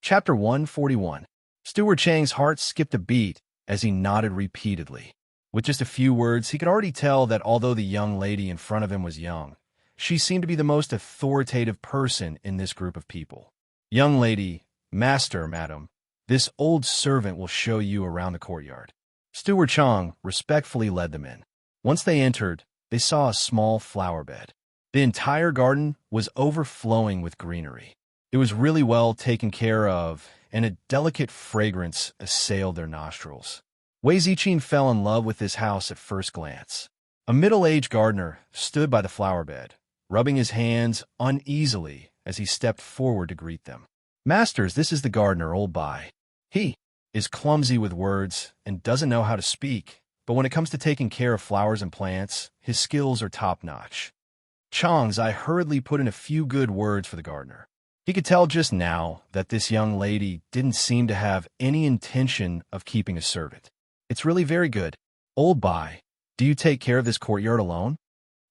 Chapter 141. Steward Chang's heart skipped a beat as he nodded repeatedly. With just a few words, he could already tell that although the young lady in front of him was young, she seemed to be the most authoritative person in this group of people. Young lady, master, madam, this old servant will show you around the courtyard. Steward Chang respectfully led them in. Once they entered, they saw a small flower bed. The entire garden was overflowing with greenery. It was really well taken care of, and a delicate fragrance assailed their nostrils. Wei Ziqing fell in love with this house at first glance. A middle-aged gardener stood by the flower bed, rubbing his hands uneasily as he stepped forward to greet them. Masters, this is the gardener, old Bai. He is clumsy with words and doesn't know how to speak, but when it comes to taking care of flowers and plants, his skills are top-notch. Chang's eye hurriedly put in a few good words for the gardener. He could tell just now that this young lady didn't seem to have any intention of keeping a servant. It's really very good. Old Bai, do you take care of this courtyard alone?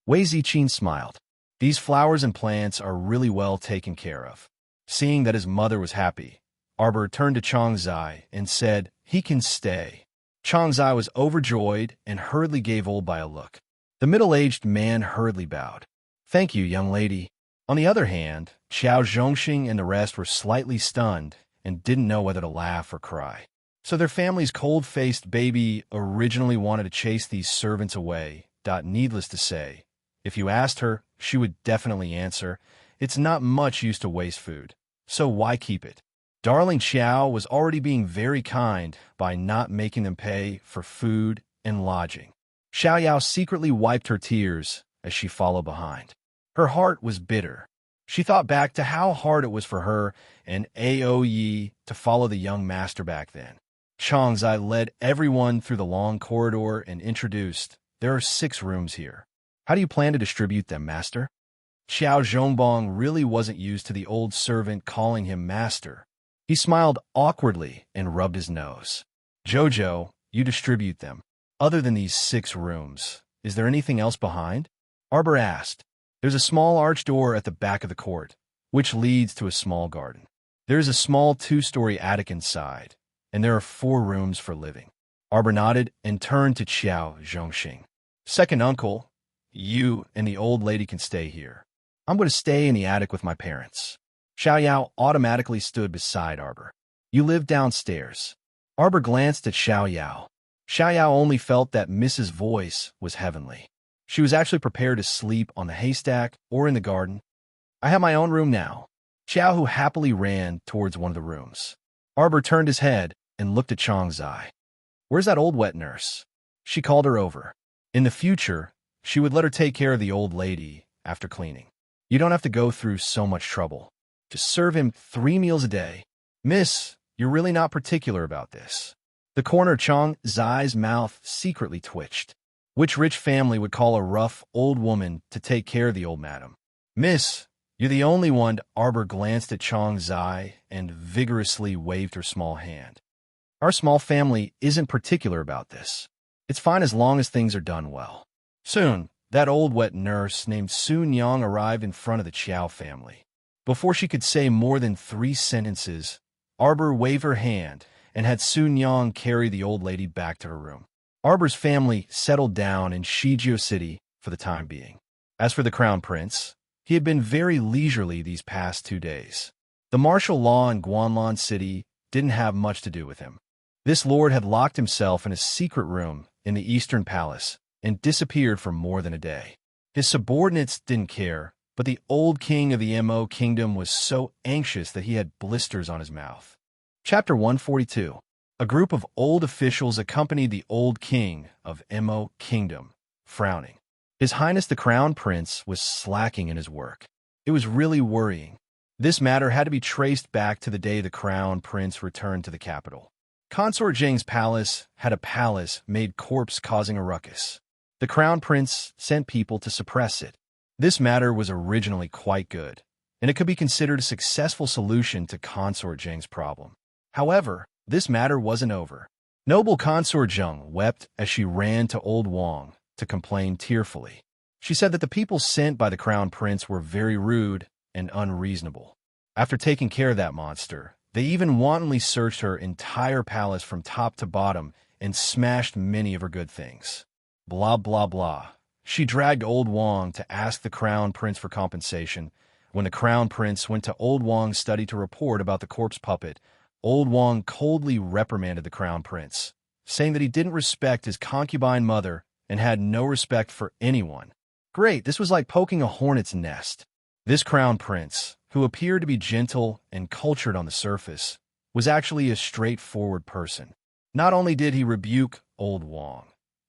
Wei Ziqing smiled. These flowers and plants are really well taken care of. Seeing that his mother was happy, Arbor turned to Changzai and said, he can stay. Changzai was overjoyed and hurriedly gave Old Bai a look. The middle-aged man hurriedly bowed. Thank you, young lady. On the other hand, Xiao Zhongxing and the rest were slightly stunned and didn't know whether to laugh or cry. So their family's cold-faced baby originally wanted to chase these servants away. Needless to say, if you asked her, she would definitely answer, it's not much use to waste food, so why keep it? Darling Xiao was already being very kind by not making them pay for food and lodging. Xiao Yao secretly wiped her tears as she followed behind. Her heart was bitter. She thought back to how hard it was for her and Ao Yi to follow the young master back then. Changzai led everyone through the long corridor and introduced, there are 6 rooms here. How do you plan to distribute them, master? Xiao Zhongbong really wasn't used to the old servant calling him master. He smiled awkwardly and rubbed his nose. Jojo, you distribute them. Other than these 6 rooms, is there anything else behind? Arbor asked. There's a small arched door at the back of the court, which leads to a small garden. There is a small 2-story attic inside, and there are 4 rooms for living. Arbor nodded and turned to Xiao Zhongxing. Second uncle, you and the old lady can stay here. I'm going to stay in the attic with my parents. Xiao Yao automatically stood beside Arbor. You live downstairs. Arbor glanced at Xiao Yao. Xiao Yao only felt that Mrs. Voice was heavenly. She was actually prepared to sleep on the haystack or in the garden. I have my own room now. Xiao Hu happily ran towards one of the rooms. Arbor turned his head and looked at Changzai. Where's that old wet nurse? She called her over. In the future, she would let her take care of the old lady after cleaning. You don't have to go through so much trouble. Just serve him 3 meals a day. Miss, you're really not particular about this. The corner of Changzai's mouth secretly twitched. Which rich family would call a rough old woman to take care of the old madam? Miss, you're the only one. Arbor glanced at Changzai and vigorously waved her small hand. Our small family isn't particular about this. It's fine as long as things are done well. Soon, that old wet nurse named Sun Yang arrived in front of the Qiao family. Before she could say more than 3 sentences, Arbor waved her hand and had Sun Yang carry the old lady back to her room. Arbor's family settled down in Shijiao City for the time being. As for the Crown Prince, he had been very leisurely these past 2 days. The martial law in Guanlan City didn't have much to do with him. This lord had locked himself in a secret room in the Eastern Palace and disappeared for more than a day. His subordinates didn't care, but the old king of the Mo Kingdom was so anxious that he had blisters on his mouth. Chapter 142. A group of old officials accompanied the old king of Mo Kingdom, frowning. His Highness the Crown Prince was slacking in his work. It was really worrying. This matter had to be traced back to the day the Crown Prince returned to the capital. Consort Zheng's palace had a palace made corpse causing a ruckus. The Crown Prince sent people to suppress it. This matter was originally quite good, and it could be considered a successful solution to Consort Zheng's problem. However, this matter wasn't over. Noble Consort Zheng wept as she ran to old Wang to complain tearfully. She said that the people sent by the Crown Prince were very rude and unreasonable. After taking care of that monster, They even wantonly searched her entire palace from top to bottom and smashed many of her good things. Blah, blah, blah. She dragged old Wang to ask the crown prince for compensation. When the crown prince went to old Wang's study to report about the corpse puppet, old Wang coldly reprimanded the crown prince, saying that he didn't respect his concubine mother and had no respect for anyone. Great, this was like poking a hornet's nest. This crown prince, who appeared to be gentle and cultured on the surface, was actually a straightforward person. Not only did he rebuke old Wang,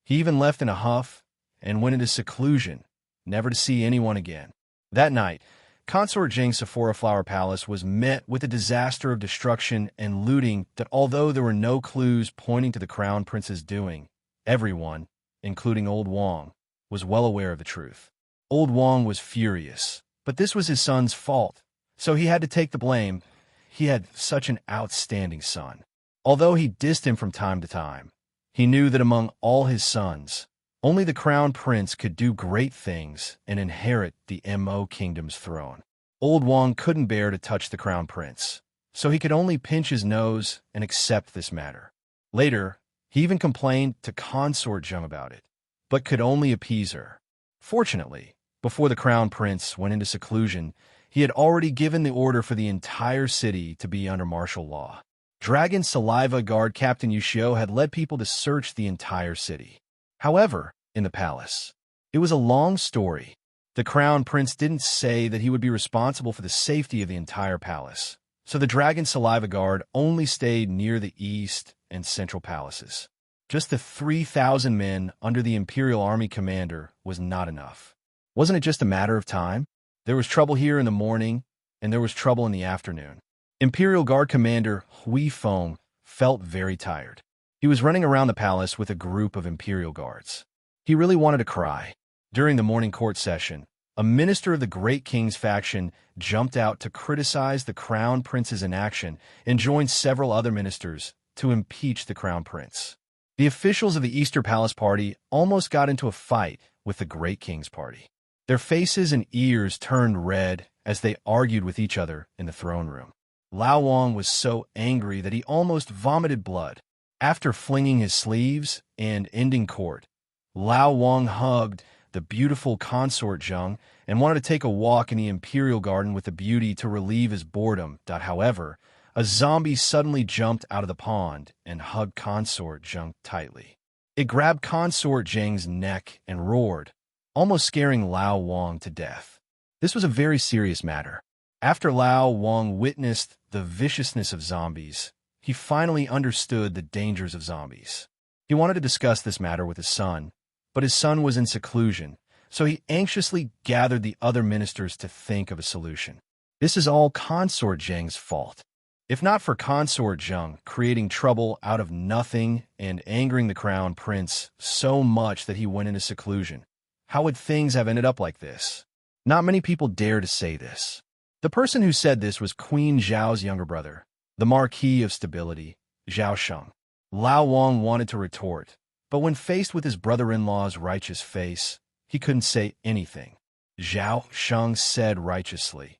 he even left in a huff and went into seclusion, never to see anyone again. That night, Consort Jing's Sephora Flower Palace was met with a disaster of destruction and looting that, although there were no clues pointing to the crown prince's doing, everyone, including old Wang, was well aware of the truth. Old Wang was furious, but this was his son's fault, so he had to take the blame. He had such an outstanding son. Although he dissed him from time to time, he knew that among all his sons, only the crown prince could do great things and inherit the Mo kingdom's throne. Old Wang couldn't bear to touch the crown prince, so he could only pinch his nose and accept this matter. Later, he even complained to Consort Jung about it, but could only appease her. Fortunately, before the crown prince went into seclusion, he had already given the order for the entire city to be under martial law. Dragon Saliva Guard Captain Yushio had led people to search the entire city. However, in the palace, it was a long story. The crown prince didn't say that he would be responsible for the safety of the entire palace, so the Dragon Saliva Guard only stayed near the east and central palaces. Just the 3,000 men under the Imperial Army commander was not enough. Wasn't it just a matter of time? There was trouble here in the morning, and there was trouble in the afternoon. Imperial Guard Commander Hui Feng felt very tired. He was running around the palace with a group of Imperial Guards. He really wanted to cry. During the morning court session, a minister of the Great King's faction jumped out to criticize the Crown Prince's inaction and joined several other ministers to impeach the Crown Prince. The officials of the Easter Palace Party almost got into a fight with the Great King's party. Their faces and ears turned red as they argued with each other in the throne room. Lao Wang was so angry that he almost vomited blood. After flinging his sleeves and ending court, Lao Wang hugged the beautiful Consort Jung and wanted to take a walk in the Imperial Garden with the beauty to relieve his boredom. However, a zombie suddenly jumped out of the pond and hugged Consort Jung tightly. It grabbed Consort Jing's neck and roared, almost scaring Lao Wang to death. This was a very serious matter. After Lao Wang witnessed the viciousness of zombies, he finally understood the dangers of zombies. He wanted to discuss this matter with his son, but his son was in seclusion, so he anxiously gathered the other ministers to think of a solution. This is all Consort Jing's fault. If not for Consort Jung creating trouble out of nothing and angering the crown prince so much that he went into seclusion, how would things have ended up like this? Not many people dare to say this. The person who said this was Queen Zhao's younger brother, the Marquis of Stability, Zhao Sheng. Lao Wang wanted to retort, but when faced with his brother-in-law's righteous face, he couldn't say anything. Zhao Sheng said righteously,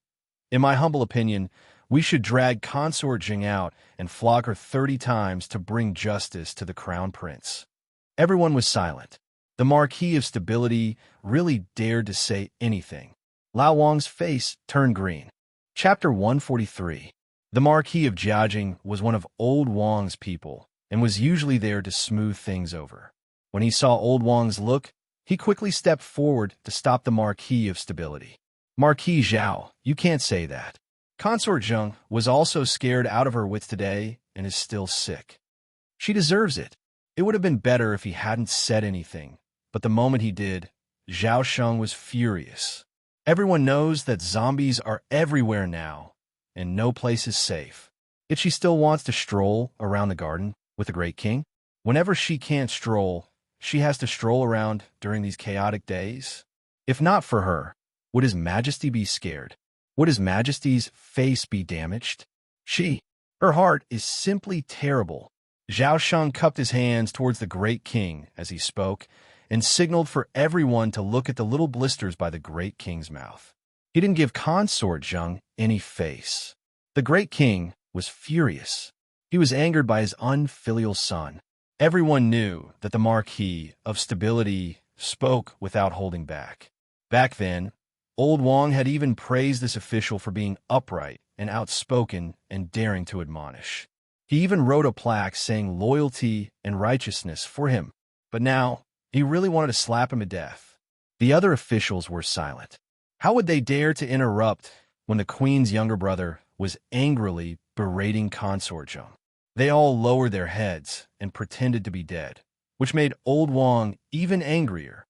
"In my humble opinion, we should drag Consort Jing out and flog her 30 times to bring justice to the crown prince." Everyone was silent. The Marquis of Stability really dared to say anything. Lao Wang's face turned green. Chapter 143. The Marquis of Jiajing was one of old Wang's people and was usually there to smooth things over. When he saw old Wang's look, he quickly stepped forward to stop the Marquis of Stability. "Marquis Zhao, you can't say that." Consort Jung was also scared out of her wits today and is still sick. She deserves it. It would have been better if he hadn't said anything, but the moment he did, Zhao Sheng was furious. Everyone knows that zombies are everywhere now, and no place is safe. Yet she still wants to stroll around the garden with the Great King. Whenever she can't stroll, she has to stroll around during these chaotic days. If not for her, would His Majesty be scared? Would His Majesty's face be damaged? Her heart is simply terrible. Zhao Sheng cupped his hands towards the Great King as he spoke and signaled for everyone to look at the little blisters by the Great King's mouth. He didn't give Consort Jung any face. The Great King was furious. He was angered by his unfilial son. Everyone knew that the Marquis of Stability spoke without holding back. Back then, Old Wong had even praised this official for being upright and outspoken and daring to admonish. He even wrote a plaque saying loyalty and righteousness for him. But now, he really wanted to slap him to death. The other officials were silent. How would they dare to interrupt when the Queen's younger brother was angrily berating Consort? They all lowered their heads and pretended to be dead, which made Old Wong even angrier.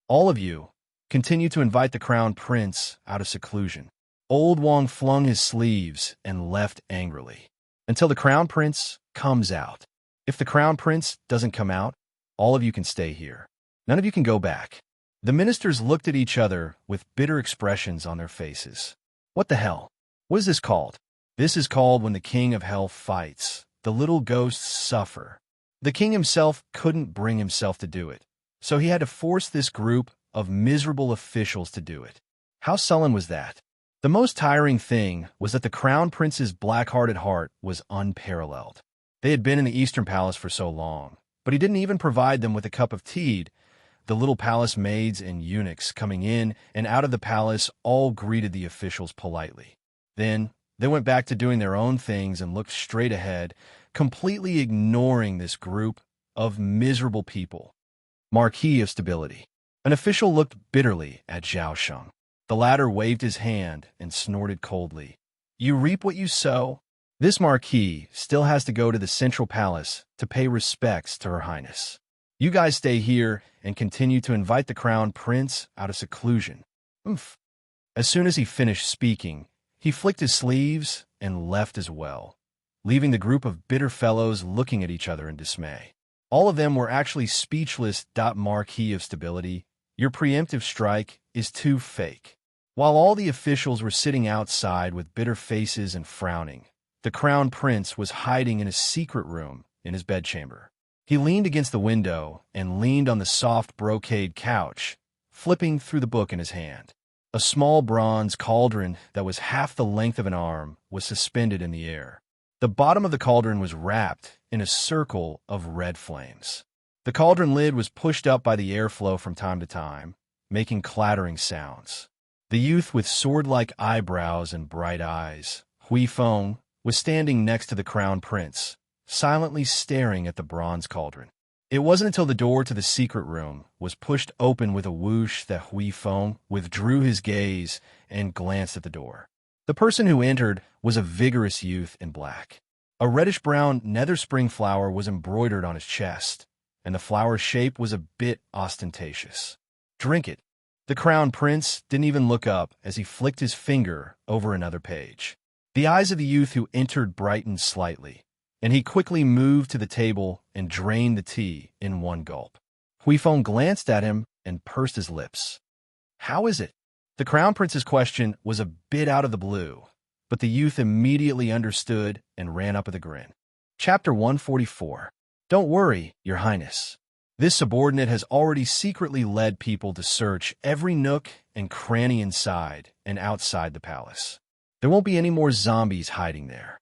All of you, continue to invite the Crown Prince out of seclusion. Old Wong flung his sleeves and left angrily. Until the Crown Prince comes out. If the Crown Prince doesn't come out, all of you can stay here. None of you can go back. The ministers looked at each other with bitter expressions on their faces. What the hell? What is this called? This is called when the King of Hell fights. The little ghosts suffer. The king himself couldn't bring himself to do it, so he had to force this group of miserable officials to do it. How sullen was that? The most tiring thing was that the Crown Prince's black-hearted heart was unparalleled. They had been in the Eastern Palace for so long, but he didn't even provide them with a cup of tea. The little palace maids and eunuchs coming in and out of the palace all greeted the officials politely. Then they went back to doing their own things and looked straight ahead, completely ignoring this group of miserable people. Marquis of Stability. An official looked bitterly at Zhao Sheng. The latter waved his hand and snorted coldly. You reap what you sow. This Marquis still has to go to the Central Palace to pay respects to Her Highness. You guys stay here and continue to invite the Crown Prince out of seclusion. Oomph. As soon as he finished speaking, he flicked his sleeves and left as well, leaving the group of bitter fellows looking at each other in dismay. All of them were actually speechless. Marquis of Stability, your preemptive strike is too fake. While all the officials were sitting outside with bitter faces and frowning, the Crown Prince was hiding in a secret room in his bedchamber. He leaned against the window and leaned on the soft brocade couch, flipping through the book in his hand. A small bronze cauldron that was half the length of an arm was suspended in the air. The bottom of the cauldron was wrapped in a circle of red flames. The cauldron lid was pushed up by the airflow from time to time, making clattering sounds. The youth with sword-like eyebrows and bright eyes, Hui Feng, was standing next to the Crown Prince, silently staring at the bronze cauldron. It wasn't until the door to the secret room was pushed open with a whoosh that Hui Feng withdrew his gaze and glanced at the door. The person who entered was a vigorous youth in black. A reddish-brown nether spring flower was embroidered on his chest, and the flower's shape was a bit ostentatious. Drink it. The Crown Prince didn't even look up as he flicked his finger over another page. The eyes of the youth who entered brightened slightly, and he quickly moved to the table and drained the tea in one gulp. Hui Feng glanced at him and pursed his lips. How is it? The Crown Prince's question was a bit out of the blue, but the youth immediately understood and ran up with a grin. Chapter 144. Don't worry, Your Highness. This subordinate has already secretly led people to search every nook and cranny inside and outside the palace. There won't be any more zombies hiding there.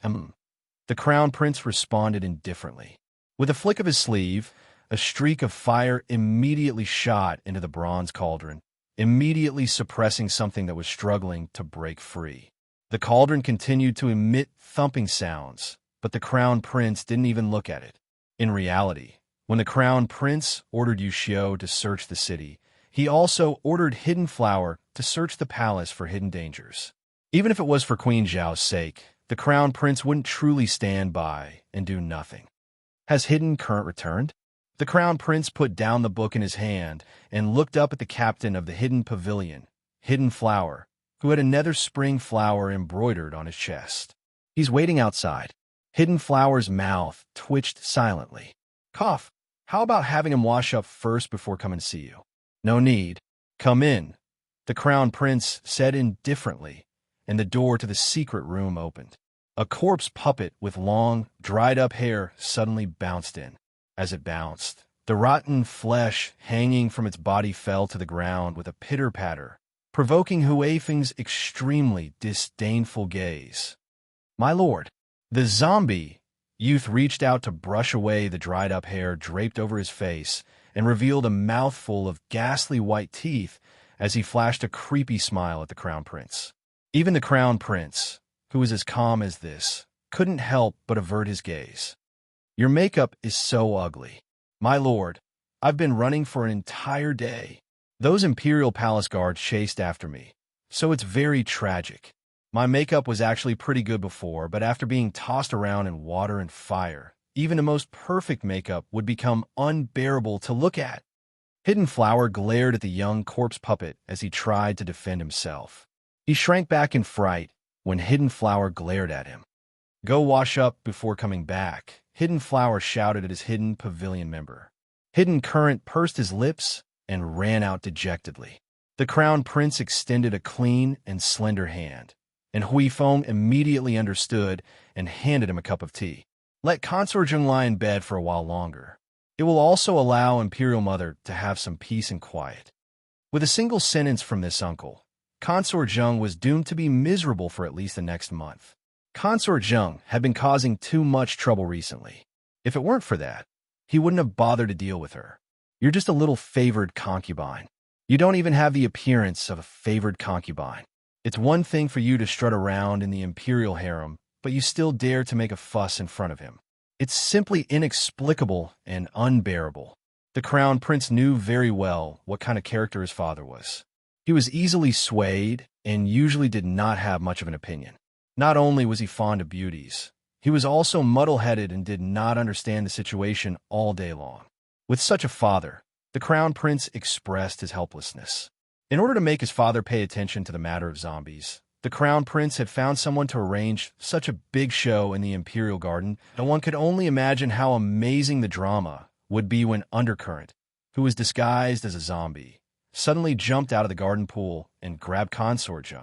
The Crown Prince responded indifferently. With a flick of his sleeve, a streak of fire immediately shot into the bronze cauldron, immediately suppressing something that was struggling to break free. The cauldron continued to emit thumping sounds, but the Crown Prince didn't even look at it. In reality, when the Crown Prince ordered Yu Xiu to search the city, he also ordered Hidden Flower to search the palace for hidden dangers. Even if it was for Queen Zhao's sake, the Crown Prince wouldn't truly stand by and do nothing. Has Hidden Current returned? The Crown Prince put down the book in his hand and looked up at the captain of the Hidden Pavilion, Hidden Flower, who had a nether spring flower embroidered on his chest. He's waiting outside. Hidden Flower's mouth twitched silently. Cough. How about having him wash up first before coming to see you? No need. Come in, the Crown Prince said indifferently, and the door to the secret room opened. A corpse puppet with long, dried-up hair suddenly bounced in. As it bounced, the rotten flesh hanging from its body fell to the ground with a pitter-patter, provoking Hui Feng's extremely disdainful gaze. My lord. The zombie youth reached out to brush away the dried-up hair draped over his face and revealed a mouthful of ghastly white teeth as he flashed a creepy smile at the Crown Prince. Even the Crown Prince, who was as calm as this, couldn't help but avert his gaze. Your makeup is so ugly. My lord, I've been running for an entire day. Those Imperial Palace guards chased after me, so it's very tragic. My makeup was actually pretty good before, but after being tossed around in water and fire, even the most perfect makeup would become unbearable to look at. Hidden Flower glared at the young corpse puppet as he tried to defend himself. He shrank back in fright when Hidden Flower glared at him. Go wash up before coming back, Hidden Flower shouted at his Hidden Pavilion member. Hidden Current pursed his lips and ran out dejectedly. The Crown Prince extended a clean and slender hand, and Hui Feng immediately understood and handed him a cup of tea. Let Consort lie in bed for a while longer. It will also allow Imperial Mother to have some peace and quiet. With a single sentence from this uncle, Consort was doomed to be miserable for at least the next month. Consort had been causing too much trouble recently. If it weren't for that, he wouldn't have bothered to deal with her. You're just a little favored concubine. You don't even have the appearance of a favored concubine. It's one thing for you to strut around in the imperial harem, but you still dare to make a fuss in front of him. It's simply inexplicable and unbearable. The Crown Prince knew very well what kind of character his father was. He was easily swayed and usually did not have much of an opinion. Not only was he fond of beauties, he was also muddle-headed and did not understand the situation all day long. With such a father, the Crown Prince expressed his helplessness. In order to make his father pay attention to the matter of zombies, the Crown Prince had found someone to arrange such a big show in the Imperial Garden that one could only imagine how amazing the drama would be when Undercurrent, who was disguised as a zombie, suddenly jumped out of the garden pool and grabbed Consort,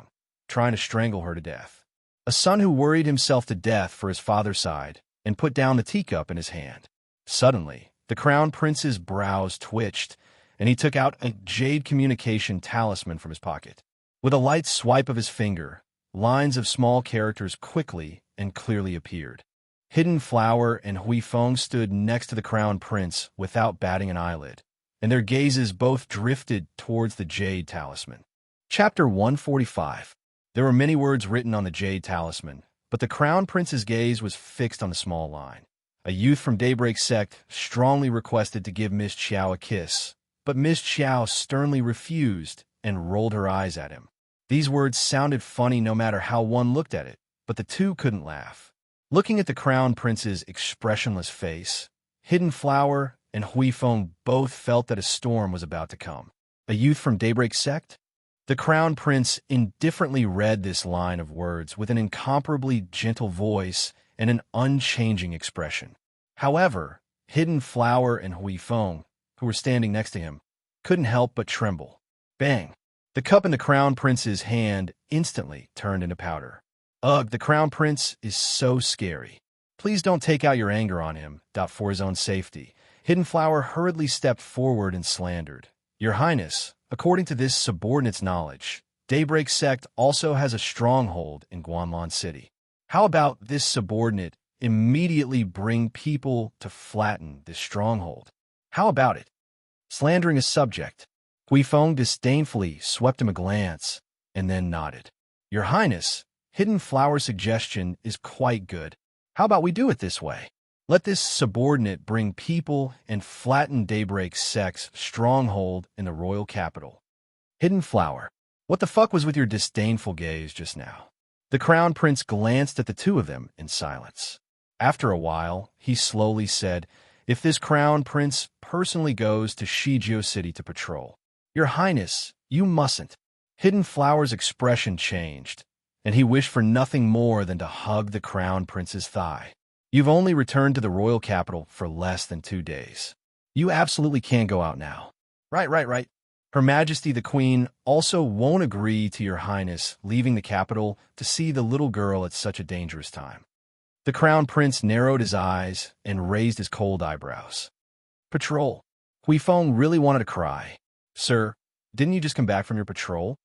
trying to strangle her to death. A son who worried himself to death for his father's side and put down the teacup in his hand. Suddenly, the Crown Prince's brows twitched, and he took out a jade communication talisman from his pocket. With a light swipe of his finger, lines of small characters quickly and clearly appeared. Hidden Flower and Hui Feng stood next to the Crown Prince without batting an eyelid, and their gazes both drifted towards the jade talisman. Chapter 145. There were many words written on the jade talisman, but the Crown Prince's gaze was fixed on the small line. A youth from Daybreak Sect strongly requested to give Miss Qiao a kiss, but Miss Qiao sternly refused and rolled her eyes at him. These words sounded funny no matter how one looked at it, but the two couldn't laugh. Looking at the Crown Prince's expressionless face, Hidden Flower and Hui Feng both felt that a storm was about to come. A youth from Daybreak Sect? The Crown Prince indifferently read this line of words with an incomparably gentle voice and an unchanging expression. However, Hidden Flower and Hui Feng, who were standing next to him, couldn't help but tremble. Bang! The cup in the Crown Prince's hand instantly turned into powder. Ugh, the Crown Prince is so scary. Please don't take out your anger on him, for his own safety. Hidden Flower hurriedly stepped forward and slandered. Your Highness, according to this subordinate's knowledge, Daybreak Sect also has a stronghold in Guanlan City. How about this subordinate immediately bring people to flatten this stronghold? How about it? Slandering a subject. Hui Feng disdainfully swept him a glance and then nodded. Your Highness, Hidden Flower's suggestion is quite good. How about we do it this way? Let this subordinate bring people and flatten Daybreak Sect's stronghold in the royal capital. Hidden Flower, what the fuck was with your disdainful gaze just now? The Crown Prince glanced at the two of them in silence. After a while, he slowly said, if this Crown Prince personally goes to Shijio City to patrol, Your Highness, you mustn't. Hidden Flower's expression changed, and he wished for nothing more than to hug the Crown Prince's thigh. You've only returned to the royal capital for less than 2 days. You absolutely can't go out now. Right. Her Majesty the Queen also won't agree to Your Highness leaving the capital to see the little girl at such a dangerous time. The Crown Prince narrowed his eyes and raised his cold eyebrows. Patrol. Hui Feng really wanted to cry. Sir, didn't you just come back from your patrol?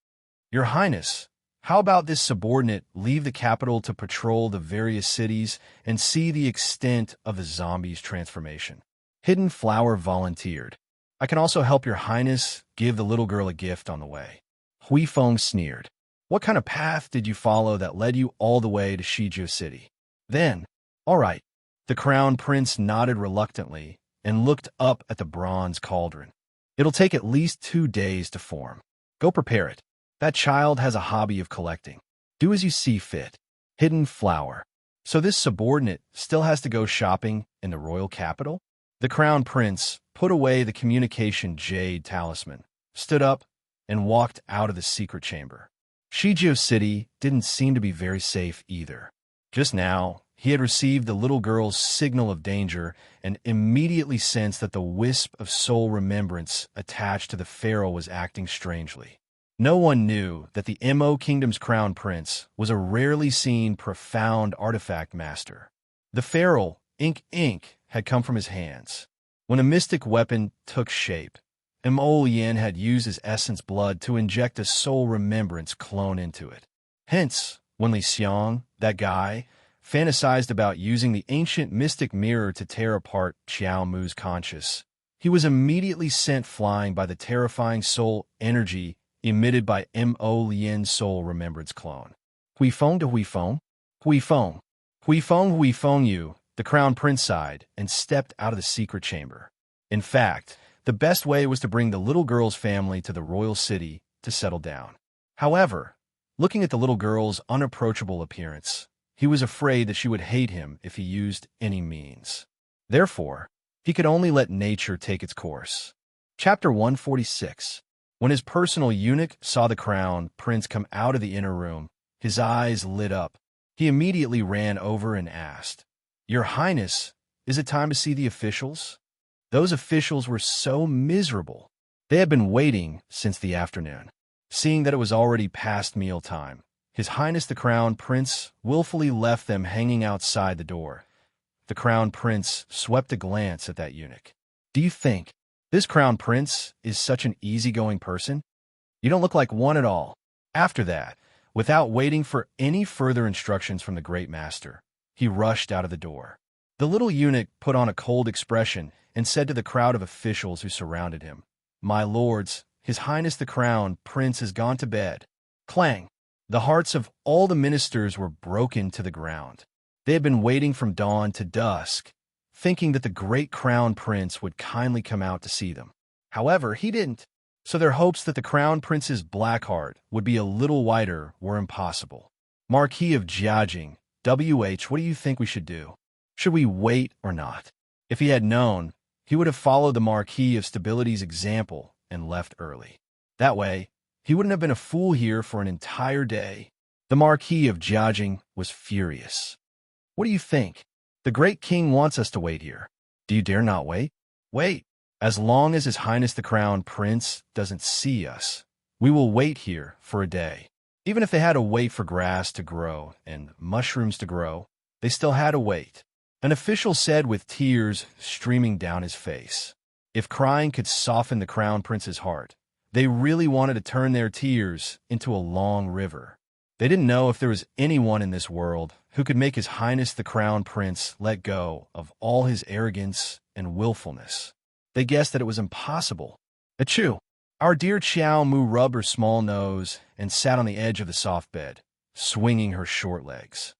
Your Highness, How about this subordinate leave the capital to patrol the various cities and see the extent of the zombie's transformation? Hidden Flower volunteered. I can also help your highness give the little girl a gift on the way. Hui Feng sneered. What kind of path did you follow that led you all the way to Shizhou City? Then, all right. The crown prince nodded reluctantly and looked up at the bronze cauldron. It'll take at least 2 days to form. Go prepare it. That child has a hobby of collecting. Do as you see fit. Hidden Flower. So this subordinate still has to go shopping in the royal capital? The crown prince put away the communication jade talisman, stood up, and walked out of the secret chamber. Shizhou City didn't seem to be very safe either. Just now, he had received the little girl's signal of danger and immediately sensed that the wisp of soul remembrance attached to the pharaoh was acting strangely. No one knew that the Mo Kingdom's crown prince was a rarely seen profound artifact master. The pharaoh, Ink, had come from his hands. When a mystic weapon took shape, Mo Lien had used his essence blood to inject a soul remembrance clone into it. Hence, when Li Xiang, that guy, fantasized about using the ancient mystic mirror to tear apart Qiao Mu's conscience, he was immediately sent flying by the terrifying soul energy emitted by Mo Lien's soul remembrance clone. Hui Feng to Hui Feng? Hui Feng. Hui Feng you, the crown prince sighed and stepped out of the secret chamber. In fact, the best way was to bring the little girl's family to the royal city to settle down. However, looking at the little girl's unapproachable appearance, he was afraid that she would hate him if he used any means. Therefore, he could only let nature take its course. Chapter 146. When his personal eunuch saw the crown prince come out of the inner room, his eyes lit up. He immediately ran over and asked, "Your Highness, is it time to see the officials?" Those officials were so miserable. They had been waiting since the afternoon. Seeing that it was already past mealtime, His Highness the Crown Prince willfully left them hanging outside the door. The Crown Prince swept a glance at that eunuch. "Do you think this Crown Prince is such an easygoing person? You don't look like one at all." After that, without waiting for any further instructions from the Great Master, he rushed out of the door. The little eunuch put on a cold expression and said to the crowd of officials who surrounded him, "My lords, His Highness the Crown Prince has gone to bed." Clang! The hearts of all the ministers were broken to the ground. They had been waiting from dawn to dusk, thinking that the great Crown Prince would kindly come out to see them. However, he didn't, so their hopes that the Crown Prince's black heart would be a little whiter were impossible. Marquis of Jiajing, WH, what do you think we should do? Should we wait or not? If he had known, he would have followed the Marquis of Stability's example and left early. That way, he wouldn't have been a fool here for an entire day. The Marquis of Jiajing was furious. "What do you think? The great king wants us to wait here. Do you dare not wait? Wait. As long as His Highness the Crown Prince doesn't see us, we will wait here for a day." Even if they had to wait for grass to grow and mushrooms to grow, they still had to wait. An official said with tears streaming down his face. If crying could soften the Crown Prince's heart, they really wanted to turn their tears into a long river. They didn't know if there was anyone in this world who could make His Highness the Crown Prince let go of all his arrogance and willfulness. They guessed that it was impossible. Achoo! Our dear Qiao Mu rubbed her small nose and sat on the edge of the soft bed, swinging her short legs.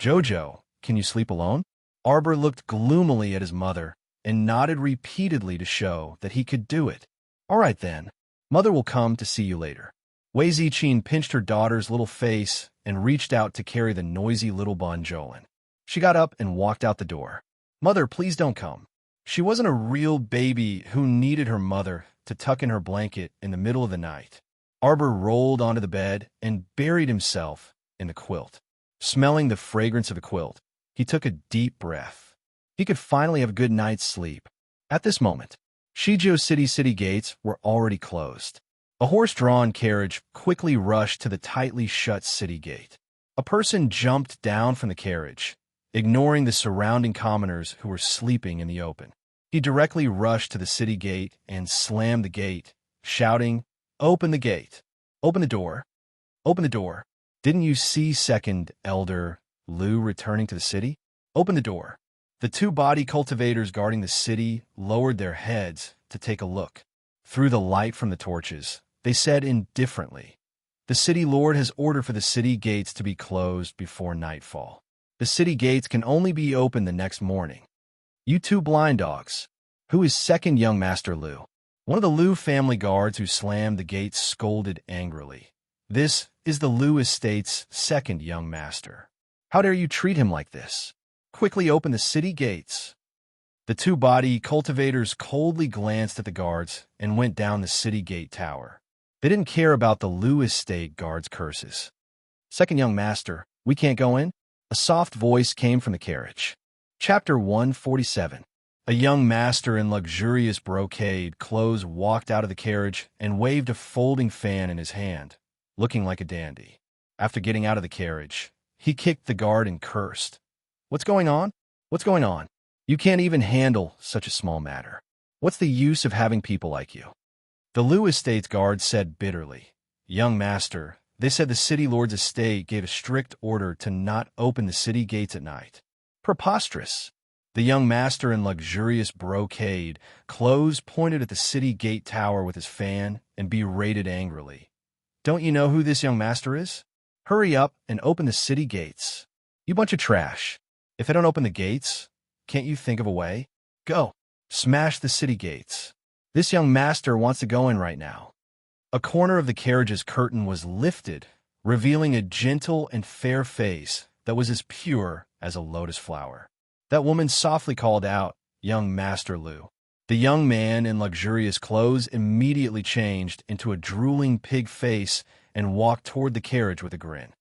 "Jojo, can you sleep alone?" Arbor looked gloomily at his mother and nodded repeatedly to show that he could do it. "All right then. Mother will come to see you later." Wei Ziqin pinched her daughter's little face and reached out to carry the noisy little Bonjolin. She got up and walked out the door. "Mother, please don't come." She wasn't a real baby who needed her mother to tuck in her blanket in the middle of the night. Arbor rolled onto the bed and buried himself in the quilt. Smelling the fragrance of the quilt, he took a deep breath. He could finally have a good night's sleep. At this moment, Shizhou city gates were already closed. A horse-drawn carriage quickly rushed to the tightly shut city gate. A person jumped down from the carriage, ignoring the surrounding commoners who were sleeping in the open. He directly rushed to the city gate and slammed the gate, shouting, "Open the gate! Open the door! Open the door!" Didn't you see second elder Lu returning to the city? Open the door. The two body cultivators guarding the city lowered their heads to take a look. Through the light from the torches, they said indifferently, "The city lord has ordered for the city gates to be closed before nightfall. The city gates can only be opened the next morning. You two blind dogs." "Who is second young Master Lu?" One of the Lu family guards who slammed the gates scolded angrily. "This is the Lu estate's second young master. How dare you treat him like this? Quickly open the city gates." The two body cultivators coldly glanced at the guards and went down the city gate tower. They didn't care about the Lu estate guards' curses. "Second young master, we can't go in?" A soft voice came from the carriage. Chapter 147. A young master in luxurious brocade clothes walked out of the carriage and waved a folding fan in his hand, looking like a dandy. After getting out of the carriage, he kicked the guard and cursed. "What's going on? What's going on? You can't even handle such a small matter. What's the use of having people like you?" The Lu estate's guard said bitterly, "Young master, they said the city lord's estate gave a strict order to not open the city gates at night." "Preposterous." The young master in luxurious brocade clothes pointed at the city gate tower with his fan and berated angrily. "Don't you know who this young master is? Hurry up and open the city gates. You bunch of trash. If I don't open the gates, can't you think of a way? Go, smash the city gates. This young master wants to go in right now." A corner of the carriage's curtain was lifted, revealing a gentle and fair face that was as pure as a lotus flower. That woman softly called out, "Young Master Lu." The young man in luxurious clothes immediately changed into a drooling pig face and walked toward the carriage with a grin.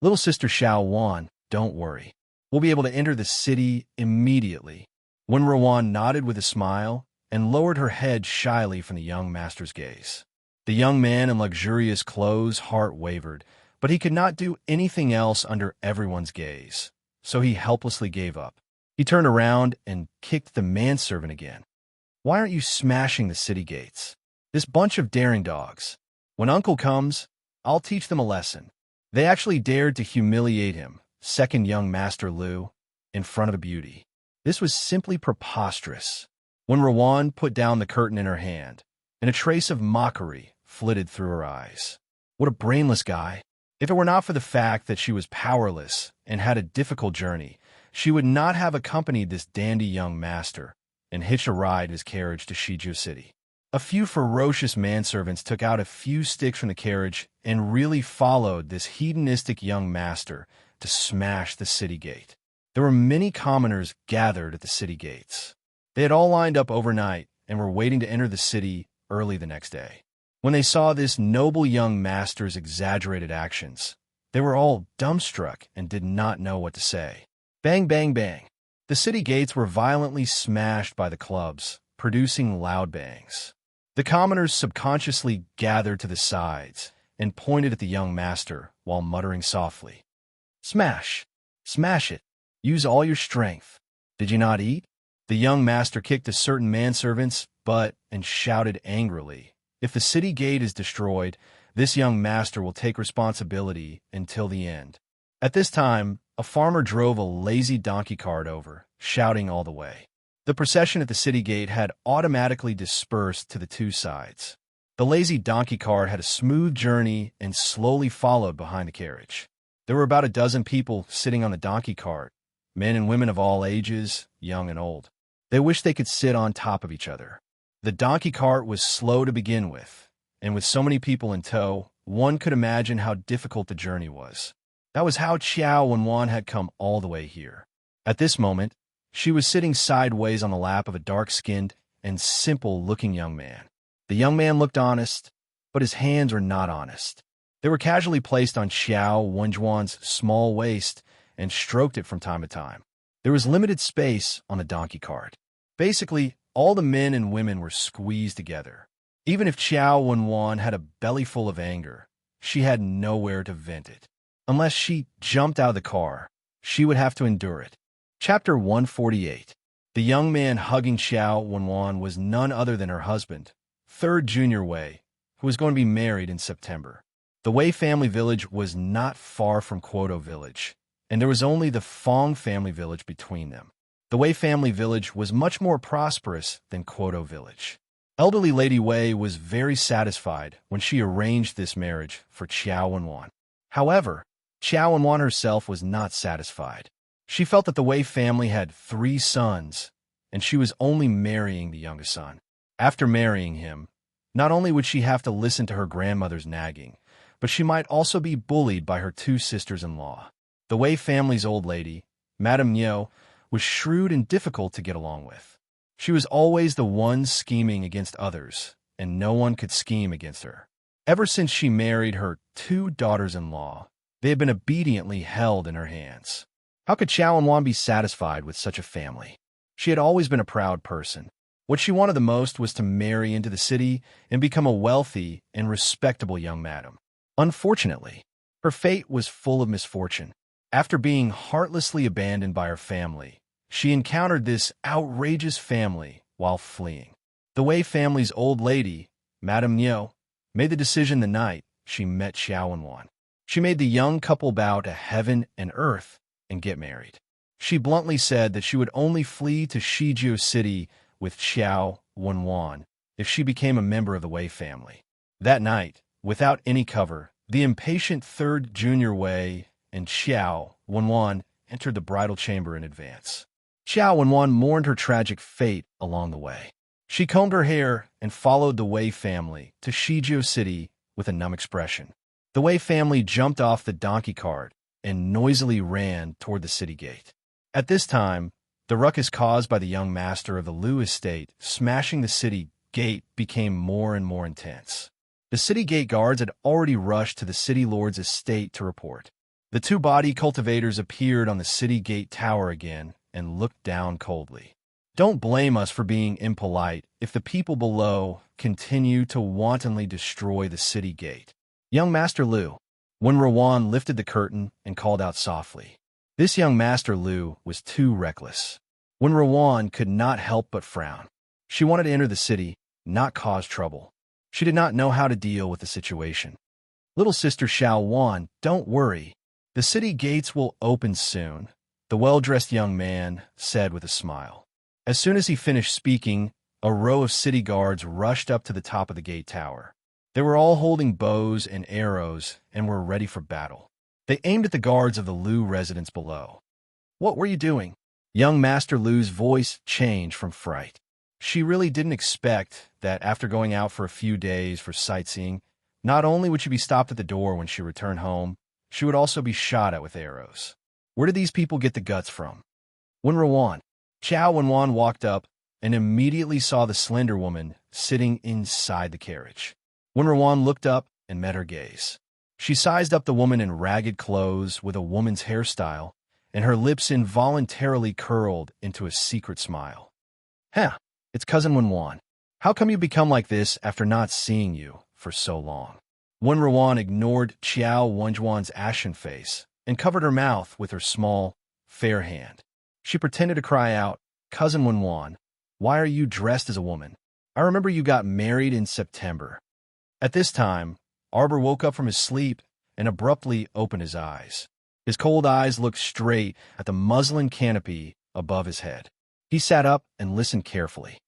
"Little Sister Xiao Wan, don't worry. We'll be able to enter the city immediately." When Rowan nodded with a smile and lowered her head shyly from the young master's gaze. The young man in luxurious clothes' heart wavered, but he could not do anything else under everyone's gaze, so he helplessly gave up. He turned around and kicked the manservant again. "Why aren't you smashing the city gates? This bunch of daring dogs. When Uncle comes, I'll teach them a lesson." They actually dared to humiliate him, second young Master Lu, in front of a beauty. This was simply preposterous. When Rowan put down the curtain in her hand, and a trace of mockery flitted through her eyes. What a brainless guy. If it were not for the fact that she was powerless and had a difficult journey, she would not have accompanied this dandy young master and hitched a ride in his carriage to Shiju City. A few ferocious manservants took out a few sticks from the carriage and really followed this hedonistic young master to smash the city gate. There were many commoners gathered at the city gates. They had all lined up overnight and were waiting to enter the city early the next day. When they saw this noble young master's exaggerated actions, they were all dumbstruck and did not know what to say. Bang, bang, bang. The city gates were violently smashed by the clubs, producing loud bangs. The commoners subconsciously gathered to the sides and pointed at the young master while muttering softly, "Smash! Smash it! Use all your strength. Did you not eat?" The young master kicked a certain manservant's butt and shouted angrily, "If the city gate is destroyed, this young master will take responsibility until the end." At this time, a farmer drove a lazy donkey cart over, shouting all the way. The procession at the city gate had automatically dispersed to the two sides. The lazy donkey cart had a smooth journey and slowly followed behind the carriage. There were about a dozen people sitting on the donkey cart, men and women of all ages, young and old. They wished they could sit on top of each other. The donkey cart was slow to begin with, and with so many people in tow, one could imagine how difficult the journey was. That was how Qiao Wenwan had come all the way here. At this moment, she was sitting sideways on the lap of a dark-skinned and simple-looking young man. The young man looked honest, but his hands were not honest. They were casually placed on Qiao Wenjuan's small waist and stroked it from time to time. There was limited space on the donkey cart. Basically, all the men and women were squeezed together. Even if Qiao Wenwan had a belly full of anger, she had nowhere to vent it. Unless she jumped out of the car, she would have to endure it. Chapter 148. The young man hugging Qiao Wenwan was none other than her husband, Third Junior Wei, who was going to be married in September. The Wei family village was not far from Quoto village, and there was only the Fong family village between them. The Wei family village was much more prosperous than Quoto village. Elderly Lady Wei was very satisfied when she arranged this marriage for Qiao Wenwan. However, Qiao Wenwan herself was not satisfied. She felt that the Wei family had 3 sons, and she was only marrying the youngest son. After marrying him, not only would she have to listen to her grandmother's nagging, but she might also be bullied by her 2 sisters-in-law. The Wei family's old lady, Madame Niu, was shrewd and difficult to get along with. She was always the one scheming against others, and no one could scheme against her. Ever since she married her 2 daughters-in-law, they had been obediently held in her hands. How could Qiao Wenwan be satisfied with such a family? She had always been a proud person. What she wanted the most was to marry into the city and become a wealthy and respectable young madam. Unfortunately, her fate was full of misfortune. After being heartlessly abandoned by her family, she encountered this outrageous family while fleeing. The Wei family's old lady, Madame Niu, made the decision the night she met Qiao Wenwan. She made the young couple bow to heaven and earth and get married. She bluntly said that she would only flee to Shijiu City with Qiao Wenwan if she became a member of the Wei family. That night, without any cover, the impatient 3rd Junior Wei and Qiao Wenwan entered the bridal chamber in advance. Qiao Wenwan mourned her tragic fate along the way. She combed her hair and followed the Wei family to Shijiu City with a numb expression. The Wei family jumped off the donkey cart and noisily ran toward the city gate. At this time, the ruckus caused by the young master of the Liu estate smashing the city gate became more and more intense. The city gate guards had already rushed to the city lord's estate to report. The 2 body cultivators appeared on the city gate tower again and looked down coldly. Don't blame us for being impolite if the people below continue to wantonly destroy the city gate. Young Master Liu. When Rowan lifted the curtain and called out softly. This young Master Liu was too reckless. When Rowan could not help but frown. She wanted to enter the city, not cause trouble. She did not know how to deal with the situation. Little sister Xiao Wan, don't worry. The city gates will open soon, the well-dressed young man said with a smile. As soon as he finished speaking, a row of city guards rushed up to the top of the gate tower. They were all holding bows and arrows and were ready for battle. They aimed at the guards of the Liu residence below. What were you doing? Young Master Liu's voice changed from fright. She really didn't expect that after going out for a few days for sightseeing, not only would she be stopped at the door when she returned home, she would also be shot at with arrows. Where did these people get the guts from? When Qiao Wenwan walked up and immediately saw the slender woman sitting inside the carriage. When Rowan looked up and met her gaze, she sized up the woman in ragged clothes with a woman's hairstyle, and her lips involuntarily curled into a secret smile. Huh, it's Cousin Wenwan. How come you become like this after not seeing you for so long? When Rowan ignored Qiao Wenwan's ashen face and covered her mouth with her small, fair hand. She pretended to cry out, Cousin Wenwan, why are you dressed as a woman? I remember you got married in September. At this time, Arbor woke up from his sleep and abruptly opened his eyes. His cold eyes looked straight at the muslin canopy above his head. He sat up and listened carefully.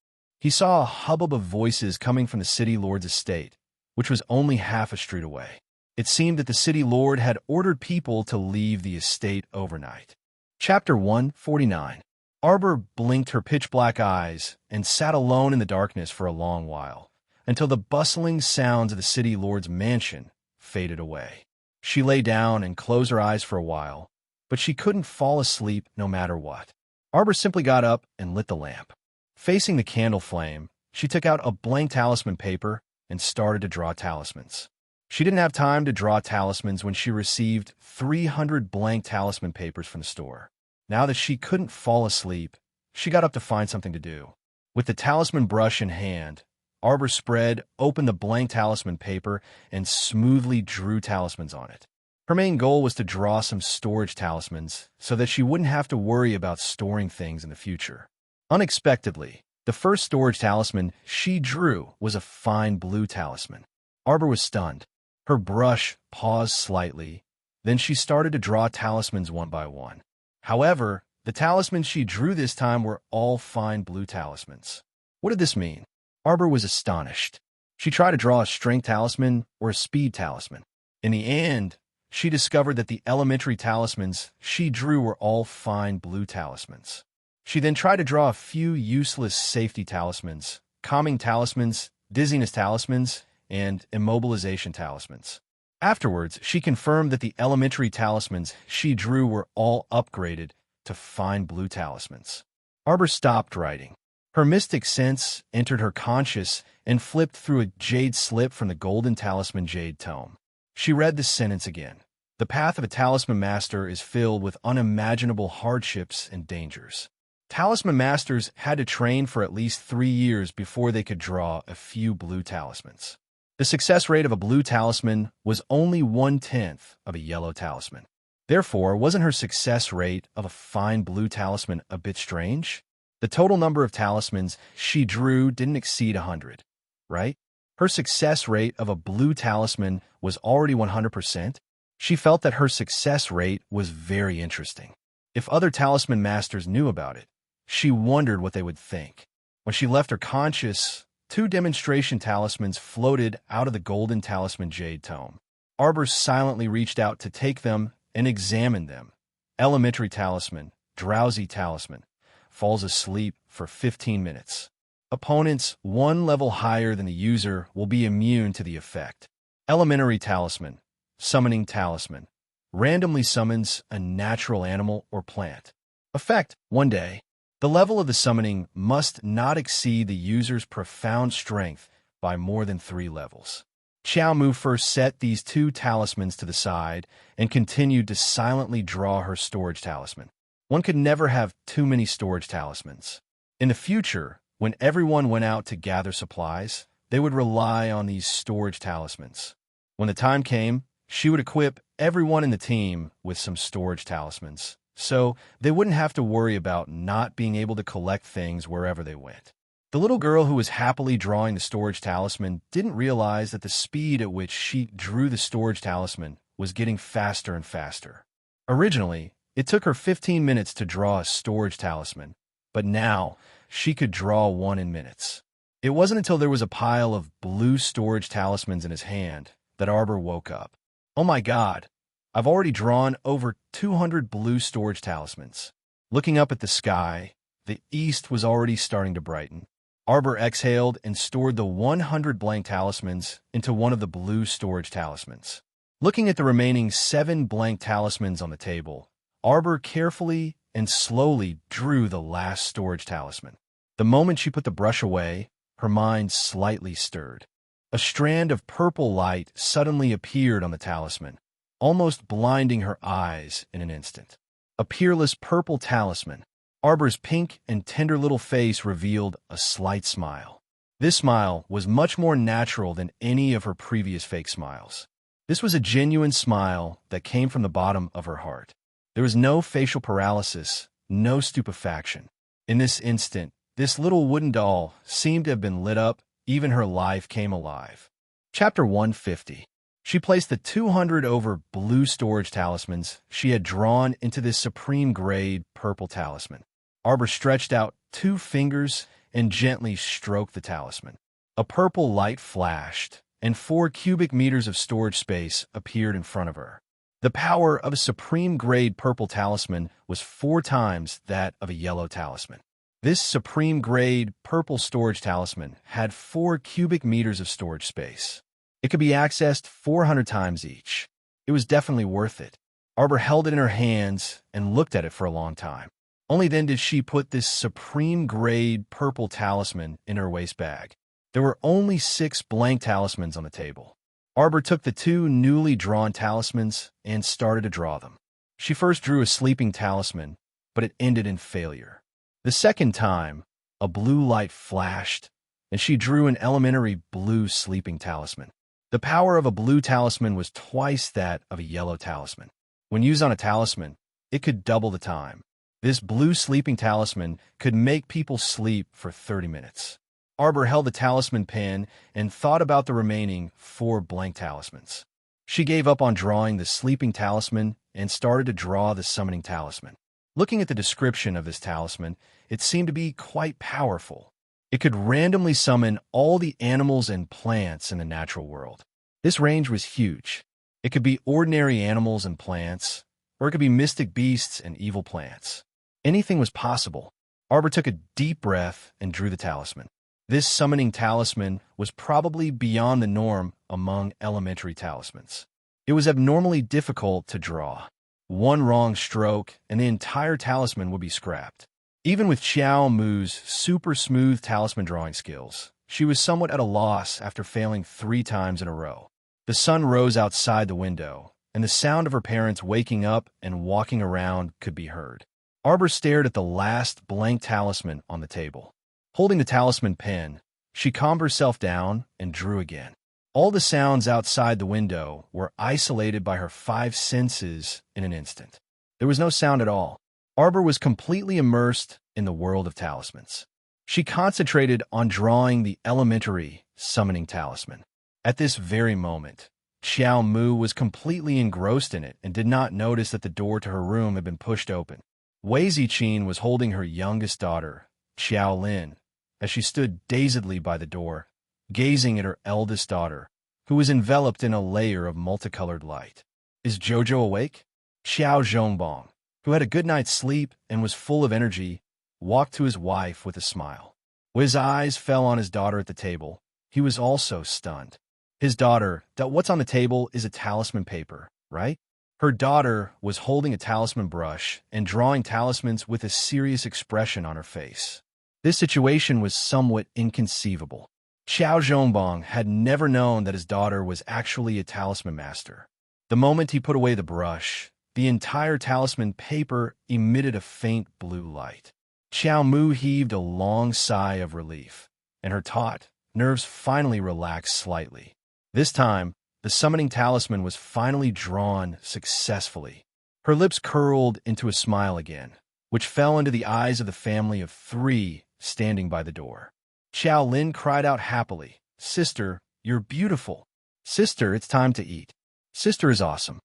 He saw a hubbub of voices coming from the city lord's estate, which was only half a street away. It seemed that the city lord had ordered people to leave the estate overnight. Chapter 149. Arbor blinked her pitch-black eyes and sat alone in the darkness for a long while, until the bustling sounds of the city lord's mansion faded away. She lay down and closed her eyes for a while, but she couldn't fall asleep no matter what. Arbor simply got up and lit the lamp. Facing the candle flame, she took out a blank talisman paper and started to draw talismans. She didn't have time to draw talismans when she received 300 blank talisman papers from the store. Now that she couldn't fall asleep, she got up to find something to do. With the talisman brush in hand, Arbor spread open the blank talisman paper and smoothly drew talismans on it. Her main goal was to draw some storage talismans so that she wouldn't have to worry about storing things in the future. Unexpectedly, the first storage talisman she drew was a fine blue talisman. Arbor was stunned. Her brush paused slightly, then she started to draw talismans one by one. However, the talismans she drew this time were all fine blue talismans. What did this mean? Arbor was astonished. She tried to draw a strength talisman or a speed talisman. In the end, she discovered that the elementary talismans she drew were all fine blue talismans. She then tried to draw a few useless safety talismans, calming talismans, dizziness talismans, and immobilization talismans. Afterwards, she confirmed that the elementary talismans she drew were all upgraded to fine blue talismans. Arbor stopped writing. Her mystic sense entered her conscious and flipped through a jade slip from the Golden Talisman Jade Tome. She read the sentence again. The path of a talisman master is filled with unimaginable hardships and dangers. Talisman masters had to train for at least 3 years before they could draw a few blue talismans. The success rate of a blue talisman was only 1/10 of a yellow talisman. Therefore, wasn't her success rate of a fine blue talisman a bit strange? The total number of talismans she drew didn't exceed 100, right? Her success rate of a blue talisman was already 100%. She felt that her success rate was very interesting. If other talisman masters knew about it, she wondered what they would think. When she left her conscious, 2 demonstration talismans floated out of the Golden Talisman Jade Tome. Arbor silently reached out to take them and examine them. Elementary talisman, drowsy talisman, falls asleep for 15 minutes. Opponents 1 level higher than the user will be immune to the effect. Elementary talisman, summoning talisman, randomly summons a natural animal or plant. Effect, 1 day. The level of the summoning must not exceed the user's profound strength by more than 3 levels. Xiao Mu first set these 2 talismans to the side and continued to silently draw her storage talisman. One could never have too many storage talismans. In the future, when everyone went out to gather supplies, they would rely on these storage talismans. When the time came, she would equip everyone in the team with some storage talismans, so they wouldn't have to worry about not being able to collect things wherever they went. The little girl who was happily drawing the storage talisman didn't realize that the speed at which she drew the storage talisman was getting faster and faster. Originally, it took her 15 minutes to draw a storage talisman, but now she could draw one in minutes. It wasn't until there was a pile of blue storage talismans in his hand that Arbor woke up. Oh my God, I've already drawn over 200 blue storage talismans. Looking up at the sky, the east was already starting to brighten. Arbor exhaled and stored the 100 blank talismans into one of the blue storage talismans. Looking at the remaining 7 blank talismans on the table, Arbor carefully and slowly drew the last storage talisman. The moment she put the brush away, her mind slightly stirred. A strand of purple light suddenly appeared on the talisman, almost blinding her eyes in an instant. A peerless purple talisman. Arbor's pink and tender little face revealed a slight smile. This smile was much more natural than any of her previous fake smiles. This was a genuine smile that came from the bottom of her heart. There was no facial paralysis, no stupefaction. In this instant, this little wooden doll seemed to have been lit up. Even her life came alive. Chapter 150. She placed the 200 over blue storage talismans she had drawn into this supreme grade purple talisman. Arbor stretched out 2 fingers and gently stroked the talisman. A purple light flashed, and 4 cubic meters of storage space appeared in front of her. The power of a supreme grade purple talisman was 4 times that of a yellow talisman. This supreme grade purple storage talisman had 4 cubic meters of storage space. It could be accessed 400 times each. It was definitely worth it. Arbor held it in her hands and looked at it for a long time. Only then did she put this supreme grade purple talisman in her waist bag. There were only 6 blank talismans on the table. Arbor took the 2 newly drawn talismans and started to draw them. She first drew a sleeping talisman, but it ended in failure. The second time, a blue light flashed, and she drew an elementary blue sleeping talisman. The power of a blue talisman was twice that of a yellow talisman. When used on a talisman, it could double the time. This blue sleeping talisman could make people sleep for 30 minutes. Arbor held the talisman pen and thought about the remaining 4 blank talismans. She gave up on drawing the sleeping talisman and started to draw the summoning talisman. Looking at the description of this talisman, it seemed to be quite powerful. It could randomly summon all the animals and plants in the natural world. This range was huge. It could be ordinary animals and plants, or it could be mystic beasts and evil plants. Anything was possible. Arbor took a deep breath and drew the talisman. This summoning talisman was probably beyond the norm among elementary talismans. It was abnormally difficult to draw. One wrong stroke, and the entire talisman would be scrapped. Even with Xiao Mu's super smooth talisman drawing skills, she was somewhat at a loss after failing 3 times in a row. The sun rose outside the window, and the sound of her parents waking up and walking around could be heard. Arbor stared at the last blank talisman on the table. Holding the talisman pen, she calmed herself down and drew again. All the sounds outside the window were isolated by her 5 senses in an instant. There was no sound at all. Arbor was completely immersed in the world of talismans. She concentrated on drawing the elementary summoning talisman. At this very moment, Xiao Mu was completely engrossed in it and did not notice that the door to her room had been pushed open. Wei Ziqin was holding her youngest daughter, Xiao Lin, as she stood dazedly by the door, gazing at her eldest daughter, who was enveloped in a layer of multicolored light. "Is Jojo awake?" Xiao Zhongbong, who had a good night's sleep and was full of energy, walked to his wife with a smile. When his eyes fell on his daughter at the table, he was also stunned. His daughter, what's on the table is a talisman paper, right? Her daughter was holding a talisman brush and drawing talismans with a serious expression on her face. This situation was somewhat inconceivable. Xiao Zhongbong had never known that his daughter was actually a talisman master. The moment he put away the brush, the entire talisman paper emitted a faint blue light. Xiao Mu heaved a long sigh of relief, and her taut nerves finally relaxed slightly. This time, the summoning talisman was finally drawn successfully. Her lips curled into a smile again, which fell into the eyes of the family of 3 standing by the door. Xiao Lin cried out happily, "Sister, you're beautiful. Sister, it's time to eat. Sister is awesome."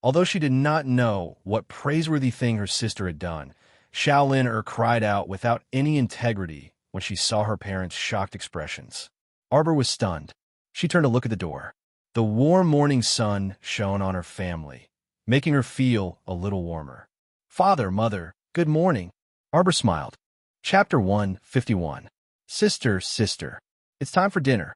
Although she did not know what praiseworthy thing her sister had done, Xiao Lin cried out without any integrity when she saw her parents' shocked expressions. Arbor was stunned. She turned to look at the door. The warm morning sun shone on her family, making her feel a little warmer. "Father, Mother, good morning." Arbor smiled. Chapter 151. Sister, Sister. It's time for dinner.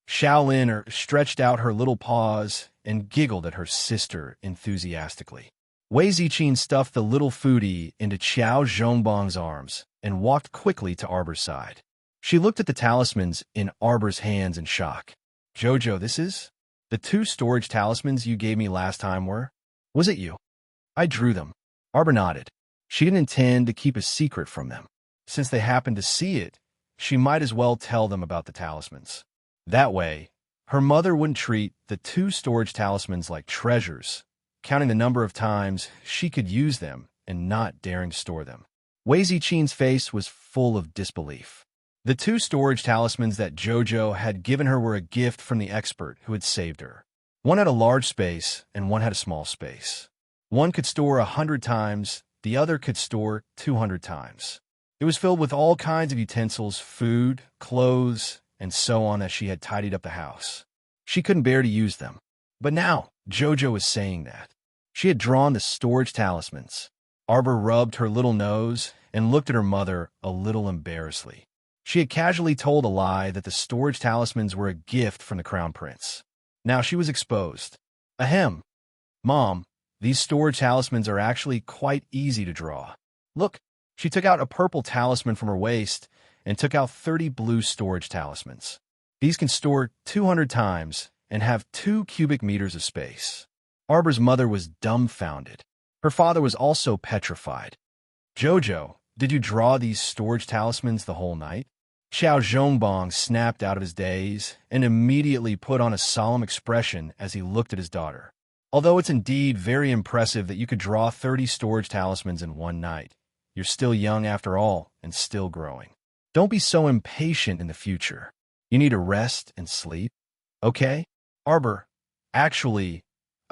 Xiao Lin stretched out her little paws and giggled at her sister enthusiastically. Wei Ziqin stuffed the little foodie into Xiao Zhongbong's arms and walked quickly to Arbor's side. She looked at the talismans in Arbor's hands in shock. "Jojo, this is? The 2 storage talismans you gave me last time were? Was it you?" "I drew them." Arbor nodded. She didn't intend to keep a secret from them. Since they happened to see it, she might as well tell them about the talismans. That way, her mother wouldn't treat the 2 storage talismans like treasures, counting the number of times she could use them and not daring to store them. Wei Ziqin's face was full of disbelief. The 2 storage talismans that Jojo had given her were a gift from the expert who had saved her. One had a large space and one had a small space. One could store 100 times, the other could store 200 times. It was filled with all kinds of utensils, food, clothes, and so on as she had tidied up the house. She couldn't bear to use them. But now, Jojo was saying that. She had drawn the storage talismans. Arbor rubbed her little nose and looked at her mother a little embarrassedly. She had casually told a lie that the storage talismans were a gift from the Crown Prince. Now she was exposed. Ahem. Mom, these storage talismans are actually quite easy to draw. Look, she took out a purple talisman from her waist and took out 30 blue storage talismans. These can store 200 times and have 2 cubic meters of space. Arbor's mother was dumbfounded. Her father was also petrified. "Jojo, did you draw these storage talismans the whole night?" Xiao Zhongbong snapped out of his daze and immediately put on a solemn expression as he looked at his daughter. "Although it's indeed very impressive that you could draw 30 storage talismans in one night, you're still young after all and still growing. Don't be so impatient in the future. You need to rest and sleep. Okay?" Arbor, actually,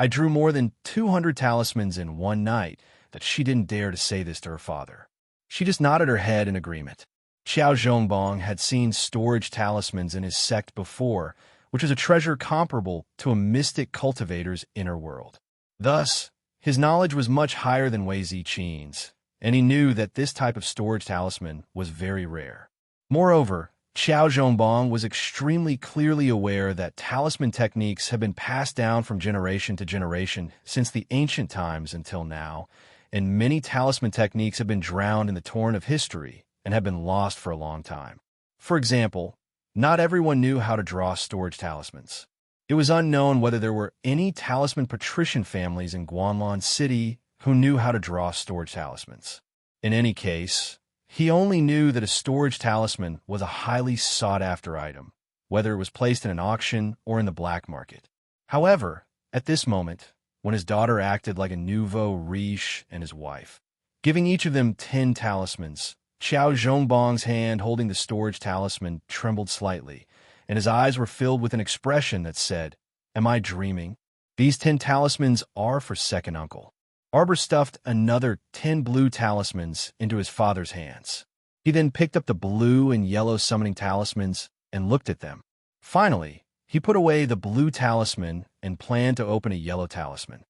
I drew more than 200 talismans in one night that she didn't dare to say this to her father. She just nodded her head in agreement. Xiao Zhongbong had seen storage talismans in his sect before, which was a treasure comparable to a mystic cultivator's inner world. Thus, his knowledge was much higher than Wei Ziqin's, and he knew that this type of storage talisman was very rare. Moreover, Xiao Zhongbong was extremely clearly aware that talisman techniques have been passed down from generation to generation since the ancient times until now, and many talisman techniques have been drowned in the torrent of history and have been lost for a long time. For example, not everyone knew how to draw storage talismans. It was unknown whether there were any talisman patrician families in Guanlan City who knew how to draw storage talismans. In any case, he only knew that a storage talisman was a highly sought-after item, whether it was placed in an auction or in the black market. However, at this moment, when his daughter acted like a nouveau riche and his wife, giving each of them 10 talismans, Xiao Zhongbong's hand holding the storage talisman trembled slightly, and his eyes were filled with an expression that said, "Am I dreaming? These 10 talismans are for second uncle." Arbor stuffed another 10 blue talismans into his father's hands. He then picked up the blue and yellow summoning talismans and looked at them. Finally, he put away the blue talisman and planned to open a yellow talisman.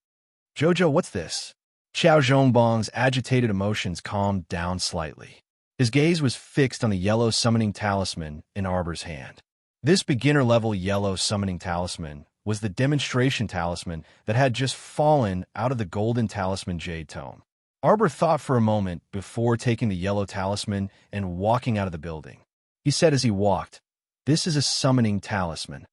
"Jojo, what's this?" Xiao Zhongbong's agitated emotions calmed down slightly. His gaze was fixed on the yellow summoning talisman in Arbor's hand. This beginner-level yellow summoning talisman was the demonstration talisman that had just fallen out of the golden talisman jade tome. Arbor thought for a moment before taking the yellow talisman and walking out of the building. He said as he walked, "This is a summoning talisman."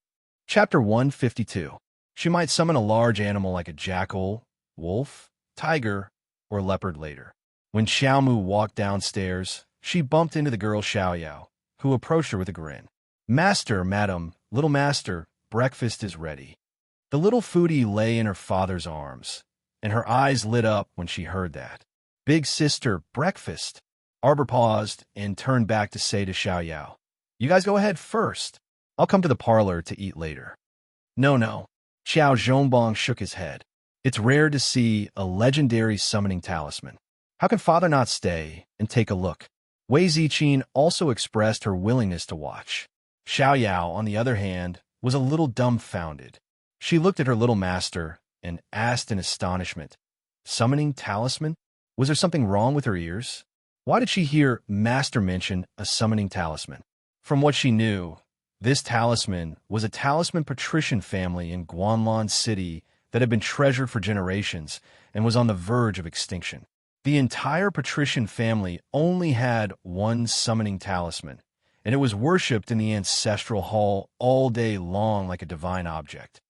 Chapter 152. She might summon a large animal like a jackal, wolf, tiger, or leopard later. When Xiaomu walked downstairs, she bumped into the girl Xiaoyao, who approached her with a grin. "Master, madam, little master, breakfast is ready." The little foodie lay in her father's arms, and her eyes lit up when she heard that. "Big sister, breakfast." Arbor paused and turned back to say to Xiaoyao, "You guys go ahead first. I'll come to the parlor to eat later." No. Xiao Zhongbong shook his head. "It's rare to see a legendary summoning talisman. How can father not stay and take a look?" Wei Ziqin also expressed her willingness to watch. Xiaoyao, on the other hand, was a little dumbfounded. She looked at her little master and asked in astonishment, "Summoning talisman? Was there something wrong with her ears? Why did she hear master mention a summoning talisman?" From what she knew, this talisman was a talisman patrician family in Guanlan City that had been treasured for generations and was on the verge of extinction. The entire patrician family only had one summoning talisman, and it was worshipped in the ancestral hall all day long like a divine object.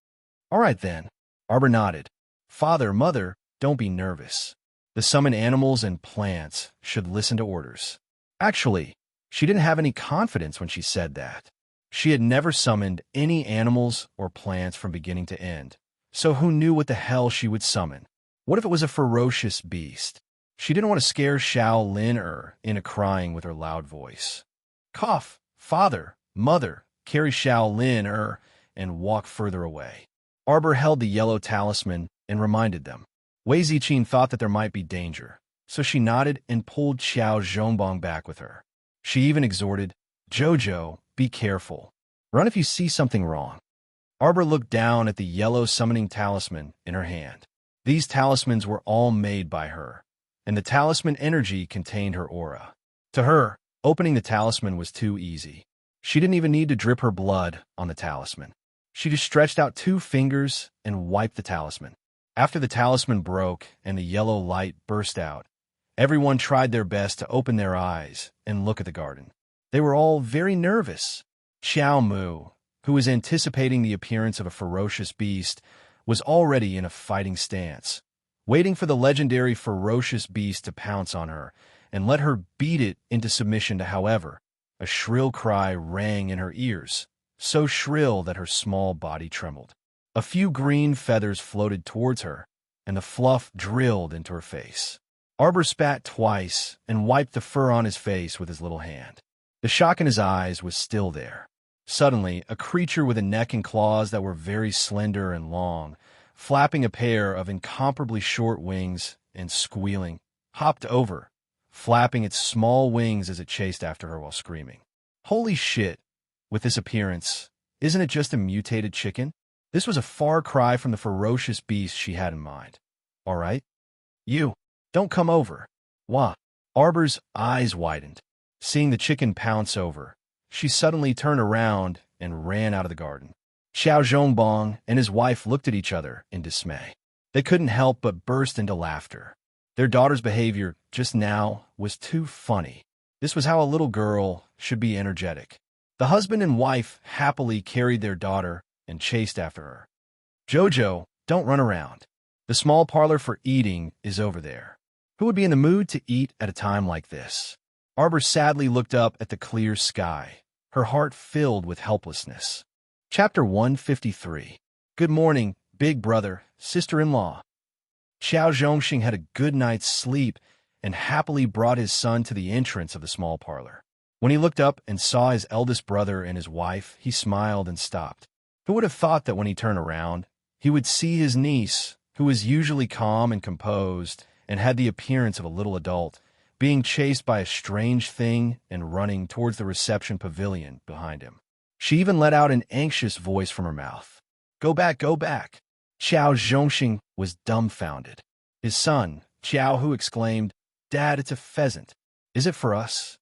"All right then," Arbor nodded. "Father, mother, don't be nervous. The summoned animals and plants should listen to orders." Actually, she didn't have any confidence when she said that. She had never summoned any animals or plants from beginning to end, so who knew what the hell she would summon? What if it was a ferocious beast? She didn't want to scare Xiao Lin into crying with her loud voice. "Cough, father, mother, carry Xiao Lin and walk further away." Arbor held the yellow talisman and reminded them. Wei Ziqin thought that there might be danger, so she nodded and pulled Xiao Zhongbong back with her. She even exhorted, "Jojo, be careful. Run if you see something wrong." Arbor looked down at the yellow summoning talisman in her hand. These talismans were all made by her, and the talisman energy contained her aura. To her, opening the talisman was too easy. She didn't even need to drip her blood on the talisman. She just stretched out 2 fingers and wiped the talisman. After the talisman broke and the yellow light burst out, everyone tried their best to open their eyes and look at the garden. They were all very nervous. Xiao Mu, who was anticipating the appearance of a ferocious beast, was already in a fighting stance, waiting for the legendary ferocious beast to pounce on her and let her beat it into submission. However, a shrill cry rang in her ears, so shrill that her small body trembled. A few green feathers floated towards her, and the fluff drilled into her face. Arbor spat twice and wiped the fur on his face with his little hand. The shock in his eyes was still there. Suddenly, a creature with a neck and claws that were very slender and long, flapping a pair of incomparably short wings and squealing, hopped over, flapping its small wings as it chased after her while screaming. Holy shit, with this appearance, isn't it just a mutated chicken? This was a far cry from the ferocious beast she had in mind. All right? You, don't come over. Wah. Arbor's eyes widened. Seeing the chicken pounce over, she suddenly turned around and ran out of the garden. Xiao Zhongbong and his wife looked at each other in dismay. They couldn't help but burst into laughter. Their daughter's behavior just now was too funny. This was how a little girl should be energetic. The husband and wife happily carried their daughter and chased after her. Jojo, don't run around. The small parlor for eating is over there. Who would be in the mood to eat at a time like this? Arbor sadly looked up at the clear sky, her heart filled with helplessness. Chapter 153. Good morning, big brother, sister-in-law. Xiao Zhongxing had a good night's sleep and happily brought his son to the entrance of the small parlor. When he looked up and saw his eldest brother and his wife, he smiled and stopped. Who would have thought that when he turned around, he would see his niece, who was usually calm and composed and had the appearance of a little adult, being chased by a strange thing and running towards the reception pavilion behind him. She even let out an anxious voice from her mouth. Go back, go back. Xiao Zhongxing was dumbfounded. His son, Xiao Hu, exclaimed, Dad, it's a pheasant. Is it for us?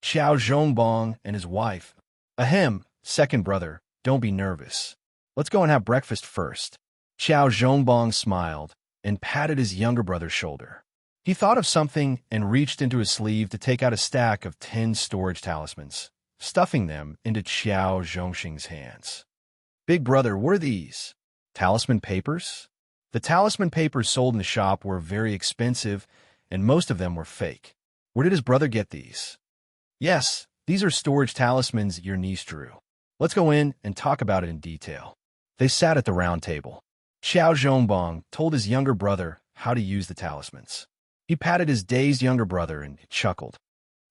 Xiao Zhongbong and his wife. Ahem, second brother, don't be nervous. Let's go and have breakfast first. Xiao Zhongbong smiled and patted his younger brother's shoulder. He thought of something and reached into his sleeve to take out a stack of 10 storage talismans, stuffing them into Xiao Zhongxing's hands. Big brother, what are these? Talisman papers? The talisman papers sold in the shop were very expensive, and most of them were fake. Where did his brother get these? Yes, these are storage talismans your niece drew. Let's go in and talk about it in detail. They sat at the round table. Xiao Zhongbong told his younger brother how to use the talismans. He patted his dazed younger brother and chuckled.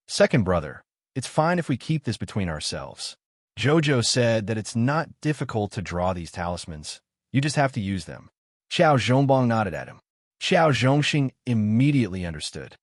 Second brother, it's fine if we keep this between ourselves. Jojo said that it's not difficult to draw these talismans. You just have to use them. Xiao Zhongbong nodded at him. Xiao Zhongxing immediately understood.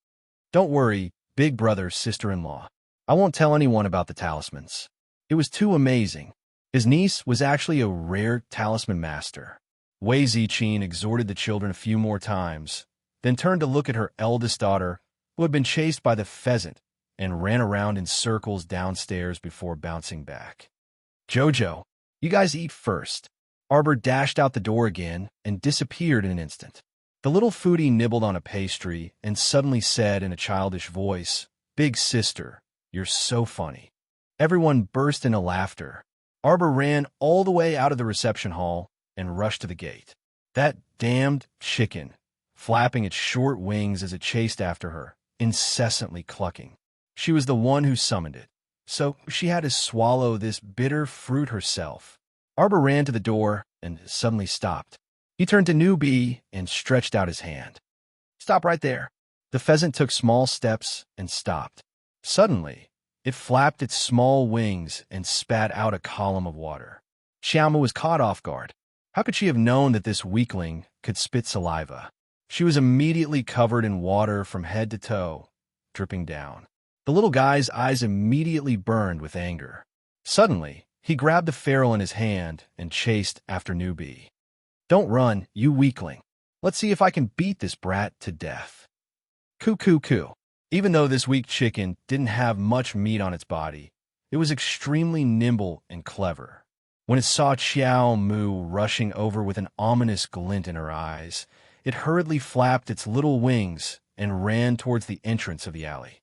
Don't worry, big brother, sister-in-law. I won't tell anyone about the talismans. It was too amazing. His niece was actually a rare talisman master. Wei Ziqin exhorted the children a few more times, then turned to look at her eldest daughter, who had been chased by the pheasant and ran around in circles downstairs before bouncing back. Jojo, you guys eat first. Arbor dashed out the door again and disappeared in an instant. The little foodie nibbled on a pastry and suddenly said in a childish voice, Big sister, you're so funny. Everyone burst into laughter. Arbor ran all the way out of the reception hall and rushed to the gate. That damned chicken, flapping its short wings as it chased after her, incessantly clucking. She was the one who summoned it, so she had to swallow this bitter fruit herself. Arbor ran to the door and suddenly stopped. He turned to Newbie and stretched out his hand. Stop right there. The pheasant took small steps and stopped. Suddenly, it flapped its small wings and spat out a column of water. Xiaomu was caught off guard. How could she have known that this weakling could spit saliva? She was immediately covered in water from head to toe, dripping down. The little guy's eyes immediately burned with anger. Suddenly, he grabbed the ferrule in his hand and chased after Newbie. Don't run, you weakling. Let's see if I can beat this brat to death. Coo coo coo. Even though this weak chicken didn't have much meat on its body, it was extremely nimble and clever. When it saw Xiao Mu rushing over with an ominous glint in her eyes, it hurriedly flapped its little wings and ran towards the entrance of the alley.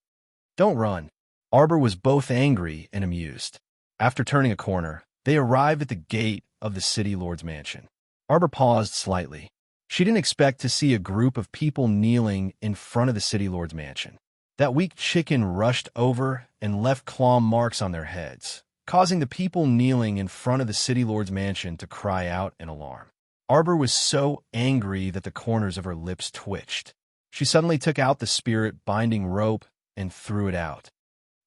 Don't run. Arbor was both angry and amused. After turning a corner, they arrived at the gate of the city lord's mansion. Arbor paused slightly. She didn't expect to see a group of people kneeling in front of the city lord's mansion. That weak chicken rushed over and left claw marks on their heads, causing the people kneeling in front of the city lord's mansion to cry out in alarm. Arbor was so angry that the corners of her lips twitched. She suddenly took out the spirit binding rope and threw it out.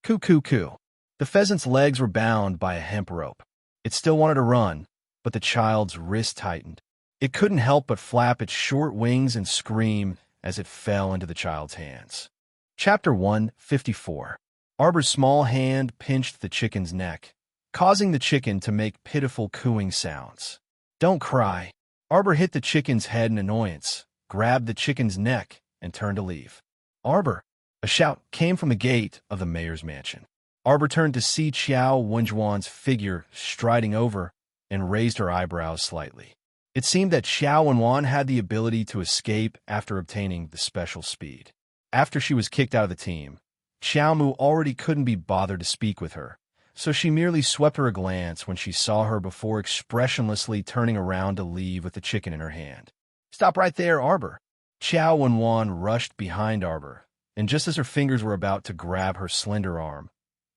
Coo coo coo. The pheasant's legs were bound by a hemp rope. It still wanted to run, but the child's wrist tightened. It couldn't help but flap its short wings and scream as it fell into the child's hands. Chapter 154. Arbor's small hand pinched the chicken's neck, causing the chicken to make pitiful cooing sounds. "Don't cry." Arbor hit the chicken's head in annoyance, grabbed the chicken's neck, and turned to leave. "Arbor!" A shout came from the gate of the mayor's mansion. Arbor turned to see Qiao Wenjuan's figure striding over and raised her eyebrows slightly. It seemed that Xiao Wenwan had the ability to escape after obtaining the special speed. After she was kicked out of the team, Xiao Mu already couldn't be bothered to speak with her, so she merely swept her a glance when she saw her before expressionlessly turning around to leave with the chicken in her hand. "Stop right there, Arbor!" Xiao Wenwan rushed behind Arbor, and just as her fingers were about to grab her slender arm,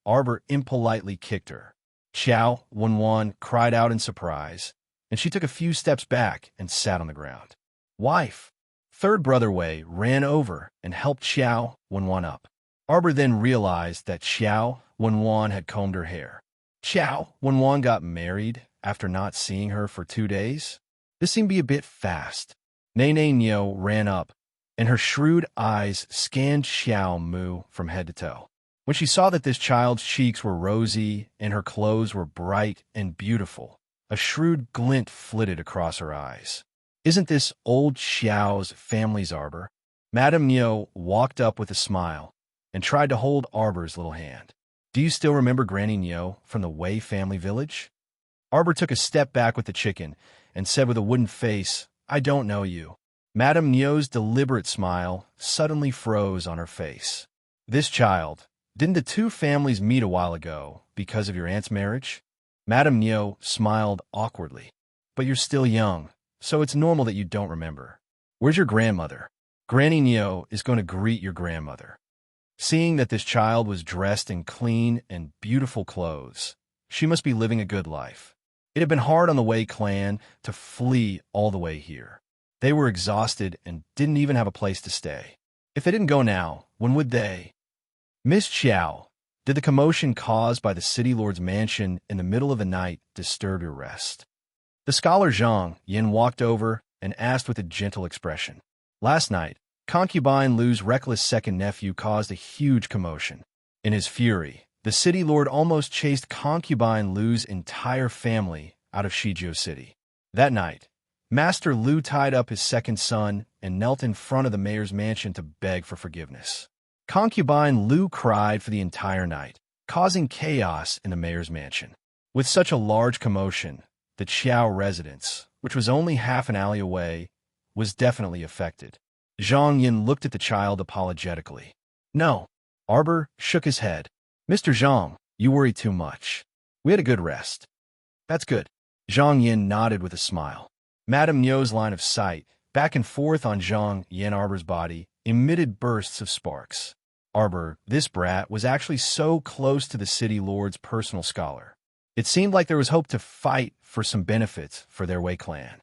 Arbor impolitely kicked her. Xiao Wenwan cried out in surprise, and she took a few steps back and sat on the ground. "Wife!" Third Brother Wei ran over and helped Xiao Wenwan up. Arbor then realized that Xiao Wenwan had combed her hair. Xiao Wenwan got married after not seeing her for 2 days? This seemed to be a bit fast. Nene Nyo ran up, and her shrewd eyes scanned Xiao Mu from head to toe. When she saw that this child's cheeks were rosy and her clothes were bright and beautiful, a shrewd glint flitted across her eyes. "Isn't this old Xiao's family's Arbor?" Madame Nyo walked up with a smile and tried to hold Arbor's little hand. "Do you still remember Granny Nyo from the Wei family village?" Arbor took a step back with the chicken and said with a wooden face, "I don't know you." Madame Nyo's deliberate smile suddenly froze on her face. "This child, didn't the two families meet a while ago because of your aunt's marriage?" Madame Nyo smiled awkwardly. "But you're still young, so it's normal that you don't remember. Where's your grandmother?" Granny Nyo is going to greet your grandmother. Seeing that this child was dressed in clean and beautiful clothes, she must be living a good life. It had been hard on the Wei clan to flee all the way here. They were exhausted and didn't even have a place to stay. If they didn't go now, when would they? "Miss Qiao, did the commotion caused by the city lord's mansion in the middle of the night disturb your rest?" The scholar Zhang Yin walked over and asked with a gentle expression. Last night, Concubine Lu's reckless second nephew caused a huge commotion. In his fury, the city lord almost chased Concubine Lu's entire family out of Shijiu City. That night, Master Lu tied up his second son and knelt in front of the mayor's mansion to beg for forgiveness. Concubine Lu cried for the entire night, causing chaos in the mayor's mansion. With such a large commotion, the Qiao residence, which was only half an alley away, was definitely affected. Zhang Yin looked at the child apologetically. "No." Arbor shook his head. "Mr. Zhang, you worry too much. We had a good rest." "That's good." Zhang Yin nodded with a smile. Madame Nyo's line of sight, back and forth on Zhang Yin Arbor's body, emitted bursts of sparks. Arbor, this brat, was actually so close to the city lord's personal scholar. It seemed like there was hope to fight for some benefits for their Wei clan.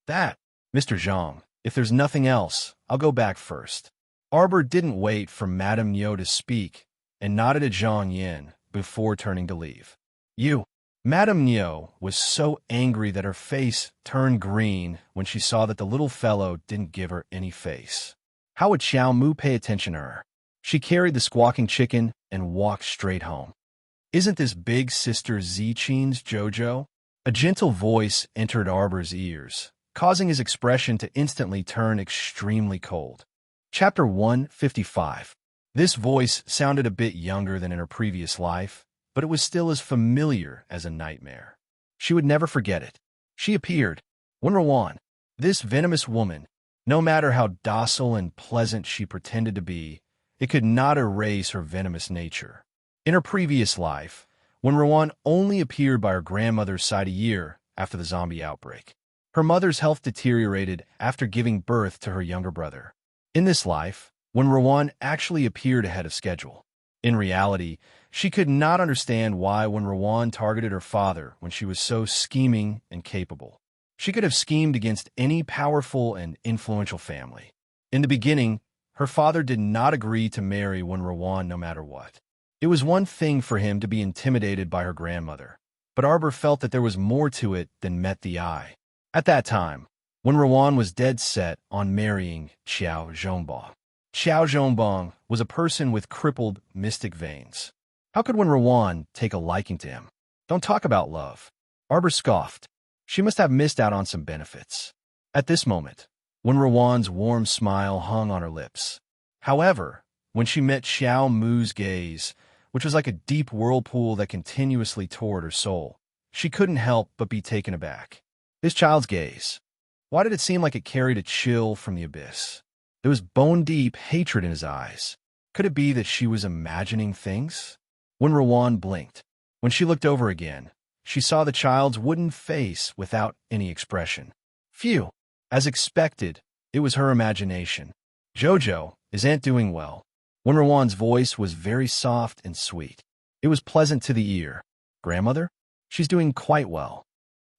"That, Mr. Zhang, if there's nothing else, I'll go back first." Arbor didn't wait for Madame Nyo to speak and nodded at Zhang Yin before turning to leave. "You." Madame Nyo was so angry that her face turned green when she saw that the little fellow didn't give her any face. How would Xiao Mu pay attention to her? She carried the squawking chicken and walked straight home. "Isn't this big sister Zichin's Jojo?" A gentle voice entered Arbor's ears, causing his expression to instantly turn extremely cold. Chapter 155. This voice sounded a bit younger than in her previous life, but it was still as familiar as a nightmare. She would never forget it. She appeared. Wenruan, this venomous woman, no matter how docile and pleasant she pretended to be, it could not erase her venomous nature. In her previous life, Wenruan only appeared by her grandmother's side a year after the zombie outbreak. Her mother's health deteriorated after giving birth to her younger brother. In this life, Wenruan actually appeared ahead of schedule. In reality, she could not understand why Wenruan targeted her father when she was so scheming and capable. She could have schemed against any powerful and influential family. In the beginning, her father did not agree to marry Wenruan no matter what. It was one thing for him to be intimidated by her grandmother, but Arbor felt that there was more to it than met the eye. At that time, When Rowan was dead set on marrying Xiao Zhongbang. Xiao Zhongbang was a person with crippled mystic veins. How could Wen Rowan take a liking to him? Don't talk about love. Arbor scoffed. She must have missed out on some benefits. At this moment, Wen Rowan's warm smile hung on her lips. However, when she met Xiao Mu's gaze, which was like a deep whirlpool that continuously tore at her soul, she couldn't help but be taken aback. This child's gaze. Why did it seem like it carried a chill from the abyss? There was bone-deep hatred in his eyes. Could it be that she was imagining things? When Rowan blinked, when she looked over again, she saw the child's wooden face without any expression. Phew! As expected, it was her imagination. Jojo, is Aunt doing well? When Rowan's voice was very soft and sweet. It was pleasant to the ear. Grandmother? She's doing quite well.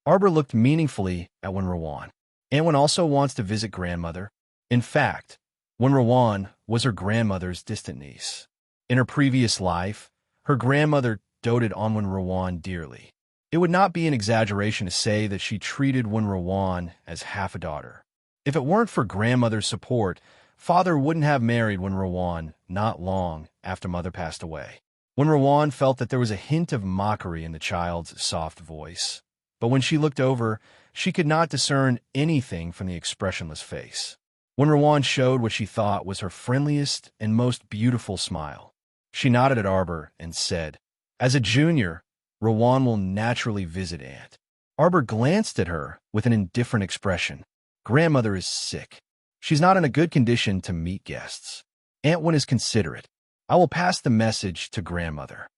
Arbor looked meaningfully at Wen Rowan. Aunt also wants to visit grandmother. In fact, Wen Rowan was her grandmother's distant niece. In her previous life, her grandmother doted on Wen Rowan dearly. It would not be an exaggeration to say that she treated Wen Rowan as half a daughter. If it weren't for grandmother's support, father wouldn't have married Wen Rowan not long after mother passed away. Wen Rowan felt that there was a hint of mockery in the child's soft voice. But when she looked over, she could not discern anything from the expressionless face. Wen Rowan showed what she thought was her friendliest and most beautiful smile. She nodded at Arbor and said, "As a junior, Rowan will naturally visit Aunt." Arbor glanced at her with an indifferent expression. Grandmother is sick. She's not in a good condition to meet guests. Aunt Wen is considerate. I will pass the message to grandmother.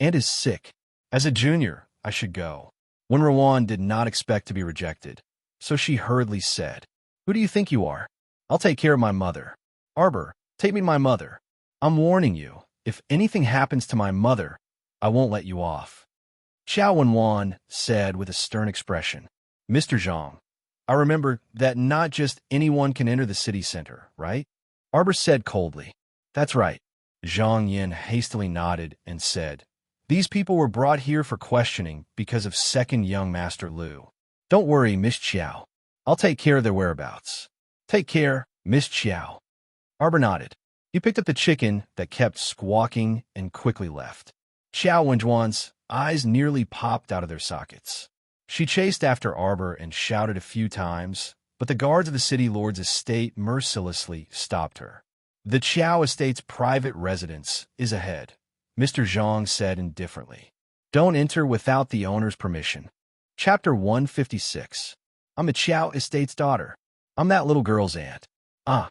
Aunt is sick. As a junior, I should go. Wen Rowan did not expect to be rejected, so she hurriedly said, "Who do you think you are? I'll take care of my mother." Arbor, take me to my mother. I'm warning you, if anything happens to my mother, I won't let you off. Xiao Wenwan said with a stern expression, "Mr. Zhang, I remember that not just anyone can enter the city center, right?" Arbor said coldly, "That's right." Zhang Yin hastily nodded and said, "These people were brought here for questioning because of second young Master Lu. Don't worry, Miss Qiao. I'll take care of their whereabouts." "Take care, Miss Qiao." Arbor nodded. He picked up the chicken that kept squawking and quickly left. Xiao Wenjuan's eyes nearly popped out of their sockets. She chased after Arbor and shouted a few times, but the guards of the city lord's estate mercilessly stopped her. "The Qiao estate's private residence is ahead," Mr. Zhang said indifferently. "Don't enter without the owner's permission." Chapter 156. I'm a Qiao estate's daughter. I'm that little girl's aunt. Ah.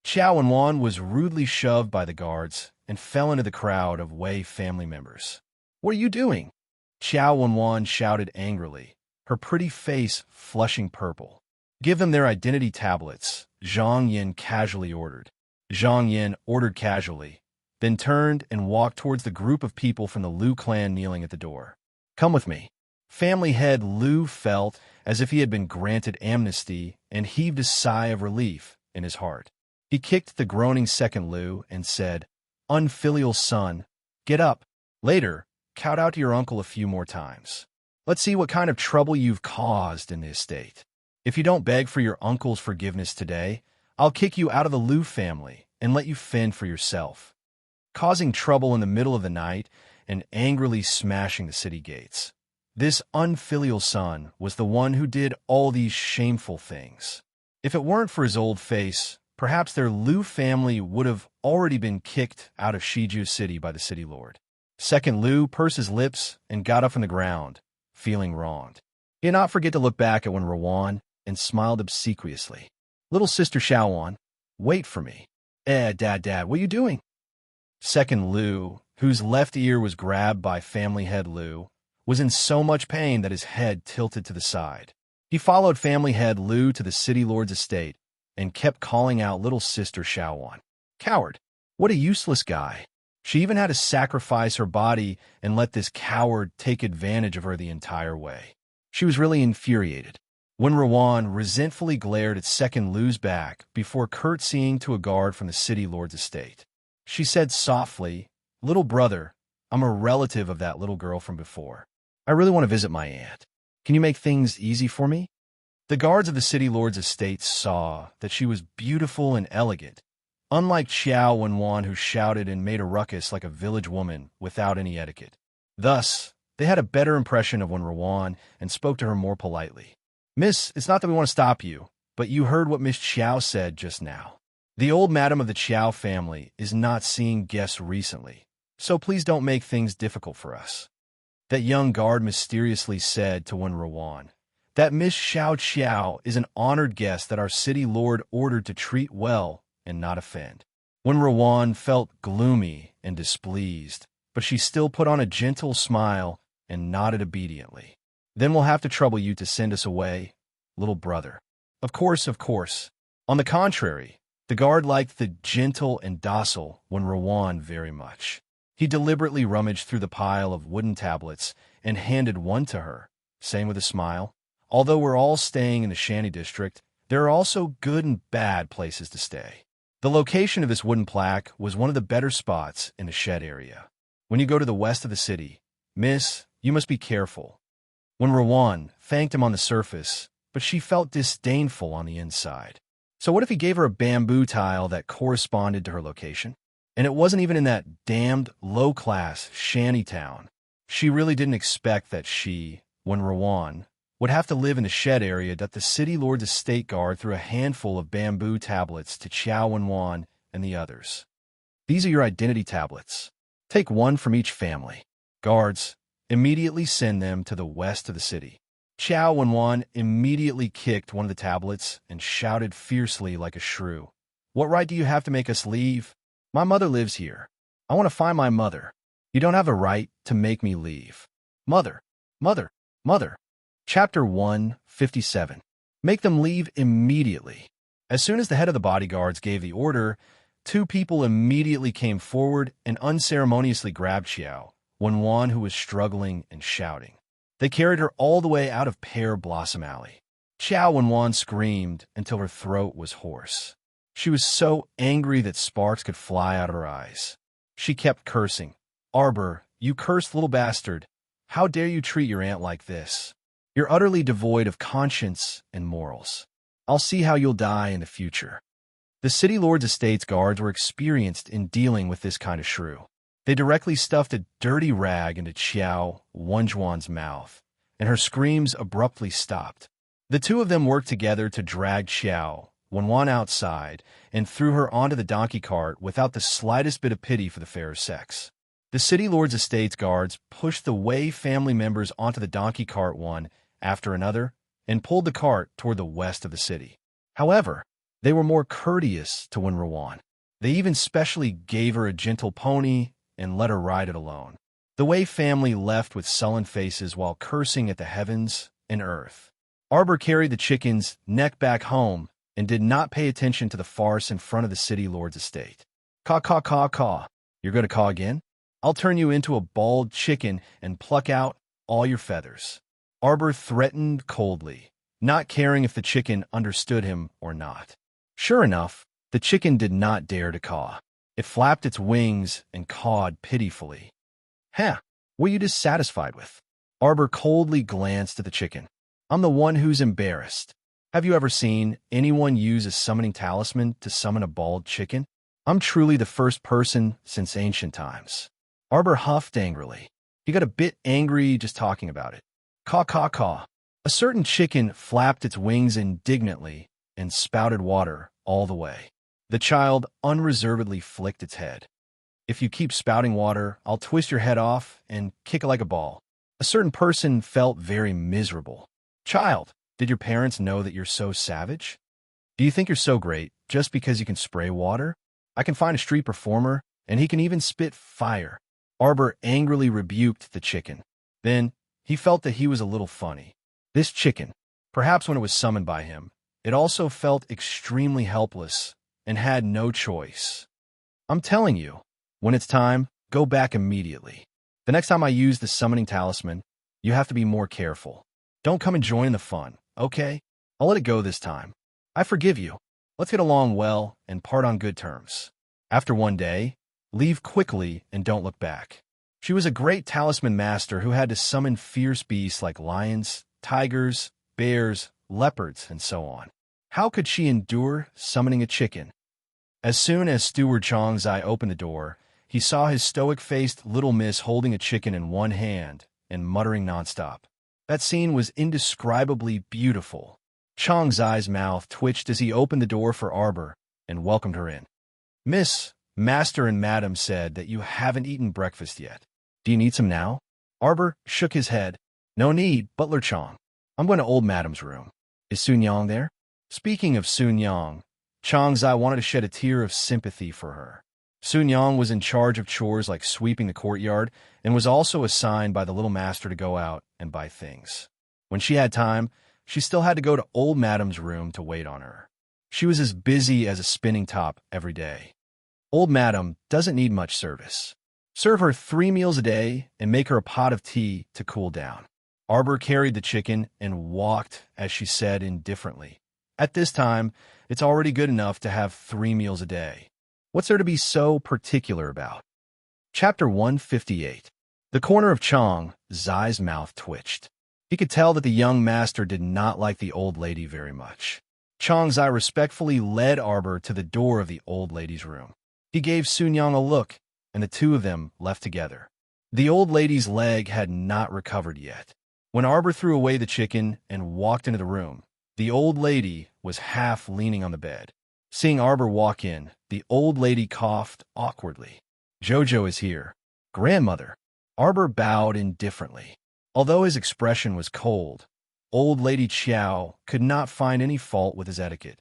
Xiao Wenwan was rudely shoved by the guards and fell into the crowd of Wei family members. "What are you doing?" Xiao Wenwan shouted angrily, her pretty face flushing purple. "Give them their identity tablets," Zhang Yin casually ordered. Zhang Yin ordered casually, then turned and walked towards the group of people from the Lu clan kneeling at the door. "Come with me." Family head Lu felt as if he had been granted amnesty and heaved a sigh of relief in his heart. He kicked the groaning second Lu and said, "Unfilial son, get up. Later, count out to your uncle a few more times. Let's see what kind of trouble you've caused in the estate. If you don't beg for your uncle's forgiveness today, I'll kick you out of the Lu family and let you fend for yourself." Causing trouble in the middle of the night and angrily smashing the city gates. This unfilial son was the one who did all these shameful things. If it weren't for his old face, perhaps their Lu family would have already been kicked out of Shiju City by the city lord. Second Lu pursed his lips and got up from the ground, feeling wronged. He did not forget to look back at Wen Rowan and smiled obsequiously. "Little sister Xiaowan, wait for me." Dad, what are you doing?" Second Lu, whose left ear was grabbed by family head Lu, was in so much pain that his head tilted to the side. He followed family head Lu to the city lord's estate and kept calling out little sister Xiaowan. Coward! What a useless guy! She even had to sacrifice her body and let this coward take advantage of her the entire way. She was really infuriated. Wen Rowan resentfully glared at second Lu's back before curtsying to a guard from the city lord's estate. She said softly, "Little brother, I'm a relative of that little girl from before. I really want to visit my aunt. Can you make things easy for me?" The guards of the city lord's estate saw that she was beautiful and elegant, unlike Xiao Wenwan, who shouted and made a ruckus like a village woman without any etiquette. Thus, they had a better impression of Wenwan and spoke to her more politely. "Miss, it's not that we want to stop you, but you heard what Miss Qiao said just now. The old madam of the Qiao family is not seeing guests recently, so please don't make things difficult for us." That young guard mysteriously said to Wenwan that Miss Xiao Qiao is an honored guest that our city lord ordered to treat well and not offend. Wenwan felt gloomy and displeased, but she still put on a gentle smile and nodded obediently. "Then we'll have to trouble you to send us away, little brother." Of course, of course. On the contrary, the guard liked the gentle and docile Wenwan very much. He deliberately rummaged through the pile of wooden tablets and handed one to her, saying with a smile, "Although we're all staying in the Shanty district, there are also good and bad places to stay." The location of this wooden plaque was one of the better spots in the shed area. "When you go to the west of the city, miss, you must be careful." Wenwan thanked him on the surface, but she felt disdainful on the inside. So what if he gave her a bamboo tile that corresponded to her location? And it wasn't even in that damned low-class shanty town. She really didn't expect that she, Wenwan, would have to live in the shed area that the city lord's estate guard threw a handful of bamboo tablets to Qiao Wenwan and the others. "These are your identity tablets. Take one from each family. Guards, immediately send them to the west of the city." Qiao Wenwan immediately kicked one of the tablets and shouted fiercely like a shrew, "What right do you have to make us leave? My mother lives here. I want to find my mother. You don't have a right to make me leave. Mother, mother, mother." Chapter 157. Make them leave immediately. As soon as the head of the bodyguards gave the order, two people immediately came forward and unceremoniously grabbed Qiao Wenwan, who was struggling and shouting. They carried her all the way out of Pear Blossom Alley. Qiao Wenwan screamed until her throat was hoarse. She was so angry that sparks could fly out of her eyes. She kept cursing. "Arbor, you cursed little bastard. How dare you treat your aunt like this? You're utterly devoid of conscience and morals. I'll see how you'll die in the future." The city lord's estate's guards were experienced in dealing with this kind of shrew. They directly stuffed a dirty rag into Qiao Wenwan's mouth, and her screams abruptly stopped. The two of them worked together to drag Qiao Wenwan outside and threw her onto the donkey cart without the slightest bit of pity for the fair sex. The city lord's estate's guards pushed the Wei family members onto the donkey cart one after another and pulled the cart toward the west of the city. However, they were more courteous to Wenwan. They even specially gave her a gentle pony and let her ride it alone. The Wei family left with sullen faces while cursing at the heavens and earth. Arbor carried the chicken's neck back home and did not pay attention to the farce in front of the city lord's estate. "Caw, caw, caw, caw. You're going to caw again? I'll turn you into a bald chicken and pluck out all your feathers." Arbor threatened coldly, not caring if the chicken understood him or not. Sure enough, the chicken did not dare to caw. It flapped its wings and cawed pitifully. "Huh, what are you dissatisfied with?" Arbor coldly glanced at the chicken. "I'm the one who's embarrassed. Have you ever seen anyone use a summoning talisman to summon a bald chicken? I'm truly the first person since ancient times." Arbor huffed angrily. He got a bit angry just talking about it. "Caw, caw, caw." A certain chicken flapped its wings indignantly and spouted water all the way. The child unreservedly flicked its head. "If you keep spouting water, I'll twist your head off and kick it like a ball." A certain person felt very miserable. "Child, did your parents know that you're so savage? Do you think you're so great just because you can spray water? I can find a street performer, and he can even spit fire." Arbor angrily rebuked the chicken. Then he felt that he was a little funny. This chicken, perhaps when it was summoned by him, it also felt extremely helpless and had no choice. "I'm telling you, when it's time, go back immediately. The next time I use the summoning talisman, you have to be more careful. Don't come and join in the fun, okay? I'll let it go this time. I forgive you. Let's get along well and part on good terms. After one day, leave quickly and don't look back." She was a great talisman master who had to summon fierce beasts like lions, tigers, bears, leopards, and so on. How could she endure summoning a chicken? As soon as Steward Chang's eye opened the door, he saw his stoic-faced little miss holding a chicken in one hand and muttering nonstop. That scene was indescribably beautiful. Chang's eye's mouth twitched as he opened the door for Arbor and welcomed her in. "Miss, Master and Madam said that you haven't eaten breakfast yet. Do you need some now?" Arbor shook his head. "No need, Butler Chang. I'm going to old Madam's room. Is Sun Yang there?" Speaking of Sun Yang, Chang's eye wanted to shed a tear of sympathy for her. Sun Yang was in charge of chores like sweeping the courtyard and was also assigned by the little master to go out and buy things. When she had time, she still had to go to old Madam's room to wait on her. She was as busy as a spinning top every day. Old Madam doesn't need much service. Serve her 3 meals a day and make her a pot of tea to cool down. Arbor carried the chicken and walked, as she said indifferently. At this time, it's already good enough to have 3 meals a day. What's there to be so particular about? Chapter 158. The corner of Chang Zai's mouth twitched. He could tell that the young master did not like the old lady very much. Chang Zai respectfully led Arbor to the door of the old lady's room. He gave Sun Yang a look, and the two of them left together. The old lady's leg had not recovered yet. When Arbor threw away the chicken and walked into the room, the old lady was half leaning on the bed. Seeing Arbor walk in, the old lady coughed awkwardly. "Jojo is here. Grandmother." Arbor bowed indifferently. Although his expression was cold, old lady Chiao could not find any fault with his etiquette.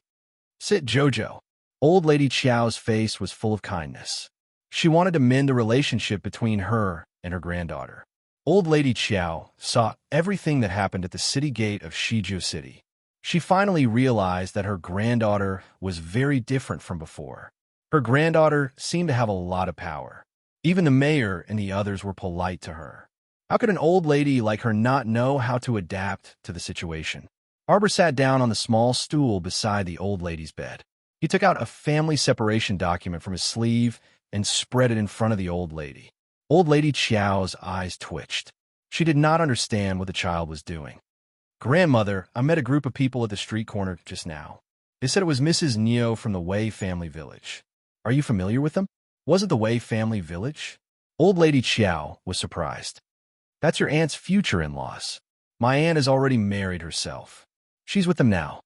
"Sit, Jojo." Old lady Chiao's face was full of kindness. She wanted to mend the relationship between her and her granddaughter. Old lady Chiao saw everything that happened at the city gate of Shijiu City. She finally realized that her granddaughter was very different from before. Her granddaughter seemed to have a lot of power. Even the mayor and the others were polite to her. How could an old lady like her not know how to adapt to the situation? Arbor sat down on the small stool beside the old lady's bed. He took out a family separation document from his sleeve and spread it in front of the old lady. Old lady Chiao's eyes twitched. She did not understand what the child was doing. "Grandmother, I met a group of people at the street corner just now. They said it was Mrs. Neo from the Wei family village. Are you familiar with them?" "Was it the Wei family village?" Old lady Chiao was surprised. "That's your aunt's future in-laws. My aunt has already married herself. She's with them now."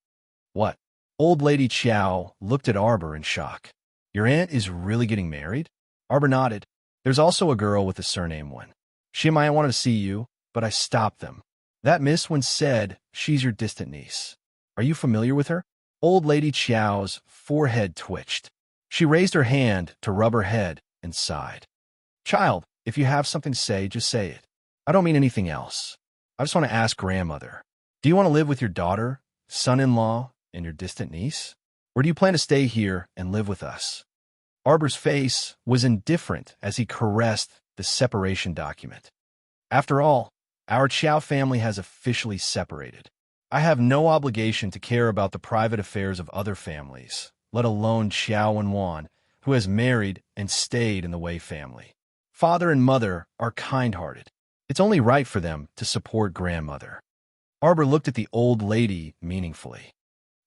"What?" Old lady Chiao looked at Arbor in shock. "Your aunt is really getting married?" Arbor nodded. "There's also a girl with the surname Wen. She and my aunt wanted to see you, but I stopped them. That Miss Wen said she's your distant niece. Are you familiar with her?" Old lady Chiao's forehead twitched. She raised her hand to rub her head and sighed. "Child, if you have something to say, just say it. I don't mean anything else. I just want to ask grandmother, do you want to live with your daughter, son-in-law, and your distant niece? Or do you plan to stay here and live with us?" Arbor's face was indifferent as he caressed the separation document. "After all, our Chiao family has officially separated. I have no obligation to care about the private affairs of other families, let alone Chiao and Wan, who has married and stayed in the Wei family. Father and mother are kind-hearted. It's only right for them to support grandmother." Arbor looked at the old lady meaningfully.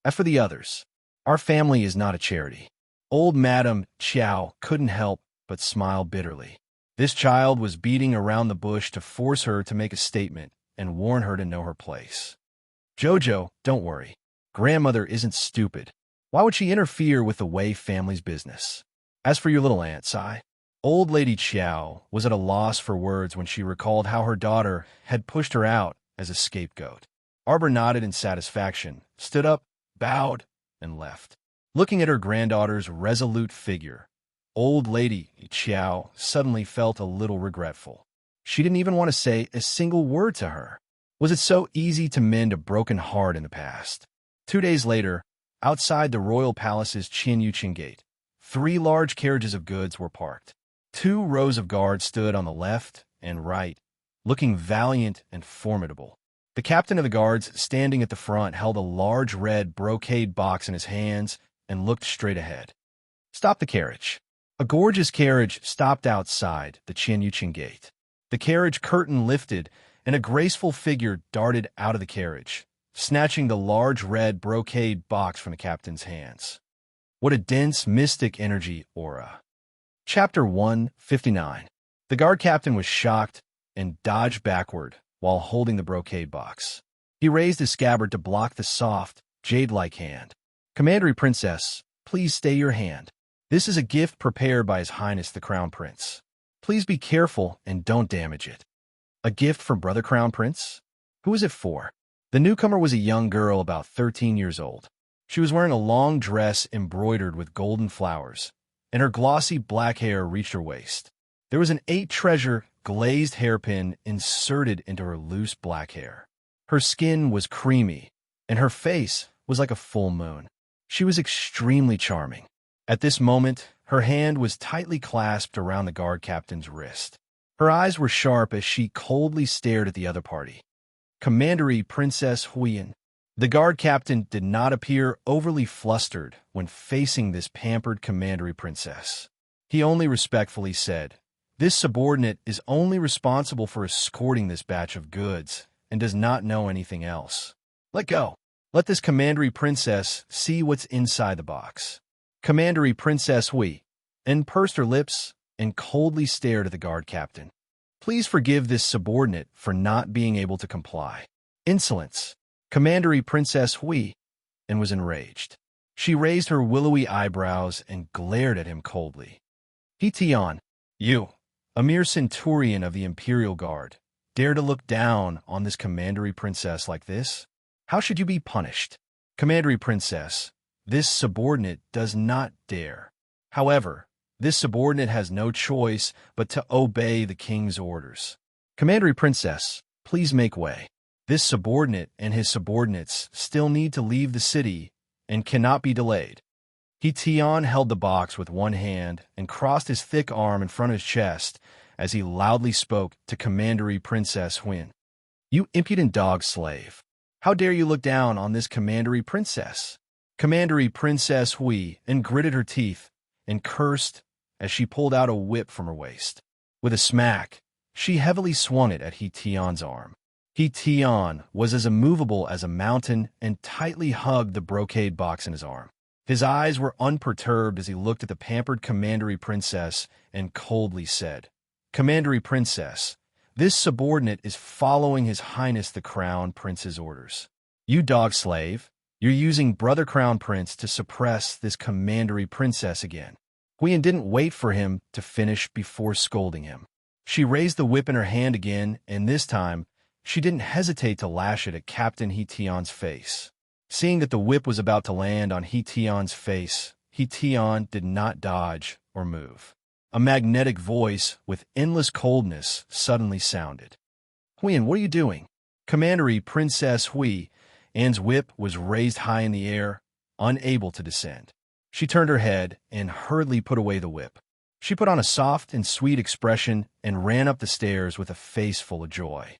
"As for the others, our family is not a charity." Old Madam Chiao couldn't help but smile bitterly. This child was beating around the bush to force her to make a statement and warn her to know her place. "Jojo, don't worry. Grandmother isn't stupid. Why would she interfere with the Wei family's business? As for your little aunt, Sai." Old lady Chiao was at a loss for words when she recalled how her daughter had pushed her out as a scapegoat. Arbor nodded in satisfaction, stood up, bowed, and left. Looking at her granddaughter's resolute figure, old lady Chiao suddenly felt a little regretful. She didn't even want to say a single word to her. Was it so easy to mend a broken heart in the past? 2 days later, outside the royal palace's Qianyuqing gate, 3 large carriages of goods were parked. 2 rows of guards stood on the left and right, looking valiant and formidable. The captain of the guards, standing at the front, held a large red brocade box in his hands and looked straight ahead. "Stop the carriage." A gorgeous carriage stopped outside the Qianyuqing gate. The carriage curtain lifted, and a graceful figure darted out of the carriage, snatching the large red brocade box from the captain's hands. What a dense, mystic energy aura. Chapter 159. The guard captain was shocked and dodged backward while holding the brocade box. He raised his scabbard to block the soft, jade-like hand. "Commandery Princess, please stay your hand. This is a gift prepared by His Highness the Crown Prince. Please be careful and don't damage it." A gift from Brother Crown Prince? Who is it for? The newcomer was a young girl about 13 years old. She was wearing a long dress embroidered with golden flowers, and her glossy black hair reached her waist. There was an 8-treasure glazed hairpin inserted into her loose black hair. Her skin was creamy, and her face was like a full moon. She was extremely charming. At this moment, her hand was tightly clasped around the guard captain's wrist. Her eyes were sharp as she coldly stared at the other party. Commandery Princess Huyen. The guard captain did not appear overly flustered when facing this pampered commandery princess. He only respectfully said, "This subordinate is only responsible for escorting this batch of goods and does not know anything else. Let go. Let this commandery princess see what's inside the box." Commandery Princess Huyen pursed her lips and coldly stared at the guard captain. "Please forgive this subordinate for not being able to comply." Insolence. Commandery Princess Huyen was enraged. She raised her willowy eyebrows and glared at him coldly. "He Tian, you, a mere centurion of the Imperial Guard, dare to look down on this commandery princess like this? How should you be punished?" "Commandery Princess, this subordinate does not dare. However, this subordinate has no choice but to obey the king's orders." "Commandery Princess, please make way. This subordinate and his subordinates still need to leave the city and cannot be delayed." He Tian held the box with one hand and crossed his thick arm in front of his chest as he loudly spoke to Commandery Princess Huyen. "You impudent dog slave! How dare you look down on this commandery princess?" Commandery Princess Huyen gritted her teeth and cursed as she pulled out a whip from her waist. With a smack, she heavily swung it at He Tian's arm. He Tian was as immovable as a mountain and tightly hugged the brocade box in his arm. His eyes were unperturbed as he looked at the pampered commandery princess and coldly said, "Commandery Princess, this subordinate is following His Highness the Crown Prince's orders. You dog slave, you're using Brother Crown Prince to suppress this commandery princess again." Huyen didn't wait for him to finish before scolding him. She raised the whip in her hand again, and this time, she didn't hesitate to lash it at Captain He Tian's face. Seeing that the whip was about to land on He Tian's face, He Tian did not dodge or move. A magnetic voice with endless coldness suddenly sounded. "Huyen, what are you doing?" Commandery Princess Huyen's whip was raised high in the air, unable to descend. She turned her head and hurriedly put away the whip. She put on a soft and sweet expression and ran up the stairs with a face full of joy.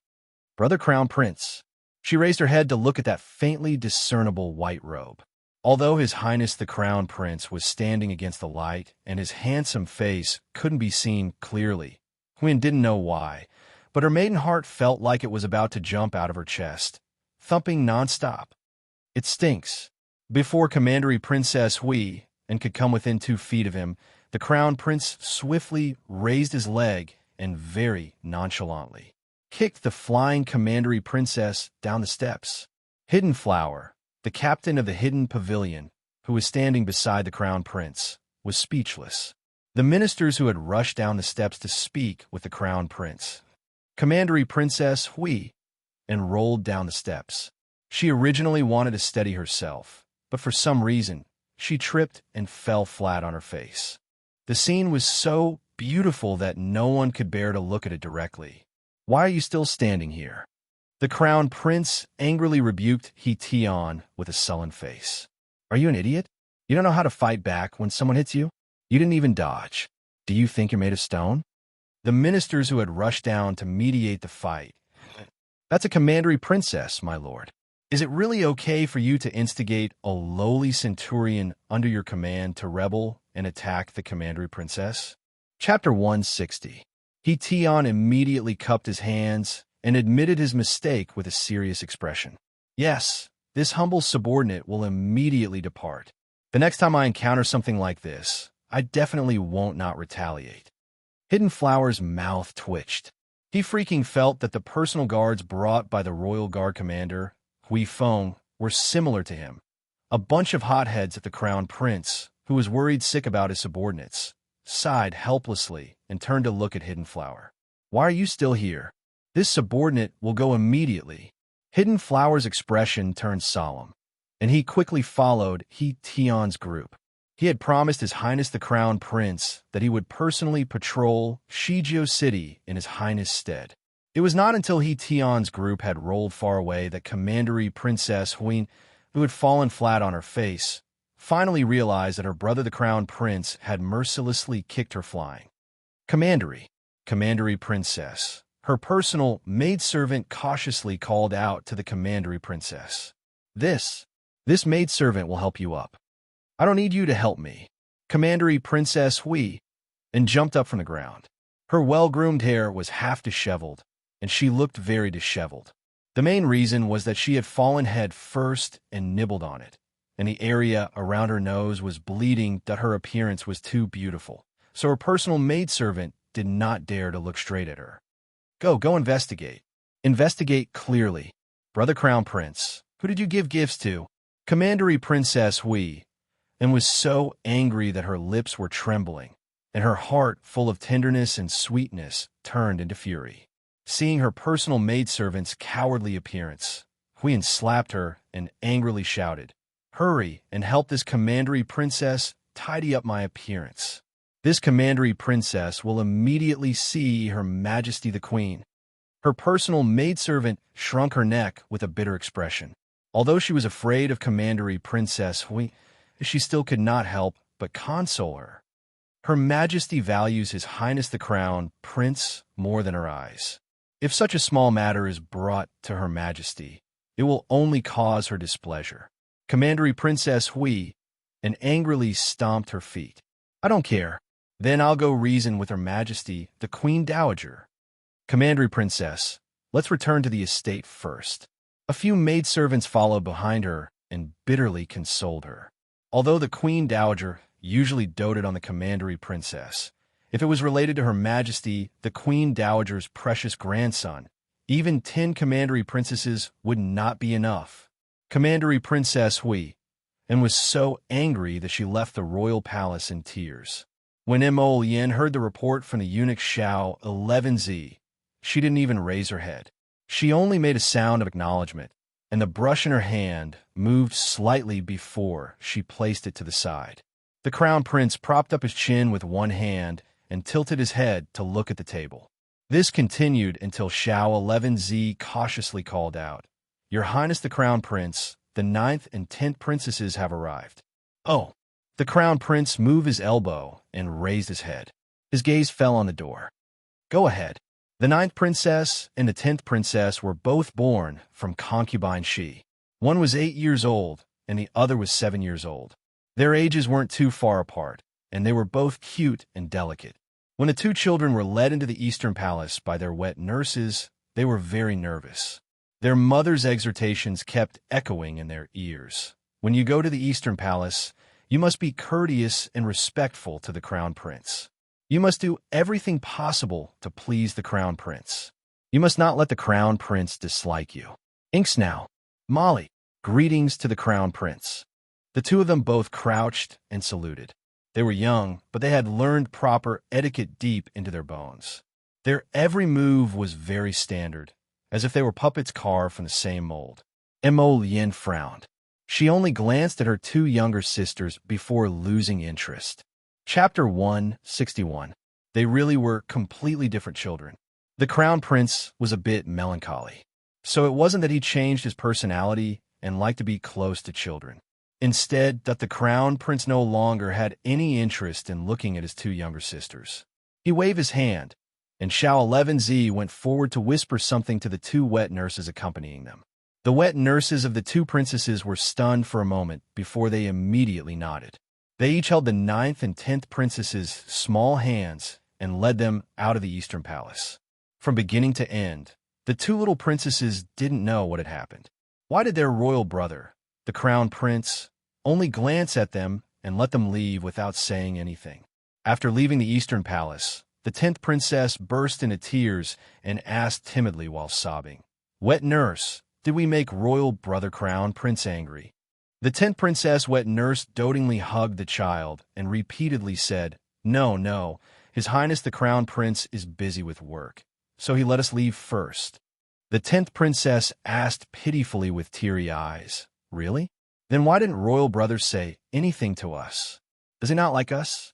"Brother Crown Prince." She raised her head to look at that faintly discernible white robe. Although His Highness the Crown Prince was standing against the light and his handsome face couldn't be seen clearly, Huyen didn't know why, but her maiden heart felt like it was about to jump out of her chest, thumping nonstop. "It stinks." Before Commandery Princess Huyen could come within 2 feet of him, the Crown Prince swiftly raised his leg and very nonchalantly kicked the flying commandery princess down the steps. Hidden Flower, the captain of the hidden pavilion, who was standing beside the Crown Prince, was speechless. The ministers who had rushed down the steps to speak with the Crown Prince. Commandery Princess Huyen rolled down the steps. She originally wanted to steady herself, but for some reason, she tripped and fell flat on her face. The scene was so beautiful that no one could bear to look at it directly. "Why are you still standing here?" The Crown Prince angrily rebuked He Tian with a sullen face. "Are you an idiot? You don't know how to fight back when someone hits you? You didn't even dodge. Do you think you're made of stone?" The ministers who had rushed down to mediate the fight. "That's a commandery princess, my lord. Is it really okay for you to instigate a lowly centurion under your command to rebel and attack the commandery princess?" Chapter 160. He Tian immediately cupped his hands and admitted his mistake with a serious expression. Yes, this humble subordinate will immediately depart. The next time I encounter something like this, I definitely won't not retaliate. Hidden Flower's mouth twitched. He freaking felt that the personal guards brought by the Royal Guard commander, Hui Feng, were similar to him. A bunch of hotheads at the Crown Prince, who was worried sick about his subordinates, sighed helplessly and turned to look at Hidden Flower. Why are you still here? This subordinate will go immediately. Hidden Flower's expression turned solemn, and he quickly followed He Tian's group. He had promised His Highness the Crown Prince that he would personally patrol Shijiao City in His Highness' stead. It was not until He Tian's group had rolled far away that Commandery Princess Huin, who had fallen flat on her face, finally realized that her brother the Crown Prince had mercilessly kicked her flying. Commandery Princess. Her personal maidservant cautiously called out to the Commandery Princess. This maidservant will help you up. I don't need you to help me. Commandery Princess Hui, and jumped up from the ground. Her well-groomed hair was half disheveled, and she looked very disheveled. The main reason was that she had fallen head first and nibbled on it, and the area around her nose was bleeding that her appearance was too beautiful, so her personal maidservant did not dare to look straight at her. Go investigate. Investigate clearly. Brother Crown Prince, who did you give gifts to? Commandery Princess Hui, and was so angry that her lips were trembling, and her heart, full of tenderness and sweetness, turned into fury. Seeing her personal maidservant's cowardly appearance, Huyen slapped her and angrily shouted, "Hurry and help this Commandery Princess tidy up my appearance. This Commandery Princess will immediately see Her Majesty the Queen." Her personal maidservant shrunk her neck with a bitter expression. Although she was afraid of Commandery Princess Huyen, she still could not help but console her. Her Majesty values His Highness the Crown Prince more than her eyes. If such a small matter is brought to Her Majesty, it will only cause her displeasure. Commandery Princess Hui, and angrily stomped her feet. I don't care. Then I'll go reason with Her Majesty, the Queen Dowager. Commandery Princess, let's return to the estate first. A few maidservants followed behind her and bitterly consoled her. Although the Queen Dowager usually doted on the Commandery Princess, if it was related to Her Majesty, the Queen Dowager's precious grandson, even 10 Commandery Princesses would not be enough. Commandery Princess Hui, and was so angry that she left the royal palace in tears. When Mo Yin heard the report from the eunuch Xiao 11Z, she didn't even raise her head. She only made a sound of acknowledgement, and the brush in her hand moved slightly before she placed it to the side. The Crown Prince propped up his chin with one hand and tilted his head to look at the table. This continued until Xiao 11Z cautiously called out, "Your Highness the Crown Prince, the 9th and 10th princesses have arrived." Oh! The Crown Prince moved his elbow and raised his head. His gaze fell on the door. Go ahead. The 9th princess and the 10th princess were both born from concubine Shi. One was 8 years old, and the other was 7 years old. Their ages weren't too far apart, and they were both cute and delicate. When the two children were led into the Eastern Palace by their wet nurses, they were very nervous. Their mother's exhortations kept echoing in their ears. When you go to the Eastern Palace, you must be courteous and respectful to the Crown Prince. You must do everything possible to please the Crown Prince. You must not let the Crown Prince dislike you. Inks now. Molly, greetings to the Crown Prince. The two of them both crouched and saluted. They were young, but they had learned proper etiquette deep into their bones. Their every move was very standard, as if they were puppets carved from the same mold. Mo Lien frowned. She only glanced at her two younger sisters before losing interest. Chapter 161. They really were completely different children. The Crown Prince was a bit melancholy. So it wasn't that he changed his personality and liked to be close to children. Instead, that the Crown Prince no longer had any interest in looking at his two younger sisters. He waved his hand, and Xiao 11Z went forward to whisper something to the two wet nurses accompanying them. The wet nurses of the two princesses were stunned for a moment before they immediately nodded. They each held the 9th and 10th princesses' small hands and led them out of the Eastern Palace. From beginning to end, the two little princesses didn't know what had happened. Why did their royal brother, the crown prince, only glance at them and let them leave without saying anything? After leaving the Eastern Palace, the 10th princess burst into tears and asked timidly while sobbing, "Wet nurse, did we make royal brother crown prince angry?" The 10th princess wet nurse dotingly hugged the child and repeatedly said, "No, no, His Highness the Crown Prince is busy with work, so he let us leave first." The 10th princess asked pitifully with teary eyes, "Really? Then why didn't royal brother say anything to us? Does he not like us?"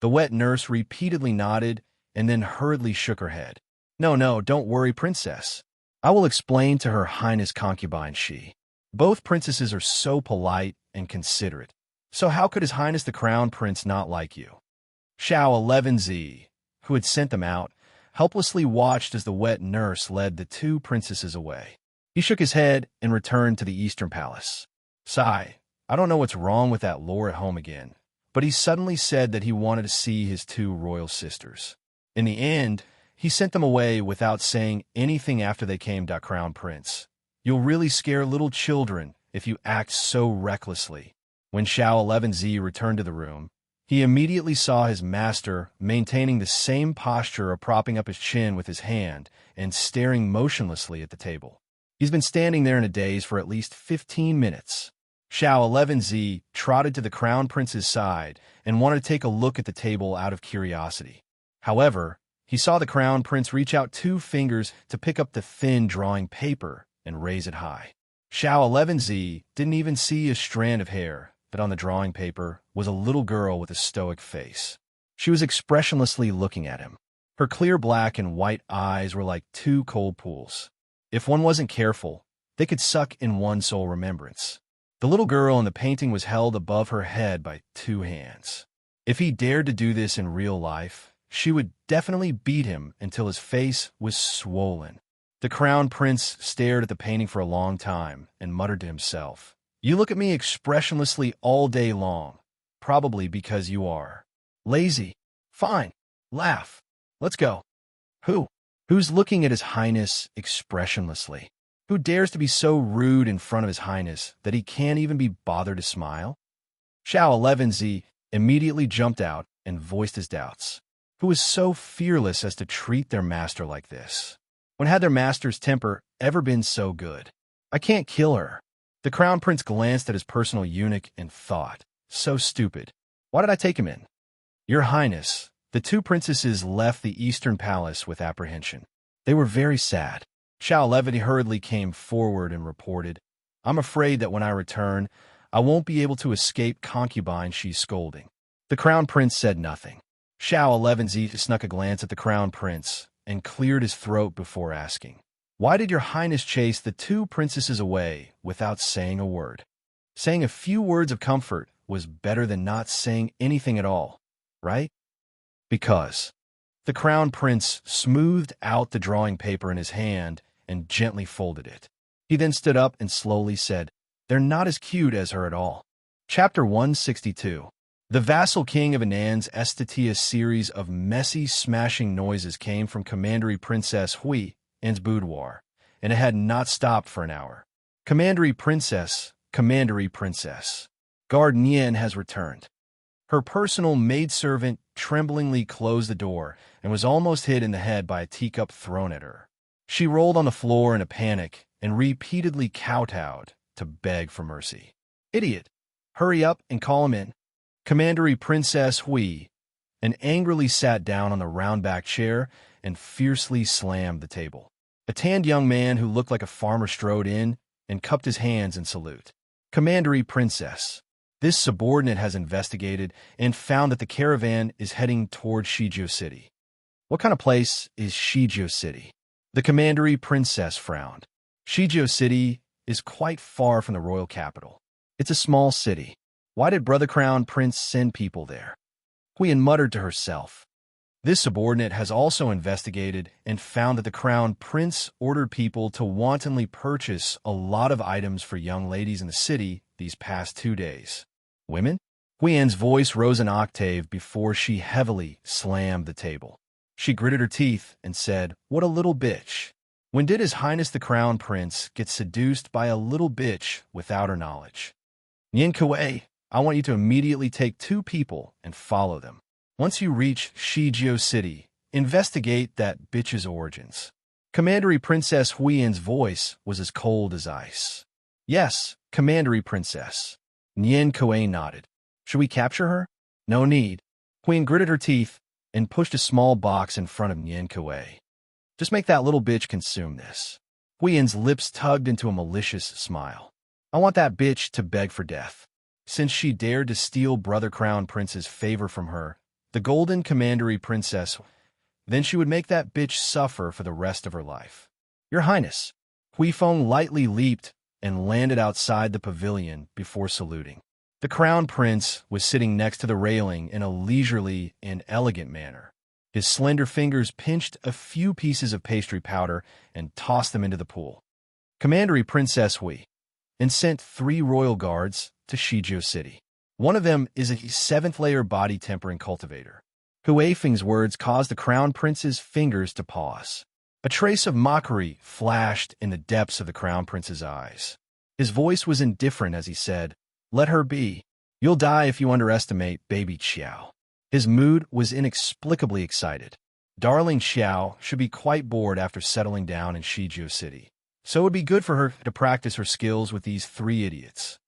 The wet nurse repeatedly nodded and then hurriedly shook her head. "No, no, don't worry, princess. I will explain to Her Highness concubine She. Both princesses are so polite and considerate. So how could His Highness the Crown Prince not like you?" Xiao 11Z, who had sent them out, helplessly watched as the wet nurse led the two princesses away. He shook his head and returned to the Eastern Palace. "Sigh, I don't know what's wrong with that lord at home again, but he suddenly said that he wanted to see his two royal sisters. In the end, he sent them away without saying anything after they came to Crown Prince. You'll really scare little children if you act so recklessly." When Xiao 11Z returned to the room, he immediately saw his master maintaining the same posture of propping up his chin with his hand and staring motionlessly at the table. He's been standing there in a daze for at least 15 minutes. Xiao 11Z trotted to the Crown Prince's side and wanted to take a look at the table out of curiosity. However, he saw the Crown Prince reach out 2 fingers to pick up the thin drawing paper and raise it high. Xiao 11Z didn't even see a strand of hair, but on the drawing paper was a little girl with a stoic face. She was expressionlessly looking at him. Her clear black and white eyes were like 2 cold pools. If one wasn't careful, they could suck in one's soul remembrance. The little girl in the painting was held above her head by 2 hands. If he dared to do this in real life, she would definitely beat him until his face was swollen. The Crown Prince stared at the painting for a long time and muttered to himself, "You look at me expressionlessly all day long, probably because you are lazy. Fine, laugh. Let's go." Who's looking at His Highness expressionlessly? Who dares to be so rude in front of His Highness that he can't even be bothered to smile? Xiao 11Z immediately jumped out and voiced his doubts. Who is so fearless as to treat their master like this? When had their master's temper ever been so good? "I can't kill her." The Crown Prince glanced at his personal eunuch and thought, "So stupid. Why did I take him in?" "Your Highness." The 2 princesses left the Eastern Palace with apprehension. They were very sad. Xiao 11 hurriedly came forward and reported, "I'm afraid that when I return, I won't be able to escape concubine She's scolding." The Crown Prince said nothing. Xiao 11Z snuck a glance at the Crown Prince and cleared his throat before asking, "Why did your Highness chase the 2 princesses away without saying a word?" Saying a few words of comfort was better than not saying anything at all, right? Because the Crown Prince smoothed out the drawing paper in his hand and gently folded it. He then stood up and slowly said, "They're not as cute as her at all." Chapter 162. The vassal king of Anan's Estatia series of messy, smashing noises came from Commandery Princess Hui's boudoir, and it had not stopped for an hour. Commandery Princess, Guard Nian has returned." Her personal maidservant tremblingly closed the door and was almost hit in the head by a teacup thrown at her. She rolled on the floor in a panic and repeatedly kowtowed to beg for mercy. "Idiot! Hurry up and call him in." Commandery Princess Hui and angrily sat down on the round-back chair and fiercely slammed the table. A tanned young man who looked like a farmer strode in and cupped his hands in salute. "Commandery Princess, this subordinate has investigated and found that the caravan is heading toward Shizhou City." "What kind of place is Shizhou City?" The Commandery Princess frowned. "Shizhou City is quite far from the royal capital. It's a small city. Why did Brother Crown Prince send people there?" Huiyan muttered to herself. This subordinate has also investigated and found that the Crown Prince ordered people to wantonly purchase a lot of items for young ladies in the city these past 2 days. "Women?" Huiyan's voice rose an octave before she heavily slammed the table. She gritted her teeth and said, "What a little bitch." When did His Highness the Crown Prince get seduced by a little bitch without her knowledge? Yin Kuei, I want you to immediately take 2 people and follow them. Once you reach Shijio City, investigate that bitch's origins. Commandery Princess Huiyan's voice was as cold as ice. Yes, Commandery Princess. Yin Kuei nodded. Should we capture her? No need. Huiyan gritted her teeth and pushed a small box in front of Yin Kuei. Just make that little bitch consume this. Huiyan's lips tugged into a malicious smile. I want that bitch to beg for death. Since she dared to steal Brother Crown Prince's favor from her, the Golden Commandery Princess, then she would make that bitch suffer for the rest of her life. Your Highness. Huifeng lightly leaped and landed outside the pavilion before saluting. The Crown Prince was sitting next to the railing in a leisurely and elegant manner. His slender fingers pinched a few pieces of pastry powder and tossed them into the pool. Commandery Princess Hui, and sent 3 royal guards to Shijio City. One of them is a 7th-layer body tempering cultivator. Huifeng's words caused the Crown Prince's fingers to pause. A trace of mockery flashed in the depths of the Crown Prince's eyes. His voice was indifferent as he said, "Let her be. You'll die if you underestimate baby Xiao." His mood was inexplicably excited. Darling Xiao should be quite bored after settling down in Shijio City, so it would be good for her to practice her skills with these 3 idiots.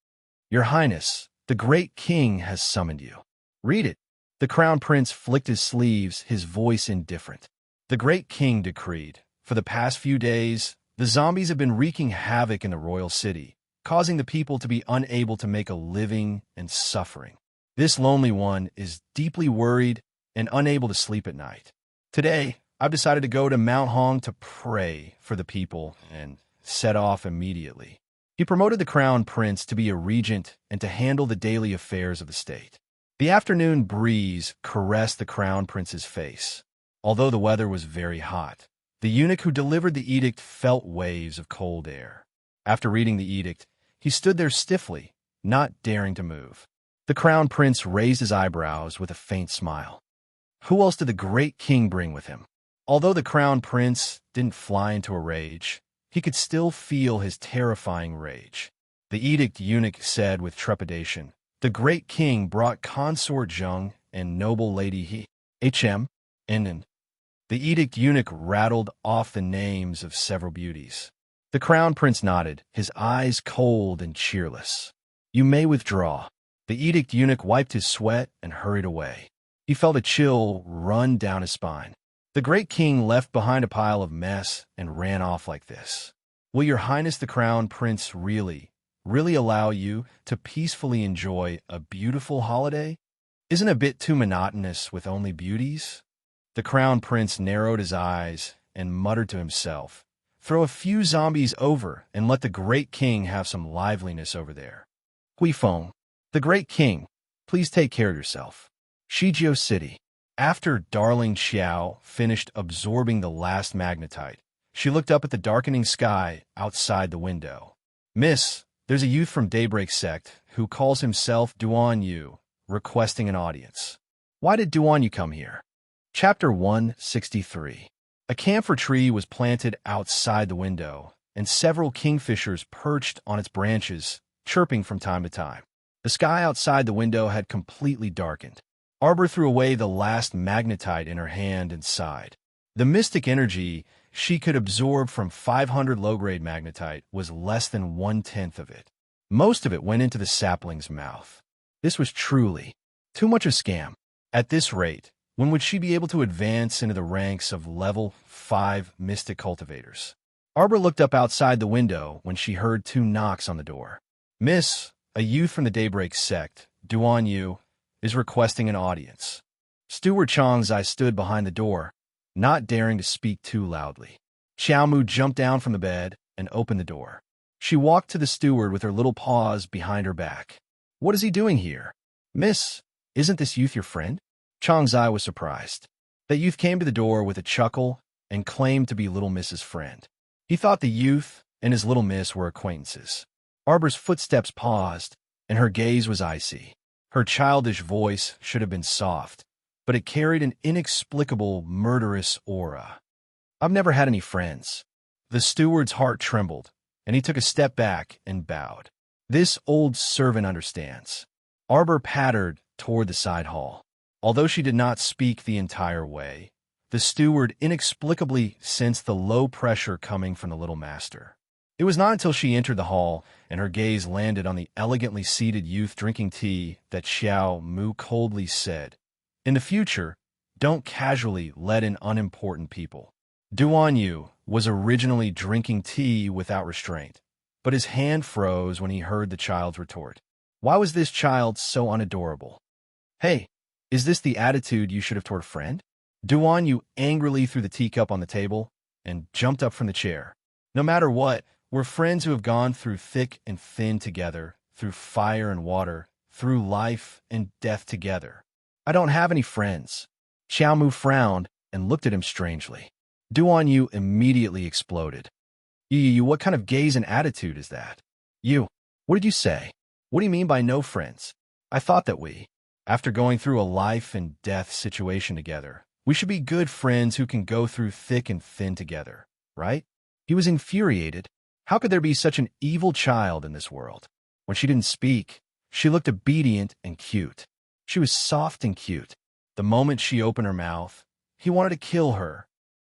Your Highness, the great king has summoned you. Read it. The Crown Prince flicked his sleeves, his voice indifferent. The great king decreed, for the past few days, the zombies have been wreaking havoc in the royal city, causing the people to be unable to make a living and suffering. This lonely one is deeply worried and unable to sleep at night. Today, I've decided to go to Mount Hong to pray for the people and set off immediately. He promoted the Crown Prince to be a regent and to handle the daily affairs of the state. The afternoon breeze caressed the Crown Prince's face. Although the weather was very hot, the eunuch who delivered the edict felt waves of cold air. After reading the edict, he stood there stiffly, not daring to move. The Crown Prince raised his eyebrows with a faint smile. Who else did the great king bring with him? Although the Crown Prince didn't fly into a rage, he could still feel his terrifying rage. The edict eunuch said with trepidation, "The great king brought Consort Zheng and noble lady He, H.M., and the edict eunuch rattled off the names of several beauties. The Crown Prince nodded, his eyes cold and cheerless. You may withdraw. The edict eunuch wiped his sweat and hurried away. He felt a chill run down his spine. The great king left behind a pile of mess and ran off like this. Will your Highness the Crown Prince really allow you to peacefully enjoy a beautiful holiday? Isn't it a bit too monotonous with only beauties? The Crown Prince narrowed his eyes and muttered to himself, throw a few zombies over and let the great king have some liveliness over there. Huifeng, the great king, please take care of yourself. Shijio City. After darling Xiao finished absorbing the last magnetite, she looked up at the darkening sky outside the window. Miss, there's a youth from Daybreak Sect who calls himself Duan Yu, requesting an audience. Why did Duan Yu come here? Chapter 163. A camphor tree was planted outside the window, and several kingfishers perched on its branches, chirping from time to time. The sky outside the window had completely darkened. Arbor threw away the last magnetite in her hand and sighed. The mystic energy she could absorb from 500 low-grade magnetite was less than 1/10 of it. Most of it went into the sapling's mouth. This was truly too much of a scam. At this rate, when would she be able to advance into the ranks of level 5 mystic cultivators? Arbor looked up outside the window when she heard 2 knocks on the door. Miss, a youth from the Daybreak Sect, Duan Yu, is requesting an audience. Steward Changzai stood behind the door, not daring to speak too loudly. Xiaomu jumped down from the bed and opened the door. She walked to the steward with her little paws behind her back. What is he doing here? Miss, isn't this youth your friend? Changzai was surprised. That youth came to the door with a chuckle and claimed to be little Miss's friend. He thought the youth and his little miss were acquaintances. Arbor's footsteps paused, and her gaze was icy. Her childish voice should have been soft, but it carried an inexplicable, murderous aura. I've never had any friends. The steward's heart trembled, and he took a step back and bowed. This old servant understands. Arbor pattered toward the side hall. Although she did not speak the entire way, the steward inexplicably sensed the low pressure coming from the little master. It was not until she entered the hall and her gaze landed on the elegantly seated youth drinking tea that Xiao Mu coldly said, "In the future, don't casually let in unimportant people." Duan Yu was originally drinking tea without restraint, but his hand froze when he heard the child's retort. Why was this child so unadorable? Hey, is this the attitude you should have toward a friend? Duan Yu angrily threw the teacup on the table and jumped up from the chair. No matter what, we're friends who have gone through thick and thin together, through fire and water, through life and death together. I don't have any friends. Xiao Mu frowned and looked at him strangely. Duan Yu immediately exploded. You, what kind of gaze and attitude is that? You, what did you say? What do you mean by no friends? I thought that after going through a life and death situation together, we should be good friends who can go through thick and thin together, right? He was infuriated. How could there be such an evil child in this world? When she didn't speak, she looked obedient and cute. She was soft and cute. The moment she opened her mouth, he wanted to kill her.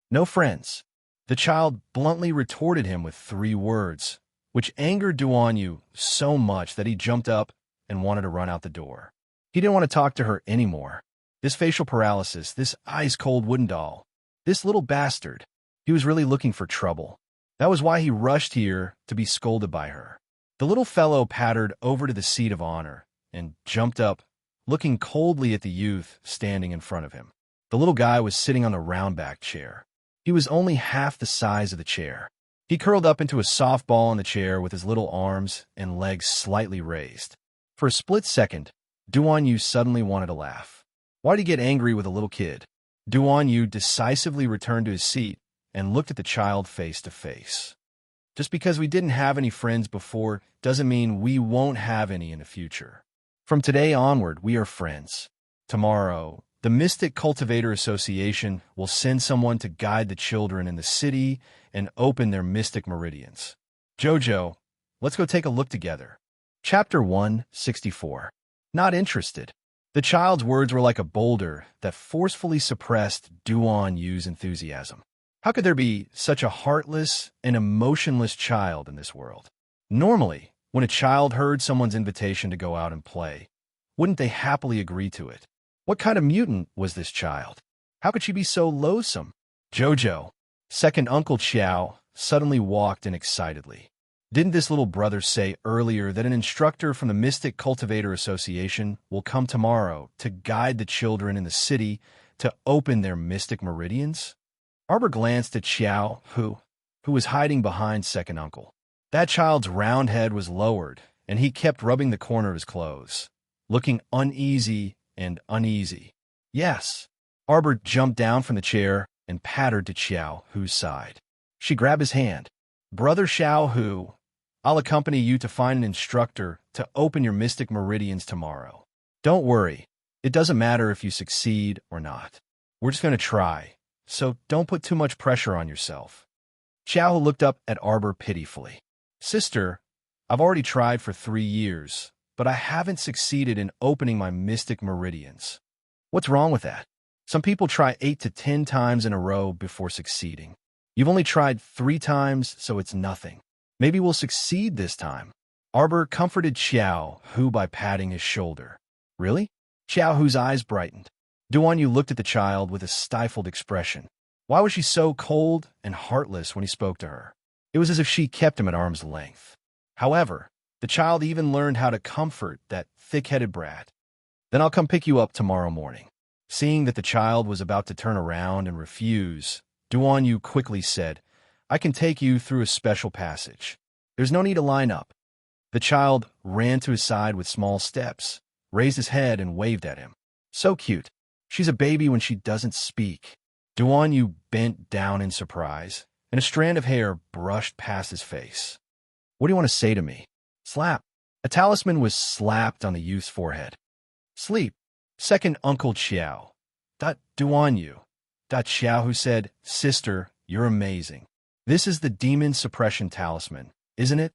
No friends. The child bluntly retorted him with 3 words, which angered Duan Yu so much that he jumped up and wanted to run out the door. He didn't want to talk to her anymore. This facial paralysis, this ice-cold wooden doll, this little bastard. He was really looking for trouble. That was why he rushed here to be scolded by her. The little fellow pattered over to the seat of honor and jumped up, looking coldly at the youth standing in front of him. The little guy was sitting on the round-back chair. He was only half the size of the chair. He curled up into a soft ball in the chair with his little arms and legs slightly raised. For a split second, Duan Yu suddenly wanted to laugh. Why did he get angry with a little kid? Duan Yu decisively returned to his seat and looked at the child face to face. Just because we didn't have any friends before doesn't mean we won't have any in the future. From today onward, we are friends. Tomorrow, the Mystic Cultivator Association will send someone to guide the children in the city and open their mystic meridians. Jojo, let's go take a look together. Chapter 164. Not interested. The child's words were like a boulder that forcefully suppressed Duan Yu's enthusiasm. How could there be such a heartless and emotionless child in this world? Normally, when a child heard someone's invitation to go out and play, wouldn't they happily agree to it? What kind of mutant was this child? How could she be so loathsome? Jojo, second Uncle Qiao, suddenly walked in excitedly. Didn't this little brother say earlier that an instructor from the Mystic Cultivator Association will come tomorrow to guide the children in the city to open their mystic meridians? Arbor glanced at Xiao, who was hiding behind second uncle. That child's round head was lowered, and he kept rubbing the corner of his clothes, looking uneasy and uneasy. Yes. Arbor jumped down from the chair and pattered to Xiao Hu's side. She grabbed his hand. Brother Xiao Hu, I'll accompany you to find an instructor to open your mystic meridians tomorrow. Don't worry. It doesn't matter if you succeed or not. We're just going to try, so don't put too much pressure on yourself. Xiao Hu looked up at Arbor pitifully. Sister, I've already tried for 3 years, but I haven't succeeded in opening my mystic meridians. What's wrong with that? Some people try 8 to 10 times in a row before succeeding. You've only tried 3 times, so it's nothing. Maybe we'll succeed this time. Arbor comforted Xiao Hu by patting his shoulder. Really? Xiao Hu's eyes brightened. Duan Yu looked at the child with a stifled expression. Why was she so cold and heartless when he spoke to her? It was as if she kept him at arm's length. However, the child even learned how to comfort that thick-headed brat. Then I'll come pick you up tomorrow morning. Seeing that the child was about to turn around and refuse, Duan Yu quickly said, I can take you through a special passage. There's no need to line up. The child ran to his side with small steps, raised his head and waved at him. So cute. She's a baby when she doesn't speak. Duan Yu bent down in surprise, and a strand of hair brushed past his face. What do you want to say to me? Slap. A talisman was slapped on the youth's forehead. Sleep. Second Uncle Qiao. Duan Yu. Xiao Hu said, Sister, you're amazing. This is the demon suppression talisman, isn't it?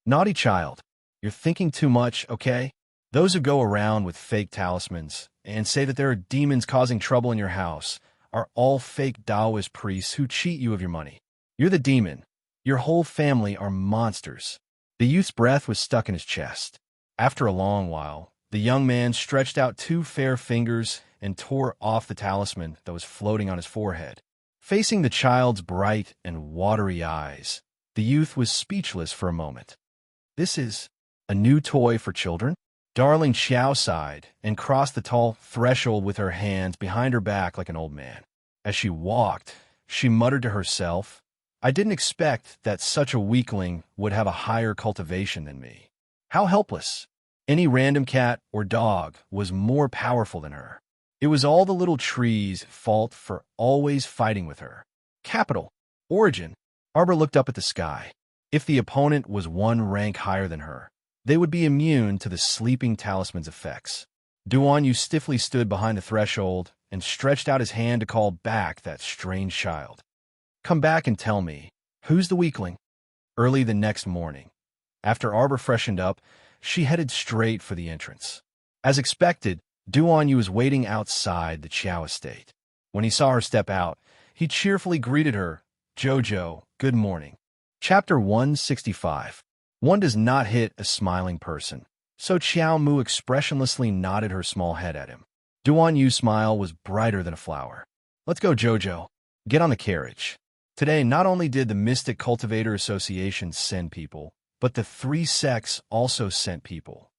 Naughty child, you're thinking too much, okay? Those who go around with fake talismans and say that there are demons causing trouble in your house are all fake Taoist priests who cheat you of your money. You're the demon. Your whole family are monsters. The youth's breath was stuck in his chest. After a long while, the young man stretched out 2 fair fingers and tore off the talisman that was floating on his forehead. Facing the child's bright and watery eyes, the youth was speechless for a moment. This is a new toy for children? Darling Xiao sighed and crossed the tall threshold with her hands behind her back like an old man. As she walked, she muttered to herself, I didn't expect that such a weakling would have a higher cultivation than me. How helpless! Any random cat or dog was more powerful than her. It was all the little trees' fault for always fighting with her. Capital. Origin. Arbor looked up at the sky. If the opponent was 1 rank higher than her, they would be immune to the sleeping talisman's effects. Duan Yu stiffly stood behind the threshold and stretched out his hand to call back that strange child. Come back and tell me, who's the weakling? Early the next morning, after Arbor freshened up, she headed straight for the entrance. As expected, Duan Yu was waiting outside the Qiao estate. When he saw her step out, he cheerfully greeted her, Jojo, good morning. Chapter 165. One does not hit a smiling person, so Qiao Mu expressionlessly nodded her small head at him. Duan Yu's smile was brighter than a flower. Let's go, Jojo. Get on the carriage. Today, not only did the Mystic Cultivator Association send people, but the 3 sects also sent people.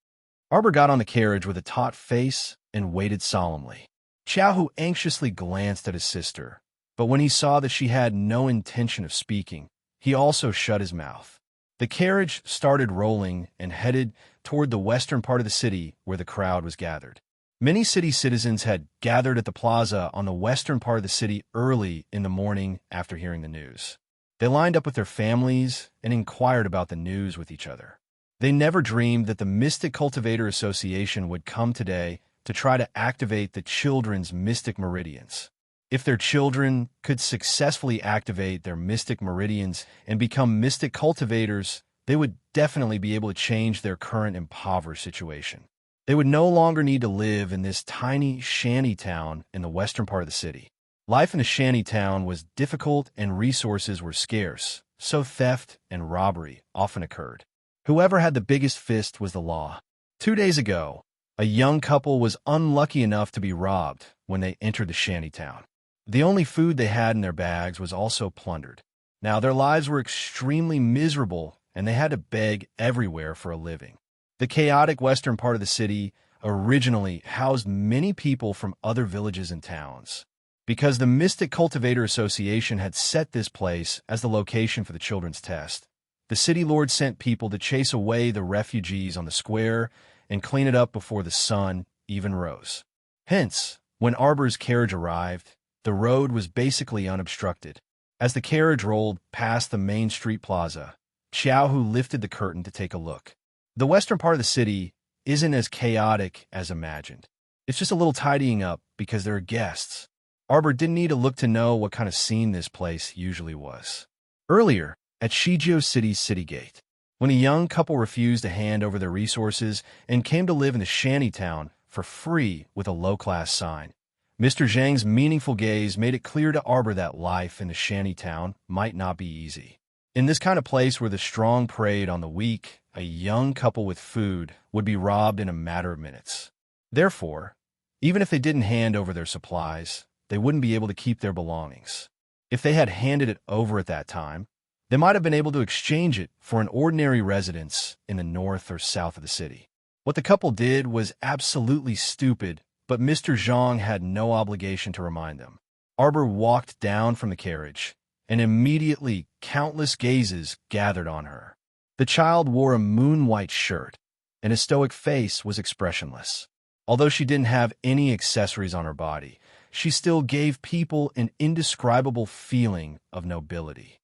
Arbor got on the carriage with a taut face and waited solemnly. Xiaohu anxiously glanced at his sister, but when he saw that she had no intention of speaking, he also shut his mouth. The carriage started rolling and headed toward the western part of the city where the crowd was gathered. Many city citizens had gathered at the plaza on the western part of the city early in the morning after hearing the news. They lined up with their families and inquired about the news with each other. They never dreamed that the Mystic Cultivator Association would come today to try to activate the children's mystic meridians. If their children could successfully activate their mystic meridians and become mystic cultivators, they would definitely be able to change their current impoverished situation. They would no longer need to live in this tiny shanty town in the western part of the city. Life in a shanty town was difficult and resources were scarce, so theft and robbery often occurred. Whoever had the biggest fist was the law. 2 days ago, a young couple was unlucky enough to be robbed when they entered the shanty town. The only food they had in their bags was also plundered. Now, their lives were extremely miserable, and they had to beg everywhere for a living. The chaotic western part of the city originally housed many people from other villages and towns. Because the Mystic Cultivator Association had set this place as the location for the children's test, the city lord sent people to chase away the refugees on the square and clean it up before the sun even rose. Hence, when Arbor's carriage arrived, the road was basically unobstructed. As the carriage rolled past the main street plaza, Xiaohu lifted the curtain to take a look. The western part of the city isn't as chaotic as imagined. It's just a little tidying up because there are guests. Arbor didn't need to look to know what kind of scene this place usually was. Earlier, at Shijiu City's city gate, when a young couple refused to hand over their resources and came to live in the shanty town for free with a low-class sign, Mr. Zhang's meaningful gaze made it clear to Arbor that life in the shanty town might not be easy. In this kind of place where the strong preyed on the weak, a young couple with food would be robbed in a matter of minutes. Therefore, even if they didn't hand over their supplies, they wouldn't be able to keep their belongings. If they had handed it over at that time, they might have been able to exchange it for an ordinary residence in the north or south of the city. What the couple did was absolutely stupid, but Mr. Zhang had no obligation to remind them. Arbor walked down from the carriage, and immediately countless gazes gathered on her. The child wore a moon-white shirt, and his stoic face was expressionless. Although she didn't have any accessories on her body, she still gave people an indescribable feeling of nobility.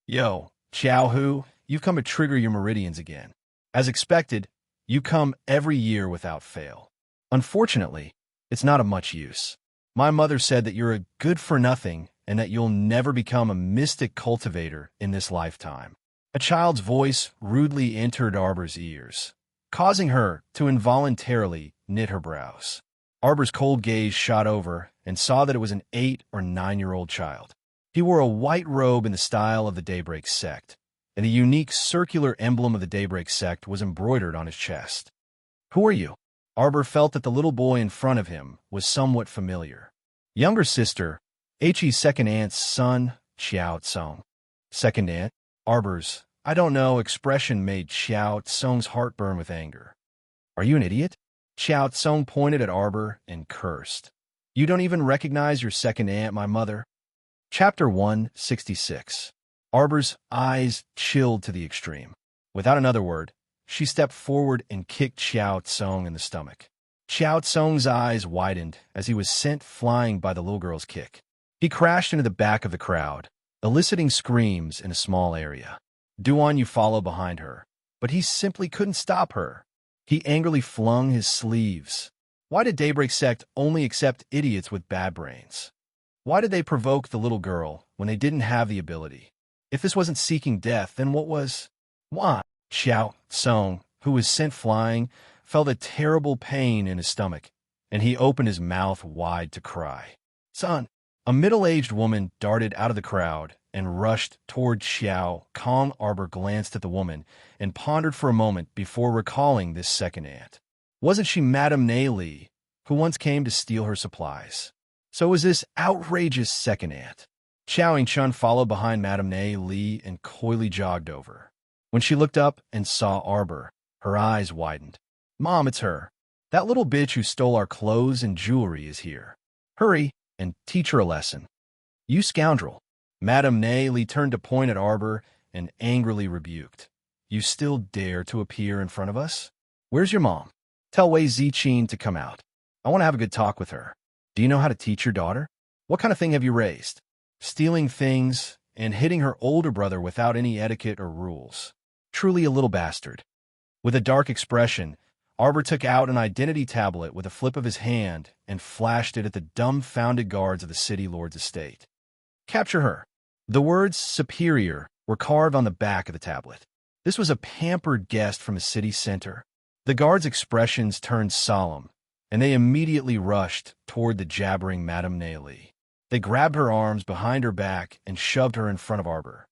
Yo, Xiaohu, you've come to trigger your meridians again. As expected, you come every year without fail. Unfortunately, it's not of much use. My mother said that you're a good-for-nothing and that you'll never become a mystic cultivator in this lifetime. A child's voice rudely entered Arbor's ears, causing her to involuntarily knit her brows. Arbor's cold gaze shot over and saw that it was an 8 or 9-year-old child. He wore a white robe in the style of the Daybreak sect, and the unique circular emblem of the Daybreak sect was embroidered on his chest. "Who are you?" Arbor felt that the little boy in front of him was somewhat familiar. Younger sister, He's second aunt's son, Xiao Tsong. Second aunt, Arbor's, "I don't know," expression made Xiao Tsong's heart burn with anger. "Are you an idiot?" Xiao Tsong pointed at Arbor and cursed. "You don't even recognize your second aunt, my mother?" Chapter 166. Arbor's eyes chilled to the extreme. Without another word, she stepped forward and kicked Xiao Tsong in the stomach. Xiao Tsong's eyes widened as he was sent flying by the little girl's kick. He crashed into the back of the crowd, eliciting screams in a small area. Duan Yu followed behind her, but he simply couldn't stop her. He angrily flung his sleeves. Why did Daybreak Sect only accept idiots with bad brains? Why did they provoke the little girl when they didn't have the ability? If this wasn't seeking death, then what was? Why? Xiao Tsong, who was sent flying, felt a terrible pain in his stomach, and he opened his mouth wide to cry. "Son!" A middle-aged woman darted out of the crowd and rushed toward Xiao. Calm Arbor glanced at the woman and pondered for a moment before recalling this second aunt. Wasn't she Madame Nei Li, who once came to steal her supplies? So was this outrageous second aunt. Xiao Yingchun followed behind Madame Nei Li and coyly jogged over. When she looked up and saw Arbor, her eyes widened. "Mom, it's her. That little bitch who stole our clothes and jewelry is here. Hurry and teach her a lesson." "You scoundrel." Madame Nei Li turned to point at Arbor and angrily rebuked. "You still dare to appear in front of us? Where's your mom? Tell Wei Ziqin to come out. I want to have a good talk with her. Do you know how to teach your daughter? What kind of thing have you raised? Stealing things and hitting her older brother without any etiquette or rules. Truly a little bastard." With a dark expression, Arbor took out an identity tablet with a flip of his hand and flashed it at the dumbfounded guards of the city lord's estate. "Capture her." The words "superior" were carved on the back of the tablet. This was a pampered guest from a city center. The guards' expressions turned solemn, and they immediately rushed toward the jabbering Madame Nei Li. They grabbed her arms behind her back and shoved her in front of Arbor.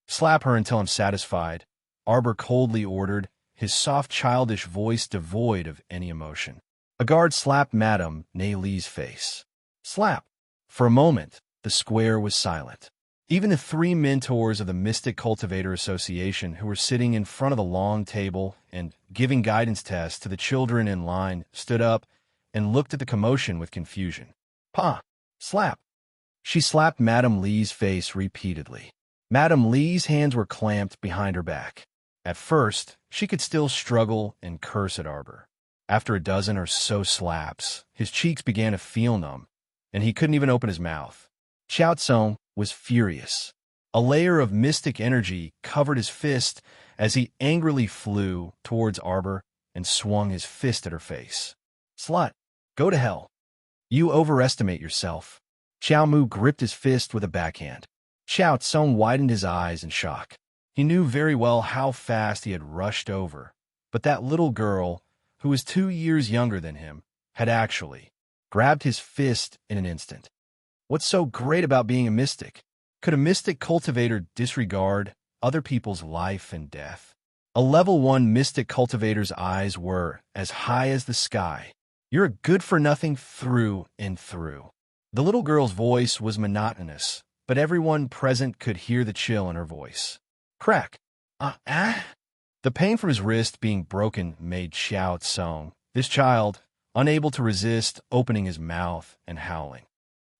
"Slap her until I'm satisfied," Arbor coldly ordered, his soft childish voice devoid of any emotion. A guard slapped Madame Nei Li's face. Slap. For a moment, the square was silent. Even the 3 mentors of the Mystic Cultivator Association who were sitting in front of the long table and giving guidance tests to the children in line stood up and looked at the commotion with confusion. "Pa! Slap!" She slapped Madame Li's face repeatedly. Madame Li's hands were clamped behind her back. At first, she could still struggle and curse at Arbor. After a dozen or so slaps, his cheeks began to feel numb, and he couldn't even open his mouth. Xiao Tsong was furious. A layer of mystic energy covered his fist as he angrily flew towards Arbor and swung his fist at her face. "Slut! Go to hell! You overestimate yourself." Xiao Mu gripped his fist with a backhand. Xiao Tsong widened his eyes in shock. He knew very well how fast he had rushed over, but that little girl, who was 2 years younger than him, had actually grabbed his fist in an instant. What's so great about being a mystic? Could a mystic cultivator disregard other people's life and death? A level 1 mystic cultivator's eyes were as high as the sky. "You're a good-for-nothing through and through." The little girl's voice was monotonous, but everyone present could hear the chill in her voice. Crack. The pain from his wrist being broken made Xiao Tsong, this child, unable to resist opening his mouth and howling.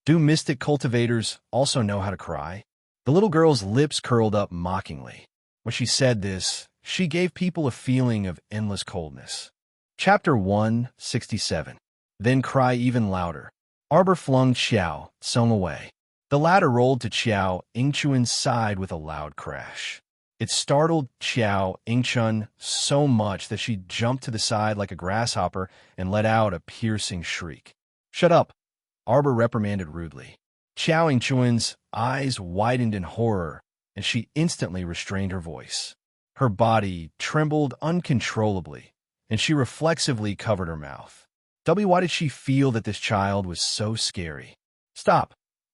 Do mystic cultivators also know how to cry? The little girl's lips curled up mockingly. When she said this, she gave people a feeling of endless coldness. Chapter 167. Then cry even louder. Arbor flung Xiao Tsong away. The latter rolled to Xiao Yingchun's side with a loud crash. It startled Xiao Yingchun so much that she jumped to the side like a grasshopper and let out a piercing shriek. "Shut up!" Arbor reprimanded rudely. Xiao Yingchuan's eyes widened in horror, and she instantly restrained her voice. Her body trembled uncontrollably, and she reflexively covered her mouth. Why did she feel that this child was so scary? Stop,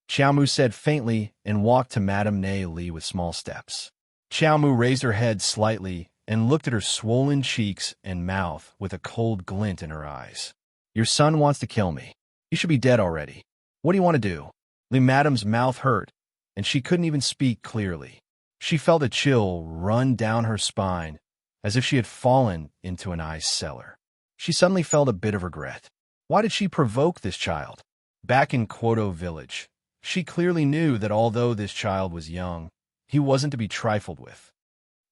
Xiao Mu said faintly and walked to Madame Nei Li with small steps. Xiao Mu raised her head slightly and looked at her swollen cheeks and mouth with a cold glint in her eyes. Your son wants to kill me. He should be dead already. What do you want to do? Li Madame's mouth hurt, and she couldn't even speak clearly. She felt a chill run down her spine, as if she had fallen into an ice cellar. She suddenly felt a bit of regret. Why did she provoke this child? Back in Quoto village, she clearly knew that although this child was young, he wasn't to be trifled with.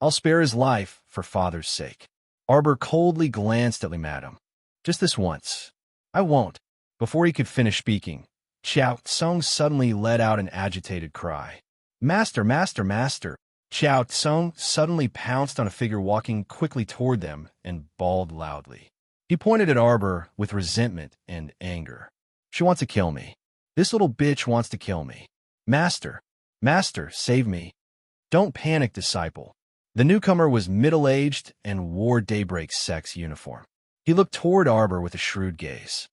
I'll spare his life for father's sake. Arbor coldly glanced at Li Madame. Just this once. I won't. Before he could finish speaking, Xiao Tsung suddenly let out an agitated cry. Master, master, master! Xiao Tsung suddenly pounced on a figure walking quickly toward them and bawled loudly. He pointed at Arbor with resentment and anger. She wants to kill me. This little bitch wants to kill me. Master, master, save me. Don't panic, disciple. The newcomer was middle-aged and wore Daybreak's sex uniform. He looked toward Arbor with a shrewd gaze.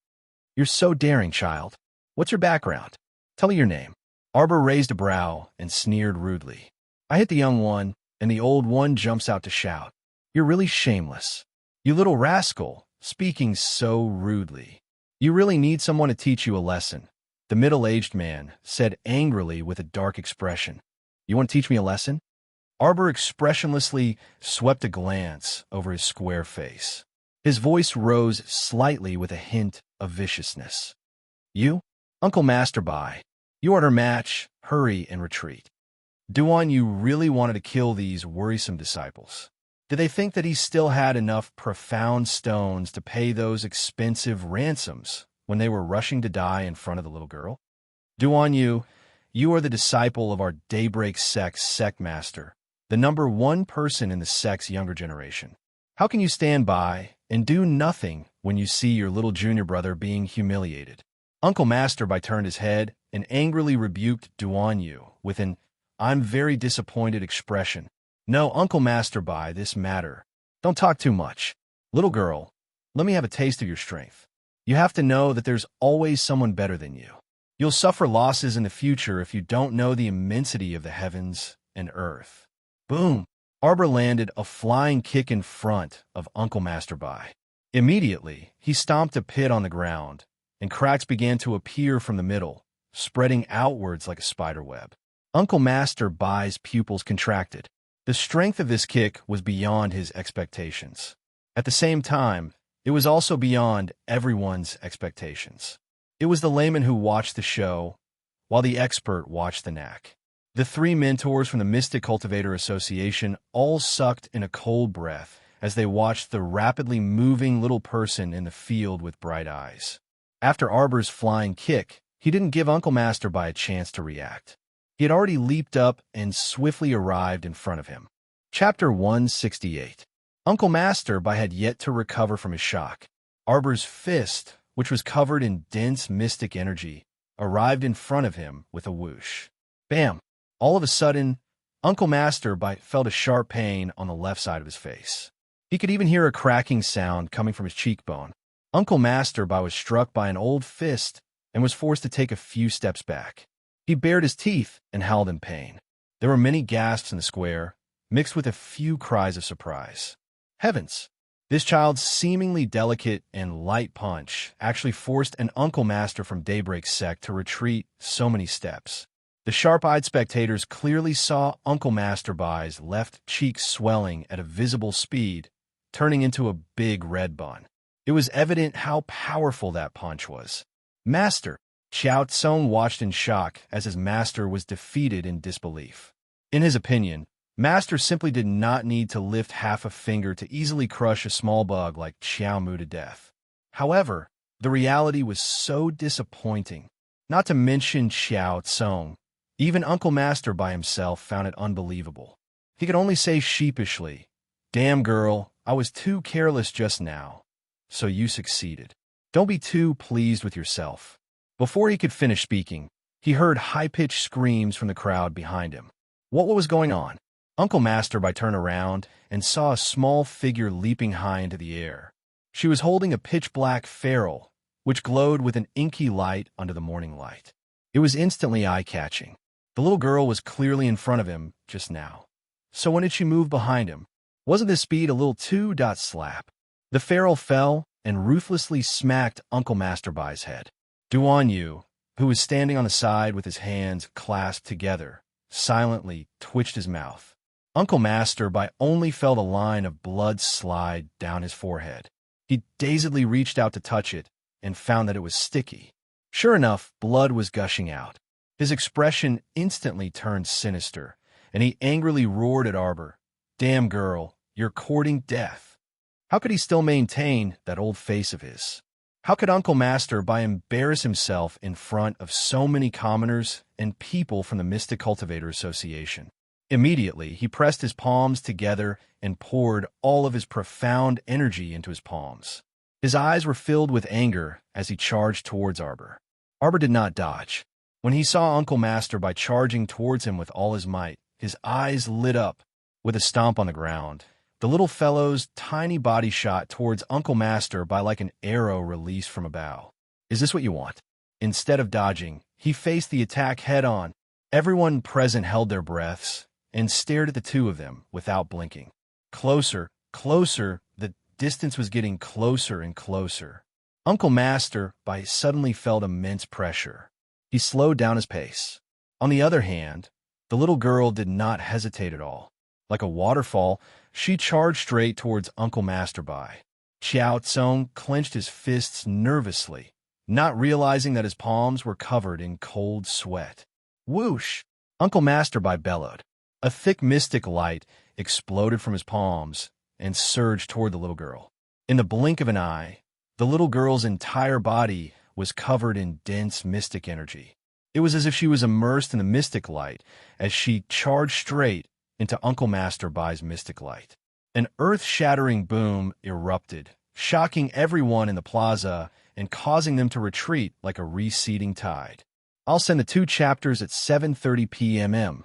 You're so daring, child. What's your background? Tell me your name. Arbor raised a brow and sneered rudely. I hit the young one, and the old one jumps out to shout. You're really shameless. You little rascal, speaking so rudely. You really need someone to teach you a lesson, the middle-aged man said angrily with a dark expression. You want to teach me a lesson? Arbor expressionlessly swept a glance over his square face. His voice rose slightly with a hint of viciousness. You? Uncle Master Bai. You are her match. Hurry and retreat. Duan, you really wanted to kill these worrisome disciples. Did they think that he still had enough profound stones to pay those expensive ransoms when they were rushing to die in front of the little girl? Duan, you are the disciple of our Daybreak sect master, the #1 person in the sect's younger generation. How can you stand by and do nothing when you see your little junior brother being humiliated? Uncle Master Bai turned his head and angrily rebuked Duan Yu with an I'm very disappointed expression. No, Uncle Master Bai, this matter. Don't talk too much. Little girl, let me have a taste of your strength. You have to know that there's always someone better than you. You'll suffer losses in the future if you don't know the immensity of the heavens and earth. Boom! Arbor landed a flying kick in front of Uncle Master Bai. Immediately, he stomped a pit on the ground, and cracks began to appear from the middle, spreading outwards like a spider web. Uncle Master Bai's pupils contracted. The strength of this kick was beyond his expectations. At the same time, it was also beyond everyone's expectations. It was the layman who watched the show, while the expert watched the knack. The 3 mentors from the Mystic Cultivator Association all sucked in a cold breath as they watched the rapidly moving little person in the field with bright eyes. After Arbor's flying kick, he didn't give Uncle Master Bai a chance to react. He had already leaped up and swiftly arrived in front of him. Chapter 168. Uncle Master Bai had yet to recover from his shock. Arbor's fist, which was covered in dense mystic energy, arrived in front of him with a whoosh. Bam! All of a sudden, Uncle Master Bai felt a sharp pain on the left side of his face. He could even hear a cracking sound coming from his cheekbone. Uncle Master Bai was struck by an old fist and was forced to take a few steps back. He bared his teeth and howled in pain. There were many gasps in the square, mixed with a few cries of surprise. Heavens! This child's seemingly delicate and light punch actually forced an Uncle Master from Daybreak sect to retreat so many steps. The sharp-eyed spectators clearly saw Uncle Master Bai's left cheek swelling at a visible speed, turning into a big red bun. It was evident how powerful that punch was. Master! Xiao Tsung watched in shock as his master was defeated in disbelief. In his opinion, Master simply did not need to lift half a finger to easily crush a small bug like Xiao Mu to death. However, the reality was so disappointing. Not to mention Xiao Tsung, even Uncle Master by himself found it unbelievable. He could only say sheepishly, "Damn girl, I was too careless just now. So you succeeded. Don't be too pleased with yourself." Before he could finish speaking, He heard high-pitched screams from the crowd behind him. What was going on? Uncle Masterby turned around and saw a small figure leaping high into the air. She was holding a pitch-black ferrule, which glowed with an inky light under the morning light. It was instantly eye-catching. The little girl was clearly in front of him just now. So when did she move behind him? Wasn't this speed a little too slap? The ferrule fell and ruthlessly smacked Uncle Masterby's head. Duan Yu, who was standing on the side with his hands clasped together, silently twitched his mouth. Uncle Masterby only felt a line of blood slide down his forehead. He dazedly reached out to touch it and found that it was sticky. Sure enough, blood was gushing out. His expression instantly turned sinister, and he angrily roared at Arbor, "Damn girl, you're courting death." How could he still maintain that old face of his? How could Uncle Masterby embarrass himself in front of so many commoners and people from the Mystic Cultivator Association? Immediately, he pressed his palms together and poured all of his profound energy into his palms. His eyes were filled with anger as he charged towards Arbor. Arbor did not dodge. When he saw Uncle Masterby charging towards him with all his might, his eyes lit up. With a stomp on the ground, the little fellow's tiny body shot towards Uncle Masterby like an arrow released from a bow. Is this what you want? Instead of dodging, he faced the attack head-on. Everyone present held their breaths and stared at the two of them without blinking. Closer, closer, the distance was getting closer and closer. Uncle Masterby suddenly felt immense pressure. He slowed down his pace. On the other hand, the little girl did not hesitate at all. Like a waterfall, she charged straight towards Uncle Masterby. Xiao Tsong clenched his fists nervously, not realizing that his palms were covered in cold sweat. Whoosh! Uncle Masterby bellowed. A thick mystic light exploded from his palms and surged toward the little girl. In the blink of an eye, the little girl's entire body was covered in dense mystic energy. It was as if she was immersed in the mystic light as she charged straight into Uncle Masterby's mystic light. An earth-shattering boom erupted, shocking everyone in the plaza and causing them to retreat like a receding tide. I'll send the 2 chapters at 7:30 p.m.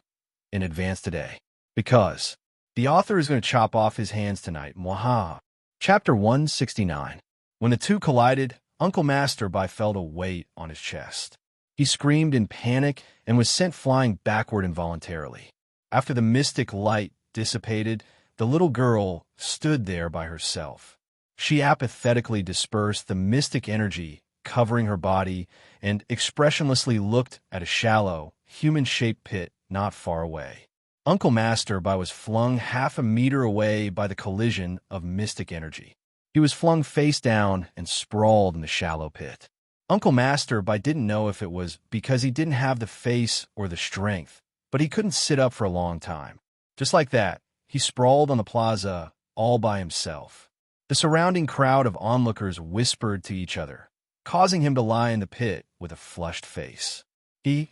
in advance today, because the author is going to chop off his hands tonight. Mwaha. Chapter 169. When the two collided, Uncle Masterby felt a weight on his chest. He screamed in panic and was sent flying backward involuntarily. After the mystic light dissipated, the little girl stood there by herself. She apathetically dispersed the mystic energy covering her body and expressionlessly looked at a shallow, human-shaped pit not far away. Uncle Masterby was flung half a meter away by the collision of mystic energy. He was flung face down and sprawled in the shallow pit. Uncle Masterby didn't know if it was because he didn't have the face or the strength, but he couldn't sit up for a long time. Just like that, he sprawled on the plaza all by himself. The surrounding crowd of onlookers whispered to each other, causing him to lie in the pit with a flushed face. He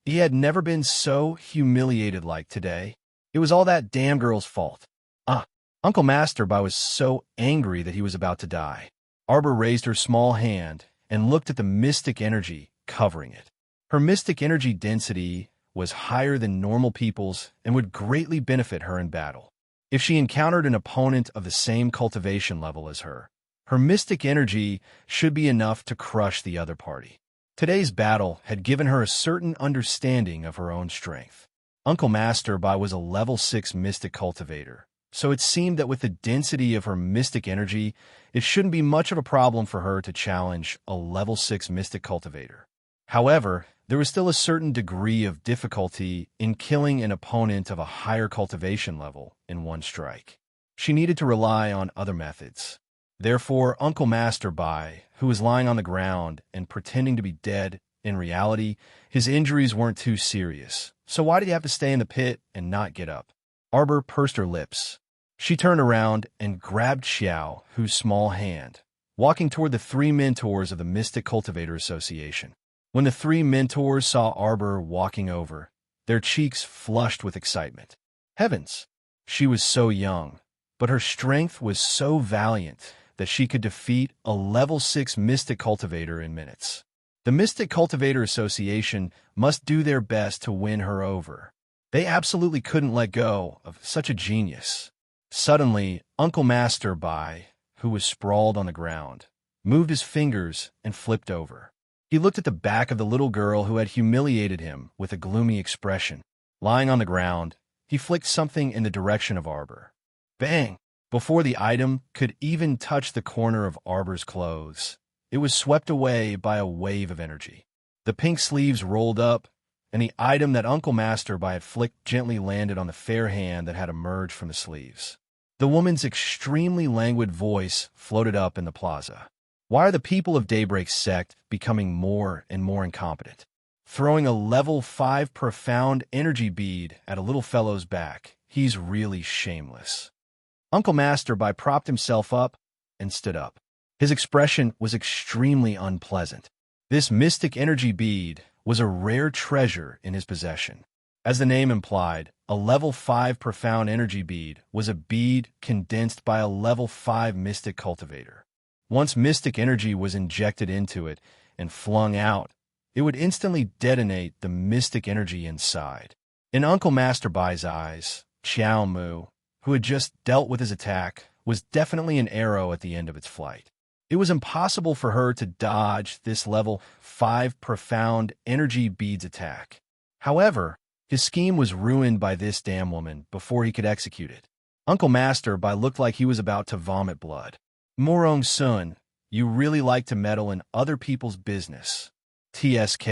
had never been so humiliated like today. It was all that damn girl's fault. Uncle Masterby was so angry that he was about to die. Arbor raised her small hand and looked at the mystic energy covering it. Her mystic energy density was higher than normal people's and would greatly benefit her in battle. If she encountered an opponent of the same cultivation level as her mystic energy should be enough to crush the other party. Today's battle had given her a certain understanding of her own strength. Uncle Masterby was a level 6 mystic cultivator, so it seemed that with the density of her mystic energy, it shouldn't be much of a problem for her to challenge a level 6 mystic cultivator. However, there was still a certain degree of difficulty in killing an opponent of a higher cultivation level in one strike. She needed to rely on other methods. Therefore, Uncle Masterby, who was lying on the ground and pretending to be dead, in reality, his injuries weren't too serious. So why did he have to stay in the pit and not get up? Arbor pursed her lips. She turned around and grabbed Xiao, whose small hand, walking toward the 3 mentors of the Mystic Cultivator Association. When the 3 mentors saw Arbor walking over, their cheeks flushed with excitement. Heavens! She was so young, but her strength was so valiant that she could defeat a level 6 Mystic Cultivator in minutes. The Mystic Cultivator Association must do their best to win her over. They absolutely couldn't let go of such a genius. Suddenly, Uncle Masterby, who was sprawled on the ground, moved his fingers and flipped over. He looked at the back of the little girl who had humiliated him with a gloomy expression. Lying on the ground, he flicked something in the direction of Arbor. Bang! Before the item could even touch the corner of Arbor's clothes, it was swept away by a wave of energy. The pink sleeves rolled up, and the item that Uncle Masterby had flicked gently landed on the fair hand that had emerged from the sleeves. The woman's extremely languid voice floated up in the plaza. Why are the people of Daybreak's sect becoming more and more incompetent? Throwing a level 5 profound energy bead at a little fellow's back, he's really shameless. Uncle Masterby propped himself up and stood up. His expression was extremely unpleasant. This mystic energy bead was a rare treasure in his possession. As the name implied, a level 5 profound energy bead was a bead condensed by a level 5 mystic cultivator. Once mystic energy was injected into it and flung out, it would instantly detonate the mystic energy inside. In Uncle Masterby's eyes, Xiao Mu, who had just dealt with his attack, was definitely an arrow at the end of its flight. It was impossible for her to dodge this level 5 profound energy beads attack. However, his scheme was ruined by this damn woman before he could execute it. Uncle Masterby looked like he was about to vomit blood. Murong Sun, you really like to meddle in other people's business. TSK.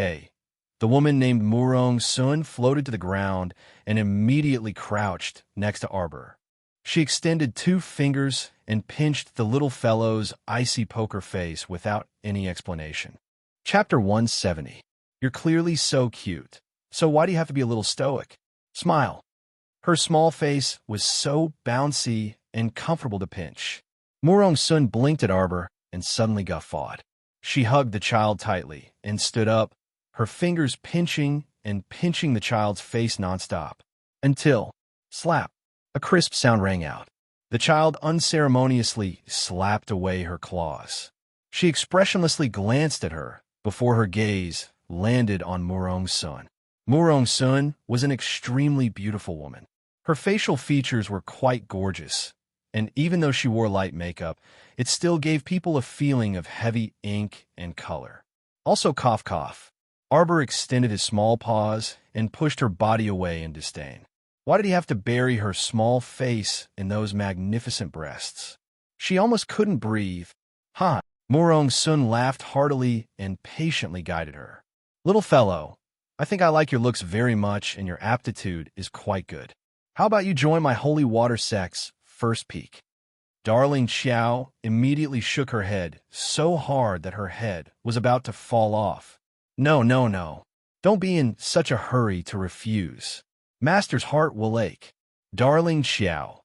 The woman named Murong Sun floated to the ground and immediately crouched next to Arbor. She extended 2 fingers and pinched the little fellow's icy poker face without any explanation. Chapter 170. You're clearly so cute. So why do you have to be a little stoic? Smile. Her small face was so bouncy and comfortable to pinch. Murong Sun blinked at Arbor and suddenly guffawed. She hugged the child tightly and stood up, her fingers pinching and pinching the child's face nonstop. Until, slap, a crisp sound rang out. The child unceremoniously slapped away her claws. She expressionlessly glanced at her before her gaze landed on Murong Sun. Murong Sun was an extremely beautiful woman. Her facial features were quite gorgeous, and even though she wore light makeup, it still gave people a feeling of heavy ink and color. Also cough cough. Arbor extended his small paws and pushed her body away in disdain. Why did he have to bury her small face in those magnificent breasts? She almost couldn't breathe. Ha! Murong Sun laughed heartily and patiently guided her. Little fellow, I think I like your looks very much and your aptitude is quite good. How about you join my holy water sect's first peak? Darling Xiao immediately shook her head so hard that her head was about to fall off. No, no, no. Don't be in such a hurry to refuse. Master's heart will ache. Darling Xiao.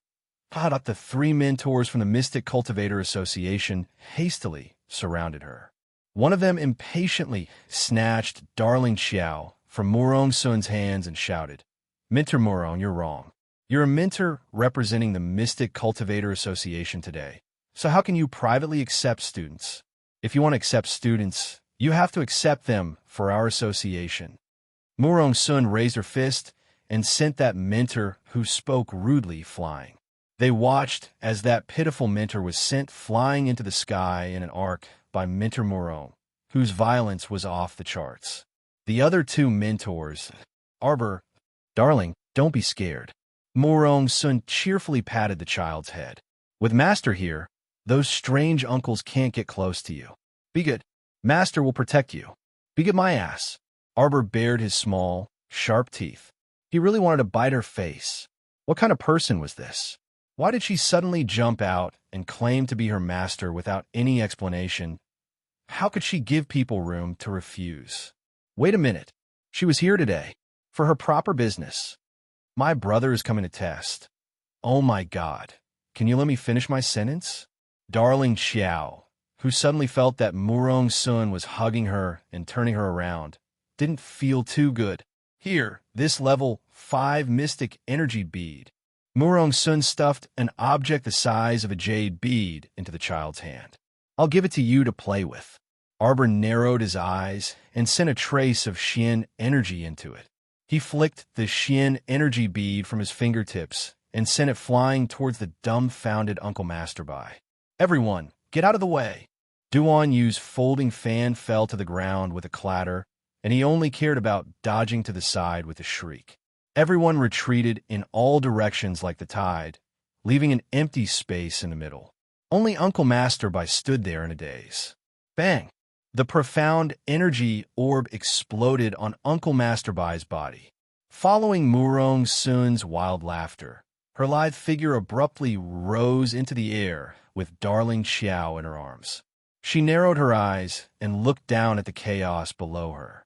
The 3 mentors from the Mystic Cultivator Association hastily surrounded her. One of them impatiently snatched Darling Xiao from Murong Sun's hands and shouted, Mentor Murong, you're wrong. You're a mentor representing the Mystic Cultivator Association today. So how can you privately accept students? If you want to accept students, you have to accept them for our association. Murong Sun raised her fist and sent that mentor who spoke rudely flying. They watched as that pitiful mentor was sent flying into the sky in an arc by Mentor Murong, whose violence was off the charts. The other 2 mentors, Arbor, darling, don't be scared. Murong Sun cheerfully patted the child's head. With Master here, those strange uncles can't get close to you. Be good. Master will protect you. Be good, my ass. Arbor bared his small, sharp teeth. He really wanted to bite her face. What kind of person was this? Why did she suddenly jump out and claim to be her master without any explanation? How could she give people room to refuse? Wait a minute. She was here today. For her proper business. My brother is coming to test. Oh my God. Can you let me finish my sentence? Darling Xiao, who suddenly felt that Murong Sun was hugging her and turning her around, didn't feel too good. Here, this level 5 mystic energy bead. Murong Sun stuffed an object the size of a jade bead into the child's hand. I'll give it to you to play with. Arbor narrowed his eyes and sent a trace of Xian energy into it. He flicked the Xian energy bead from his fingertips and sent it flying towards the dumbfounded Uncle Masterby. Everyone, get out of the way! Duan Yu's folding fan fell to the ground with a clatter, and he only cared about dodging to the side with a shriek. Everyone retreated in all directions like the tide, leaving an empty space in the middle. Only Uncle Masterby stood there in a daze. Bang! The profound energy orb exploded on Uncle Masterby's body. Following Murong Sun's wild laughter, her lithe figure abruptly rose into the air with darling Xiao in her arms. She narrowed her eyes and looked down at the chaos below her.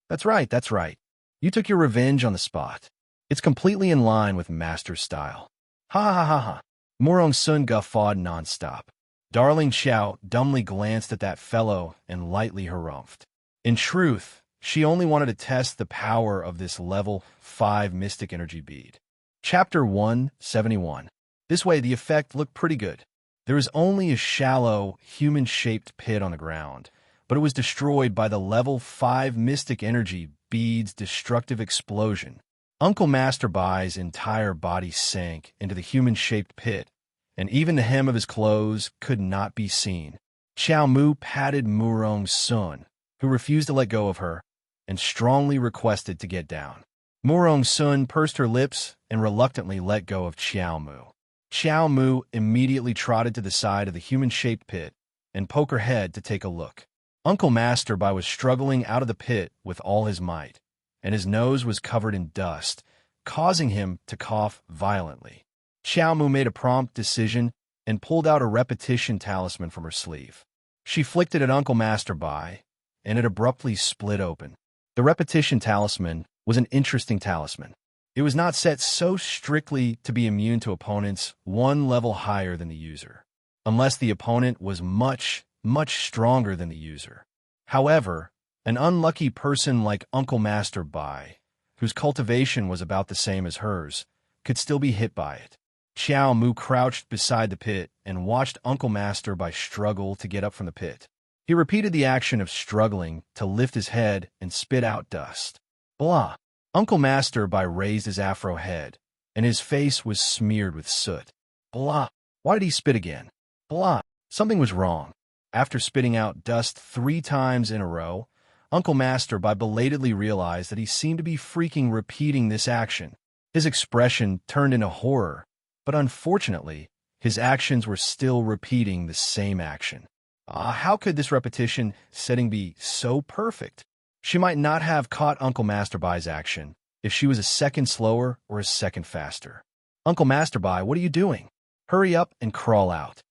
That's right. You took your revenge on the spot. It's completely in line with Master style. Ha ha ha ha. Murong Sun guffawed nonstop. Darling Xiao dumbly glanced at that fellow and lightly harumphed. In truth, she only wanted to test the power of this level 5 mystic energy bead. Chapter 171. This way the effect looked pretty good. There was only a shallow, human-shaped pit on the ground, but it was destroyed by the level 5 mystic energy bead's destructive explosion. Uncle Masterby's entire body sank into the human-shaped pit, and even the hem of his clothes could not be seen. Xiao Mu patted Murong Sun, who refused to let go of her, and strongly requested to get down. Murong Sun pursed her lips and reluctantly let go of Xiao Mu. Xiao Mu immediately trotted to the side of the human-shaped pit and poked her head to take a look. Uncle Masterby was struggling out of the pit with all his might, and his nose was covered in dust, causing him to cough violently. Xiao Mu made a prompt decision and pulled out a repetition talisman from her sleeve. She flicked it at Uncle Masterby, and it abruptly split open. The repetition talisman was an interesting talisman. It was not set so strictly to be immune to opponents one level higher than the user, unless the opponent was much stronger than the user. However, an unlucky person like Uncle Masterby, whose cultivation was about the same as hers, could still be hit by it. Xiao Mu crouched beside the pit and watched Uncle Masterby struggle to get up from the pit. He repeated the action of struggling to lift his head and spit out dust. Blah! Uncle Masterby raised his afro head, and his face was smeared with soot. Blah! Why did he spit again? Blah! Something was wrong. After spitting out dust 3 times in a row, Uncle Masterby belatedly realized that he seemed to be freaking repeating this action. His expression turned into horror, but unfortunately, his actions were still repeating the same action. How could this repetition setting be so perfect? She might not have caught Uncle Masterby's action if she was a second slower or a second faster. Uncle Masterby, what are you doing? Hurry up and crawl out.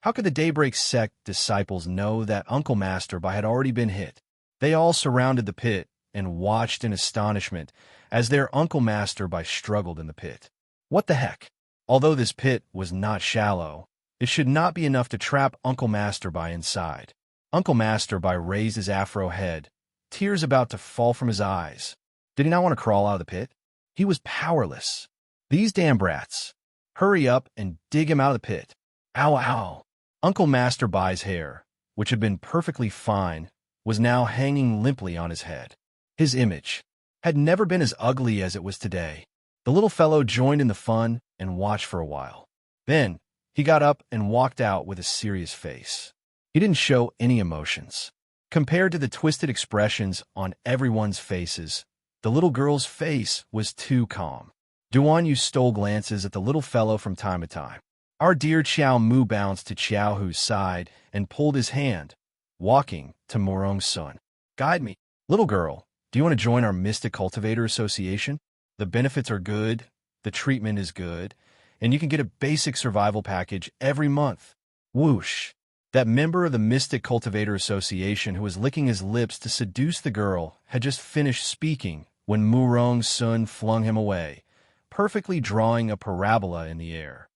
How could the Daybreak Sect disciples know that Uncle Masterby had already been hit? They all surrounded the pit and watched in astonishment as their Uncle Masterby struggled in the pit. What the heck? Although this pit was not shallow, it should not be enough to trap Uncle Masterby inside. Uncle Masterby raised his afro head, tears about to fall from his eyes. Did he not want to crawl out of the pit? He was powerless. These damn brats. Hurry up and dig him out of the pit. Ow, ow. Uncle Masterby's hair, which had been perfectly fine, was now hanging limply on his head. His image had never been as ugly as it was today. The little fellow joined in the fun and watched for a while. Then, he got up and walked out with a serious face. He didn't show any emotions. Compared to the twisted expressions on everyone's faces, the little girl's face was too calm. Duan Yu stole glances at the little fellow from time to time. Our dear Xiao Mu bounced to Xiao Hu's side and pulled his hand, walking to Murong Sun. Guide me. Little girl, do you want to join our Mystic Cultivator Association? The benefits are good, the treatment is good, and you can get a basic survival package every month. Whoosh! That member of the Mystic Cultivator Association who was licking his lips to seduce the girl had just finished speaking when Murong Sun flung him away, perfectly drawing a parabola in the air.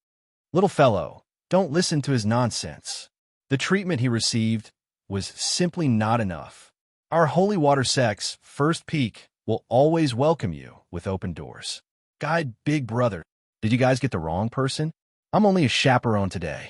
Little fellow, don't listen to his nonsense. The treatment he received was simply not enough. Our Holy Water Sect's first peak will always welcome you with open doors. Guide Big Brother. Did you guys get the wrong person? I'm only a chaperone today.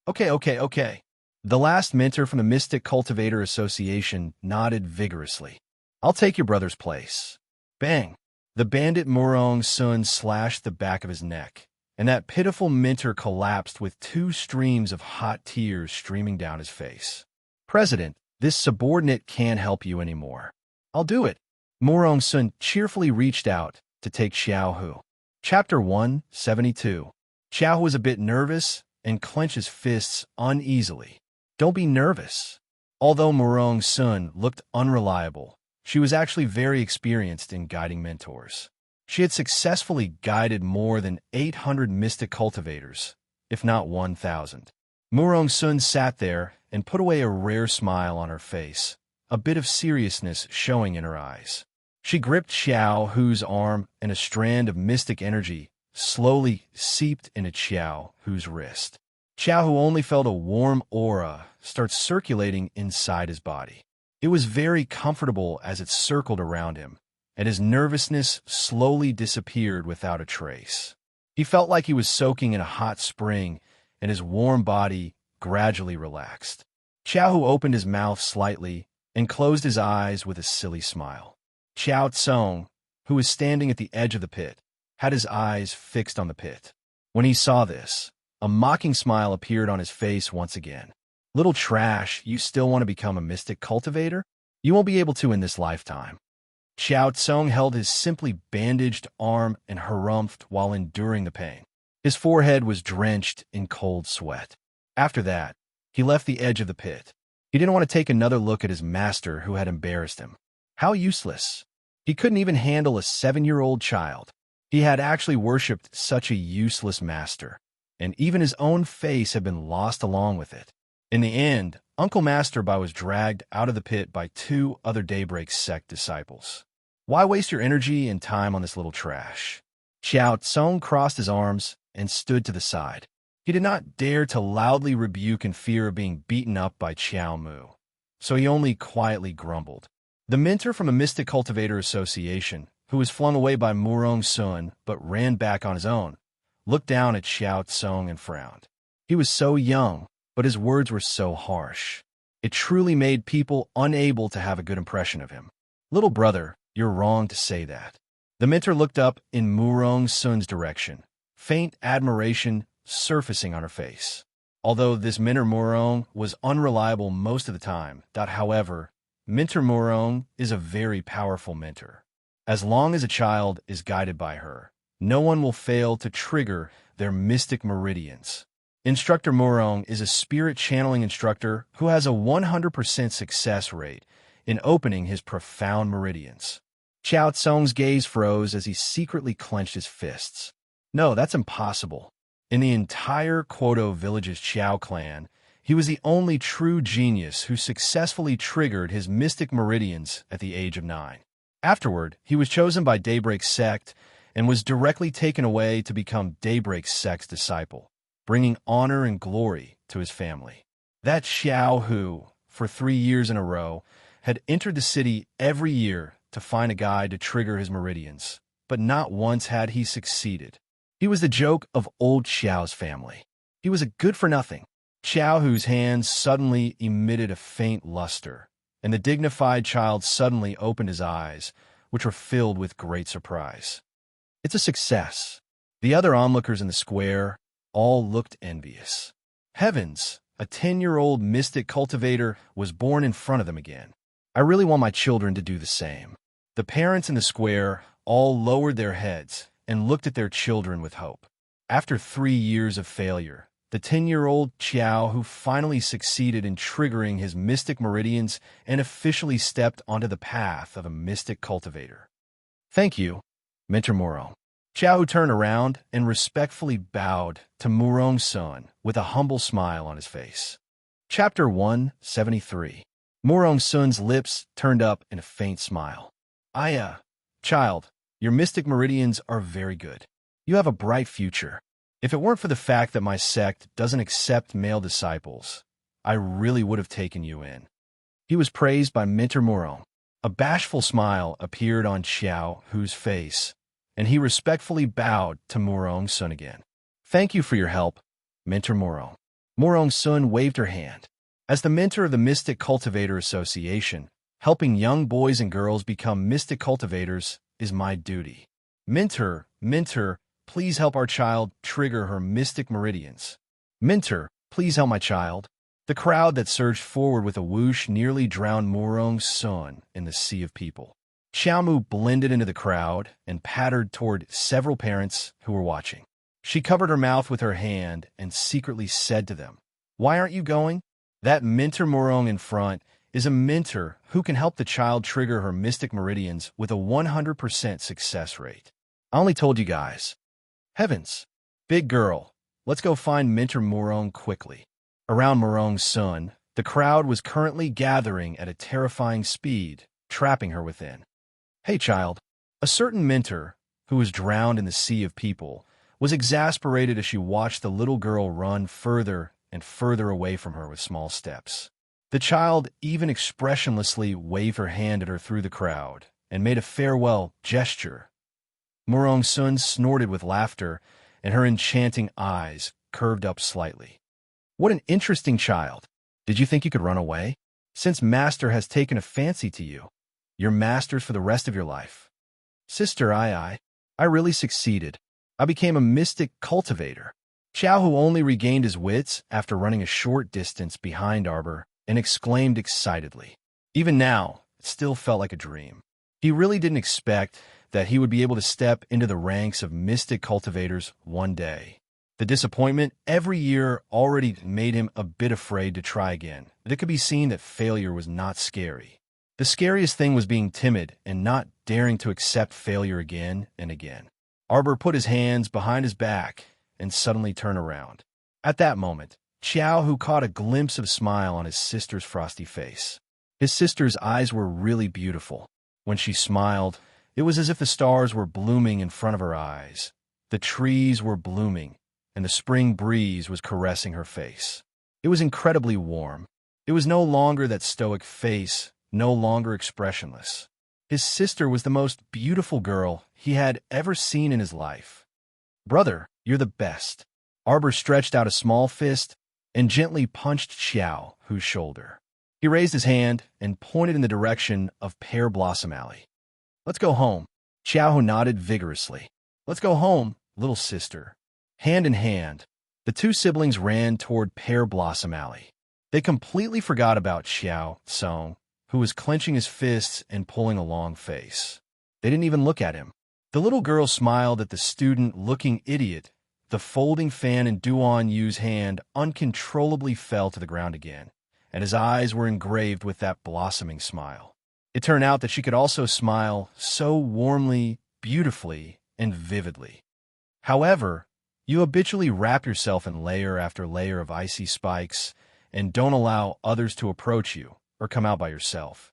Okay. The last mentor from the Mystic Cultivator Association nodded vigorously. I'll take your brother's place. Bang! The bandit Murong Sun slashed the back of his neck, and that pitiful mentor collapsed with 2 streams of hot tears streaming down his face. President, this subordinate can't help you anymore. I'll do it. Murong Sun cheerfully reached out to take Xiao Hu. Chapter 172. Xiao Hu was a bit nervous and clenched his fists uneasily. Don't be nervous. Although Murong Sun looked unreliable, she was actually very experienced in guiding mentors. She had successfully guided more than 800 mystic cultivators, if not 1,000. Murong Sun sat there and put away a rare smile on her face, a bit of seriousness showing in her eyes. She gripped Xiao Hu's arm, and a strand of mystic energy slowly seeped into Xiao Hu's wrist. Xiao Hu only felt a warm aura start circulating inside his body. It was very comfortable as it circled around him, and his nervousness slowly disappeared without a trace. He felt like he was soaking in a hot spring, and his warm body gradually relaxed. Xiao Hu opened his mouth slightly and closed his eyes with a silly smile. Xiao Tsong, who was standing at the edge of the pit, had his eyes fixed on the pit. When he saw this, a mocking smile appeared on his face once again. Little trash, you still want to become a mystic cultivator? You won't be able to in this lifetime. Xiao Tsong held his simply bandaged arm and harumphed while enduring the pain. His forehead was drenched in cold sweat. After that, he left the edge of the pit. He didn't want to take another look at his master who had embarrassed him. How useless. He couldn't even handle a 7-year-old child. He had actually worshipped such a useless master, and even his own face had been lost along with it. In the end, Uncle Masterby was dragged out of the pit by 2 other Daybreak sect disciples. Why waste your energy and time on this little trash? Xiao Tsong crossed his arms and stood to the side. He did not dare to loudly rebuke in fear of being beaten up by Qiao Mu, so he only quietly grumbled. The mentor from the Mystic Cultivator Association, who was flung away by Murong Sun but ran back on his own, looked down at Xiao Tsong and frowned. He was so young, but his words were so harsh. It truly made people unable to have a good impression of him. Little brother, you're wrong to say that. The mentor looked up in Murong Sun's direction, faint admiration surfacing on her face. Although this Mentor Murong was unreliable most of the time, however, Mentor Murong is a very powerful mentor. As long as a child is guided by her, no one will fail to trigger their mystic meridians. Instructor Murong is a spirit channeling instructor who has a 100% success rate in opening his profound meridians. Xiao Tsong's gaze froze as he secretly clenched his fists. No, that's impossible. In the entire Quoto village's Qiao clan, he was the only true genius who successfully triggered his mystic meridians at the age of 9. Afterward, he was chosen by Daybreak sect and was directly taken away to become Daybreak sect's disciple, bringing honor and glory to his family. That Xiao Hu, for 3 years in a row, had entered the city every year to find a guide to trigger his meridians, but not once had he succeeded. He was the joke of old Xiao's family. He was a good-for-nothing. Xiao Hu's hands suddenly emitted a faint luster, and the dignified child suddenly opened his eyes, which were filled with great surprise. It's a success. The other onlookers in the square all looked envious. Heavens, a 10-year-old mystic cultivator was born in front of them again. I really want my children to do the same. The parents in the square all lowered their heads and looked at their children with hope. After 3 years of failure, the 10-year-old Qiao Hu finally succeeded in triggering his mystic meridians and officially stepped onto the path of a mystic cultivator. Thank you, Mentor Murong. Qiao Hu turned around and respectfully bowed to Murong Sun with a humble smile on his face. Chapter 173. Murong Sun's lips turned up in a faint smile. Child, your mystic meridians are very good. You have a bright future. If it weren't for the fact that my sect doesn't accept male disciples, I really would have taken you in. He was praised by Mentor Murong. A bashful smile appeared on Xiao Hu's face, and he respectfully bowed to Murong Sun again. Thank you for your help, Mentor Murong. Murong Sun waved her hand. As the mentor of the Mystic Cultivator Association, helping young boys and girls become mystic cultivators is my duty. Mentor, please help our child trigger her mystic meridians. Mentor, please help my child. The crowd that surged forward with a whoosh nearly drowned Murong's son in the sea of people. Xiaomu blended into the crowd and pattered toward several parents who were watching. She covered her mouth with her hand and secretly said to them, "Why aren't you going? That mentor Murong in front is a mentor who can help the child trigger her mystic meridians with a 100% success rate. I only told you guys." Heavens! Big girl, let's go find mentor Murong quickly. Around Murong's son, the crowd was currently gathering at a terrifying speed, trapping her within. Hey child, a certain mentor, who was drowned in the sea of people, was exasperated as she watched the little girl run further and further away from her with small steps. The child even expressionlessly waved her hand at her through the crowd and made a farewell gesture. Murong's son snorted with laughter, and her enchanting eyes curved up slightly. What an interesting child. Did you think you could run away? Since Master has taken a fancy to you, you're masters for the rest of your life. Sister, I really succeeded. I became a mystic cultivator. Xiao, who only regained his wits after running a short distance behind Arbor, and exclaimed excitedly. Even now, it still felt like a dream. He really didn't expect that he would be able to step into the ranks of mystic cultivators one day. The disappointment every year already made him a bit afraid to try again. It could be seen that failure was not scary. The scariest thing was being timid and not daring to accept failure again and again. Arbor put his hands behind his back and suddenly turned around. At that moment, Xiao, who caught a glimpse of a smile on his sister's frosty face. His sister's eyes were really beautiful. When she smiled, it was as if the stars were blooming in front of her eyes. The trees were blooming, and the spring breeze was caressing her face. It was incredibly warm. It was no longer that stoic face, no longer expressionless. His sister was the most beautiful girl he had ever seen in his life. Brother, you're the best. Arbor stretched out a small fist and gently punched Xiao, whose shoulder. He raised his hand and pointed in the direction of Pear Blossom Alley. Let's go home. Xiao nodded vigorously. Let's go home, little sister. Hand in hand, the two siblings ran toward Pear Blossom Alley. They completely forgot about Xiao Song, who was clenching his fists and pulling a long face. They didn't even look at him. The little girl smiled at the student-looking idiot. The folding fan in Duan Yu's hand uncontrollably fell to the ground again, and his eyes were engraved with that blossoming smile. It turned out that she could also smile so warmly, beautifully, and vividly. However, you habitually wrap yourself in layer after layer of icy spikes and don't allow others to approach you or come out by yourself.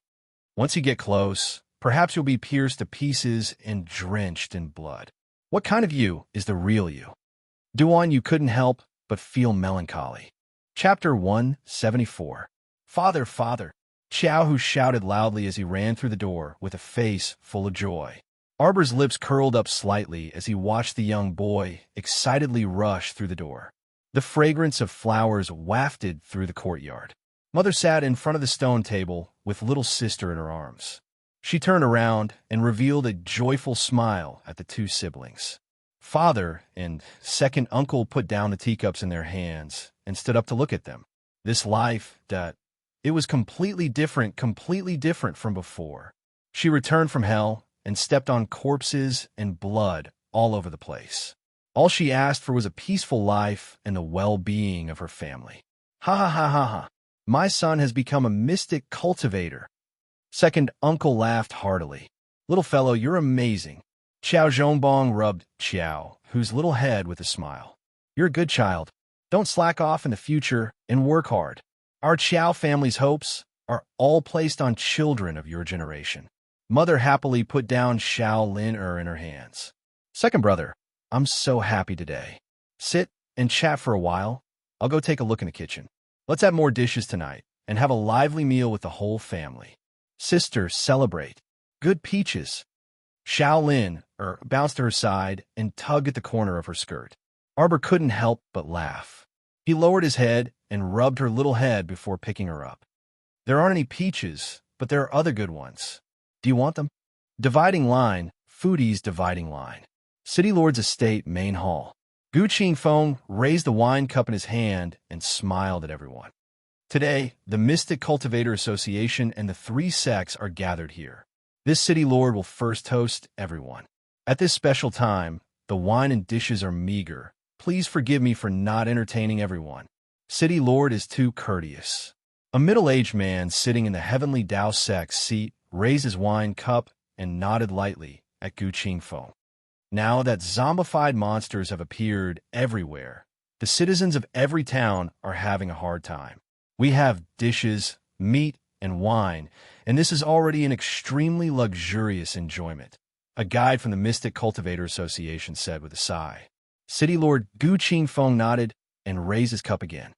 Once you get close, perhaps you'll be pierced to pieces and drenched in blood. What kind of you is the real you? Duan Yu couldn't help but feel melancholy. Chapter 174. Father, Father. Xiao, who shouted loudly as he ran through the door with a face full of joy. Arbor's lips curled up slightly as he watched the young boy excitedly rush through the door. The fragrance of flowers wafted through the courtyard. Mother sat in front of the stone table with little sister in her arms. She turned around and revealed a joyful smile at the two siblings. Father and second uncle put down the teacups in their hands and stood up to look at them. This life, it was completely different from before. She returned from hell and stepped on corpses and blood all over the place. All she asked for was a peaceful life and the well-being of her family. Ha ha ha ha ha. My son has become a mystic cultivator. Second uncle laughed heartily. Little fellow, you're amazing. Xiao Zhongbong rubbed Xiao, whose little head with a smile. You're a good child. Don't slack off in the future and work hard. Our Xiao family's hopes are all placed on children of your generation. Mother happily put down Xiao Lin-er in her hands. Second brother, I'm so happy today. Sit and chat for a while. I'll go take a look in the kitchen. Let's have more dishes tonight and have a lively meal with the whole family. Sister, celebrate. Good peaches. Xiao Lin-er bounced to her side and tugged at the corner of her skirt. Arbor couldn't help but laugh. He lowered his head and rubbed her little head before picking her up. There aren't any peaches, but there are other good ones. Do you want them? Dividing line, foodie's dividing line. City Lord's estate main hall. Gu Qingfeng raised the wine cup in his hand and smiled at everyone. Today, the Mystic Cultivator Association and the three sects are gathered here. This city lord will first toast everyone. At this special time, the wine and dishes are meager. Please forgive me for not entertaining everyone. City lord is too courteous. A middle-aged man sitting in the Heavenly Tao sect's seat raised his wine cup and nodded lightly at Gu Qingfeng. Now that zombified monsters have appeared everywhere, the citizens of every town are having a hard time. We have dishes, meat, and wine, and this is already an extremely luxurious enjoyment, a guide from the Mystic Cultivator Association said with a sigh. City Lord Gu Qingfeng nodded and raised his cup again.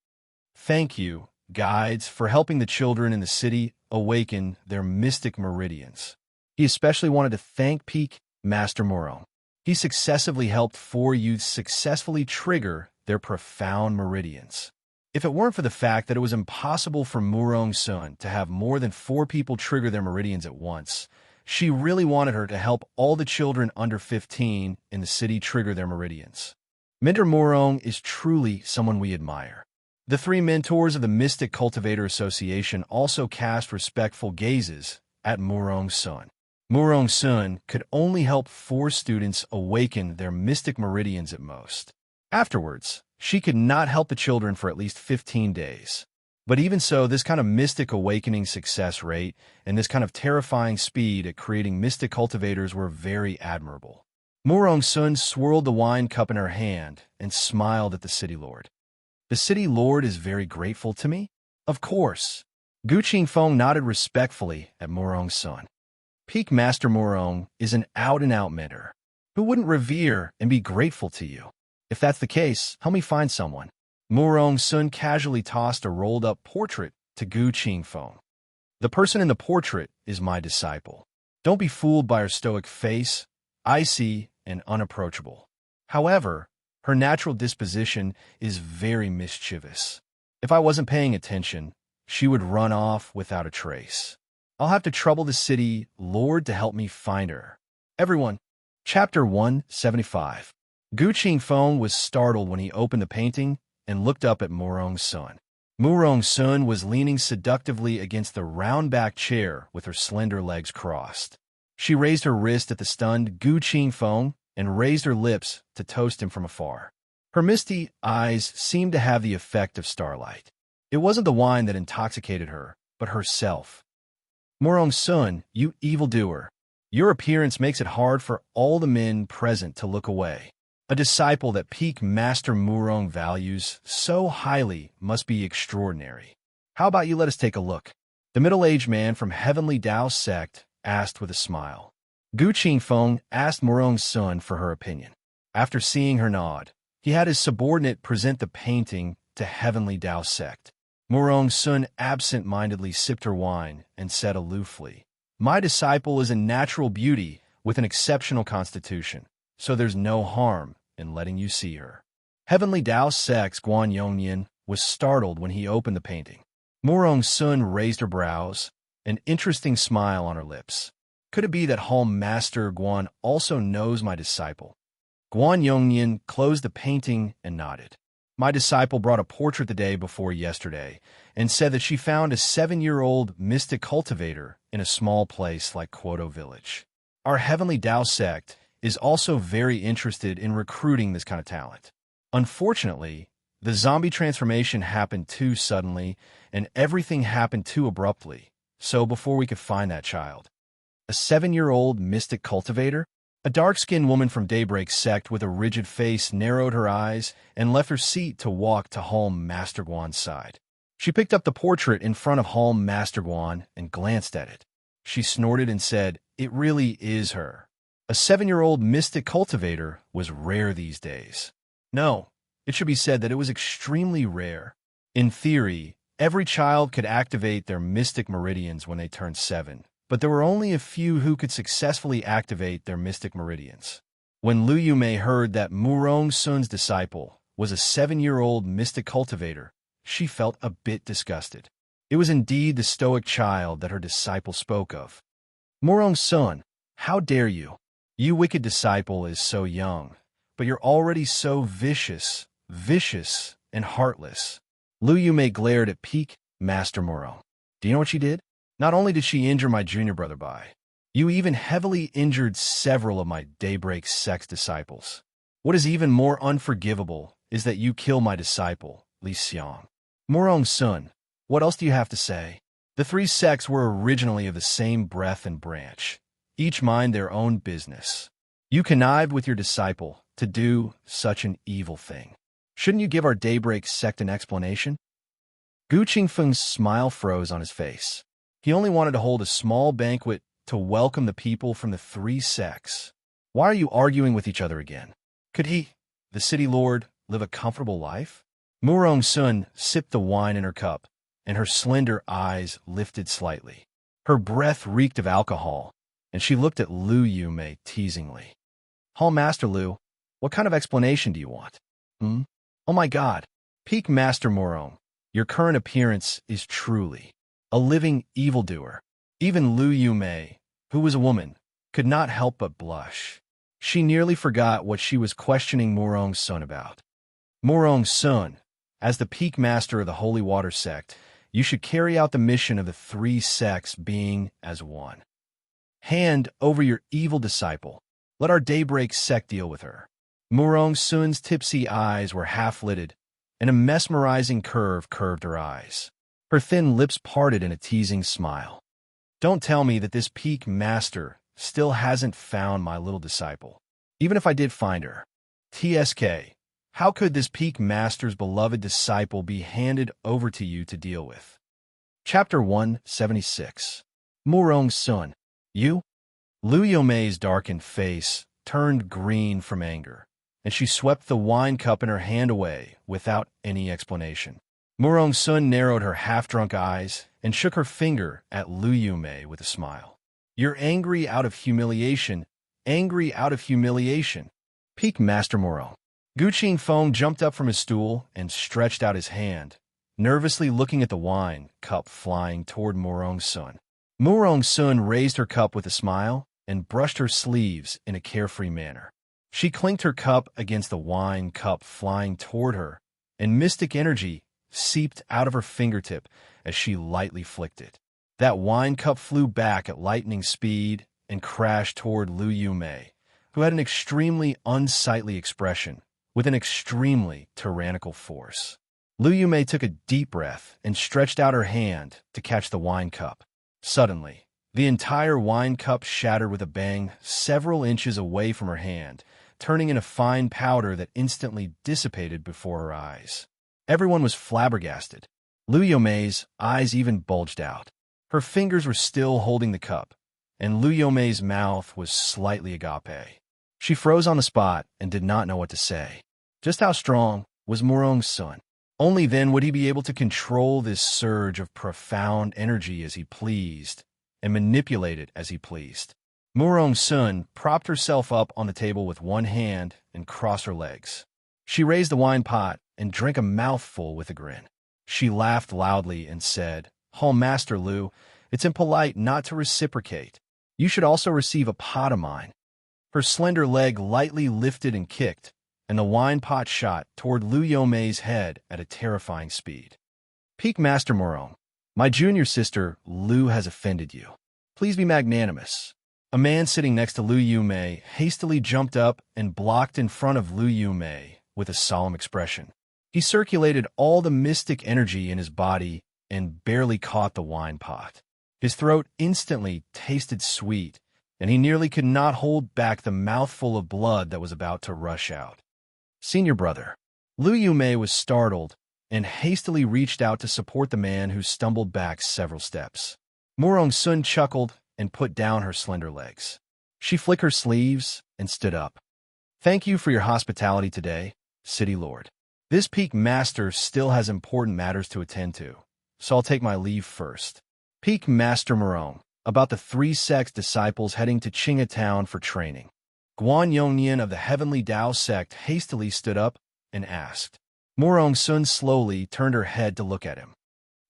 Thank you, guides, for helping the children in the city awaken their mystic meridians. He especially wanted to thank Peak Master Morong. He successively helped 4 youths successfully trigger their profound meridians. If it weren't for the fact that it was impossible for Murong Sun to have more than 4 people trigger their meridians at once, she really wanted her to help all the children under 15 in the city trigger their meridians. Mentor Murong is truly someone we admire. The 3 mentors of the Mystic Cultivator Association also cast respectful gazes at Murong Sun. Murong Sun could only help 4 students awaken their mystic meridians at most. Afterwards, she could not help the children for at least 15 days. But even so, this kind of mystic awakening success rate and this kind of terrifying speed at creating mystic cultivators were very admirable. Murong Sun swirled the wine cup in her hand and smiled at the city lord. The city lord is very grateful to me? Of course. Gu Qingfeng nodded respectfully at Murong Sun. Peak Master Morong is an out-and-out mentor. Who wouldn't revere and be grateful to you? If that's the case, help me find someone. Murong Sun casually tossed a rolled-up portrait to Gu Qingfeng. The person in the portrait is my disciple. Don't be fooled by her stoic face, icy and unapproachable. However, her natural disposition is very mischievous. If I wasn't paying attention, she would run off without a trace. I'll have to trouble the city lord to help me find her. Everyone, Chapter 175. Gu Qingfeng was startled when he opened the painting and looked up at Murong Sun. Murong Sun was leaning seductively against the round-backed chair with her slender legs crossed. She raised her wrist at the stunned Gu Qingfeng and raised her lips to toast him from afar. Her misty eyes seemed to have the effect of starlight. It wasn't the wine that intoxicated her, but herself. Murong Sun, you evildoer. Your appearance makes it hard for all the men present to look away. A disciple that Peak Master Murong values so highly must be extraordinary. How about you let us take a look? The middle-aged man from Heavenly Tao sect asked with a smile. Gu Qingfeng asked Murong Sun for her opinion. After seeing her nod, he had his subordinate present the painting to Heavenly Tao sect. Murong Sun absent-mindedly sipped her wine and said aloofly, "My disciple is a natural beauty with an exceptional constitution, so there's no harm in letting you see her." Heavenly Tao sect's Guan Yongnian was startled when he opened the painting. Murong Sun raised her brows, an interesting smile on her lips. Could it be that Home Master Guan also knows my disciple? Guan Yongnian closed the painting and nodded. My disciple brought a portrait the day before yesterday and said that she found a 7-year-old mystic cultivator in a small place like Quoto Village. Our Heavenly Tao sect is also very interested in recruiting this kind of talent. Unfortunately, the zombie transformation happened too suddenly and everything happened too abruptly, so before we could find that child. A 7-year-old mystic cultivator? A dark-skinned woman from Daybreak sect with a rigid face narrowed her eyes and left her seat to walk to Halm Master Guan's side. She picked up the portrait in front of Halm Master Guan and glanced at it. She snorted and said, "It really is her." A 7-year-old mystic cultivator was rare these days. No, it should be said that it was extremely rare. In theory, every child could activate their mystic meridians when they turned 7. But there were only a few who could successfully activate their mystic meridians. When Liu Yumei heard that Murong Sun's disciple was a 7-year-old mystic cultivator, she felt a bit disgusted. It was indeed the stoic child that her disciple spoke of. Morong-sun, how dare you? You wicked disciple is so young, but you're already so vicious, and heartless. Lu Yume glared at Peak Master Morong. Do you know what she did? Not only did she injure my junior brother Bai, you even heavily injured several of my Daybreak Sect's disciples. What is even more unforgivable is that you kill my disciple, Li Xiang. Morong-sun, what else do you have to say? The 3 sects were originally of the same breath and branch. Each mind their own business. You connived with your disciple to do such an evil thing. Shouldn't you give our Daybreak Sect an explanation? Gu Qingfeng's smile froze on his face. He only wanted to hold a small banquet to welcome the people from the 3 sects. Why are you arguing with each other again? Could he, the city lord, live a comfortable life? Morong-sun sipped the wine in her cup, and her slender eyes lifted slightly. Her breath reeked of alcohol, and she looked at Lu Yume teasingly. Hall Master Lu, what kind of explanation do you want? Oh my God, Peak Master Morong, your current appearance is truly a living evildoer. Even Lu Yume, who was a woman, could not help but blush. She nearly forgot what she was questioning Morong-sun about. Morong-sun, as the Peak Master of the Holy Water Sect, you should carry out the mission of the 3 sects being as one. Hand over your evil disciple. Let our Daybreak Sect deal with her. Morong-sun's tipsy eyes were half-lidded, and a mesmerizing curve curved her eyes. Her thin lips parted in a teasing smile. Don't tell me that this Peak Master still hasn't found my little disciple. Even if I did find her. TSK, how could this Peak Master's beloved disciple be handed over to you to deal with? Chapter 176. Morong-sun, you? Lu Yume's darkened face turned green from anger, and she swept the wine cup in her hand away without any explanation. Morong-sun narrowed her half-drunk eyes and shook her finger at Lu Yume with a smile. You're angry out of humiliation, angry out of humiliation. Peak Master Morong. Gu Qingfeng jumped up from his stool and stretched out his hand, nervously looking at the wine cup flying toward Morong-sun. Morong-sun raised her cup with a smile and brushed her sleeves in a carefree manner. She clinked her cup against the wine cup flying toward her, and mystic energy seeped out of her fingertip as she lightly flicked it. That wine cup flew back at lightning speed and crashed toward Lu Yume, who had an extremely unsightly expression with an extremely tyrannical force. Lu Yume took a deep breath and stretched out her hand to catch the wine cup. Suddenly, the entire wine cup shattered with a bang several inches away from her hand, turning into fine powder that instantly dissipated before her eyes. Everyone was flabbergasted. Lu Yume's eyes even bulged out. Her fingers were still holding the cup, and Lu Yume's mouth was slightly agape. She froze on the spot and did not know what to say. Just how strong was Morong-sun? Only then would he be able to control this surge of profound energy as he pleased, and manipulate it as he pleased. Morong-sun propped herself up on the table with one hand and crossed her legs. She raised the wine pot and drank a mouthful with a grin. She laughed loudly and said, "Hall Master Lu, it's impolite not to reciprocate. You should also receive a pot of mine." Her slender leg lightly lifted and kicked, and the wine pot shot toward Lu Yume's head at a terrifying speed. Peak Master Morong, my junior sister Lu has offended you. Please be magnanimous. A man sitting next to Lu Yume hastily jumped up and blocked in front of Lu Yume with a solemn expression. He circulated all the mystic energy in his body and barely caught the wine pot. His throat instantly tasted sweet, and he nearly could not hold back the mouthful of blood that was about to rush out. Senior brother. Lu Yume was startled and hastily reached out to support the man who stumbled back several steps. Morong-sun chuckled and put down her slender legs. She flicked her sleeves and stood up. Thank you for your hospitality today, City Lord. This Peak Master still has important matters to attend to, so I'll take my leave first. Peak Master Morong, about the 3 sects disciples heading to Qingha Town for training. Guan Yongnian of the Heavenly Tao sect hastily stood up and asked. Murong Sun slowly turned her head to look at him.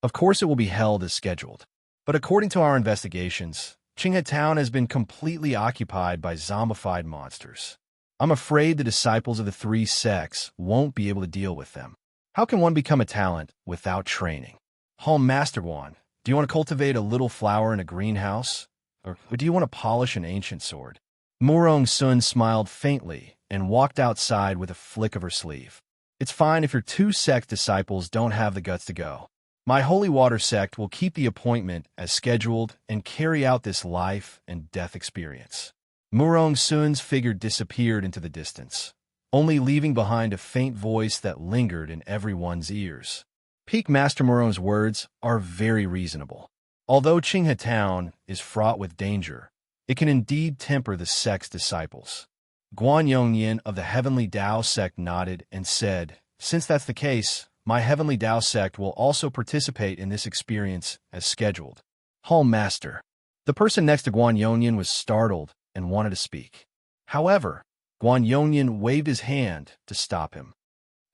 Of course it will be held as scheduled. But according to our investigations, Qinghe Town has been completely occupied by zombified monsters. I'm afraid the disciples of the three sects won't be able to deal with them. How can one become a talent without training? Hall Master Wan, do you want to cultivate a little flower in a greenhouse? Or do you want to polish an ancient sword? Murong Sun smiled faintly and walked outside with a flick of her sleeve. It's fine if your two sect disciples don't have the guts to go. My holy water sect will keep the appointment as scheduled and carry out this life and death experience. Murong Sun's figure disappeared into the distance, only leaving behind a faint voice that lingered in everyone's ears. Peak Master Murong's words are very reasonable. Although Qinghe Town is fraught with danger, it can indeed temper the sect's disciples. Guan Yongyan of the Heavenly Tao sect nodded and said, since that's the case, my Heavenly Tao sect will also participate in this experience as scheduled. Hall Master. The person next to Guan Yongyan was startled and wanted to speak. However, Guan Yongyan waved his hand to stop him.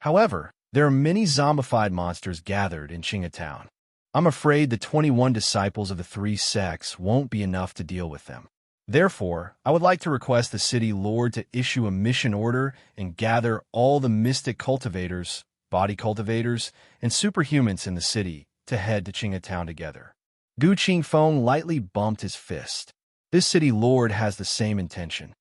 However, there are many zombified monsters gathered in Qinghe Town. I'm afraid the 21 disciples of the three sects won't be enough to deal with them. Therefore, I would like to request the city lord to issue a mission order and gather all the mystic cultivators, body cultivators, and superhumans in the city to head to Qinghe Town together. Gu Qingfeng lightly bumped his fist. This city lord has the same intention.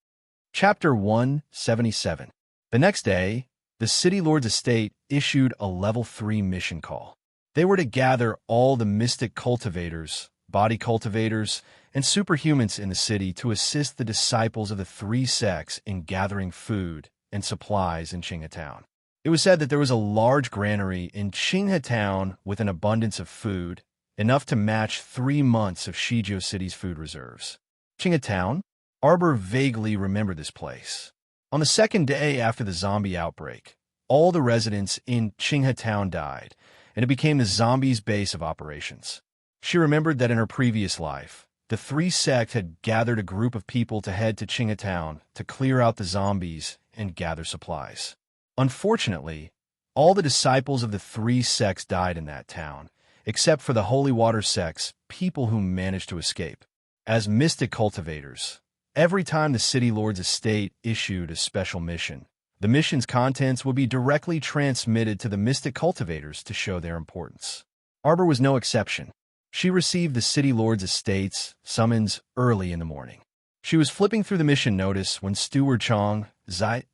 Chapter 177. The next day, the city lord's estate issued a level 3 mission call. They were to gather all the mystic cultivators, body cultivators, and superhumans in the city to assist the disciples of the three sects in gathering food and supplies in Qinghe Town. It was said that there was a large granary in Qinghe Town with an abundance of food, enough to match 3 months of Shijiao City's food reserves. Qinghe Town? Arbor vaguely remembered this place. On the second day after the zombie outbreak, all the residents in Qinghe Town died, and it became the zombies' base of operations. She remembered that in her previous life, the three sects had gathered a group of people to head to Qinghe Town to clear out the zombies and gather supplies. Unfortunately, all the disciples of the three sects died in that town, except for the Holy Water sect's people who managed to escape. As mystic cultivators, every time the city lord's estate issued a special mission, the mission's contents would be directly transmitted to the mystic cultivators to show their importance. Arbor was no exception. She received the city lord's estate's summons early in the morning. She was flipping through the mission notice when Steward Chong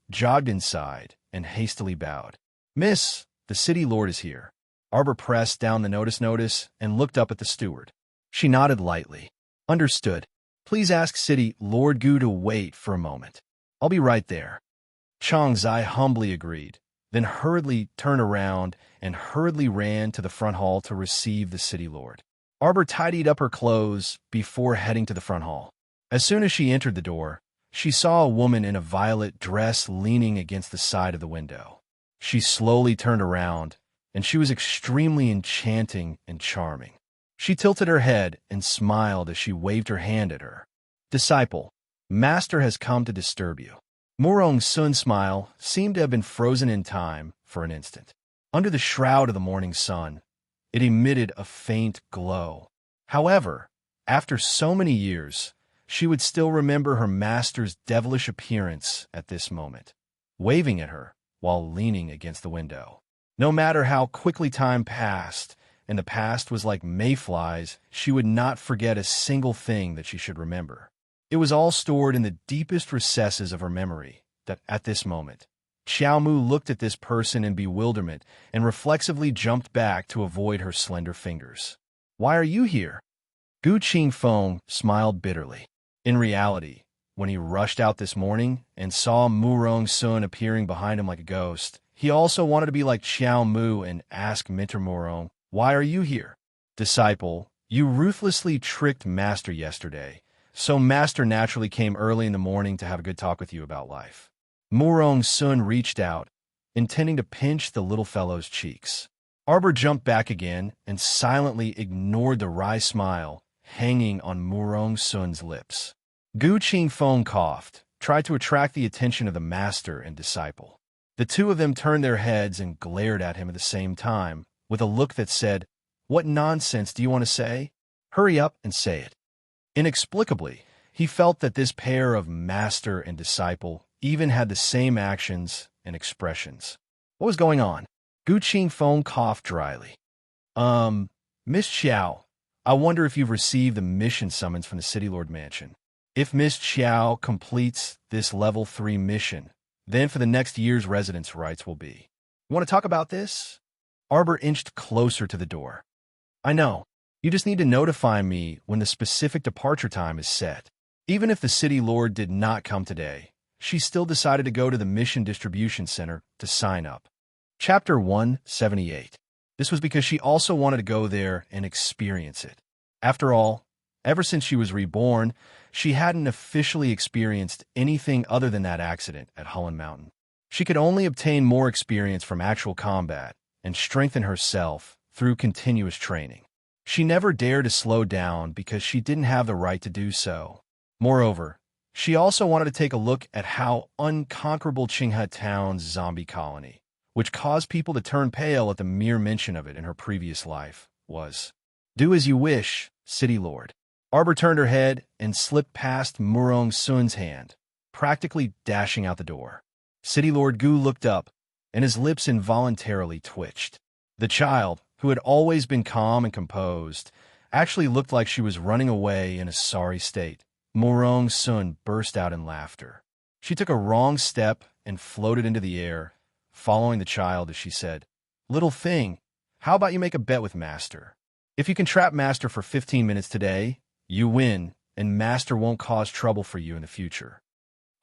jogged inside and hastily bowed. Miss, the city lord is here. Arbor pressed down the notice and looked up at the steward. She nodded lightly. Understood. Please ask City Lord Gu to wait for a moment. I'll be right there. Chong Zai humbly agreed, then hurriedly turned around and hurriedly ran to the front hall to receive the city lord. Arbor tidied up her clothes before heading to the front hall. As soon as she entered the door, she saw a woman in a violet dress leaning against the side of the window. She slowly turned around, and she was extremely enchanting and charming. She tilted her head and smiled as she waved her hand at her. Disciple, Master has come to disturb you. Murong Sun's smile seemed to have been frozen in time for an instant. Under the shroud of the morning sun, it emitted a faint glow. However, after so many years, she would still remember her master's devilish appearance at this moment, waving at her while leaning against the window. No matter how quickly time passed, and the past was like mayflies, she would not forget a single thing that she should remember. It was all stored in the deepest recesses of her memory that, at this moment, Xiao Mu looked at this person in bewilderment and reflexively jumped back to avoid her slender fingers. Why are you here? Gu Qingfeng smiled bitterly. In reality, when he rushed out this morning and saw Murong Sun appearing behind him like a ghost, he also wanted to be like Xiao Mu and ask Mentor Murong, why are you here? Disciple, you ruthlessly tricked Master yesterday, so Master naturally came early in the morning to have a good talk with you about life. Murong Sun reached out, intending to pinch the little fellow's cheeks. Arbor jumped back again and silently ignored the wry smile hanging on Murong Sun's lips. Gu Qingfeng coughed, tried to attract the attention of the master and disciple. The two of them turned their heads and glared at him at the same time, with a look that said, "What nonsense do you want to say? Hurry up and say it." Inexplicably, he felt that this pair of master and disciple even had the same actions and expressions. What was going on? Gu Qingfeng coughed dryly. Miss Xiao, I wonder if you've received the mission summons from the City Lord Mansion. If Miss Xiao completes this level 3 mission, then for the next year's residence rights will be. You want to talk about this? Arbor inched closer to the door. I know. You just need to notify me when the specific departure time is set. Even if the City Lord did not come today, she still decided to go to the Mission Distribution Center to sign up. Chapter 178. This was because she also wanted to go there and experience it. After all, ever since she was reborn, she hadn't officially experienced anything other than that accident at Hullen Mountain. She could only obtain more experience from actual combat and strengthen herself through continuous training. She never dared to slow down because she didn't have the right to do so. Moreover, she also wanted to take a look at how unconquerable Qinghe Town's zombie colony, which caused people to turn pale at the mere mention of it in her previous life, was. Do as you wish, City Lord. Arbor turned her head and slipped past Murong Sun's hand, practically dashing out the door. City Lord Gu looked up, and his lips involuntarily twitched. The child, who had always been calm and composed, actually looked like she was running away in a sorry state. Murong Sun burst out in laughter. She took a wrong step and floated into the air, following the child as she said, "Little thing, how about you make a bet with Master? If you can trap Master for 15 minutes today, you win, and Master won't cause trouble for you in the future."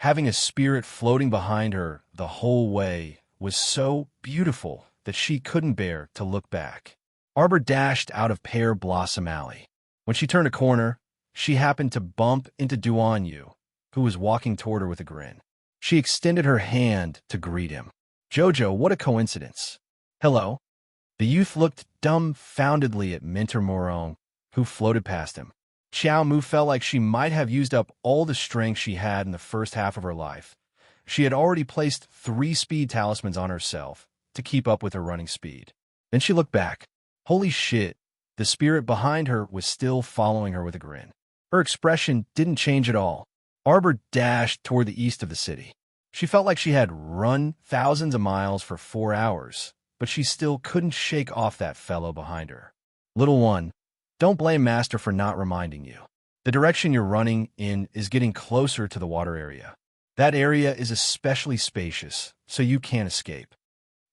Having a spirit floating behind her the whole way was so beautiful that she couldn't bear to look back. Arbor dashed out of Pear Blossom Alley. When she turned a corner, she happened to bump into Duan Yu, who was walking toward her with a grin. She extended her hand to greet him. "Jojo, what a coincidence." "Hello." The youth looked dumbfoundedly at Mentor Morong, who floated past him. Xiao Mu felt like she might have used up all the strength she had in the first half of her life. She had already placed 3 speed talismans on herself to keep up with her running speed. Then she looked back. Holy shit, the spirit behind her was still following her with a grin. Her expression didn't change at all. Arbor dashed toward the east of the city. She felt like she had run thousands of miles for 4 hours, but she still couldn't shake off that fellow behind her. "Little one, don't blame Master for not reminding you. The direction you're running in is getting closer to the water area. That area is especially spacious, so you can't escape."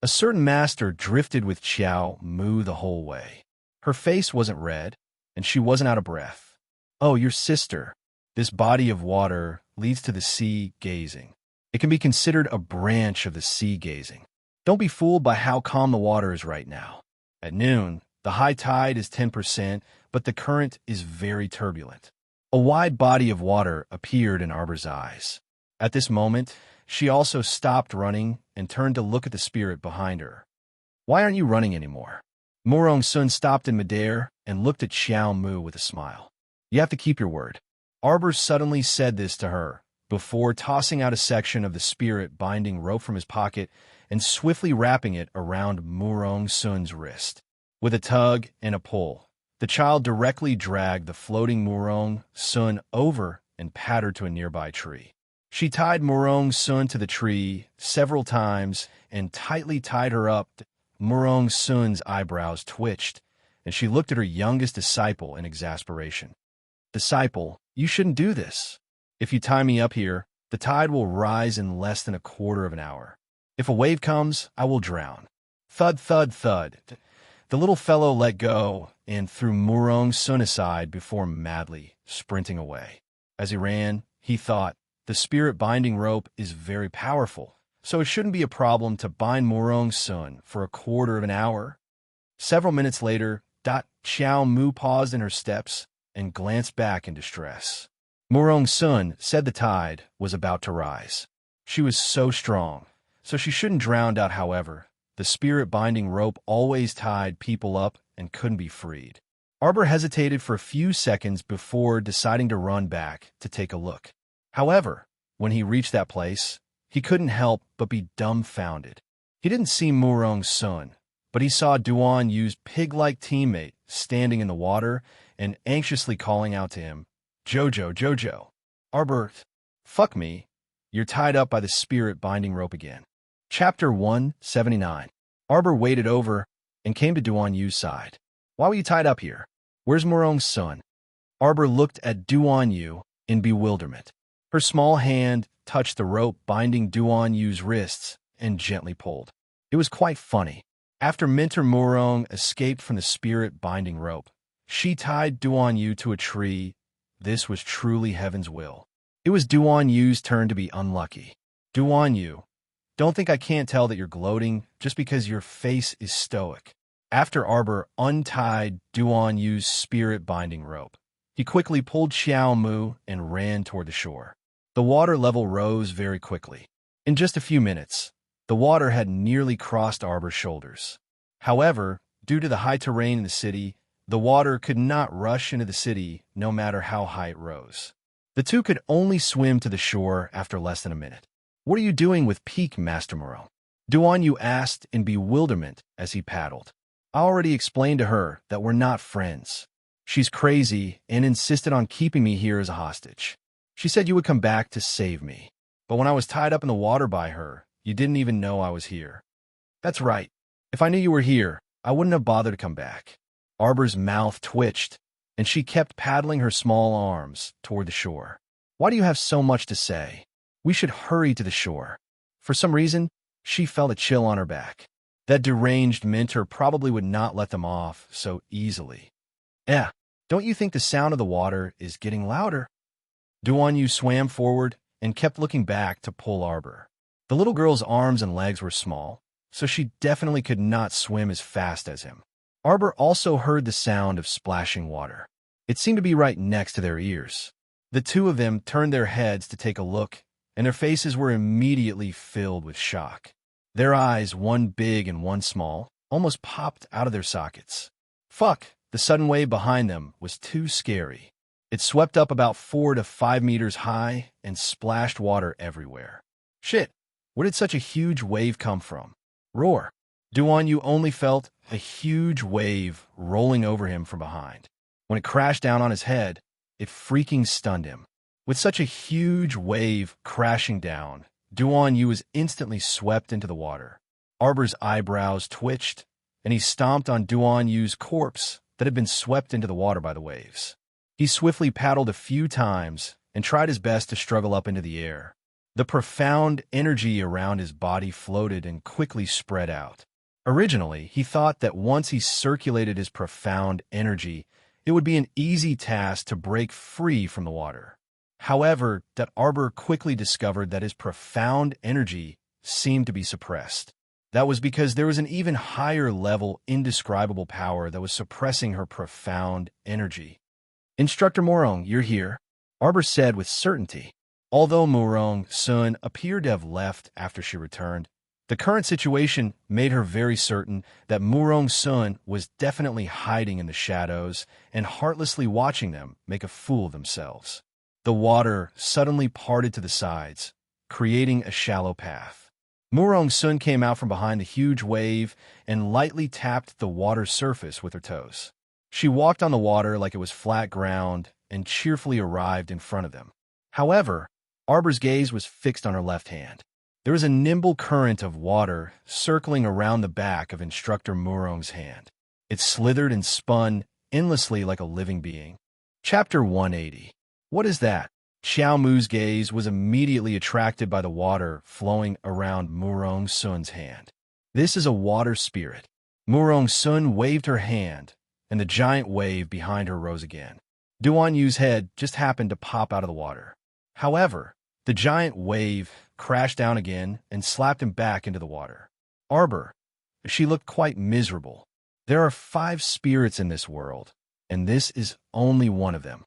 A certain master drifted with Xiao Mu the whole way. Her face wasn't red, and she wasn't out of breath. "Oh, your sister. This body of water leads to the sea gazing. It can be considered a branch of the sea gazing. Don't be fooled by how calm the water is right now. At noon, the high tide is 10%, but the current is very turbulent." A wide body of water appeared in Arbor's eyes. At this moment, she also stopped running and turned to look at the spirit behind her. "Why aren't you running anymore?" Murong Sun stopped in midair and looked at Xiao Mu with a smile. "You have to keep your word." Arbor suddenly said this to her, before tossing out a section of the spirit binding rope from his pocket and swiftly wrapping it around Murong Sun's wrist. With a tug and a pull, the child directly dragged the floating Murong Sun over and pattered to a nearby tree. She tied Murong Sun to the tree several times and tightly tied her up. Murong Sun's eyebrows twitched, and she looked at her youngest disciple in exasperation. "Disciple, you shouldn't do this. If you tie me up here, the tide will rise in less than a quarter of an hour. If a wave comes, I will drown." Thud, thud, thud. The little fellow let go and threw Murong Sun aside before madly sprinting away. As he ran, he thought, the spirit binding rope is very powerful, so it shouldn't be a problem to bind Murong Sun for a quarter of an hour. Several minutes later, Xiao Mu paused in her steps and glanced back in distress. Murong Sun said the tide was about to rise. She was so strong, so she shouldn't drown out. However, the spirit binding rope always tied people up and couldn't be freed. Arbor hesitated for a few seconds before deciding to run back to take a look. However, when he reached that place, He couldn't help but be dumbfounded. He didn't see Murong Sun, but he saw Duan Yu's pig-like teammate standing in the water and anxiously calling out to him, "Jojo, Jojo. Arbor, fuck me. You're tied up by the spirit binding rope again." Chapter 179. Arbor waded over and came to Duan Yu's side. "Why were you tied up here? Where's Murong's son?" Arbor looked at Duan Yu in bewilderment. Her small hand touched the rope binding Duan Yu's wrists and gently pulled. It was quite funny. After Mentor Murong escaped from the spirit binding rope, she tied Duan Yu to a tree. This was truly heaven's will. It was Duan Yu's turn to be unlucky. "Duan Yu, don't think I can't tell that you're gloating just because your face is stoic." After Arbor untied Duan Yu's spirit binding rope, he quickly pulled Xiao Mu and ran toward the shore. The water level rose very quickly. In just a few minutes, the water had nearly crossed Arbor's shoulders. However, due to the high terrain in the city, the water could not rush into the city no matter how high it rose. The two could only swim to the shore after less than a minute. "What are you doing with Peak, Master Murong?" Duan Yu asked in bewilderment as he paddled. "I already explained to her that we're not friends. She's crazy and insisted on keeping me here as a hostage. She said you would come back to save me. But when I was tied up in the water by her, you didn't even know I was here." "That's right. If I knew you were here, I wouldn't have bothered to come back." Arbor's mouth twitched, and she kept paddling her small arms toward the shore. "Why do you have so much to say? We should hurry to the shore." For some reason, she felt a chill on her back. That deranged mentor probably would not let them off so easily. Don't you think the sound of the water is getting louder?" Duan Yu swam forward and kept looking back to pull Arbor. The little girl's arms and legs were small, so she definitely could not swim as fast as him. Arbor also heard the sound of splashing water. It seemed to be right next to their ears. The two of them turned their heads to take a look, and their faces were immediately filled with shock. Their eyes, one big and one small, almost popped out of their sockets. Fuck! The sudden wave behind them was too scary. It swept up about 4 to 5 meters high and splashed water everywhere. Shit! Where did such a huge wave come from? Roar! Duan Yu only felt a huge wave rolling over him from behind. When it crashed down on his head, it freaking stunned him. With such a huge wave crashing down, Duan Yu was instantly swept into the water. Arbor's eyebrows twitched, and he stomped on Duan Yu's corpse that had been swept into the water by the waves. He swiftly paddled a few times and tried his best to struggle up into the air. The profound energy around his body floated and quickly spread out. Originally, he thought that once he circulated his profound energy, it would be an easy task to break free from the water. However, that Arbor quickly discovered that his profound energy seemed to be suppressed. That was because there was an even higher level indescribable power that was suppressing her profound energy. "Instructor Murong, you're here," Arbor said with certainty. Although Murong Sun appeared to have left after she returned, the current situation made her very certain that Murong Sun was definitely hiding in the shadows and heartlessly watching them make a fool of themselves. The water suddenly parted to the sides, creating a shallow path. Murong Sun came out from behind the huge wave and lightly tapped the water's surface with her toes. She walked on the water like it was flat ground and cheerfully arrived in front of them. However, Arbor's gaze was fixed on her left hand. There was a nimble current of water circling around the back of Instructor Murong's hand. It slithered and spun endlessly like a living being. Chapter 180. What is that? Xiao Mu's gaze was immediately attracted by the water flowing around Murong Sun's hand. This is a water spirit. Murong Sun waved her hand, and the giant wave behind her rose again. Duan Yu's head just happened to pop out of the water. However, the giant wave crashed down again and slapped him back into the water. Arbor, she looked quite miserable. There are 5 spirits in this world, and this is only one of them.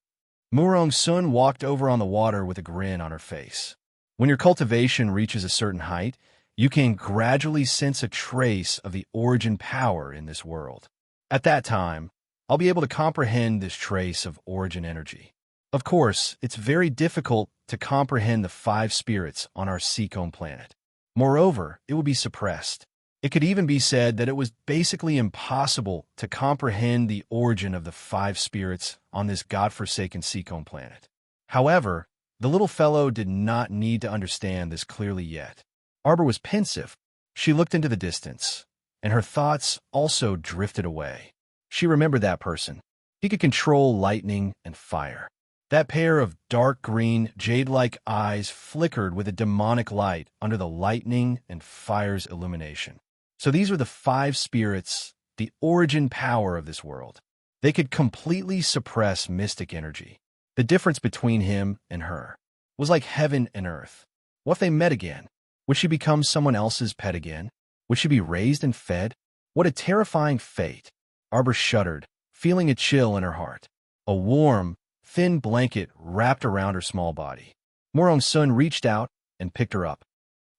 Murong Sun walked over on the water with a grin on her face. When your cultivation reaches a certain height, you can gradually sense a trace of the origin power in this world. At that time, I'll be able to comprehend this trace of origin energy. Of course, it's very difficult to comprehend the five spirits on our Seacombe planet. Moreover, it would be suppressed. It could even be said that it was basically impossible to comprehend the origin of the five spirits on this godforsaken Seacombe planet. However, the little fellow did not need to understand this clearly yet. Arbor was pensive. She looked into the distance, and her thoughts also drifted away. She remembered that person. He could control lightning and fire. That pair of dark green, jade-like eyes flickered with a demonic light under the lightning and fire's illumination. So these were the five spirits, the origin power of this world. They could completely suppress mystic energy. The difference between him and her was like heaven and earth. What if they met again? Would she become someone else's pet again? Would she be raised and fed? What a terrifying fate. Arbor shuddered, feeling a chill in her heart. A warm, thin blanket wrapped around her small body. Morong's son reached out and picked her up.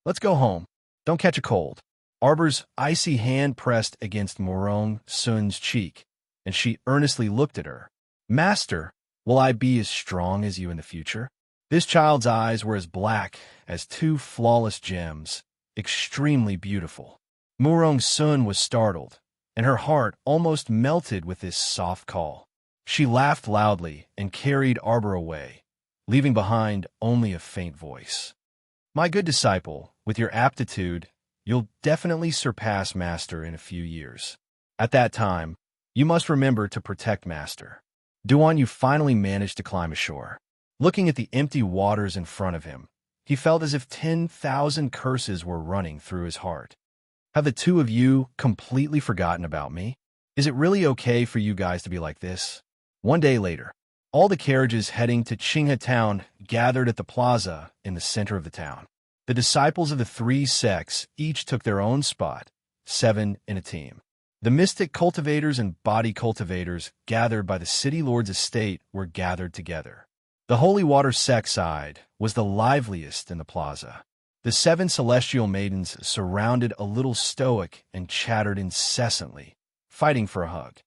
Let's go home. Don't catch a cold. Arbor's icy hand pressed against Morong Sun's cheek, and she earnestly looked at her. Master, will I be as strong as you in the future? This child's eyes were as black as two flawless gems, extremely beautiful. Morong Sun was startled, and her heart almost melted with this soft call. She laughed loudly and carried Arbor away, leaving behind only a faint voice. My good disciple, with your aptitude, you'll definitely surpass Master in a few years. At that time, you must remember to protect Master. Duan Yu finally managed to climb ashore. Looking at the empty waters in front of him, he felt as if 10,000 curses were running through his heart. Have the two of you completely forgotten about me? Is it really okay for you guys to be like this? One day later, all the carriages heading to Qinghe Town gathered at the plaza in the center of the town. The disciples of the three sects each took their own spot, 7 in a team. The mystic cultivators and body cultivators gathered by the city lord's estate were gathered together. The holy water sect side was the liveliest in the plaza. The 7 celestial maidens surrounded a little stoic and chattered incessantly, fighting for a hug.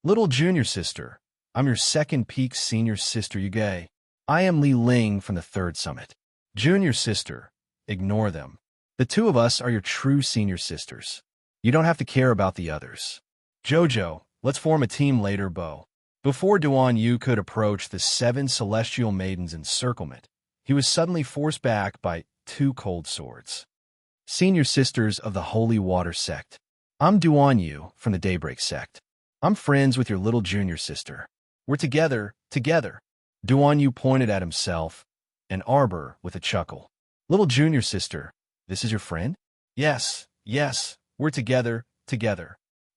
Little junior sister, I'm your second peak senior sister, you gay. I am Li Ling from the 3rd summit. Junior sister, ignore them. The two of us are your true senior sisters. You don't have to care about the others. Jojo, let's form a team later, Bo. Before Duan Yu could approach the 7 celestial maidens' encirclement, he was suddenly forced back by 2 cold swords. Senior sisters of the Holy Water sect. I'm Duan Yu from the Daybreak sect. I'm friends with your little junior sister. We're together. Duan Yu pointed at himself, and Arbor with a chuckle. Little junior sister, this is your friend? Yes, we're together.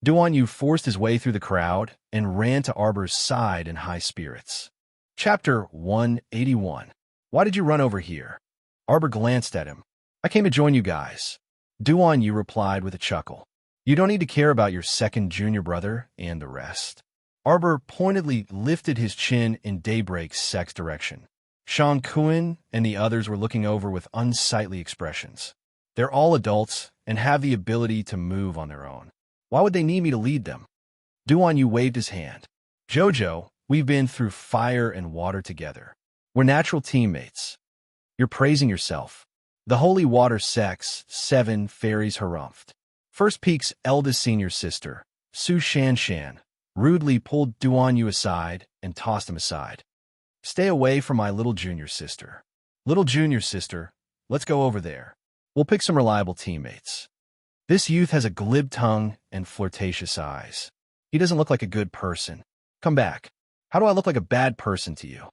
Duan Yu forced his way through the crowd and ran to Arbor's side in high spirits. Chapter 181. Why did you run over here? Arbor glanced at him. I came to join you guys. Duan Yu replied with a chuckle. You don't need to care about your second junior brother and the rest. Arbor pointedly lifted his chin in Daybreak's sect's direction. Shang Kun and the others were looking over with unsightly expressions. They're all adults and have the ability to move on their own. Why would they need me to lead them? Duan Yu waved his hand. Jojo, we've been through fire and water together. We're natural teammates. You're praising yourself. The Holy Water sect's 7 fairies harumphed. First Peak's eldest senior sister, Su Shanshan, rudely pulled Duan Yu aside and tossed him aside. Stay away from my little junior sister. Little junior sister, let's go over there. We'll pick some reliable teammates. This youth has a glib tongue and flirtatious eyes. He doesn't look like a good person. Come back. How do I look like a bad person to you?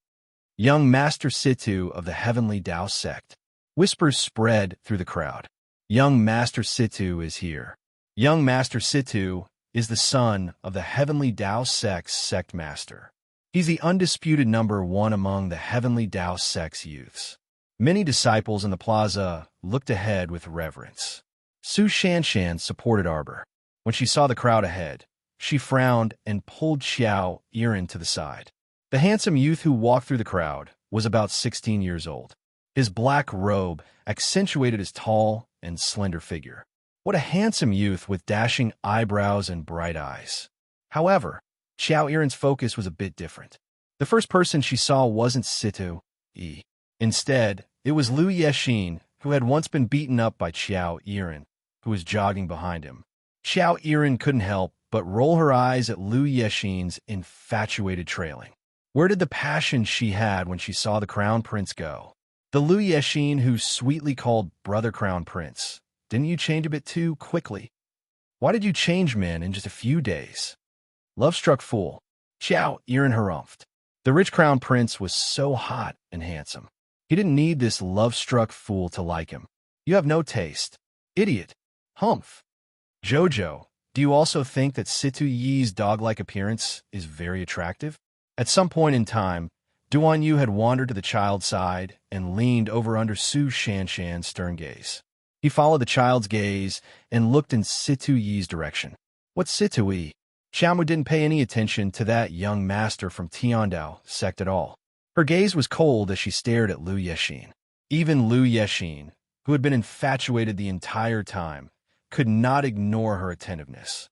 Young Master Situ of the Heavenly Tao sect. Whispers spread through the crowd. Young Master Situ is here. Young Master Situ is the son of the Heavenly Tao sect's sect master. He's the undisputed number 1 among the Heavenly Tao sect's youths. Many disciples in the plaza looked ahead with reverence. Su Shanshan supported Arbor. When she saw the crowd ahead, she frowned and pulled Xiao Yiren to the side. The handsome youth who walked through the crowd was about 16 years old. His black robe accentuated his tall and slender figure. What a handsome youth with dashing eyebrows and bright eyes. However, Xiao Yiren's focus was a bit different. The first person she saw wasn't Situ-yi. Instead, it was Liu Yexin, who had once been beaten up by Qiao Yiren, who was jogging behind him. Qiao Yiren couldn't help but roll her eyes at Liu Yexin's infatuated trailing. Where did the passion she had when she saw the Crown Prince go? The Liu Yexin who sweetly called brother Crown Prince. Didn't you change a bit too quickly? Why did you change men in just a few days? Love-struck fool. Qiao Yiren harumphed. The rich Crown Prince was so hot and handsome. He didn't need this love-struck fool to like him. You have no taste. Idiot. Humph. Jojo, do you also think that Situ-yi's dog-like appearance is very attractive? At some point in time, Duan Yu had wandered to the child's side and leaned over under Su Shanshan's stern gaze. He followed the child's gaze and looked in Situ-yi's direction. What's Situ-yi? Xiaomu didn't pay any attention to that young master from Tiandao sect at all. Her gaze was cold as she stared at Liu Yexin. Even Liu Yexin, who had been infatuated the entire time, could not ignore her attentiveness.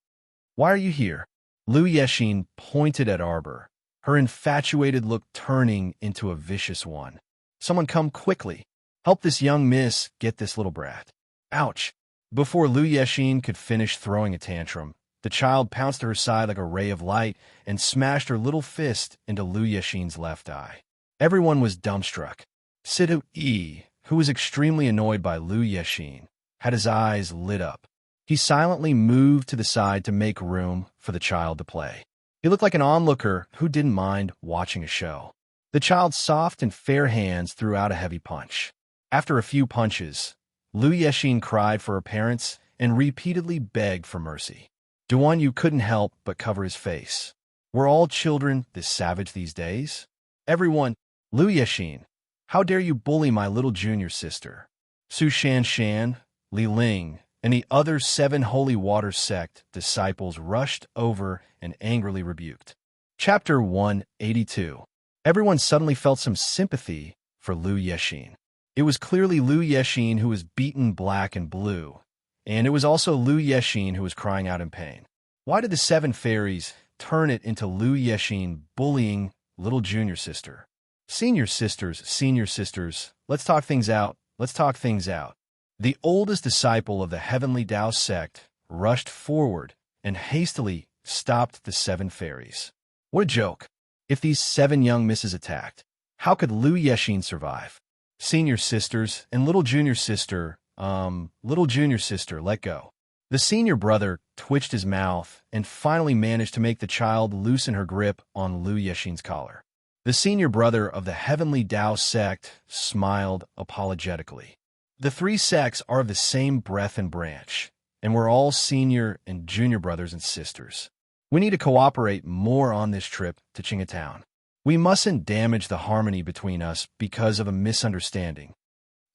Why are you here? Liu Yexin pointed at Arbor, her infatuated look turning into a vicious one. Someone come quickly. Help this young miss get this little brat. Ouch. Before Liu Yexin could finish throwing a tantrum, the child pounced to her side like a ray of light and smashed her little fist into Liu Yexin's left eye. Everyone was dumbstruck. Situ-yi, who was extremely annoyed by Liu Yexin, had his eyes lit up. He silently moved to the side to make room for the child to play. He looked like an onlooker who didn't mind watching a show. The child's soft and fair hands threw out a heavy punch. After a few punches, Liu Yexin cried for her parents and repeatedly begged for mercy. Duan Yu couldn't help but cover his face. Were all children this savage these days? Everyone, Liu Yexin, how dare you bully my little junior sister? Su Shanshan, Li Ling, and the other 7 Holy Water Sect disciples rushed over and angrily rebuked. Chapter 182. Everyone suddenly felt some sympathy for Liu Yexin. It was clearly Liu Yexin who was beaten black and blue, and it was also Liu Yexin who was crying out in pain. Why did the 7 fairies turn it into Liu Yexin bullying little junior sister? Senior sisters, let's talk things out, The oldest disciple of the Heavenly Tao sect rushed forward and hastily stopped the 7 fairies. What a joke. If these 7 young misses attacked, how could Liu Yexin survive? Senior sisters and little junior sister, let go. The senior brother twitched his mouth and finally managed to make the child loosen her grip on Liu Yexin's collar. The senior brother of the Heavenly Tao sect smiled apologetically. The 3 sects are of the same breath and branch, and we're all senior and junior brothers and sisters. We need to cooperate more on this trip to Qinghetown. We mustn't damage the harmony between us because of a misunderstanding.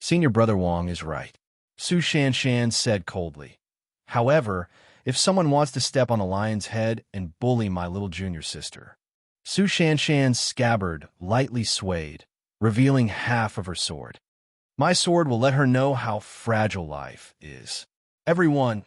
Senior brother Wang is right, Su Shanshan said coldly. However, if someone wants to step on the lion's head and bully my little junior sister. Su Shanshan's scabbard lightly swayed, revealing half of her sword. My sword will let her know how fragile life is. Everyone,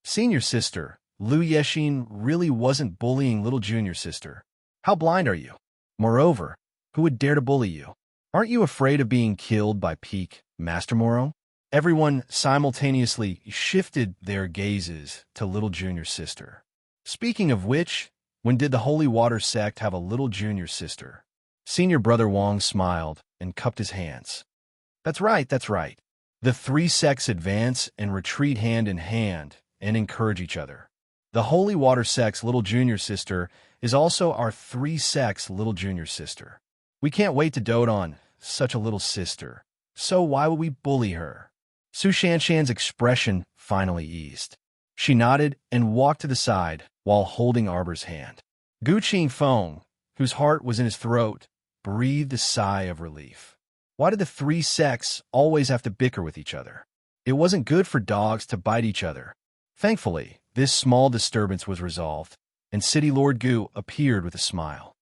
senior sister, Liu Yexin really wasn't bullying little junior sister. How blind are you? Moreover, who would dare to bully you? Aren't you afraid of being killed by Peak Master Moro? Everyone simultaneously shifted their gazes to little junior sister. Speaking of which, when did the Holy Water sect have a little junior sister? Senior brother Wang smiled and cupped his hands. That's right. The 3 sects advance and retreat hand in hand and encourage each other. The Holy Water sect's little junior sister is also our 3 sects' little junior sister. We can't wait to dote on such a little sister, so why would we bully her? Su Shanshan's expression finally eased. She nodded and walked to the side while holding Arbor's hand. Gu Qingfeng, whose heart was in his throat, breathed a sigh of relief. Why did the 3 sects always have to bicker with each other? It wasn't good for dogs to bite each other. Thankfully, this small disturbance was resolved, and City Lord Gu appeared with a smile.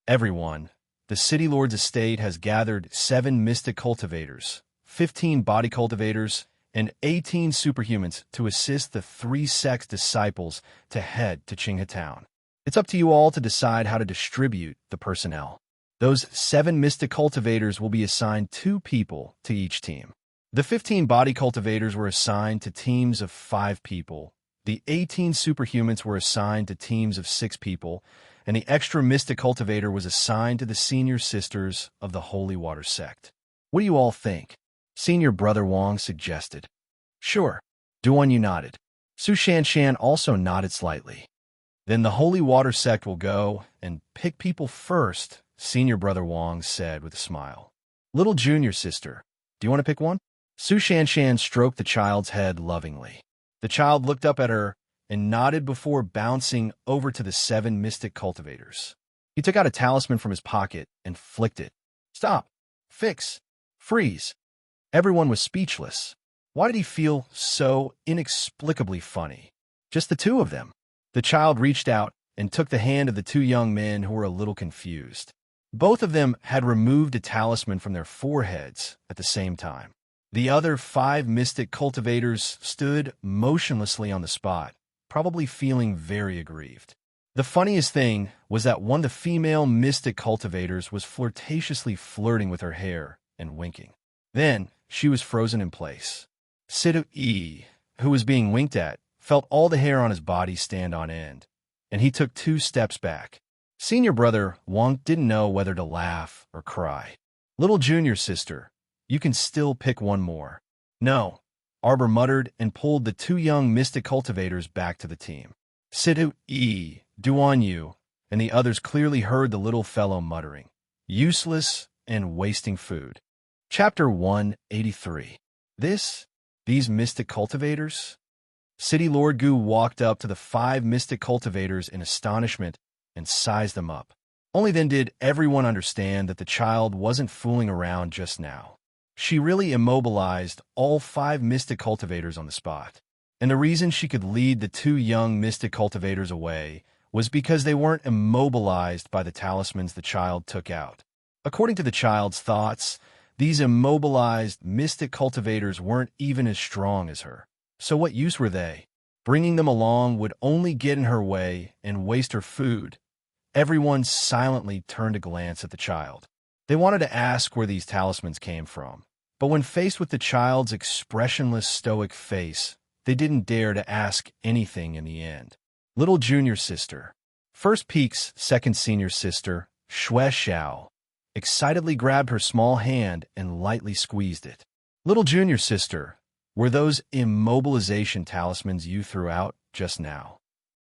Everyone, the City Lord's estate has gathered 7 mystic cultivators, 15 body cultivators, and 18 superhumans to assist the 3 sects disciples to head to Qinghetown. It's up to you all to decide how to distribute the personnel. Those 7 mystic cultivators will be assigned 2 people to each team. The 15 body cultivators were assigned to teams of 5 people. The 18 superhumans were assigned to teams of 6 people, and the extra mystic cultivator was assigned to the senior sisters of the Holy Water sect. What do you all think? Senior Brother Wong suggested. Sure. Duan Yu nodded. Su Shanshan also nodded slightly. Then the Holy Water sect will go and pick people first, Senior Brother Wong said with a smile. Little junior sister, do you want to pick one? Su Shanshan stroked the child's head lovingly. The child looked up at her and nodded before bouncing over to the 7 mystic cultivators. He took out a talisman from his pocket and flicked it. Stop. Fix. Freeze. Everyone was speechless. Why did he feel so inexplicably funny? Just the 2 of them. The child reached out and took the hand of the 2 young men who were a little confused. Both of them had removed a talisman from their foreheads at the same time. The other 5 mystic cultivators stood motionlessly on the spot, probably feeling very aggrieved. The funniest thing was that one of the female mystic cultivators was flirtatiously flirting with her hair and winking. Then she was frozen in place. Sidu E, who was being winked at, felt all the hair on his body stand on end, and he took 2 steps back. Senior Brother Wong didn't know whether to laugh or cry. Little junior sister, you can still pick one more. No, Arbor muttered and pulled the 2 young mystic cultivators back to the team. Sidu E, Duan Yu, and the others clearly heard the little fellow muttering, useless and wasting food. Chapter 183. These mystic cultivators? City Lord Gu walked up to the 5 mystic cultivators in astonishment and sized them up. Only then did everyone understand that the child wasn't fooling around just now. She really immobilized all 5 mystic cultivators on the spot. And the reason she could lead the 2 young mystic cultivators away was because they weren't immobilized by the talismans the child took out. According to the child's thoughts, these immobilized mystic cultivators weren't even as strong as her. So what use were they? Bringing them along would only get in her way and waste her food. Everyone silently turned a glance at the child. They wanted to ask where these talismans came from, but when faced with the child's expressionless stoic face, they didn't dare to ask anything in the end. Little junior sister. First Peak's second senior sister, Xue Xiao, excitedly grabbed her small hand and lightly squeezed it. Little junior sister, were those immobilization talismans you threw out just now?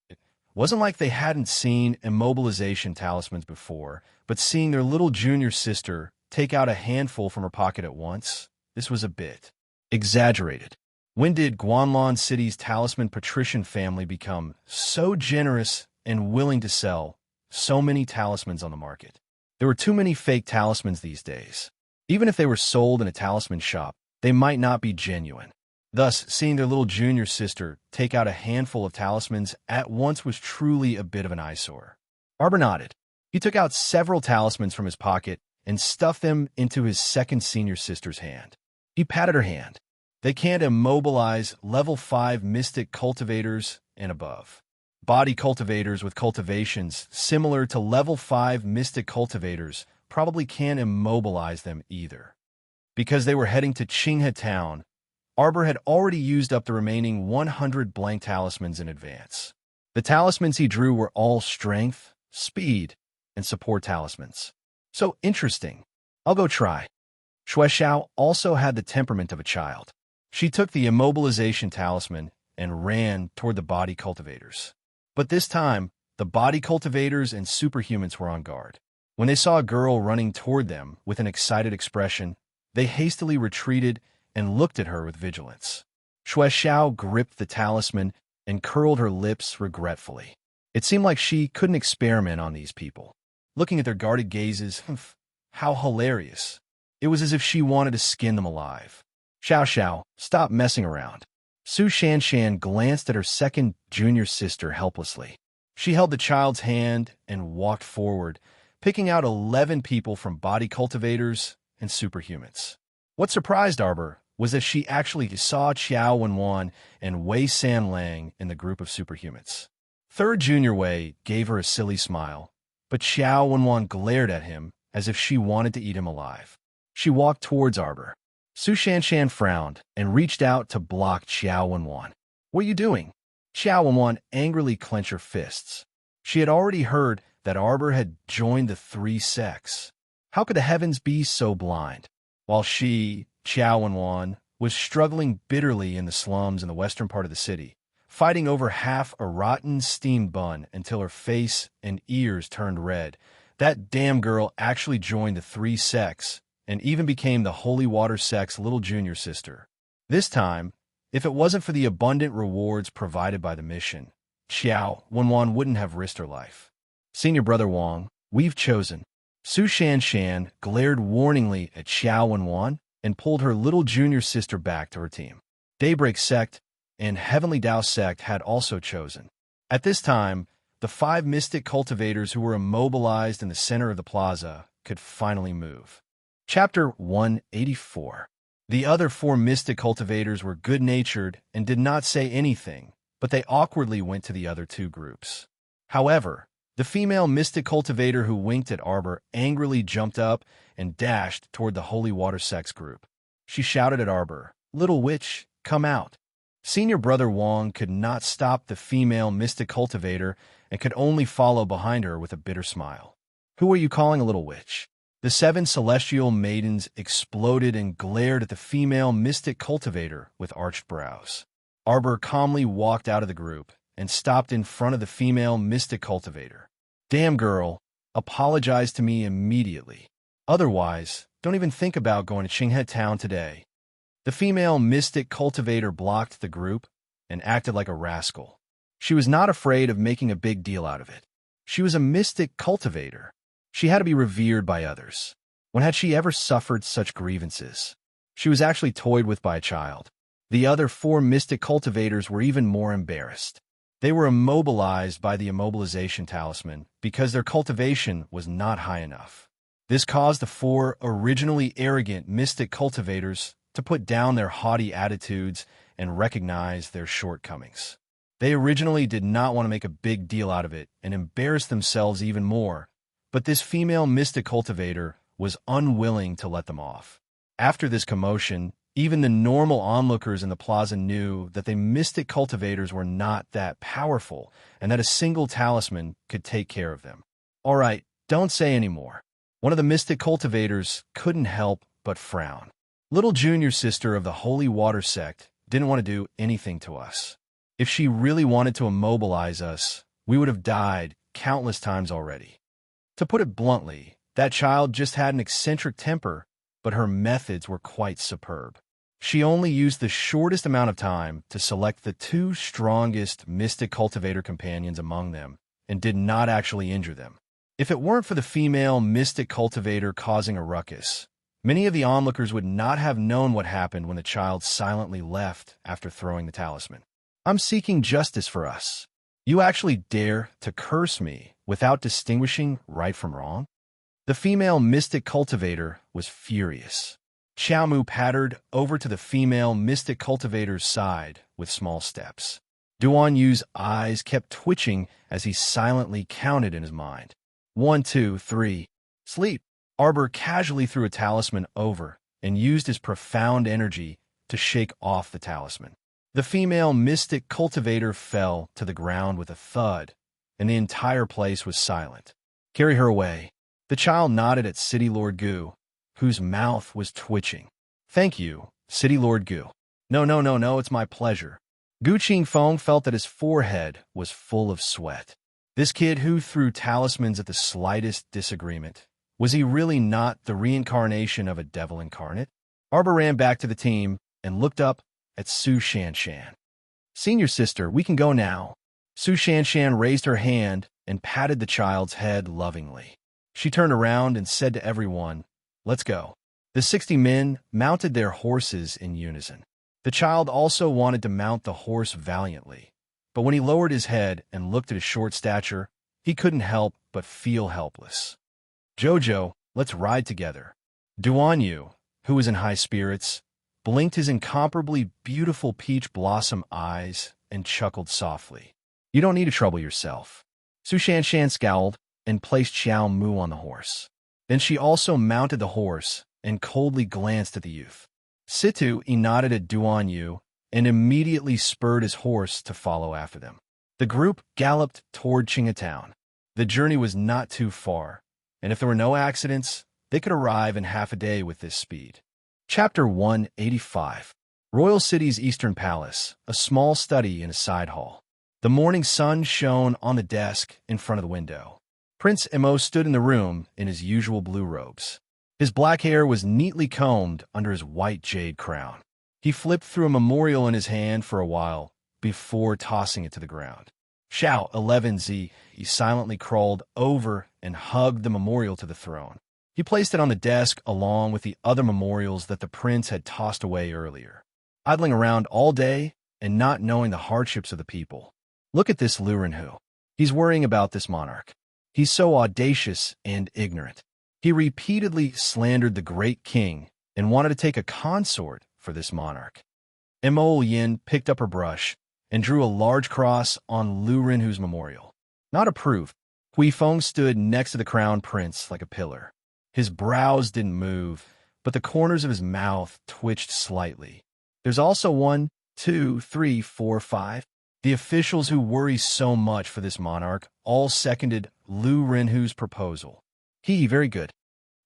It wasn't like they hadn't seen immobilization talismans before, but seeing their little junior sister take out a handful from her pocket at once, this was a bit exaggerated. When did Guanlon City's talisman patrician family become so generous and willing to sell so many talismans on the market? There were too many fake talismans these days. Even if they were sold in a talisman shop, they might not be genuine. Thus, seeing their little junior sister take out a handful of talismans at once was truly a bit of an eyesore. Arbor nodded. He took out several talismans from his pocket and stuffed them into his second senior sister's hand. He patted her hand. They can't immobilize level 5 mystic cultivators and above. Body cultivators with cultivations similar to level 5 mystic cultivators probably can't immobilize them either. Because they were heading to Qinghe Town, Arbor had already used up the remaining 100 blank talismans in advance. The talismans he drew were all strength, speed, and support talismans. So interesting. I'll go try. Xue Xiao also had the temperament of a child. She took the immobilization talisman and ran toward the body cultivators. But this time, the body cultivators and superhumans were on guard. When they saw a girl running toward them with an excited expression, they hastily retreated and looked at her with vigilance. Xue Xiao gripped the talisman and curled her lips regretfully. It seemed like she couldn't experiment on these people. Looking at their guarded gazes, how hilarious. It was as if she wanted to skin them alive. Xiao Xiao, stop messing around. Su Shanshan glanced at her second junior sister helplessly. She held the child's hand and walked forward, picking out 11 people from body cultivators and superhumans. What surprised Arbor was that she actually saw Qiao Wenwan and Wei Sanlang in the group of superhumans. Third Junior Wei gave her a silly smile, but Qiao Wenwan glared at him as if she wanted to eat him alive. She walked towards Arbor. Su Shanshan frowned and reached out to block Xiao Wenwan. "What are you doing?" Xiao Wenwan angrily clenched her fists. She had already heard that Arbor had joined the three sects. How could the heavens be so blind? While she, Xiao Wenwan, was struggling bitterly in the slums in the western part of the city, fighting over half a rotten steamed bun until her face and ears turned red, that damn girl actually joined the three sects and even became the Holy Water sect's little junior sister. This time, if it wasn't for the abundant rewards provided by the mission, Xiao Wenwan wouldn't have risked her life. "Senior Brother Wang, we've chosen." Su Shanshan glared warningly at Xiao Wenwan and pulled her little junior sister back to her team. Daybreak Sect and Heavenly Tao Sect had also chosen. At this time, the 5 mystic cultivators who were immobilized in the center of the plaza could finally move. Chapter 184. The other 4 mystic cultivators were good-natured and did not say anything, but they awkwardly went to the other 2 groups. However, the female mystic cultivator who winked at Arbor angrily jumped up and dashed toward the Holy Water Sects group. She shouted at Arbor, "Little witch, come out." Senior Brother Wang could not stop the female mystic cultivator and could only follow behind her with a bitter smile. "Who are you calling a little witch?" The 7 celestial maidens exploded and glared at the female mystic cultivator with arched brows. Arbor calmly walked out of the group and stopped in front of the female mystic cultivator. "Damn girl, apologize to me immediately. Otherwise, don't even think about going to Qinghe Town today." The female mystic cultivator blocked the group and acted like a rascal. She was not afraid of making a big deal out of it. She was a mystic cultivator. She had to be revered by others. When had she ever suffered such grievances? She was actually toyed with by a child. The other 4 mystic cultivators were even more embarrassed. They were immobilized by the immobilization talisman because their cultivation was not high enough. This caused the 4 originally arrogant mystic cultivators to put down their haughty attitudes and recognize their shortcomings. They originally did not want to make a big deal out of it and embarrass themselves even more, but this female mystic cultivator was unwilling to let them off. After this commotion, even the normal onlookers in the plaza knew that the mystic cultivators were not that powerful and that a single talisman could take care of them. "All right, don't say any more." One of the mystic cultivators couldn't help but frown. Little junior sister of the Holy Water Sect didn't want to do anything to us. If she really wanted to immobilize us, we would have died countless times already. To put it bluntly, that child just had an eccentric temper, but her methods were quite superb. She only used the shortest amount of time to select the 2 strongest mystic cultivator companions among them and did not actually injure them. If it weren't for the female mystic cultivator causing a ruckus, many of the onlookers would not have known what happened when the child silently left after throwing the talisman. "I'm seeking justice for us. You actually dare to curse me without distinguishing right from wrong?" The female mystic cultivator was furious. Xiaomu pattered over to the female mystic cultivator's side with small steps. Duan Yu's eyes kept twitching as he silently counted in his mind. 1, 2, 3. Sleep. Arbor casually threw a talisman over and used his profound energy to shake off the talisman. The female mystic cultivator fell to the ground with a thud, and the entire place was silent. "Carry her away." The child nodded at City Lord Gu, whose mouth was twitching. "Thank you, City Lord Gu." No, it's my pleasure." Gu Qingfeng felt that his forehead was full of sweat. This kid who threw talismans at the slightest disagreement. Was he really not the reincarnation of a devil incarnate? Arbor ran back to the team and looked up at Su Shanshan. "Senior sister, we can go now." Su Shanshan raised her hand and patted the child's head lovingly. She turned around and said to everyone, "Let's go." The 60 men mounted their horses in unison. The child also wanted to mount the horse valiantly, but when he lowered his head and looked at his short stature, he couldn't help but feel helpless. "Jojo, let's ride together." Duan Yu, who was in high spirits, blinked his incomparably beautiful peach blossom eyes and chuckled softly. "You don't need to trouble yourself." Su Shanshan scowled and placed Xiao Mu on the horse. Then she also mounted the horse and coldly glanced at the youth. Situ, he nodded at Duan Yu and immediately spurred his horse to follow after them. The group galloped toward Town. The journey was not too far, and if there were no accidents, they could arrive in half a day with this speed. Chapter 185. Royal City's Eastern Palace, a small study in a side hall. The morning sun shone on the desk in front of the window. Prince Emo stood in the room in his usual blue robes. His black hair was neatly combed under his white jade crown. He flipped through a memorial in his hand for a while before tossing it to the ground. Xiao 11Z, he silently crawled over and hugged the memorial to the throne. He placed it on the desk along with the other memorials that the prince had tossed away earlier. Idling around all day and not knowing the hardships of the people. Look at this Lu Renhu. He's worrying about this monarch. He's so audacious and ignorant. He repeatedly slandered the great king and wanted to take a consort for this monarch. Mo Yin picked up her brush and drew a large cross on Lu Renhu's memorial. Not approved. Hui Feng stood next to the crown prince like a pillar. His brows didn't move, but the corners of his mouth twitched slightly. There's also 1, 2, 3, 4, 5. The officials who worry so much for this monarch all seconded Lu Renhu's proposal. Very good.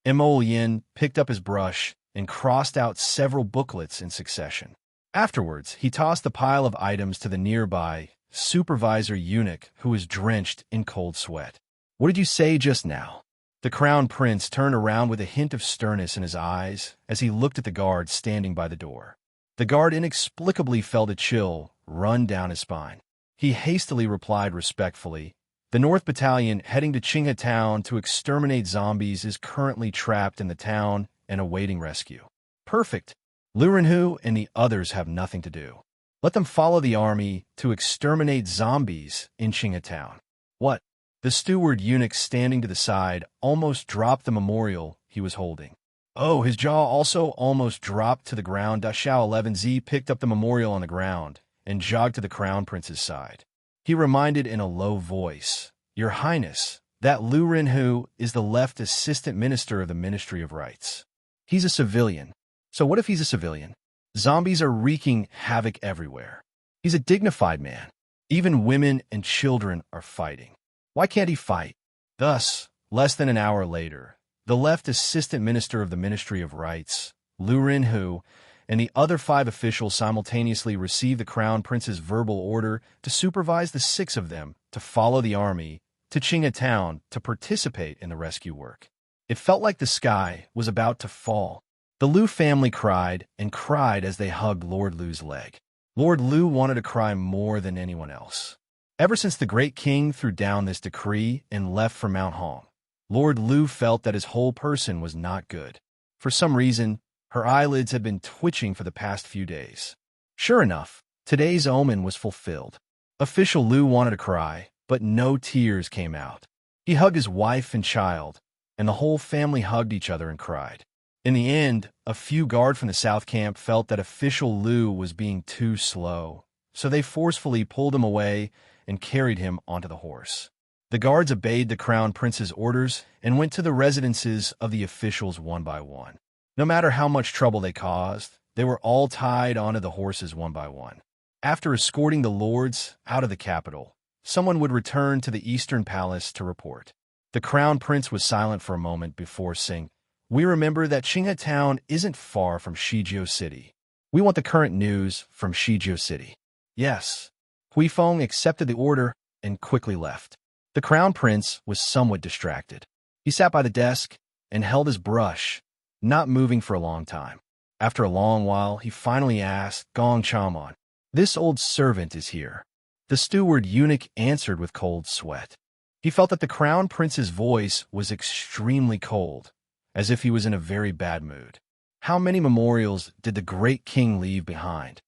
Mo Yin picked up his brush and crossed out several booklets in succession. Afterwards, he tossed the pile of items to the nearby supervisor eunuch who was drenched in cold sweat. What did you say just now? The crown prince turned around with a hint of sternness in his eyes as he looked at the guard standing by the door. The guard inexplicably felt a chill run down his spine. He hastily replied respectfully, "The North Battalion heading to Town to exterminate zombies is currently trapped in the town and awaiting rescue." Perfect. Lu Renhu and the others have nothing to do. Let them follow the army to exterminate zombies in Town. What? The steward eunuch standing to the side almost dropped the memorial he was holding. Oh, his jaw also almost dropped to the ground. Xiao 11Z picked up the memorial on the ground and jogged to the crown prince's side. He reminded in a low voice, "Your Highness, that Lu Renhu is the left assistant minister of the Ministry of Rights. He's a civilian. So what if he's a civilian? Zombies are wreaking havoc everywhere. He's a dignified man. Even women and children are fighting. Why can't he fight?" Thus, less than an hour later, the left assistant minister of the Ministry of Rights, Lu Renhu, and the other 5 officials simultaneously received the crown prince's verbal order to supervise the 6 of them to follow the army to Town to participate in the rescue work. It felt like the sky was about to fall. The Lu family cried and cried as they hugged Lord Lu's leg. Lord Lu wanted to cry more than anyone else. Ever since the great king threw down this decree and left for Mount Hong, Lord Lu felt that his whole person was not good. For some reason, her eyelids had been twitching for the past few days. Sure enough, today's omen was fulfilled. Official Lu wanted to cry, but no tears came out. He hugged his wife and child, and the whole family hugged each other and cried. In the end, a few guard from the South Camp felt that Official Lu was being too slow, so they forcefully pulled him away and carried him onto the horse. The guards obeyed the crown prince's orders and went to the residences of the officials one by one. No matter how much trouble they caused, they were all tied onto the horses one by one. After escorting the lords out of the capital, someone would return to the Eastern Palace to report. The crown prince was silent for a moment before saying, "We remember that Town isn't far from Shijiao City. We want the current news from Shijiao City." Yes. Hui Feng accepted the order and quickly left. The crown prince was somewhat distracted. He sat by the desk and held his brush, not moving for a long time. After a long while, he finally asked Gong Chamon, "This old servant is here." The steward eunuch answered with cold sweat. He felt that the crown prince's voice was extremely cold, as if he was in a very bad mood. How many memorials did the great king leave behind?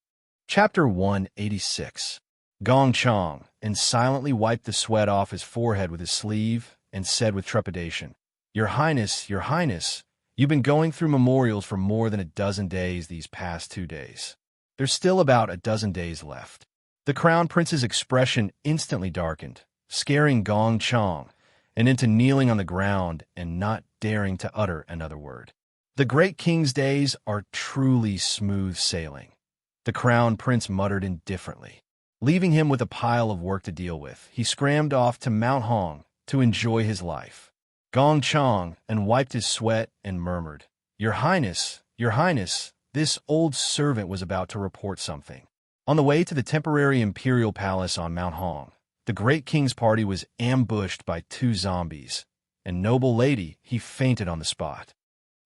Chapter 186. Gong Chong and silently wiped the sweat off his forehead with his sleeve and said with trepidation, Your Highness, you've been going through memorials for more than a dozen days these past 2 days. There's still about a dozen days left." The crown prince's expression instantly darkened, scaring Gong Chong and into kneeling on the ground and not daring to utter another word. The great king's days are truly smooth sailing, the crown prince muttered indifferently. Leaving him with a pile of work to deal with, he scrambled off to Mount Hong to enjoy his life. Gong Chong and wiped his sweat and murmured, Your Highness, this old servant was about to report something. On the way to the temporary imperial palace on Mount Hong, the great king's party was ambushed by 2 zombies, and noble lady, he fainted on the spot.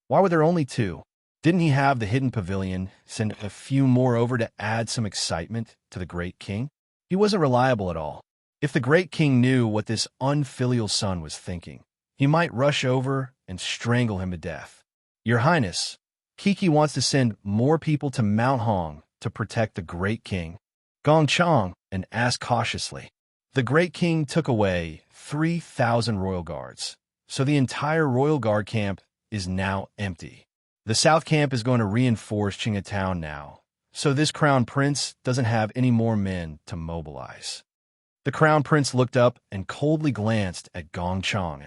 Why were there only 2? Didn't he have the hidden pavilion send a few more over to add some excitement to the great king? He wasn't reliable at all. If the great king knew what this unfilial son was thinking, he might rush over and strangle him to death. Your Highness, Kiki wants to send more people to Mount Hong to protect the great king. Gong Chong and asked cautiously. The great king took away 3,000 royal guards, so the entire royal guard camp is now empty. The South Camp is going to reinforce Town now, so this crown prince doesn't have any more men to mobilize. The crown prince looked up and coldly glanced at Gong Chong.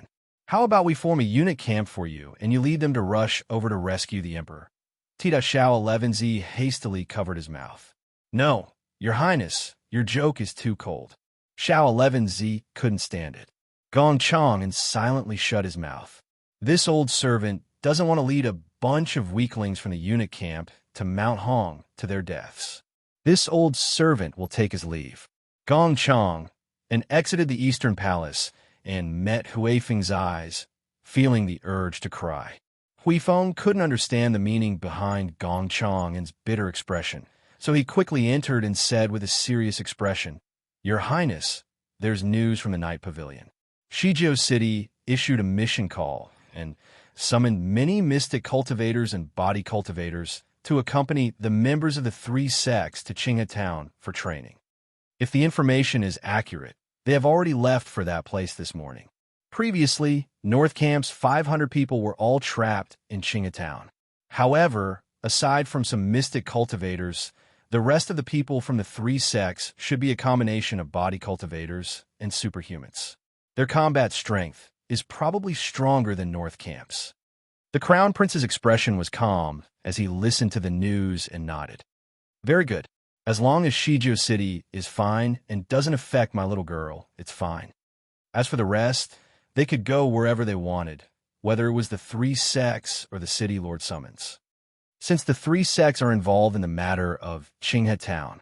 How about we form a unit camp for you and you lead them to rush over to rescue the emperor? Tita Xiao 11Z hastily covered his mouth. No, Your Highness, your joke is too cold. Xiao 11Z couldn't stand it. Gong Chong and silently shut his mouth. This old servant doesn't want to lead a bunch of weaklings from the unit camp to Mount Hong to their deaths. This old servant will take his leave. Gong Chong and exited the Eastern Palace and met Huifeng's eyes, feeling the urge to cry. Huifeng couldn't understand the meaning behind Gong Chong's bitter expression, so he quickly entered and said with a serious expression, Your Highness, there's news from the Night Pavilion. Shijiao City issued a mission call and summoned many mystic cultivators and body cultivators to accompany the members of the 3 sects to Town for training. If the information is accurate, they have already left for that place this morning. Previously, North Camp's 500 people were all trapped in Town. However, aside from some mystic cultivators, the rest of the people from the 3 sects should be a combination of body cultivators and superhumans. Their combat strength is probably stronger than North Camp's. The Crown Prince's expression was calm as he listened to the news and nodded. Very good. As long as Shijiao City is fine and doesn't affect my little girl, it's fine. As for the rest, they could go wherever they wanted, whether it was the 3 sects or the city Lord summons. Since the 3 sects are involved in the matter of Town,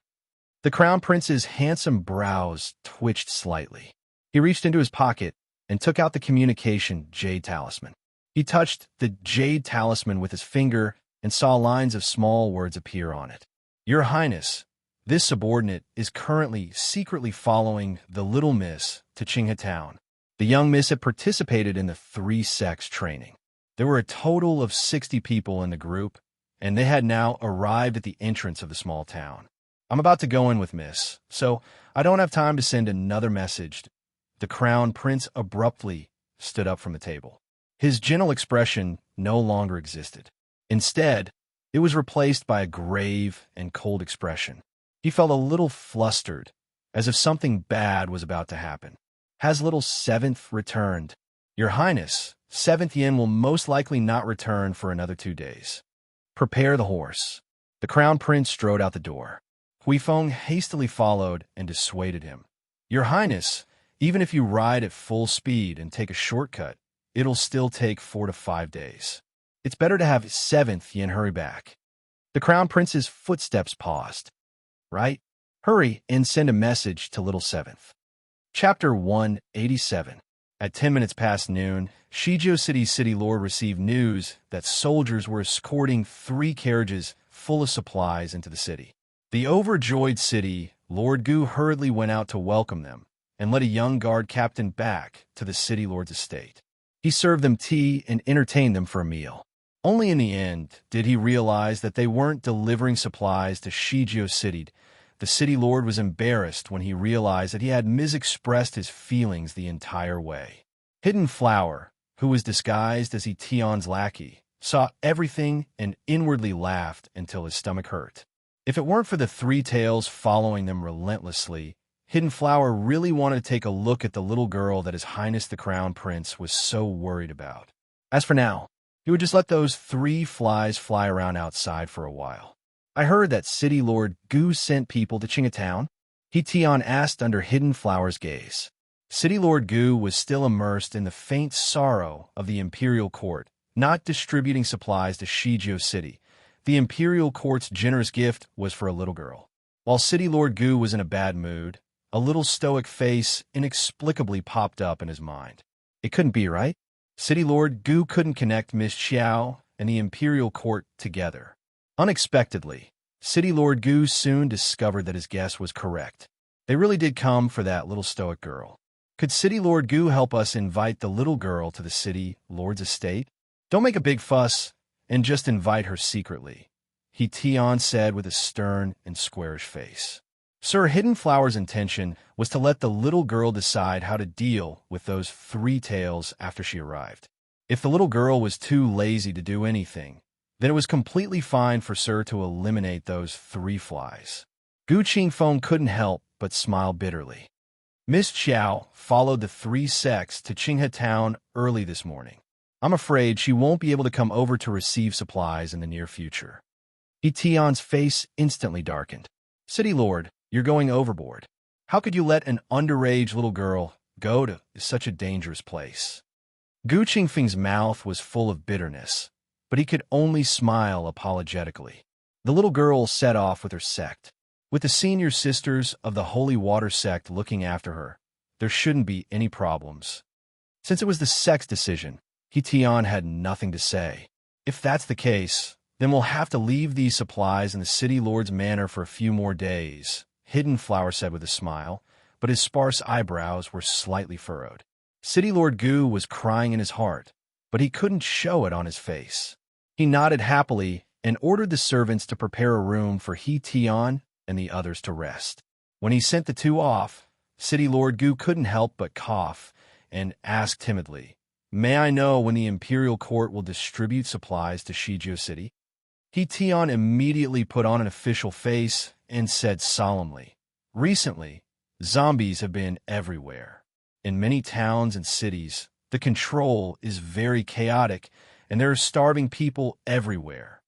the Crown Prince's handsome brows twitched slightly. He reached into his pocket and took out the communication jade talisman. He touched the jade talisman with his finger and saw lines of small words appear on it. Your Highness, this subordinate is currently secretly following the little miss to Town. The young miss had participated in the 3 sects training. There were a total of 60 people in the group, and they had now arrived at the entrance of the small town. I'm about to go in with Miss, so I don't have time to send another message. The Crown Prince abruptly stood up from the table. His gentle expression no longer existed. Instead, it was replaced by a grave and cold expression. He felt a little flustered, as if something bad was about to happen. Has little 7th returned? Your Highness, 7th Yin will most likely not return for another 2 days. Prepare the horse. The Crown Prince strode out the door. Huifeng hastily followed and dissuaded him. Your Highness, even if you ride at full speed and take a shortcut, it'll still take 4 to 5 days. It's better to have 7th Yin hurry back. The Crown Prince's footsteps paused. Right? Hurry and send a message to little 7th. Chapter 187. At 10 minutes past noon, Shijiao City's city lord received news that soldiers were escorting 3 carriages full of supplies into the city. The overjoyed city, Lord Gu hurriedly went out to welcome them and led a young guard captain back to the city lord's estate. He served them tea and entertained them for a meal. Only in the end did he realize that they weren't delivering supplies to Shijiao City. The city lord was embarrassed when he realized that he had misexpressed his feelings the entire way. Hidden Flower, who was disguised as Tion's lackey, saw everything and inwardly laughed until his stomach hurt. If it weren't for the 3 tails following them relentlessly, Hidden Flower really wanted to take a look at the little girl that His Highness the Crown Prince was so worried about. As for now, he would just let those 3 flies fly around outside for a while. I heard that City Lord Gu sent people to Qingatown. Tian asked under Hidden Flower's gaze. City Lord Gu was still immersed in the faint sorrow of the imperial court, not distributing supplies to Shizhou City. The imperial court's generous gift was for a little girl. While City Lord Gu was in a bad mood, a little stoic face inexplicably popped up in his mind. It couldn't be right. City Lord Gu couldn't connect Miss Xiao and the imperial court together. Unexpectedly, City Lord Gu soon discovered that his guess was correct. They really did come for that little stoic girl. Could City Lord Gu help us invite the little girl to the City Lord's estate? Don't make a big fuss and just invite her secretly, Tian said with a stern and squarish face. Sir Hidden Flower's intention was to let the little girl decide how to deal with those 3 tails after she arrived. If the little girl was too lazy to do anything, then it was completely fine for Sir to eliminate those 3 flies. Gu Qingfeng couldn't help but smile bitterly. Miss Xiao followed the 3 sects to Qinghetown early this morning. I'm afraid she won't be able to come over to receive supplies in the near future. Tian's face instantly darkened. City Lord, you're going overboard. How could you let an underage little girl go to such a dangerous place? Gu Qingfeng's mouth was full of bitterness, but he could only smile apologetically. The little girl set off with her sect. With the senior sisters of the Holy Water sect looking after her, there shouldn't be any problems. Since it was the sect's decision, Tian had nothing to say. If that's the case, then we'll have to leave these supplies in the City Lord's manor for a few more days, Hidden Flower said with a smile, but his sparse eyebrows were slightly furrowed. City Lord Gu was crying in his heart, but he couldn't show it on his face. He nodded happily and ordered the servants to prepare a room for Tian and the others to rest. When he sent the 2 off, City Lord Gu couldn't help but cough and asked timidly, "May I know when the imperial court will distribute supplies to Shizhou City?" Tian immediately put on an official face and said solemnly, "Recently, zombies have been everywhere. In many towns and cities, the control is very chaotic, and there are starving people everywhere.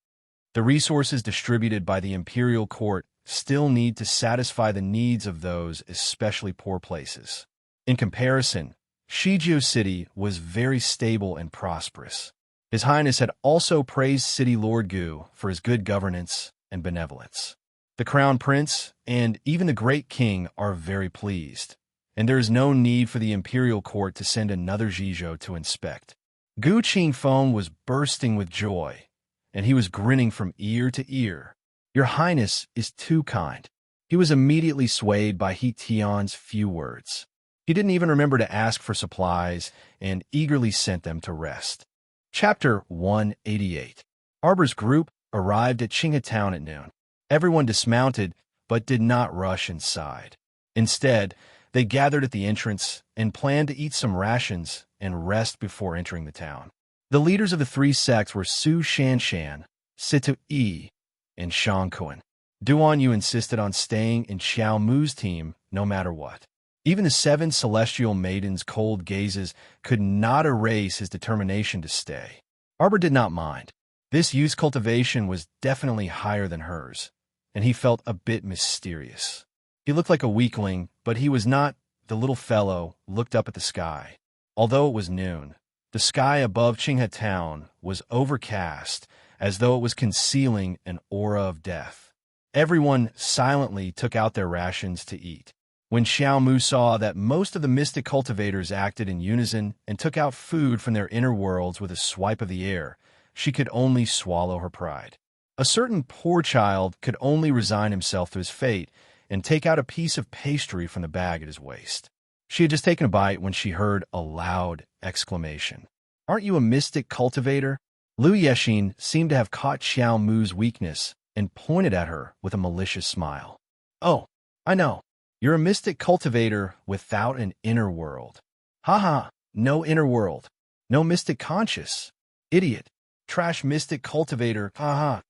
The resources distributed by the imperial court still need to satisfy the needs of those especially poor places. In comparison, Shizhou City was very stable and prosperous. His Highness had also praised City Lord Gu for his good governance and benevolence. The Crown Prince and even the Great King are very pleased, and there is no need for the imperial court to send another Zhizhou to inspect." Gu Qingfeng was bursting with joy, and he was grinning from ear to ear. "Your Highness is too kind." He was immediately swayed by Tian's few words. He didn't even remember to ask for supplies and eagerly sent them to rest. Chapter 188. Arbor's group arrived at Qinghetown at noon. Everyone dismounted, but did not rush inside. Instead, they gathered at the entrance and planned to eat some rations and rest before entering the town. The leaders of the 3 sects were Su Shanshan, Situ Yi, and Shang Kuan. Duan Yu insisted on staying in Xiao Mu's team no matter what. Even the 7 celestial maidens' cold gazes could not erase his determination to stay. Arbor did not mind. This youth's cultivation was definitely higher than hers, and he felt a bit mysterious. He looked like a weakling, but he was not. The little fellow looked up at the sky. Although it was noon, the sky above Qinghetown was overcast, as though it was concealing an aura of death. Everyone silently took out their rations to eat. When Xiao Mu saw that most of the mystic cultivators acted in unison and took out food from their inner worlds with a swipe of the air, she could only swallow her pride. A certain poor child could only resign himself to his fate and take out a piece of pastry from the bag at his waist. She had just taken a bite when she heard a loud exclamation. "Aren't you a mystic cultivator?" Lu Yexin seemed to have caught Xiao Mu's weakness and pointed at her with a malicious smile. "Oh, I know. You're a mystic cultivator without an inner world. Ha, no inner world. No mystic conscious. Idiot. Trash mystic cultivator, ha.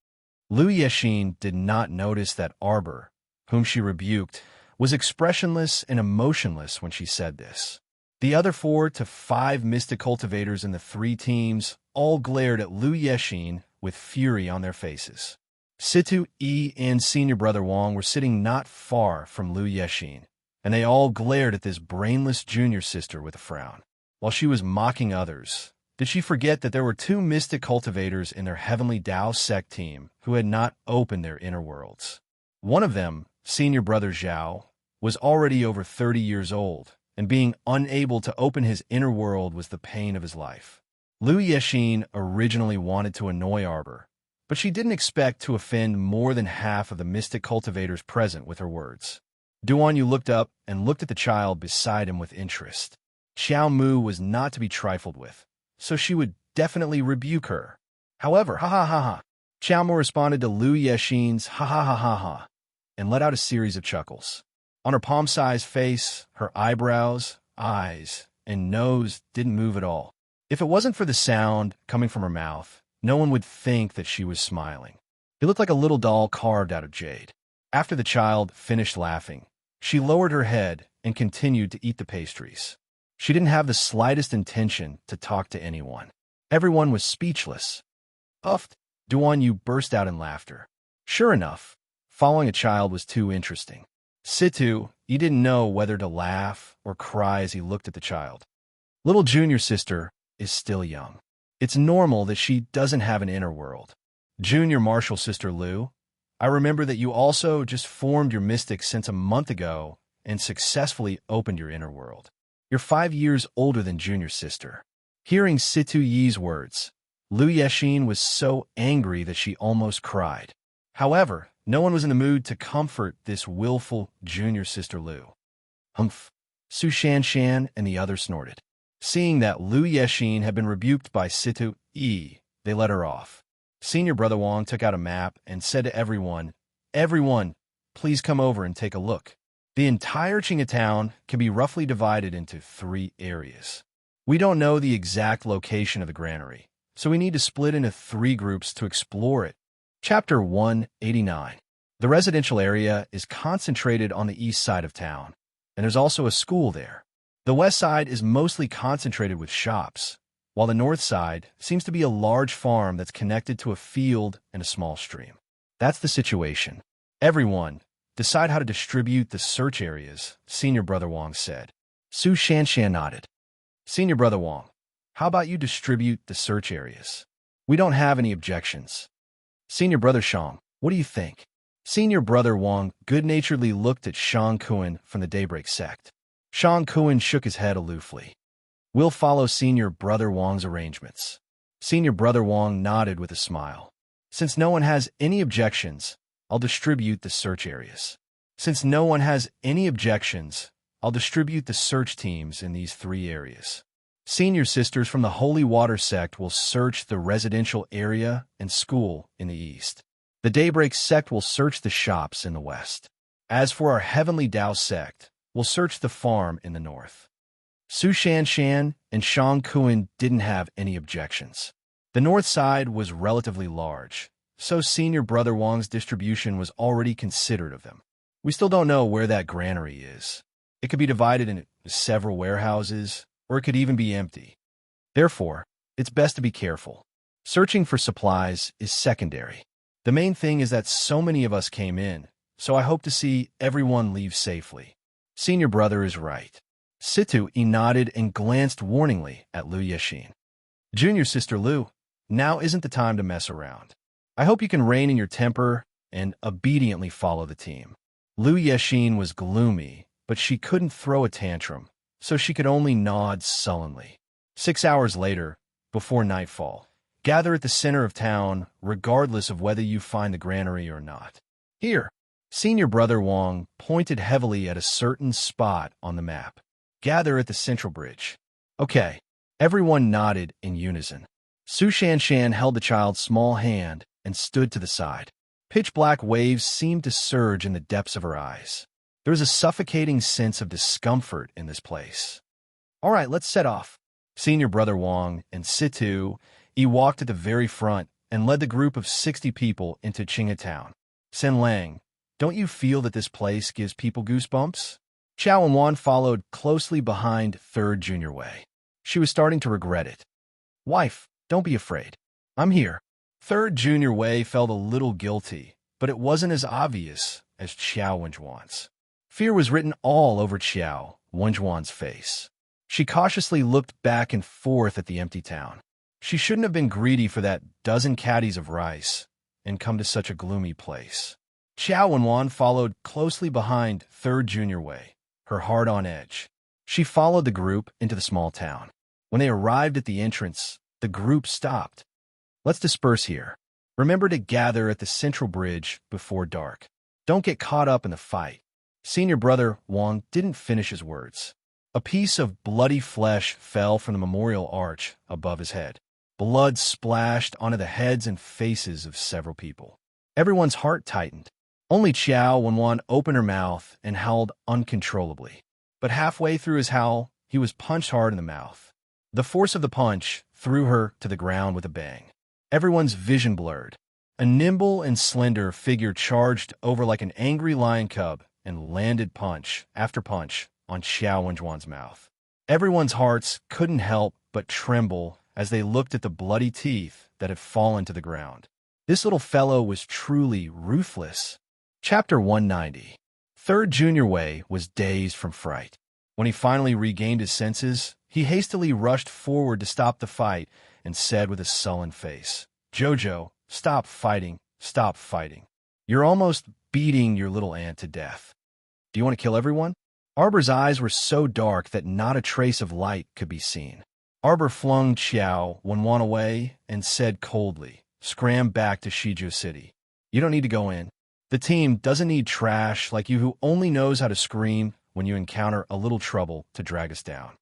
Lu Yexin did not notice that Arbor, whom she rebuked, was expressionless and emotionless when she said this. The other 4 to 5 mystic cultivators in the 3 teams all glared at Liu Yexin with fury on their faces. Situ Yi and Senior Brother Wang were sitting not far from Liu Yexin, and they all glared at this brainless junior sister with a frown. While she was mocking others, did she forget that there were 2 mystic cultivators in their Heavenly Dao sect team who had not opened their inner worlds? One of them, Senior Brother Zhao, was already over 30 years old, and being unable to open his inner world was the pain of his life. Liu Yexin originally wanted to annoy Arbor, but she didn't expect to offend more than half of the mystic cultivators present with her words. Duan looked up and looked at the child beside him with interest. Xiao Mu was not to be trifled with, so she would definitely rebuke her. However, ha ha ha ha, Xiao Mu responded to Liu Yexin's ha ha ha ha ha, and let out a series of chuckles. On her palm-sized face, her eyebrows, eyes, and nose didn't move at all. If it wasn't for the sound coming from her mouth, no one would think that she was smiling. It looked like a little doll carved out of jade. After the child finished laughing, she lowered her head and continued to eat the pastries. She didn't have the slightest intention to talk to anyone. Everyone was speechless. Uffed, Duan burst out in laughter. Sure enough, following a child was too interesting. Situ, he didn't know whether to laugh or cry as he looked at the child. Little junior sister is still young. It's normal that she doesn't have an inner world. Junior martial sister Liu, I remember that you also just formed your mystic sense a month ago and successfully opened your inner world. You're 5 years older than junior sister. Hearing Situ Yi's words, Liu Yexin was so angry that she almost cried. However, no one was in the mood to comfort this willful junior sister Liu. Humph! Su Shanshan and the others snorted. Seeing that Liu Yexin had been rebuked by Situ Yi, they let her off. Senior Brother Wang took out a map and said to everyone, "Everyone, please come over and take a look." The entire Qinghe town can be roughly divided into 3 areas. We don't know the exact location of the granary, so we need to split into 3 groups to explore it. Chapter 189. The residential area is concentrated on the east side of town, and there's also a school there. The west side is mostly concentrated with shops, while the north side seems to be a large farm that's connected to a field and a small stream. That's the situation. Everyone, decide how to distribute the search areas, Senior Brother Wang said. Su Shanshan nodded. Senior Brother Wang, how about you distribute the search areas? We don't have any objections. Senior Brother Shang, what do you think? Senior Brother Wang good-naturedly looked at Shang Kuan from the Daybreak sect. Shang Kuan shook his head aloofly. We'll follow Senior Brother Wang's arrangements. Senior Brother Wang nodded with a smile. Since no one has any objections, I'll distribute the search areas. Since no one has any objections, I'll distribute the search teams in these 3 areas. Senior sisters from the Holy Water sect will search the residential area and school in the east. The Daybreak sect will search the shops in the west. As for our Heavenly Dao sect, we'll search the farm in the north. Su Shanshan and Shang Kuan didn't have any objections. The north side was relatively large, so Senior Brother Wang's distribution was already considered of them. We still don't know where that granary is. It could be divided into several warehouses, or it could even be empty. Therefore, it's best to be careful. Searching for supplies is secondary. The main thing is that so many of us came in, so I hope to see everyone leave safely. Senior Brother is right. Situ Yi nodded and glanced warningly at Liu Yexin. Junior Sister Liu, now isn't the time to mess around. I hope you can rein in your temper and obediently follow the team. Liu Yexin was gloomy, but she couldn't throw a tantrum, so she could only nod sullenly. 6 hours later, before nightfall, gather at the center of town, regardless of whether you find the granary or not. Here, Senior Brother Wang pointed heavily at a certain spot on the map. Gather at the central bridge. Okay, everyone nodded in unison. Su Shanshan held the child's small hand and stood to the side. Pitch-black waves seemed to surge in the depths of her eyes. There was a suffocating sense of discomfort in this place. All right, let's set off. Senior Brother Wang and Situ Yi walked at the very front and led the group of 60 people into Qinghe Town. Sen Lang, don't you feel that this place gives people goosebumps? Xiao and Wan followed closely behind Third Junior Wei. She was starting to regret it. Wife, don't be afraid. I'm here. Third Junior Wei felt a little guilty, but it wasn't as obvious as Xiao Wenjuan's. Fear was written all over Xiao Wenjuan's face. She cautiously looked back and forth at the empty town. She shouldn't have been greedy for that dozen caddies of rice and come to such a gloomy place. Xiao Wenwan followed closely behind Third Junior Wei, her heart on edge. She followed the group into the small town. When they arrived at the entrance, the group stopped. Let's disperse here. Remember to gather at the central bridge before dark. Don't get caught up in the fight. Senior brother Wang didn't finish his words. A piece of bloody flesh fell from the memorial arch above his head. Blood splashed onto the heads and faces of several people. Everyone's heart tightened. Only Xiao Wenwan opened her mouth and howled uncontrollably. But halfway through his howl, he was punched hard in the mouth. The force of the punch threw her to the ground with a bang. Everyone's vision blurred. A nimble and slender figure charged over like an angry lion cub and landed punch after punch on Xiao Wenjuan's mouth. Everyone's hearts couldn't help but tremble as they looked at the bloody teeth that had fallen to the ground. This little fellow was truly ruthless. Chapter 190. Third Junior Wei was dazed from fright. When he finally regained his senses, he hastily rushed forward to stop the fight and said with a sullen face, "Jojo, stop fighting, stop fighting. You're almost beating your little aunt to death. Do you want to kill everyone?" Arbor's eyes were so dark that not a trace of light could be seen. Arbor flung Xiao Wenwan away and said coldly, "Scram back to Shizhou City. You don't need to go in. The team doesn't need trash like you who only knows how to scream when you encounter a little trouble to drag us down."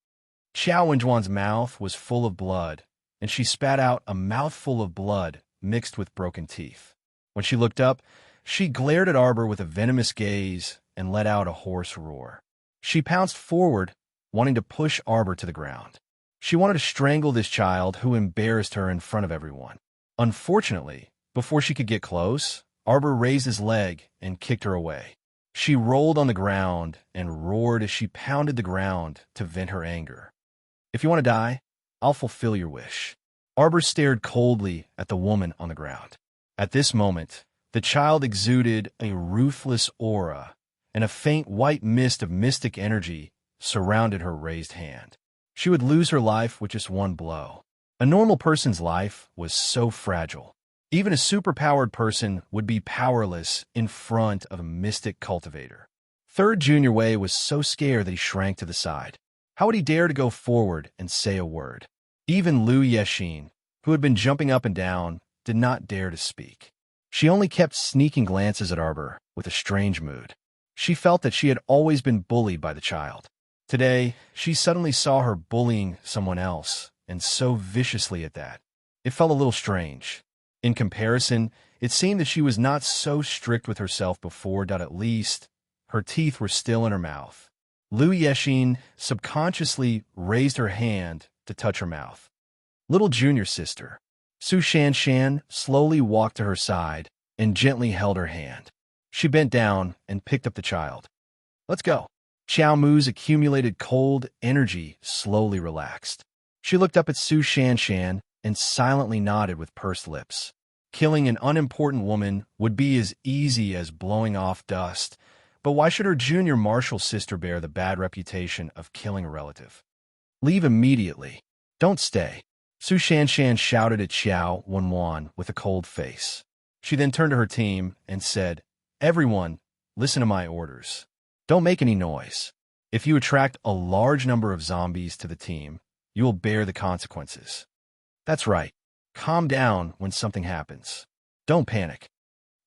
Xiao Wenjuan's mouth was full of blood, and she spat out a mouthful of blood mixed with broken teeth. When she looked up, she glared at Arbor with a venomous gaze and let out a hoarse roar. She pounced forward, wanting to push Arbor to the ground. She wanted to strangle this child who embarrassed her in front of everyone. Unfortunately, before she could get close, Arbor raised his leg and kicked her away. She rolled on the ground and roared as she pounded the ground to vent her anger. "If you want to die, I'll fulfill your wish." Arbor stared coldly at the woman on the ground. At this moment, the child exuded a ruthless aura, and a faint white mist of mystic energy surrounded her raised hand. She would lose her life with just one blow. A normal person's life was so fragile. Even a superpowered person would be powerless in front of a mystic cultivator. Third Junior Wei was so scared that he shrank to the side. How would he dare to go forward and say a word? Even Liu Yexin, who had been jumping up and down, did not dare to speak. She only kept sneaking glances at Arbor with a strange mood. She felt that she had always been bullied by the child. Today, she suddenly saw her bullying someone else, and so viciously at that. It felt a little strange. In comparison, it seemed that she was not so strict with herself before, that at least her teeth were still in her mouth. Liu Yexin subconsciously raised her hand to touch her mouth. "Little junior sister." Su Shanshan slowly walked to her side and gently held her hand. She bent down and picked up the child. "Let's go." Xiao Mu's accumulated cold energy slowly relaxed. She looked up at Su Shanshan and silently nodded with pursed lips. Killing an unimportant woman would be as easy as blowing off dust, but why should her junior martial sister bear the bad reputation of killing a relative? "Leave immediately. Don't stay." Su Shanshan shouted at Xiao Wenwan with a cold face. She then turned to her team and said, "Everyone, listen to my orders. Don't make any noise. If you attract a large number of zombies to the team, you will bear the consequences. That's right. Calm down when something happens. Don't panic."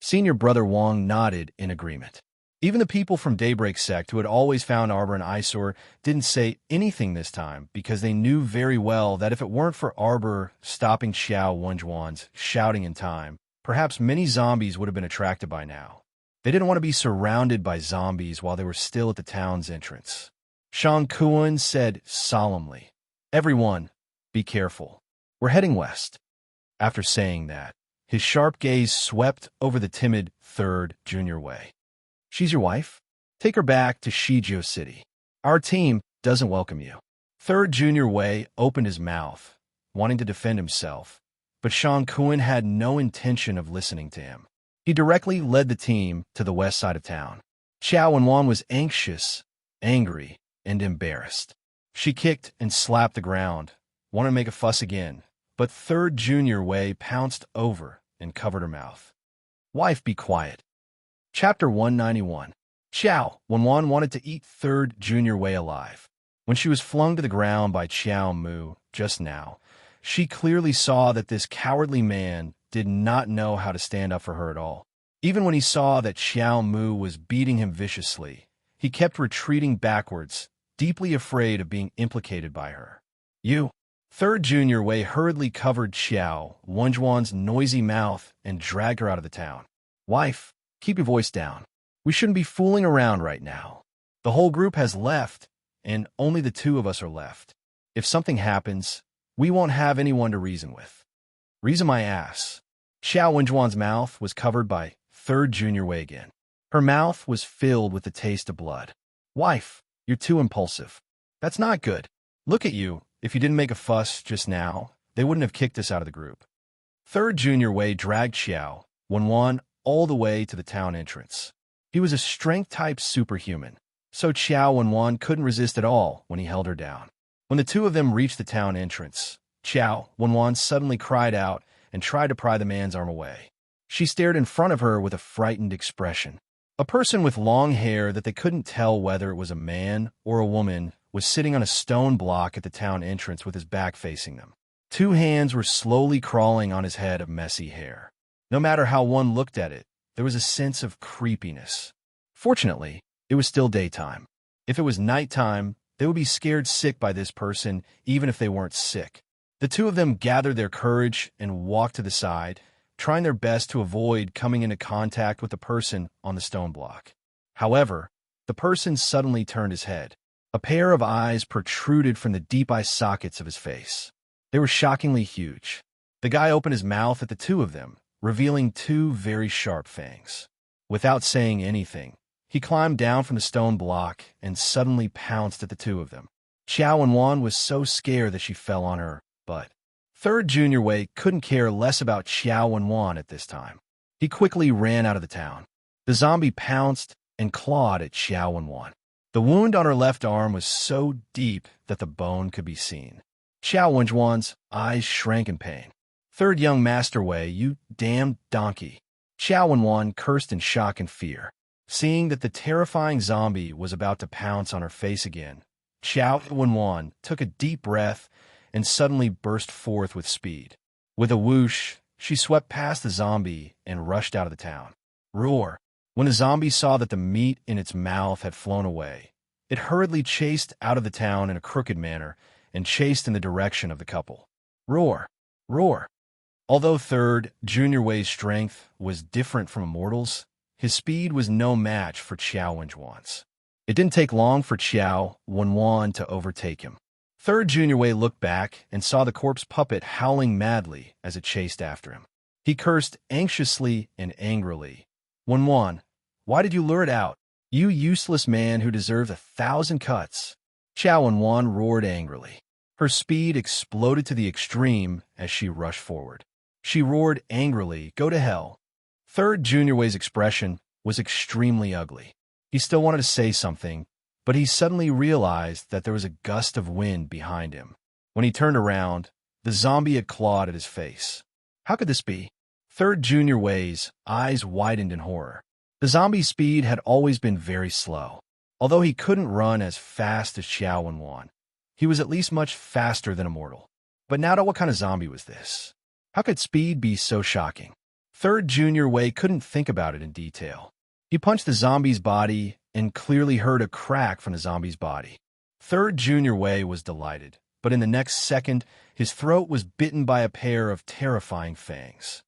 Senior brother Wang nodded in agreement. Even the people from Daybreak Sect who had always found Arbor an eyesore didn't say anything this time because they knew very well that if it weren't for Arbor stopping Xiao Wenjuan's shouting in time, perhaps many zombies would have been attracted by now. They didn't want to be surrounded by zombies while they were still at the town's entrance. Shang Kuan said solemnly, "Everyone, be careful. We're heading west." After saying that, his sharp gaze swept over the timid Third Junior Wei. "She's your wife? Take her back to Shizhou City. Our team doesn't welcome you. Third Junior Wei opened his mouth, wanting to defend himself, but Shang Kun had no intention of listening to him. He directly led the team to the west side of town. Xiao Wenwan was anxious, angry, and embarrassed. She kicked and slapped the ground, wanted to make a fuss again, but Third Junior Wei pounced over and covered her mouth. Wife, be quiet. Chapter 191. Xiao Wenwan wanted to eat Third Junior Wei alive. When she was flung to the ground by Qiao Mu just now, she clearly saw that this cowardly man did not know how to stand up for her at all. Even when he saw that Qiao Mu was beating him viciously, he kept retreating backwards, deeply afraid of being implicated by her. You. Third Junior Wei hurriedly covered Xiao Wenjuan's noisy mouth and dragged her out of the town. Wife, keep your voice down. We shouldn't be fooling around right now. The whole group has left, and only the two of us are left. If something happens, we won't have anyone to reason with. Reason my ass. Xiao Wenjuan's mouth was covered by Third Junior Wei again. Her mouth was filled with the taste of blood. Wife, you're too impulsive. That's not good. Look at you. If you didn't make a fuss just now, they wouldn't have kicked us out of the group. Third Junior Wei dragged Xiao Wenwan all the way to the town entrance. He was a strength-type superhuman, so Xiao Wenwan couldn't resist at all when he held her down. When the two of them reached the town entrance, Xiao Wenwan suddenly cried out and tried to pry the man's arm away. She stared in front of her with a frightened expression. A person with long hair that they couldn't tell whether it was a man or a woman was sitting on a stone block at the town entrance with his back facing them. Two hands were slowly crawling on his head of messy hair. No matter how one looked at it, there was a sense of creepiness. Fortunately, it was still daytime. If it was nighttime, they would be scared sick by this person, even if they weren't sick. The two of them gathered their courage and walked to the side, trying their best to avoid coming into contact with the person on the stone block. However, the person suddenly turned his head. A pair of eyes protruded from the deep eye sockets of his face. They were shockingly huge. The guy opened his mouth at the two of them, revealing two very sharp fangs. Without saying anything, he climbed down from the stone block and suddenly pounced at the two of them. Xiao Wenwan was so scared that she fell on her, but Third Junior Wei couldn't care less about Xiao Wenwan at this time. He quickly ran out of the town. The zombie pounced and clawed at Xiao Wenwan. The wound on her left arm was so deep that the bone could be seen. Xiao Wenjuan's eyes shrank in pain. Third Young Master Wei, you damned donkey. Xiao Wenwan cursed in shock and fear. Seeing that the terrifying zombie was about to pounce on her face again, Xiao Wenwan took a deep breath and suddenly burst forth with speed. With a whoosh, she swept past the zombie and rushed out of the town. Roar! When the zombie saw that the meat in its mouth had flown away, it hurriedly chased out of the town in a crooked manner and chased in the direction of the couple. Roar! Roar! Although Third Junior Wei's strength was different from a mortal's, his speed was no match for Xiao Wenjuan's. It didn't take long for Xiao Wenwan to overtake him. Third Junior Wei looked back and saw the corpse puppet howling madly as it chased after him. He cursed anxiously and angrily. Wenwan, why did you lure it out? You useless man who deserves 1,000 cuts. Xiao Wenwan roared angrily. Her speed exploded to the extreme as she rushed forward. She roared angrily, go to hell. Third Junior Wei's expression was extremely ugly. He still wanted to say something, but he suddenly realized that there was a gust of wind behind him. When he turned around, the zombie had clawed at his face. How could this be? Third Junior Wei's eyes widened in horror. The zombie's speed had always been very slow. Although he couldn't run as fast as Xiao Wenwan, he was at least much faster than a mortal. But now what kind of zombie was this? How could speed be so shocking? Third Junior Wei couldn't think about it in detail. He punched the zombie's body and clearly heard a crack from the zombie's body. Third Junior Wei was delighted, but in the next second, his throat was bitten by a pair of terrifying fangs.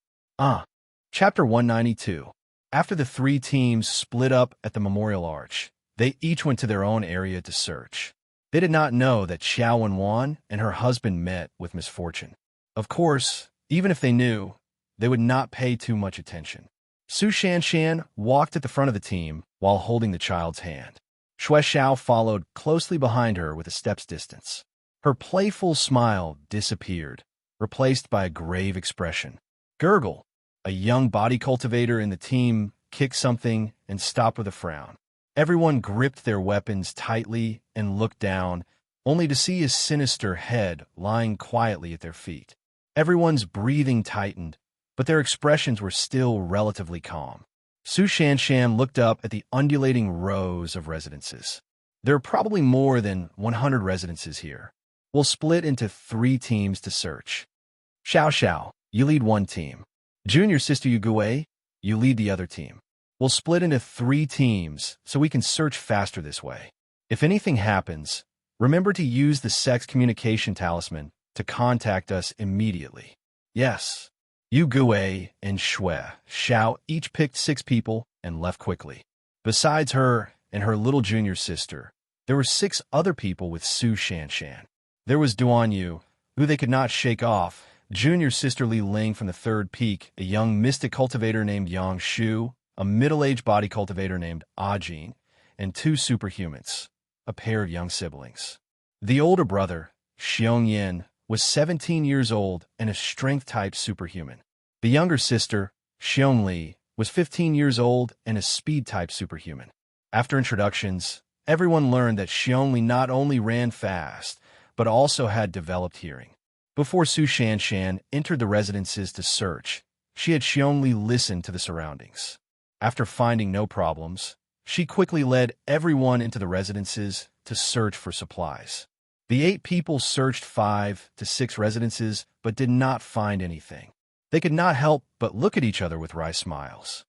Chapter 192. After the three teams split up at the Memorial Arch, they each went to their own area to search. They did not know that Xiao Wenwan and her husband met with misfortune. Of course, even if they knew, they would not pay too much attention. Su Shanshan walked at the front of the team while holding the child's hand. Xue Xiao followed closely behind her with a step's distance. Her playful smile disappeared, replaced by a grave expression. Gurgle, a young body cultivator in the team, kicked something and stopped with a frown. Everyone gripped their weapons tightly and looked down, only to see his sinister head lying quietly at their feet. Everyone's breathing tightened, but their expressions were still relatively calm. Su Shanshan looked up at the undulating rows of residences. There are probably more than 100 residences here. We'll split into 3 teams to search. Xiao Xiao, you lead one team. Junior sister Yugui, you lead the other team. We'll split into 3 teams so we can search faster this way. If anything happens, remember to use the sex communication talisman to contact us immediately. Yes. Yu Gui and Xue Xiao each picked 6 people and left quickly. Besides her and her little junior sister, there were 6 other people with Su Shanshan. There was Duan Yu, who they could not shake off, junior sister Li Ling from the 3rd peak, a young mystic cultivator named Yang Shu, a middle-aged body cultivator named Ajin, and 2 superhumans, a pair of young siblings. The older brother, Xiong Yin, was 17 years old and a strength-type superhuman. The younger sister, Xiong Li, was 15 years old and a speed-type superhuman. After introductions, everyone learned that Xiong Li not only ran fast, but also had developed hearing. Before Su Shanshan entered the residences to search, she had Xiong Li listen to the surroundings. After finding no problems, she quickly led everyone into the residences to search for supplies. The 8 people searched 5 to 6 residences, but did not find anything. They could not help but look at each other with wry smiles.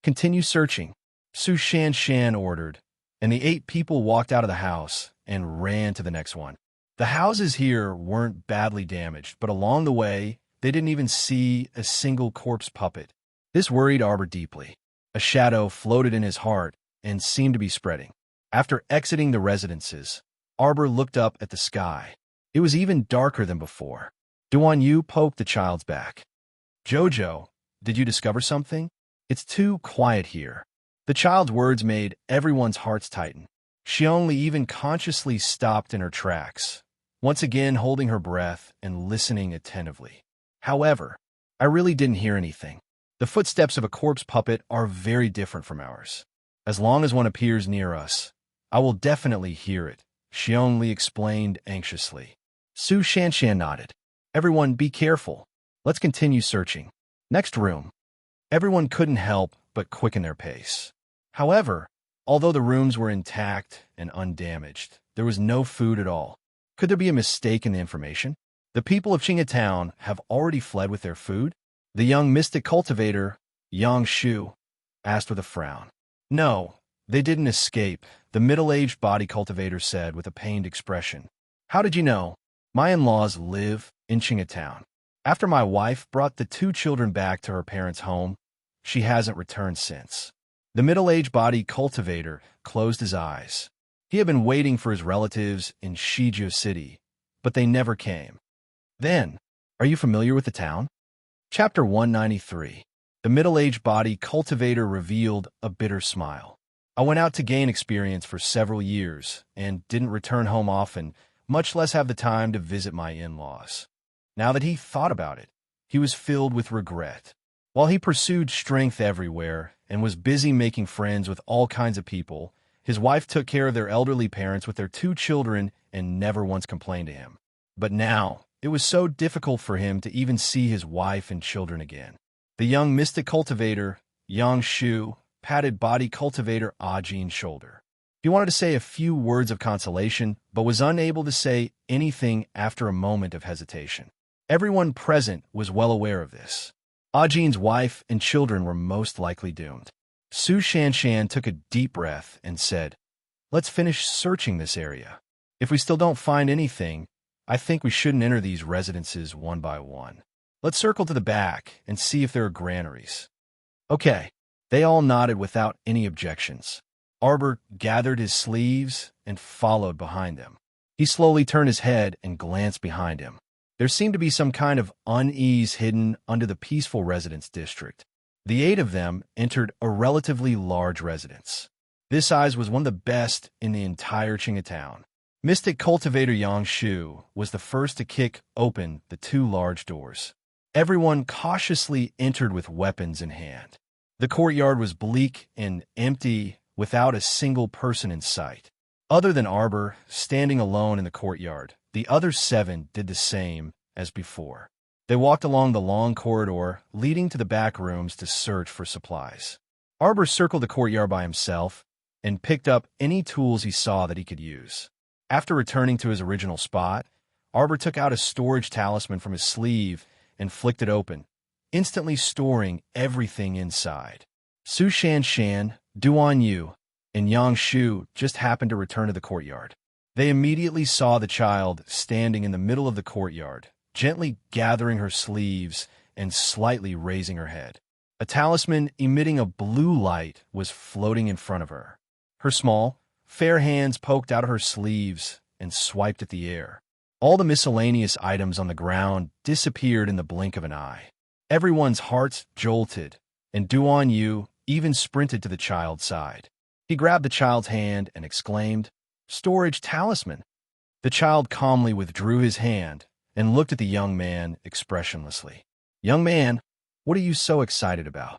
Continue searching, Su Shanshan ordered, and the 8 people walked out of the house and ran to the next one. The houses here weren't badly damaged, but along the way, they didn't even see a single corpse puppet. This worried Arbor deeply. A shadow floated in his heart and seemed to be spreading. After exiting the residences, Arbor looked up at the sky. It was even darker than before. Duan Yu poked the child's back. Jojo, did you discover something? It's too quiet here. The child's words made everyone's hearts tighten. Xiong Li even consciously stopped in her tracks, once again holding her breath and listening attentively. However, I really didn't hear anything. The footsteps of a corpse puppet are very different from ours. As long as one appears near us, I will definitely hear it, Xiong Li explained anxiously. Su Shanshan nodded. Everyone be careful. Let's continue searching. Next room. Everyone couldn't help but quicken their pace. However, although the rooms were intact and undamaged, there was no food at all. Could there be a mistake in the information? The people of Qingatown have already fled with their food? The young mystic cultivator, Yang Shu, asked with a frown. No, they didn't escape, the middle-aged body cultivator said with a pained expression. How did you know? My in-laws live in Qingatown. After my wife brought the 2 children back to her parents' home, she hasn't returned since. The middle-aged body cultivator closed his eyes. He had been waiting for his relatives in Shizhou City, but they never came. Then, are you familiar with the town? Chapter 193. The middle-aged body cultivator revealed a bitter smile. I went out to gain experience for several years and didn't return home often, much less have the time to visit my in-laws. Now that he thought about it, he was filled with regret. While he pursued strength everywhere and was busy making friends with all kinds of people, his wife took care of their elderly parents with their 2 children and never once complained to him. But now, it was so difficult for him to even see his wife and children again. The young mystic cultivator, Yang Shu, patted body cultivator Ajin's shoulder. He wanted to say a few words of consolation, but was unable to say anything after a moment of hesitation. Everyone present was well aware of this. Ajin's wife and children were most likely doomed. Su Shanshan took a deep breath and said, Let's finish searching this area. If we still don't find anything, I think we shouldn't enter these residences one by one. Let's circle to the back and see if there are granaries. Okay. They all nodded without any objections. Arbor gathered his sleeves and followed behind them. He slowly turned his head and glanced behind him. There seemed to be some kind of unease hidden under the peaceful residence district. The 8 of them entered a relatively large residence. This size was one of the best in the entire Town. Mystic cultivator Yang Shu was the first to kick open the 2 large doors. Everyone cautiously entered with weapons in hand. The courtyard was bleak and empty, without a single person in sight. Other than Arbor, standing alone in the courtyard, the other 7 did the same as before. They walked along the long corridor leading to the back rooms to search for supplies. Arbor circled the courtyard by himself and picked up any tools he saw that he could use. After returning to his original spot, Arbor took out a storage talisman from his sleeve and flicked it open, instantly storing everything inside. Su Shanshan, Duan Yu, and Yang Shu just happened to return to the courtyard. They immediately saw the child standing in the middle of the courtyard, gently gathering her sleeves and slightly raising her head. A talisman emitting a blue light was floating in front of her. Her small, fair hands poked out of her sleeves and swiped at the air. All the miscellaneous items on the ground disappeared in the blink of an eye. Everyone's hearts jolted, and Duan Yu even sprinted to the child's side. He grabbed the child's hand and exclaimed, "Storage talisman!" The child calmly withdrew his hand and looked at the young man expressionlessly. "Young man, what are you so excited about?"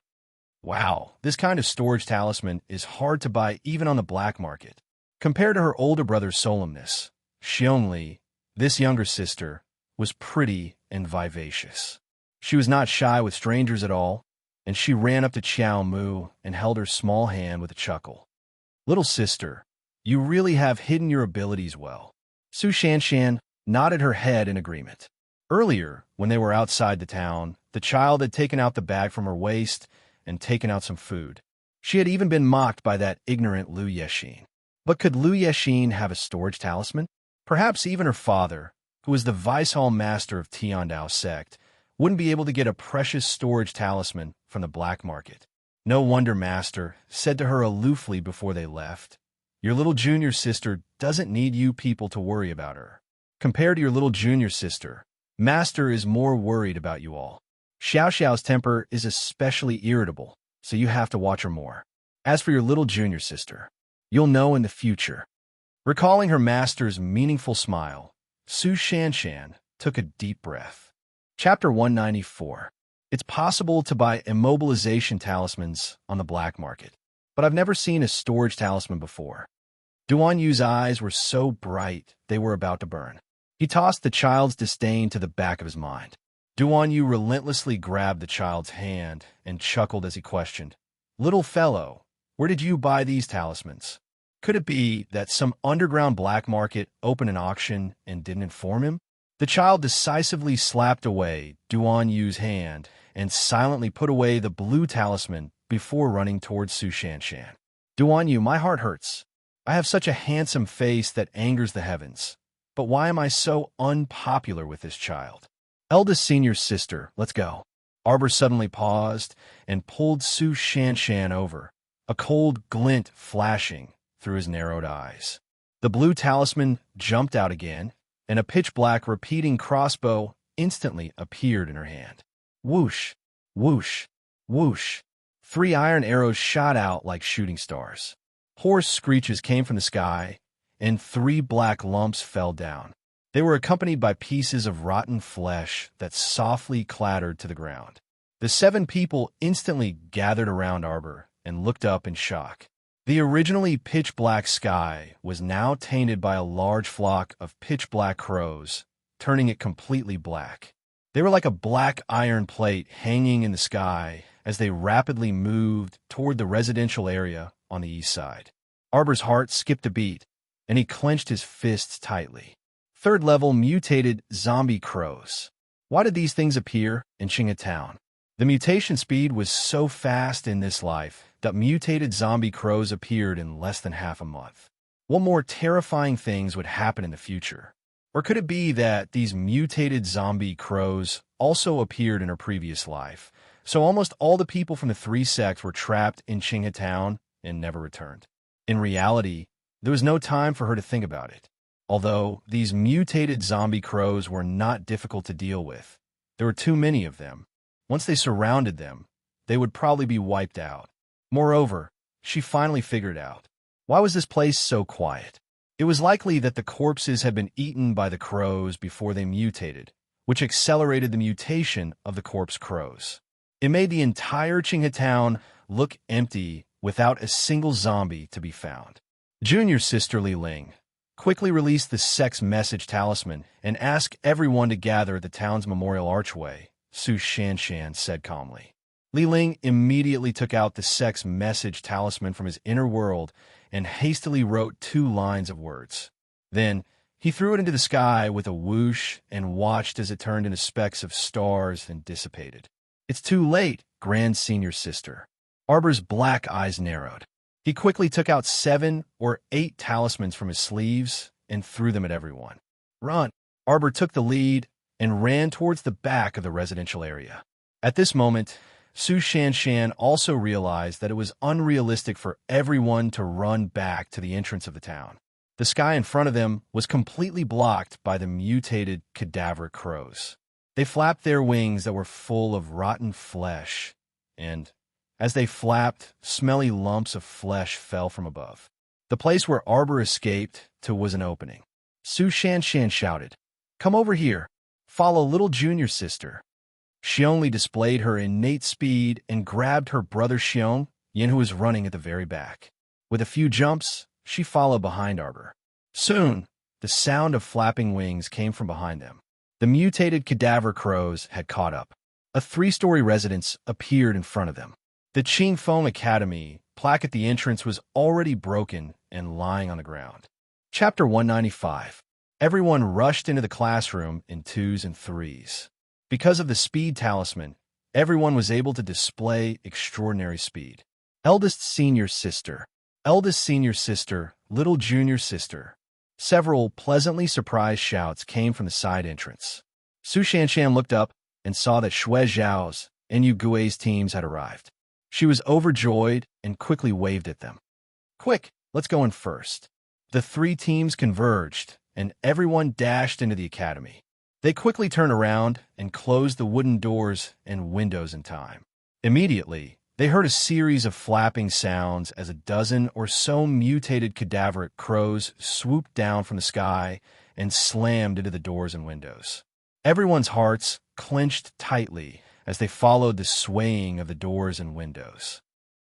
"Wow, this kind of storage talisman is hard to buy even on the black market." Compared to her older brother's solemnness, Xiongli, this younger sister, was pretty and vivacious. She was not shy with strangers at all, and she ran up to Qiao Mu and held her small hand with a chuckle. "Little sister, you really have hidden your abilities well." Su Shanshan nodded her head in agreement. Earlier, when they were outside the town, the child had taken out the bag from her waist and taken out some food. She had even been mocked by that ignorant Lu Yexin. But could Lu Yexin have a storage talisman? Perhaps even her father, who was the vice hall master of Tiandao sect, wouldn't be able to get a precious storage talisman from the black market. No wonder Master said to her aloofly before they left, "Your little junior sister doesn't need you people to worry about her. Compared to your little junior sister, Master is more worried about you all. Xiao Xiao's temper is especially irritable, so you have to watch her more. As for your little junior sister, you'll know in the future." Recalling her master's meaningful smile, Su Shanshan took a deep breath. Chapter 194. It's possible to buy immobilization talismans on the black market, but I've never seen a storage talisman before. Duan Yu's eyes were so bright they were about to burn. He tossed the child's disdain to the back of his mind. Duan Yu relentlessly grabbed the child's hand and chuckled as he questioned, "Little fellow, where did you buy these talismans?" Could it be that some underground black market opened an auction and didn't inform him? The child decisively slapped away Duan Yu's hand and silently put away the blue talisman before running towards Su Shanshan. "Duan Yu, my heart hurts. I have such a handsome face that angers the heavens. But why am I so unpopular with this child? Eldest senior sister, let's go." Arbor suddenly paused and pulled Su Shanshan over, a cold glint flashing through his narrowed eyes. The blue talisman jumped out again, and a pitch-black repeating crossbow instantly appeared in her hand. Whoosh, whoosh, whoosh. 3 iron arrows shot out like shooting stars. Hoarse screeches came from the sky, and 3 black lumps fell down. They were accompanied by pieces of rotten flesh that softly clattered to the ground. The 7 people instantly gathered around Arbor and looked up in shock. The originally pitch-black sky was now tainted by a large flock of pitch-black crows, turning it completely black. They were like a black iron plate hanging in the sky as they rapidly moved toward the residential area on the east side. Arbor's heart skipped a beat, and he clenched his fists tightly. 3rd-level mutated zombie crows. Why did these things appear in Town? The mutation speed was so fast in this life that mutated zombie crows appeared in less than half a month. What more terrifying things would happen in the future? Or could it be that these mutated zombie crows also appeared in her previous life, so almost all the people from the 3 sects were trapped in Town and never returned? In reality, there was no time for her to think about it. Although these mutated zombie crows were not difficult to deal with, there were too many of them. Once they surrounded them, they would probably be wiped out. Moreover, she finally figured out. Why was this place so quiet? It was likely that the corpses had been eaten by the crows before they mutated, which accelerated the mutation of the corpse crows. It made the entire Qinghe town look empty without a single zombie to be found. Junior sister Li Ling quickly released the sex message talisman and asked everyone to gather at the town's memorial archway, Su Shanshan said calmly. Li Ling immediately took out the sex message talisman from his inner world and hastily wrote 2 lines of words. Then, he threw it into the sky with a whoosh and watched as it turned into specks of stars and dissipated. It's too late, Grand Senior Sister. Arbor's black eyes narrowed. He quickly took out 7 or 8 talismans from his sleeves and threw them at everyone. Run! Arbor took the lead and ran towards the back of the residential area. At this moment, Su Shanshan also realized that it was unrealistic for everyone to run back to the entrance of the town. The sky in front of them was completely blocked by the mutated cadaver crows. They flapped their wings that were full of rotten flesh, and, as they flapped, smelly lumps of flesh fell from above. The place where Arbor escaped to was an opening. Su Shanshan shouted, "Come over here. Follow little junior sister." Xiong displayed her innate speed and grabbed her brother Xiong, Yin, who was running at the very back. With a few jumps, she followed behind Arbor. Soon, the sound of flapping wings came from behind them. The mutated cadaver crows had caught up. A 3-story residence appeared in front of them. The Qingfeng Academy plaque at the entrance was already broken and lying on the ground. Chapter 195. Everyone rushed into the classroom in 2s and 3s. Because of the speed talisman, everyone was able to display extraordinary speed. Eldest senior sister, little junior sister. Several pleasantly surprised shouts came from the side entrance. Su Shanshan looked up and saw that Xue Zhao's and Yu Gui's teams had arrived. She was overjoyed and quickly waved at them. Quick, let's go in first. The 3 teams converged, and everyone dashed into the academy. They quickly turned around and closed the wooden doors and windows in time. Immediately, they heard a series of flapping sounds as a dozen or so mutated cadaveric crows swooped down from the sky and slammed into the doors and windows. Everyone's hearts clenched tightly as they followed the swaying of the doors and windows.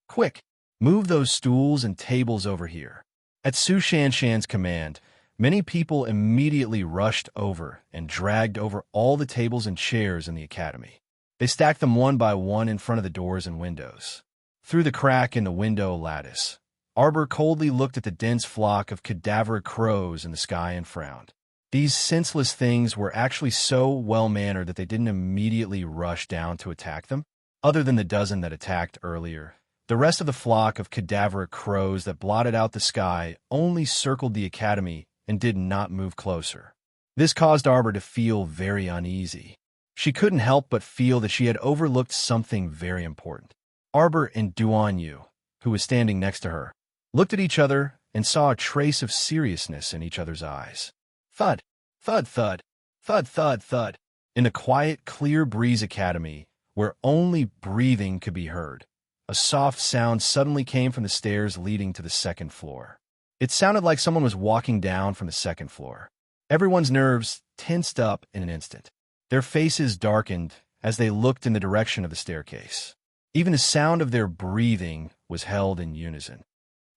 Quick, move those stools and tables over here. At Su Shanshan's command, many people immediately rushed over and dragged over all the tables and chairs in the academy. They stacked them one by one in front of the doors and windows. Through the crack in the window lattice, Arbor coldly looked at the dense flock of cadaver crows in the sky and frowned. These senseless things were actually so well-mannered that they didn't immediately rush down to attack them. Other than the dozen that attacked earlier, the rest of the flock of cadaveric crows that blotted out the sky only circled the academy and did not move closer. This caused Arbor to feel very uneasy. She couldn't help but feel that she had overlooked something very important. Arbor and Duan Yu, who was standing next to her, looked at each other and saw a trace of seriousness in each other's eyes. Thud, thud, thud, thud, thud, thud. In the quiet, clear breeze academy, where only breathing could be heard, a soft sound suddenly came from the stairs leading to the 2nd floor. It sounded like someone was walking down from the 2nd floor. Everyone's nerves tensed up in an instant. Their faces darkened as they looked in the direction of the staircase. Even the sound of their breathing was held in unison.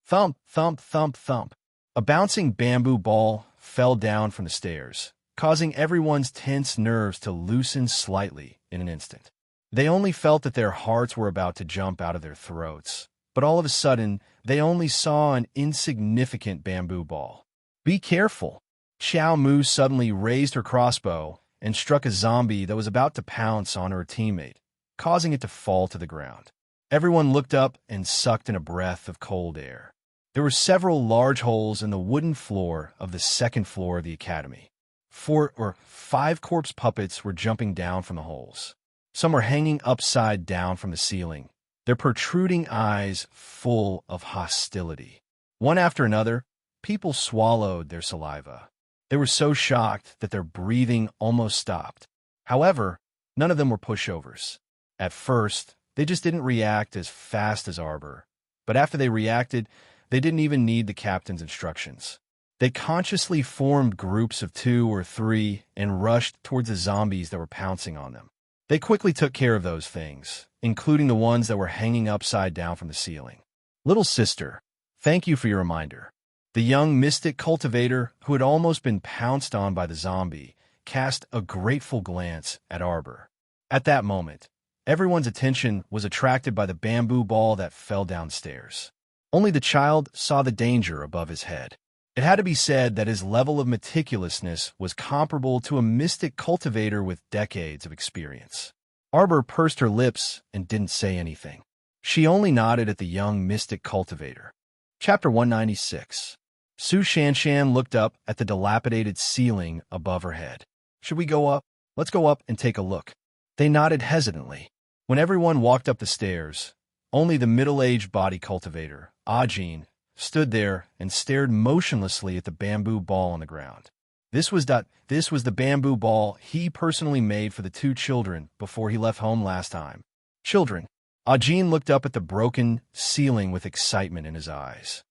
Thump, thump, thump, thump. A bouncing bamboo ball fell down from the stairs, causing everyone's tense nerves to loosen slightly in an instant. They only felt that their hearts were about to jump out of their throats, but all of a sudden, they only saw an insignificant bamboo ball. Be careful! Xiao Mu suddenly raised her crossbow and struck a zombie that was about to pounce on her teammate, causing it to fall to the ground. Everyone looked up and sucked in a breath of cold air. There were several large holes in the wooden floor of the 2nd floor of the academy. 4 or 5 corpse puppets were jumping down from the holes. Some were hanging upside down from the ceiling, their protruding eyes full of hostility. One after another, people swallowed their saliva. They were so shocked that their breathing almost stopped. However, none of them were pushovers. At first, They just didn't react as fast as Arbor. But after they reacted, they didn't even need the captain's instructions. They consciously formed groups of 2 or 3 and rushed towards the zombies that were pouncing on them. They quickly took care of those things, including the ones that were hanging upside down from the ceiling. Little sister, thank you for your reminder. The young mystic cultivator, who had almost been pounced on by the zombie, cast a grateful glance at Arbor. At that moment, everyone's attention was attracted by the bamboo ball that fell downstairs. Only the child saw the danger above his head. It had to be said that his level of meticulousness was comparable to a mystic cultivator with decades of experience. Arbor pursed her lips and didn't say anything. She only nodded at the young mystic cultivator. Chapter 196. Su Shanshan looked up at the dilapidated ceiling above her head. Should we go up? Let's go up and take a look. They nodded hesitantly. When everyone walked up the stairs, only the middle-aged body cultivator, Ajin, stood there and stared motionlessly at the bamboo ball on the ground. This was the bamboo ball he personally made for the 2 children before he left home last time. Children. Ajin looked up at the broken ceiling with excitement in his eyes.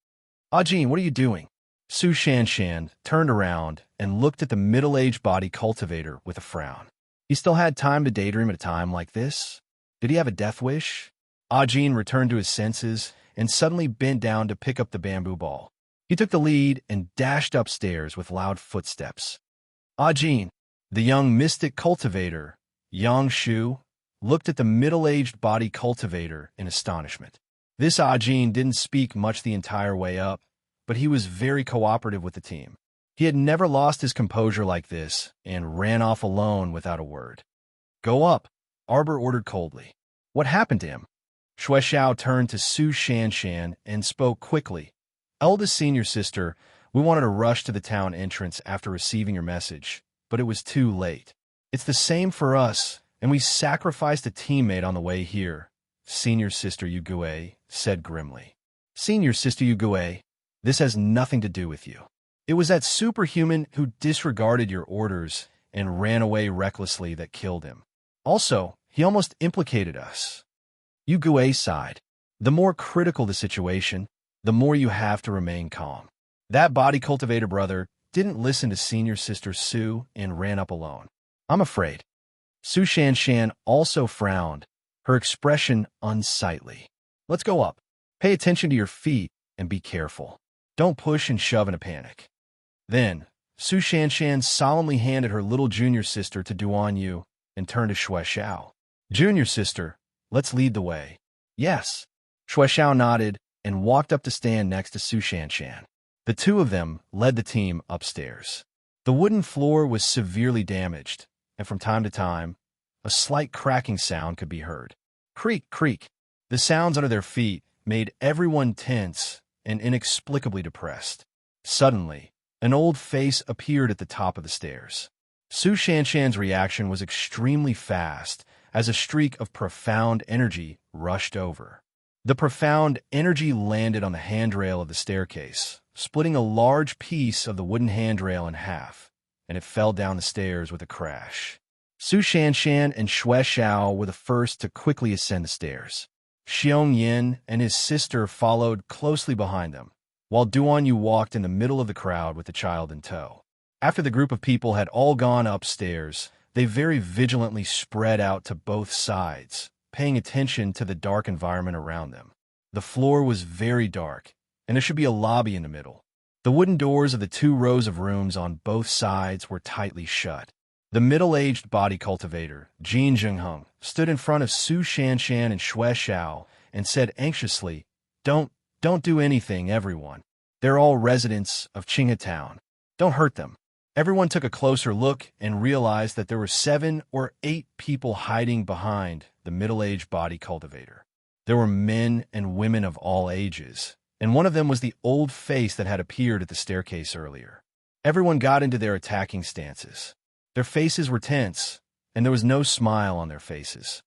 Ajin, what are you doing? Su Shanshan turned around and looked at the middle-aged body cultivator with a frown. He still had time to daydream at a time like this? Did he have a death wish? Ajin returned to his senses and suddenly bent down to pick up the bamboo ball. He took the lead and dashed upstairs with loud footsteps. Ajin, the young mystic cultivator, Yang Shu, looked at the middle-aged body cultivator in astonishment. This Ajin didn't speak much the entire way up, but he was very cooperative with the team. He had never lost his composure like this and ran off alone without a word. Go up, Arbor ordered coldly. What happened to him? Shui Xiao turned to Su Shanshan and spoke quickly. Eldest senior sister, we wanted to rush to the town entrance after receiving your message, but it was too late. It's the same for us, and we sacrificed a teammate on the way here, Senior Sister Yugue said grimly. Senior Sister Yugue, this has nothing to do with you. It was that superhuman who disregarded your orders and ran away recklessly that killed him. Also, he almost implicated us. Yugue sighed. The more critical the situation, the more you have to remain calm. That body cultivator brother didn't listen to Senior Sister Su and ran up alone. I'm afraid. Su Shanshan also frowned, her expression unsightly. Let's go up. Pay attention to your feet and be careful. Don't push and shove in a panic. Then, Su Shanshan solemnly handed her little junior sister to Duan Yu and turned to Shui Xiao. Junior sister, let's lead the way. Yes. Shui Xiao nodded and walked up to stand next to Su Shanshan. The 2 of them led the team upstairs. The wooden floor was severely damaged, and from time to time, a slight cracking sound could be heard. Creak, creak. The sounds under their feet made everyone tense and inexplicably depressed. Suddenly, an old face appeared at the top of the stairs. Su Shanshan's reaction was extremely fast as a streak of profound energy rushed over. The profound energy landed on the handrail of the staircase, splitting a large piece of the wooden handrail in half, and it fell down the stairs with a crash. Su Shanshan and Shui Xiao were the first to quickly ascend the stairs. Xiong Yin and his sister followed closely behind them, while Duan Yu walked in the middle of the crowd with the child in tow. After the group of people had all gone upstairs, they very vigilantly spread out to both sides, paying attention to the dark environment around them. The floor was very dark, and there should be a lobby in the middle. The wooden doors of the 2 rows of rooms on both sides were tightly shut. The middle-aged body cultivator, Jin Jingheng, stood in front of Su Shanshan and Shui Xiao and said anxiously, Don't do anything, everyone. They're all residents of Qinghe Town. Don't hurt them. Everyone took a closer look and realized that there were 7 or 8 people hiding behind the middle-aged body cultivator. There were men and women of all ages, and one of them was the old face that had appeared at the staircase earlier. Everyone got into their attacking stances. Their faces were tense, and there was no smile on their faces.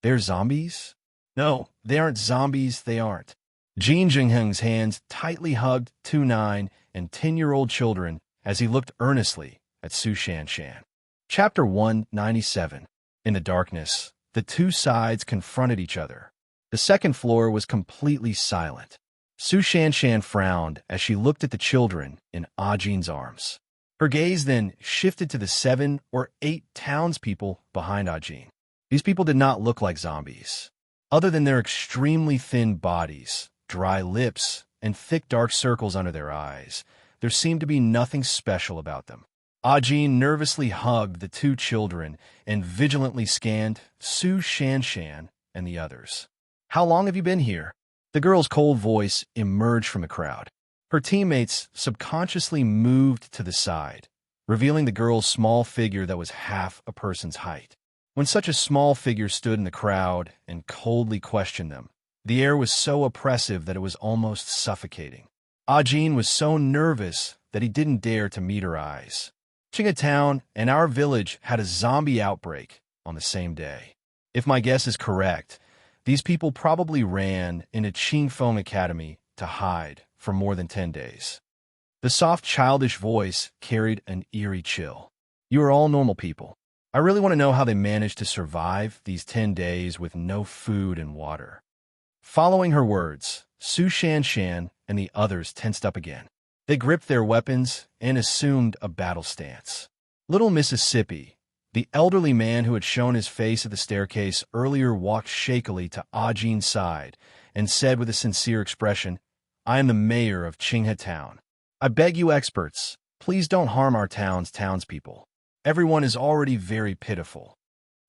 They're zombies? No, they aren't zombies, they aren't. Jin Jingheng's hands tightly hugged 2 9- and 10-year-old children as he looked earnestly at Su Shanshan. Chapter 197. In the darkness, the two sides confronted each other. The second floor was completely silent. Su Shanshan frowned as she looked at the children in Ajin's arms. Her gaze then shifted to the 7 or 8 townspeople behind Ajin. These people did not look like zombies. Other than their extremely thin bodies, dry lips, and thick dark circles under their eyes, there seemed to be nothing special about them. Ajin nervously hugged the 2 children and vigilantly scanned Su Shanshan and the others. "How long have you been here?" The girl's cold voice emerged from the crowd. Her teammates subconsciously moved to the side, revealing the girl's small figure that was half a person's height. When such a small figure stood in the crowd and coldly questioned them, the air was so oppressive that it was almost suffocating. Ajin was so nervous that he didn't dare to meet her eyes. Town and our village had a zombie outbreak on the same day. If my guess is correct, these people probably ran in a Qingfeng academy to hide for more than 10 days. The soft, childish voice carried an eerie chill. "You are all normal people. I really want to know how they managed to survive these 10 days with no food and water." Following her words, Su Shanshan and the others tensed up again. They gripped their weapons and assumed a battle stance. Little Mississippi, the elderly man who had shown his face at the staircase earlier, walked shakily to Ajin's side and said with a sincere expression, "I am the mayor of Qinghe Town. I beg you experts, please don't harm our townspeople. Everyone is already very pitiful."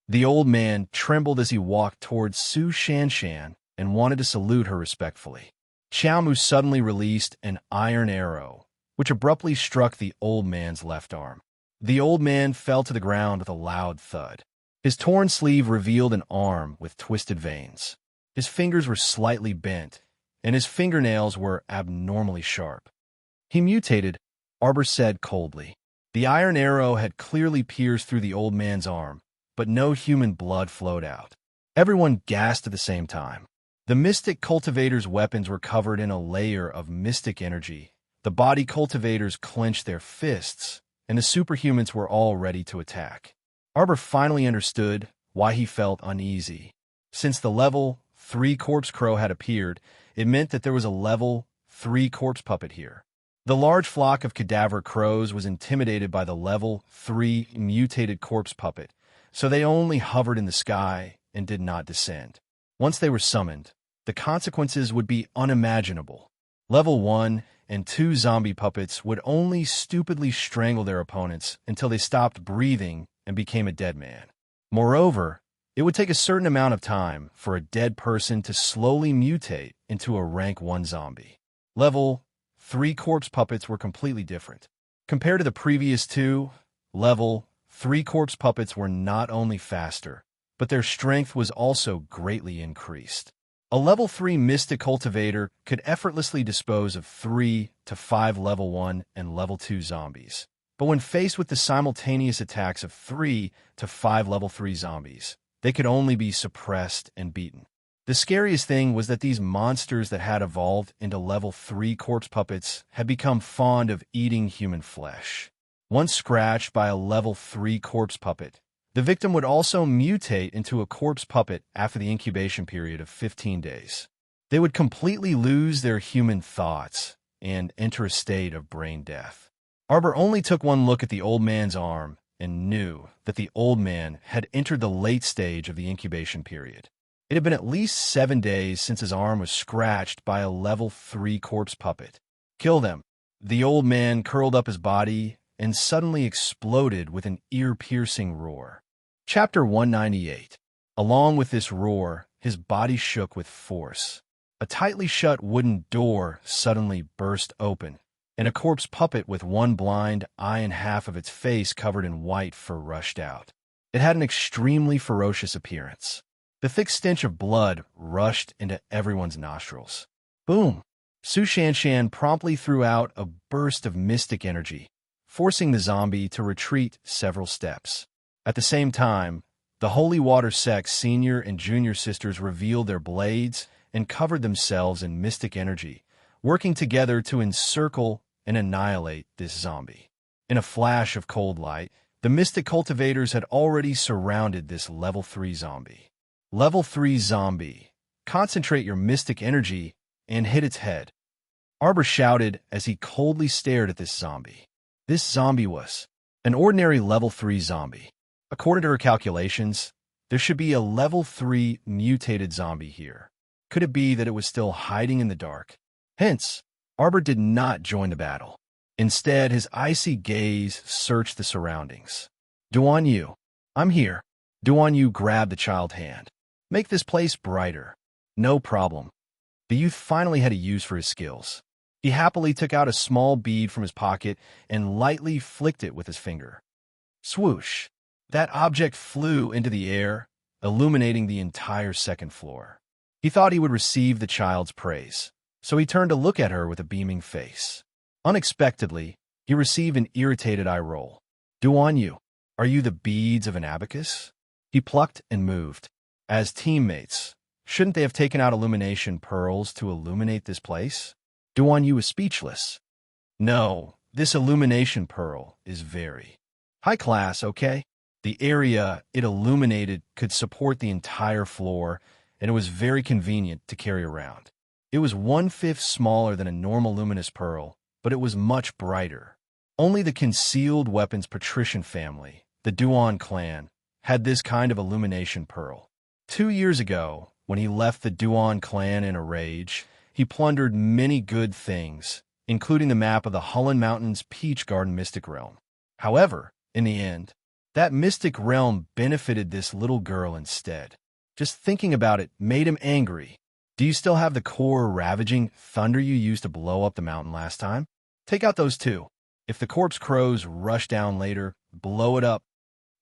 The old man trembled as he walked towards Su Shanshan and wanted to salute her respectfully. Xiaomu suddenly released an iron arrow, which abruptly struck the old man's left arm. The old man fell to the ground with a loud thud. His torn sleeve revealed an arm with twisted veins. His fingers were slightly bent, and his fingernails were abnormally sharp. "He mutated," Arbor said coldly. The iron arrow had clearly pierced through the old man's arm, but no human blood flowed out. Everyone gasped at the same time. The mystic cultivator's weapons were covered in a layer of mystic energy. The body cultivators clenched their fists, and the superhumans were all ready to attack. Arbor finally understood why he felt uneasy. Since the level 3 corpse crow had appeared, it meant that there was a level 3 corpse puppet here. The large flock of cadaver crows was intimidated by the level 3 mutated corpse puppet, so they only hovered in the sky and did not descend. Once they were summoned, the consequences would be unimaginable. Level 1 and 2 zombie puppets would only stupidly strangle their opponents until they stopped breathing and became a dead man. Moreover, it would take a certain amount of time for a dead person to slowly mutate into a rank 1 zombie. Level 3 corpse puppets were completely different. Compared to the previous 2, level 3 corpse puppets were not only faster, but their strength was also greatly increased. A level 3 mystic cultivator could effortlessly dispose of 3 to 5 level 1 and level 2 zombies. But when faced with the simultaneous attacks of 3 to 5 level 3 zombies, they could only be suppressed and beaten. The scariest thing was that these monsters that had evolved into level 3 corpse puppets had become fond of eating human flesh. Once scratched by a level 3 corpse puppet, the victim would also mutate into a corpse puppet after the incubation period of 15 days. They would completely lose their human thoughts and enter a state of brain death. Arbor only took one look at the old man's arm and knew that the old man had entered the late stage of the incubation period. It had been at least 7 days since his arm was scratched by a level 3 corpse puppet. "Kill them." The old man curled up his body and suddenly exploded with an ear-piercing roar. Chapter 198. Along with this roar, his body shook with force. A tightly shut wooden door suddenly burst open, and a corpse puppet with one blind eye and half of its face covered in white fur rushed out. It had an extremely ferocious appearance. The thick stench of blood rushed into everyone's nostrils. Boom! Su Shanshan promptly threw out a burst of mystic energy, forcing the zombie to retreat several steps. At the same time, the Holy Water Sect's senior and junior sisters revealed their blades and covered themselves in mystic energy, working together to encircle and annihilate this zombie. In a flash of cold light, the mystic cultivators had already surrounded this level 3 zombie. Level 3 zombie. Concentrate your mystic energy and hit its head. Arbor shouted as he coldly stared at this zombie. This zombie was an ordinary level 3 zombie. According to her calculations, there should be a level 3 mutated zombie here. Could it be that it was still hiding in the dark? Hence, Arbor did not join the battle. Instead, his icy gaze searched the surroundings. Duan Yu, I'm here. Duan Yu grabbed the child's hand. Make this place brighter. No problem. The youth finally had a use for his skills. He happily took out a small bead from his pocket and lightly flicked it with his finger. Swoosh! That object flew into the air, illuminating the entire second floor. He thought he would receive the child's praise, so he turned to look at her with a beaming face. Unexpectedly, he received an irritated eye roll. Duan Yu, are you the beads of an abacus? He plucked and moved. As teammates, shouldn't they have taken out illumination pearls to illuminate this place? Duan Yu was speechless. No, this illumination pearl is very high class, okay? The area it illuminated could support the entire floor, and it was very convenient to carry around. It was 1/5 smaller than a normal luminous pearl, but it was much brighter. Only the concealed weapons patrician family, the Duan clan, had this kind of illumination pearl. 2 years ago, when he left the Duan clan in a rage, he plundered many good things, including the map of the Hullen Mountains Peach Garden Mystic Realm. However, in the end, that mystic realm benefited this little girl instead. Just thinking about it made him angry. Do you still have the core ravaging thunder you used to blow up the mountain last time? Take out those two. If the corpse crows rush down later, blow it up.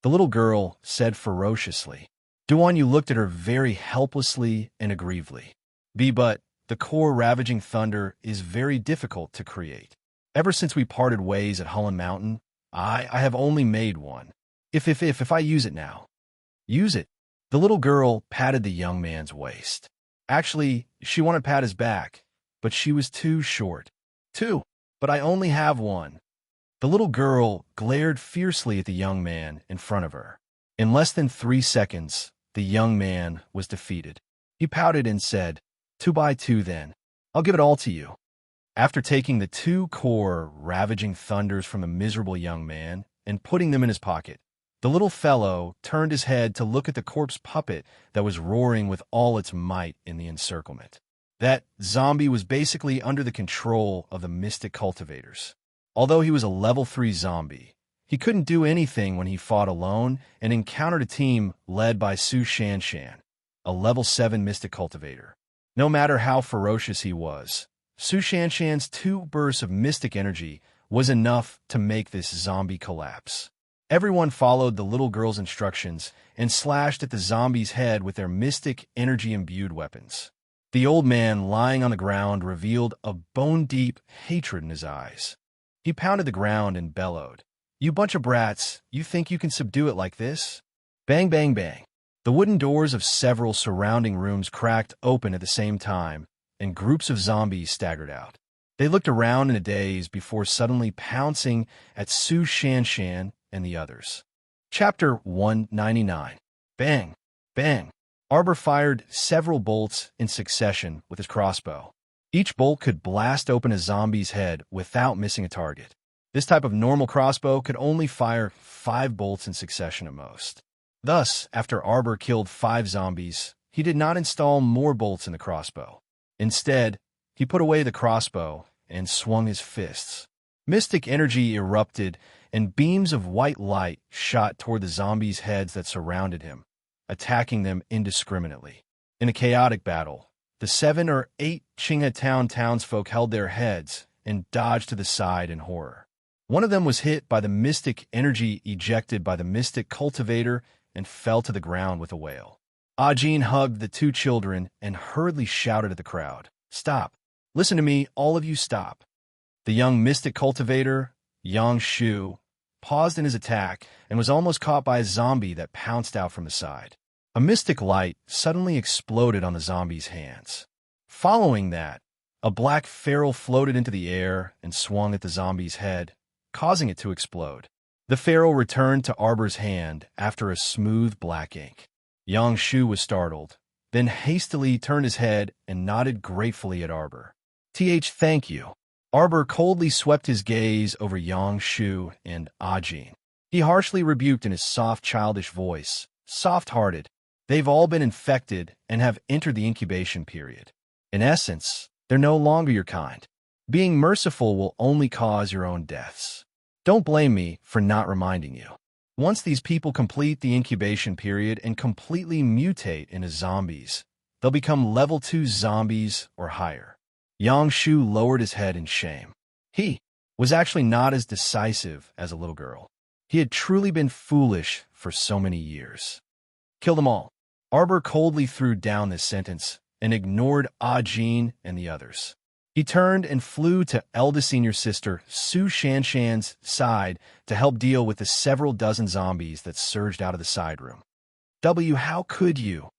The little girl said ferociously. Duan Yu looked at her very helplessly and aggrievedly. But the core ravaging thunder is very difficult to create. Ever since we parted ways at Hullen Mountain, I have only made one. If I use it now. Use it. The little girl patted the young man's waist. Actually, she wanted to pat his back, but she was too short. Two, but I only have one. The little girl glared fiercely at the young man in front of her. In less than 3 seconds, the young man was defeated. He pouted and said, 2x2 then. I'll give it all to you. After taking the 2 core ravaging thunders from the miserable young man and putting them in his pocket, the little fellow turned his head to look at the corpse puppet that was roaring with all its might in the encirclement. That zombie was basically under the control of the mystic cultivators. Although he was a level 3 zombie, he couldn't do anything when he fought alone and encountered a team led by Su Shanshan, a level 7 mystic cultivator. No matter how ferocious he was, Su Shanshan's 2 bursts of mystic energy was enough to make this zombie collapse. Everyone followed the little girl's instructions and slashed at the zombie's head with their mystic energy-imbued weapons. The old man lying on the ground revealed a bone-deep hatred in his eyes. He pounded the ground and bellowed, "You bunch of brats, you think you can subdue it like this?" Bang, bang, bang. The wooden doors of several surrounding rooms cracked open at the same time, and groups of zombies staggered out. They looked around in a daze before suddenly pouncing at Su Shanshan and the others. Chapter 199. Bang! Bang! Arbor fired several bolts in succession with his crossbow. Each bolt could blast open a zombie's head without missing a target. This type of normal crossbow could only fire 5 bolts in succession at most. Thus, after Arbor killed 5 zombies, he did not install more bolts in the crossbow. Instead, he put away the crossbow and swung his fists. Mystic energy erupted, and beams of white light shot toward the zombies' heads that surrounded him, attacking them indiscriminately. In a chaotic battle, the 7 or 8 Qinghe Town townsfolk held their heads and dodged to the side in horror. One of them was hit by the mystic energy ejected by the mystic cultivator and fell to the ground with a wail. Ajin hugged the 2 children and hurriedly shouted at the crowd, "Stop! Listen to me, all of you stop!" The young mystic cultivator, Yang Shu, paused in his attack and was almost caught by a zombie that pounced out from the side. A mystic light suddenly exploded on the zombie's hands. Following that, a black ferrule floated into the air and swung at the zombie's head, causing it to explode. The ferrule returned to Arbor's hand after a smooth black ink. Yang Shu was startled, then hastily turned his head and nodded gratefully at Arbor. Thank you. Arbor coldly swept his gaze over Yang Shu and Ajin. He harshly rebuked in his soft, childish voice, soft-hearted. They've all been infected and have entered the incubation period. In essence, they're no longer your kind. Being merciful will only cause your own deaths. Don't blame me for not reminding you. Once these people complete the incubation period and completely mutate into zombies, they'll become level 2 zombies or higher. Yang Shu lowered his head in shame. He was actually not as decisive as a little girl. He had truly been foolish for so many years. Kill them all. Arbor coldly threw down this sentence and ignored Ajin and the others. He turned and flew to eldest senior sister Su Shanshan's side to help deal with the several dozen zombies that surged out of the side room. How could you?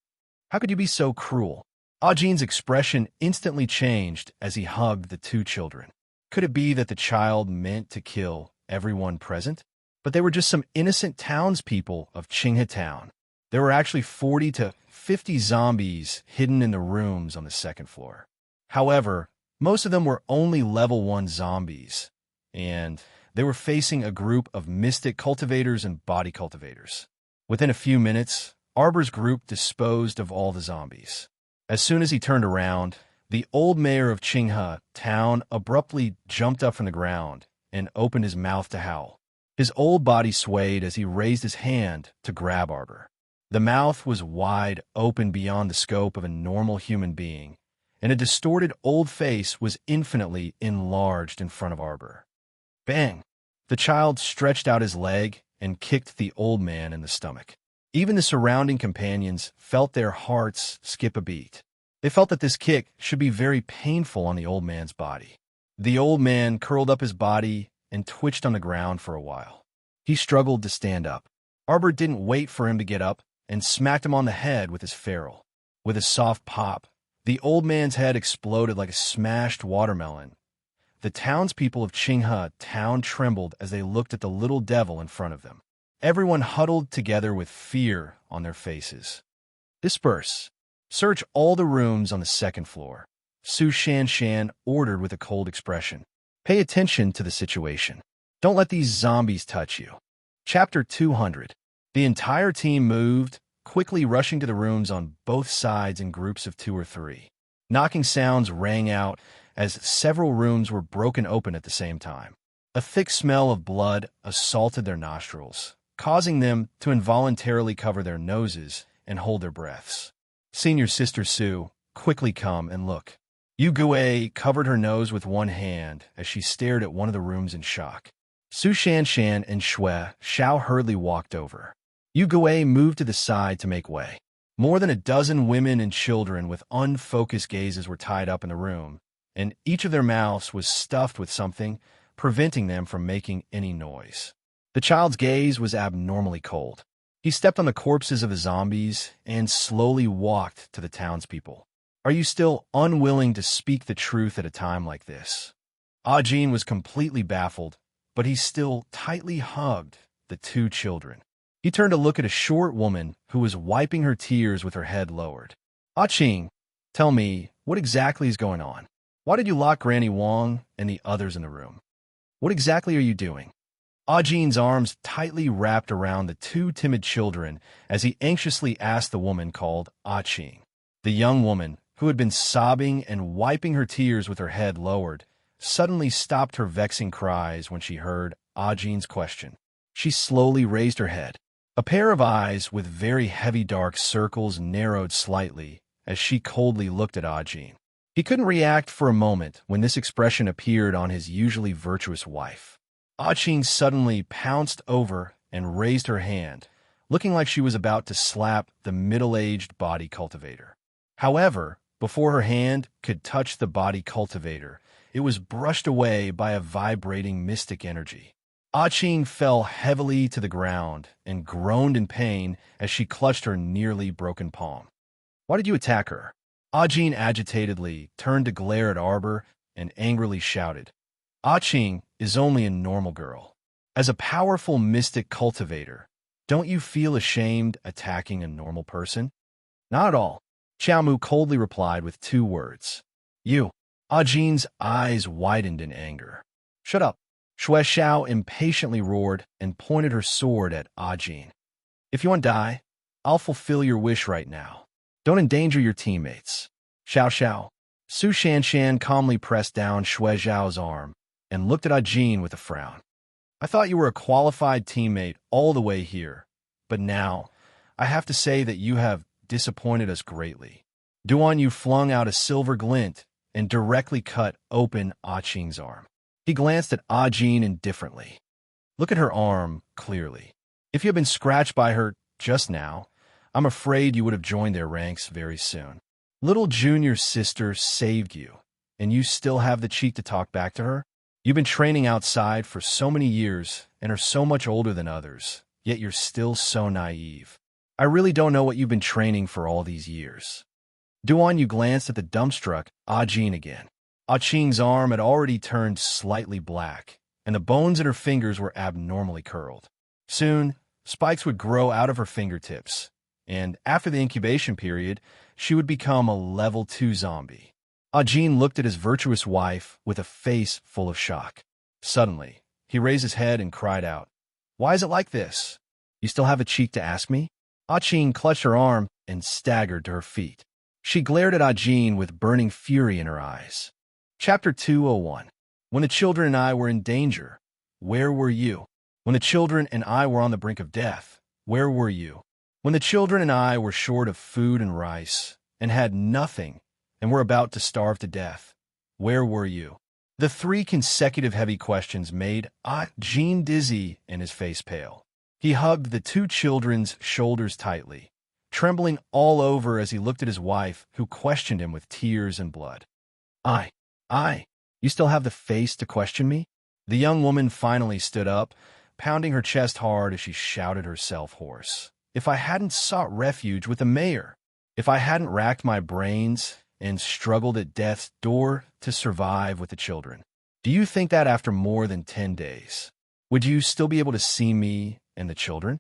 How could you be so cruel? Ajin's expression instantly changed as he hugged the 2 children. Could it be that the child meant to kill everyone present? But they were just some innocent townspeople of Qinghe Town. There were actually 40 to 50 zombies hidden in the rooms on the 2nd floor. However, most of them were only level 1 zombies, and they were facing a group of mystic cultivators and body cultivators. Within a few minutes, Arbor's group disposed of all the zombies. As soon as he turned around, the old mayor of Qinghe Town abruptly jumped up from the ground and opened his mouth to howl. His old body swayed as he raised his hand to grab Arbor. The mouth was wide open beyond the scope of a normal human being, and a distorted old face was infinitely enlarged in front of Arbor. Bang! The child stretched out his leg and kicked the old man in the stomach. Even the surrounding companions felt their hearts skip a beat. They felt that this kick should be very painful on the old man's body. The old man curled up his body and twitched on the ground for a while. He struggled to stand up. Arbor didn't wait for him to get up and smacked him on the head with his ferrule. With a soft pop, the old man's head exploded like a smashed watermelon. The townspeople of Qinghe Town trembled as they looked at the little devil in front of them. Everyone huddled together with fear on their faces. Disperse. Search all the rooms on the 2nd floor. Su Shanshan ordered with a cold expression. Pay attention to the situation. Don't let these zombies touch you. Chapter 200. The entire team moved, quickly rushing to the rooms on both sides in groups of 2 or 3. Knocking sounds rang out as several rooms were broken open at the same time. A thick smell of blood assaulted their nostrils, causing them to involuntarily cover their noses and hold their breaths. Senior Sister Su, quickly come and look. Yu Gue covered her nose with one hand as she stared at one of the rooms in shock. Su Shanshan and Xiao hurriedly walked over. Yu Gue moved to the side to make way. More than a dozen women and children with unfocused gazes were tied up in the room, and each of their mouths was stuffed with something, preventing them from making any noise. The child's gaze was abnormally cold. He stepped on the corpses of the zombies and slowly walked to the townspeople. Are you still unwilling to speak the truth at a time like this? Ajin was completely baffled, but he still tightly hugged the 2 children. He turned to look at a short woman who was wiping her tears with her head lowered. Qing, tell me, what exactly is going on? Why did you lock Granny Wang and the others in the room? What exactly are you doing? Ajin's arms tightly wrapped around the 2 timid children as he anxiously asked the woman called Qing. The young woman, who had been sobbing and wiping her tears with her head lowered, suddenly stopped her vexing cries when she heard Ajin's question. She slowly raised her head. A pair of eyes with very heavy dark circles narrowed slightly as she coldly looked at Ajin. He couldn't react for a moment when this expression appeared on his usually virtuous wife. Qing suddenly pounced over and raised her hand, looking like she was about to slap the middle-aged body cultivator. However, before her hand could touch the body cultivator, it was brushed away by a vibrating mystic energy. Qing fell heavily to the ground and groaned in pain as she clutched her nearly broken palm. Why did you attack her? Ajin agitatedly turned to glare at Arbor and angrily shouted. Qing is only a normal girl. As a powerful mystic cultivator, Don't you feel ashamed attacking a normal person? Not at all, Xiaomu coldly replied with 2 words. You. Ajin's eyes widened in anger. Shut up, Xue Xiao impatiently roared and pointed her sword at Ajin. If you want to die, I'll fulfill your wish right now. Don't endanger your teammates. Xiao Xiao. Su Shanshan calmly pressed down Xue Xiao's arm and looked at Ajin with a frown. I thought you were a qualified teammate all the way here, but now I have to say that you have disappointed us greatly. Duan Yu flung out a silver glint and directly cut open Ajin's arm. He glanced at Ajin indifferently. Look at her arm clearly. If you had been scratched by her just now, I'm afraid you would have joined their ranks very soon. Little junior sister saved you, and you still have the cheek to talk back to her? You've been training outside for so many years and are so much older than others, yet you're still so naive. I really don't know what you've been training for all these years. Duan Yu glanced at the dumbstruck Ajin again. Ajin's arm had already turned slightly black, and the bones in her fingers were abnormally curled. Soon, spikes would grow out of her fingertips, and after the incubation period, she would become a level 2 zombie. Ajin looked at his virtuous wife with a face full of shock. Suddenly, he raised his head and cried out, Why is it like this? You still have a cheek to ask me? Ajin clutched her arm and staggered to her feet. She glared at Ajin with burning fury in her eyes. Chapter 201. When the children and I were in danger, where were you? When the children and I were on the brink of death, where were you? When the children and I were short of food and rice, and had nothing, and were about to starve to death, where were you? The 3 consecutive heavy questions made Ajin dizzy and his face pale. He hugged the 2 children's shoulders tightly, trembling all over as he looked at his wife, who questioned him with tears and blood. You still have the face to question me? The young woman finally stood up, pounding her chest hard as she shouted herself hoarse. If I hadn't sought refuge with the mayor, if I hadn't racked my brains and struggled at death's door to survive with the children, do you think that after more than 10 days, would you still be able to see me and the children?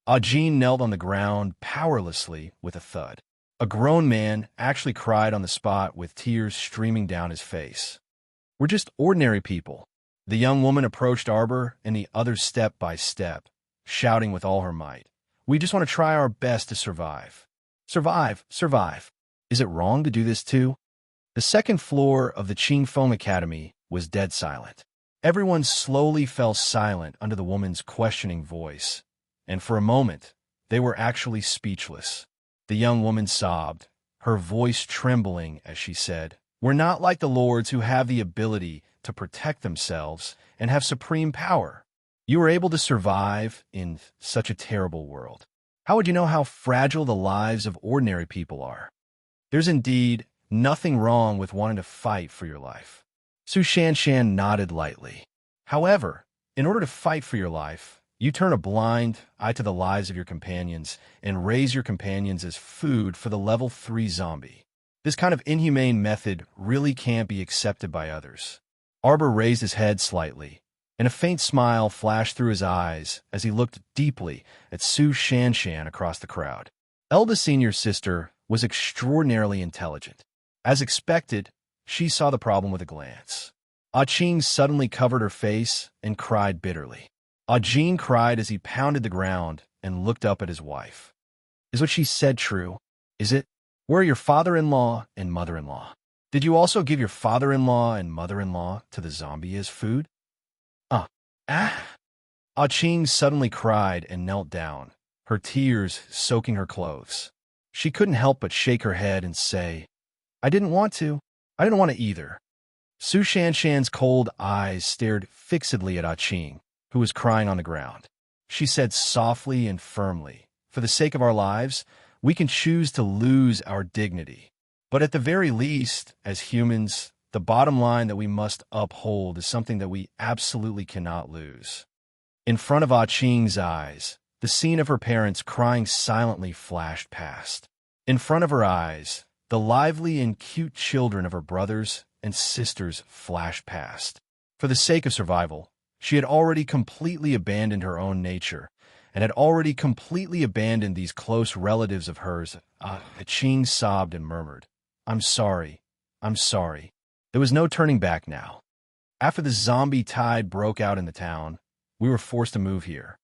Ajin knelt on the ground powerlessly with a thud. A grown man actually cried on the spot with tears streaming down his face. We're just ordinary people. The young woman approached Arbor and the others step by step, shouting with all her might. We just want to try our best to survive. Survive. Is it wrong to do this too? The second floor of the Qingfeng Academy was dead silent. Everyone slowly fell silent under the woman's questioning voice, and for a moment, they were actually speechless. The young woman sobbed, her voice trembling as she said, We're not like the lords who have the ability to protect themselves and have supreme power. You were able to survive in such a terrible world. How would you know how fragile the lives of ordinary people are? There's indeed nothing wrong with wanting to fight for your life. Su Shanshan nodded lightly. However, in order to fight for your life, you turn a blind eye to the lives of your companions and raise your companions as food for the level 3 zombie. This kind of inhumane method really can't be accepted by others. Arbor raised his head slightly, and a faint smile flashed through his eyes as he looked deeply at Su Shanshan across the crowd. Elda senior sister was extraordinarily intelligent. As expected, she saw the problem with a glance. Qing suddenly covered her face and cried bitterly. Ajin cried as he pounded the ground and looked up at his wife. Is what she said true? Is it? Where are your father-in-law and mother-in-law? Did you also give your father-in-law and mother-in-law to the zombie as food? Qing suddenly cried and knelt down, her tears soaking her clothes. She couldn't help but shake her head and say, I didn't want to. I didn't want to either. Su Shanshan's cold eyes stared fixedly at Qing, who was crying on the ground. She said softly and firmly, For the sake of our lives, we can choose to lose our dignity. But at the very least, as humans, the bottom line that we must uphold is something that we absolutely cannot lose. In front of Qing's eyes, the scene of her parents crying silently flashed past. In front of her eyes, the lively and cute children of her brothers and sisters flashed past. For the sake of survival, she had already completely abandoned her own nature and had already completely abandoned these close relatives of hers. Ching sobbed and murmured, I'm sorry. I'm sorry. There was no turning back now. After the zombie tide broke out in the town, we were forced to move here.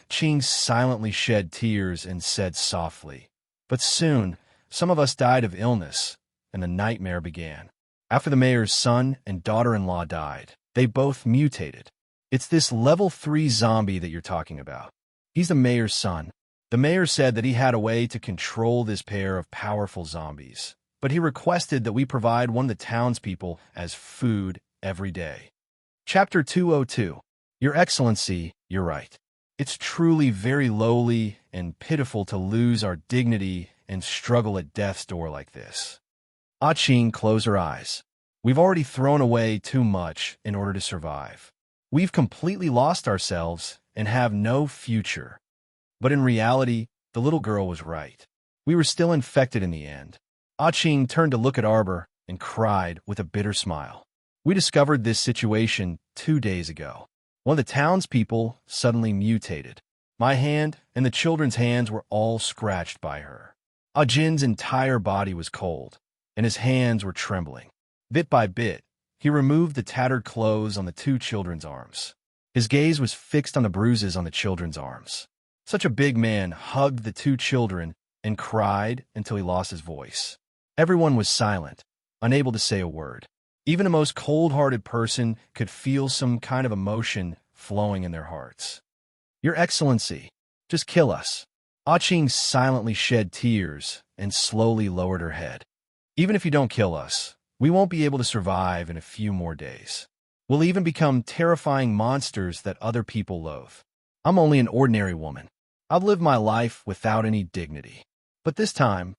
Ching silently shed tears and said softly, but soon, some of us died of illness, and the nightmare began. After the mayor's son and daughter-in-law died, they both mutated. It's this level 3 zombie that you're talking about. He's the mayor's son. The mayor said that he had a way to control this pair of powerful zombies, but he requested that we provide one of the townspeople as food every day. Chapter 202. Your Excellency, you're right. It's truly very lowly and pitiful to lose our dignity and struggle at death's door like this. Ching closed her eyes. We've already thrown away too much in order to survive. We've completely lost ourselves and have no future. But in reality, the little girl was right. We were still infected in the end. Ching turned to look at Arbor and cried with a bitter smile. We discovered this situation 2 days ago. One of the townspeople suddenly mutated. My hand and the children's hands were all scratched by her. Jin's entire body was cold, and his hands were trembling. Bit by bit, he removed the tattered clothes on the 2 children's arms. His gaze was fixed on the bruises on the children's arms. Such a big man hugged the 2 children and cried until he lost his voice. Everyone was silent, unable to say a word. Even the most cold-hearted person could feel some kind of emotion flowing in their hearts. Your Excellency, just kill us. Ching silently shed tears and slowly lowered her head. Even if you don't kill us, we won't be able to survive in a few more days. We'll even become terrifying monsters that other people loathe. I'm only an ordinary woman. I've lived my life without any dignity. But this time,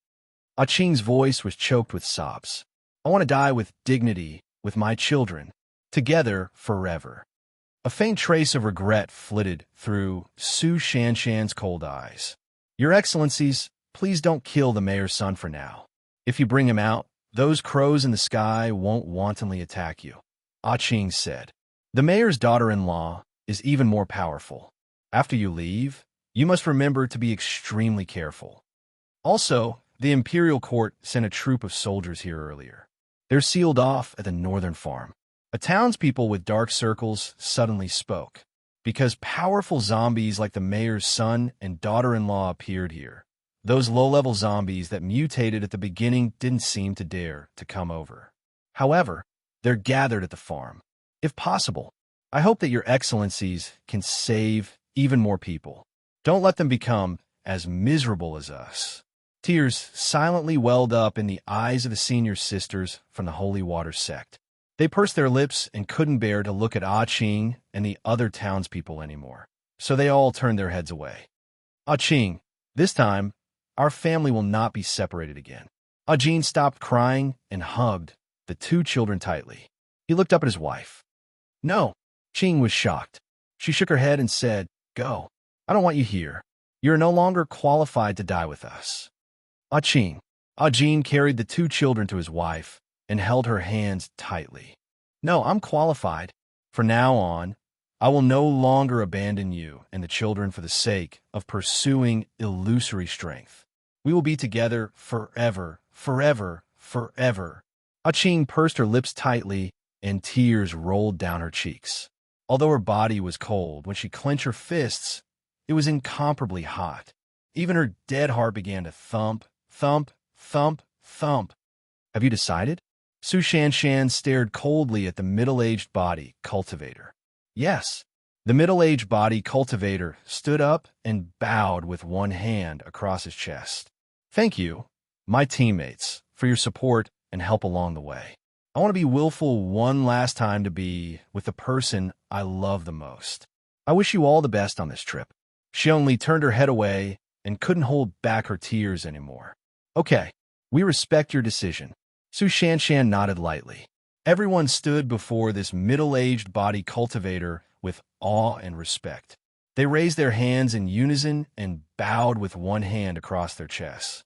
Ching's voice was choked with sobs. I want to die with dignity, with my children, together forever. A faint trace of regret flitted through Su Shanshan's cold eyes. Your Excellencies, please don't kill the mayor's son for now. If you bring him out, those crows in the sky won't wantonly attack you, Ching said. The mayor's daughter-in-law is even more powerful. After you leave, you must remember to be extremely careful. Also, the imperial court sent a troop of soldiers here earlier. They're sealed off at the northern farm. A townspeople with dark circles suddenly spoke. Because powerful zombies like the mayor's son and daughter-in-law appeared here, those low-level zombies that mutated at the beginning didn't seem to dare to come over. However, they're gathered at the farm. If possible, I hope that your Excellencies can save even more people. Don't let them become as miserable as us. Tears silently welled up in the eyes of the senior sisters from the Holy Water sect. They pursed their lips and couldn't bear to look at Ching and the other townspeople anymore, so they all turned their heads away. Ching, this time, our family will not be separated again. Jin stopped crying and hugged the 2 children tightly. He looked up at his wife. No, Ching was shocked. She shook her head and said, Go. I don't want you here. You're no longer qualified to die with us. Ching. Jin carried the 2 children to his wife and held her hands tightly. No, I'm qualified. From now on, I will no longer abandon you and the children for the sake of pursuing illusory strength. We will be together forever, forever, forever. Ching pursed her lips tightly and tears rolled down her cheeks. Although her body was cold, when she clenched her fists, it was incomparably hot. Even her dead heart began to thump, thump, thump, thump. Have you decided? Su Shanshan stared coldly at the middle-aged body cultivator. Yes. The middle-aged body cultivator stood up and bowed with one hand across his chest. Thank you, my teammates, for your support and help along the way. I want to be willful one last time to be with the person I love the most. I wish you all the best on this trip. She only turned her head away and couldn't hold back her tears anymore. Okay, we respect your decision. Su Shanshan nodded lightly. Everyone stood before this middle-aged body cultivator with awe and respect. They raised their hands in unison and bowed with one hand across their chests.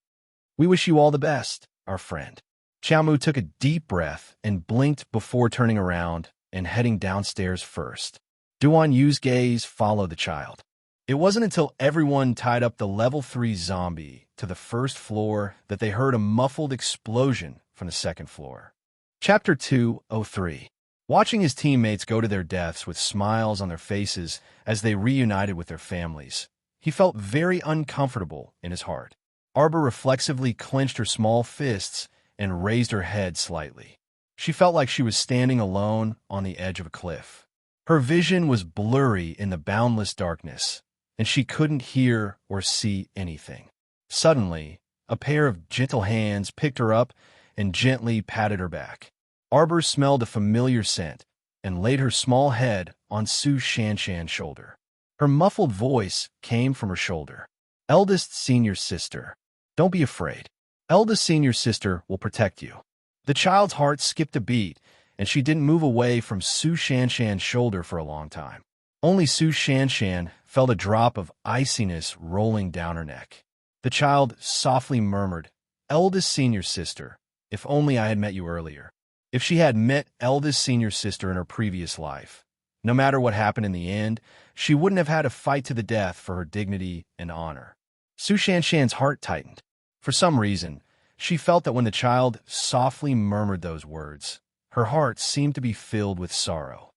We wish you all the best, our friend. Xiaomu took a deep breath and blinked before turning around and heading downstairs first. Duan Yu's gaze followed the child. It wasn't until everyone tied up the level 3 zombie to the first floor that they heard a muffled explosion from the second floor. Chapter 203. Watching his teammates go to their deaths with smiles on their faces as they reunited with their families, he felt very uncomfortable in his heart. Arbor reflexively clenched her small fists and raised her head slightly. She felt like she was standing alone on the edge of a cliff. Her vision was blurry in the boundless darkness, and she couldn't hear or see anything. Suddenly, a pair of gentle hands picked her up and gently patted her back. Arbor smelled a familiar scent and laid her small head on Su Shanshan's shoulder. Her muffled voice came from her shoulder. "Eldest senior sister, don't be afraid. Eldest senior sister will protect you." The child's heart skipped a beat, and she didn't move away from Su Shanshan's shoulder for a long time. Only Su Shanshan felt a drop of iciness rolling down her neck. The child softly murmured, "Eldest senior sister, if only I had met you earlier." If she had met eldest senior sister in her previous life, no matter what happened in the end, she wouldn't have had to fight to the death for her dignity and honor. Su Shanshan's heart tightened. For some reason, she felt that when the child softly murmured those words, her heart seemed to be filled with sorrow.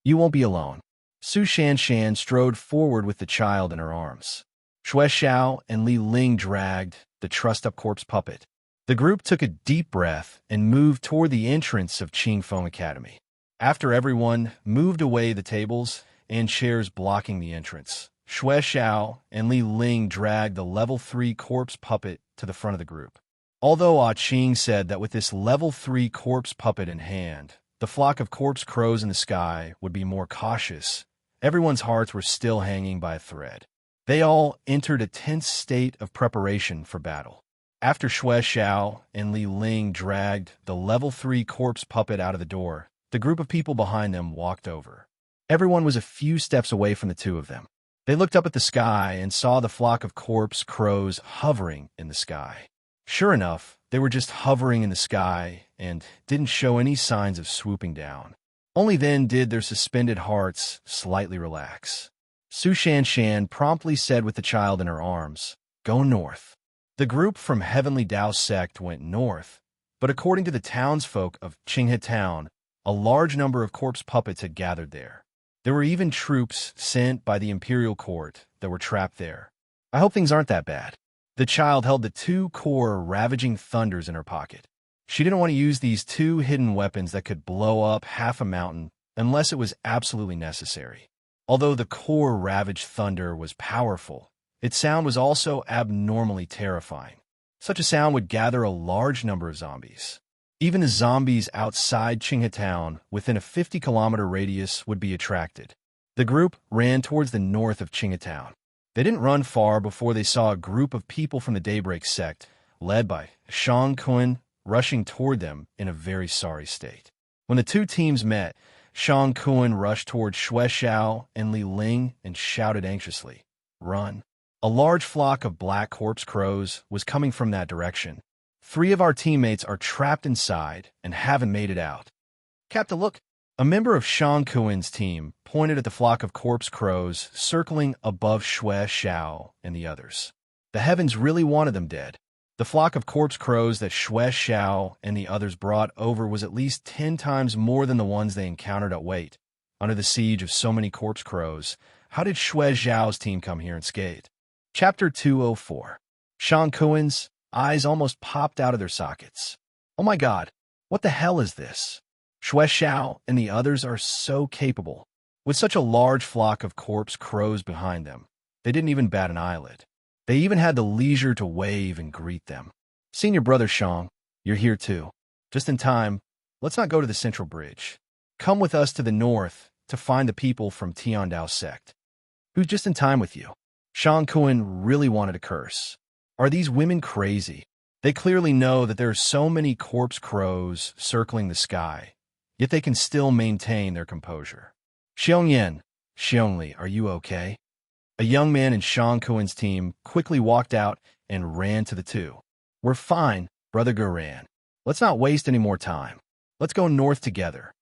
"You won't be alone." Su Shanshan strode forward with the child in her arms. Xue Xiao and Li Ling dragged the trussed-up corpse puppet. The group took a deep breath and moved toward the entrance of Qingfeng Academy. After everyone moved away the tables and chairs blocking the entrance, Xue Xiao and Li Ling dragged the level 3 corpse puppet to the front of the group. Although Ah Qing said that with this level 3 corpse puppet in hand, the flock of corpse crows in the sky would be more cautious, everyone's hearts were still hanging by a thread. They all entered a tense state of preparation for battle. After Xue Xiao and Li Ling dragged the level 3 corpse puppet out of the door, the group of people behind them walked over. Everyone was a few steps away from the two of them. They looked up at the sky and saw the flock of corpse crows hovering in the sky. Sure enough, they were just hovering in the sky and didn't show any signs of swooping down. Only then did their suspended hearts slightly relax. Su Shanshan promptly said with the child in her arms, "Go north." The group from Heavenly Dao Sect went north, but according to the townsfolk of Qinghe Town, a large number of corpse puppets had gathered there. There were even troops sent by the imperial court that were trapped there. "I hope things aren't that bad." The child held the 2 core ravaging thunders in her pocket. She didn't want to use these 2 hidden weapons that could blow up half a mountain unless it was absolutely necessary. Although the core ravaged thunder was powerful, its sound was also abnormally terrifying. Such a sound would gather a large number of zombies. Even the zombies outside Qinghe Town, within a 50-kilometer radius, would be attracted. The group ran towards the north of Qinghe Town. They didn't run far before they saw a group of people from the Daybreak Sect, led by Shang Kun, rushing toward them in a very sorry state. When the 2 teams met, Shang Kun rushed toward Xue Xiao and Li Ling and shouted anxiously, "Run." A large flock of black corpse crows was coming from that direction. 3 of our teammates are trapped inside and haven't made it out. "Captain, look." A member of Shang Kuin's team pointed at the flock of corpse crows circling above Xue Xiao and the others. The heavens really wanted them dead. The flock of corpse crows that Xue Xiao and the others brought over was at least 10 times more than the ones they encountered at Wait. Under the siege of so many corpse crows, how did Xue Xiao's team come here unscathed? Chapter 204. Shang Kuin's eyes almost popped out of their sockets. "Oh my God, what the hell is this?" Xue Xiao and the others are so capable. With such a large flock of corpse crows behind them, they didn't even bat an eyelid. They even had the leisure to wave and greet them. "Senior brother Shang, you're here too. Just in time, let's not go to the central bridge. Come with us to the north to find the people from Tiandao Sect." "Who's just in time with you?" Shang Kun really wanted to curse. Are these women crazy? They clearly know that there are so many corpse crows circling the sky, yet they can still maintain their composure. "Xiongyan, Xiongli, are you okay?" A young man in Shang Kuin's team quickly walked out and ran to the 2. "We're fine, Brother Guran. Let's not waste any more time. Let's go north together."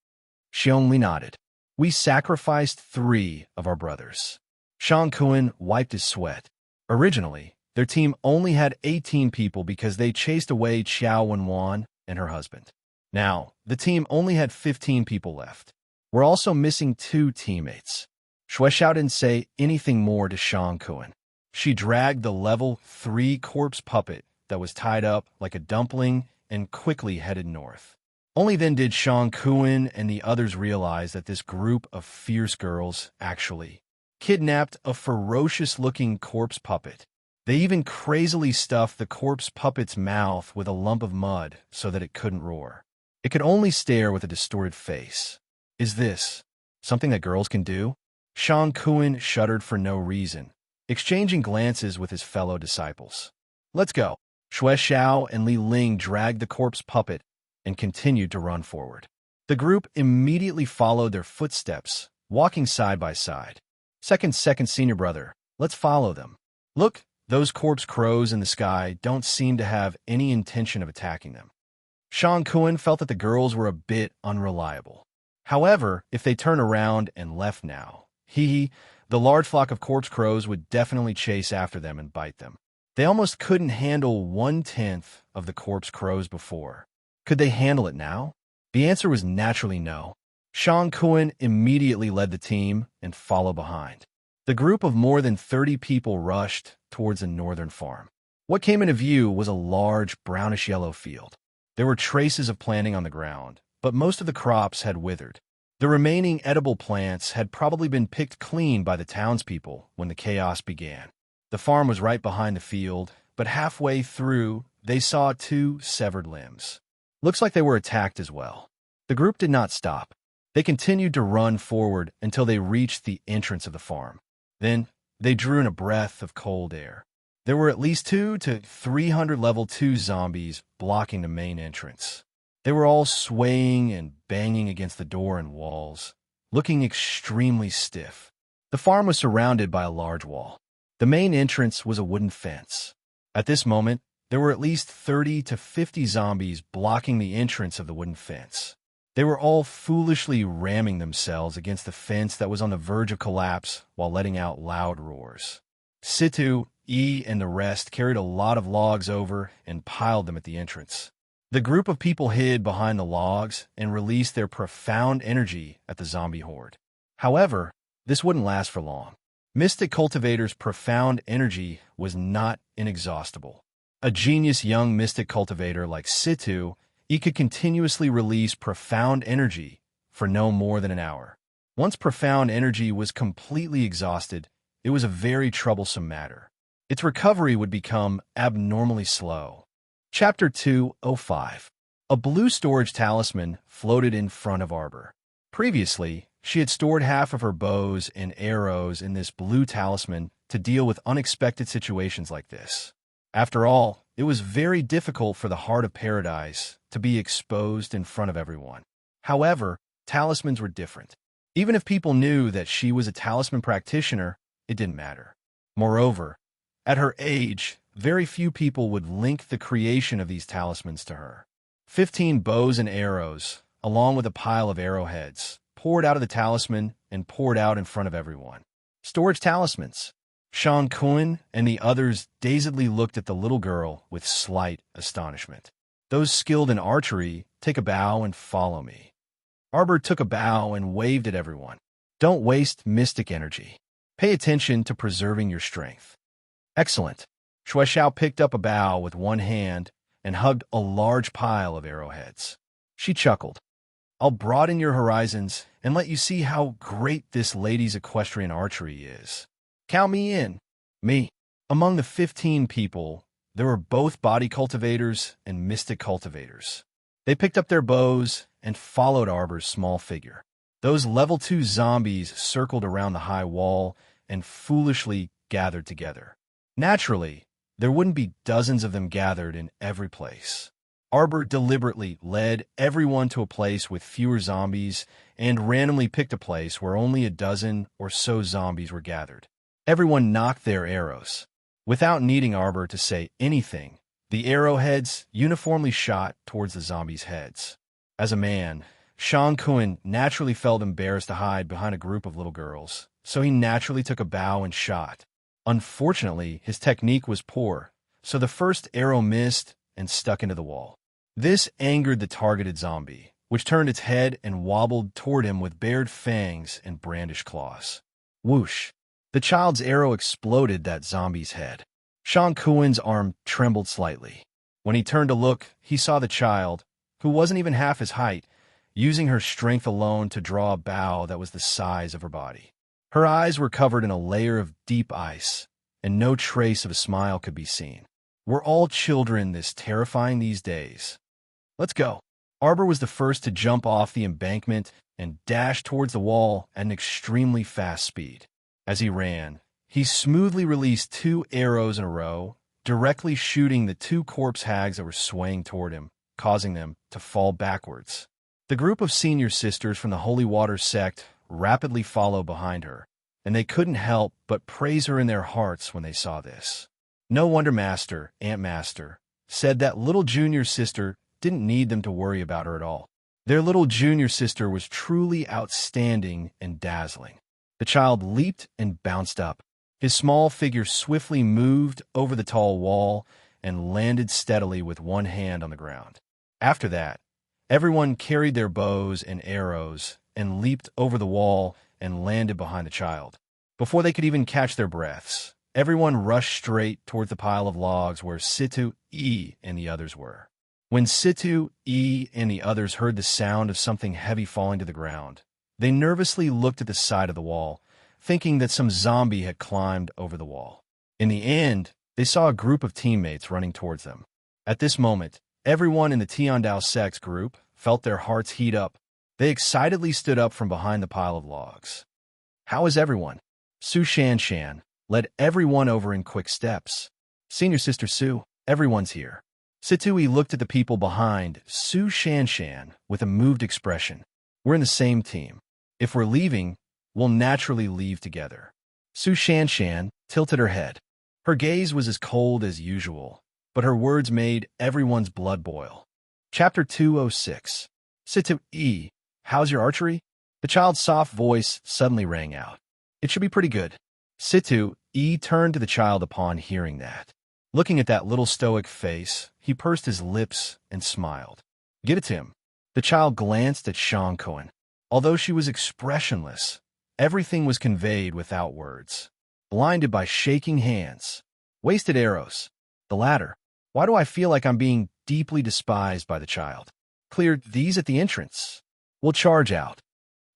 Xiongli nodded. "We sacrificed 3 of our brothers." Sean Cohen wiped his sweat. Originally, their team only had 18 people because they chased away Xiao Wenwan and her husband. Now, the team only had 15 people left. We're also missing 2 teammates. Shui Xiao didn't say anything more to Sean Cohen. She dragged the level 3 corpse puppet that was tied up like a dumpling and quickly headed north. Only then did Sean Cohen and the others realize that this group of fierce girls actually kidnapped a ferocious-looking corpse puppet. They even crazily stuffed the corpse puppet's mouth with a lump of mud so that it couldn't roar. It could only stare with a distorted face. Is this something that girls can do? Sean Cohen shuddered for no reason, exchanging glances with his fellow disciples. Let's go. Shui Xiao and Li Ling dragged the corpse puppet and continued to run forward. The group immediately followed their footsteps, walking side by side. Second, senior brother, let's follow them. Look, those corpse crows in the sky don't seem to have any intention of attacking them. Sean Cohen felt that the girls were a bit unreliable. However, if they turn around and left now, the large flock of corpse crows would definitely chase after them and bite them. They almost couldn't handle 1/10 of the corpse crows before. Could they handle it now? The answer was naturally no. Sean Cohen immediately led the team and followed behind. The group of more than 30 people rushed towards a northern farm. What came into view was a large brownish-yellow field. There were traces of planting on the ground, but most of the crops had withered. The remaining edible plants had probably been picked clean by the townspeople when the chaos began. The farm was right behind the field, but halfway through, they saw 2 severed limbs. Looks like they were attacked as well. The group did not stop. They continued to run forward until they reached the entrance of the farm. Then, they drew in a breath of cold air. There were at least 200 to 300 level 2 zombies blocking the main entrance. They were all swaying and banging against the door and walls, looking extremely stiff. The farm was surrounded by a large wall. The main entrance was a wooden fence. At this moment, there were at least 30 to 50 zombies blocking the entrance of the wooden fence. They were all foolishly ramming themselves against the fence that was on the verge of collapse while letting out loud roars. Situ, E, and the rest carried a lot of logs over and piled them at the entrance. The group of people hid behind the logs and released their profound energy at the zombie horde. However, this wouldn't last for long. Mystic Cultivator's profound energy was not inexhaustible. A genius young Mystic Cultivator like Situ, he could continuously release profound energy for no more than an hour. Once profound energy was completely exhausted, it was a very troublesome matter. Its recovery would become abnormally slow. Chapter 205. A blue storage talisman floated in front of Arbor. Previously, she had stored half of her bows and arrows in this blue talisman to deal with unexpected situations like this. After all, it was very difficult for the Heart of Paradise to be exposed in front of everyone. However, talismans were different. Even if people knew that she was a talisman practitioner, it didn't matter. Moreover, at her age, very few people would link the creation of these talismans to her. 15 bows and arrows, along with a pile of arrowheads, poured out of the talisman and poured out in front of everyone. Storage talismans. Sean Cohen and the others dazedly looked at the little girl with slight astonishment. Those skilled in archery, take a bow and follow me. Arbor took a bow and waved at everyone. Don't waste mystic energy. Pay attention to preserving your strength. Excellent. Shui Xiao picked up a bow with one hand and hugged a large pile of arrowheads. She chuckled. I'll broaden your horizons and let you see how great this lady's equestrian archery is. Count me in. Me. Among the 15 people, there were both body cultivators and mystic cultivators. They picked up their bows and followed Arbor's small figure. Those level 2 zombies circled around the high wall and foolishly gathered together. Naturally, there wouldn't be dozens of them gathered in every place. Arbor deliberately led everyone to a place with fewer zombies and randomly picked a place where only a dozen or so zombies were gathered. Everyone knocked their arrows. Without needing Arbor to say anything, the arrowheads uniformly shot towards the zombies' heads. As a man, Sean Cohen naturally felt embarrassed to hide behind a group of little girls, so he naturally took a bow and shot. Unfortunately, his technique was poor, so the first arrow missed and stuck into the wall. This angered the targeted zombie, which turned its head and wobbled toward him with bared fangs and brandished claws. Whoosh! The child's arrow exploded that zombie's head. Sean Cohen's arm trembled slightly. When he turned to look, he saw the child, who wasn't even half his height, using her strength alone to draw a bow that was the size of her body. Her eyes were covered in a layer of deep ice, and no trace of a smile could be seen. We're all children this terrifying these days. Let's go. Arbor was the first to jump off the embankment and dash towards the wall at an extremely fast speed. As he ran, he smoothly released 2 arrows in a row, directly shooting the 2 corpse hags that were swaying toward him, causing them to fall backwards. The group of senior sisters from the Holy Water sect rapidly followed behind her, and they couldn't help but praise her in their hearts when they saw this. No wonder Aunt Master, said that little junior sister didn't need them to worry about her at all. Their little junior sister was truly outstanding and dazzling. The child leaped and bounced up. His small figure swiftly moved over the tall wall and landed steadily with one hand on the ground. After that, everyone carried their bows and arrows and leaped over the wall and landed behind the child. Before they could even catch their breaths, everyone rushed straight towards the pile of logs where Situ, E, and the others were. When Situ, E, and the others heard the sound of something heavy falling to the ground, they nervously looked at the side of the wall, thinking that some zombie had climbed over the wall. In the end, they saw a group of teammates running towards them. At this moment, everyone in the Tiandao Sex group felt their hearts heat up. They excitedly stood up from behind the pile of logs. "How is everyone?" Su Shanshan led everyone over in quick steps. "Senior Sister Su, everyone's here." Situi looked at the people behind Su Shanshan with a moved expression. "We're in the same team. If we're leaving, we'll naturally leave together." Su Shanshan tilted her head. Her gaze was as cold as usual, but her words made everyone's blood boil. Chapter 206. Situ E, how's your archery? The child's soft voice suddenly rang out. "It should be pretty good." Situ E turned to the child upon hearing that. Looking at that little stoic face, he pursed his lips and smiled. "Get it to him." The child glanced at Sean Cohen. Although she was expressionless, everything was conveyed without words. Blinded by shaking hands. Wasted arrows. The latter. Why do I feel like I'm being deeply despised by the child? Cleared these at the entrance. We'll charge out.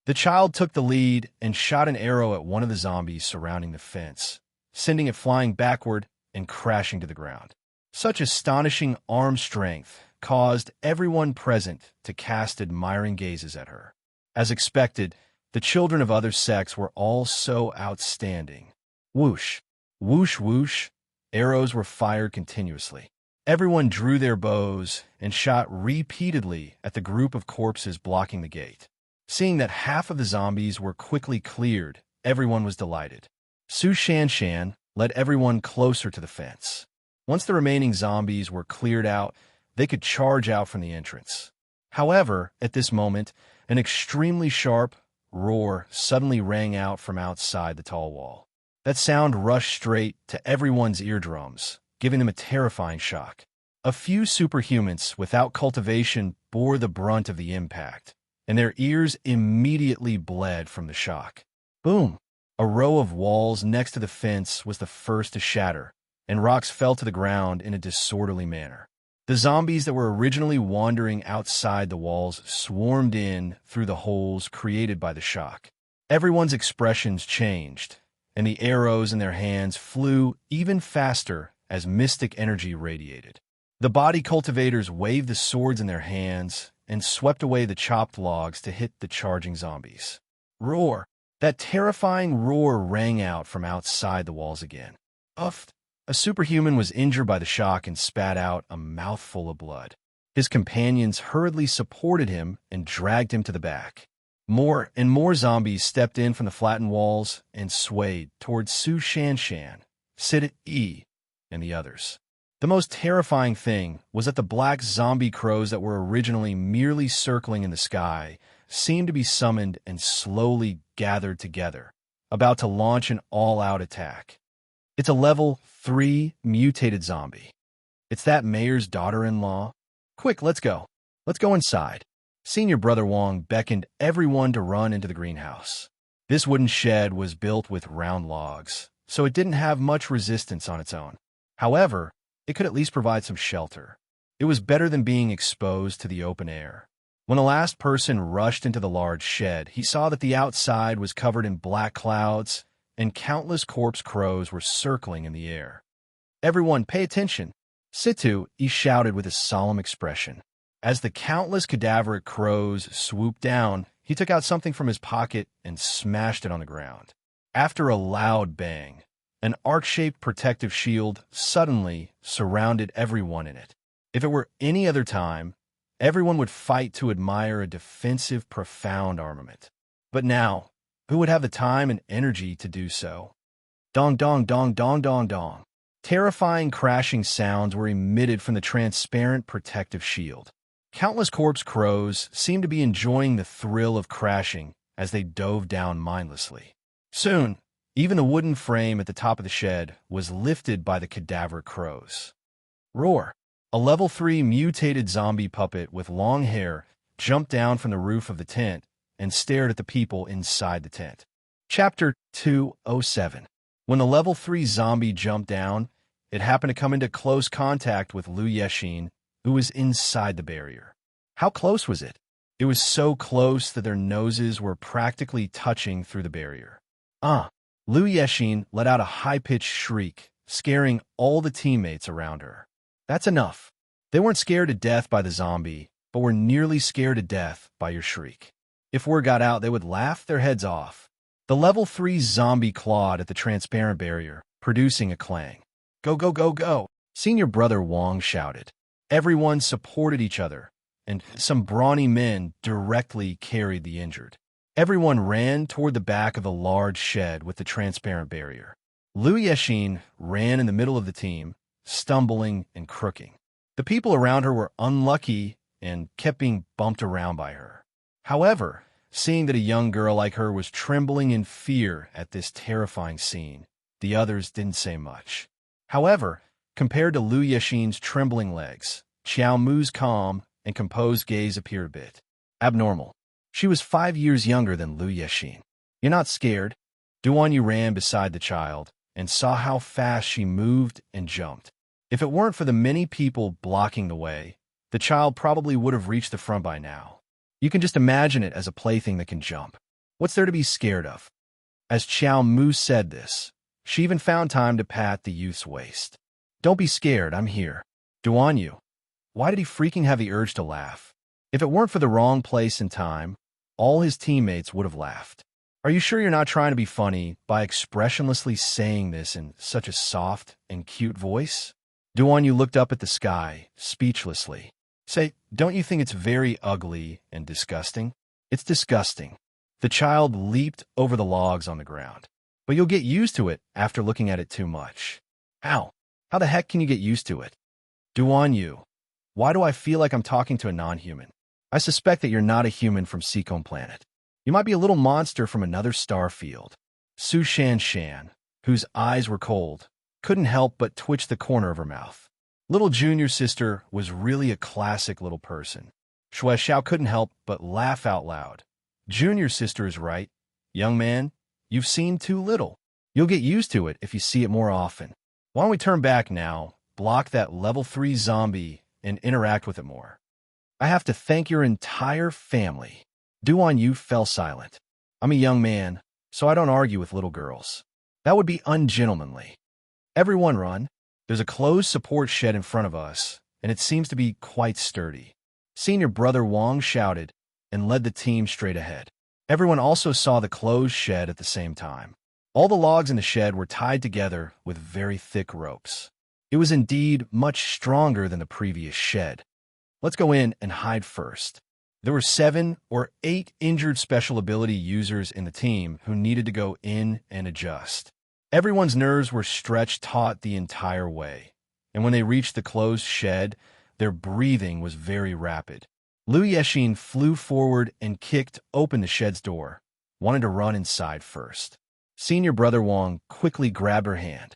The child took the lead and shot an arrow at one of the zombies surrounding the fence, sending it flying backward and crashing to the ground. Such astonishing arm strength caused everyone present to cast admiring gazes at her. As expected, the children of other sects were all so outstanding. Whoosh, whoosh, whoosh, arrows were fired continuously. Everyone drew their bows and shot repeatedly at the group of corpses blocking the gate. Seeing that half of the zombies were quickly cleared, everyone was delighted. Su Shanshan led everyone closer to the fence. Once the remaining zombies were cleared out, they could charge out from the entrance. However, at this moment, an extremely sharp roar suddenly rang out from outside the tall wall. That sound rushed straight to everyone's eardrums, giving them a terrifying shock. A few superhumans without cultivation bore the brunt of the impact, and their ears immediately bled from the shock. Boom! A row of walls next to the fence was the first to shatter, and rocks fell to the ground in a disorderly manner. The zombies that were originally wandering outside the walls swarmed in through the holes created by the shock. Everyone's expressions changed, and the arrows in their hands flew even faster as mystic energy radiated. The body cultivators waved the swords in their hands and swept away the chopped logs to hit the charging zombies. Roar! That terrifying roar rang out from outside the walls again. Uffed! A superhuman was injured by the shock and spat out a mouthful of blood. His companions hurriedly supported him and dragged him to the back. More and more zombies stepped in from the flattened walls and swayed towards Su Shanshan, Sid E, and the others. The most terrifying thing was that the black zombie crows that were originally merely circling in the sky seemed to be summoned and slowly gathered together, about to launch an all-out attack. It's a level 3 mutated zombie. It's that mayor's daughter-in-law. Quick, let's go. Let's go inside. Senior Brother Wong beckoned everyone to run into the greenhouse. This wooden shed was built with round logs, so it didn't have much resistance on its own. However, it could at least provide some shelter. It was better than being exposed to the open air. When the last person rushed into the large shed, he saw that the outside was covered in black clouds and countless corpse crows were circling in the air. Everyone, pay attention. Situ, he shouted with a solemn expression. As the countless cadaveric crows swooped down, he took out something from his pocket and smashed it on the ground. After a loud bang, an arc-shaped protective shield suddenly surrounded everyone in it. If it were any other time, everyone would fight to admire a defensive, profound armament. But now, who would have the time and energy to do so? Dong, dong, dong, dong, dong, dong. Terrifying crashing sounds were emitted from the transparent protective shield. Countless corpse crows seemed to be enjoying the thrill of crashing as they dove down mindlessly. Soon, even the wooden frame at the top of the shed was lifted by the cadaver crows. Roar! A level 3 mutated zombie puppet with long hair jumped down from the roof of the tent and stared at the people inside the tent. Chapter 207. When the level 3 zombie jumped down, it happened to come into close contact with Liu Yexin, who was inside the barrier. How close was it? It was so close that their noses were practically touching through the barrier. Liu Yexin let out a high-pitched shriek, scaring all the teammates around her. That's enough. They weren't scared to death by the zombie, but were nearly scared to death by your shriek. If word got out, they would laugh their heads off. The level 3 zombie clawed at the transparent barrier, producing a clang. Go, go, go, go! Senior Brother Wong shouted. Everyone supported each other, and some brawny men directly carried the injured. Everyone ran toward the back of the large shed with the transparent barrier. Liu Yexin ran in the middle of the team, stumbling and crooking. The people around her were unlucky and kept being bumped around by her. However, seeing that a young girl like her was trembling in fear at this terrifying scene, the others didn't say much. However, compared to Liu Yexin's trembling legs, Xiao Mu's calm and composed gaze appeared a bit abnormal. She was 5 years younger than Liu Yexin. You're not scared? Duan Yu ran beside the child and saw how fast she moved and jumped. If it weren't for the many people blocking the way, the child probably would have reached the front by now. You can just imagine it as a plaything that can jump. What's there to be scared of? As Xiao Mu said this, she even found time to pat the youth's waist. Don't be scared, I'm here. Duan Yu. Why did he freaking have the urge to laugh? If it weren't for the wrong place and time, all his teammates would have laughed. Are you sure you're not trying to be funny by expressionlessly saying this in such a soft and cute voice? Duan Yu looked up at the sky, speechlessly. Say, don't you think it's very ugly and disgusting? It's disgusting. The child leaped over the logs on the ground. But you'll get used to it after looking at it too much. How? How the heck can you get used to it? Duan Yu. Why do I feel like I'm talking to a non-human? I suspect that you're not a human from Seacombe Planet. You might be a little monster from another star field. Su Shan, whose eyes were cold, couldn't help but twitch the corner of her mouth. Little junior sister was really a classic little person. Shui Xiao couldn't help but laugh out loud. Junior sister is right. Young man, you've seen too little. You'll get used to it if you see it more often. Why don't we turn back now, block that level 3 zombie, and interact with it more? I have to thank your entire family. Duan Yu fell silent. I'm a young man, so I don't argue with little girls. That would be ungentlemanly. Everyone run. There's a closed support shed in front of us, and it seems to be quite sturdy. Senior Brother Wong shouted and led the team straight ahead. Everyone also saw the closed shed at the same time. All the logs in the shed were tied together with very thick ropes. It was indeed much stronger than the previous shed. Let's go in and hide first. There were 7 or 8 injured special ability users in the team who needed to go in and adjust. Everyone's nerves were stretched taut the entire way, and when they reached the closed shed, their breathing was very rapid. Liu Yexin flew forward and kicked open the shed's door, wanting to run inside first. Senior Brother Wong quickly grabbed her hand.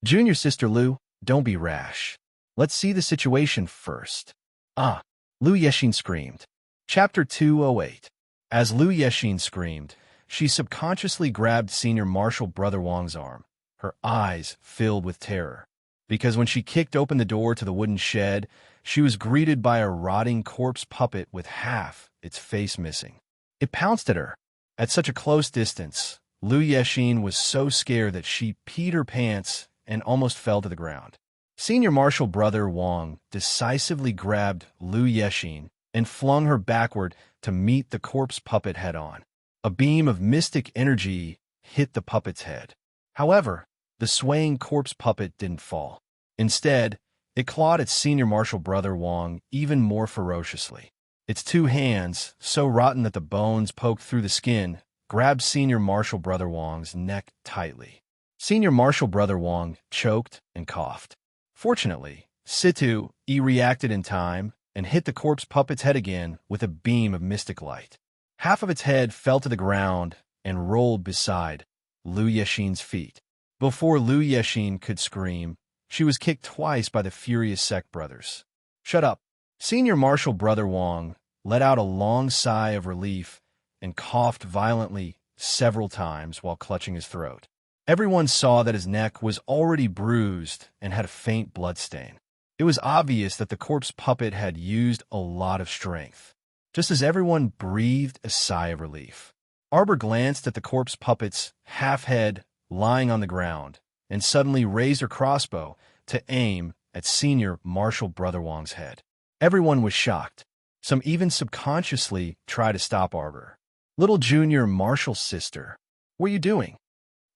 Junior Sister Lu, don't be rash. Let's see the situation first. Ah, Lu Yexin screamed. Chapter 208. As Lu Yexin screamed, she subconsciously grabbed Senior Marshal Brother Wong's arm, her eyes filled with terror. Because when she kicked open the door to the wooden shed, she was greeted by a rotting corpse puppet with half its face missing. It pounced at her. At such a close distance, Lu Yexin was so scared that she peed her pants and almost fell to the ground. Senior Marshal Brother Wong decisively grabbed Lu Yexin and flung her backward to meet the corpse puppet head-on. A beam of mystic energy hit the puppet's head. However, the swaying corpse puppet didn't fall. Instead, it clawed at Senior Marshal Brother Wong even more ferociously. Its two hands, so rotten that the bones poked through the skin, grabbed Senior Marshal Brother Wong's neck tightly. Senior Marshal Brother Wong choked and coughed. Fortunately, Situ reacted in time and hit the corpse puppet's head again with a beam of mystic light. Half of its head fell to the ground and rolled beside Lu Yexin's feet. Before Lu Yexin could scream, she was kicked twice by the furious sect brothers. Shut up. Senior Marshal Brother Wong let out a long sigh of relief and coughed violently several times while clutching his throat. Everyone saw that his neck was already bruised and had a faint bloodstain. It was obvious that the corpse puppet had used a lot of strength. Just as everyone breathed a sigh of relief, Arbor glanced at the corpse puppet's half-head lying on the ground and suddenly raised her crossbow to aim at Senior Marshal Brother Wong's head. Everyone was shocked. Some even subconsciously tried to stop Arbor. Little Junior Marshal's sister, what are you doing?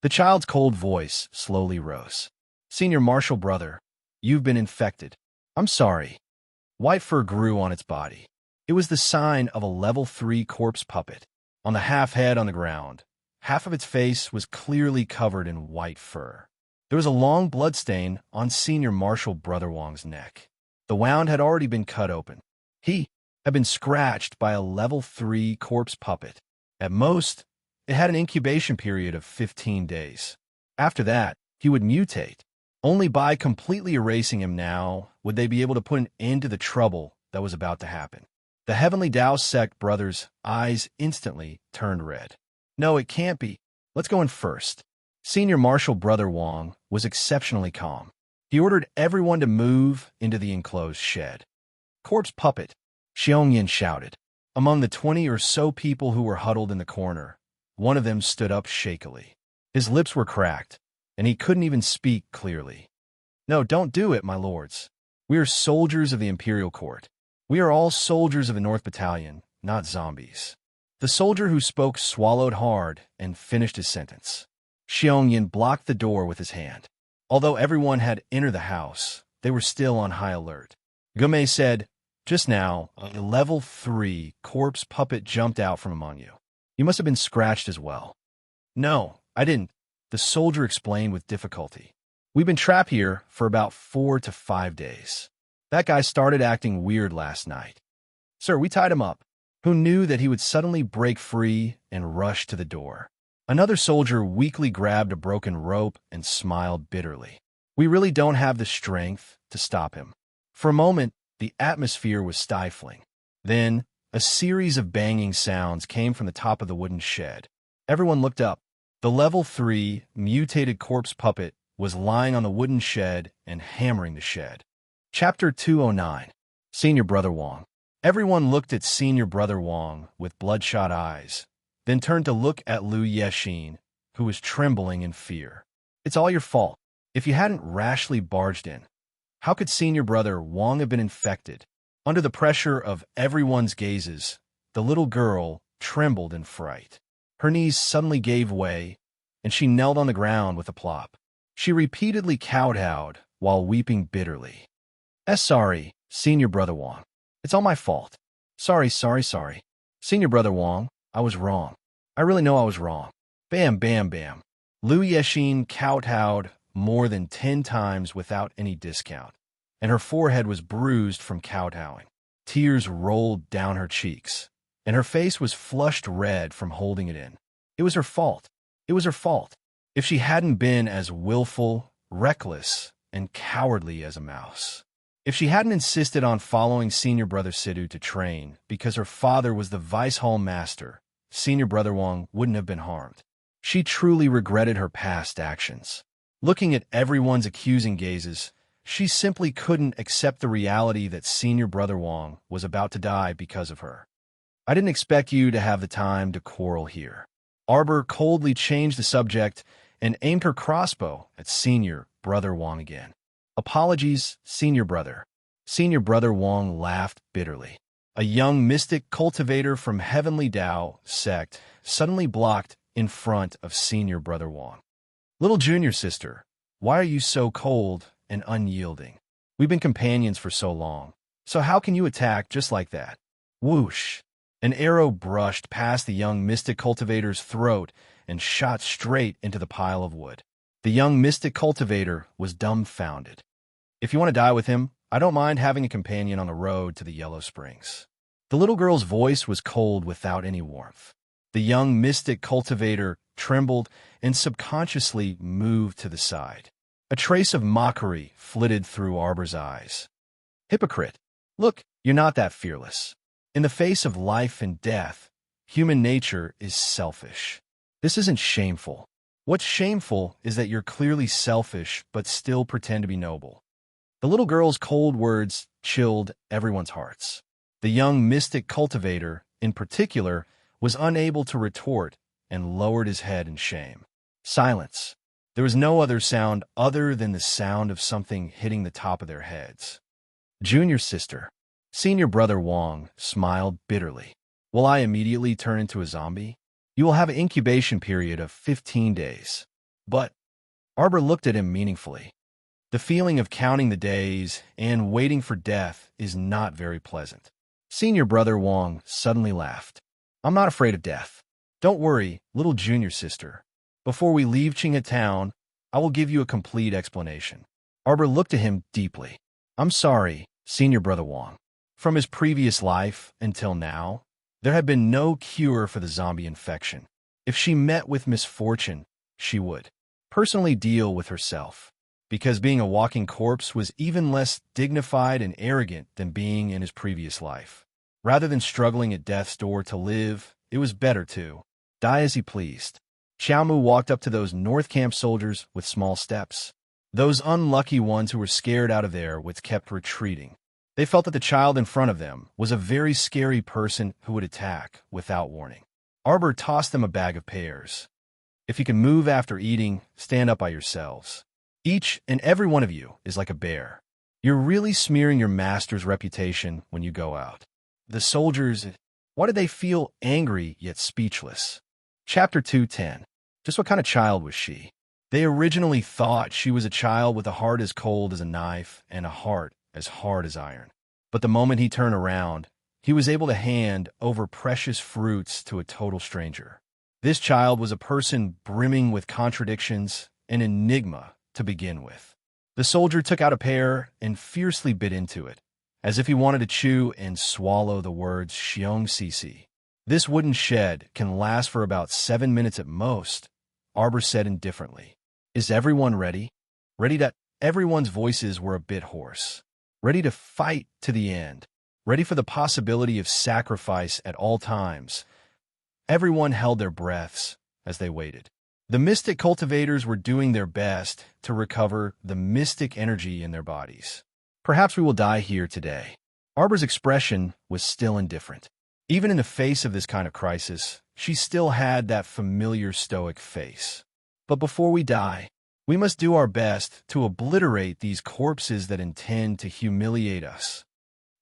The child's cold voice slowly rose. Senior Marshal Brother, you've been infected. I'm sorry. White fur grew on its body. It was the sign of a level 3 corpse puppet. On the half-head on the ground, half of its face was clearly covered in white fur. There was a long bloodstain on Senior Marshal Brother Wong's neck. The wound had already been cut open. He had been scratched by a level 3 corpse puppet. At most, it had an incubation period of 15 days. After that, he would mutate. Only by completely erasing him now would they be able to put an end to the trouble that was about to happen. The Heavenly Tao sect brothers' eyes instantly turned red. No, it can't be. Let's go in first. Senior Marshal Brother Wong was exceptionally calm. He ordered everyone to move into the enclosed shed. Corpse puppet, Xiongyan shouted. Among the 20 or so people who were huddled in the corner, one of them stood up shakily. His lips were cracked, and he couldn't even speak clearly. No, don't do it, my lords. We are soldiers of the Imperial Court. We are all soldiers of the North Battalion, not zombies. The soldier who spoke swallowed hard and finished his sentence. Xiongyan blocked the door with his hand. Although everyone had entered the house, they were still on high alert. Gumei said, just now, a level 3 corpse puppet jumped out from among you. You must have been scratched as well. No, I didn't, the soldier explained with difficulty. We've been trapped here for about 4 to 5 days. That guy started acting weird last night. Sir, we tied him up. Who knew that he would suddenly break free and rush to the door? Another soldier weakly grabbed a broken rope and smiled bitterly. We really don't have the strength to stop him. For a moment, the atmosphere was stifling. Then, a series of banging sounds came from the top of the wooden shed. Everyone looked up. The level 3 mutated corpse puppet was lying on the wooden shed and hammering the shed. Chapter 209. Senior Brother Wong. Everyone looked at Senior Brother Wong with bloodshot eyes, then turned to look at Lu Yexin, who was trembling in fear. It's all your fault. If you hadn't rashly barged in, how could Senior Brother Wong have been infected? Under the pressure of everyone's gazes, the little girl trembled in fright. Her knees suddenly gave way, and she knelt on the ground with a plop. She repeatedly kowtowed while weeping bitterly. Sorry, Senior Brother Wong. It's all my fault. Sorry. Senior Brother Wong, I was wrong. I really know I was wrong. Bam, bam, bam. Lu Yexin kowtowed more than 10 times without any discount, and her forehead was bruised from kowtowing. Tears rolled down her cheeks, and her face was flushed red from holding it in. It was her fault. It was her fault. if she hadn't been as willful, reckless, and cowardly as a mouse. If she hadn't insisted on following Senior Brother Sidhu to train because her father was the Vice Hall Master, Senior Brother Wong wouldn't have been harmed. She truly regretted her past actions. Looking at everyone's accusing gazes, she simply couldn't accept the reality that Senior Brother Wong was about to die because of her. I didn't expect you to have the time to quarrel here. Arbor coldly changed the subject and aimed her crossbow at Senior Brother Wong again. Apologies, Senior Brother. Senior Brother Wong laughed bitterly. A young mystic cultivator from Heavenly Tao sect suddenly blocked in front of Senior Brother Wong. Little junior sister, why are you so cold and unyielding? We've been companions for so long, so how can you attack just like that? Whoosh! An arrow brushed past the young mystic cultivator's throat and shot straight into the pile of wood. The young mystic cultivator was dumbfounded. If you want to die with him, I don't mind having a companion on the road to the Yellow Springs. The little girl's voice was cold without any warmth. The young mystic cultivator trembled and subconsciously moved to the side. A trace of mockery flitted through Arbor's eyes. Hypocrite! Look, you're not that fearless. In the face of life and death, human nature is selfish. This isn't shameful. What's shameful is that you're clearly selfish but still pretend to be noble. The little girl's cold words chilled everyone's hearts. The young mystic cultivator, in particular, was unable to retort and lowered his head in shame. Silence. There was no other sound other than the sound of something hitting the top of their heads. Junior sister. Senior Brother Wong smiled bitterly. Will I immediately turn into a zombie? You will have an incubation period of 15 days. But Arbor looked at him meaningfully. The feeling of counting the days and waiting for death is not very pleasant. Senior Brother Wong suddenly laughed. I'm not afraid of death. Don't worry, little junior sister. Before we leave Qinghe Town, I will give you a complete explanation. Arbor looked at him deeply. I'm sorry, Senior Brother Wong. From his previous life until now, there had been no cure for the zombie infection. If she met with misfortune, she would personally deal with herself, because being a walking corpse was even less dignified and arrogant than being in his previous life. Rather than struggling at death's door to live, it was better to die as he pleased. Xiaomu walked up to those North Camp soldiers with small steps. Those unlucky ones who were scared out of their wits kept retreating. They felt that the child in front of them was a very scary person who would attack without warning. Arbor tossed them a bag of pears. If you can move after eating, stand up by yourselves. Each and every one of you is like a bear. You're really smearing your master's reputation when you go out. The soldiers, why did they feel angry yet speechless? Chapter 210. Just what kind of child was she? They originally thought she was a child with a heart as cold as a knife and a heart as hard as iron. But the moment he turned around, he was able to hand over precious fruits to a total stranger. This child was a person brimming with contradictions, an enigma to begin with. The soldier took out a pear and fiercely bit into it, as if he wanted to chew and swallow the words Xiong Sisi. This wooden shed can last for about 7 minutes at most, Arbor said indifferently. Is everyone ready? Ready to... Everyone's voices were a bit hoarse. Ready to fight to the end. Ready for the possibility of sacrifice at all times. Everyone held their breaths as they waited. The mystic cultivators were doing their best to recover the mystic energy in their bodies. Perhaps we will die here today. Arbor's expression was still indifferent. Even in the face of this kind of crisis, she still had that familiar stoic face. But before we die, we must do our best to obliterate these corpses that intend to humiliate us.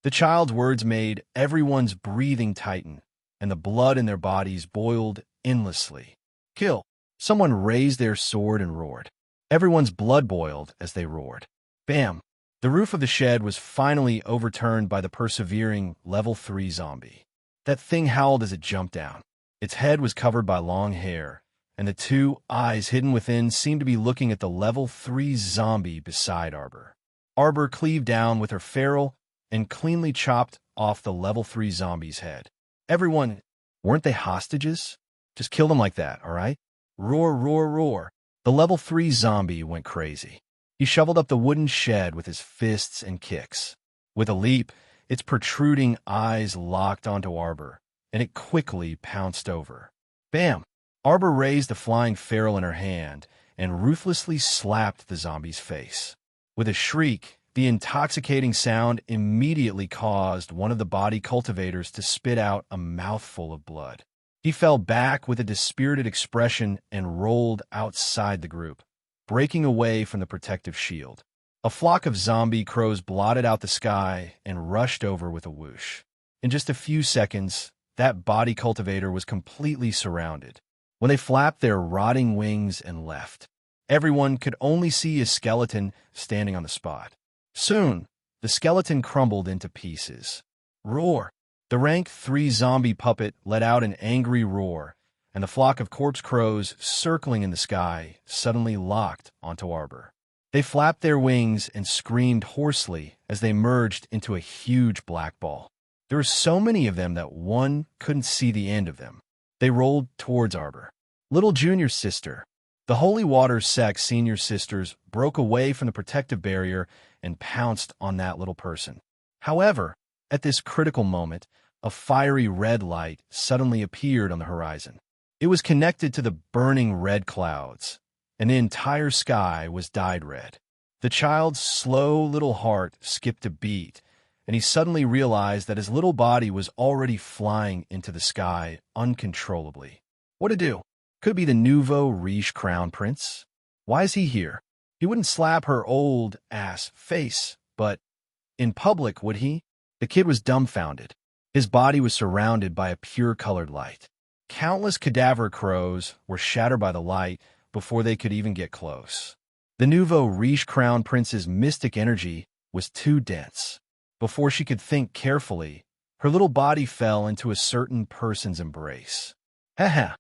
The child's words made everyone's breathing tighten, and the blood in their bodies boiled endlessly. Kill! Someone raised their sword and roared. Everyone's blood boiled as they roared. Bam! The roof of the shed was finally overturned by the persevering level 3 zombie. That thing howled as it jumped down. Its head was covered by long hair, and the 2 eyes hidden within seemed to be looking at the level 3 zombie beside Arbor. Arbor cleaved down with her ferrule and cleanly chopped off the level 3 zombie's head. Everyone, weren't they hostages? Just kill them like that, all right? Roar, roar, roar. The level 3 zombie went crazy. He shoveled up the wooden shed with his fists and kicks. With a leap, its protruding eyes locked onto Arbor, and it quickly pounced over. Bam! Arbor raised the flying ferrule in her hand and ruthlessly slapped the zombie's face. With a shriek, the intoxicating sound immediately caused one of the body cultivators to spit out a mouthful of blood. He fell back with a dispirited expression and rolled outside the group, breaking away from the protective shield. A flock of zombie crows blotted out the sky and rushed over with a whoosh. In just a few seconds, that body cultivator was completely surrounded. When they flapped their rotting wings and left, everyone could only see a skeleton standing on the spot. Soon, the skeleton crumbled into pieces. Roar! The rank 3 zombie puppet let out an angry roar, and the flock of corpse crows circling in the sky suddenly locked onto Arbor. They flapped their wings and screamed hoarsely as they merged into a huge black ball. There were so many of them that one couldn't see the end of them. They rolled towards Arbor. Little junior sister. The Holy Water Sect senior sisters broke away from the protective barrier and pounced on that little person. However, at this critical moment, a fiery red light suddenly appeared on the horizon. It was connected to the burning red clouds, and the entire sky was dyed red. The child's slow little heart skipped a beat, and he suddenly realized that his little body was already flying into the sky uncontrollably. What to do? Could be the nouveau riche crown prince. Why is he here? He wouldn't slap her old ass face, but in public, would he? The kid was dumbfounded. His body was surrounded by a pure-colored light. Countless cadaver crows were shattered by the light before they could even get close. The nouveau riche crown prince's mystic energy was too dense. Before she could think carefully, her little body fell into a certain person's embrace. Ha!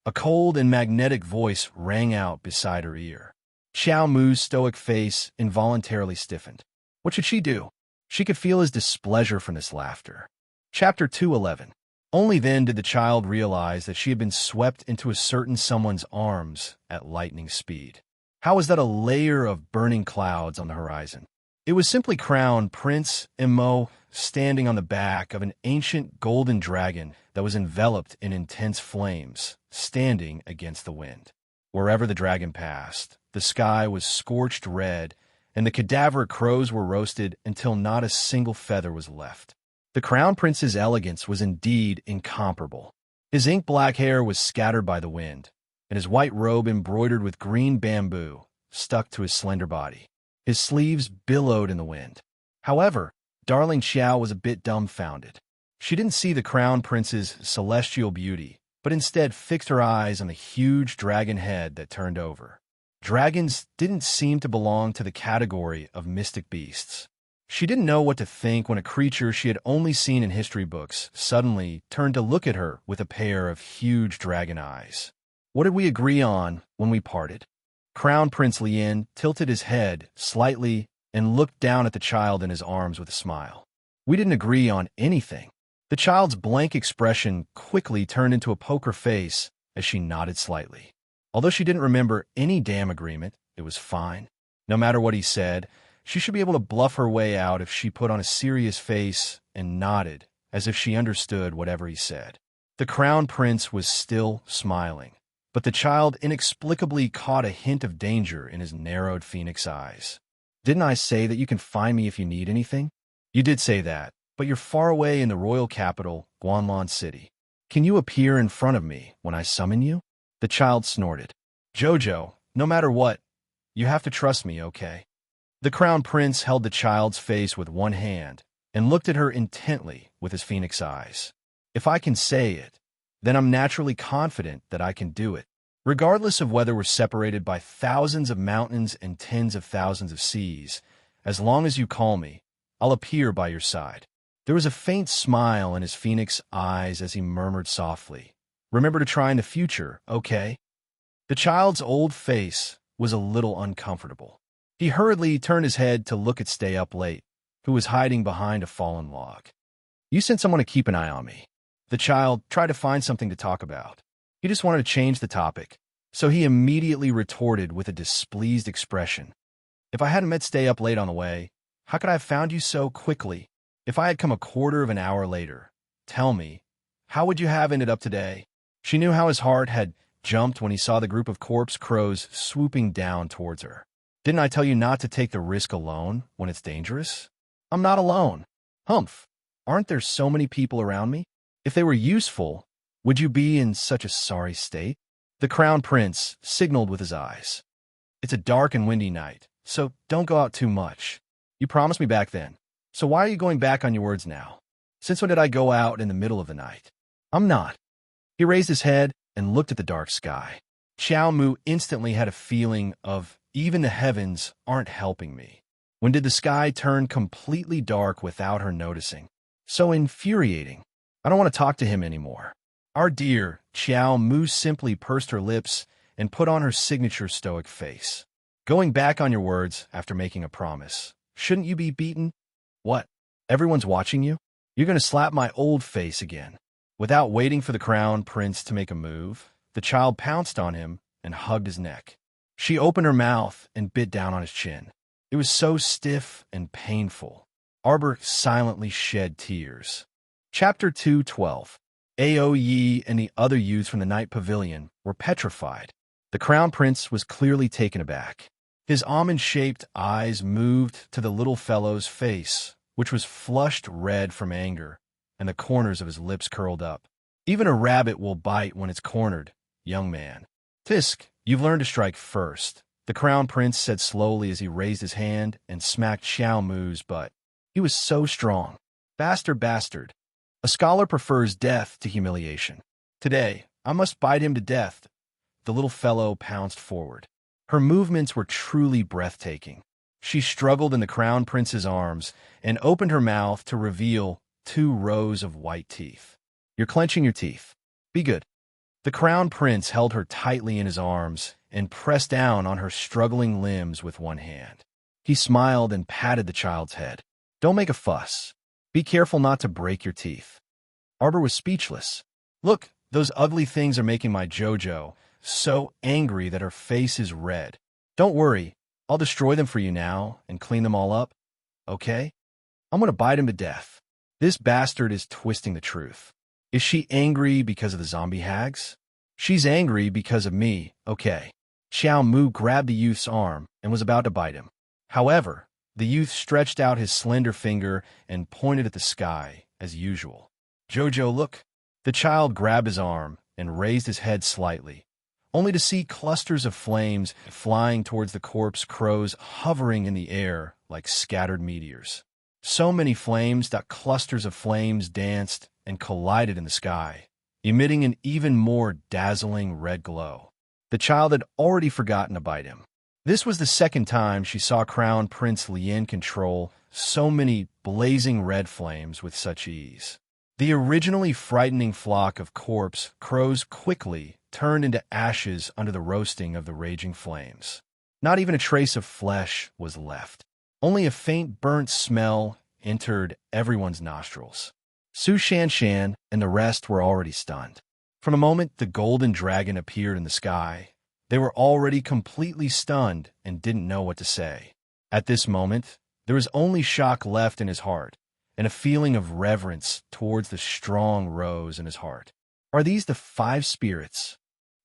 A cold and magnetic voice rang out beside her ear. Xiao Mu's stoic face involuntarily stiffened. What should she do? She could feel his displeasure from this laughter. Chapter 211. Only then did the child realize that she had been swept into a certain someone's arms at lightning speed. How was that a layer of burning clouds on the horizon? It was simply Crown Prince Imo standing on the back of an ancient golden dragon that was enveloped in intense flames, standing against the wind. Wherever the dragon passed, the sky was scorched red, and the cadaver crows were roasted until not a single feather was left. The Crown Prince's elegance was indeed incomparable. His ink-black hair was scattered by the wind, and his white robe embroidered with green bamboo stuck to his slender body. His sleeves billowed in the wind. However, darling Xiao was a bit dumbfounded. She didn't see the Crown Prince's celestial beauty, but instead fixed her eyes on the huge dragon head that turned over. Dragons didn't seem to belong to the category of mystic beasts. She didn't know what to think when a creature she had only seen in history books suddenly turned to look at her with a pair of huge dragon eyes. What did we agree on when we parted? Crown Prince Lien tilted his head slightly and looked down at the child in his arms with a smile. We didn't agree on anything. The child's blank expression quickly turned into a poker face as she nodded slightly. Although she didn't remember any damn agreement, it was fine. No matter what he said, she should be able to bluff her way out if she put on a serious face and nodded, as if she understood whatever he said. The Crown Prince was still smiling, but the child inexplicably caught a hint of danger in his narrowed phoenix eyes. Didn't I say that you can find me if you need anything? You did say that, but you're far away in the royal capital, Guanlon City. Can you appear in front of me when I summon you? The child snorted. Jojo, no matter what, you have to trust me, okay? The Crown Prince held the child's face with one hand and looked at her intently with his phoenix eyes. If I can say it, then I'm naturally confident that I can do it. Regardless of whether we're separated by thousands of mountains and tens of thousands of seas, as long as you call me, I'll appear by your side. There was a faint smile in his phoenix eyes as he murmured softly, Remember to try in the future, okay? The child's old face was a little uncomfortable. He hurriedly turned his head to look at Stay Up Late, who was hiding behind a fallen log. You sent someone to keep an eye on me. The child tried to find something to talk about. He just wanted to change the topic, So he immediately retorted with a displeased expression. If I hadn't meant stay up late on the way, how could I have found you so quickly? If I had come a quarter of an hour later, tell me, how would you have ended up today? She knew how his heart had jumped when he saw the group of corpse crows swooping down towards her. Didn't I tell you not to take the risk alone when it's dangerous? I'm not alone. Humph. Aren't there so many people around me? If they were useful, would you be in such a sorry state? The Crown Prince signaled with his eyes. It's a dark and windy night, so don't go out too much. You promised me back then. So why are you going back on your words now? Since when did I go out in the middle of the night? I'm not. He raised his head and looked at the dark sky. Xiao Mu instantly had a feeling of, even the heavens aren't helping me. When did the sky turn completely dark without her noticing? So infuriating. I don't want to talk to him anymore. Our dear Xiao Mu simply pursed her lips and put on her signature stoic face. Going back on your words after making a promise. Shouldn't you be beaten? What? Everyone's watching you? You're going to slap my old face again. Without waiting for the Crown Prince to make a move, the child pounced on him and hugged his neck. She opened her mouth and bit down on his chin. It was so stiff and painful. Arbor silently shed tears. Chapter 2:12. Ao Yi and the other youths from the night pavilion were petrified. The Crown Prince was clearly taken aback. His almond-shaped eyes moved to the little fellow's face, which was flushed red from anger, and the corners of his lips curled up. Even a rabbit will bite when it's cornered, young man. Tisk, you've learned to strike first, the Crown Prince said slowly as he raised his hand and smacked Xiao Mu's butt. He was so strong. Bastard. A scholar prefers death to humiliation. Today, I must bite him to death. The little fellow pounced forward. Her movements were truly breathtaking. She struggled in the Crown Prince's arms and opened her mouth to reveal 2 rows of white teeth. You're clenching your teeth. Be good. The Crown Prince held her tightly in his arms and pressed down on her struggling limbs with one hand. He smiled and patted the child's head. Don't make a fuss. Be careful not to break your teeth. Arbor was speechless. Look, those ugly things are making my Jojo so angry that her face is red. Don't worry, I'll destroy them for you now and clean them all up. Okay? I'm going to bite him to death. This bastard is twisting the truth. Is she angry because of the zombie hags? She's angry because of me, okay. Xiao Mu grabbed the youth's arm and was about to bite him. However, the youth stretched out his slender finger and pointed at the sky, as usual. Jojo, look. The child grabbed his arm and raised his head slightly, only to see clusters of flames flying towards the corpse crows hovering in the air like scattered meteors. So many flames that clusters of flames danced and collided in the sky, emitting an even more dazzling red glow. The child had already forgotten to bite him. This was the second time she saw Crown Prince Lien control so many blazing red flames with such ease. The originally frightening flock of corpse crows quickly turned into ashes under the roasting of the raging flames. Not even a trace of flesh was left. Only a faint burnt smell entered everyone's nostrils. Su Shanshan and the rest were already stunned. From the moment the golden dragon appeared in the sky, they were already completely stunned and didn't know what to say. At this moment, there was only shock left in his heart, and a feeling of reverence towards the strong rose in his heart. Are these the 5 spirits?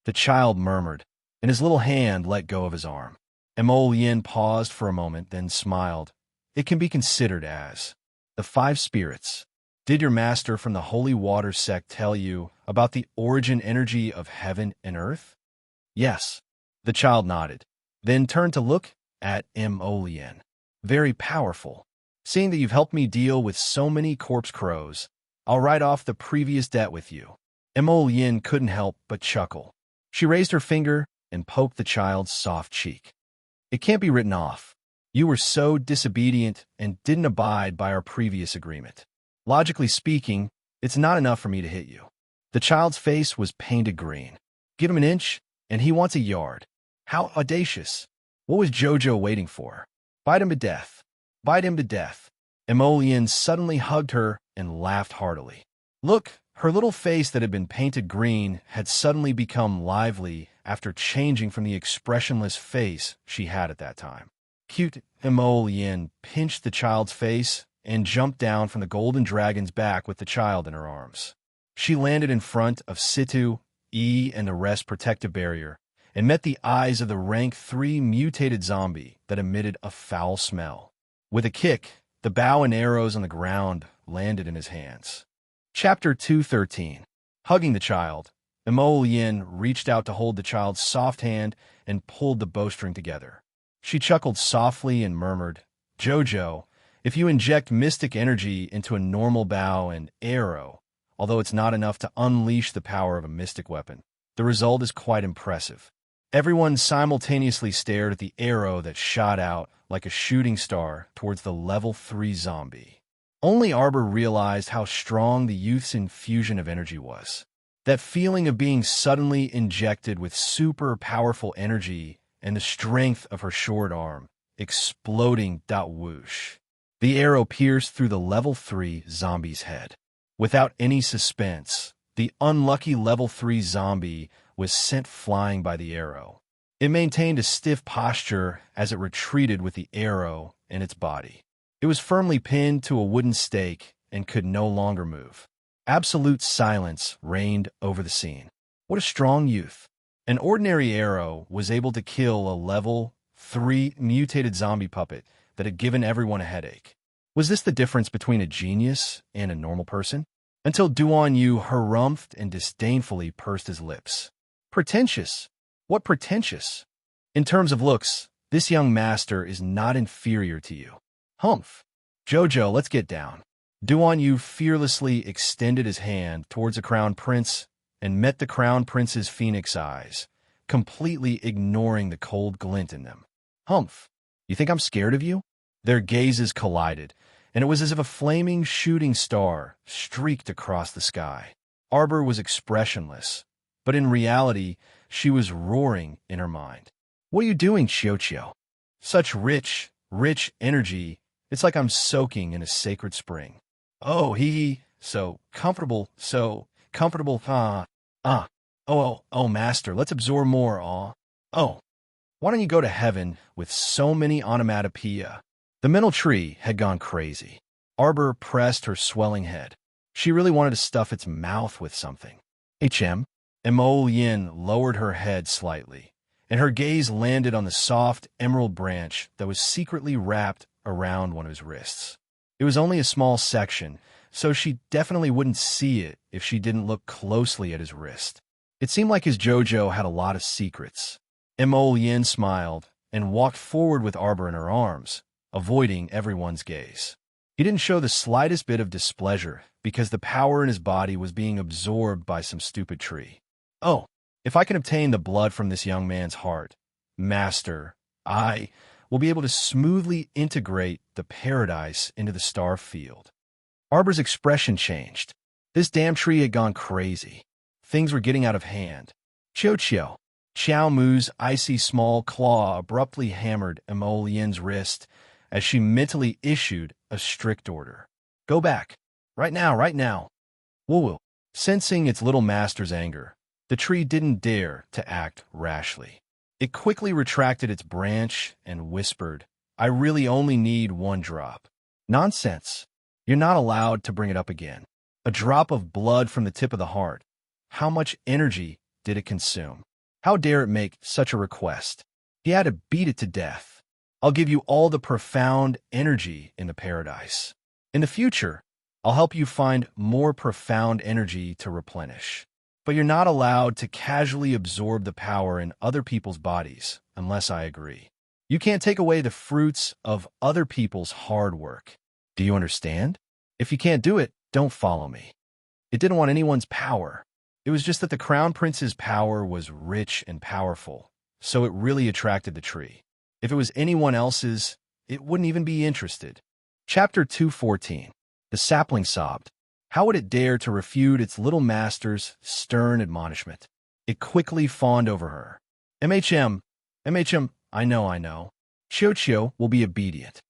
The child murmured, and his little hand let go of his arm. Mo Lien paused for a moment, then smiled. It can be considered as the 5 spirits. Did your master from the Holy Water sect tell you about the origin energy of heaven and earth? Yes. The child nodded, then turned to look at Mo Lien. Very powerful. Seeing that you've helped me deal with so many corpse crows, I'll write off the previous debt with you. Mo Lien couldn't help but chuckle. She raised her finger and poked the child's soft cheek. It can't be written off. You were so disobedient and didn't abide by our previous agreement. Logically speaking, it's not enough for me to hit you. The child's face was painted green. Give him an inch, and he wants a yard. How audacious. What was Jojo waiting for? Bite him to death. Bite him to death. Mo Lien suddenly hugged her and laughed heartily. Look, Her little face that had been painted green had suddenly become lively after changing from the expressionless face she had at that time. Cute Imogen pinched the child's face and jumped down from the golden dragon's back with the child in her arms. She landed in front of Situ, E, and the rest protective barrier, and met the eyes of the rank 3 mutated zombie that emitted a foul smell. With a kick, the bow and arrows on the ground landed in his hands. Chapter 213. Hugging the child, Imogen reached out to hold the child's soft hand and pulled the bowstring together. She chuckled softly and murmured, "Jojo, if you inject mystic energy into a normal bow and arrow, although it's not enough to unleash the power of a mystic weapon, the result is quite impressive." Everyone simultaneously stared at the arrow that shot out like a shooting star towards the level 3 zombie. Only Arbor realized how strong the youth's infusion of energy was. That feeling of being suddenly injected with super powerful energy and the strength of her short arm, exploding whoosh. The arrow pierced through the level 3 zombie's head. Without any suspense, the unlucky level 3 zombie was sent flying by the arrow. It maintained a stiff posture as it retreated with the arrow in its body. It was firmly pinned to a wooden stake and could no longer move. Absolute silence reigned over the scene. What a strong youth. An ordinary arrow was able to kill a level 3 mutated zombie puppet that had given everyone a headache. Was this the difference between a genius and a normal person? Until Duan Yu harumphed and disdainfully pursed his lips. Pretentious? What pretentious? In terms of looks, this young master is not inferior to you. Humph. Jojo, let's get down. Duan Yu fearlessly extended his hand towards the crown prince and met the crown prince's phoenix eyes, completely ignoring the cold glint in them. Humph. You think I'm scared of you? Their gazes collided, and it was as if a flaming shooting star streaked across the sky. Arbor was expressionless, but in reality, she was roaring in her mind. What are you doing, Xiao? Such rich energy. It's like I'm soaking in a sacred spring. Oh, so comfortable, Oh, master, let's absorb more, Oh, why don't you go to heaven with so many onomatopoeia? The mental tree had gone crazy. Arbor pressed her swelling head. She really wanted to stuff its mouth with something. Imogen lowered her head slightly, and her gaze landed on the soft emerald branch that was secretly wrapped around one of his wrists. It was only a small section, so she definitely wouldn't see it if she didn't look closely at his wrist. It seemed like his Jojo had a lot of secrets. Imogen smiled and walked forward with Arbor in her arms, avoiding everyone's gaze. He didn't show the slightest bit of displeasure because the power in his body was being absorbed by some stupid tree. Oh, if I can obtain the blood from this young man's heart, master, I will be able to smoothly integrate the paradise into the star field. Arbor's expression changed. This damn tree had gone crazy. Things were getting out of hand. Xiao Mu's icy small claw abruptly hammered Imogen's wrist as she mentally issued a strict order. Go back. Right now. Woo. Sensing its little master's anger, the tree didn't dare to act rashly. It quickly retracted its branch and whispered, I really only need 1 drop. Nonsense. You're not allowed to bring it up again. A drop of blood from the tip of the heart. How much energy did it consume? How dare it make such a request? He had to beat it to death. I'll give you all the profound energy in the paradise. In the future, I'll help you find more profound energy to replenish. But you're not allowed to casually absorb the power in other people's bodies unless I agree. You can't take away the fruits of other people's hard work. Do you understand? If you can't do it, don't follow me. It didn't want anyone's power. It was just that the Crown Prince's power was rich and powerful, so it really attracted the tree. If it was anyone else's, it wouldn't even be interested. Chapter 214. The sapling sobbed. How would it dare to refute its little master's stern admonishment? It quickly fawned over her. MHM, I know. Xiao will be obedient.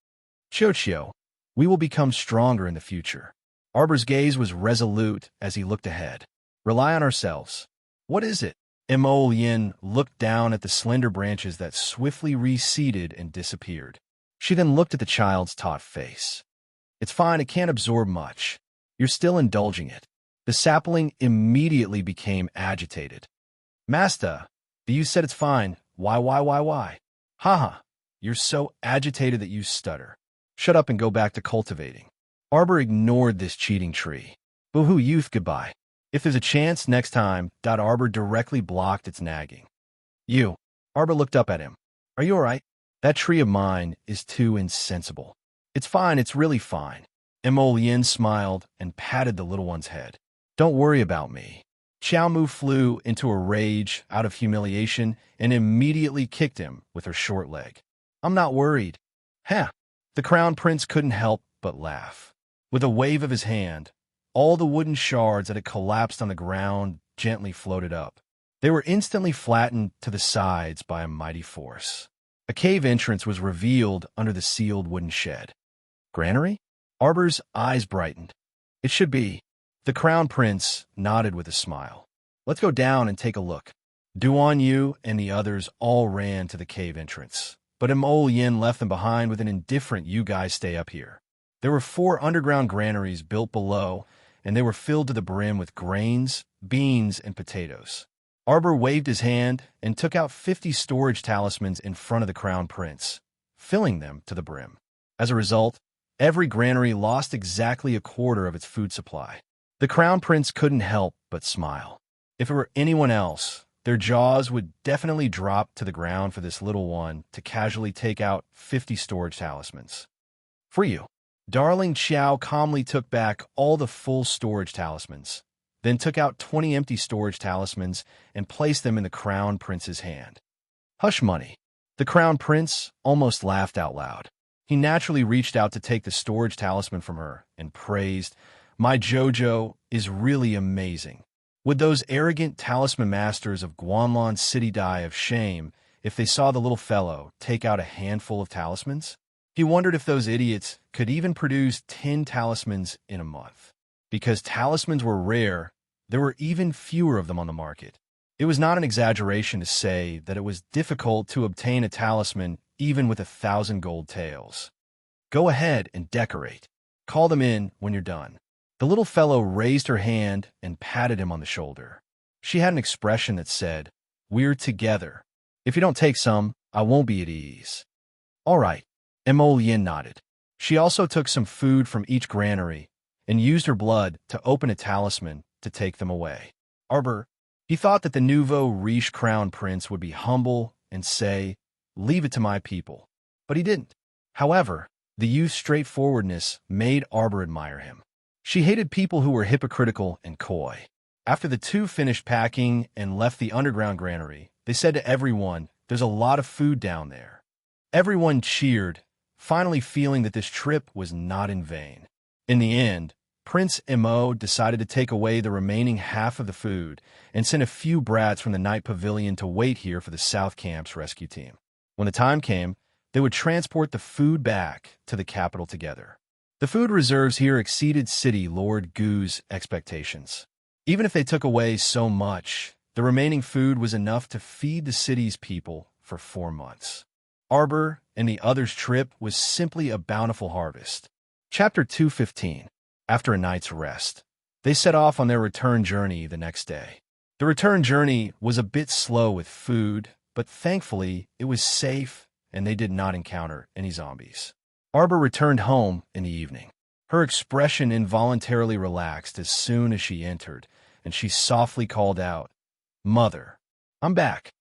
Xiao, we will become stronger in the future. Arbor's gaze was resolute as he looked ahead. Rely on ourselves. What is it? Mo Yin looked down at the slender branches that swiftly receded and disappeared. She then looked at the child's taut face. It's fine, it can't absorb much. You're still indulging it. The sapling immediately became agitated. Master, you said it's fine. Why? Haha, you're so agitated that you stutter. Shut up and go back to cultivating. Arbor ignored this cheating tree. Boo-hoo, youth, goodbye. If there's a chance next time, Arbor directly blocked its nagging. You. Arbor looked up at him. Are you all right? That tree of mine is too insensible. It's fine, it's really fine. Mo Yin smiled and patted the little one's head. Don't worry about me. Xiao Mu flew into a rage out of humiliation and immediately kicked him with her short leg. I'm not worried. Huh. The crown prince couldn't help but laugh. With a wave of his hand, all the wooden shards that had collapsed on the ground gently floated up. They were instantly flattened to the sides by a mighty force. A cave entrance was revealed under the sealed wooden shed. Granary? Arbor's eyes brightened. It should be. The crown prince nodded with a smile. Let's go down and take a look. Duan Yu and the others all ran to the cave entrance, but Mo Yin left them behind with an indifferent, you guys stay up here. There were 4 underground granaries built below, and they were filled to the brim with grains, beans, and potatoes. Arbor waved his hand and took out 50 storage talismans in front of the crown prince, filling them to the brim. As a result, every granary lost exactly a quarter of its food supply. The crown prince couldn't help but smile. If it were anyone else, their jaws would definitely drop to the ground for this little one to casually take out 50 storage talismans. For you. Darling Xiao calmly took back all the full storage talismans, then took out 20 empty storage talismans and placed them in the crown prince's hand. Hush money. The crown prince almost laughed out loud. He naturally reached out to take the storage talisman from her and praised, My Jojo is really amazing. Would those arrogant talisman masters of Guanlon City die of shame if they saw the little fellow take out a handful of talismans? He wondered if those idiots could even produce 10 talismans in a month. Because talismans were rare, there were even fewer of them on the market. It was not an exaggeration to say that it was difficult to obtain a talisman even with 1,000 gold taels. Go ahead and decorate. Call them in when you're done. The little fellow raised her hand and patted him on the shoulder. She had an expression that said, We're together. If you don't take some, I won't be at ease. All right. Mo Yin nodded. She also took some food from each granary and used her blood to open a talisman to take them away. Arbor, he thought that the nouveau riche crown prince would be humble and say, Leave it to my people. But he didn't. However, the youth's straightforwardness made Arbor admire him. She hated people who were hypocritical and coy. After the 2 finished packing and left the underground granary, they said to everyone, There's a lot of food down there. Everyone cheered, finally feeling that this trip was not in vain. In the end, Prince Mo decided to take away the remaining half of the food and sent a few brats from the night pavilion to wait here for the South Camp's rescue team. When the time came, they would transport the food back to the capital together. The food reserves here exceeded City Lord Gu's expectations. Even if they took away so much, the remaining food was enough to feed the city's people for 4 months. Arbor and the others' trip was simply a bountiful harvest. Chapter 215. After a night's rest, they set off on their return journey the next day. The return journey was a bit slow with food, but thankfully it was safe and they did not encounter any zombies. Arbor returned home in the evening. Her expression involuntarily relaxed as soon as she entered, and she softly called out, Mother, I'm back.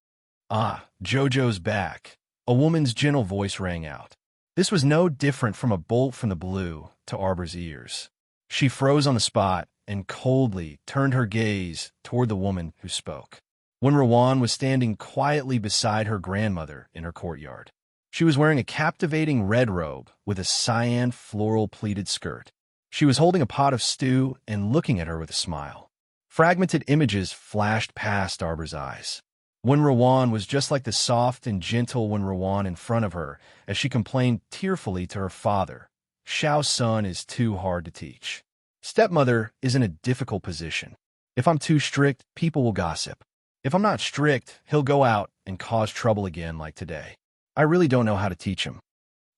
Ah, Jojo's back. A woman's gentle voice rang out. This was no different from a bolt from the blue to Arbor's ears. She froze on the spot and coldly turned her gaze toward the woman who spoke. When Rowan was standing quietly beside her grandmother in her courtyard. She was wearing a captivating red robe with a cyan floral pleated skirt. She was holding a pot of stew and looking at her with a smile. Fragmented images flashed past Arbor's eyes. When Rowan was just like the soft and gentle when Rowan in front of her, as she complained tearfully to her father, Xiao's son is too hard to teach. Stepmother is in a difficult position. If I'm too strict, people will gossip. If I'm not strict, he'll go out and cause trouble again like today. I really don't know how to teach him.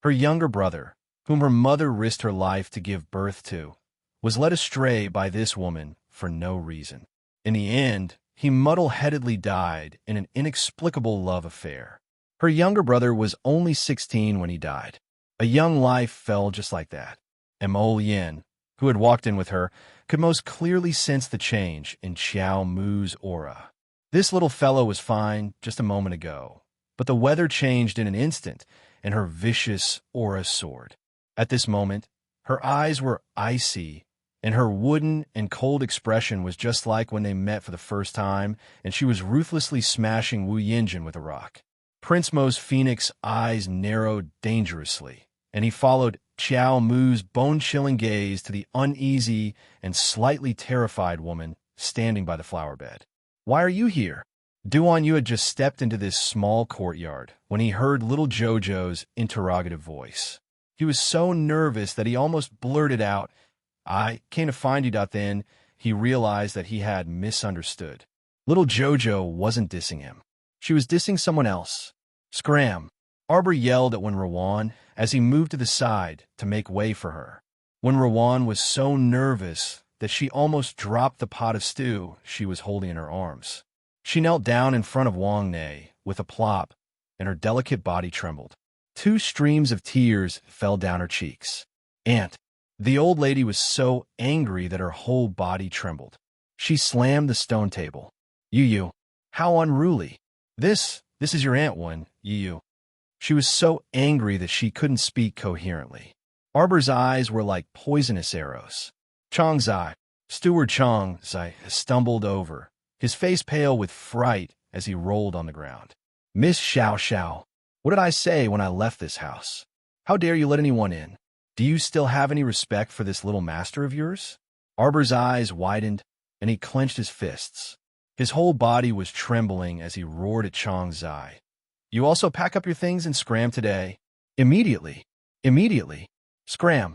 Her younger brother, whom her mother risked her life to give birth to, was led astray by this woman for no reason. In the end, he muddle-headedly died in an inexplicable love affair. Her younger brother was only 16 when he died. A young life fell just like that. And Mo Yin, who had walked in with her, could most clearly sense the change in Xiao Mu's aura. This little fellow was fine just a moment ago, but the weather changed in an instant, and her vicious aura soared. At this moment, her eyes were icy, and her wooden and cold expression was just like when they met for the first time, and she was ruthlessly smashing Wu Yinjin with a rock. Prince Mo's phoenix eyes narrowed dangerously, and he followed Xiao Mu's bone-chilling gaze to the uneasy and slightly terrified woman standing by the flower bed. "Why are you here?" Duan Yu had just stepped into this small courtyard when he heard little Jojo's interrogative voice. He was so nervous that he almost blurted out, "I came to find you." Then he realized that he had misunderstood. Little Jojo wasn't dissing him. She was dissing someone else. "Scram!" Arbor yelled at Wenruan as he moved to the side to make way for her. Wenruan was so nervous that she almost dropped the pot of stew she was holding in her arms. She knelt down in front of Wang Nei with a plop, and her delicate body trembled. 2 streams of tears fell down her cheeks. "Aunt!" The old lady was so angry that her whole body trembled. She slammed the stone table. "Yu, how unruly! This is your aunt, Yu." She was so angry that she couldn't speak coherently. Arbor's eyes were like poisonous arrows. Chong Zai, Steward Chong Zai, stumbled over, his face pale with fright as he rolled on the ground. "Miss Xiao Xiao, what did I say when I left this house? How dare you let anyone in? Do you still have any respect for this little master of yours?" Arbor's eyes widened, and he clenched his fists. His whole body was trembling as he roared at Chong Zai. "You also pack up your things and scram today. Immediately. Immediately. Scram."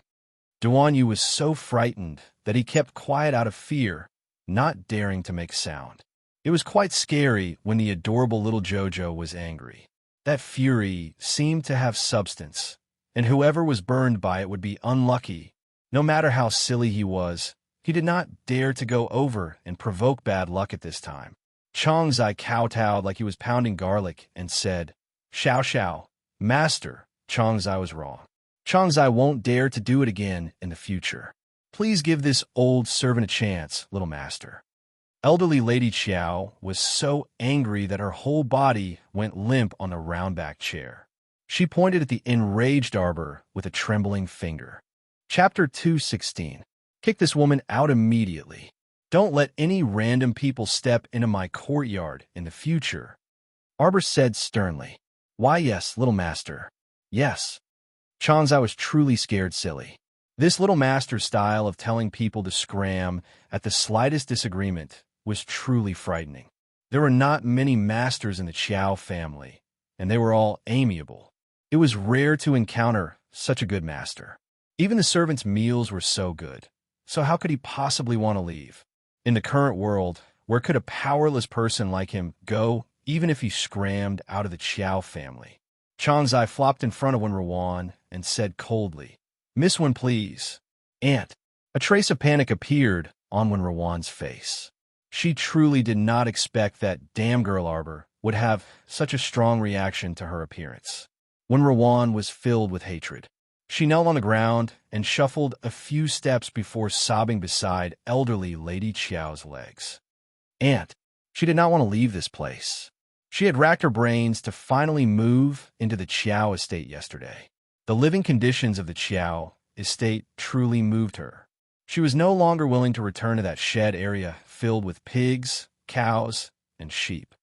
Duan Yu was so frightened that he kept quiet out of fear, not daring to make sound. It was quite scary when the adorable little Jojo was angry. That fury seemed to have substance, and whoever was burned by it would be unlucky. No matter how silly he was, he did not dare to go over and provoke bad luck at this time. Chong Zai kowtowed like he was pounding garlic and said, "Xiao Xiao, Master." Chong Zai was wrong. Chong Zai won't dare to do it again in the future. "Please give this old servant a chance, little master." Elderly Lady Qiao was so angry that her whole body went limp on the round-back chair. She pointed at the enraged Arbor with a trembling finger. Chapter 216. Kick this woman out immediately. Don't let any random people step into my courtyard in the future, Arbor said sternly. "Why, yes, little master. Yes." Chong Zai was truly scared silly. This little master's style of telling people to scram at the slightest disagreement was truly frightening. There were not many masters in the Qiao family, and they were all amiable. It was rare to encounter such a good master. Even the servants' meals were so good. So how could he possibly want to leave? In the current world, where could a powerless person like him go, even if he scrammed out of the Qiao family? Chong Zai flopped in front of Wenruan and said coldly, "Miss Wen, please." "Aunt." A trace of panic appeared on Wenruan's face. She truly did not expect that damn girl Arbor would have such a strong reaction to her appearance. Wenruan was filled with hatred. She knelt on the ground and shuffled a few steps before sobbing beside elderly Lady Qiao's legs. "Aunt." She did not want to leave this place. She had racked her brains to finally move into the Qiao estate yesterday. The living conditions of the Qiao estate truly moved her. She was no longer willing to return to that shed area filled with pigs, cows, and sheep.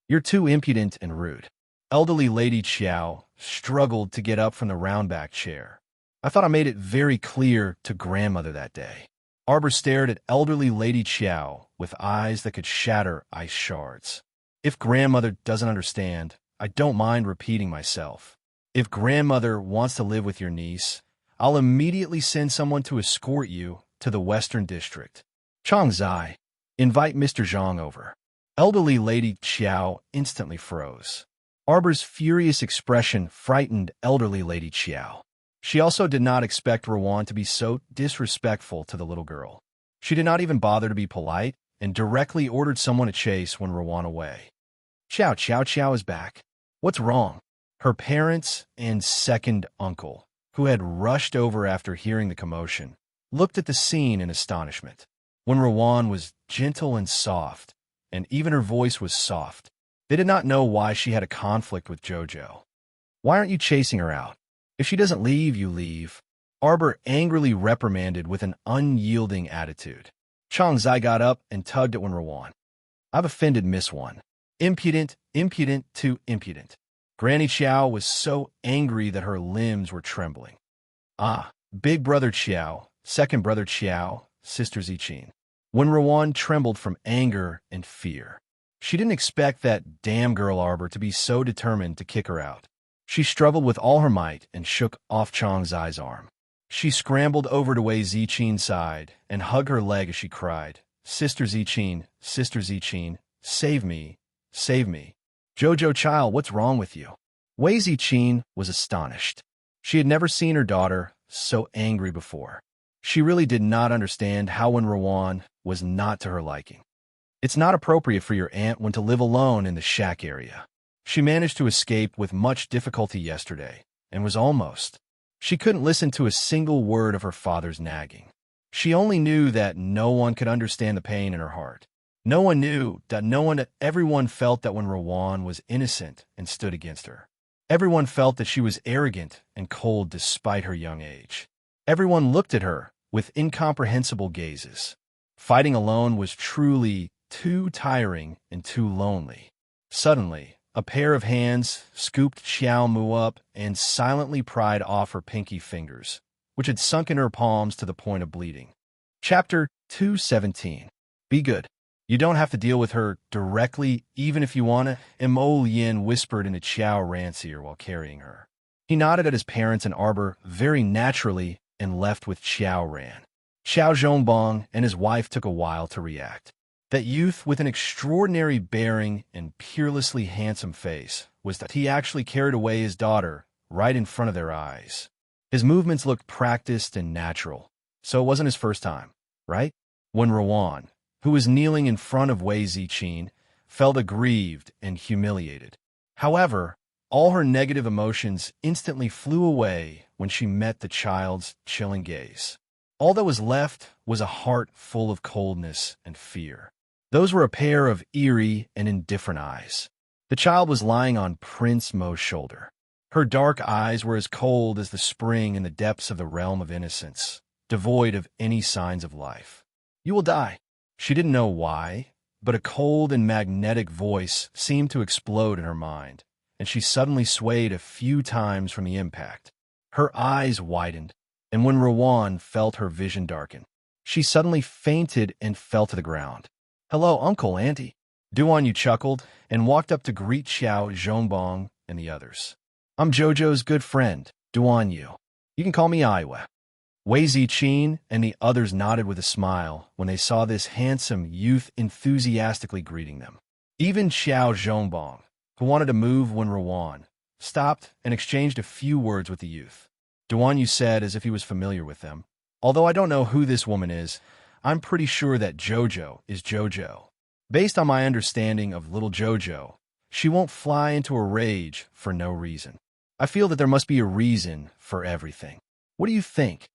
"You're too impudent and rude." Elderly Lady Qiao struggled to get up from the round-back chair. "I thought I made it very clear to grandmother that day." Arbor stared at elderly Lady Qiao with eyes that could shatter ice shards. "If grandmother doesn't understand, I don't mind repeating myself. If grandmother wants to live with your niece, I'll immediately send someone to escort you to the Western District. Chang Zai, invite Mr. Zhang over. Elderly Lady Qiao instantly froze. Arbor's furious expression frightened elderly Lady Qiao. She also did not expect Rowan to be so disrespectful to the little girl. She did not even bother to be polite and directly ordered someone to chase when Rowan away. Qiao is back. What's wrong? Her parents and second uncle, who had rushed over after hearing the commotion, looked at the scene in astonishment. When Rowan was gentle and soft, and even her voice was soft, they did not know why she had a conflict with Jojo. Why aren't you chasing her out? If she doesn't leave, you leave. Arbor angrily reprimanded with an unyielding attitude. Chang Zai got up and tugged at Rowan. I've offended Miss One. Impudent to impudent. Granny Qiao was so angry that her limbs were trembling. Ah, big brother Qiao, second brother Qiao, sister Zichin. When Rowan trembled from anger and fear. She didn't expect that damn girl Arbor to be so determined to kick her out. She struggled with all her might and shook off Chang Zai's arm. She scrambled over to Wei Zichin's side and hugged her leg as she cried, Sister Zichin, save me, save me. Jojo child, what's wrong with you? Wei Zichin was astonished. She had never seen her daughter so angry before. She really did not understand how when Rowan was not to her liking. It's not appropriate for your aunt when to live alone in the shack area. She managed to escape with much difficulty yesterday, and was almost. She couldn't listen to a single word of her father's nagging. She only knew that no one could understand the pain in her heart. No one knew that everyone felt that when Rowan was innocent and stood against her. Everyone felt that she was arrogant and cold despite her young age. Everyone looked at her with incomprehensible gazes. Fighting alone was truly too tiring and too lonely. Suddenly, a pair of hands scooped Xiao Mu up and silently pried off her pinky fingers, which had sunk in her palms to the point of bleeding. Chapter 217. Be good. You don't have to deal with her directly, even if you want to, Mo Yin whispered into Qiao Ran's ear while carrying her. He nodded at his parents and Arbor very naturally and left with Qiao Ran. Xiao Zhongbong and his wife took a while to react. That youth with an extraordinary bearing and peerlessly handsome face was that he actually carried away his daughter right in front of their eyes. His movements looked practiced and natural, so it wasn't his first time, right? When Rowan, who was kneeling in front of Wei Zichin, felt aggrieved and humiliated. However, all her negative emotions instantly flew away when she met the child's chilling gaze. All that was left was a heart full of coldness and fear. Those were a pair of eerie and indifferent eyes. The child was lying on Prince Mo's shoulder. Her dark eyes were as cold as the spring in the depths of the realm of innocence, devoid of any signs of life. You will die. She didn't know why, but a cold and magnetic voice seemed to explode in her mind, and she suddenly swayed a few times from the impact. Her eyes widened, and when Rowan felt her vision darken, she suddenly fainted and fell to the ground. Hello, Uncle, Auntie. Duan Yu chuckled and walked up to greet Xiao Zhongbong and the others. I'm Jojo's good friend, Duan Yu. You can call me Aiwa. Wei Zichin and the others nodded with a smile when they saw this handsome youth enthusiastically greeting them. Even Xiao Zhongbong, who wanted to move when Rowan, stopped and exchanged a few words with the youth. Duan Yu said as if he was familiar with them. Although I don't know who this woman is, I'm pretty sure that Jojo is Jojo. Based on my understanding of little Jojo, she won't fly into a rage for no reason. I feel that there must be a reason for everything. What do you think?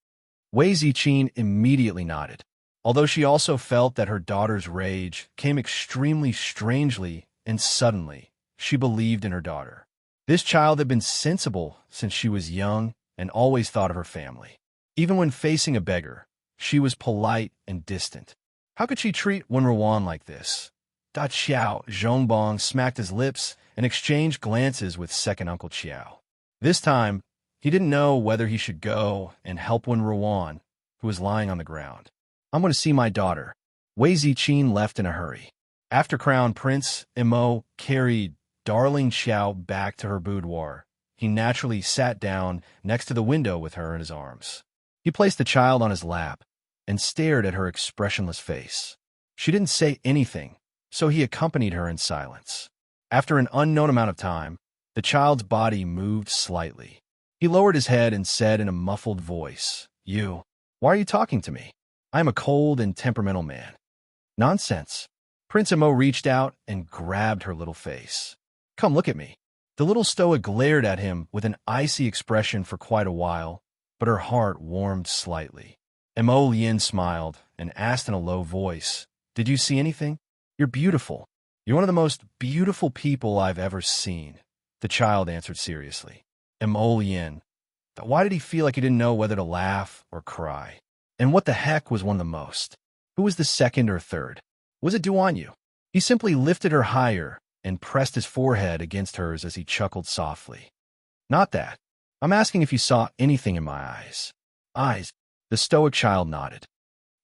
Wei Zichin immediately nodded, although she also felt that her daughter's rage came extremely strangely and suddenly. She believed in her daughter. This child had been sensible since she was young and always thought of her family. Even when facing a beggar, she was polite and distant. How could she treat Wen Rowan like this? Da Qiao Zhongbong smacked his lips and exchanged glances with second Uncle Qiao. This time, he didn't know whether he should go and help Wen Rowan, who was lying on the ground. I'm going to see my daughter. Wei Zichin left in a hurry. After Crown Prince Mo carried darling Xiao back to her boudoir, he naturally sat down next to the window with her in his arms. He placed the child on his lap and stared at her expressionless face. She didn't say anything, so he accompanied her in silence. After an unknown amount of time, the child's body moved slightly. He lowered his head and said in a muffled voice, Why are you talking to me? I am a cold and temperamental man." "Nonsense." Prince Emo reached out and grabbed her little face. "Come look at me." The little stoic glared at him with an icy expression for quite a while, but her heart warmed slightly. Emo Lien smiled and asked in a low voice, "Did you see anything? You're beautiful. You're one of the most beautiful people I've ever seen," the child answered seriously. Emo Lien. Why did he feel like he didn't know whether to laugh or cry? And what the heck was one the most? Who was the second or third? Was it Duanyu? He simply lifted her higher and pressed his forehead against hers as he chuckled softly. "Not that. I'm asking if you saw anything in my eyes." "Eyes?" The stoic child nodded.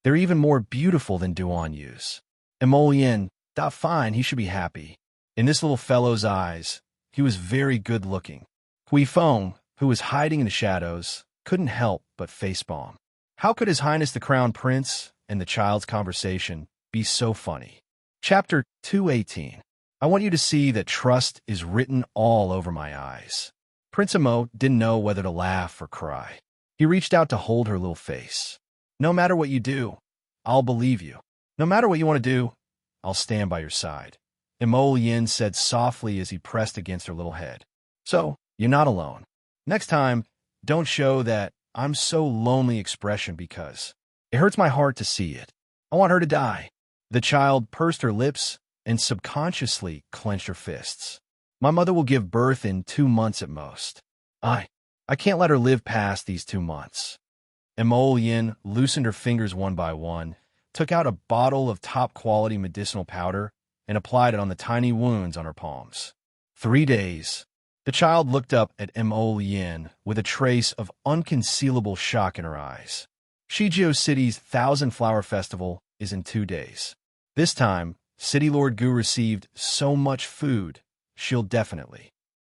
"They're even more beautiful than Duanyu's." Emolien, fine, he should be happy. In this little fellow's eyes, he was very good-looking. Hui Feng, who was hiding in the shadows, couldn't help but facepalm. How could His Highness the Crown Prince and the child's conversation be so funny? Chapter 218. I want you to see that trust is written all over my eyes. Prince Emo didn't know whether to laugh or cry. He reached out to hold her little face. "No matter what you do, I'll believe you. No matter what you want to do, I'll stand by your side," Emo Lien said softly as he pressed against her little head. "So, you're not alone. Next time, don't show that I'm so lonely expression because it hurts my heart to see it. I want her to die." The child pursed her lips and subconsciously clenched her fists. "My mother will give birth in 2 months at most. I can't let her live past these 2 months." Emolien loosened her fingers one by one, took out a bottle of top-quality medicinal powder, and applied it on the tiny wounds on her palms. 3 days. The child looked up at Emolien with a trace of unconcealable shock in her eyes. Shijio City's Thousand Flower Festival is in 2 days. This time, City Lord Gu received so much food, she'll definitely.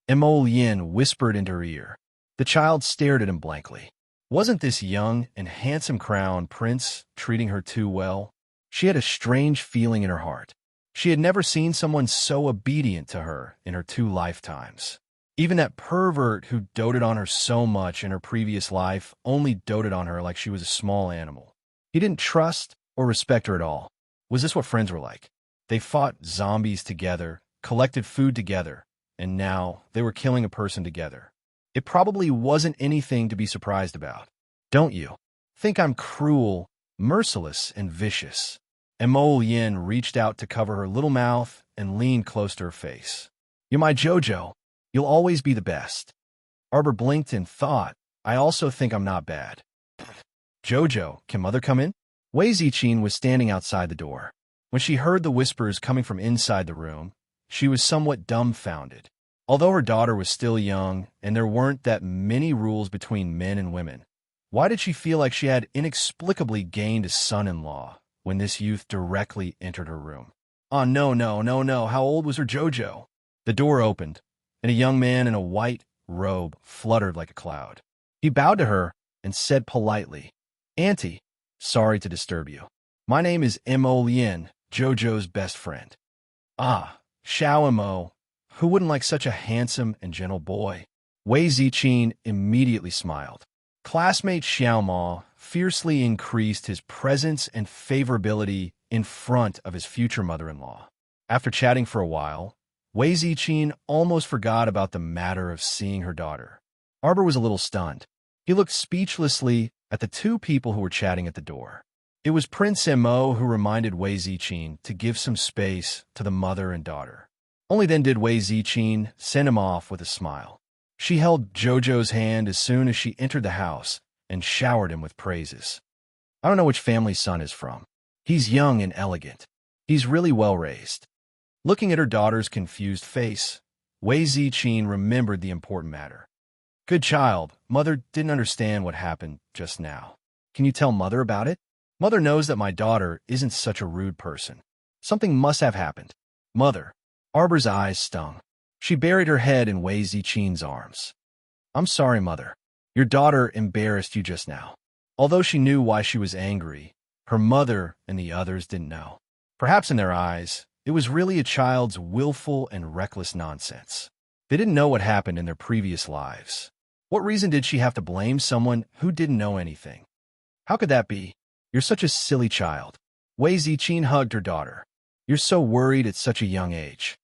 Emolien whispered into her ear. The child stared at him blankly. Wasn't this young and handsome crown prince treating her too well? She had a strange feeling in her heart. She had never seen someone so obedient to her in her 2 lifetimes. Even that pervert who doted on her so much in her previous life only doted on her like she was a small animal. He didn't trust or respect her at all. Was this what friends were like? They fought zombies together, collected food together, and now they were killing a person together. It probably wasn't anything to be surprised about. Don't you? Think I'm cruel, merciless, and vicious? Emolien reached out to cover her little mouth and leaned close to her face. "You're my JoJo. You'll always be the best." Arbor blinked and thought, "I also think I'm not bad." "JoJo, can Mother come in?" Wei Ziqing was standing outside the door. When she heard the whispers coming from inside the room, she was somewhat dumbfounded. Although her daughter was still young and there weren't that many rules between men and women, why did she feel like she had inexplicably gained a son-in-law when this youth directly entered her room? Oh, no, how old was her JoJo? The door opened, and a young man in a white robe fluttered like a cloud. He bowed to her and said politely, "Auntie, sorry to disturb you. My name is Emo Lien, JoJo's best friend." "Ah, Xiao Emo. Who wouldn't like such a handsome and gentle boy?" Wei Ziqing immediately smiled. Classmate Xiao Ma fiercely increased his presence and favorability in front of his future mother-in-law. After chatting for a while, Wei Ziqing almost forgot about the matter of seeing her daughter. Arbor was a little stunned. He looked speechlessly at the 2 people who were chatting at the door. It was Prince Emo who reminded Wei Ziqing to give some space to the mother and daughter. Only then did Wei Ziqing send him off with a smile. She held JoJo's hand as soon as she entered the house and showered him with praises. "I don't know which family son is from. He's young and elegant. He's really well raised." Looking at her daughter's confused face, Wei Ziqing remembered the important matter. "Good child, Mother didn't understand what happened just now. Can you tell Mother about it? Mother knows that my daughter isn't such a rude person. Something must have happened. Mother." Arbor's eyes stung. She buried her head in Wei Ziqing's arms. "I'm sorry, Mother. Your daughter embarrassed you just now." Although she knew why she was angry, Her mother and the others didn't know. Perhaps in their eyes, it was really a child's willful and reckless nonsense. They didn't know what happened in their previous lives. What reason did she have to blame someone who didn't know anything? How could that be? You're such a silly child. Wei Ziqin hugged her daughter. You're so worried at such a young age.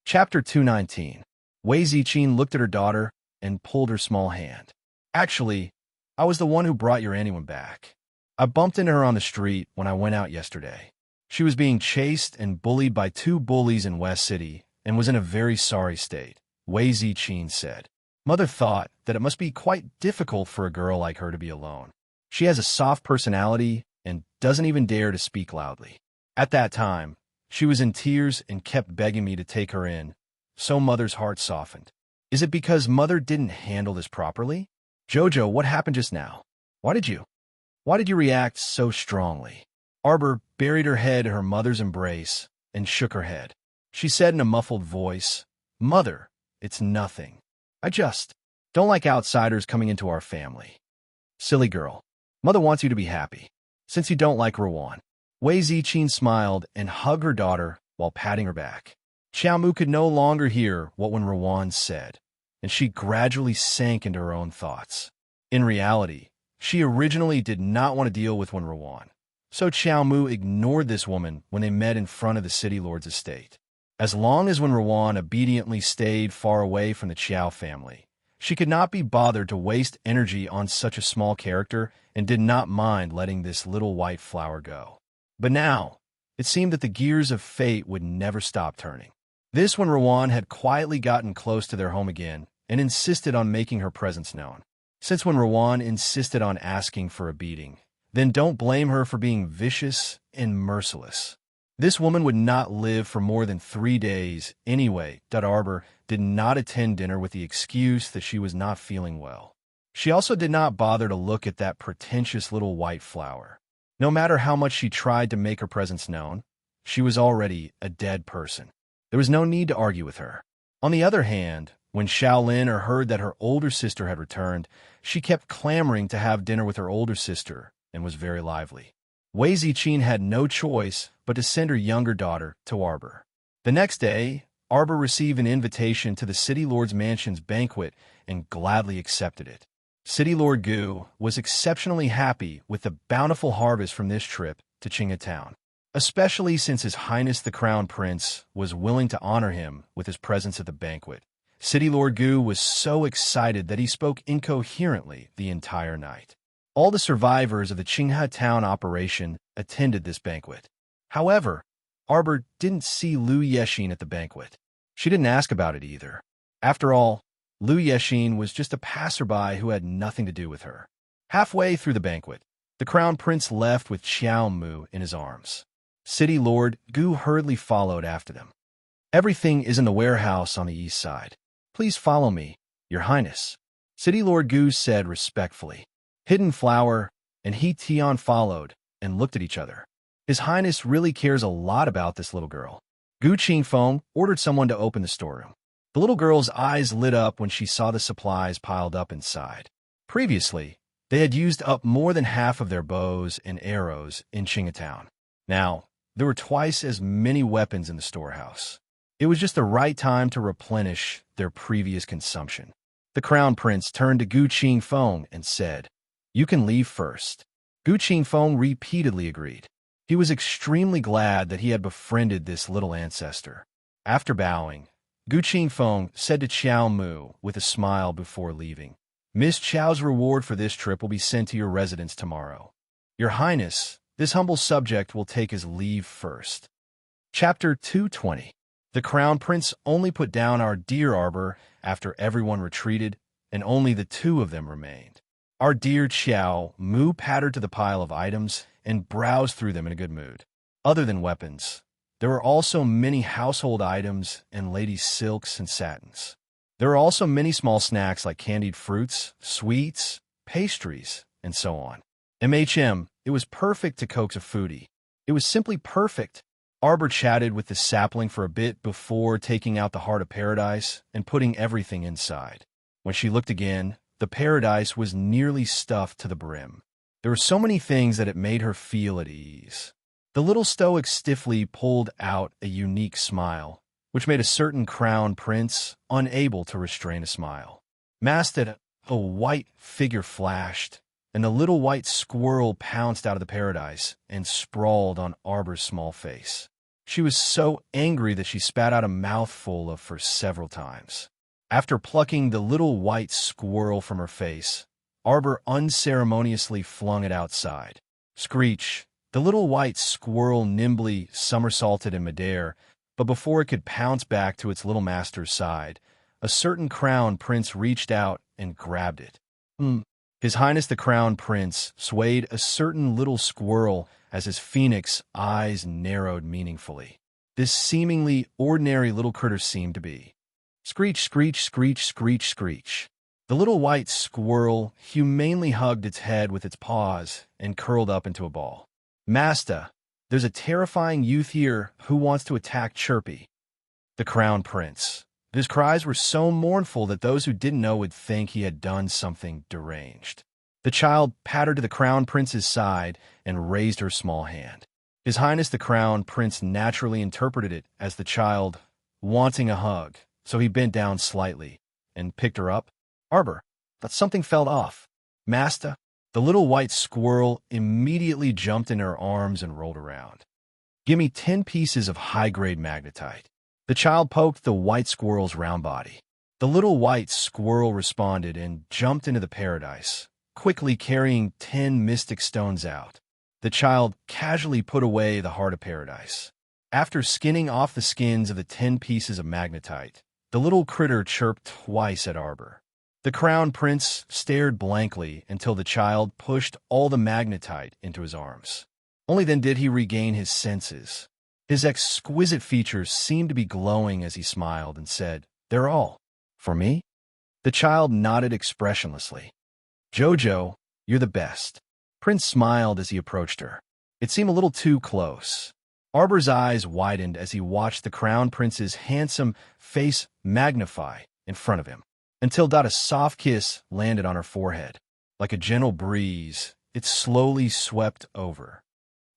Chapter 219. Wei Ziqin looked at her daughter and pulled her small hand. Actually, I was the one who brought your anyone back. I bumped into her on the street when I went out yesterday. She was being chased and bullied by 2 bullies in West City and was in a very sorry state, Wei Ziqin said. Mother thought that it must be quite difficult for a girl like her to be alone. She has a soft personality and doesn't even dare to speak loudly. At that time, she was in tears and kept begging me to take her in, so Mother's heart softened. Is it because Mother didn't handle this properly? Jojo, what happened just now? Why did you react so strongly? Arbor buried her head in her mother's embrace and shook her head. She said in a muffled voice, Mother, it's nothing. I just don't like outsiders coming into our family. Silly girl. Mother wants you to be happy, since you don't like Rowan. Wei Ziqin smiled and hugged her daughter while patting her back. Xiaomu could no longer hear what Rowan said, and she gradually sank into her own thoughts. In reality, she originally did not want to deal with Rowan, so Xiaomu ignored this woman when they met in front of the city lord's estate. As long as Rowan obediently stayed far away from the Qiao family, she could not be bothered to waste energy on such a small character and did not mind letting this little white flower go. But now, it seemed that the gears of fate would never stop turning. This when Rowan had quietly gotten close to their home again and insisted on making her presence known. Since when Rowan insisted on asking for a beating, then don't blame her for being vicious and merciless. This woman would not live for more than 3 days anyway. Arbor did not attend dinner with the excuse that she was not feeling well. She also did not bother to look at that pretentious little white flower. No matter how much she tried to make her presence known, she was already a dead person. There was no need to argue with her. On the other hand, when Shaolin heard that her older sister had returned, she kept clamoring to have dinner with her older sister and was very lively. Wei Ziqin had no choice but to send her younger daughter to Arbor. The next day, Arbor received an invitation to the City Lord's Mansion's banquet and gladly accepted it. City Lord Gu was exceptionally happy with the bountiful harvest from this trip to Qinghe Town, especially since His Highness the Crown Prince was willing to honor him with his presence at the banquet. City Lord Gu was so excited that he spoke incoherently the entire night. All the survivors of the Qinghe Town operation attended this banquet. However, Arbor didn't see Lu Yexin at the banquet. She didn't ask about it either. After all, Lu Yexin was just a passerby who had nothing to do with her. Halfway through the banquet, the Crown Prince left with Xiaomu in his arms. City Lord Gu hurriedly followed after them. Everything is in the warehouse on the east side. Please follow me, Your Highness, City Lord Gu said respectfully. Hidden Flower and He Tian followed and looked at each other. His Highness really cares a lot about this little girl. Gu Qingfeng ordered someone to open the storeroom. The little girl's eyes lit up when she saw the supplies piled up inside. Previously, they had used up more than half of their bows and arrows in Qinghe Town. Now, there were twice as many weapons in the storehouse. It was just the right time to replenish their previous consumption. The Crown Prince turned to Gu Qingfeng and said, You can leave first. Gu Qingfeng repeatedly agreed. He was extremely glad that he had befriended this little ancestor. After bowing, Gu Qingfeng said to Xiaomu with a smile before leaving, Miss Chao's reward for this trip will be sent to your residence tomorrow. Your Highness, this humble subject will take his leave first. Chapter 220. The Crown Prince only put down our dear Arbor after everyone retreated, and only the 2 of them remained. Our dear Xiao Mu pattered to the pile of items and browsed through them in a good mood. Other than weapons, there were also many household items and ladies' silks and satins. There were also many small snacks like candied fruits, sweets, pastries, and so on. It was perfect to coax a foodie. It was simply perfect. Arbor chatted with the sapling for a bit before taking out the heart of paradise and putting everything inside. When she looked again, the paradise was nearly stuffed to the brim. There were so many things that it made her feel at ease. The little stoic stiffly pulled out a unique smile, which made a certain crown prince unable to restrain a smile. Masted, a white figure flashed, and the little white squirrel pounced out of the paradise and sprawled on Arbor's small face. She was so angry that she spat out a mouthful of fur several times. After plucking the little white squirrel from her face, Arbor unceremoniously flung it outside. Screech, the little white squirrel nimbly somersaulted in midair, but before it could pounce back to its little master's side, a certain crown prince reached out and grabbed it. His Highness the Crown Prince swayed a certain little squirrel as his phoenix eyes narrowed meaningfully. This seemingly ordinary little critter seemed to be. Screech, screech, screech, screech, screech. The little white squirrel humanely hugged its head with its paws and curled up into a ball. Master, there's a terrifying youth here who wants to attack Chirpy, the Crown Prince. His cries were so mournful that those who didn't know would think he had done something deranged. The child pattered to the Crown Prince's side and raised her small hand. His Highness the Crown Prince naturally interpreted it as the child wanting a hug, so he bent down slightly and picked her up. Arbor, thought something fell off. Master, the little white squirrel immediately jumped in her arms and rolled around. Give me 10 pieces of high-grade magnetite. The child poked the white squirrel's round body. The little white squirrel responded and jumped into the paradise, quickly carrying 10 mystic stones out. The child casually put away the heart of paradise. After skinning off the skins of the 10 pieces of magnetite, the little critter chirped twice at Arbor. The Crown Prince stared blankly until the child pushed all the magnetite into his arms. Only then did he regain his senses. His exquisite features seemed to be glowing as he smiled and said, "They're all for me?" The child nodded expressionlessly. "Jojo, you're the best." Prince smiled as he approached her. It seemed a little too close. Arbor's eyes widened as he watched the Crown Prince's handsome face magnify in front of him, until a soft kiss landed on her forehead. Like a gentle breeze, it slowly swept over.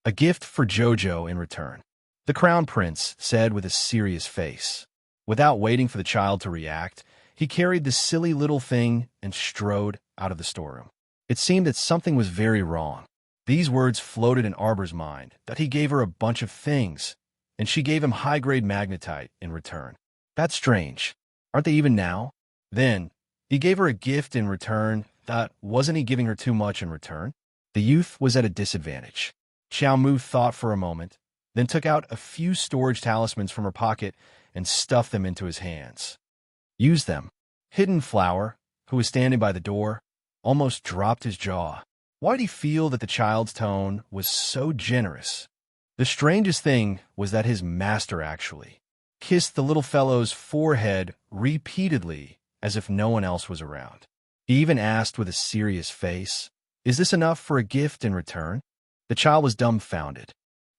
"A gift for Jojo in return," the Crown Prince said with a serious face. Without waiting for the child to react, he carried the silly little thing and strode out of the storeroom. It seemed that something was very wrong. These words floated in Arbor's mind, that he gave her a bunch of things, and she gave him high-grade magnetite in return. That's strange. Aren't they even now? Then, he gave her a gift in return. Wasn't he giving her too much in return? The youth was at a disadvantage. Xiao Mu thought for a moment, then took out a few storage talismans from her pocket and stuffed them into his hands. Use them. Hidden Flower, who was standing by the door, almost dropped his jaw. Why did he feel that the child's tone was so generous? The strangest thing was that his master actually kissed the little fellow's forehead repeatedly as if no one else was around. He even asked with a serious face, "Is this enough for a gift in return?" The child was dumbfounded.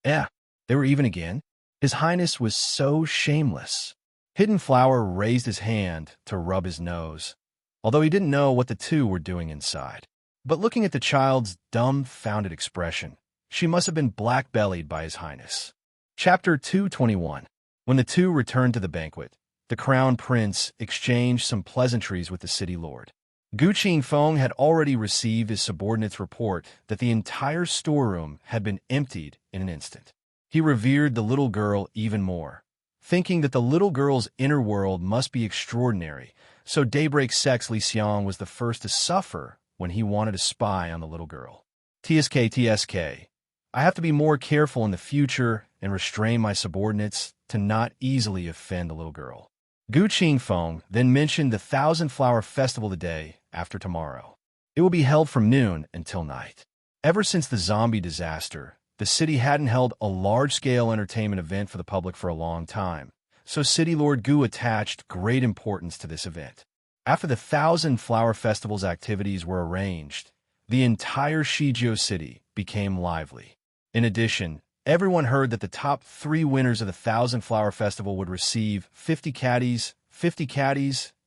They were even again. His Highness was so shameless. Hidden Flower raised his hand to rub his nose, although he didn't know what the two were doing inside. But looking at the child's dumbfounded expression, she must have been black-bellied by His Highness. Chapter 221. When the two returned to the banquet, the Crown Prince exchanged some pleasantries with the city lord. Gu Qingfeng had already received his subordinate's report that the entire storeroom had been emptied in an instant. He revered the little girl even more, thinking that the little girl's inner world must be extraordinary, so Daybreak Sex Li Xiang was the first to suffer when he wanted to spy on the little girl. TSK, I have to be more careful in the future and restrain my subordinates to not easily offend the little girl. Gu Qingfeng then mentioned the 1,000-Flower Festival the day after tomorrow. It will be held from noon until night. Ever since the zombie disaster, the city hadn't held a large-scale entertainment event for the public for a long time, so City Lord Gu attached great importance to this event. After the 1,000-Flower Festival's activities were arranged, the entire Shijiao city became lively. In addition, everyone heard that the top 3 winners of the 1,000-Flower Festival would receive 50 caddies,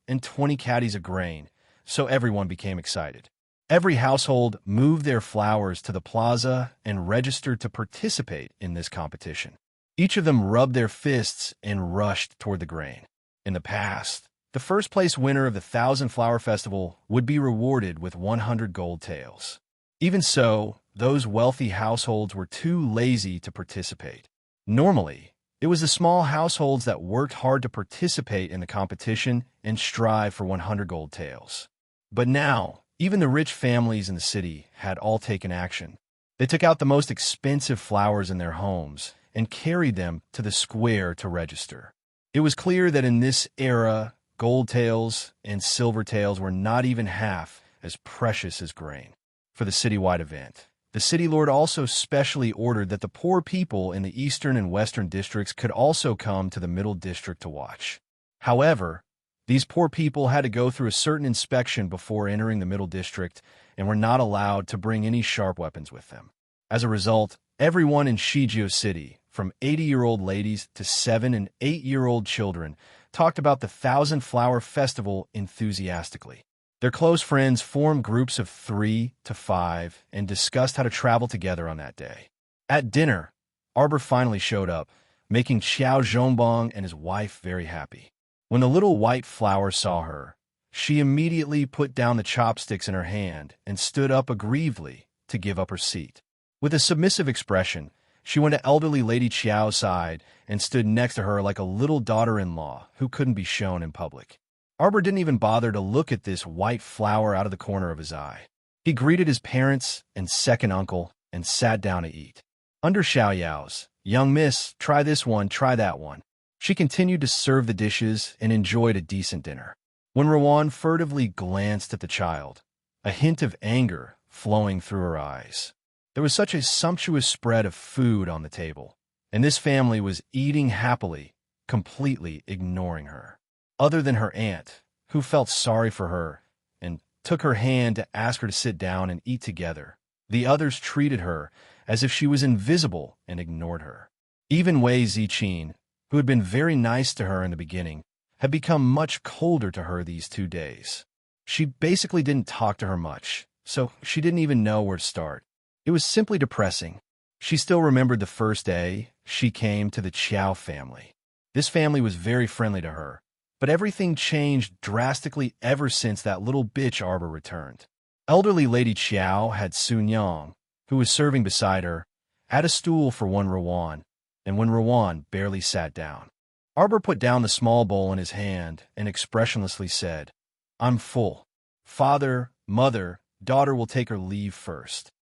and 20 caddies of grain, so everyone became excited. Every household moved their flowers to the plaza and registered to participate in this competition. Each of them rubbed their fists and rushed toward the grain. In the past, the first-place winner of the Thousand Flower Festival would be rewarded with 100 gold taels. Even so, those wealthy households were too lazy to participate. Normally, it was the small households that worked hard to participate in the competition and strive for 100 gold taels. But now, even the rich families in the city had all taken action. They took out the most expensive flowers in their homes and carried them to the square to register. It was clear that in this era, gold taels and silver taels were not even half as precious as grain. For the citywide event, the city lord also specially ordered that the poor people in the eastern and western districts could also come to the middle district to watch. However, these poor people had to go through a certain inspection before entering the middle district and were not allowed to bring any sharp weapons with them. As a result, everyone in Shijio City, from 80-year-old ladies to 7- and 8-year-old children, talked about the Thousand Flower Festival enthusiastically. Their close friends formed groups of 3 to 5 and discussed how to travel together on that day. At dinner, Arbor finally showed up, making Xiao Zhongbang and his wife very happy. When the little white flower saw her, she immediately put down the chopsticks in her hand and stood up aggrievedly to give up her seat. With a submissive expression, she went to elderly Lady Qiao's side and stood next to her like a little daughter-in-law who couldn't be shown in public. Arbor didn't even bother to look at this white flower out of the corner of his eye. He greeted his parents and second uncle and sat down to eat. Under Xiao Yao's, "Young miss, try this one, try that one." She continued to serve the dishes and enjoyed a decent dinner. When Rowan furtively glanced at the child, a hint of anger flowing through her eyes. There was such a sumptuous spread of food on the table, and this family was eating happily, completely ignoring her. Other than her aunt, who felt sorry for her and took her hand to ask her to sit down and eat together, the others treated her as if she was invisible and ignored her. Even Wei Ziqin, who had been very nice to her in the beginning, had become much colder to her these 2 days. She basically didn't talk to her much, so she didn't even know where to start. It was simply depressing. She still remembered the first day she came to the Qiao family. This family was very friendly to her, but everything changed drastically ever since that little bitch Arbor returned. Elderly Lady Qiao had Sun Yang, who was serving beside her, add a stool for one Rowan, and when Rowan barely sat down. Arbor put down the small bowl in his hand and expressionlessly said, "I'm full. Father, mother, daughter will take her leave first."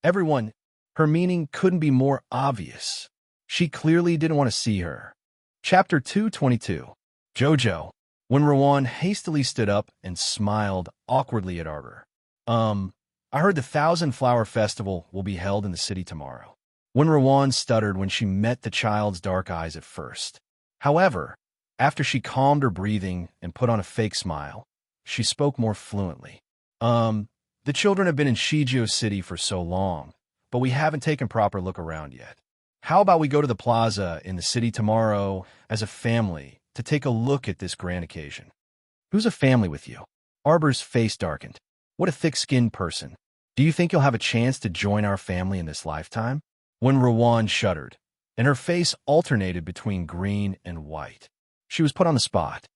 Everyone, her meaning couldn't be more obvious. She clearly didn't want to see her. Chapter 222. Jojo. When Rowan hastily stood up and smiled awkwardly at Arbor. I heard the Thousand Flower Festival will be held in the city tomorrow." When Rowan stuttered when she met the child's dark eyes at first. However, after she calmed her breathing and put on a fake smile, she spoke more fluently. The children have been in Shijio City for so long, but we haven't taken proper look around yet. How about we go to the plaza in the city tomorrow as a family to take a look at this grand occasion? Who's a family with you? Arbor's face darkened. What a thick-skinned person. Do you think you'll have a chance to join our family in this lifetime? When Rowan shuddered, and her face alternated between green and white. She was put on the spot.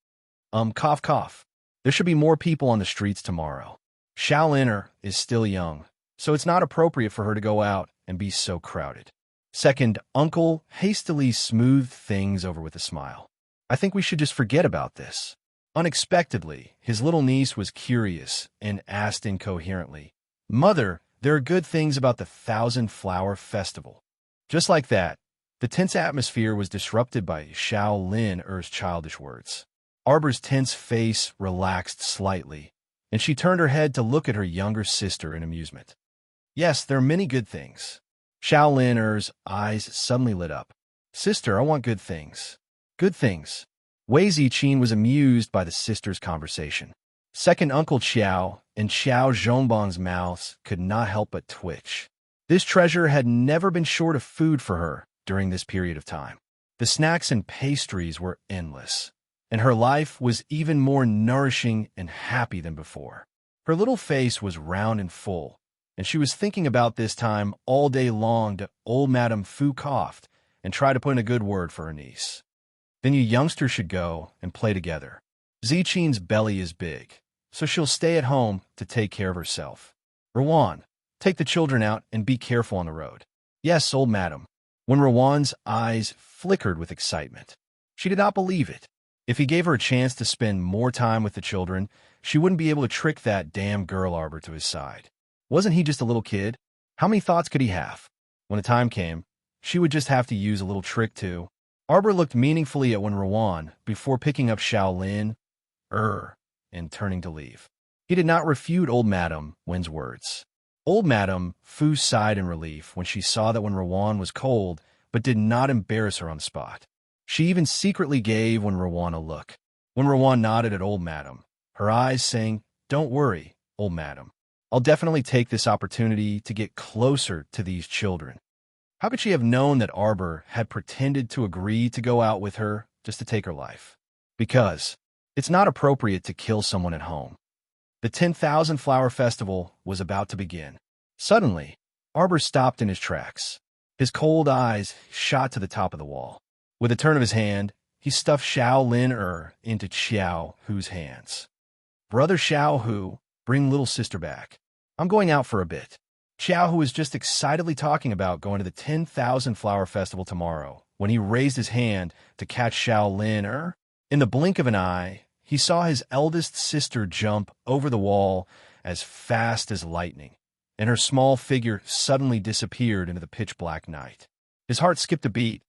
Cough, cough. There should be more people on the streets tomorrow. Shaoliner is still young, so it's not appropriate for her to go out and be so crowded. Second uncle hastily smoothed things over with a smile. I think we should just forget about this. Unexpectedly, his little niece was curious and asked incoherently, "Mother, there are good things about the Thousand Flower Festival." Just like that, the tense atmosphere was disrupted by Xiao Lin-er's childish words. Arbor's tense face relaxed slightly, and she turned her head to look at her younger sister in amusement. "Yes, there are many good things." Xiao Lin-er's eyes suddenly lit up. "Sister, I want good things." "Good things." Wei Ziqin was amused by the sisters' conversation. Second Uncle Qiao and Xiao Zhongbang's mouths could not help but twitch. This treasure had never been short of food for her during this period of time. The snacks and pastries were endless, and her life was even more nourishing and happy than before. Her little face was round and full, and she was thinking about this time all day long to old Madame Fu coughed and tried to put in a good word for her niece. Then you youngsters should go and play together. Zichin's belly is big, so she'll stay at home to take care of herself. Rowan, take the children out and be careful on the road. Yes, old madam. When Rowan's eyes flickered with excitement. She did not believe it. If he gave her a chance to spend more time with the children, she wouldn't be able to trick that damn girl Arbor to his side. Wasn't he just a little kid? How many thoughts could he have? When the time came, she would just have to use a little trick too. Arbor looked meaningfully at Rowan before picking up Shaolin, and turning to leave. He did not refute old Madame Wen's words. Old Madame Fu sighed in relief when she saw that Rowan was cold, but did not embarrass her on the spot. She even secretly gave Rowan a look. When Rowan nodded at old Madame, her eyes saying, "Don't worry, old Madame. I'll definitely take this opportunity to get closer to these children." How could she have known that Arbor had pretended to agree to go out with her just to take her life? Because it's not appropriate to kill someone at home. The 10,000 Flower Festival was about to begin. Suddenly, Arbor stopped in his tracks. His cold eyes shot to the top of the wall. With a turn of his hand, he stuffed Shaolin into Xiao Hu's hands. "Brother Xiao Hu, bring little sister back. I'm going out for a bit." Xiao Hu was just excitedly talking about going to the 10,000 Flower Festival tomorrow when he raised his hand to catch Shaolin. In the blink of an eye, he saw his eldest sister jump over the wall as fast as lightning, and her small figure suddenly disappeared into the pitch-black night. His heart skipped a beat,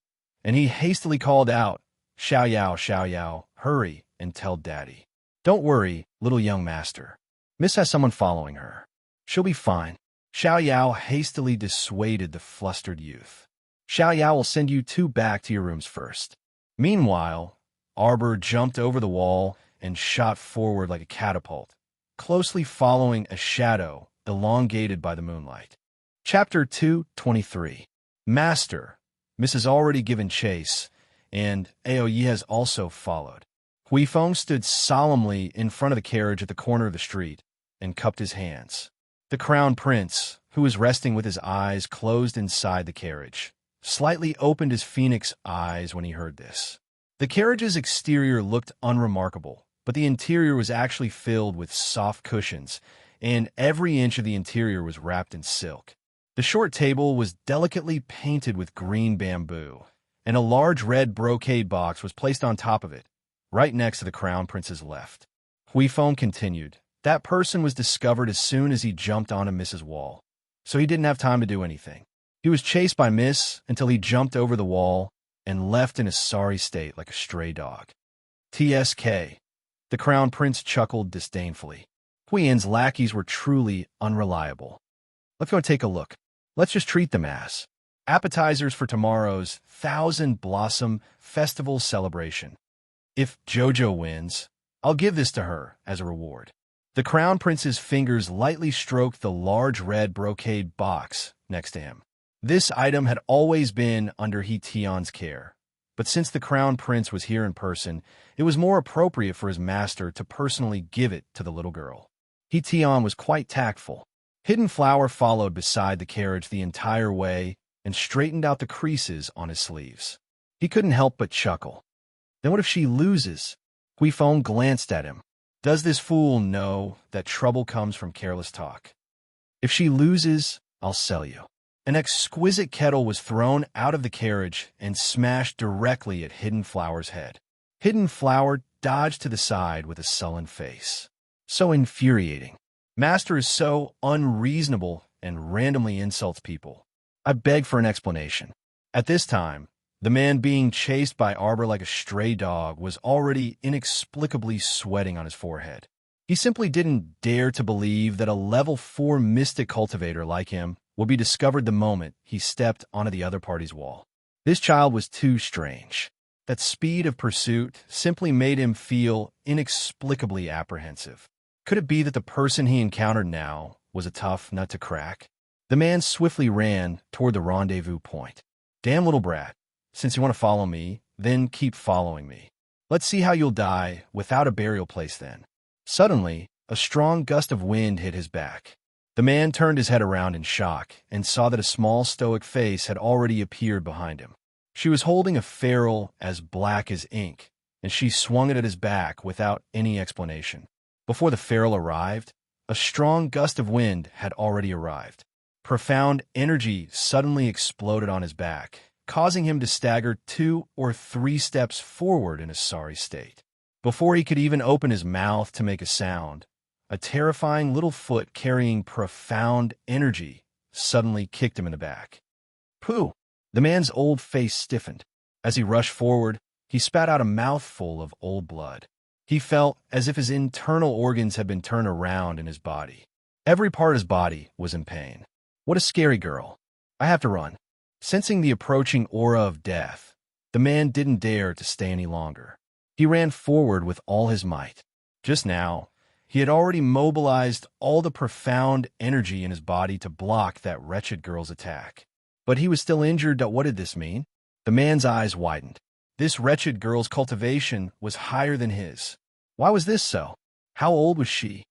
and he hastily called out, Xiao Yao, hurry and tell Daddy." "Don't worry, little young master. Miss has someone following her. She'll be fine." Xiao Yao hastily dissuaded the flustered youth. "Xiao Yao will send you two back to your rooms first." Meanwhile, Arbor jumped over the wall and shot forward like a catapult, closely following a shadow elongated by the moonlight. Chapter 223. Master, Miss has already given chase, and Aoyi has also followed. Huifeng stood solemnly in front of the carriage at the corner of the street and cupped his hands. The crown prince, who was resting with his eyes closed inside the carriage, slightly opened his phoenix eyes when he heard this. The carriage's exterior looked unremarkable, but the interior was actually filled with soft cushions, and every inch of the interior was wrapped in silk. The short table was delicately painted with green bamboo, and a large red brocade box was placed on top of it, right next to the crown prince's left. Huifeng continued, "That person was discovered as soon as he jumped onto Miss's wall, so he didn't have time to do anything. He was chased by Miss until he jumped over the wall and left in a sorry state like a stray dog." TSK. The crown prince chuckled disdainfully. Huiyan's lackeys were truly unreliable. "Let's go take a look. Let's just treat them as appetizers for tomorrow's 1,000 Blossom Festival celebration. If Jojo wins, I'll give this to her as a reward." The crown prince's fingers lightly stroked the large red brocade box next to him. This item had always been under He Tian's care, but since the crown prince was here in person, it was more appropriate for his master to personally give it to the little girl. He Tian was quite tactful. Hidden Flower followed beside the carriage the entire way and straightened out the creases on his sleeves. He couldn't help but chuckle. Then what if she loses? Huifeng glanced at him. Does this fool know that trouble comes from careless talk? If she loses, I'll sell you. An exquisite kettle was thrown out of the carriage and smashed directly at Hidden Flower's head. Hidden Flower dodged to the side with a sullen face. So infuriating. Master is so unreasonable and randomly insults people. I beg for an explanation. At this time, the man being chased by Arbor like a stray dog was already inexplicably sweating on his forehead. He simply didn't dare to believe that a level 4 mystic cultivator like him would be discovered the moment he stepped onto the other party's wall. This child was too strange. That speed of pursuit simply made him feel inexplicably apprehensive. Could it be that the person he encountered now was a tough nut to crack? The man swiftly ran toward the rendezvous point. Damn little brat. Since you want to follow me, then keep following me. Let's see how you'll die without a burial place then. Suddenly, A strong gust of wind hit his back. The man turned his head around in shock and saw that a small stoic face had already appeared behind him. She was holding a ferrule as black as ink, and she swung it at his back without any explanation. Before the ferrule arrived, a strong gust of wind had already arrived. Profound energy suddenly exploded on his back, causing him to stagger 2 or 3 steps forward in a sorry state. Before he could even open his mouth to make a sound, a terrifying little foot carrying profound energy suddenly kicked him in the back. Pooh! The man's old face stiffened. As he rushed forward, he spat out a mouthful of old blood. He felt as if his internal organs had been turned around in his body. Every part of his body was in pain. What a scary girl. I have to run. Sensing the approaching aura of death, the man didn't dare to stay any longer. He ran forward with all his might. Just now, he had already mobilized all the profound energy in his body to block that wretched girl's attack. But he was still injured. What did this mean? The man's eyes widened. This wretched girl's cultivation was higher than his. Why was this so? How old was she?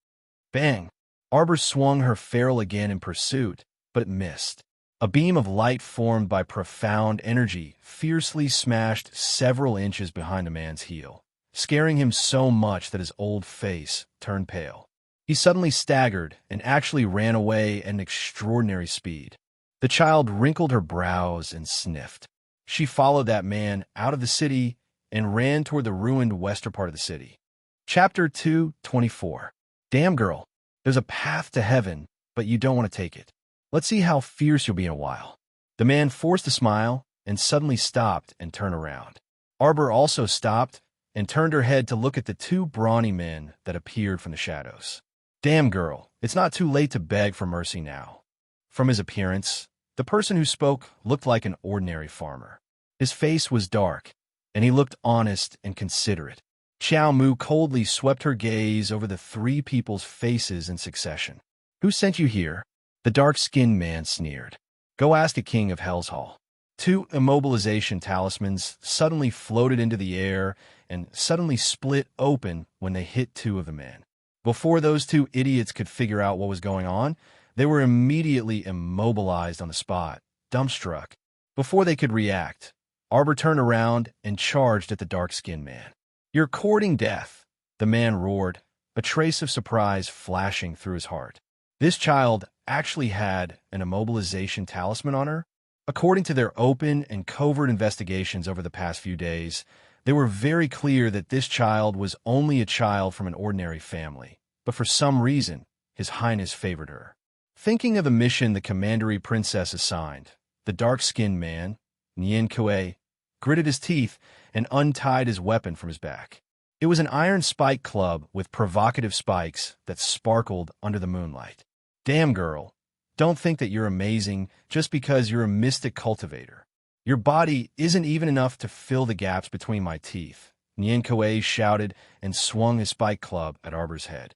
Bang! Arbor swung her ferrule again in pursuit, but it missed. A beam of light formed by profound energy fiercely smashed several inches behind the man's heel, scaring him so much that his old face turned pale. He suddenly staggered and actually ran away at an extraordinary speed. The child wrinkled her brows and sniffed. She followed that man out of the city and ran toward the ruined western part of the city. Chapter 2:24. Damn girl, there's a path to heaven, but you don't want to take it. Let's see how fierce you'll be in a while. The man forced a smile and suddenly stopped and turned around. Arbor also stopped and turned her head to look at the 2 brawny men that appeared from the shadows. Damn girl, it's not too late to beg for mercy now. From his appearance, the person who spoke looked like an ordinary farmer. His face was dark, and he looked honest and considerate. Xiao Mu coldly swept her gaze over the 3 people's faces in succession. Who sent you here? The dark-skinned man sneered. Go ask the king of Hell's Hall. 2 immobilization talismans suddenly floated into the air and suddenly split open when they hit 2 of the men. Before those 2 idiots could figure out what was going on, they were immediately immobilized on the spot, dumbstruck. Before they could react, Arbor turned around and charged at the dark-skinned man. You're courting death, the man roared, a trace of surprise flashing through his heart. This child actually had an immobilization talisman on her. According to their open and covert investigations over the past few days, they were very clear that this child was only a child from an ordinary family, but for some reason, His Highness favored her. Thinking of the mission the commandery princess assigned, the dark-skinned man, Nian Kuei, gritted his teeth and untied his weapon from his back. It was an iron spike club with provocative spikes that sparkled under the moonlight. Damn girl, don't think that you're amazing just because you're a mystic cultivator. Your body isn't even enough to fill the gaps between my teeth, Nian Kuei shouted and swung his spike club at Arbor's head.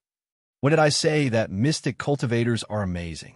When did I say that mystic cultivators are amazing?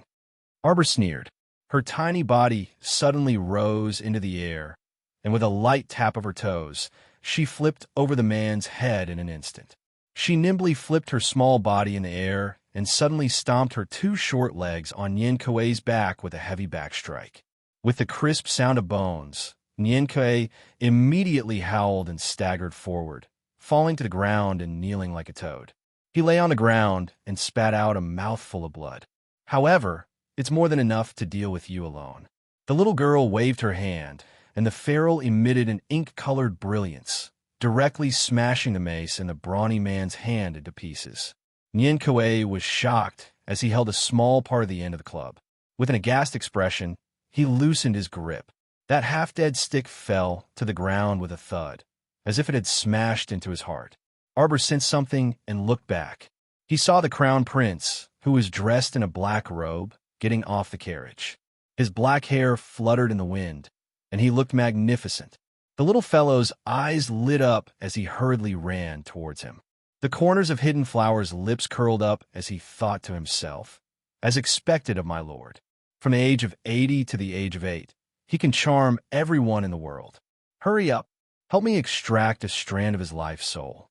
Arbor sneered. Her tiny body suddenly rose into the air, and with a light tap of her toes, she flipped over the man's head in an instant. She nimbly flipped her small body in the air and suddenly stomped her 2 short legs on Nian Kuei's back with a heavy backstrike. With the crisp sound of bones, Nian Kuei immediately howled and staggered forward, falling to the ground and kneeling like a toad. He lay on the ground and spat out a mouthful of blood. However, it's more than enough to deal with you alone. The little girl waved her hand, and the ferrule emitted an ink-colored brilliance, directly smashing the mace in the brawny man's hand into pieces. Nian Kuei was shocked as he held a small part of the end of the club. With an aghast expression, he loosened his grip. That half-dead stick fell to the ground with a thud, as if it had smashed into his heart. Arbor sensed something and looked back. He saw the crown prince, who was dressed in a black robe, getting off the carriage. His black hair fluttered in the wind, and he looked magnificent. The little fellow's eyes lit up as he hurriedly ran towards him. The corners of Hidden Flower's lips curled up as he thought to himself, as expected of my lord. From the age of 80 to the age of 8, he can charm everyone in the world. Hurry up. Help me extract a strand of his life soul.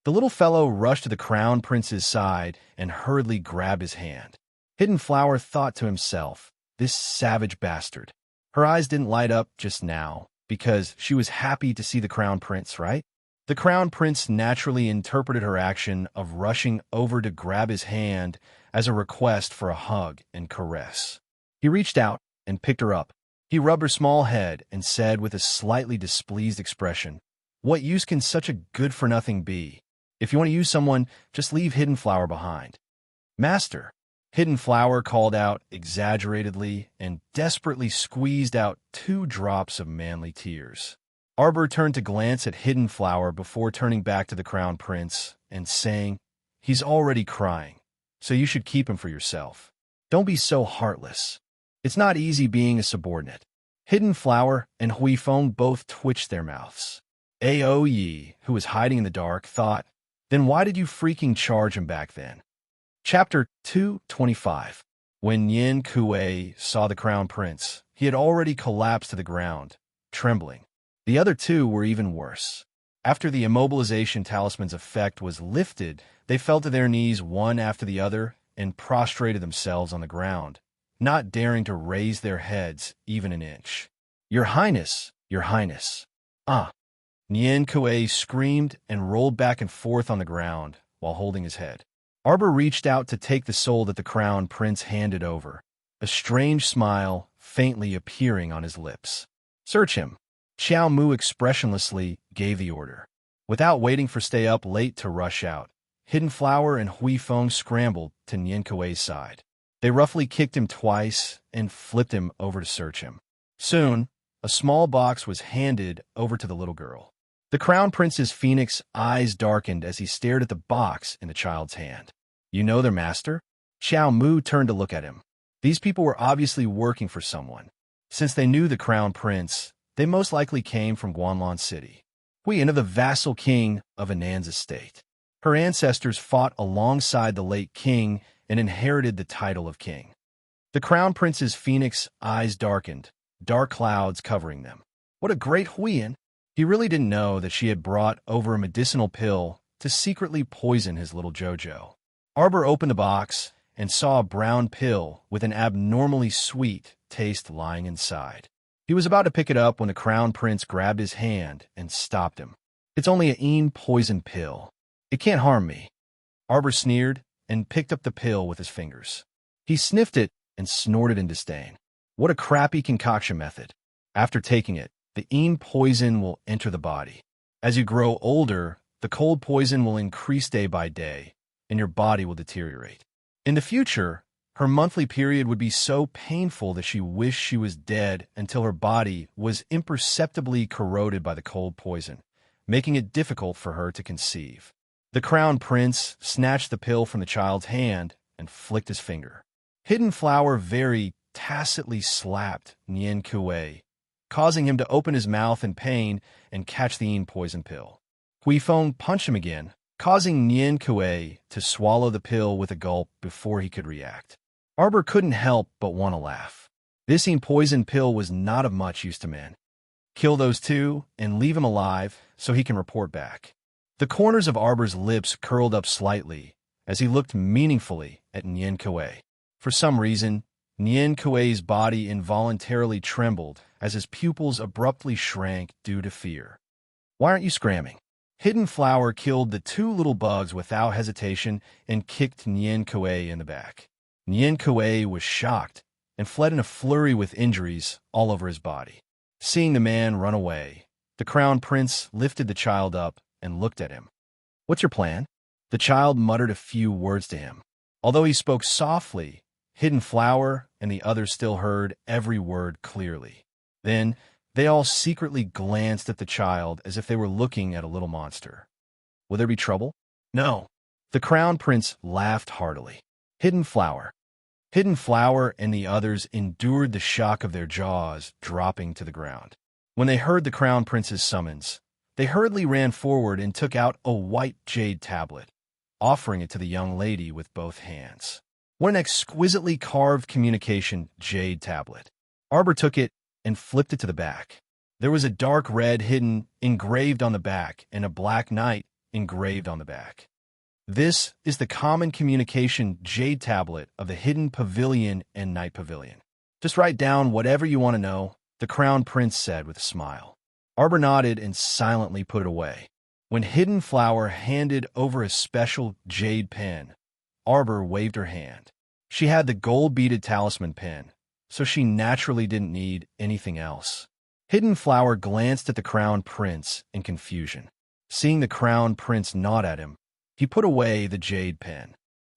The little fellow rushed to the crown prince's side and hurriedly grabbed his hand. Hidden Flower thought to himself, this savage bastard. Her eyes didn't light up just now, because she was happy to see the crown prince, right? The crown prince naturally interpreted her action of rushing over to grab his hand as a request for a hug and caress. He reached out and picked her up. He rubbed her small head and said with a slightly displeased expression, "What use can such a good-for-nothing be? If you want to use someone, just leave Hidden Flower behind." "Master," Hidden Flower called out exaggeratedly and desperately squeezed out 2 drops of manly tears. Arbor turned to glance at Hidden Flower before turning back to the crown prince and saying, "He's already crying, so you should keep him for yourself. Don't be so heartless. It's not easy being a subordinate." Hidden Flower and Huifeng both twitched their mouths. Aoyi, who was hiding in the dark, thought, "Then why did you freaking charge him back then?" Chapter 225. When Yin Kuei saw the crown prince, he had already collapsed to the ground, trembling. The other 2 were even worse. After the immobilization talisman's effect was lifted, they fell to their knees one after the other and prostrated themselves on the ground, not daring to raise their heads even an inch. Your Highness, Your Highness." "Ah!" Yin Kuei screamed and rolled back and forth on the ground while holding his head. Arbor reached out to take the soul that the crown prince handed over, a strange smile faintly appearing on his lips. "Search him." Xiao Mu expressionlessly gave the order. Without waiting for Stay Up Late to rush out, Hidden Flower and Huifeng scrambled to Yin Kuei's side. They roughly kicked him twice and flipped him over to search him. Soon, a small box was handed over to the little girl. The crown prince's phoenix eyes darkened as he stared at the box in the child's hand. "You know their master?" Xiao Mu turned to look at him. These people were obviously working for someone. Since they knew the crown prince, they most likely came from Guanlon City, Huiyin of the vassal king of Anan's estate. Her ancestors fought alongside the late king and inherited the title of king. The crown prince's phoenix eyes darkened, dark clouds covering them. What a great Huiyin! He really didn't know that she had brought over a medicinal pill to secretly poison his little Jojo. Arbor opened the box and saw a brown pill with an abnormally sweet taste lying inside. He was about to pick it up when the crown prince grabbed his hand and stopped him. "It's only a Een poison pill. It can't harm me." Arbor sneered and picked up the pill with his fingers. He sniffed it and snorted in disdain. What a crappy concoction method. After taking it, the Een poison will enter the body. As you grow older, the cold poison will increase day by day, and your body will deteriorate. In the future, her monthly period would be so painful that she wished she was dead until her body was imperceptibly corroded by the cold poison, making it difficult for her to conceive. The crown prince snatched the pill from the child's hand and flicked his finger. Hidden Flower very tacitly slapped Yin Kuei, causing him to open his mouth in pain and catch the Een poison pill. Huifeng punched him again, causing Yin Kuei to swallow the pill with a gulp before he could react. Arbor couldn't help but want to laugh. This Een poison pill was not of much use to men. Kill those 2 and leave him alive so he can report back. The corners of Arbor's lips curled up slightly as he looked meaningfully at Yin Kuei. For some reason, Yin Kuei's body involuntarily trembled as his pupils abruptly shrank due to fear. "Why aren't you scramming?" Hidden Flower killed the 2 little bugs without hesitation and kicked Yin Kuei in the back. Yin Kuei was shocked and fled in a flurry with injuries all over his body. Seeing the man run away, the crown prince lifted the child up and looked at him. "What's your plan?" The child muttered a few words to him. Although he spoke softly, Hidden Flower and the others still heard every word clearly. Then they all secretly glanced at the child as if they were looking at a little monster. "Will there be trouble?" "No." The crown prince laughed heartily. Hidden Flower and the others endured the shock of their jaws dropping to the ground. When they heard the crown prince's summons, they hurriedly ran forward and took out a white jade tablet, offering it to the young lady with both hands. What an exquisitely carved communication jade tablet. Arbor took it and flipped it to the back. There was a dark red hidden engraved on the back and a black knight engraved on the back. This is the common communication jade tablet of the Hidden Pavilion and Night Pavilion. Just write down whatever you want to know, the Crown Prince said with a smile. Arbor nodded and silently put it away. When Hidden Flower handed over a special jade pen, Arbor waved her hand. She had the gold-beaded talisman pen, so she naturally didn't need anything else. Hidden Flower glanced at the Crown Prince in confusion. Seeing the Crown Prince nod at him, he put away the jade pen.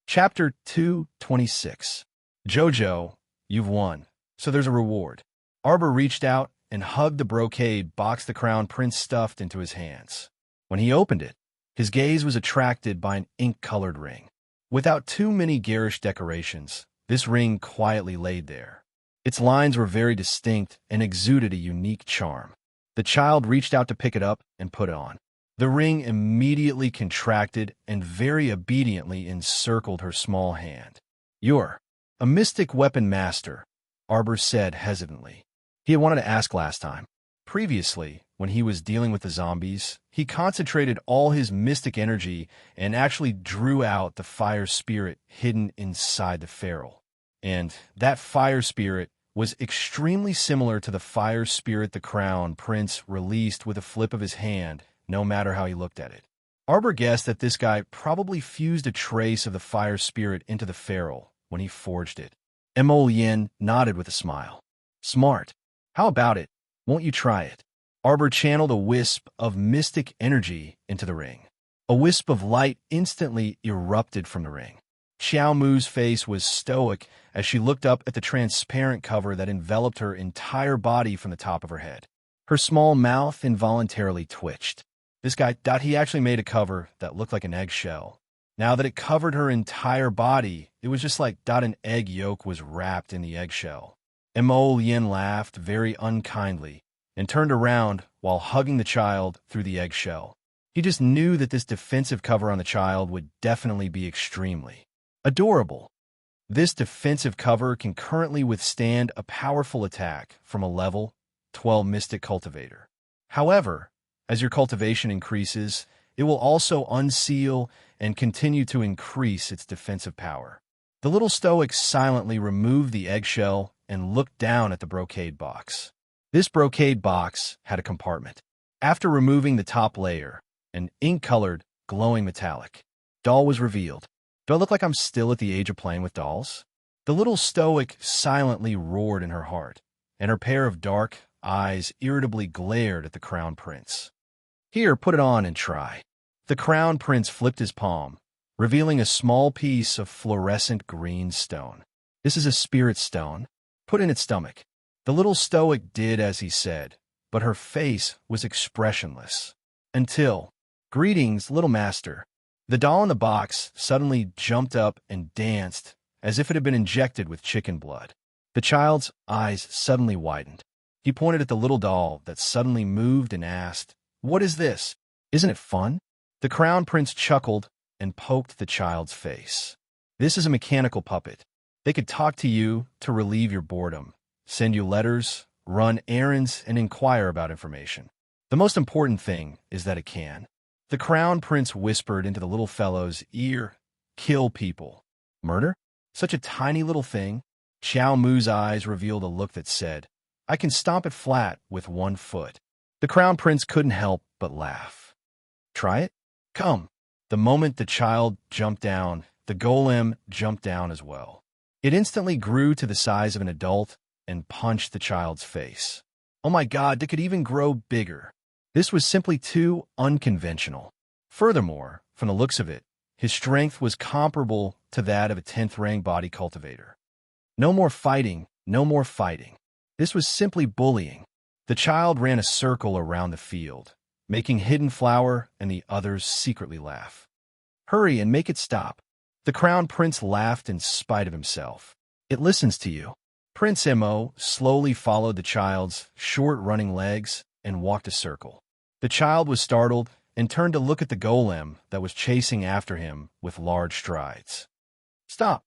Chapter 226. Jojo, you've won, so there's a reward. Arbor reached out and hugged the brocade box the Crown Prince stuffed into his hands. When he opened it, his gaze was attracted by an ink-colored ring. Without too many garish decorations, this ring quietly laid there. Its lines were very distinct and exuded a unique charm. The child reached out to pick it up and put it on. The ring immediately contracted and very obediently encircled her small hand. "You're a mystic weapon master," Arbor said hesitantly. He had wanted to ask last time. Previously, when he was dealing with the zombies, he concentrated all his mystic energy and actually drew out the fire spirit hidden inside the feral. And that fire spirit was extremely similar to the fire spirit the Crown Prince released with a flip of his hand, no matter how he looked at it. Arbor guessed that this guy probably fused a trace of the fire spirit into the feral when he forged it. Yin nodded with a smile. "Smart. How about it? Won't you try it?" Arbor channeled a wisp of mystic energy into the ring. A wisp of light instantly erupted from the ring. Xiao Mu's face was stoic as she looked up at the transparent cover that enveloped her entire body from the top of her head. Her small mouth involuntarily twitched. This guy thought he actually made a cover that looked like an eggshell. Now that it covered her entire body, it was just like an egg yolk was wrapped in the eggshell. Yin laughed very unkindly and turned around while hugging the child through the eggshell. He just knew that this defensive cover on the child would definitely be extremely adorable. This defensive cover can currently withstand a powerful attack from a level 12 Mystic Cultivator. However, as your cultivation increases, it will also unseal and continue to increase its defensive power. The little stoic silently removed the eggshell and looked down at the brocade box. This brocade box had a compartment. After removing the top layer, an ink-colored, glowing metallic doll was revealed. "Do I look like I'm still at the age of playing with dolls?" The little stoic silently roared in her heart, and her pair of dark eyes irritably glared at the Crown Prince. "Here, put it on and try." The Crown Prince flipped his palm, revealing a small piece of fluorescent green stone. "This is a spirit stone. Put in its stomach." The little stoic did as he said, but her face was expressionless. Until, "Greetings, little master." The doll in the box suddenly jumped up and danced as if it had been injected with chicken blood. The child's eyes suddenly widened. He pointed at the little doll that suddenly moved and asked, "What is this? Isn't it fun?" The Crown Prince chuckled and poked the child's face. "This is a mechanical puppet. They could talk to you to relieve your boredom, send you letters, run errands, and inquire about information. The most important thing is that it can." The Crown Prince whispered into the little fellow's ear, "Kill people." "Murder? Such a tiny little thing?" Xiao Mu's eyes revealed a look that said, "I can stomp it flat with one foot." The Crown Prince couldn't help but laugh. "Try it? Come." The moment the child jumped down, the golem jumped down as well. It instantly grew to the size of an adult and punched the child's face. Oh my God, it could even grow bigger. This was simply too unconventional. Furthermore, from the looks of it, his strength was comparable to that of a 10th rank body cultivator. No more fighting, no more fighting. This was simply bullying. The child ran a circle around the field, making Hidden Flower and the others secretly laugh. "Hurry and make it stop." The Crown Prince laughed in spite of himself. "It listens to you." Prince Mo slowly followed the child's short running legs and walked a circle. The child was startled and turned to look at the golem that was chasing after him with large strides. Stop.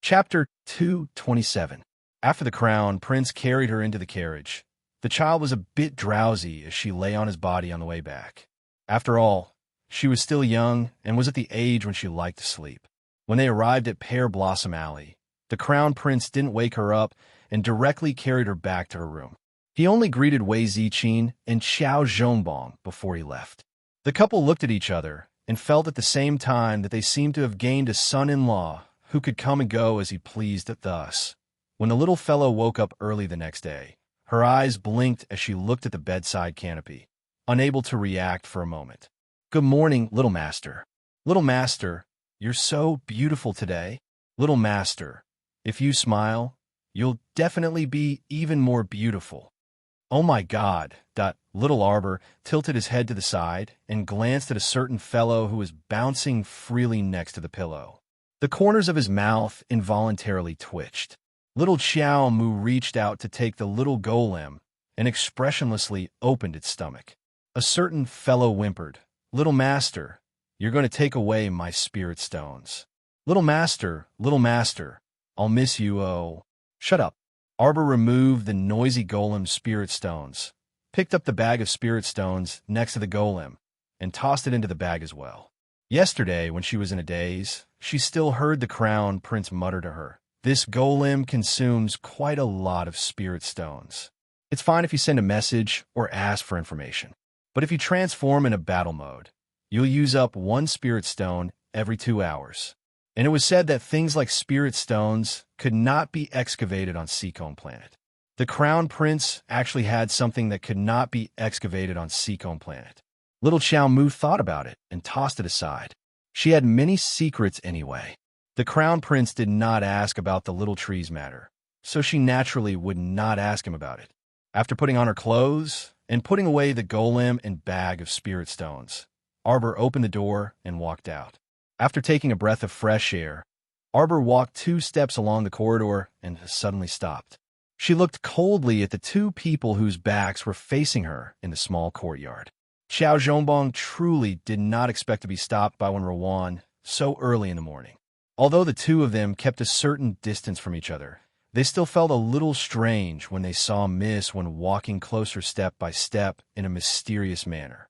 Chapter 227. After the Crown Prince carried her into the carriage, the child was a bit drowsy as she lay on his body on the way back. After all, She was still young and was at the age when she liked to sleep. When they arrived at Pear Blossom Alley, the Crown Prince didn't wake her up and directly carried her back to her room. He only greeted Wei Ziqin and Xiao Zhongbong before he left. The couple looked at each other and felt at the same time that they seemed to have gained a son-in-law who could come and go as he pleased. Thus, when the little fellow woke up early the next day, her eyes blinked as she looked at the bedside canopy, unable to react for a moment. "Good morning, little master." "Little master, you're so beautiful today." "Little master, if you smile, you'll definitely be even more beautiful." "Oh my God." Little Arbor tilted his head to the side and glanced at a certain fellow who was bouncing freely next to the pillow. The corners of his mouth involuntarily twitched. Little Xiao Mu reached out to take the little golem and expressionlessly opened its stomach. A certain fellow whimpered, "Little master, you're going to take away my spirit stones." Little master, I'll miss you, oh." "Shut up." Arbor removed the noisy golem's spirit stones, picked up the bag of spirit stones next to the golem, and tossed it into the bag as well. Yesterday, when she was in a daze, she still heard the Crown Prince mutter to her, "This golem consumes quite a lot of spirit stones. It's fine if you send a message or ask for information. But if you transform in a battle mode, you'll use up one spirit stone every 2 hours." And it was said that things like spirit stones could not be excavated on Seacombe Planet. The Crown Prince actually had something that could not be excavated on Seacombe Planet. Little Xiao Mu thought about it and tossed it aside. She had many secrets anyway. The Crown Prince did not ask about the little tree's matter, so she naturally would not ask him about it. After putting on her clothes and putting away the golem and bag of spirit stones, Arbor opened the door and walked out. After taking a breath of fresh air, Arbor walked 2 steps along the corridor and suddenly stopped. She looked coldly at the 2 people whose backs were facing her in the small courtyard. Xiao Zhongbong truly did not expect to be stopped by one Rowan so early in the morning. Although the 2 of them kept a certain distance from each other, they still felt a little strange when they saw Miss Wen walking closer step by step in a mysterious manner.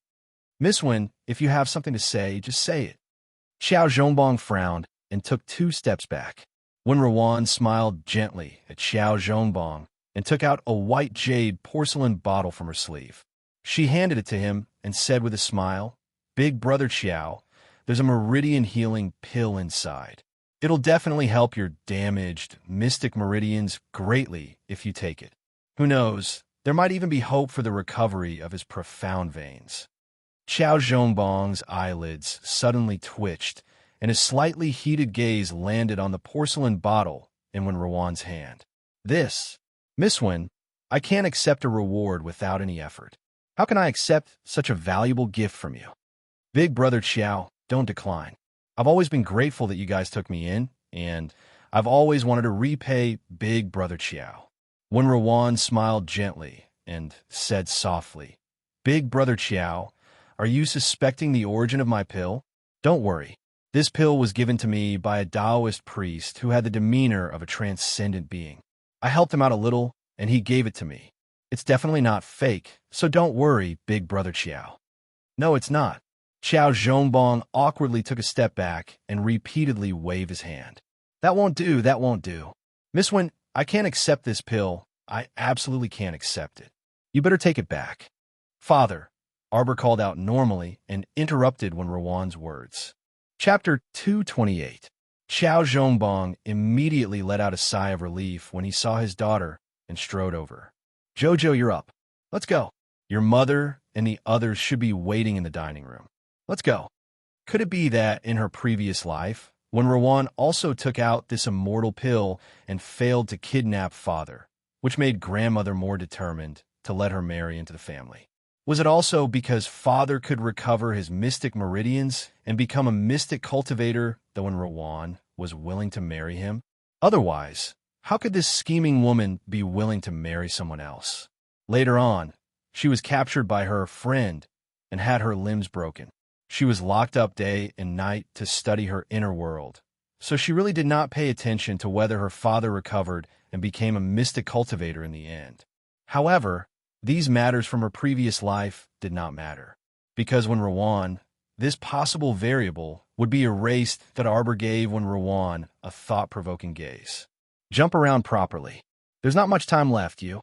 "Miss Wen, if you have something to say, just say it." Xiao Zhongbong frowned and took 2 steps back. Wen Ruan smiled gently at Xiao Zhongbong and took out a white jade porcelain bottle from her sleeve. She handed it to him and said with a smile, "Big brother Xiao, there's a meridian healing pill inside. It'll definitely help your damaged mystic meridians greatly if you take it. Who knows, there might even be hope for the recovery of his profound veins." Xiao Zhongbong's eyelids suddenly twitched, and his slightly heated gaze landed on the porcelain bottle in Wen Ruan's hand. "This, Miss Wen, I can't accept a reward without any effort. How can I accept such a valuable gift from you? Big brother Xiao, don't decline. I've always been grateful that you guys took me in, and I've always wanted to repay Big brother Xiao." Wen Ruan smiled gently and said softly, "Big brother Xiao, are you suspecting the origin of my pill? Don't worry. This pill was given to me by a Taoist priest who had the demeanor of a transcendent being. I helped him out a little, and he gave it to me. It's definitely not fake, so don't worry, Big brother Xiao." "No, it's not." Xiao Zhongbong awkwardly took a step back and repeatedly waved his hand. That won't do. Miss Wen, I can't accept this pill. I absolutely can't accept it. You better take it back." "Father," Arbor called out normally and interrupted Wen Ruan's words. Chapter 228. Xiao Zhongbong immediately let out a sigh of relief when he saw his daughter and strode over. "Jojo, you're up. Let's go. Your mother and the others should be waiting in the dining room. Let's go." Could it be that in her previous life, when Rowan also took out this immortal pill and failed to kidnap father, which made grandmother more determined to let her marry into the family? Was it also because father could recover his mystic meridians and become a mystic cultivator, though when Rowan was willing to marry him? Otherwise, how could this scheming woman be willing to marry someone else? Later on, she was captured by her friend and had her limbs broken. She was locked up day and night to study her inner world, so she really did not pay attention to whether her father recovered and became a mystic cultivator in the end. However, these matters from her previous life did not matter, because when Rowan, this possible variable would be erased that Arbor gave when Rowan a thought-provoking gaze. Jump around properly. There's not much time left, you.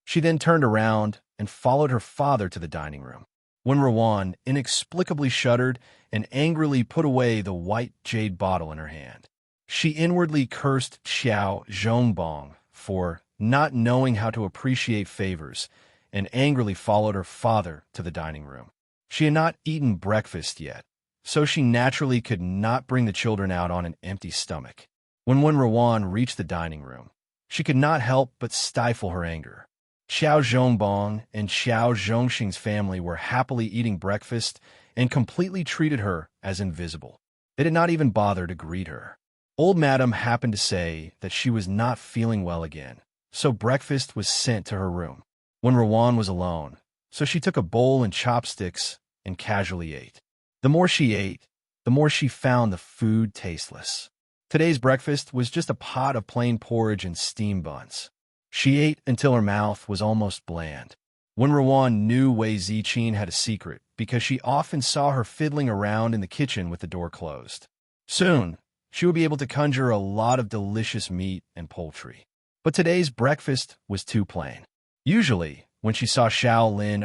She then turned around and followed her father to the dining room. When Rowan inexplicably shuddered and angrily put away the white jade bottle in her hand, she inwardly cursed Xiao Zhongbong for not knowing how to appreciate favors and angrily followed her father to the dining room. She had not eaten breakfast yet, so she naturally could not bring the children out on an empty stomach. When Rowan reached the dining room, she could not help but stifle her anger. Xiao Zhongbong and Xiao Zhongxing's family were happily eating breakfast and completely treated her as invisible. They did not even bother to greet her. Old Madam happened to say that she was not feeling well again, so breakfast was sent to her room. When Rowan was alone, so she took a bowl and chopsticks and casually ate. The more she ate, the more she found the food tasteless. Today's breakfast was just a pot of plain porridge and steamed buns. She ate until her mouth was almost bland. When Rowan knew Wei Ziqin had a secret because she often saw her fiddling around in the kitchen with the door closed. Soon, she would be able to conjure a lot of delicious meat and poultry. But today's breakfast was too plain. Usually, when she saw Xiao Lin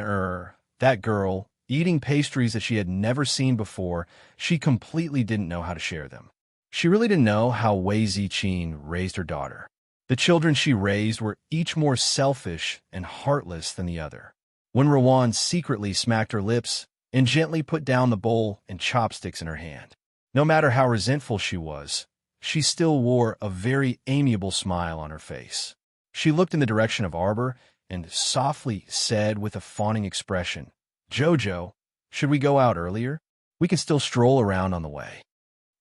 that girl, eating pastries that she had never seen before, she completely didn't know how to share them. She really didn't know how Wei Ziqin raised her daughter. The children she raised were each more selfish and heartless than the other. When Rowan secretly smacked her lips and gently put down the bowl and chopsticks in her hand, no matter how resentful she was, she still wore a very amiable smile on her face. She looked in the direction of Arbor and softly said with a fawning expression, "Jojo, should we go out earlier? We can still stroll around on the way."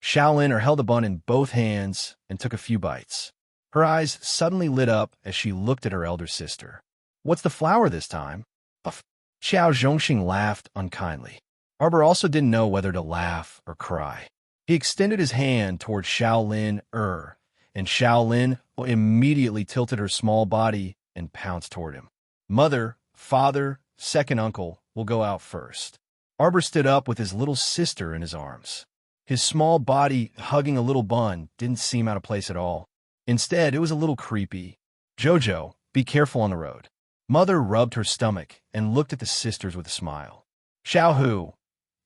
Shaolin held the bun in both hands and took a few bites. Her eyes suddenly lit up as she looked at her elder sister. "What's the flower this time?" Xiao Zhongxing laughed unkindly. Arbor also didn't know whether to laugh or cry. He extended his hand toward Shaolin and Shaolin immediately tilted her small body and pounced toward him. "Mother, father, second uncle will go out first." Arbor stood up with his little sister in his arms. His small body hugging a little bun didn't seem out of place at all. Instead, it was a little creepy. "Jojo, be careful on the road." Mother rubbed her stomach and looked at the sisters with a smile. "Xiao,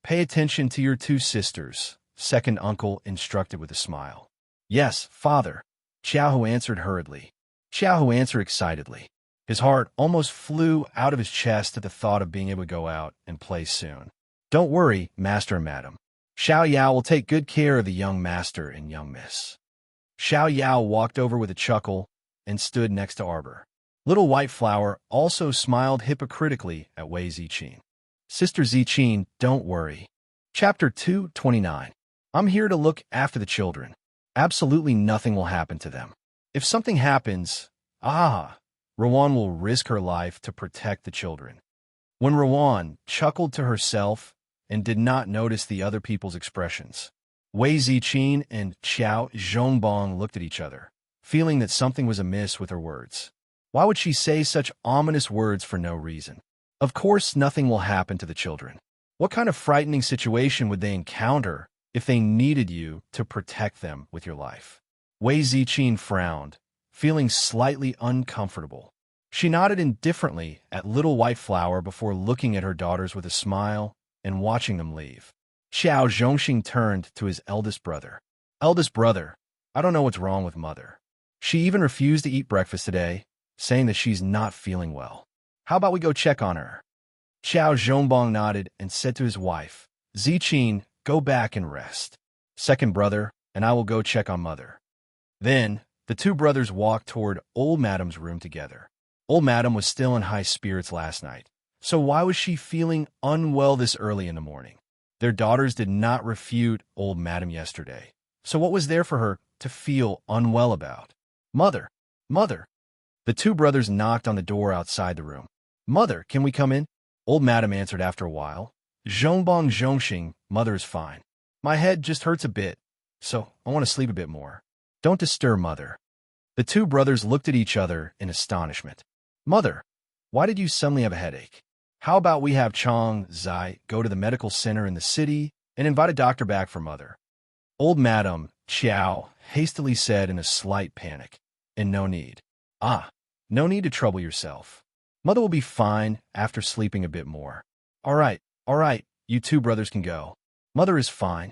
pay attention to your two sisters," second uncle instructed with a smile. "Yes, father," Xiao answered hurriedly. Xiao answered excitedly. His heart almost flew out of his chest at the thought of being able to go out and play soon. "Don't worry, master and madam. Xiao Yao will take good care of the young master and young miss." Xiao Yao walked over with a chuckle and stood next to Arbor. Little White Flower also smiled hypocritically at Wei Ziqin. "Sister Ziqin, don't worry." Chapter 229. I'm here to look after the children. Absolutely nothing will happen to them. If something happens, Rowan will risk her life to protect the children. When Rowan chuckled to herself and did not notice the other people's expressions, Wei Ziqin and Xiao Zhongbong looked at each other, feeling that something was amiss with her words. Why would she say such ominous words for no reason? Of course nothing will happen to the children. What kind of frightening situation would they encounter if they needed you to protect them with your life? Wei Ziqin frowned, feeling slightly uncomfortable. She nodded indifferently at Little White Flower before looking at her daughters with a smile and watching them leave. Xiao Zhongxing turned to his eldest brother. "Eldest brother, I don't know what's wrong with mother. She even refused to eat breakfast today, saying that she's not feeling well. How about we go check on her?" Xiao Zhongbong nodded and said to his wife, "Ziqin, go back and rest. Second brother, and I will go check on mother." Then, the two brothers walked toward Old Madam's room together. Old Madam was still in high spirits last night, so why was she feeling unwell this early in the morning? Their daughters did not refute Old Madam yesterday, so what was there for her to feel unwell about? "Mother, mother." The two brothers knocked on the door outside the room. "Mother, can we come in?" Old Madam answered after a while. "Zhongbong Zhongxing, mother is fine. My head just hurts a bit, so I want to sleep a bit more. Don't disturb mother." The two brothers looked at each other in astonishment. "Mother, why did you suddenly have a headache? How about we have Chong Zai go to the medical center in the city and invite a doctor back for Mother." Old Madame Chow hastily said in a slight panic, "And no need. Ah, no need to trouble yourself. Mother will be fine after sleeping a bit more. All right, you two brothers can go. Mother is fine."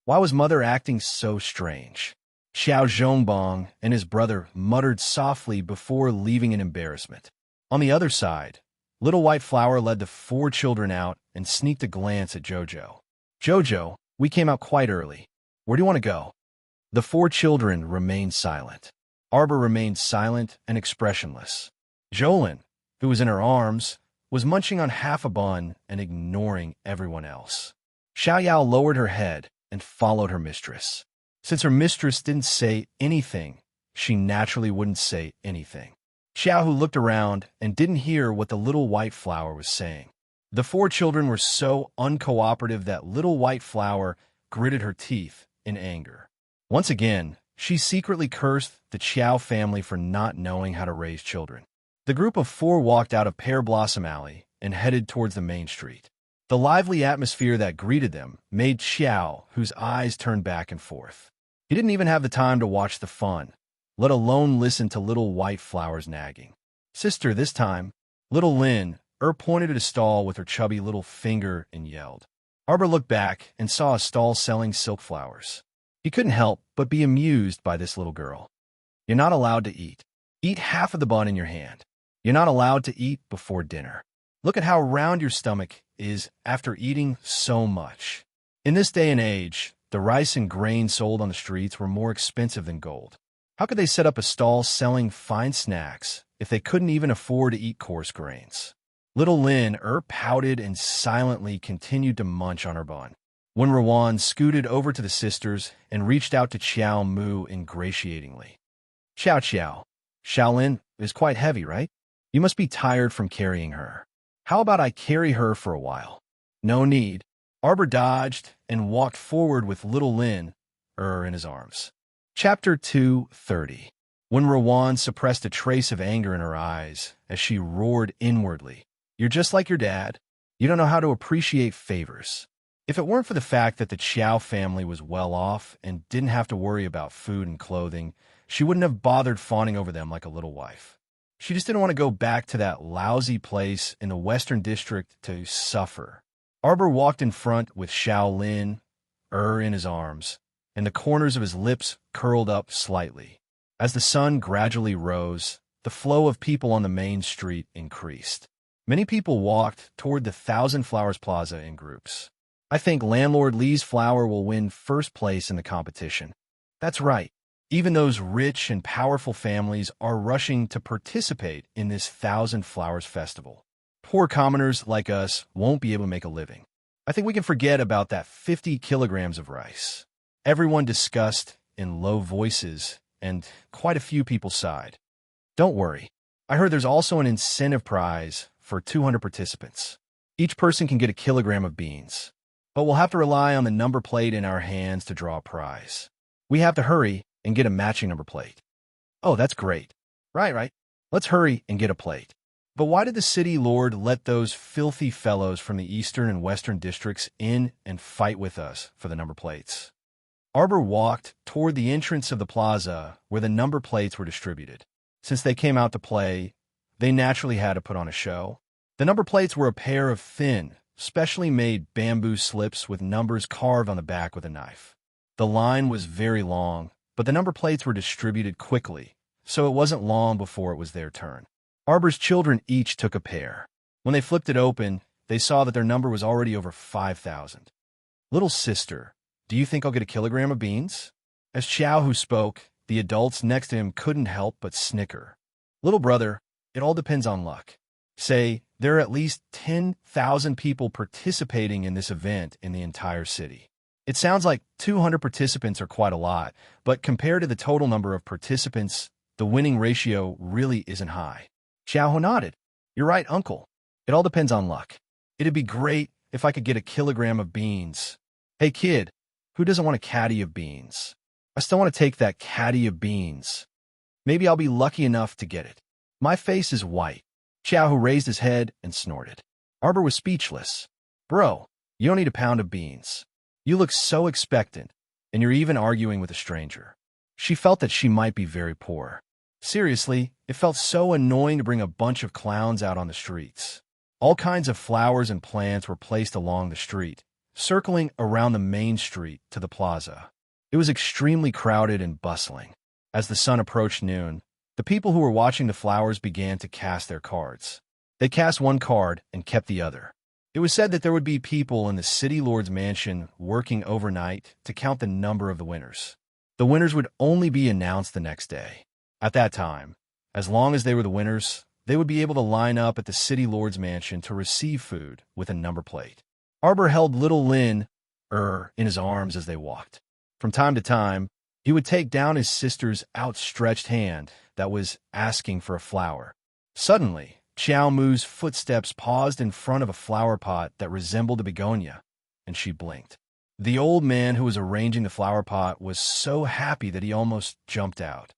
Why was Mother acting so strange? Xiao Zhongbong and his brother muttered softly before leaving in embarrassment. On the other side, Little White Flower led the 4 children out and sneaked a glance at Jojo. "Jojo, we came out quite early. Where do you want to go?" The 4 children remained silent. Arbor remained silent and expressionless. Jolin, who was in her arms, was munching on half a bun and ignoring everyone else. Xiaoyao lowered her head and followed her mistress. Since her mistress didn't say anything, she naturally wouldn't say anything. Xiaohu looked around and didn't hear what the Little White Flower was saying. The 4 children were so uncooperative that Little White Flower gritted her teeth in anger. Once again, she secretly cursed the Qiao family for not knowing how to raise children. The group of 4 walked out of Pear Blossom Alley and headed towards the main street. The lively atmosphere that greeted them made Xiao, whose eyes turned back and forth. He didn't even have the time to watch the fun, let alone listen to Little White Flower's nagging. "Sister, this time." Little Lin pointed at a stall with her chubby little finger and yelled. Arbor looked back and saw a stall selling silk flowers. He couldn't help but be amused by this little girl. "You're not allowed to eat. Eat half of the bun in your hand. You're not allowed to eat before dinner. Look at how round your stomach is after eating so much." In this day and age, the rice and grain sold on the streets were more expensive than gold. How could they set up a stall selling fine snacks if they couldn't even afford to eat coarse grains? Little Lin pouted and silently continued to munch on her bun. When Rowan scooted over to the sisters and reached out to Qiao Mu ingratiatingly. Qiao, Shaolin is quite heavy, right? You must be tired from carrying her. How about I carry her for a while?" "No need." Arbor dodged and walked forward with Little Lin in his arms. Chapter 230. When Rowan suppressed a trace of anger in her eyes as she roared inwardly, "You're just like your dad. You don't know how to appreciate favors." If it weren't for the fact that the Qiao family was well off and didn't have to worry about food and clothing, she wouldn't have bothered fawning over them like a little wife. She just didn't want to go back to that lousy place in the Western District to suffer. Arbor walked in front with Shaolin in his arms, and the corners of his lips curled up slightly. As the sun gradually rose, the flow of people on the main street increased. Many people walked toward the Thousand Flowers Plaza in groups. "I think Landlord Lee's flower will win first place in the competition." That's right. Even those rich and powerful families are rushing to participate in this Thousand Flowers Festival. Poor commoners like us won't be able to make a living. I think we can forget about that 50 kilograms of rice. Everyone discussed in low voices, and quite a few people sighed. "Don't worry. I heard there's also an incentive prize for 200 participants. Each person can get a kilogram of beans. But we'll have to rely on the number plate in our hands to draw a prize. We have to hurry and get a matching number plate." "Oh, that's great." Right. Let's hurry and get a plate." But why did the city lord let those filthy fellows from the eastern and western districts in and fight with us for the number plates? Arbor walked toward the entrance of the plaza where the number plates were distributed. Since they came out to play, they naturally had to put on a show. The number plates were a pair of thin, specially made bamboo slips with numbers carved on the back with a knife. The line was very long, but the number plates were distributed quickly, so it wasn't long before it was their turn. Arbor's children each took a pair. When they flipped it open, they saw that their number was already over 5,000. "Little sister, do you think I'll get a kilogram of beans?" As Xiaohu spoke, the adults next to him couldn't help but snicker. "Little brother, it all depends on luck. Say, there are at least 10,000 people participating in this event in the entire city. It sounds like 200 participants are quite a lot, but compared to the total number of participants, the winning ratio really isn't high." Xiaohu nodded. "You're right, uncle. It all depends on luck. It'd be great if I could get a kilogram of beans. Hey, kid, who doesn't want a caddy of beans? I still want to take that caddy of beans. Maybe I'll be lucky enough to get it." My face is white. Xiaohu raised his head and snorted. Arbor was speechless. "Bro, you don't need a pound of beans. You look so expectant, and you're even arguing with a stranger. She felt that she might be very poor. Seriously, it felt so annoying to bring a bunch of clowns out on the streets. All kinds of flowers and plants were placed along the street, circling around the main street to the plaza. It was extremely crowded and bustling. As the sun approached noon, the people who were watching the flowers began to cast their cards. They cast one card and kept the other. It was said that there would be people in the city lord's mansion working overnight to count the number of the winners. The winners would only be announced the next day. At that time, as long as they were the winners, they would be able to line up at the city lord's mansion to receive food with a number plate. Arbor held little Lynn in his arms as they walked. From time to time, he would take down his sister's outstretched hand that was asking for a flower. Suddenly, Xiao Mu's footsteps paused in front of a flower pot that resembled a begonia, and she blinked. The old man who was arranging the flower pot was so happy that he almost jumped out.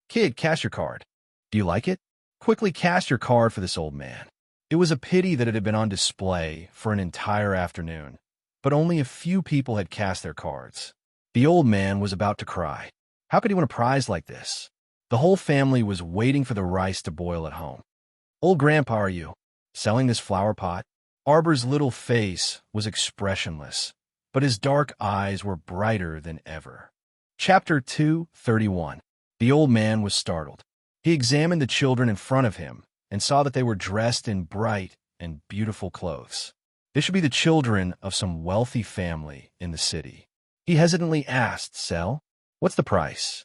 "Kid, cast your card. Do you like it? Quickly cast your card for this old man." It was a pity that it had been on display for an entire afternoon, but only a few people had cast their cards. The old man was about to cry. How could he win a prize like this? The whole family was waiting for the rice to boil at home. "Old Grandpa, are you selling this flower pot?" Arbor's little face was expressionless, but his dark eyes were brighter than ever. Chapter 231. The old man was startled. He examined the children in front of him and saw that they were dressed in bright and beautiful clothes. They should be the children of some wealthy family in the city. He hesitantly asked, "Sell? What's the price?"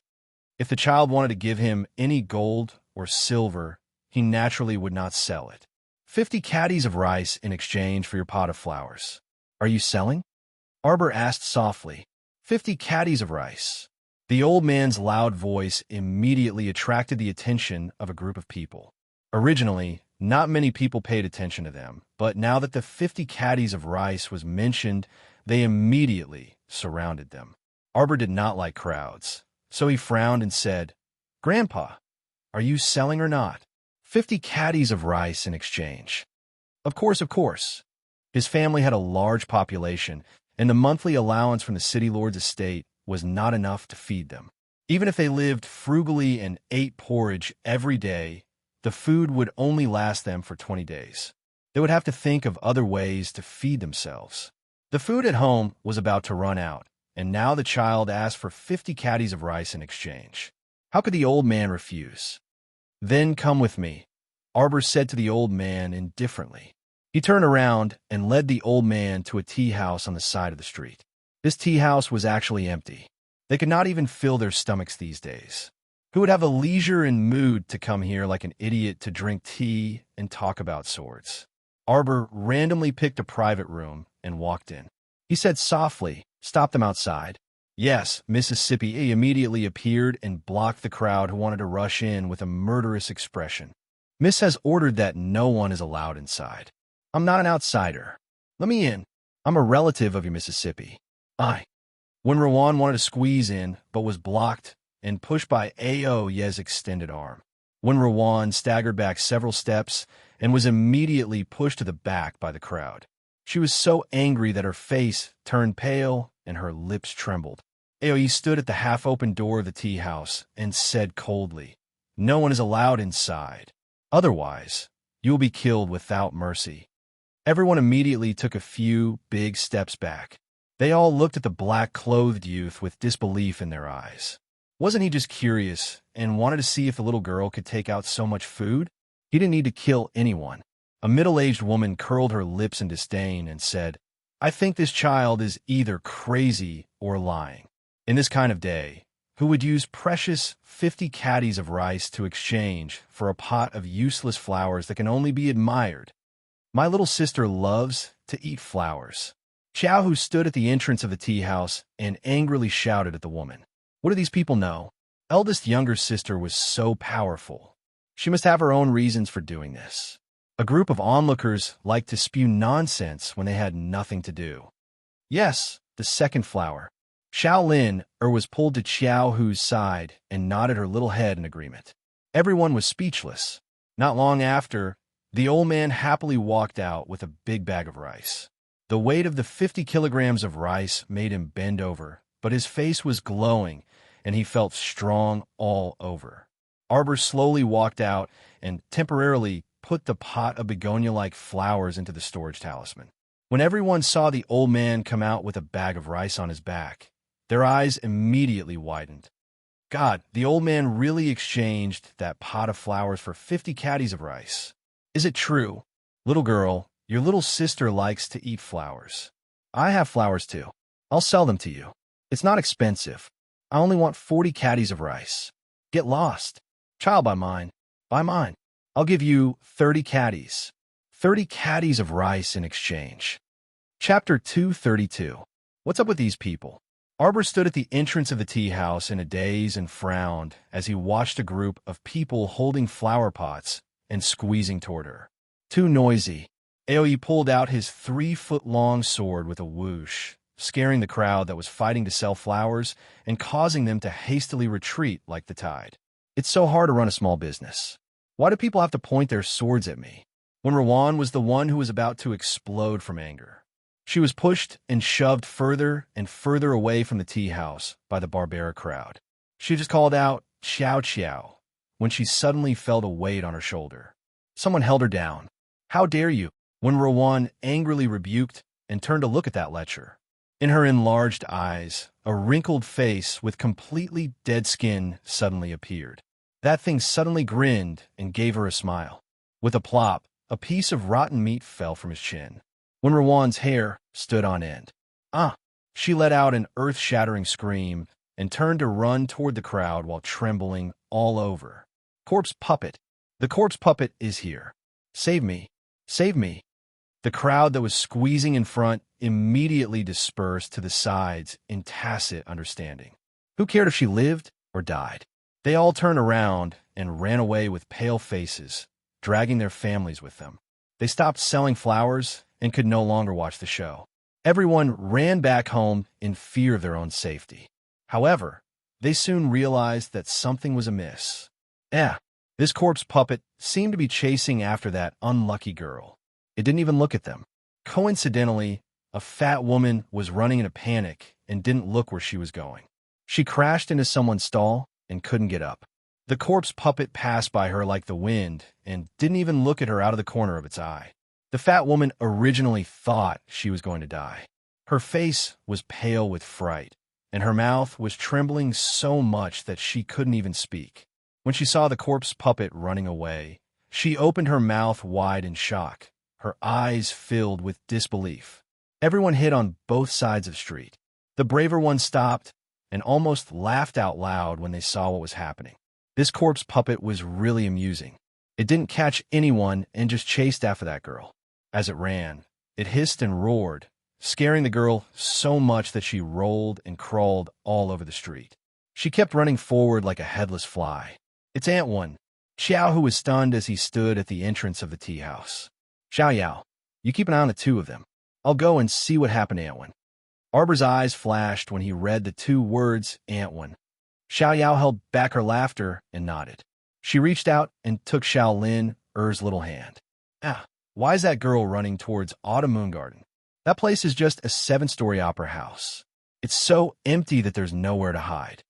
If the child wanted to give him any gold or silver, he naturally would not sell it. 50 caddies of rice in exchange for your pot of flowers. Are you selling? Arbor asked softly. 50 caddies of rice. The old man's loud voice immediately attracted the attention of a group of people. Originally, not many people paid attention to them, but now that the 50 caddies of rice was mentioned, they immediately surrounded them. Arbor did not like crowds, so he frowned and said, "Grandpa, are you selling or not? 50 caddies of rice in exchange." Of course. His family had a large population, and the monthly allowance from the city lord's estate was not enough to feed them. Even if they lived frugally and ate porridge every day, the food would only last them for 20 days. They would have to think of other ways to feed themselves. The food at home was about to run out, and now the child asked for 50 caddies of rice in exchange. How could the old man refuse? "Then come with me," Arbor said to the old man indifferently. He turned around and led the old man to a tea house on the side of the street. This tea house was actually empty. They could not even fill their stomachs these days. Who would have the leisure and mood to come here like an idiot to drink tea and talk about swords? Arbor randomly picked a private room and walked in. He said softly, "Stop them outside." Yes, Mississippi immediately appeared and blocked the crowd who wanted to rush in with a murderous expression. "Miss has ordered that no one is allowed inside." "I'm not an outsider. Let me in. I'm a relative of your Mississippi." When Rowan wanted to squeeze in, but was blocked and pushed by Aoye's extended arm. When Rowan staggered back several steps and was immediately pushed to the back by the crowd. She was so angry that her face turned pale and her lips trembled. Aoye stood at the half-open door of the tea house and said coldly, "No one is allowed inside. Otherwise, you will be killed without mercy." Everyone immediately took a few big steps back. They all looked at the black-clothed youth with disbelief in their eyes. Wasn't he just curious and wanted to see if the little girl could take out so much food? He didn't need to kill anyone. A middle-aged woman curled her lips in disdain and said, "I think this child is either crazy or lying. In this kind of day, who would use precious 50 caddies of rice to exchange for a pot of useless flowers that can only be admired? My little sister loves to eat flowers." Xiao, who stood at the entrance of the tea house and angrily shouted at the woman, "What do these people know? Eldest younger sister was so powerful. She must have her own reasons for doing this." A group of onlookers liked to spew nonsense when they had nothing to do. Yes, the second flower. Shaolin was pulled to Xiao Hu's side and nodded her little head in agreement. Everyone was speechless. Not long after, the old man happily walked out with a big bag of rice. The weight of the 50 kilograms of rice made him bend over, but his face was glowing, and he felt strong all over. Arbor slowly walked out and temporarily put the pot of begonia-like flowers into the storage talisman. When everyone saw the old man come out with a bag of rice on his back, their eyes immediately widened. God, the old man really exchanged that pot of flowers for 50 caddies of rice. Is it true? Little girl, your little sister likes to eat flowers. I have flowers too. I'll sell them to you. It's not expensive. I only want 40 caddies of rice. Get lost. Child, buy mine. Buy mine. I'll give you 30 caddies. 30 caddies of rice in exchange. Chapter 232. What's up with these people? Arbor stood at the entrance of the tea house in a daze and frowned as he watched a group of people holding flower pots and squeezing toward her. Too noisy. Aoi pulled out his 3-foot-long sword with a whoosh, scaring the crowd that was fighting to sell flowers and causing them to hastily retreat like the tide. It's so hard to run a small business. Why do people have to point their swords at me? When Rowan was the one who was about to explode from anger. She was pushed and shoved further and further away from the tea house by the barbaric crowd. She just called out, "Chow chow," when she suddenly felt a weight on her shoulder. Someone held her down. "How dare you?" when Rowan angrily rebuked and turned to look at that lecher. In her enlarged eyes, a wrinkled face with completely dead skin suddenly appeared. That thing suddenly grinned and gave her a smile. With a plop, a piece of rotten meat fell from his chin. When Rowan's hair stood on end. "Ah!" She let out an earth-shattering scream and turned to run toward the crowd while trembling all over. "Corpse puppet! The corpse puppet is here! Save me! Save me!" The crowd that was squeezing in front immediately dispersed to the sides in tacit understanding. Who cared if she lived or died? They all turned around and ran away with pale faces, dragging their families with them. They stopped selling flowers and could no longer watch the show. Everyone ran back home in fear of their own safety. However, they soon realized that something was amiss. This corpse puppet seemed to be chasing after that unlucky girl. It didn't even look at them. Coincidentally, a fat woman was running in a panic and didn't look where she was going. She crashed into someone's stall and couldn't get up. The corpse puppet passed by her like the wind and didn't even look at her out of the corner of its eye. The fat woman originally thought she was going to die. Her face was pale with fright, and her mouth was trembling so much that she couldn't even speak. When she saw the corpse puppet running away, she opened her mouth wide in shock, her eyes filled with disbelief. Everyone hid on both sides of the street. The braver ones stopped and almost laughed out loud when they saw what was happening. This corpse puppet was really amusing. It didn't catch anyone and just chased after that girl. As it ran, it hissed and roared, scaring the girl so much that she rolled and crawled all over the street. She kept running forward like a headless fly. "It's Aunt One." Xiao, who was stunned as he stood at the entrance of the tea house. "Xiao Yao, you keep an eye on the two of them. I'll go and see what happened to Aunt One." Arbor's eyes flashed when he read the two words, Aunt One. Xiao Yao held back her laughter and nodded. She reached out and took Xiao Lin, Er's little hand. Why is that girl running towards Autumn Moon Garden? That place is just a 7-story opera house. It's so empty that there's nowhere to hide.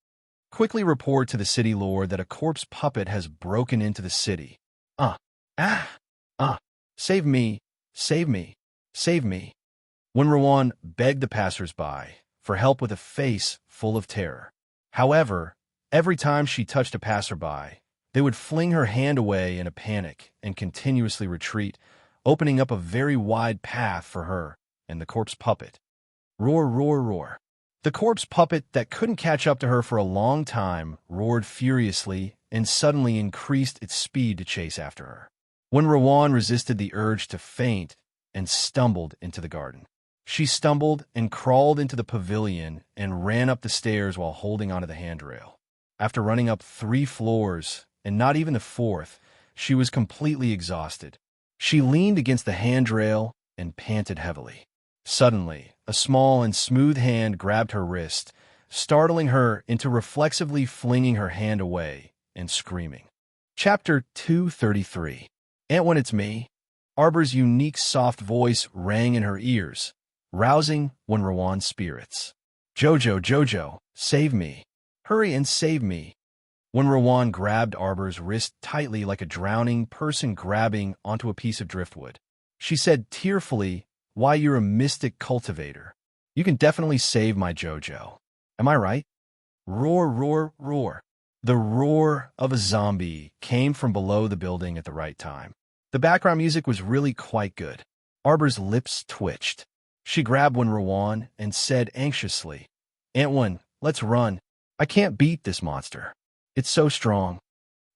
Quickly report to the city lord that a corpse puppet has broken into the city. Save me, save me, save me. When Rowan begged the passers-by for help with a face full of terror. However, every time she touched a passerby, they would fling her hand away in a panic and continuously retreat, opening up a very wide path for her and the corpse puppet. Roar, roar, roar. The corpse puppet that couldn't catch up to her for a long time roared furiously and suddenly increased its speed to chase after her. When Rowan resisted the urge to faint and stumbled into the garden. She stumbled and crawled into the pavilion and ran up the stairs while holding onto the handrail. After running up 3 floors, and not even the 4th, she was completely exhausted. She leaned against the handrail and panted heavily. Suddenly, a small and smooth hand grabbed her wrist, startling her into reflexively flinging her hand away and screaming. Chapter 233. Aunt When It's Me. Arbor's unique soft voice rang in her ears, rousing Wenruan's spirits. "Jojo, Jojo, save me. Hurry and save me." Wenruan grabbed Arbor's wrist tightly like a drowning person grabbing onto a piece of driftwood. She said tearfully, "Why, you're a mystic cultivator. You can definitely save my Jojo. Am I right?" Roar, roar, roar. The roar of a zombie came from below the building at the right time. The background music was really quite good. Arbor's lips twitched. She grabbed Wenruan and said anxiously, "Aunt Wen, let's run. I can't beat this monster. It's so strong."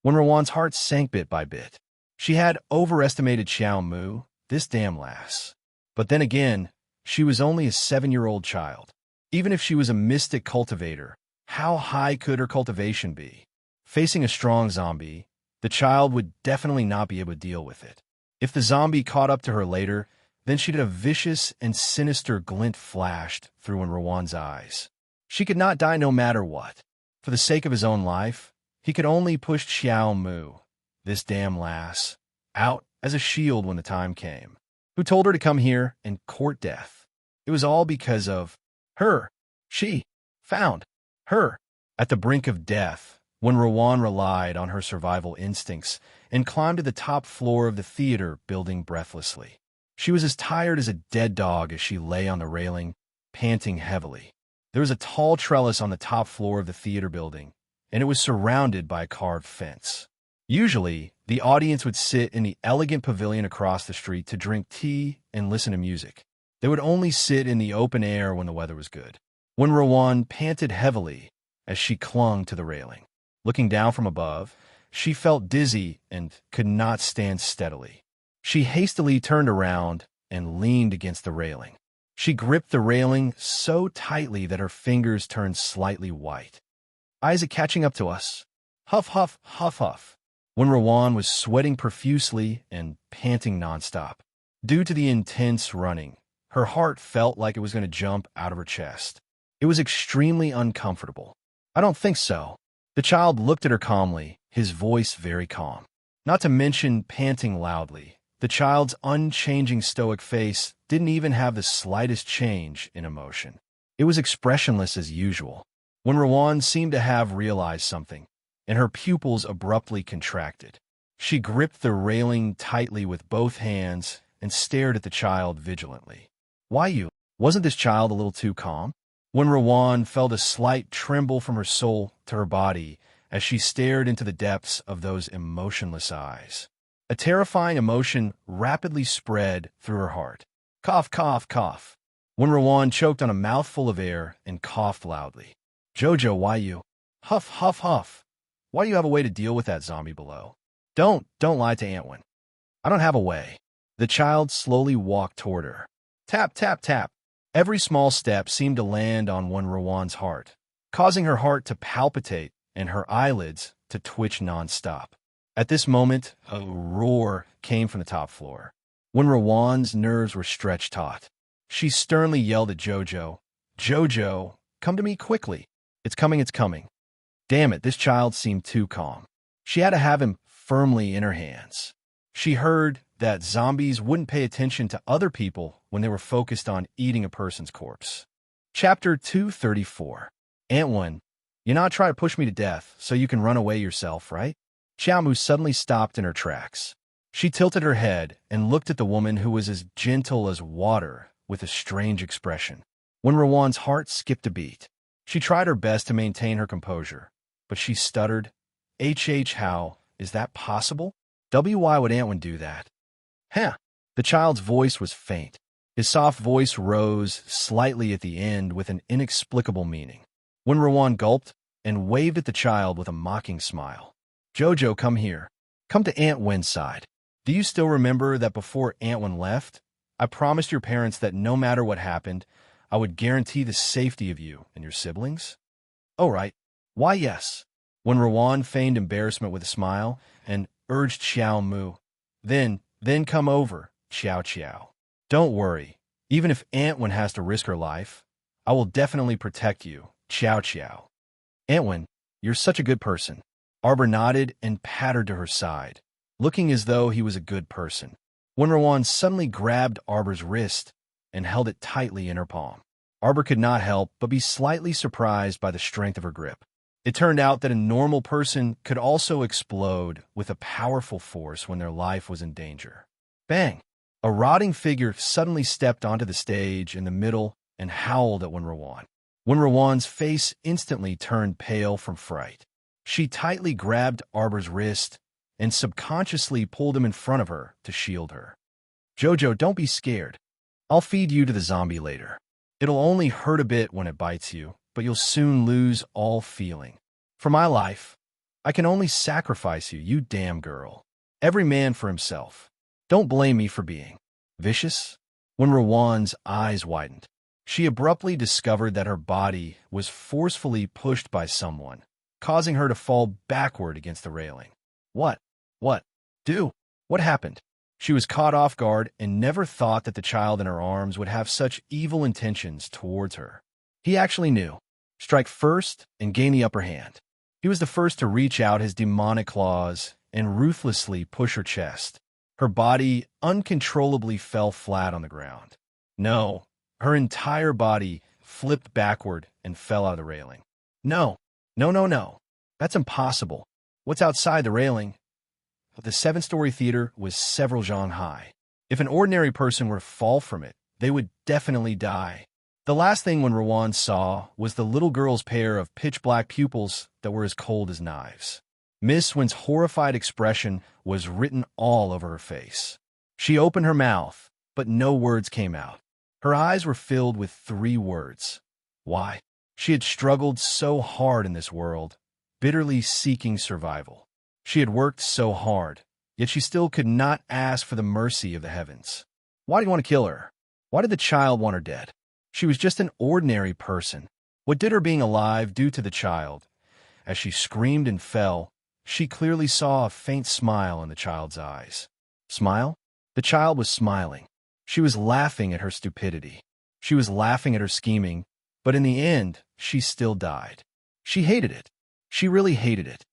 Wenruan's heart sank bit by bit. She had overestimated Xiao Mu, this damn lass. But then again, she was only a 7-year-old child. Even if she was a mystic cultivator, how high could her cultivation be? Facing a strong zombie, the child would definitely not be able to deal with it. If the zombie caught up to her later, then she'd have a vicious and sinister glint flashed through Wenruan's eyes. She could not die no matter what. For the sake of his own life, he could only push Xiao Mu, this damn lass, out as a shield when the time came. Who told her to come here and court death? It was all because of her. She found her at the brink of death when Wenruan relied on her survival instincts and climbed to the top floor of the theater building breathlessly. She was as tired as a dead dog as she lay on the railing, panting heavily. There was a tall trellis on the top floor of the theater building, and it was surrounded by a carved fence. Usually, the audience would sit in the elegant pavilion across the street to drink tea and listen to music. They would only sit in the open air when the weather was good. Wenruan panted heavily as she clung to the railing. Looking down from above, she felt dizzy and could not stand steadily. She hastily turned around and leaned against the railing. She gripped the railing so tightly that her fingers turned slightly white. "Is it catching up to us?" Huff, huff, huff, huff. Wenruan was sweating profusely and panting nonstop. Due to the intense running, her heart felt like it was going to jump out of her chest. It was extremely uncomfortable. "I don't think so." The child looked at her calmly, his voice very calm. Not to mention panting loudly, the child's unchanging stoic face didn't even have the slightest change in emotion. It was expressionless as usual. Wenruan seemed to have realized something, and her pupils abruptly contracted. She gripped the railing tightly with both hands and stared at the child vigilantly. "Why you? Wasn't this child a little too calm?" Wenruan felt a slight tremble from her soul to her body as she stared into the depths of those emotionless eyes. A terrifying emotion rapidly spread through her heart. Cough, cough, cough. Wenruan choked on a mouthful of air and coughed loudly. "Jojo, why you?" Huff, huff, huff. "Why do you have a way to deal with that zombie below?" Don't lie to Aunt Wen." "I don't have a way." The child slowly walked toward her. Tap, tap, tap. Every small step seemed to land on Wenruan's heart, causing her heart to palpitate and her eyelids to twitch nonstop. At this moment, a roar came from the top floor. Wenruan's nerves were stretched taut. She sternly yelled at Jojo, "Jojo, come to me quickly. It's coming, it's coming." Damn it, this child seemed too calm. She had to have him firmly in her hands. She heard that zombies wouldn't pay attention to other people when they were focused on eating a person's corpse. Chapter 234. "Aunt Wen, you not try to push me to death so you can run away yourself, right?" Xiaomu suddenly stopped in her tracks. She tilted her head and looked at the woman who was as gentle as water with a strange expression. Wenruan's heart skipped a beat. She tried her best to maintain her composure, but she stuttered, How is that possible? Why would Aunt Wen do that?" "Huh." The child's voice was faint. His soft voice rose slightly at the end with an inexplicable meaning. Wenruan gulped and waved at the child with a mocking smile. "Jojo, come here. Come to Aunt Wen's side. Do you still remember that before Aunt Wen left, I promised your parents that no matter what happened, I would guarantee the safety of you and your siblings?" "Oh, right. Why, yes." Wenruan feigned embarrassment with a smile and urged Xiao Mu. Then come over, Xiao Xiao. Don't worry. Even if Aunt Wen has to risk her life, I will definitely protect you, Xiao Xiao." "Aunt Wen, you're such a good person." Arbor nodded and pattered to her side, looking as though he was a good person. Wenruan suddenly grabbed Arbor's wrist and held it tightly in her palm. Arbor could not help but be slightly surprised by the strength of her grip. It turned out that a normal person could also explode with a powerful force when their life was in danger. Bang! A rotting figure suddenly stepped onto the stage in the middle and howled at Winrawan. Winrawan's face instantly turned pale from fright. She tightly grabbed Arbor's wrist and subconsciously pulled him in front of her to shield her. "Jojo, don't be scared. I'll feed you to the zombie later. It'll only hurt a bit when it bites you, but you'll soon lose all feeling. For my life, I can only sacrifice you, you damn girl. Every man for himself. Don't blame me for being vicious." When Rawan's eyes widened, she abruptly discovered that her body was forcefully pushed by someone, causing her to fall backward against the railing. What? What happened? She was caught off guard and never thought that the child in her arms would have such evil intentions towards her. He actually knew. Strike first and gain the upper hand. He was the first to reach out his demonic claws and ruthlessly push her chest. Her body uncontrollably fell flat on the ground. No, her entire body flipped backward and fell out of the railing. No. That's impossible. What's outside the railing? The 7-story theater was several zhang high. If an ordinary person were to fall from it, they would definitely die. The last thing Rawan saw was the little girl's pair of pitch-black pupils that were as cold as knives. Miss Win's horrified expression was written all over her face. She opened her mouth, but no words came out. Her eyes were filled with 3 words. Why? She had struggled so hard in this world, bitterly seeking survival. She had worked so hard, yet she still could not ask for the mercy of the heavens. Why do you want to kill her? Why did the child want her dead? She was just an ordinary person. What did her being alive do to the child? As she screamed and fell, she clearly saw a faint smile in the child's eyes. Smile? The child was smiling. She was laughing at her stupidity. She was laughing at her scheming, but in the end, she still died. She hated it. She really hated it.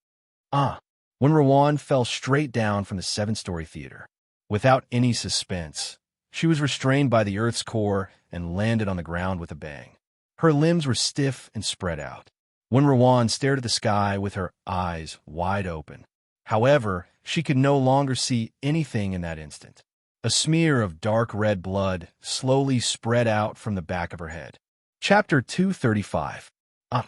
When Rawan fell straight down from the 7-story theater, without any suspense, she was restrained by the Earth's core and landed on the ground with a bang. Her limbs were stiff and spread out. When Rawan stared at the sky with her eyes wide open. However, she could no longer see anything in that instant. A smear of dark red blood slowly spread out from the back of her head. Chapter 235.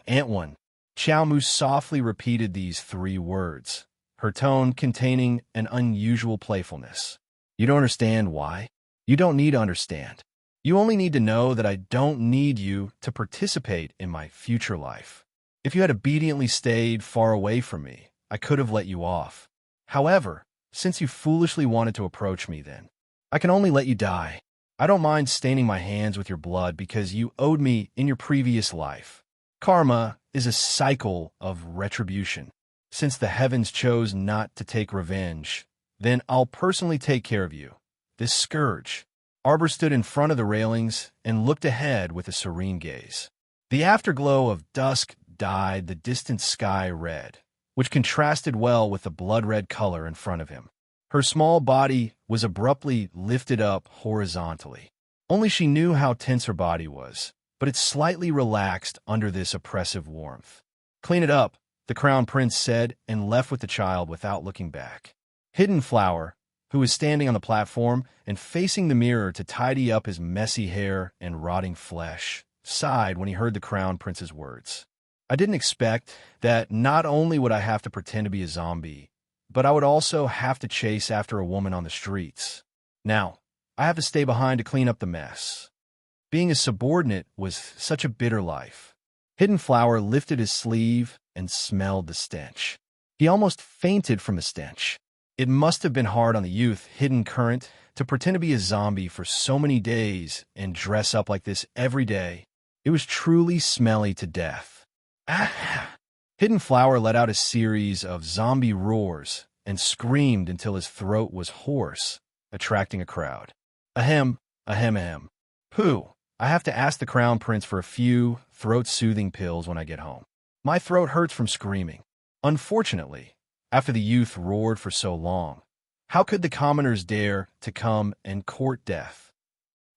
Ant One. Chow Mu softly repeated these 3 words, her tone containing an unusual playfulness. You don't understand why? You don't need to understand. You only need to know that I don't need you to participate in my future life. If you had obediently stayed far away from me, I could have let you off. However, since you foolishly wanted to approach me then, I can only let you die. I don't mind staining my hands with your blood because you owed me in your previous life. Karma is a cycle of retribution. Since the heavens chose not to take revenge, then I'll personally take care of you. This scourge. Arbor stood in front of the railings and looked ahead with a serene gaze. The afterglow of dusk dyed the distant sky red, which contrasted well with the blood-red color in front of him. Her small body was abruptly lifted up horizontally. Only she knew how tense her body was, but it slightly relaxed under this oppressive warmth. "Clean it up," the Crown Prince said, and left with the child without looking back. Hidden Flower, who was standing on the platform and facing the mirror to tidy up his messy hair and rotting flesh, sighed when he heard the Crown Prince's words. I didn't expect that not only would I have to pretend to be a zombie, but I would also have to chase after a woman on the streets. Now, I have to stay behind to clean up the mess. Being a subordinate was such a bitter life. Hidden Flower lifted his sleeve and smelled the stench. He almost fainted from the stench. It must have been hard on the youth, Hidden Current, to pretend to be a zombie for so many days and dress up like this every day. It was truly smelly to death. Hidden Flower let out a series of zombie roars and screamed until his throat was hoarse, attracting a crowd. Ahem, ahem, ahem. Pooh, I have to ask the Crown Prince for a few throat-soothing pills when I get home. My throat hurts from screaming. Unfortunately, after the youth roared for so long, how could the commoners dare to come and court death?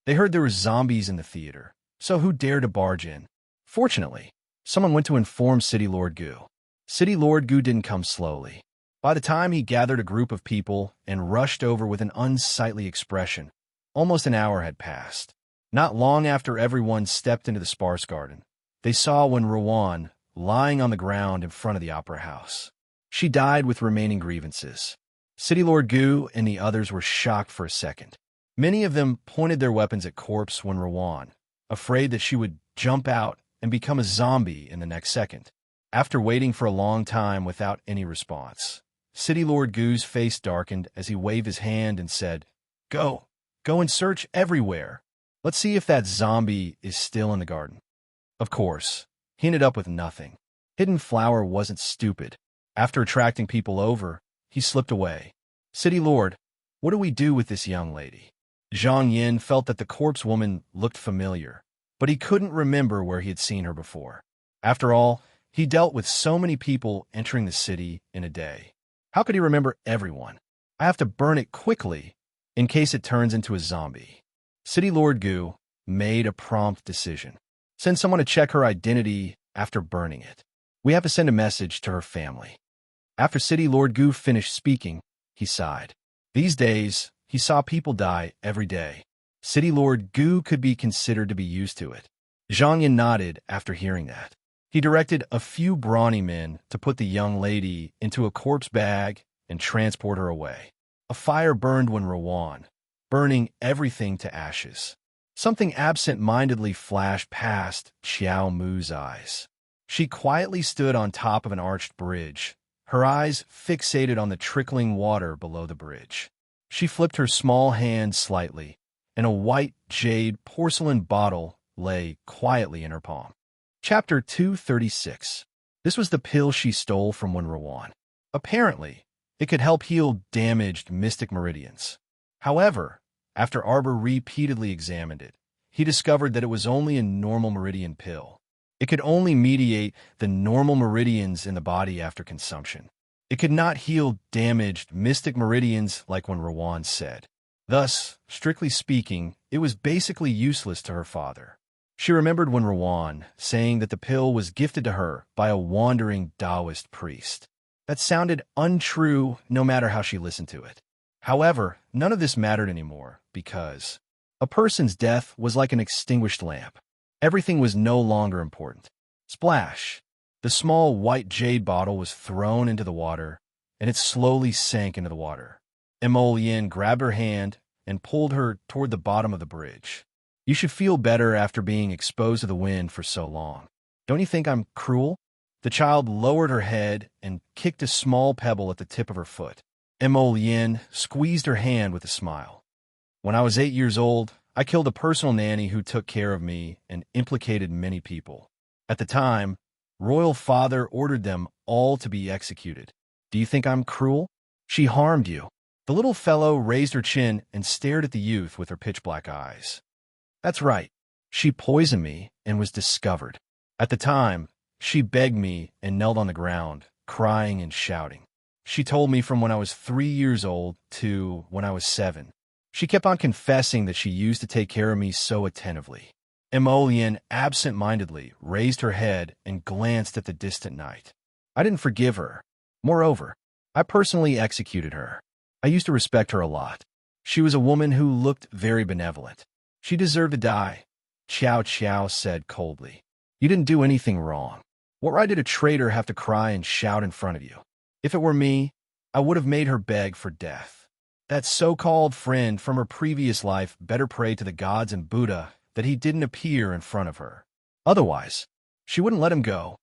They heard there were zombies in the theater, so who dared to barge in? Fortunately, someone went to inform City Lord Goo. City Lord Goo didn't come slowly. By the time he gathered a group of people and rushed over with an unsightly expression, almost an hour had passed. Not long after everyone stepped into the sparse garden, they saw Wen Ruan lying on the ground in front of the opera house. She died with remaining grievances. City Lord Goo and the others were shocked for a second. Many of them pointed their weapons at corpse Wen Ruan, afraid that she would jump out and become a zombie in the next second. After waiting for a long time without any response, City Lord Goo's face darkened as he waved his hand and said, Go and search everywhere. Let's see if that zombie is still in the garden. Of course, he ended up with nothing. Hidden Flower wasn't stupid. After attracting people over, he slipped away. City Lord, what do we do with this young lady? Zhang Yin felt that the corpse woman looked familiar, but he couldn't remember where he had seen her before. After all, he dealt with so many people entering the city in a day. How could he remember everyone? I have to burn it quickly in case it turns into a zombie. City Lord Goo made a prompt decision. Send someone to check her identity after burning it. We have to send a message to her family. After City Lord Goo finished speaking, he sighed. These days, he saw people die every day. City Lord Goo could be considered to be used to it. Zhang Yin nodded after hearing that. He directed a few brawny men to put the young lady into a corpse bag and transport her away. A fire burned Wen Ruan, burning everything to ashes. Something absent-mindedly flashed past Xiao Mu's eyes. She quietly stood on top of an arched bridge, her eyes fixated on the trickling water below the bridge. She flipped her small hand slightly, and a white jade porcelain bottle lay quietly in her palm. Chapter 236. This was the pill she stole from Wen Ruan. Apparently, it could help heal damaged mystic meridians. However, after Arbor repeatedly examined it, he discovered that it was only a normal meridian pill. It could only mediate the normal meridians in the body after consumption. It could not heal damaged mystic meridians like Wen Ruan said. Thus, strictly speaking, it was basically useless to her father. She remembered Wen Ruan saying that the pill was gifted to her by a wandering Taoist priest. That sounded untrue no matter how she listened to it. However, none of this mattered anymore because a person's death was like an extinguished lamp. Everything was no longer important. Splash! The small white jade bottle was thrown into the water, and it slowly sank into the water. Yin grabbed her hand and pulled her toward the bottom of the bridge. You should feel better after being exposed to the wind for so long. Don't you think I'm cruel? The child lowered her head and kicked a small pebble at the tip of her foot. Yin squeezed her hand with a smile. When I was 8 years old, I killed a personal nanny who took care of me and implicated many people. At the time, Royal Father ordered them all to be executed. Do you think I'm cruel? She harmed you. The little fellow raised her chin and stared at the youth with her pitch-black eyes. That's right. She poisoned me and was discovered. At the time, she begged me and knelt on the ground, crying and shouting. She told me from when I was 3 years old to when I was 7. She kept on confessing that she used to take care of me so attentively. Yin absent-mindedly raised her head and glanced at the distant night. I didn't forgive her. Moreover, I personally executed her. I used to respect her a lot. She was a woman who looked very benevolent. She deserved to die, Qiao said coldly. You didn't do anything wrong. What right did a traitor have to cry and shout in front of you? If it were me, I would have made her beg for death. That so-called friend from her previous life better pray to the gods and Buddha that he didn't appear in front of her. Otherwise, she wouldn't let him go.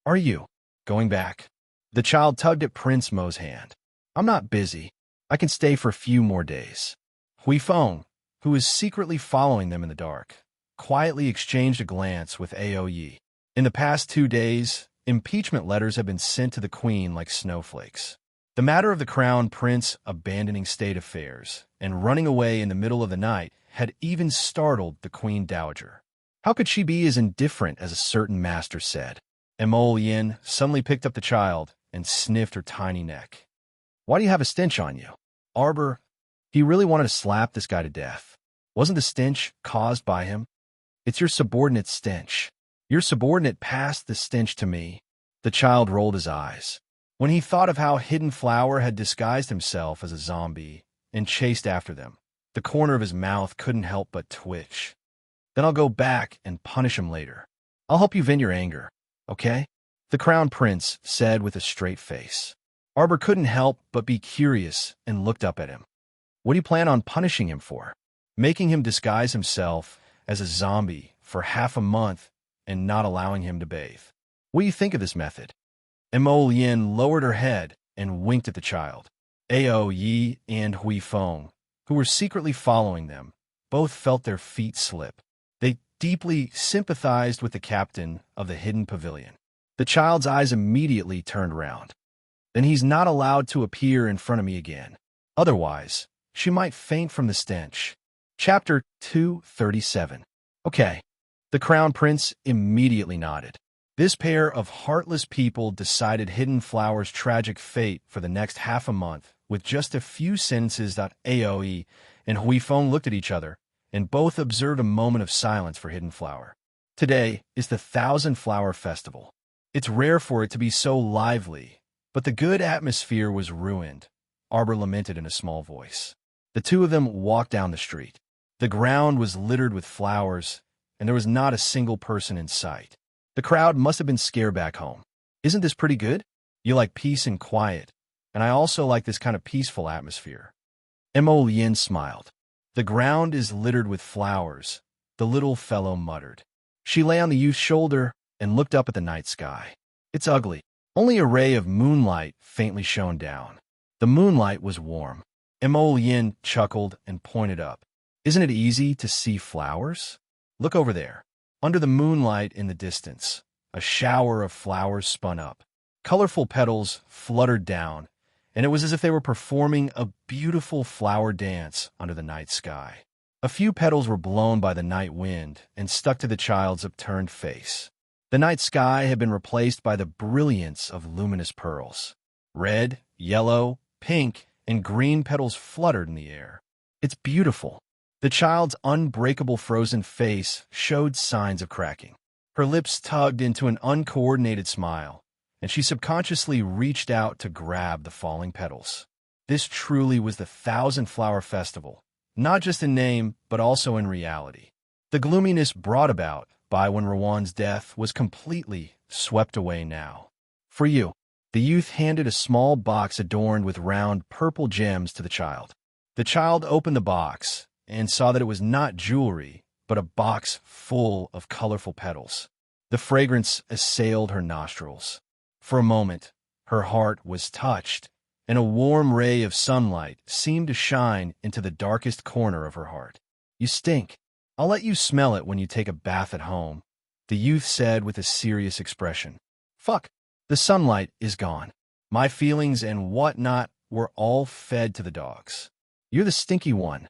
Are you going back? The child tugged at Prince Mo's hand. I'm not busy. I can stay for a few more days. Hui Feng, who was secretly following them in the dark, quietly exchanged a glance with Aoyi. In the past 2 days, impeachment letters have been sent to the queen like snowflakes. The matter of the crown prince abandoning state affairs and running away in the middle of the night had even startled the queen dowager. How could she be as indifferent as a certain master said? Yin suddenly picked up the child and sniffed her tiny neck. Why do you have a stench on you? Arbor, he really wanted to slap this guy to death. Wasn't the stench caused by him? It's your subordinate's stench. Your subordinate passed the stench to me. The child rolled his eyes. When he thought of how Hidden Flower had disguised himself as a zombie and chased after them, the corner of his mouth couldn't help but twitch. Then I'll go back and punish him later. I'll help you vent your anger, okay? The Crown Prince said with a straight face. Arbor couldn't help but be curious and looked up at him. What do you plan on punishing him for? Making him disguise himself as a zombie for half a month and not allowing him to bathe. What do you think of this method? Mo Yin lowered her head and winked at the child. Ao Yi and Hui Feng, who were secretly following them, both felt their feet slip. They deeply sympathized with the captain of the hidden pavilion. The child's eyes immediately turned round. Then he's not allowed to appear in front of me again. Otherwise, she might faint from the stench. Chapter 237. Okay. The Crown Prince immediately nodded. This pair of heartless people decided Hidden Flower's tragic fate for the next half a month with just a few sentences. Aoe and Hui Feng looked at each other, and both observed a moment of silence for Hidden Flower. Today is the Thousand Flower Festival. It's rare for it to be so lively, but the good atmosphere was ruined, Arbor lamented in a small voice. The two of them walked down the street. The ground was littered with flowers, and there was not a single person in sight. The crowd must have been scared back home. Isn't this pretty good? You like peace and quiet, and I also like this kind of peaceful atmosphere. Mo Yin smiled. The ground is littered with flowers, the little fellow muttered. She lay on the youth's shoulder and looked up at the night sky. It's ugly. Only a ray of moonlight faintly shone down. The moonlight was warm. Mo Yin chuckled and pointed up. Isn't it easy to see flowers? Look over there. Under the moonlight in the distance, a shower of flowers spun up. Colorful petals fluttered down, and it was as if they were performing a beautiful flower dance under the night sky. A few petals were blown by the night wind and stuck to the child's upturned face. The night sky had been replaced by the brilliance of luminous pearls. Red, yellow, pink, and green petals fluttered in the air. It's beautiful. The child's unbreakable frozen face showed signs of cracking. Her lips tugged into an uncoordinated smile, and she subconsciously reached out to grab the falling petals. This truly was the Thousand Flower Festival, not just in name, but also in reality. The gloominess brought about by when Rawan's death was completely swept away now. For you, the youth handed a small box adorned with round purple gems to the child. The child opened the box and saw that it was not jewelry, but a box full of colorful petals. The fragrance assailed her nostrils. For a moment, her heart was touched, and a warm ray of sunlight seemed to shine into the darkest corner of her heart. You stink. I'll let you smell it when you take a bath at home, the youth said with a serious expression. Fuck. The sunlight is gone. My feelings and whatnot were all fed to the dogs. You're the stinky one.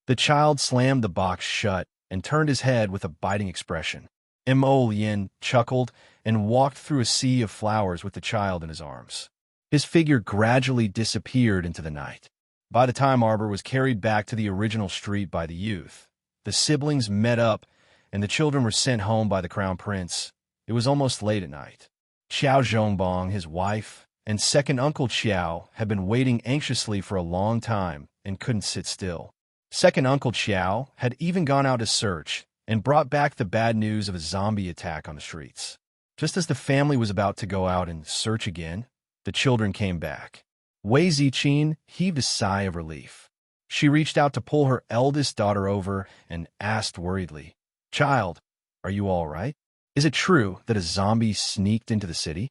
The child slammed the box shut and turned his head with a biting expression. Mo Yin chuckled and walked through a sea of flowers with the child in his arms. His figure gradually disappeared into the night. By the time Arbor was carried back to the original street by the youth, the siblings met up and the children were sent home by the Crown Prince. It was almost late at night. Xiao Zhongbong, his wife, and second Uncle Qiao had been waiting anxiously for a long time and couldn't sit still. Second Uncle Qiao had even gone out to search and brought back the bad news of a zombie attack on the streets. Just as the family was about to go out and search again, the children came back. Wei Ziqin heaved a sigh of relief. She reached out to pull her eldest daughter over and asked worriedly, Child, are you all right? Is it true that a zombie sneaked into the city?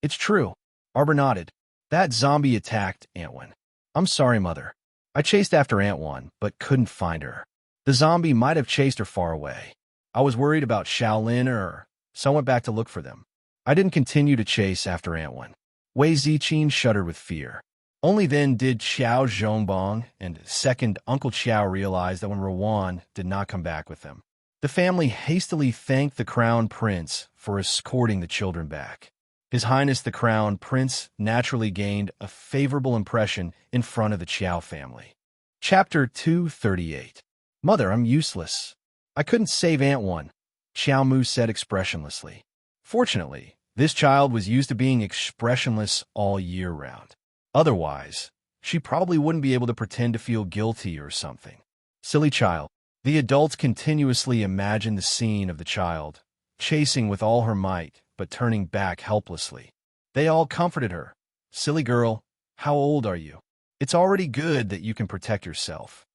It's true. Arbor nodded. That zombie attacked Antwan. I'm sorry, Mother. I chased after Antwan, but couldn't find her. The zombie might have chased her far away. I was worried about Shaolin or her, so I went back to look for them. I didn't continue to chase after Antwan. Wei Ziqin shuddered with fear. Only then did Xiao Zhongbong and second Uncle Qiao realize that when Rawan did not come back with them. The family hastily thanked the Crown Prince for escorting the children back. His Highness the Crown Prince naturally gained a favorable impression in front of the Qiao family. Chapter 238. Mother, I'm useless. I couldn't save Aunt One, Xiao Mu said expressionlessly. Fortunately, this child was used to being expressionless all year round. Otherwise, she probably wouldn't be able to pretend to feel guilty or something. Silly child. The adults continuously imagined the scene of the child, chasing with all her might, but turning back helplessly. They all comforted her. Silly girl, how old are you? It's already good that you can protect yourself.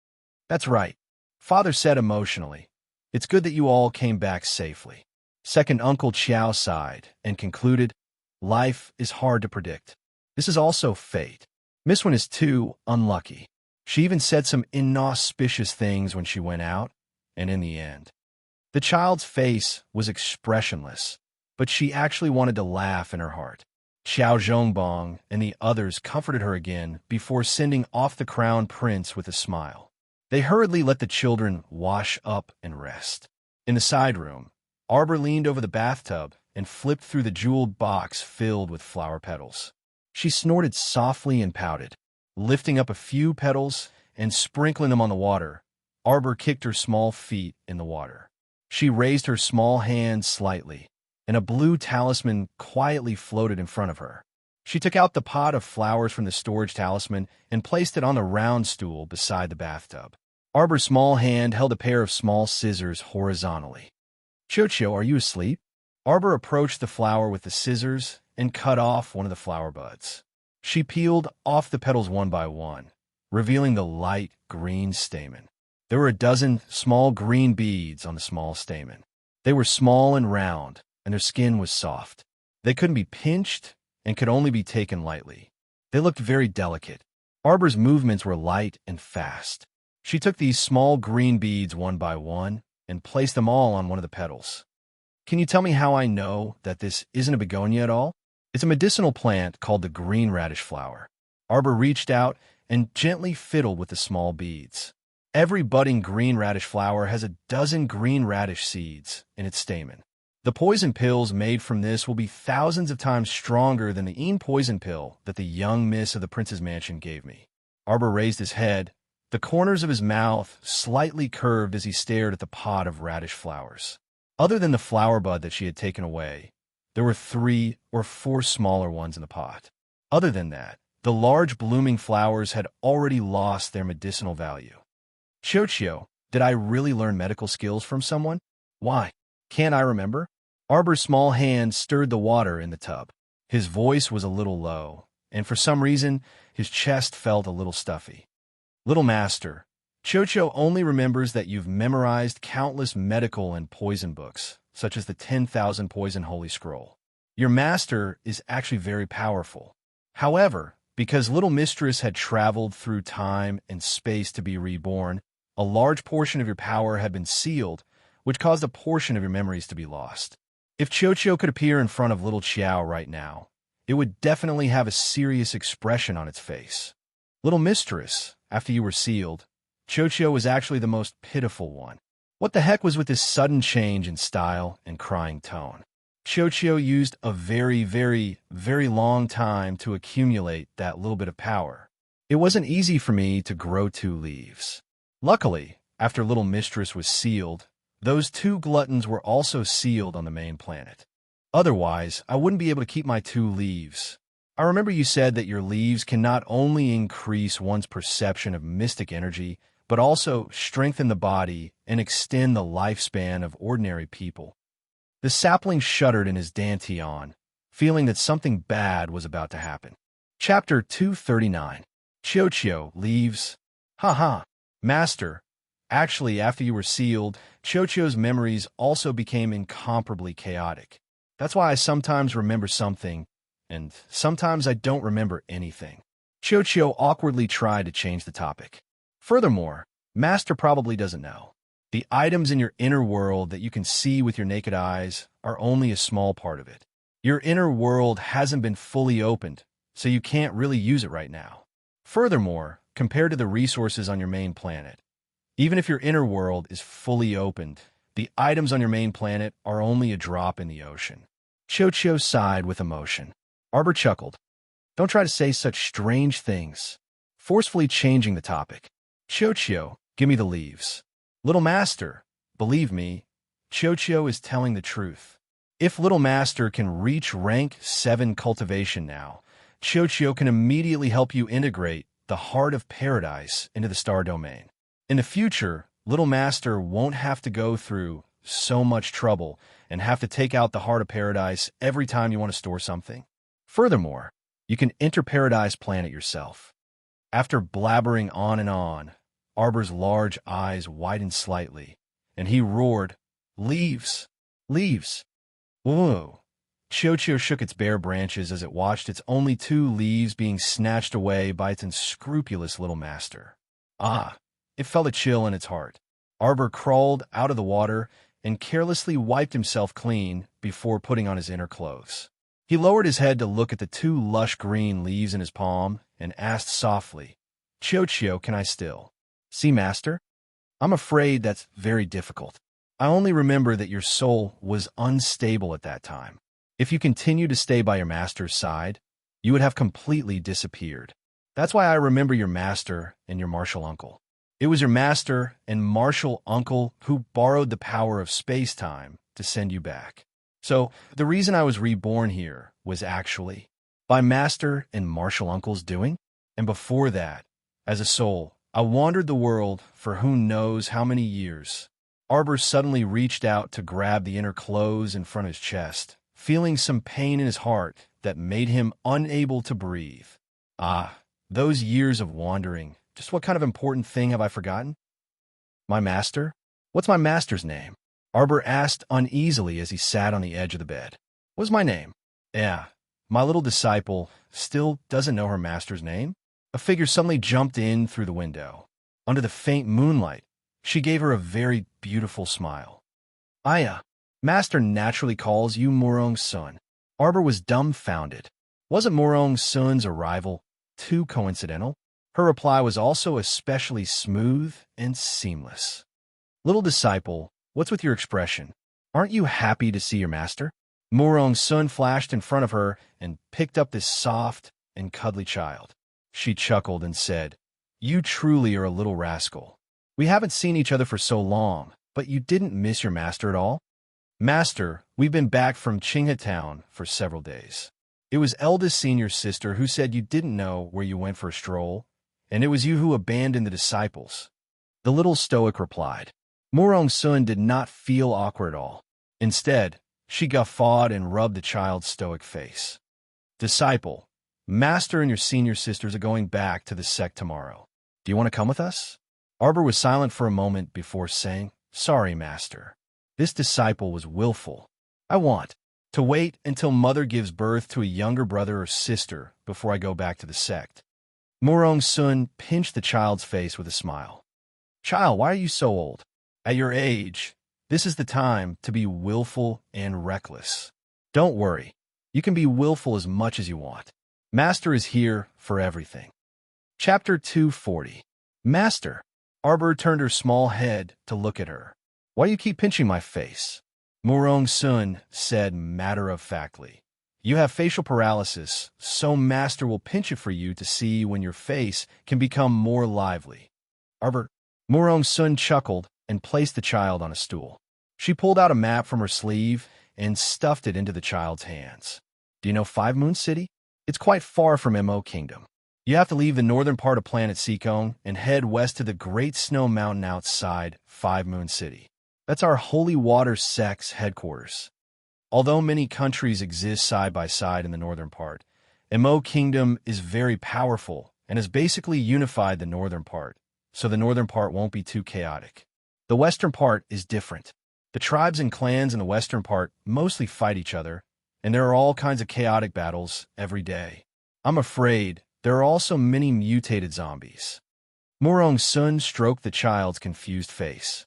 That's right, Father said emotionally. It's good that you all came back safely. Second Uncle Qiao sighed and concluded, life is hard to predict. This is also fate. Miss One is too unlucky. She even said some inauspicious things when she went out, and in the end. The child's face was expressionless, but she actually wanted to laugh in her heart. Xiao Zhongbong and the others comforted her again before sending off the crown prince with a smile. They hurriedly let the children wash up and rest. In the side room, Arbor leaned over the bathtub and flipped through the jeweled box filled with flower petals. She snorted softly and pouted. Lifting up a few petals and sprinkling them on the water, Arbor kicked her small feet in the water. She raised her small hand slightly, and a blue talisman quietly floated in front of her. She took out the pot of flowers from the storage talisman and placed it on the round stool beside the bathtub. Arbor's small hand held a pair of small scissors horizontally. Chocho, are you asleep? Arbor approached the flower with the scissors and cut off one of the flower buds. She peeled off the petals one by one, revealing the light green stamen. There were a dozen small green beads on the small stamen. They were small and round, and their skin was soft. They couldn't be pinched and could only be taken lightly. They looked very delicate. Arbor's movements were light and fast. She took these small green beads one by one and placed them all on one of the petals. Can you tell me how I know that this isn't a begonia at all? It's a medicinal plant called the green radish flower. Arbor reached out and gently fiddled with the small beads. Every budding green radish flower has a dozen green radish seeds in its stamen. The poison pills made from this will be thousands of times stronger than the poison pill that the young miss of the prince's mansion gave me. Arbor raised his head. The corners of his mouth slightly curved as he stared at the pot of radish flowers. Other than the flower bud that she had taken away, there were 3 or 4 smaller ones in the pot. Other than that, the large blooming flowers had already lost their medicinal value. Chocho, did I really learn medical skills from someone? Why? Can't I remember? Arbor's small hand stirred the water in the tub. His voice was a little low, and for some reason, his chest felt a little stuffy. Little master, Chocho only remembers that you've memorized countless medical and poison books, such as the 10,000 Poison Holy Scroll. Your master is actually very powerful. However, because Little Mistress had traveled through time and space to be reborn, a large portion of your power had been sealed, which caused a portion of your memories to be lost. If Chocho could appear in front of Little Qiao right now, it would definitely have a serious expression on its face. Little Mistress, after you were sealed, Chocho was actually the most pitiful one. What the heck was with this sudden change in style and crying tone? Chocho used a very, very, very long time to accumulate that little bit of power. It wasn't easy for me to grow 2 leaves. Luckily, after Little Mistress was sealed, those 2 gluttons were also sealed on the main planet. Otherwise, I wouldn't be able to keep my 2 leaves. I remember you said that your leaves can not only increase one's perception of mystic energy, but also strengthen the body and extend the lifespan of ordinary people. The sapling shuddered in his dantian, feeling that something bad was about to happen. Chapter 239. Chocho leaves. Ha. Master, actually, after you were sealed, Chocho's memories also became incomparably chaotic. That's why I sometimes remember something, and sometimes I don't remember anything. Chocho awkwardly tried to change the topic. Furthermore, Master probably doesn't know. The items in your inner world that you can see with your naked eyes are only a small part of it. Your inner world hasn't been fully opened, so you can't really use it right now. Furthermore, compared to the resources on your main planet, even if your inner world is fully opened, the items on your main planet are only a drop in the ocean. Chocho sighed with emotion. Arbor chuckled. Don't try to say such strange things. Forcefully changing the topic. Chocho, give me the leaves. Little Master, believe me, Chocho is telling the truth. If Little Master can reach rank 7 cultivation now, Chocho can immediately help you integrate the Heart of Paradise into the Star Domain. In the future, Little Master won't have to go through so much trouble and have to take out the Heart of Paradise every time you want to store something. Furthermore, you can enter Paradise Planet yourself. After blabbering on, Arbor's large eyes widened slightly, and he roared, "Leaves! Leaves!" Whoa! Chocho shook its bare branches as it watched its only 2 leaves being snatched away by its unscrupulous little master. It felt a chill in its heart. Arbor crawled out of the water and carelessly wiped himself clean before putting on his inner clothes. He lowered his head to look at the 2 lush green leaves in his palm and asked softly, "Chocho, can I still see Master?" "I'm afraid that's very difficult. I only remember that your soul was unstable at that time. If you continue to stay by your master's side, you would have completely disappeared. That's why I remember your master and your martial uncle. It was your master and martial uncle who borrowed the power of space-time to send you back. So the reason I was reborn here was actually by master and martial uncle's doing. And before that, as a soul, I wandered the world for who knows how many years." Arbor suddenly reached out to grab the inner clothes in front of his chest, feeling some pain in his heart that made him unable to breathe. Those years of wandering. Just what kind of important thing have I forgotten? My master? What's my master's name? Arbor asked uneasily as he sat on the edge of the bed. What's my name? Yeah, my little disciple still doesn't know her master's name? A figure suddenly jumped in through the window. Under the faint moonlight, she gave her a very beautiful smile. Aya, Master naturally calls you Morong's son. Arbor was dumbfounded. Wasn't Morong's son's arrival too coincidental? Her reply was also especially smooth and seamless. Little disciple, what's with your expression? Aren't you happy to see your master? Morong's son flashed in front of her and picked up this soft and cuddly child. She chuckled and said, You truly are a little rascal. We haven't seen each other for so long, but you didn't miss your master at all? Master, we've been back from Qinghe Town for several days. It was eldest senior sister who said you didn't know where you went for a stroll, and it was you who abandoned the disciples. The little stoic replied. Morong's son did not feel awkward at all. Instead, she guffawed and rubbed the child's stoic face. Disciple, Master and your senior sisters are going back to the sect tomorrow. Do you want to come with us? Arbor was silent for a moment before saying, Sorry, Master. This disciple was willful. I want to wait until mother gives birth to a younger brother or sister before I go back to the sect. Morong's son pinched the child's face with a smile. Child, why are you so old? At your age, this is the time to be willful and reckless. Don't worry. You can be willful as much as you want. Master is here for everything. Chapter 240. Master. Arbor turned her small head to look at her. Why do you keep pinching my face? Morong's son said matter-of-factly. You have facial paralysis, so Master will pinch it for you to see when your face can become more lively. Arbor. Morong's son chuckled and placed the child on a stool. She pulled out a map from her sleeve and stuffed it into the child's hands. Do you know Five Moon City? It's quite far from Mo Kingdom. You have to leave the northern part of Planet Seacone and head west to the Great Snow Mountain outside Five Moon City. That's our Holy Water Sect's headquarters. Although many countries exist side by side in the northern part, Mo Kingdom is very powerful and has basically unified the northern part, so the northern part won't be too chaotic. The western part is different. The tribes and clans in the western part mostly fight each other, and there are all kinds of chaotic battles every day. I'm afraid there are also many mutated zombies. Morong's son stroked the child's confused face.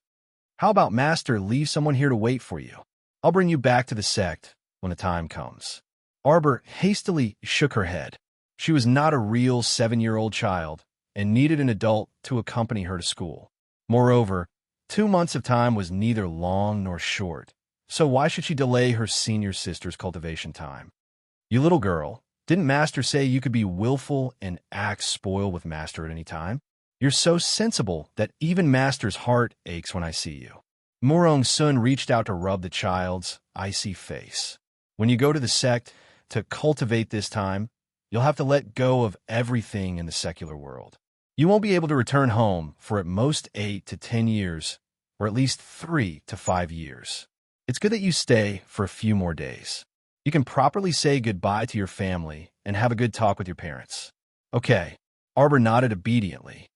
How about Master leave someone here to wait for you? I'll bring you back to the sect when the time comes. Arbor hastily shook her head. She was not a real 7-year-old child and needed an adult to accompany her to school. Moreover, 2 months of time was neither long nor short, so why should she delay her senior sister's cultivation time? You little girl, didn't Master say you could be willful and act spoiled with Master at any time? You're so sensible that even Master's heart aches when I see you. Murong Sun reached out to rub the child's icy face. When you go to the sect to cultivate this time, you'll have to let go of everything in the secular world. You won't be able to return home for at most 8 to 10 years, or at least 3 to 5 years. It's good that you stay for a few more days. You can properly say goodbye to your family and have a good talk with your parents. Okay, Arbor nodded obediently.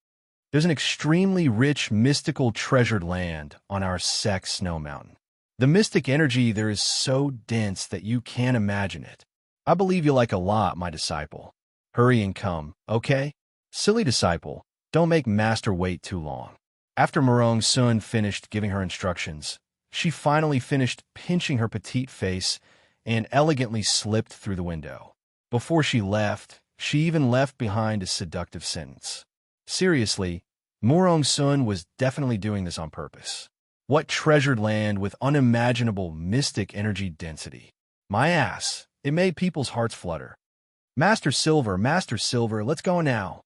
There's an extremely rich, mystical, treasured land on our sect's snow mountain. The mystic energy there is so dense that you can't imagine it. I believe you'll like a lot, my disciple. Hurry and come, okay? Silly disciple, don't make Master wait too long. After Murong Sun finished giving her instructions, she finally finished pinching her petite face and elegantly slipped through the window. Before she left, she even left behind a seductive sentence. Seriously, Murong Sun was definitely doing this on purpose. What treasured land with unimaginable mystic energy density. My ass, it made people's hearts flutter. Master Silver, let's go now.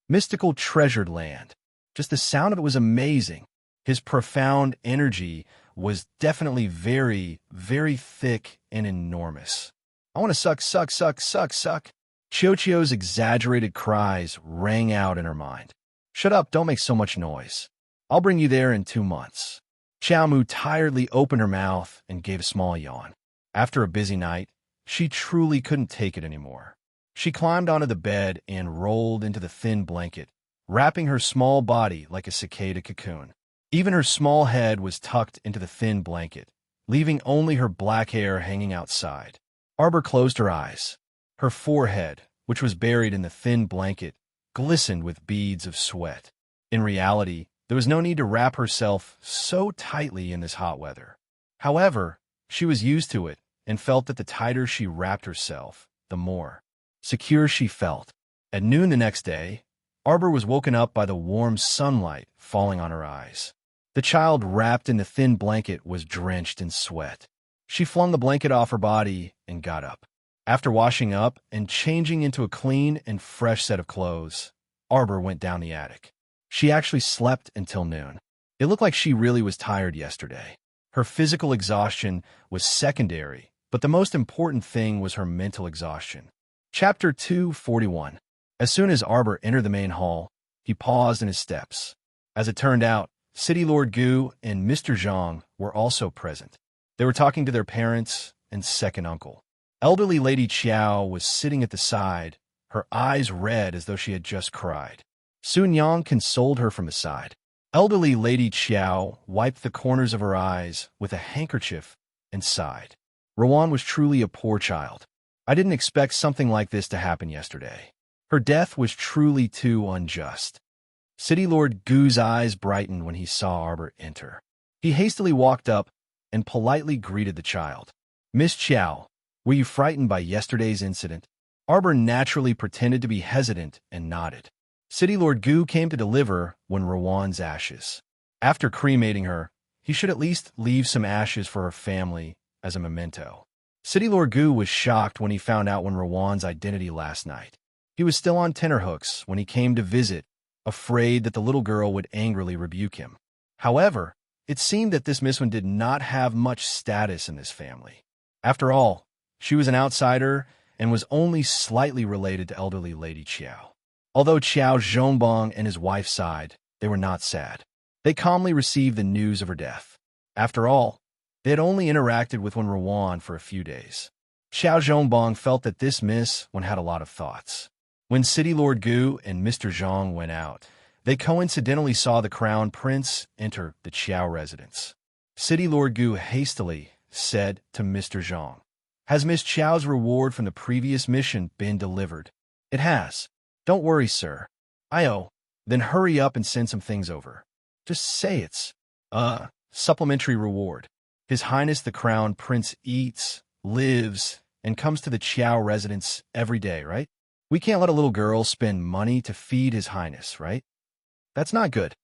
Mystical treasured land. Just the sound of it was amazing. His profound energy was definitely very, very thick and enormous. I want to suck. Chio's exaggerated cries rang out in her mind. Shut up, don't make so much noise. I'll bring you there in 2 months. Xiaomu tiredly opened her mouth and gave a small yawn. After a busy night, she truly couldn't take it anymore. She climbed onto the bed and rolled into the thin blanket, wrapping her small body like a cicada cocoon. Even her small head was tucked into the thin blanket, leaving only her black hair hanging outside. Arbor closed her eyes. Her forehead, which was buried in the thin blanket, glistened with beads of sweat. In reality, there was no need to wrap herself so tightly in this hot weather. However, she was used to it and felt that the tighter she wrapped herself, the more secure she felt. At noon the next day, Arbor was woken up by the warm sunlight falling on her eyes. The child wrapped in the thin blanket was drenched in sweat. She flung the blanket off her body and got up. After washing up and changing into a clean and fresh set of clothes, Arbor went down the attic. She actually slept until noon. It looked like she really was tired yesterday. Her physical exhaustion was secondary, but the most important thing was her mental exhaustion. Chapter 241. As soon as Arbor entered the main hall, he paused in his steps. As it turned out, City Lord Gu and Mr. Zhang were also present. They were talking to their parents and second uncle. Elderly Lady Qiao was sitting at the side, her eyes red as though she had just cried. Sun Yang consoled her from the side. Elderly Lady Qiao wiped the corners of her eyes with a handkerchief and sighed. Rowan was truly a poor child. I didn't expect something like this to happen yesterday. Her death was truly too unjust. City Lord Gu's eyes brightened when he saw Arbor enter. He hastily walked up and politely greeted the child. Miss Qiao, were you frightened by yesterday's incident? Arbor naturally pretended to be hesitant and nodded. City Lord Gu came to deliver when Rowan's ashes. After cremating her, he should at least leave some ashes for her family as a memento. City Lord Gu was shocked when he found out Rowan's identity last night. He was still on tenterhooks when he came to visit, afraid that the little girl would angrily rebuke him. However, it seemed that this Miss Wen did not have much status in this family. After all, she was an outsider and was only slightly related to elderly Lady Qiao. Although Qiao Zhongbang and his wife sighed, they were not sad. They calmly received the news of her death. After all, they had only interacted with Rowan for a few days. Qiao Zhongbang felt that this Miss Wen had a lot of thoughts. When City Lord Gu and Mr. Zhang went out, they coincidentally saw the Crown Prince enter the Qiao residence. City Lord Gu hastily said to Mr. Zhang, "Has Miss Qiao's reward from the previous mission been delivered?" "It has. Don't worry, sir." "I Then hurry up and send some things over. Just say it's, supplementary reward. His Highness the Crown Prince eats, lives, and comes to the Qiao residence every day, right? We can't let a little girl spend money to feed His Highness, right? That's not good."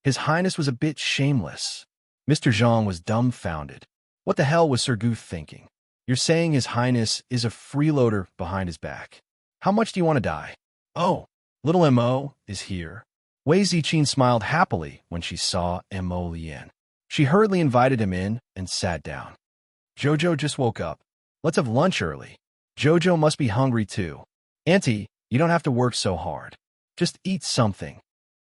His Highness was a bit shameless. Mr. Zhang was dumbfounded. What the hell was Sir Gu thinking? You're saying His Highness is a freeloader behind his back. How much do you want to die? Oh, little M.O. is here. Wei Ziqing smiled happily when she saw Mo Lian. She hurriedly invited him in and sat down. Jojo just woke up. Let's have lunch early. Jojo must be hungry too. Auntie, you don't have to work so hard. Just eat something.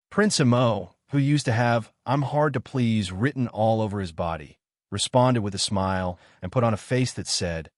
Prince Mo, who used to have "I'm hard to please" written all over his body, responded with a smile and put on a face that said,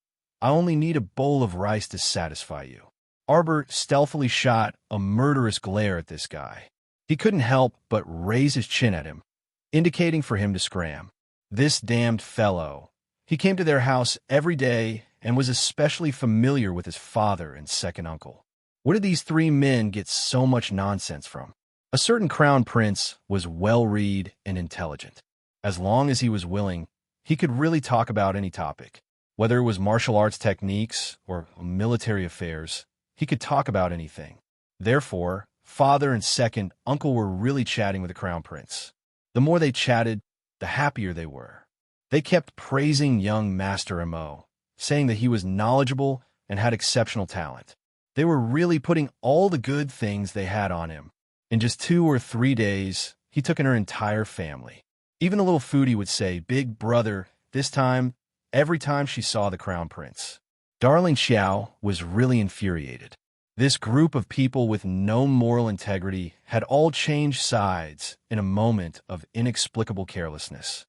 "I only need a bowl of rice to satisfy you." Arbor stealthily shot a murderous glare at this guy. He couldn't help but raise his chin at him, indicating for him to scram. This damned fellow. He came to their house every day and was especially familiar with his father and second uncle. Where did these three men get so much nonsense from? A certain crown prince was well-read and intelligent. As long as he was willing, he could really talk about any topic. Whether it was martial arts techniques or military affairs, he could talk about anything. Therefore, father and second uncle were really chatting with the crown prince. The more they chatted, the happier they were. They kept praising young Master Mo, saying that he was knowledgeable and had exceptional talent. They were really putting all the good things they had on him. In just 2 or 3 days, he took in her entire family. Even the little foodie would say, "Big brother," this time, every time she saw the crown prince. Darling Xiao was really infuriated. This group of people with no moral integrity had all changed sides in a moment of inexplicable carelessness.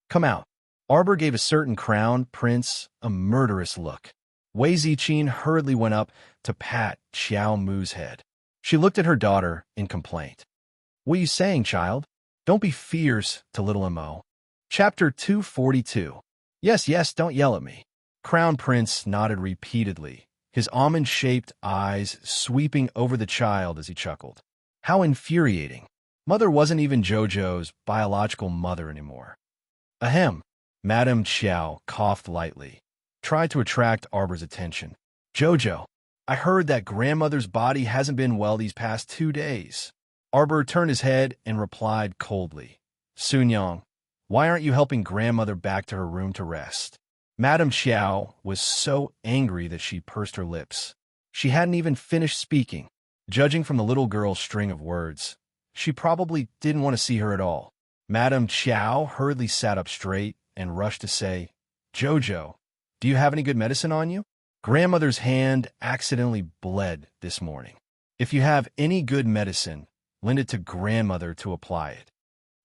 "Come out." Arbor gave a certain crown prince a murderous look. Wei Ziqing hurriedly went up to pat Xiao Mu's head. She looked at her daughter in complaint. "What are you saying, child? Don't be fierce to little Mo." Chapter 242. Yes, don't yell at me. Crown Prince nodded repeatedly, his almond-shaped eyes sweeping over the child as he chuckled. How infuriating. Mother wasn't even Jojo's biological mother anymore. Ahem. Madame Xiao coughed lightly, tried to attract Arbor's attention. "Jojo, I heard that grandmother's body hasn't been well these past 2 days." Arbor turned his head and replied coldly, "Sunyang, why aren't you helping grandmother back to her room to rest?" Madame Xiao was so angry that she pursed her lips. She hadn't even finished speaking. Judging from the little girl's string of words, she probably didn't want to see her at all. Madame Xiao hurriedly sat up straight and rushed to say, "Jojo, do you have any good medicine on you? Grandmother's hand accidentally bled this morning. If you have any good medicine, lend it to grandmother to apply it."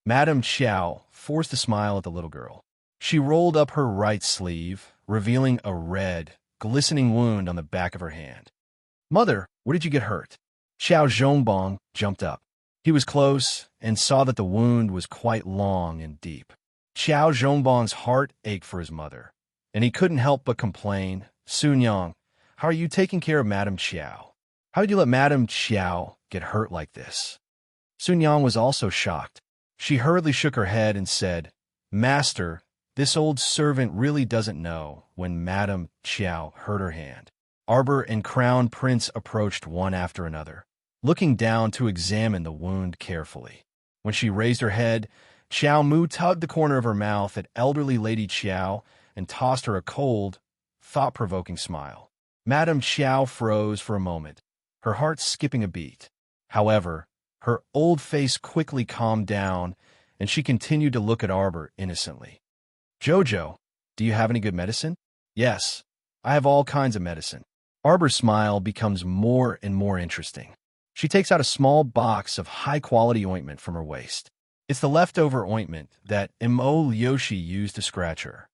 Madame Xiao forced a smile at the little girl. She rolled up her right sleeve, revealing a red, glistening wound on the back of her hand. "Mother, where did you get hurt?" Xiao Zhongbong jumped up. He was close and saw that the wound was quite long and deep. Xiao Zhongbong's heart ached for his mother, and he couldn't help but complain, "Sunyang, how are you taking care of Madame Xiao? How did you let Madame Xiao get hurt like this?" Sunyang was also shocked. She hurriedly shook her head and said, "Master, this old servant really doesn't know when Madame Xiao hurt her hand." Arbor and Crown Prince approached one after another, looking down to examine the wound carefully. When she raised her head, Xiao Mu tugged the corner of her mouth at elderly Lady Xiao and tossed her a cold, thought-provoking smile. Madame Xiao froze for a moment, her heart skipping a beat. However, her old face quickly calmed down, and she continued to look at Arbor innocently. "Jojo, do you have any good medicine?" "Yes, I have all kinds of medicine." Arbor's smile becomes more and more interesting. She takes out a small box of high-quality ointment from her waist. It's the leftover ointment that Mo Liushi used to scratch her.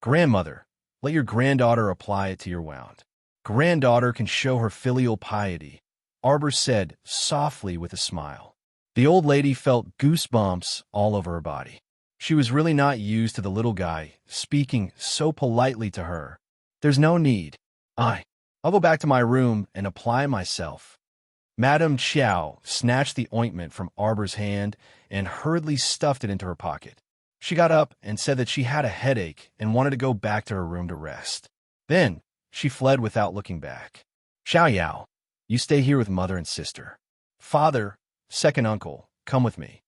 "Grandmother, let your granddaughter apply it to your wound. Granddaughter can show her filial piety," Arbor said softly with a smile. The old lady felt goosebumps all over her body. She was really not used to the little guy speaking so politely to her. "There's no need. I'll go back to my room and apply myself." Madame Xiao snatched the ointment from Arbor's hand and hurriedly stuffed it into her pocket. She got up and said that she had a headache and wanted to go back to her room to rest. Then she fled without looking back. "Xiaoyao, you stay here with mother and sister. Father, second uncle, come with me."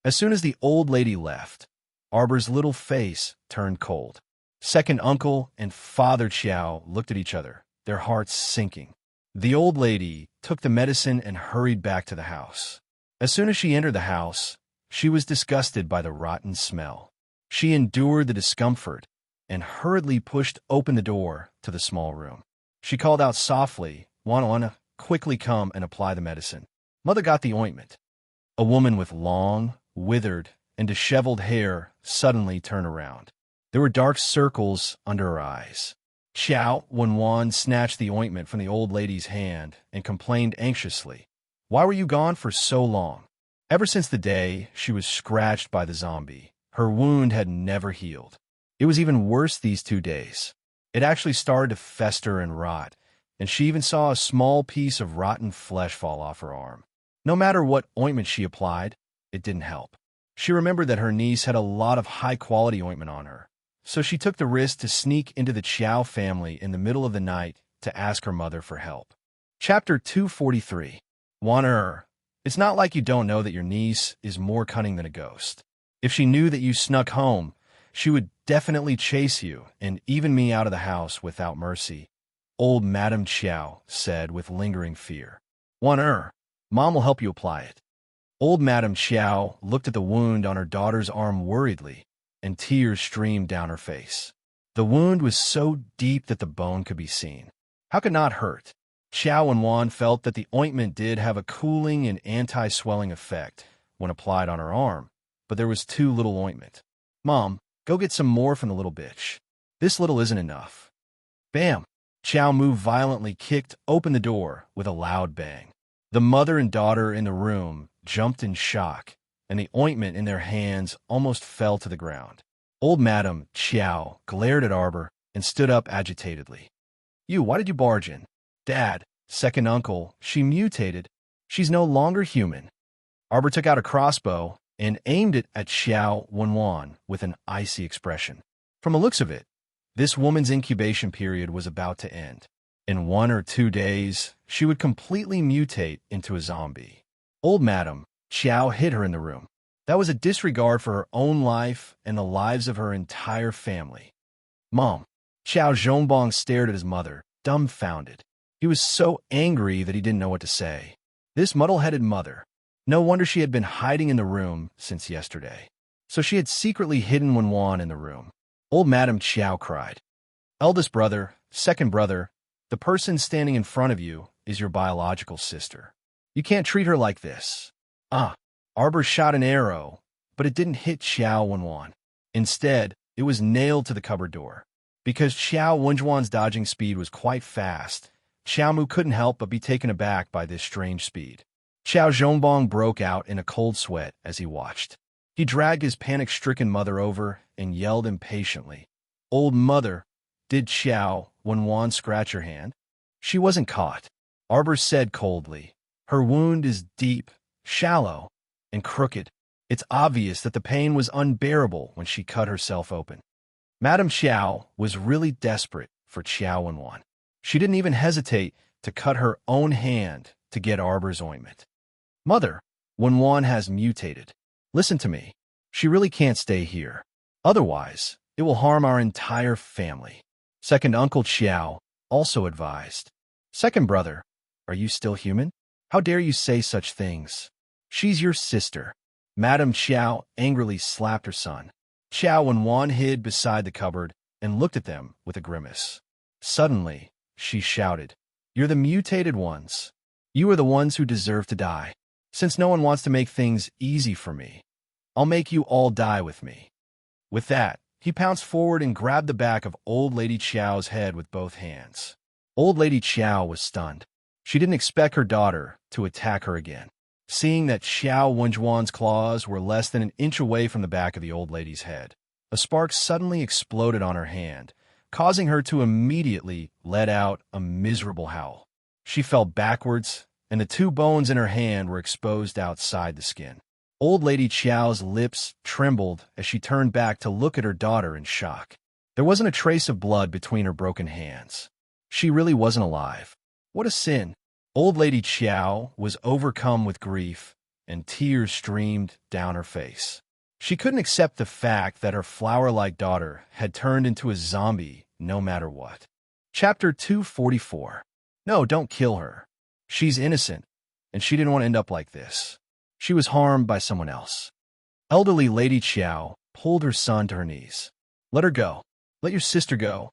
As soon as the old lady left, Arbor's little face turned cold. Second uncle and Father Xiao looked at each other, their hearts sinking. The old lady took the medicine and hurried back to the house. As soon as she entered the house, she was disgusted by the rotten smell. She endured the discomfort and hurriedly pushed open the door to the small room. She called out softly, "Wanna quickly come and apply the medicine." Mother got the ointment. A woman with long, withered, and disheveled hair suddenly turned around. There were dark circles under her eyes. Xiao Wenwan snatched the ointment from the old lady's hand and complained anxiously, "Why were you gone for so long?" Ever since the day she was scratched by the zombie, her wound had never healed. It was even worse these 2 days. It actually started to fester and rot, and she even saw a small piece of rotten flesh fall off her arm. No matter what ointment she applied, it didn't help. She remembered that her niece had a lot of high-quality ointment on her, so she took the risk to sneak into the Qiao family in the middle of the night to ask her mother for help. Chapter 243. Wan'er, it's not like you don't know that your niece is more cunning than a ghost. If she knew that you snuck home, she would definitely chase you and even me out of the house without mercy, old Madame Qiao said with lingering fear. Wan'er, Mom will help you apply it. Old Madame Qiao looked at the wound on her daughter's arm worriedly, and tears streamed down her face. The wound was so deep that the bone could be seen. How could it not hurt? Xiao Wenwan felt that the ointment did have a cooling and anti-swelling effect when applied on her arm, but there was too little ointment. "Mom, go get some more from the little bitch. This little isn't enough." Bam! Xiao Mu violently kicked open the door with a loud bang. The mother and daughter in the room jumped in shock, and the ointment in their hands almost fell to the ground. Old Madame Qiao glared at Arbor and stood up agitatedly. Why did you barge in?" "Dad, second uncle, she mutated. She's no longer human." Arbor took out a crossbow and aimed it at Xiao Wenwan with an icy expression. From the looks of it, this woman's incubation period was about to end. In 1 or 2 days, she would completely mutate into a zombie. Old Madame Qiao hid her in the room. That was a disregard for her own life and the lives of her entire family. "Mom." Xiao Zhongbong stared at his mother, dumbfounded. He was so angry that he didn't know what to say. This muddle-headed mother. No wonder she had been hiding in the room since yesterday. So she had secretly hidden Wenwan in the room. Old Madame Qiao cried. "Eldest brother, second brother, the person standing in front of you is your biological sister. You can't treat her like this." Arbor shot an arrow, but it didn't hit Xiao Wenwan. Instead, it was nailed to the cupboard door. Because Xiao Wenjuan's dodging speed was quite fast, Xiao Mu couldn't help but be taken aback by this strange speed. Xiao Zhongbong broke out in a cold sweat as he watched. He dragged his panic-stricken mother over and yelled impatiently, "Old mother, did Xiao Wenwan scratch your hand?" "She wasn't caught," Arbor said coldly. "Her wound is deep, shallow, and crooked. It's obvious that the pain was unbearable when she cut herself open." Madame Qiao was really desperate for Xiao Wenwan. She didn't even hesitate to cut her own hand to get Arbor's ointment. "Mother, Wenwan has mutated. Listen to me. She really can't stay here. Otherwise, it will harm our entire family." Second Uncle Qiao also advised. "Second brother, are you still human? How dare you say such things? She's your sister." Madame Qiao angrily slapped her son. Xiao Wenwan hid beside the cupboard and looked at them with a grimace. Suddenly, she shouted, "You're the mutated ones. You are the ones who deserve to die. Since no one wants to make things easy for me, I'll make you all die with me." With that, he pounced forward and grabbed the back of Old Lady Qiao's head with both hands. Old Lady Qiao was stunned. She didn't expect her daughter to attack her again. Seeing that Xiao Wenjuan's claws were less than an inch away from the back of the old lady's head, a spark suddenly exploded on her hand, causing her to immediately let out a miserable howl. She fell backwards, and the 2 bones in her hand were exposed outside the skin. Old Lady Qiao's lips trembled as she turned back to look at her daughter in shock. There wasn't a trace of blood between her broken hands. She really wasn't alive. What a sin! Old Lady Qiao was overcome with grief, and tears streamed down her face. She couldn't accept the fact that her flower-like daughter had turned into a zombie no matter what. Chapter 244. No, don't kill her. She's innocent, and she didn't want to end up like this. She was harmed by someone else. Elderly Lady Qiao pulled her son to her knees. Let her go. Let your sister go.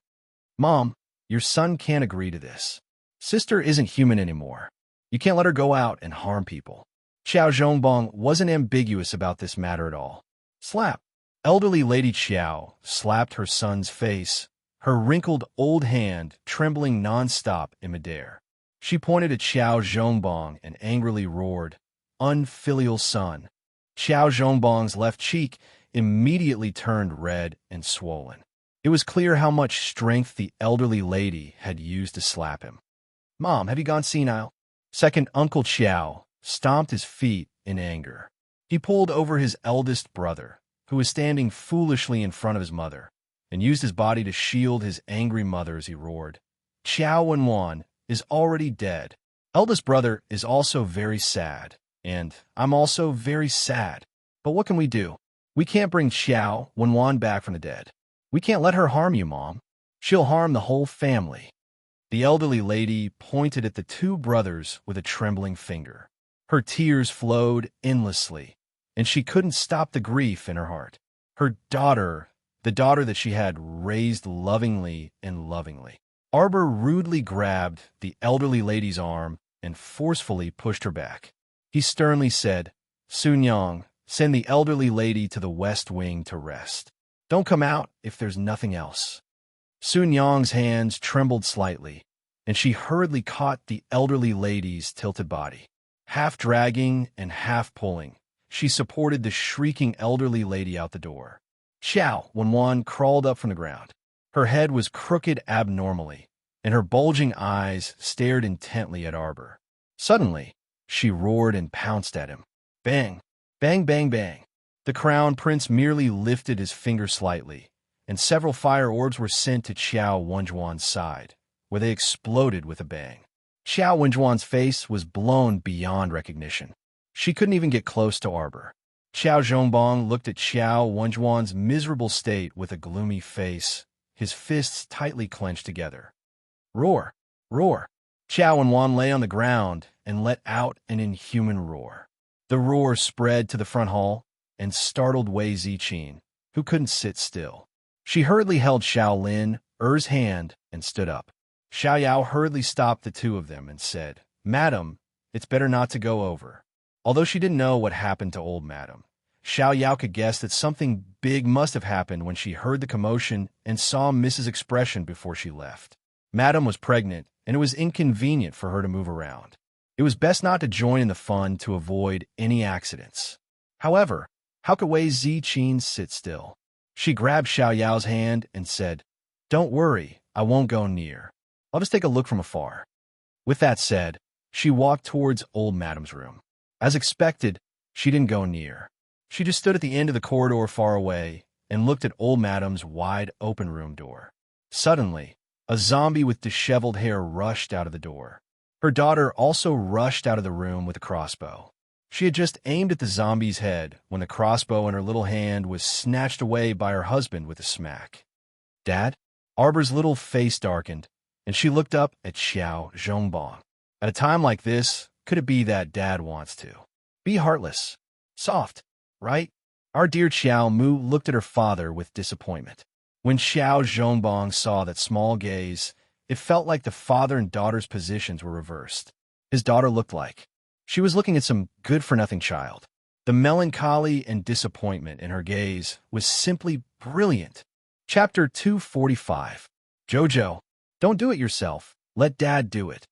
Mom, your son can't agree to this. Sister isn't human anymore. You can't let her go out and harm people. Qiao Zhongbong wasn't ambiguous about this matter at all. Slap. Elderly Lady Qiao slapped her son's face, her wrinkled old hand trembling non-stop in midair. She pointed at Qiao Zhongbong and angrily roared, "Unfilial son." Qiao Zhongbong's left cheek immediately turned red and swollen. It was clear how much strength the elderly lady had used to slap him. Mom, have you gone senile? Second Uncle Qiao stomped his feet in anger. He pulled over his eldest brother, who was standing foolishly in front of his mother, and used his body to shield his angry mother as he roared. Qiao Wenwan is already dead. Eldest brother is also very sad, and I'm also very sad. But what can we do? We can't bring Qiao Wenwan back from the dead. We can't let her harm you, Mom. She'll harm the whole family. The elderly lady pointed at the two brothers with a trembling finger. Her tears flowed endlessly, and she couldn't stop the grief in her heart. Her daughter, the daughter that she had raised lovingly and lovingly. Arbor rudely grabbed the elderly lady's arm and forcefully pushed her back. He sternly said, Sun Yang, send the elderly lady to the west wing to rest. Don't come out if there's nothing else. Sun Yang's hands trembled slightly, and she hurriedly caught the elderly lady's tilted body. Half dragging and half pulling, she supported the shrieking elderly lady out the door. Qiao Wenwan crawled up from the ground. Her head was crooked abnormally, and her bulging eyes stared intently at Arbor. Suddenly, she roared and pounced at him. Bang! Bang, bang, bang! The crown prince merely lifted his finger slightly, and several fire orbs were sent to Qiao Wenjuan's side, where they exploded with a bang. Qiao Wenjuan's face was blown beyond recognition. She couldn't even get close to Arbor. Qiao Zhongbong looked at Qiao Wenjuan's miserable state with a gloomy face, his fists tightly clenched together. Roar! Roar! Qiao Wenwan lay on the ground and let out an inhuman roar. The roar spread to the front hall and startled Wei Ziqin, who couldn't sit still. She hurriedly held Shaolin, Er's hand, and stood up. Xiao Yao hurriedly stopped the two of them and said, Madam, it's better not to go over. Although she didn't know what happened to old Madam, Xiao Yao could guess that something big must have happened when she heard the commotion and saw Mrs. Expression before she left. Madam was pregnant, and it was inconvenient for her to move around. It was best not to join in the fun to avoid any accidents. However, how could Wei Ziqin sit still? She grabbed Xiao Yao's hand and said, Don't worry, I won't go near. I'll just take a look from afar. With that said, she walked towards old Madam's room. As expected, she didn't go near. She just stood at the end of the corridor far away and looked at old Madam's wide-open room door. Suddenly, a zombie with disheveled hair rushed out of the door. Her daughter also rushed out of the room with a crossbow. She had just aimed at the zombie's head when the crossbow in her little hand was snatched away by her husband with a smack. Dad? Arbor's little face darkened, and she looked up at Qiao Zhongbong. At a time like this, could it be that Dad wants to be heartless, soft, right? Our dear Qiao Mu looked at her father with disappointment. When Xiao Zhongbong saw that small gaze, it felt like the father and daughter's positions were reversed. His daughter looked like she was looking at some good-for-nothing child. The melancholy and disappointment in her gaze was simply brilliant. Chapter 245. Jojo, don't do it yourself. Let Dad do it.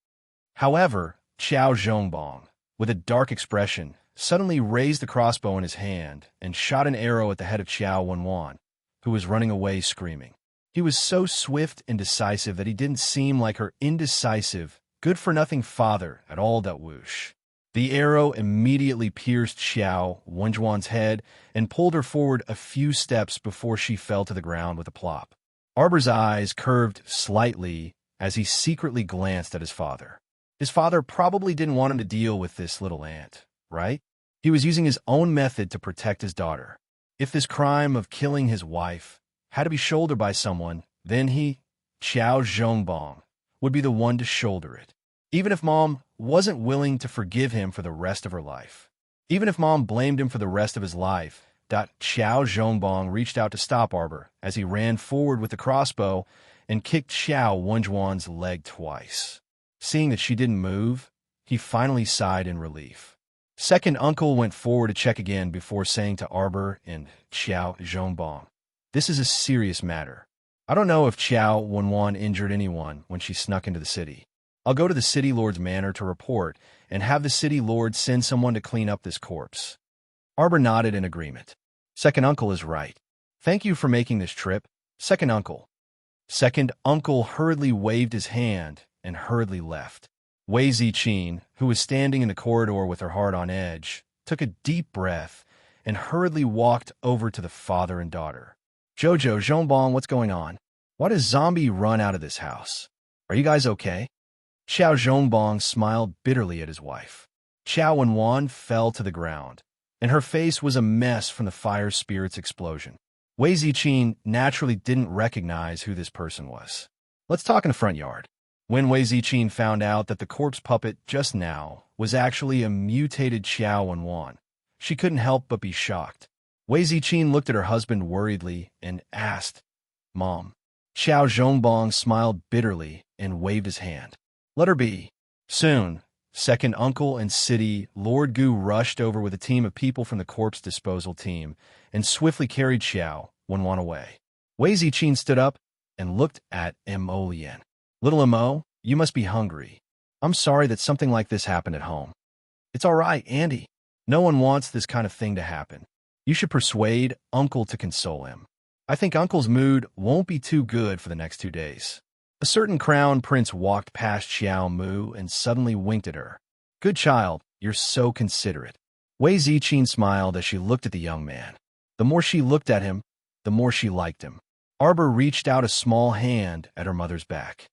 However, Qiao Zhongbong, with a dark expression, suddenly raised the crossbow in his hand and shot an arrow at the head of Qiao Wenwan, who was running away screaming. He was so swift and decisive that he didn't seem like her indecisive, good-for-nothing father at all. That whoosh. The arrow immediately pierced Xiao Wenjuan's head and pulled her forward a few steps before she fell to the ground with a plop. Arbor's eyes curved slightly as he secretly glanced at his father. His father probably didn't want him to deal with this little ant, right? He was using his own method to protect his daughter. If this crime of killing his wife had to be shouldered by someone, then he, Qiao Zhongbong, would be the one to shoulder it, even if Mom wasn't willing to forgive him for the rest of her life. Even if Mom blamed him for the rest of his life, Xiao Zhongbong reached out to stop Arbor as he ran forward with the crossbow and kicked Xiao Wenjuan's leg twice. Seeing that she didn't move, he finally sighed in relief. Second uncle went forward to check again before saying to Arbor and Xiao Zhongbong, "This is a serious matter. I don't know if Xiao Wenwan injured anyone when she snuck into the city. I'll go to the city lord's manor to report and have the city lord send someone to clean up this corpse." Arbor nodded in agreement. Second uncle is right. Thank you for making this trip, second uncle. Second uncle hurriedly waved his hand and hurriedly left. Wei Ziqin, who was standing in the corridor with her heart on edge, took a deep breath and hurriedly walked over to the father and daughter. "Jojo, Zhongbong, what's going on? Why does Zombie run out of this house? Are you guys okay?" Xiao Zhongbong smiled bitterly at his wife. Xiao Wenwan fell to the ground, and her face was a mess from the fire spirit's explosion. Wei Ziqin naturally didn't recognize who this person was. "Let's talk in the front yard." When Wei Ziqin found out that the corpse puppet just now was actually a mutated Xiao Wenwan, she couldn't help but be shocked. Wei Ziqin looked at her husband worriedly and asked, "Mom?" Xiao Zhongbong smiled bitterly and waved his hand. "Let her be." Soon, second uncle and city Lord Gu rushed over with a team of people from the corpse disposal team and swiftly carried Xiao Wenwan away. Wei Ziqin stood up and looked at Mo Lian. "Little Mo, you must be hungry. I'm sorry that something like this happened at home." "It's all right, Andy. No one wants this kind of thing to happen. You should persuade Uncle to console him. I think Uncle's mood won't be too good for the next 2 days." A certain crown prince walked past Xiao Mu and suddenly winked at her. "Good child, you're so considerate." Wei Ziqin smiled as she looked at the young man. The more she looked at him, the more she liked him. Arbor reached out a small hand at her mother's back.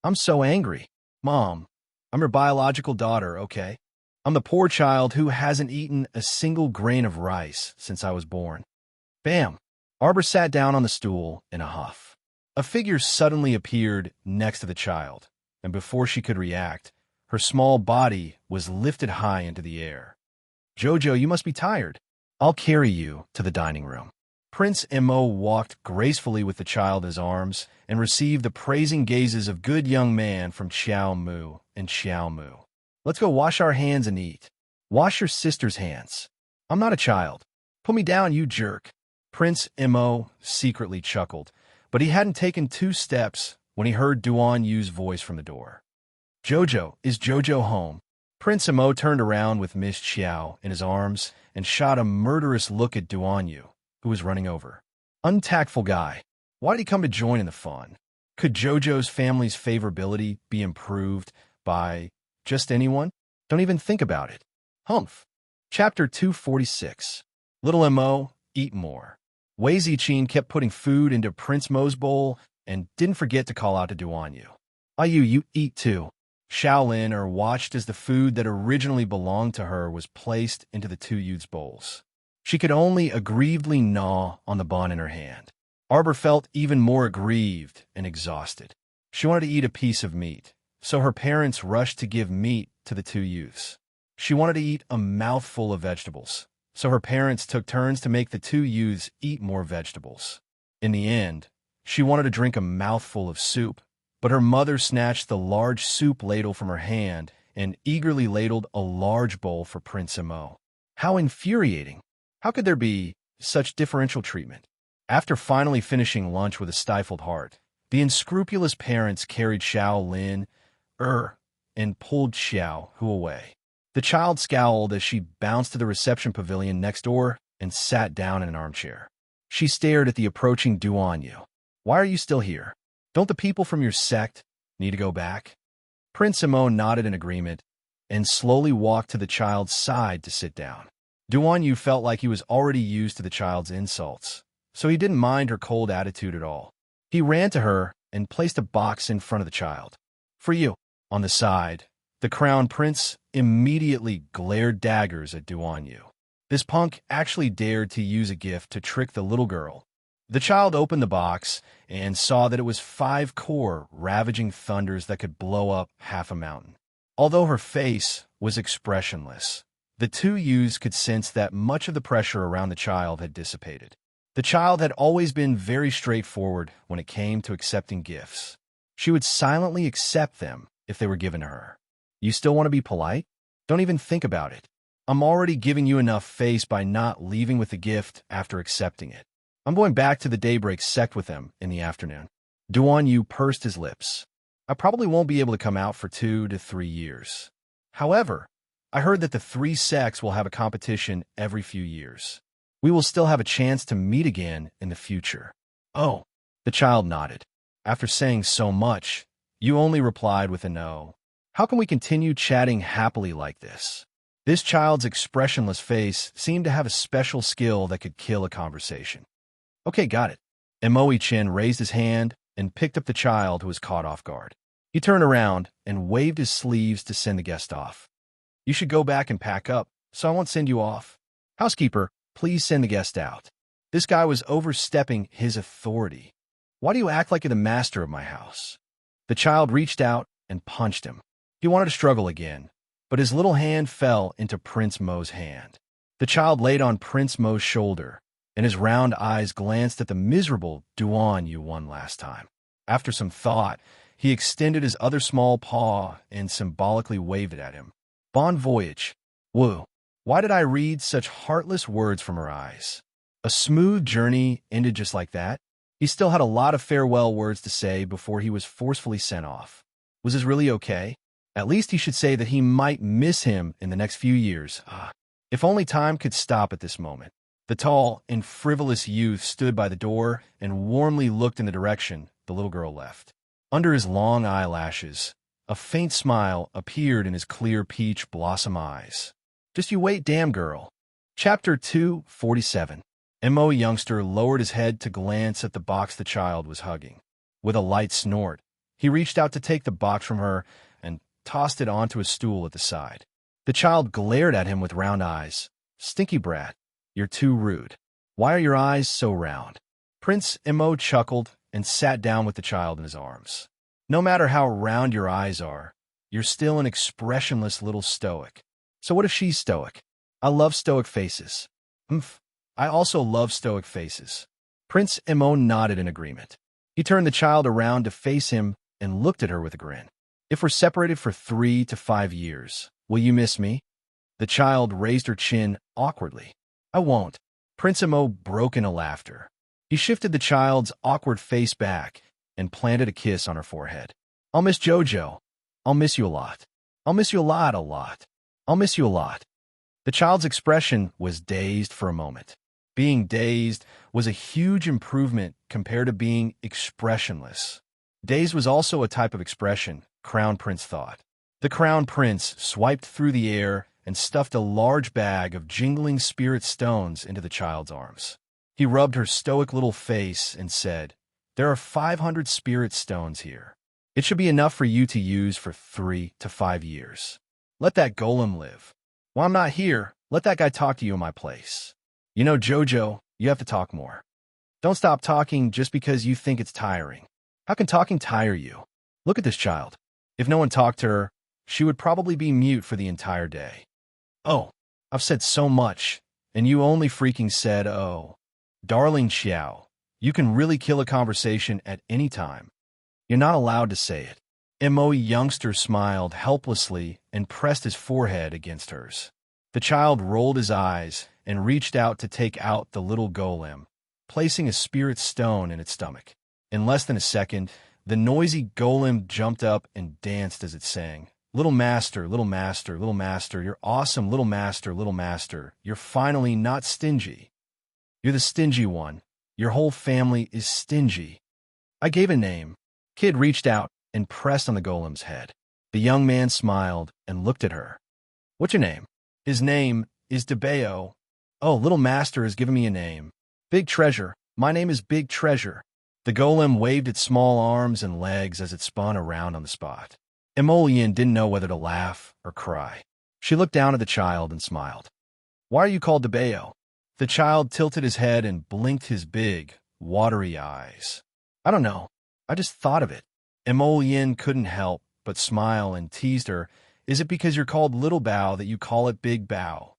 "I'm so angry. Mom, I'm your biological daughter, okay? I'm the poor child who hasn't eaten a single grain of rice since I was born." Bam! Arbor sat down on the stool in a huff. A figure suddenly appeared next to the child, and before she could react, her small body was lifted high into the air. "Jojo, you must be tired. I'll carry you to the dining room." Prince Mo walked gracefully with the child in his arms and received the praising gazes of good young man from Xiao Mu and Xiao Mu. "Let's go wash our hands and eat." "Wash your sister's hands. I'm not a child. Put me down, you jerk." Prince Mo secretly chuckled, but he hadn't taken 2 steps when he heard Duan Yu's voice from the door. "Jojo, is Jojo home?" Prince Mo turned around with Miss Xiao in his arms and shot a murderous look at Duan Yu, who was running over. Untactful guy. Why'd he come to join in the fun? Could Jojo's family's favorability be improved by just anyone? Don't even think about it. Humph. Chapter 246. Little Mo, eat more. Wei Ziqin kept putting food into Prince Mo's bowl and didn't forget to call out to Duan Yu. "Ayu, you eat too." Shaolin watched as the food that originally belonged to her was placed into the 2 youths' bowls. She could only aggrievedly gnaw on the bun in her hand. Arbor felt even more aggrieved and exhausted. She wanted to eat a piece of meat, so her parents rushed to give meat to the 2 youths. She wanted to eat a mouthful of vegetables, so her parents took turns to make the 2 youths eat more vegetables. In the end, she wanted to drink a mouthful of soup, but her mother snatched the large soup ladle from her hand and eagerly ladled a large bowl for Prince Mo. How infuriating! How could there be such differential treatment? After finally finishing lunch with a stifled heart, the unscrupulous parents carried Xiao Lin, and pulled Xiao Hu away. The child scowled as she bounced to the reception pavilion next door and sat down in an armchair. She stared at the approaching Duan Yu. "Why are you still here? Don't the people from your sect need to go back?" Prince Mo nodded in agreement and slowly walked to the child's side to sit down. Duan Yu felt like he was already used to the child's insults, so he didn't mind her cold attitude at all. He ran to her and placed a box in front of the child. "For you." On the side, the crown prince immediately glared daggers at Duan Yu. This punk actually dared to use a gift to trick the little girl. The child opened the box and saw that it was 5 core ravaging thunders that could blow up half a mountain. Although her face was expressionless, The two youths could sense that much of the pressure around the child had dissipated. The child had always been very straightforward when it came to accepting gifts. She would silently accept them if they were given to her. You still want to be polite? Don't even think about it. I'm already giving you enough face by not leaving with the gift after accepting it. I'm going back to the daybreak sect with them in the afternoon. Duan Yu pursed his lips. I probably won't be able to come out for 2 to 3 years. However, I heard that the 3 sects will have a competition every few years. We will still have a chance to meet again in the future. Oh, the child nodded. After saying so much, you only replied with a no. How can we continue chatting happily like this? This child's expressionless face seemed to have a special skill that could kill a conversation. Okay, got it. Moi Chen raised his hand and picked up the child who was caught off guard. He turned around and waved his sleeves to send the guest off. You should go back and pack up, so I won't send you off. Housekeeper, please send the guest out. This guy was overstepping his authority. Why do you act like you're the master of my house? The child reached out and punched him. He wanted to struggle again, but his little hand fell into Prince Mo's hand. The child laid on Prince Mo's shoulder, and his round eyes glanced at the miserable Duan Yu one last time. After some thought, he extended his other small paw and symbolically waved it at him. Bon voyage. Woo. Why did I read such heartless words from her eyes? A smooth journey ended just like that. He still had a lot of farewell words to say before he was forcefully sent off. Was this really okay? At least he should say that he might miss him in the next few years. If only time could stop at this moment. The tall and frivolous youth stood by the door and warmly looked in the direction the little girl left. Under his long eyelashes, a faint smile appeared in his clear peach blossom eyes. Just you wait, damn girl. Chapter 247. Mo youngster lowered his head to glance at the box the child was hugging. With a light snort, he reached out to take the box from her and tossed it onto a stool at the side. The child glared at him with round eyes. Stinky brat, you're too rude. Why are your eyes so round? Prince Mo chuckled and sat down with the child in his arms. No matter how round your eyes are, you're still an expressionless little stoic. So what if she's stoic? I love stoic faces. I also love stoic faces. Prince Mo nodded in agreement. He turned the child around to face him and looked at her with a grin. If we're separated for 3 to 5 years, will you miss me? The child raised her chin awkwardly. I won't. Prince Mo broke into laughter. He shifted the child's awkward face back and planted a kiss on her forehead. I'll miss Jojo. I'll miss you a lot. I'll miss you a lot. I'll miss you a lot. The child's expression was dazed for a moment. Being dazed was a huge improvement compared to being expressionless. Dazed was also a type of expression, Crown Prince thought. The Crown Prince swiped through the air and stuffed a large bag of jingling spirit stones into the child's arms. He rubbed her stoic little face and said, There are 500 spirit stones here. It should be enough for you to use for 3 to 5 years. Let that golem live. While I'm not here, let that guy talk to you in my place. You know, Jojo, you have to talk more. Don't stop talking just because you think it's tiring. How can talking tire you? Look at this child. If no one talked to her, she would probably be mute for the entire day. Oh, I've said so much, and you only freaking said, oh. Darling Xiao, you can really kill a conversation at any time. You're not allowed to say it. Mo youngster smiled helplessly and pressed his forehead against hers. The child rolled his eyes and reached out to take out the little golem, placing a spirit stone in its stomach. In less than a second, the noisy golem jumped up and danced as it sang, Little master, little master, little master, you're awesome, little master, you're finally not stingy. You're the stingy one. Your whole family is stingy. I gave a name. Kid reached out and pressed on the golem's head. The young man smiled and looked at her. What's your name? His name is Debeo. Oh, little master has given me a name. Big Treasure. My name is Big Treasure. The golem waved its small arms and legs as it spun around on the spot. Emolian didn't know whether to laugh or cry. She looked down at the child and smiled. Why are you called Debeo? The child tilted his head and blinked his big, watery eyes. I don't know. I just thought of it. Emolian couldn't help but smile and teased her Is it because you're called Little Bao that you call it Big Bao?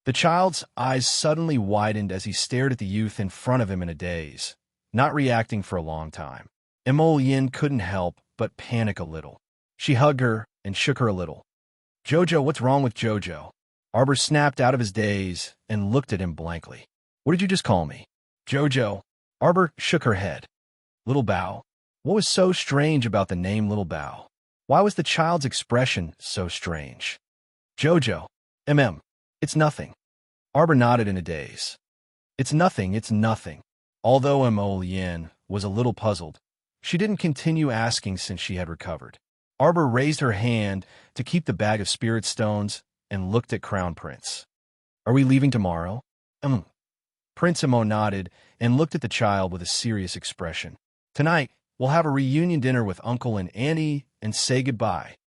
The child's eyes suddenly widened as he stared at the youth in front of him in a daze, not reacting for a long time. Mo Yin couldn't help but panic a little. She hugged her and shook her a little. "Jojo, what's wrong with Jojo?" Arbor snapped out of his daze and looked at him blankly. "What did you just call me?" "Jojo." Arbor shook her head. "Little Bao." What was so strange about the name Little Bao? Why was the child's expression so strange? "Jojo. It's nothing." Arbor nodded in a daze. It's nothing. Although Mo Yin was a little puzzled, she didn't continue asking since she had recovered. Arbor raised her hand to keep the bag of spirit stones and looked at Crown Prince. "Are we leaving tomorrow?" Prince Mo nodded and looked at the child with a serious expression. "Tonight, we'll have a reunion dinner with Uncle and Auntie and say goodbye."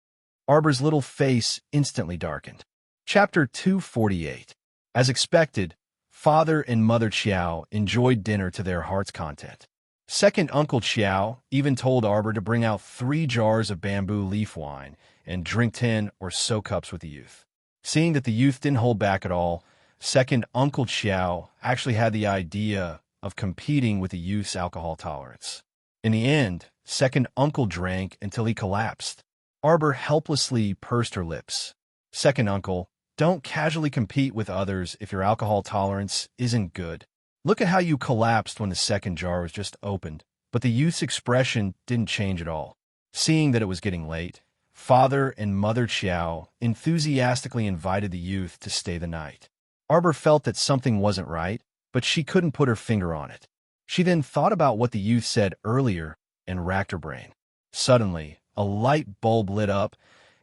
Arbor's little face instantly darkened. Chapter 248. As expected, Father and Mother Chiao enjoyed dinner to their heart's content. Second Uncle Chiao even told Arbor to bring out 3 jars of bamboo leaf wine and drink 10 or so cups with the youth. Seeing that the youth didn't hold back at all, Second Uncle Chiao actually had the idea of competing with the youth's alcohol tolerance. In the end, Second Uncle drank until he collapsed. Arbor helplessly pursed her lips. "Second Uncle, don't casually compete with others if your alcohol tolerance isn't good. Look at how you collapsed when the second jar was just opened." But the youth's expression didn't change at all. Seeing that it was getting late, Father and Mother Chiao enthusiastically invited the youth to stay the night. Arbor felt that something wasn't right, but she couldn't put her finger on it. She then thought about what the youth said earlier and racked her brain. Suddenly, a light bulb lit up,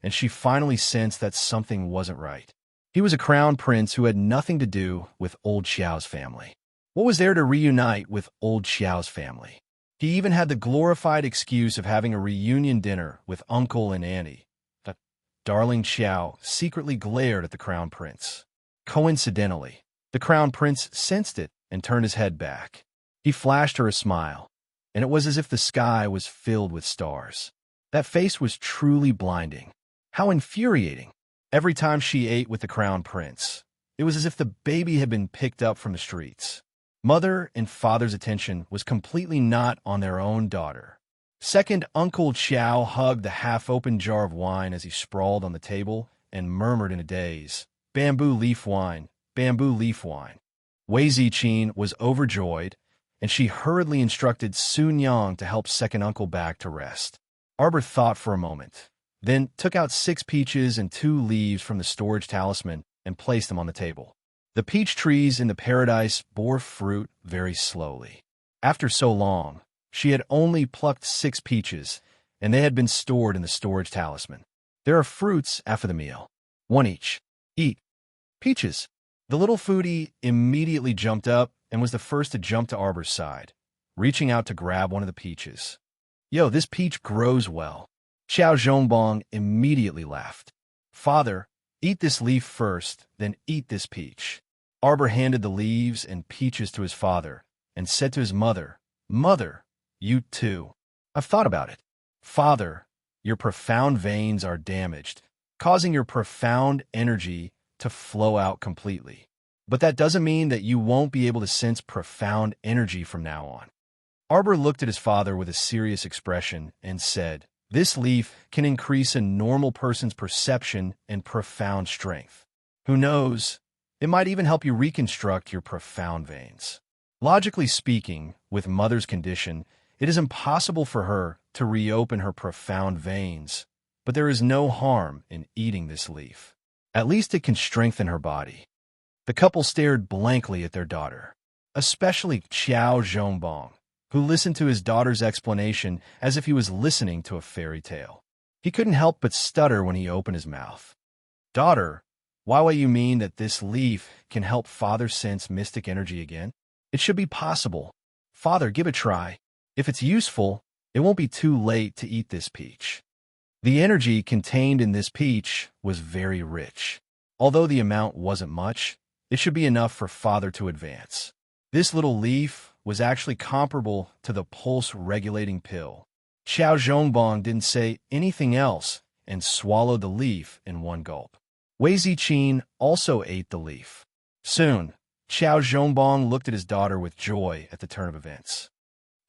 and she finally sensed that something wasn't right. He was a crown prince who had nothing to do with old Xiao's family. What was there to reunite with old Xiao's family? He even had the glorified excuse of having a reunion dinner with Uncle and Auntie. But darling Xiao secretly glared at the crown prince. Coincidentally, the crown prince sensed it and turned his head back. He flashed her a smile, and it was as if the sky was filled with stars. That face was truly blinding. How infuriating. Every time she ate with the crown prince, it was as if the baby had been picked up from the streets. Mother and father's attention was completely not on their own daughter. Second Uncle Chiao hugged the half-open jar of wine as he sprawled on the table and murmured in a daze, "Bamboo leaf wine, bamboo leaf wine." Wei Ziqin was overjoyed, and she hurriedly instructed Sun Yang to help Second Uncle back to rest. Arbor thought for a moment, then took out 6 peaches and 2 leaves from the storage talisman and placed them on the table. The peach trees in the paradise bore fruit very slowly. After so long, she had only plucked 6 peaches, and they had been stored in the storage talisman. "There are fruits after the meal. 1 each. Eat." "Peaches." The little foodie immediately jumped up and was the first to jump to Arbor's side, reaching out to grab one of the peaches. "Yo, this peach grows well." Xiao Zhongbong immediately laughed. "Father, eat this leaf first, then eat this peach." Arbor handed the leaves and peaches to his father and said to his mother, "Mother, you too." "I've thought about it. Father, your profound veins are damaged, causing your profound energy to flow out completely. But that doesn't mean that you won't be able to sense profound energy from now on." Arbor looked at his father with a serious expression and said, "This leaf can increase a normal person's perception and profound strength. Who knows, it might even help you reconstruct your profound veins." Logically speaking, with Mother's condition, it is impossible for her to reopen her profound veins, but there is no harm in eating this leaf. At least it can strengthen her body. The couple stared blankly at their daughter, especially Xiao Zhongbong, who listened to his daughter's explanation as if he was listening to a fairy tale. He couldn't help but stutter when he opened his mouth. "Daughter, why will you mean that this leaf can help Father sense mystic energy again? It should be possible. Father, give it a try. If it's useful, it won't be too late to eat this peach." The energy contained in this peach was very rich. Although the amount wasn't much, it should be enough for Father to advance. This little leaf was actually comparable to the pulse-regulating pill. Xiao Zhongbong didn't say anything else and swallowed the leaf in one gulp. Wei Ziqin also ate the leaf. Soon, Qiao Zhongbong looked at his daughter with joy at the turn of events.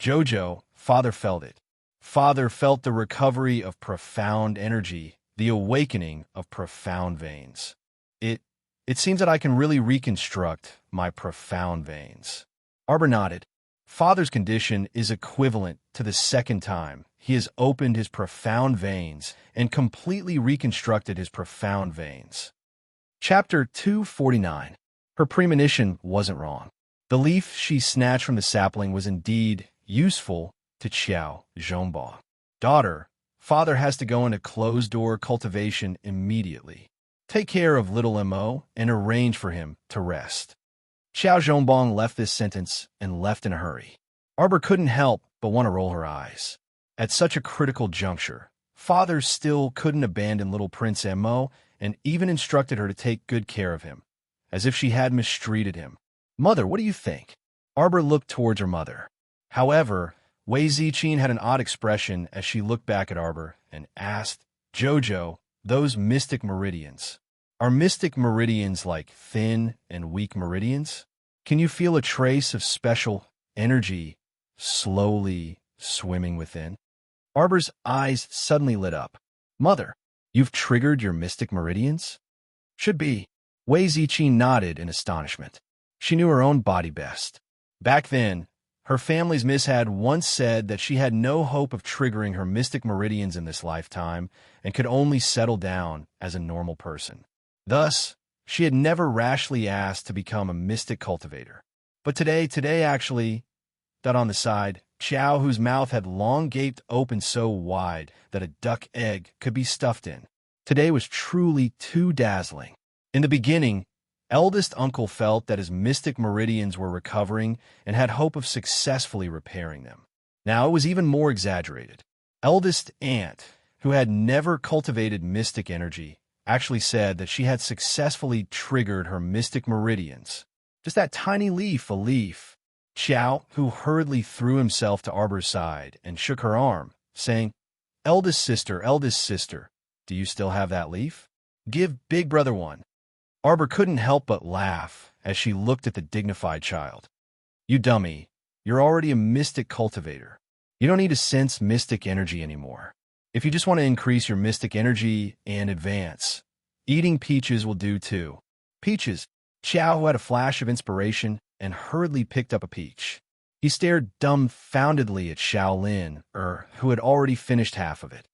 Jojo, father felt it. Father felt the recovery of profound energy, the awakening of profound veins. It seems that I can really reconstruct my profound veins. Arbor nodded. Father's condition is equivalent to the second time he has opened his profound veins and completely reconstructed his profound veins. Chapter 249. Her premonition wasn't wrong. The leaf she snatched from the sapling was indeed useful to Qiao Zhongbong. Daughter, father has to go into closed-door cultivation immediately. Take care of little Mo and arrange for him to rest. Qiao Zhongbong left this sentence and left in a hurry. Arbor couldn't help but want to roll her eyes. At such a critical juncture, father still couldn't abandon little Prince Mo and even instructed her to take good care of him, as if she had mistreated him. Mother, what do you think? Arbor looked towards her mother. However, Wei Ziqin had an odd expression as she looked back at Arbor and asked, Jojo, those mystic meridians. Are mystic meridians like thin and weak meridians? Can you feel a trace of special energy slowly swimming within? Arbor's eyes suddenly lit up. Mother, you've triggered your mystic meridians? Should be. Wei Ziqin nodded in astonishment. She knew her own body best. Back then, her family's miss had once said that she had no hope of triggering her mystic meridians in this lifetime and could only settle down as a normal person. Thus, she had never rashly asked to become a mystic cultivator. But today actually, that on the side, Qiao, whose mouth had long gaped open so wide that a duck egg could be stuffed in, today was truly too dazzling. In the beginning, eldest uncle felt that his mystic meridians were recovering and had hope of successfully repairing them. Now it was even more exaggerated. Eldest aunt, who had never cultivated mystic energy, actually said that she had successfully triggered her mystic meridians. Just that tiny leaf, a leaf. Qiao, who hurriedly threw himself to Arbor's side and shook her arm, saying, eldest sister, do you still have that leaf? Give big brother one. Arbor couldn't help but laugh as she looked at the dignified child. You dummy, you're already a mystic cultivator. You don't need to sense mystic energy anymore. If you just want to increase your mystic energy and advance, eating peaches will do too. Peaches. Qiao, who had a flash of inspiration, and hurriedly picked up a peach. He stared dumbfoundedly at Shaolin, who had already finished half of it.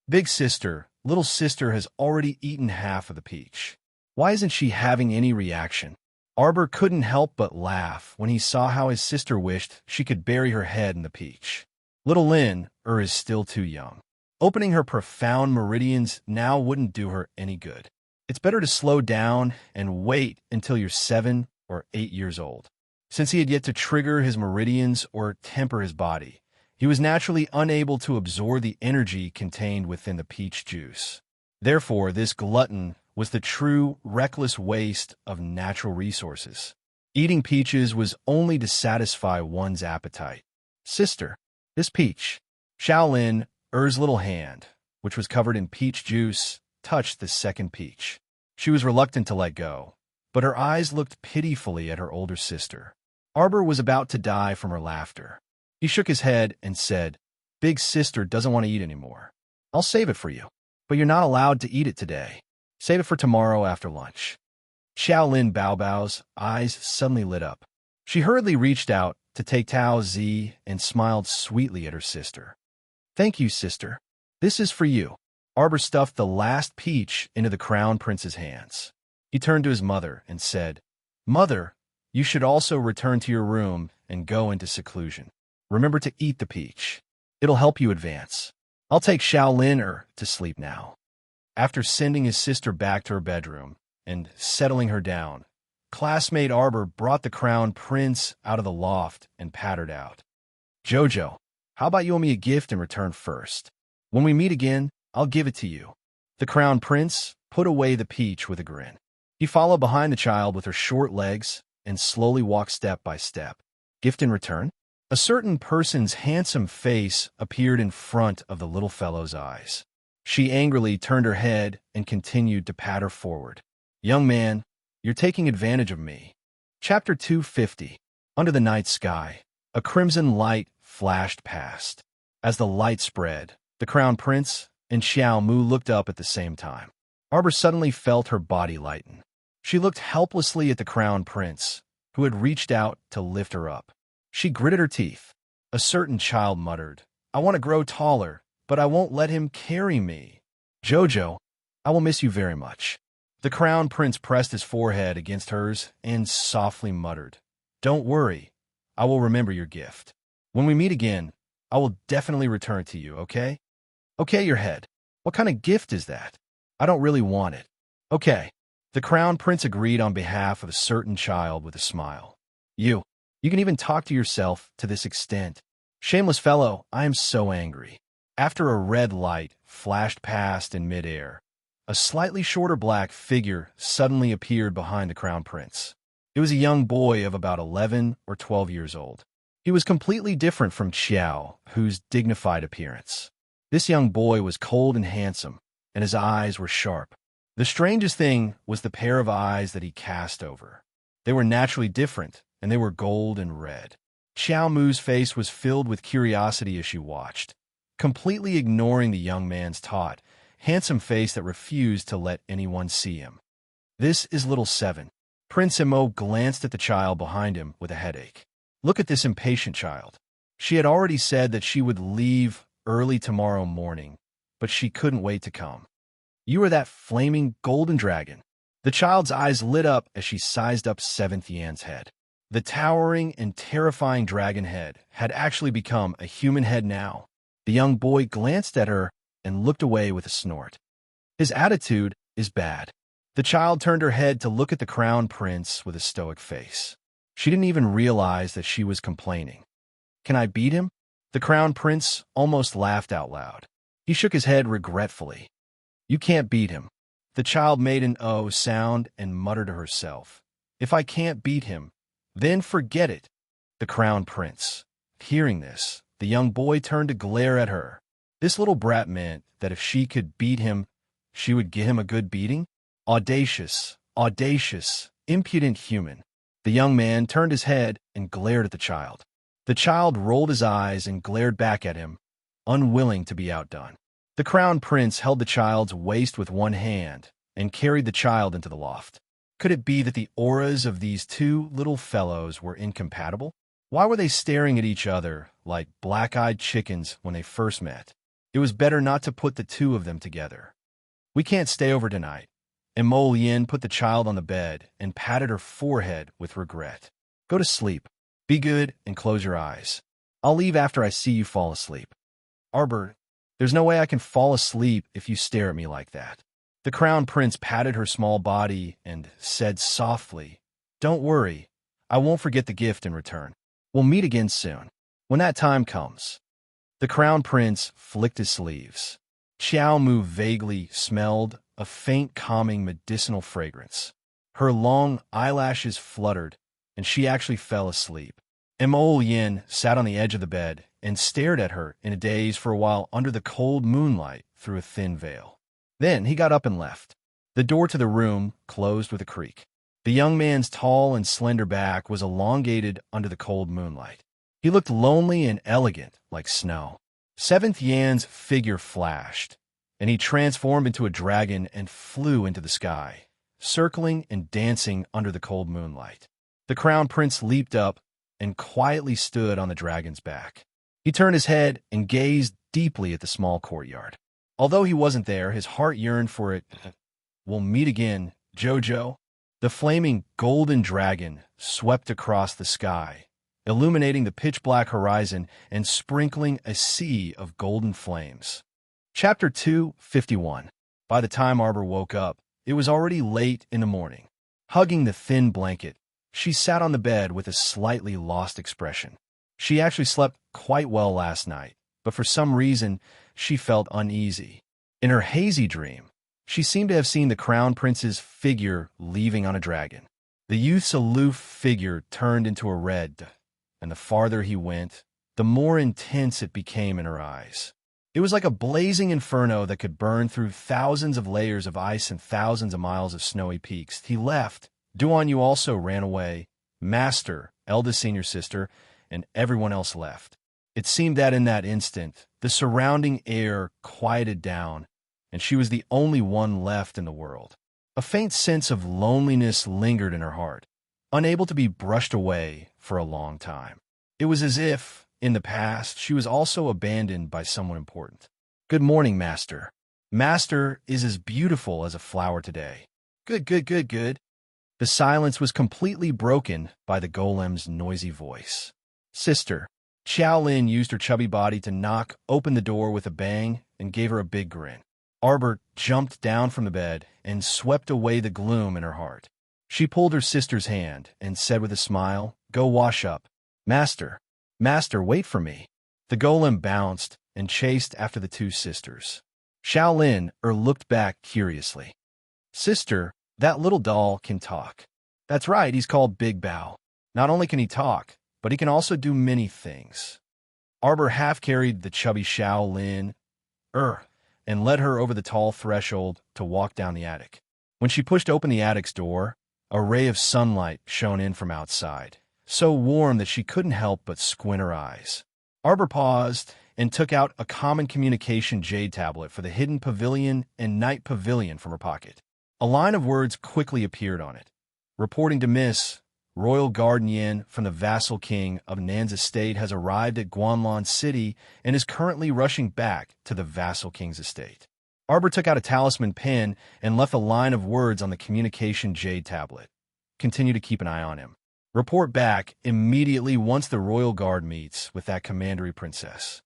Big sister, little sister has already eaten half of the peach. Why isn't she having any reaction? Arbor couldn't help but laugh when he saw how his sister wished she could bury her head in the peach. Little Lin, is still too young. Opening her profound meridians now wouldn't do her any good. It's better to slow down and wait until you're 7 or 8 years old. Since he had yet to trigger his meridians or temper his body, he was naturally unable to absorb the energy contained within the peach juice. Therefore, this glutton was the true, reckless waste of natural resources. Eating peaches was only to satisfy one's appetite. Sister, this peach. Shaolin, little hand, which was covered in peach juice, touched the second peach. She was reluctant to let go, but her eyes looked pitifully at her older sister. Arbor was about to die from her laughter. He shook his head and said, Big sister doesn't want to eat anymore. I'll save it for you, but you're not allowed to eat it today. Save it for tomorrow after lunch. Shaolin Baobao's eyes suddenly lit up. She hurriedly reached out to take Tao Zi and smiled sweetly at her sister. Thank you, sister. This is for you. Arbor stuffed the last peach into the crown prince's hands. He turned to his mother and said, Mother, you should also return to your room and go into seclusion. Remember to eat the peach. It'll help you advance. I'll take Shaolin to sleep now. After sending his sister back to her bedroom and settling her down, classmate Arbor brought the crown prince out of the loft and pattered out. Jojo, how about you owe me a gift in return first? When we meet again, I'll give it to you. The crown prince put away the peach with a grin. He followed behind the child with her short legs and slowly walked step by step. Gift in return? A certain person's handsome face appeared in front of the little fellow's eyes. She angrily turned her head and continued to patter forward. Young man, you're taking advantage of me. Chapter 250. Under the night sky, a crimson light flashed past. As the light spread, the Crown Prince and Xiao Mu looked up at the same time. Arbor suddenly felt her body lighten. She looked helplessly at the Crown Prince, who had reached out to lift her up. She gritted her teeth. A certain child muttered, I want to grow taller, but I won't let him carry me. Jojo, I will miss you very much. The Crown Prince pressed his forehead against hers and softly muttered, Don't worry, I will remember your gift. When we meet again, I will definitely return to you, okay? Okay, your head. What kind of gift is that? I don't really want it. Okay. The Crown Prince agreed on behalf of a certain child with a smile. You can even talk to yourself to this extent. Shameless fellow, I am so angry. After a red light flashed past in midair, a slightly shorter black figure suddenly appeared behind the Crown Prince. It was a young boy of about 11 or 12 years old. He was completely different from Xiao, whose dignified appearance. This young boy was cold and handsome, and his eyes were sharp. The strangest thing was the pair of eyes that he cast over. They were naturally different, and they were gold and red. Xiao Mu's face was filled with curiosity as she watched, completely ignoring the young man's taut, handsome face that refused to let anyone see him. This is little Seven. Prince Imo glanced at the child behind him with a headache. Look at this impatient child. She had already said that she would leave early tomorrow morning, but she couldn't wait to come. You are that flaming golden dragon. The child's eyes lit up as she sized up Seventh Yan's head. The towering and terrifying dragon head had actually become a human head now. The young boy glanced at her and looked away with a snort. His attitude is bad. The child turned her head to look at the Crown Prince with a stoic face. She didn't even realize that she was complaining. Can I beat him? The Crown Prince almost laughed out loud. He shook his head regretfully. You can't beat him. The child made an "oh" sound and muttered to herself. If I can't beat him, then forget it. The Crown Prince. Hearing this, the young boy turned to glare at her. This little brat meant that if she could beat him, she would give him a good beating? Audacious, audacious, impudent human. The young man turned his head and glared at the child. The child rolled his eyes and glared back at him, unwilling to be outdone. The Crown Prince held the child's waist with one hand and carried the child into the loft. Could it be that the auras of these two little fellows were incompatible? Why were they staring at each other like black-eyed chickens when they first met? It was better not to put the two of them together. We can't stay over tonight. And Mo Yin put the child on the bed and patted her forehead with regret. Go to sleep. Be good and close your eyes. I'll leave after I see you fall asleep. Arbor, there's no way I can fall asleep if you stare at me like that. The Crown Prince patted her small body and said softly, Don't worry, I won't forget the gift in return. We'll meet again soon, when that time comes. The Crown Prince flicked his sleeves. Xiao Mu vaguely smelled a faint calming medicinal fragrance. Her long eyelashes fluttered, and she actually fell asleep. Mo Yin sat on the edge of the bed and stared at her in a daze for a while under the cold moonlight through a thin veil. Then he got up and left. The door to the room closed with a creak. The young man's tall and slender back was elongated under the cold moonlight. He looked lonely and elegant like snow. Seventh Yan's figure flashed, and he transformed into a dragon and flew into the sky, circling and dancing under the cold moonlight. The Crown Prince leaped up and quietly stood on the dragon's back. He turned his head and gazed deeply at the small courtyard. Although he wasn't there, his heart yearned for it. We'll meet again, Jojo. The flaming golden dragon swept across the sky, illuminating the pitch-black horizon and sprinkling a sea of golden flames. Chapter 251. By the time Arbor woke up, it was already late in the morning. Hugging the thin blanket, she sat on the bed with a slightly lost expression. She actually slept quite well last night, but for some reason, she felt uneasy. In her hazy dream, she seemed to have seen the Crown Prince's figure leaving on a dragon. The youth's aloof figure turned into a red, and the farther he went, the more intense it became in her eyes. It was like a blazing inferno that could burn through thousands of layers of ice and thousands of miles of snowy peaks. He left. Duan Yu also ran away. Master, eldest senior sister, and everyone else left. It seemed that in that instant, the surrounding air quieted down, and she was the only one left in the world. A faint sense of loneliness lingered in her heart, unable to be brushed away for a long time. It was as if, in the past, she was also abandoned by someone important. Good morning, Master. Master is as beautiful as a flower today. Good, good, good, good. The silence was completely broken by the golem's noisy voice. Sister. Xiaolin used her chubby body to knock open the door with a bang and gave her a big grin. Arbor jumped down from the bed and swept away the gloom in her heart. She pulled her sister's hand and said with a smile, "Go wash up. Master. Master, wait for me." The golem bounced and chased after the two sisters. Xiaolin looked back curiously. Sister, that little doll can talk. That's right, he's called Big Bao. Not only can he talk, but he can also do many things. Arbor half-carried the chubby Xiaolin, and led her over the tall threshold to walk down the attic. When she pushed open the attic's door, a ray of sunlight shone in from outside, so warm that she couldn't help but squint her eyes. Arbor paused and took out a common communication jade tablet for the hidden pavilion and night pavilion from her pocket. A line of words quickly appeared on it. Reporting to Miss, Royal Guard Nian from the vassal king of Nan's estate has arrived at Guanlan City and is currently rushing back to the vassal king's estate. Arbor took out a talisman pen and left a line of words on the communication jade tablet. Continue to keep an eye on him. Report back immediately once the royal guard meets with that commandery princess.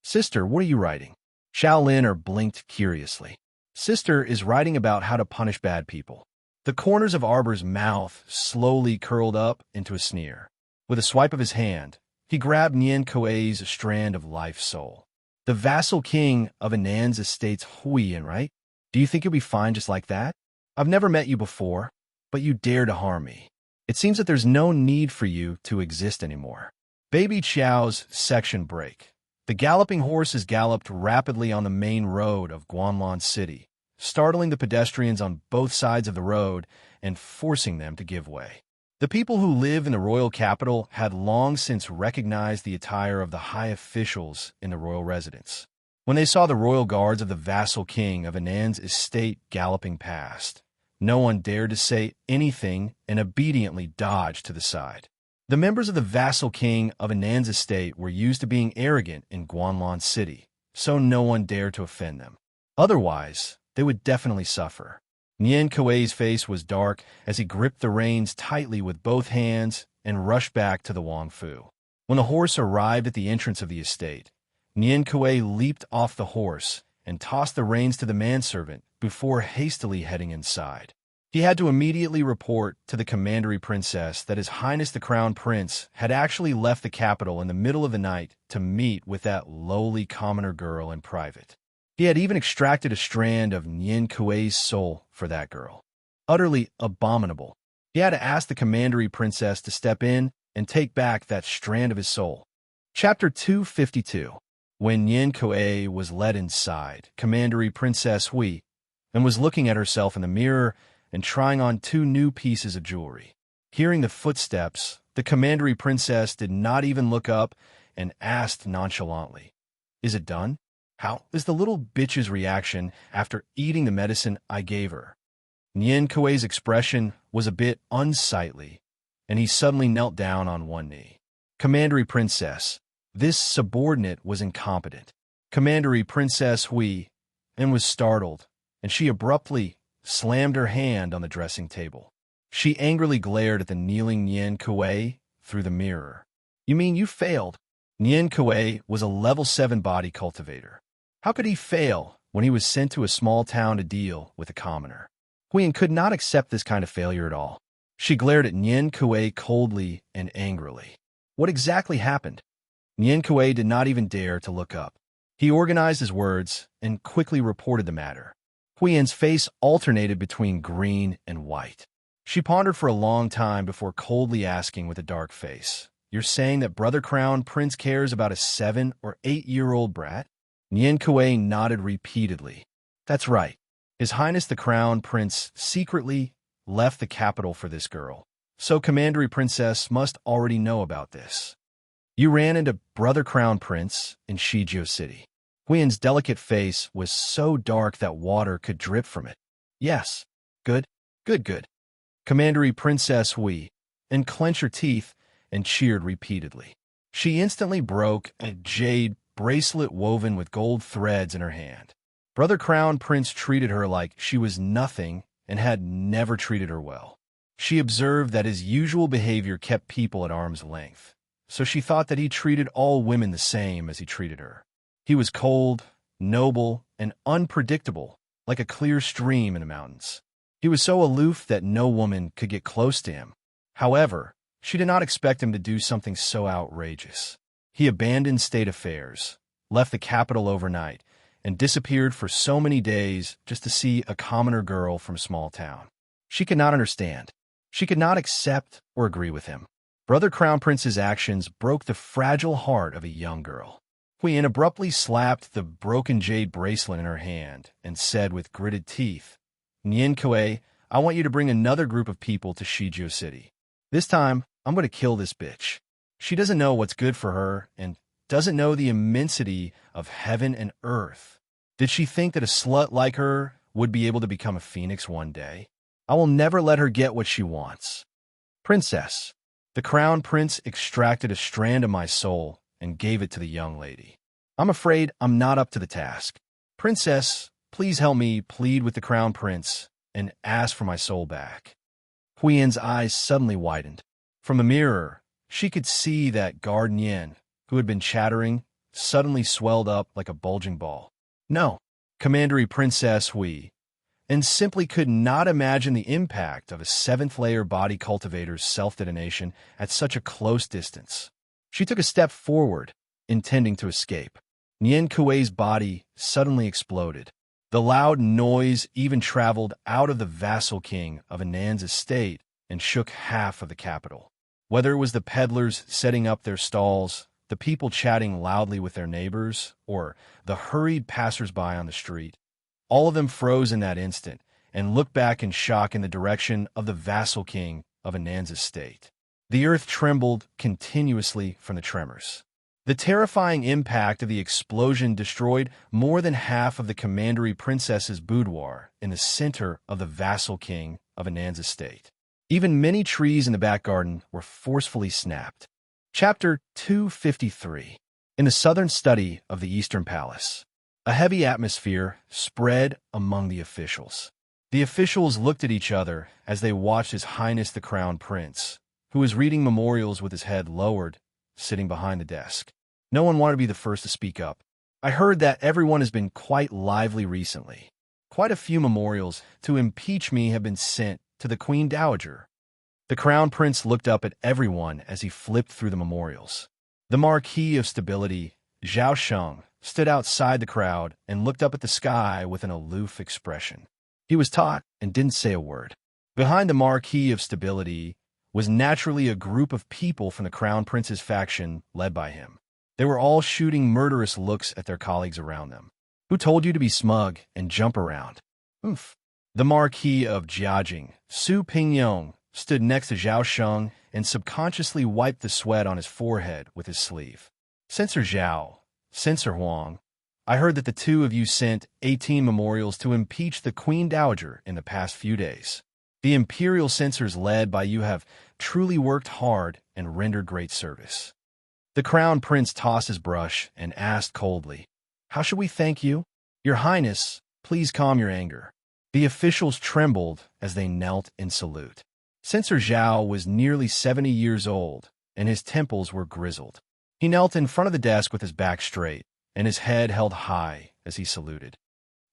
Sister, what are you writing? Xiaolin blinked curiously. Sister is writing about how to punish bad people. The corners of Arbor's mouth slowly curled up into a sneer. With a swipe of his hand, he grabbed Nian Kuei's strand of life soul. The vassal king of Anan's estate's Huiyan, right? Do you think you'll be fine just like that? I've never met you before, but you dare to harm me. It seems that there's no need for you to exist anymore. Baby Qiao's section break. The galloping horses galloped rapidly on the main road of Guanlan City, startling the pedestrians on both sides of the road and forcing them to give way. The people who live in the royal capital had long since recognized the attire of the high officials in the royal residence. When they saw the royal guards of the vassal king of Anan's estate galloping past, no one dared to say anything and obediently dodged to the side. The members of the vassal king of Anan's estate were used to being arrogant in Guanlan City, so no one dared to offend them. Otherwise, they would definitely suffer. Nian Kuei's face was dark as he gripped the reins tightly with both hands and rushed back to the Wang Fu. When the horse arrived at the entrance of the estate, Nian Kuei leaped off the horse and tossed the reins to the manservant before hastily heading inside. He had to immediately report to the commandery princess that His Highness the Crown Prince had actually left the capital in the middle of the night to meet with that lowly commoner girl in private. He had even extracted a strand of Nian Kuei's soul for that girl. Utterly abominable. He had to ask the commandery princess to step in and take back that strand of his soul. Chapter 252. When Nian Kuei was led inside, Commandery Princess Hui, and was looking at herself in the mirror and trying on 2 new pieces of jewelry. Hearing the footsteps, the Commandery Princess did not even look up and asked nonchalantly, "Is it done? How is the little bitch's reaction after eating the medicine I gave her?" Nian Kuei's expression was a bit unsightly, and he suddenly knelt down on one knee. "Commandery Princess, this subordinate was incompetent." Commandery Princess Hui and was startled, and she abruptly slammed her hand on the dressing table. She angrily glared at the kneeling Nian Kuei through the mirror. "You mean you failed?" Nian Kuei was a level 7 body cultivator. How could he fail when he was sent to a small town to deal with a commoner? Huiyan could not accept this kind of failure at all. She glared at Nian Kuei coldly and angrily. What exactly happened? Nian Kuei did not even dare to look up. He organized his words and quickly reported the matter. Huiyan's face alternated between green and white. She pondered for a long time before coldly asking with a dark face, "You're saying that Brother Crown Prince cares about a 7 or 8-year-old brat?" Nien Kuei nodded repeatedly. That's right. His Highness the Crown Prince secretly left the capital for this girl. So Commandery Princess must already know about this. You ran into Brother Crown Prince in Shijio City. Huiyan's delicate face was so dark that water could drip from it. Yes. Good. Good. Commandery Princess Hui, and clenched her teeth and cheered repeatedly. She instantly broke a jade bracelet woven with gold threads in her hand. Brother Crown Prince treated her like she was nothing and had never treated her well. She observed that his usual behavior kept people at arm's length, so she thought that he treated all women the same as he treated her. He was cold, noble, and unpredictable, like a clear stream in the mountains. He was so aloof that no woman could get close to him. However, she did not expect him to do something so outrageous. He abandoned state affairs, left the capital overnight, and disappeared for so many days just to see a commoner girl from a small town. She could not understand. She could not accept or agree with him. Brother Crown Prince's actions broke the fragile heart of a young girl. Huiyan abruptly slapped the broken jade bracelet in her hand and said with gritted teeth, Nien Kuei, I want you to bring another group of people to Shijio City. This time, I'm going to kill this bitch. She doesn't know what's good for her and doesn't know the immensity of heaven and earth. Did she think that a slut like her would be able to become a phoenix one day? I will never let her get what she wants. Princess, the Crown Prince extracted a strand of my soul and gave it to the young lady. I'm afraid I'm not up to the task. Princess, please help me plead with the Crown Prince and ask for my soul back. Huiyan's eyes suddenly widened. From a mirror, she could see that guard Nien, who had been chattering, suddenly swelled up like a bulging ball. No, Commandery Princess Hui, and simply could not imagine the impact of a seventh-layer body cultivator's self-detonation at such a close distance. She took a step forward, intending to escape. Nien Kuei's body suddenly exploded. The loud noise even traveled out of the vassal king of Anan's estate and shook half of the capital. Whether it was the peddlers setting up their stalls, the people chatting loudly with their neighbors, or the hurried passersby on the street, all of them froze in that instant and looked back in shock in the direction of the vassal king of Anan's estate. The earth trembled continuously from the tremors. The terrifying impact of the explosion destroyed more than half of the Commandery Princess's boudoir in the center of the vassal king of Anan's estate. Even many trees in the back garden were forcefully snapped. Chapter 253. In the southern study of the Eastern Palace, a heavy atmosphere spread among the officials. The officials looked at each other as they watched His Highness the Crown Prince, who was reading memorials with his head lowered, sitting behind the desk. No one wanted to be the first to speak up. I heard that everyone has been quite lively recently. Quite a few memorials to impeach me have been sent to the Queen Dowager. The Crown Prince looked up at everyone as he flipped through the memorials. The Marquis of Stability, Zhao Sheng, stood outside the crowd and looked up at the sky with an aloof expression. He was taut and didn't say a word. Behind the Marquis of Stability was naturally a group of people from the Crown Prince's faction led by him. They were all shooting murderous looks at their colleagues around them. Who told you to be smug and jump around? Oof. The Marquis of Jiajing, Su Pingyong, stood next to Zhao Sheng and subconsciously wiped the sweat on his forehead with his sleeve. Censor Zhao, Censor Huang, I heard that the two of you sent 18 memorials to impeach the Queen Dowager in the past few days. The imperial censors led by you have truly worked hard and rendered great service. The Crown Prince tossed his brush and asked coldly, How should we thank you? Your Highness, please calm your anger. The officials trembled as they knelt in salute. Censor Zhao was nearly 70 years old, and his temples were grizzled. He knelt in front of the desk with his back straight, and his head held high as he saluted.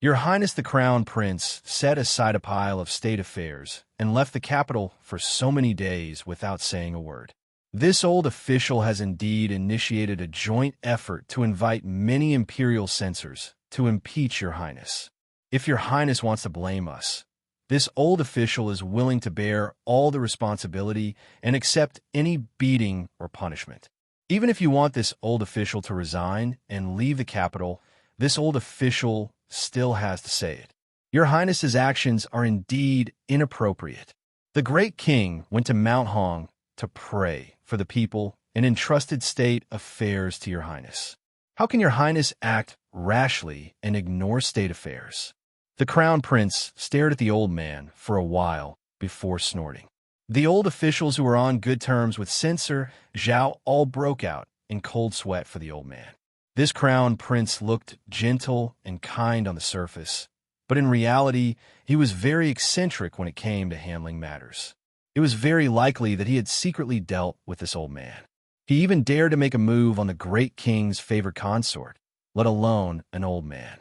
Your Highness the Crown Prince set aside a pile of state affairs and left the capital for so many days without saying a word. This old official has indeed initiated a joint effort to invite many imperial censors to impeach Your Highness. If Your Highness wants to blame us, this old official is willing to bear all the responsibility and accept any beating or punishment. Even if you want this old official to resign and leave the capital, This old official still has to say it. Your Highness's actions are indeed inappropriate. The great king went to Mount Hong to pray for the people and entrusted state affairs to your Highness. How can your Highness act rashly and ignore state affairs? The crown prince stared at the old man for a while before snorting. The old officials who were on good terms with Censor Zhao all broke out in cold sweat for the old man. This crown prince looked gentle and kind on the surface, but in reality, he was very eccentric when it came to handling matters. It was very likely that he had secretly dealt with this old man. He even dared to make a move on the great king's favorite consort, let alone an old man.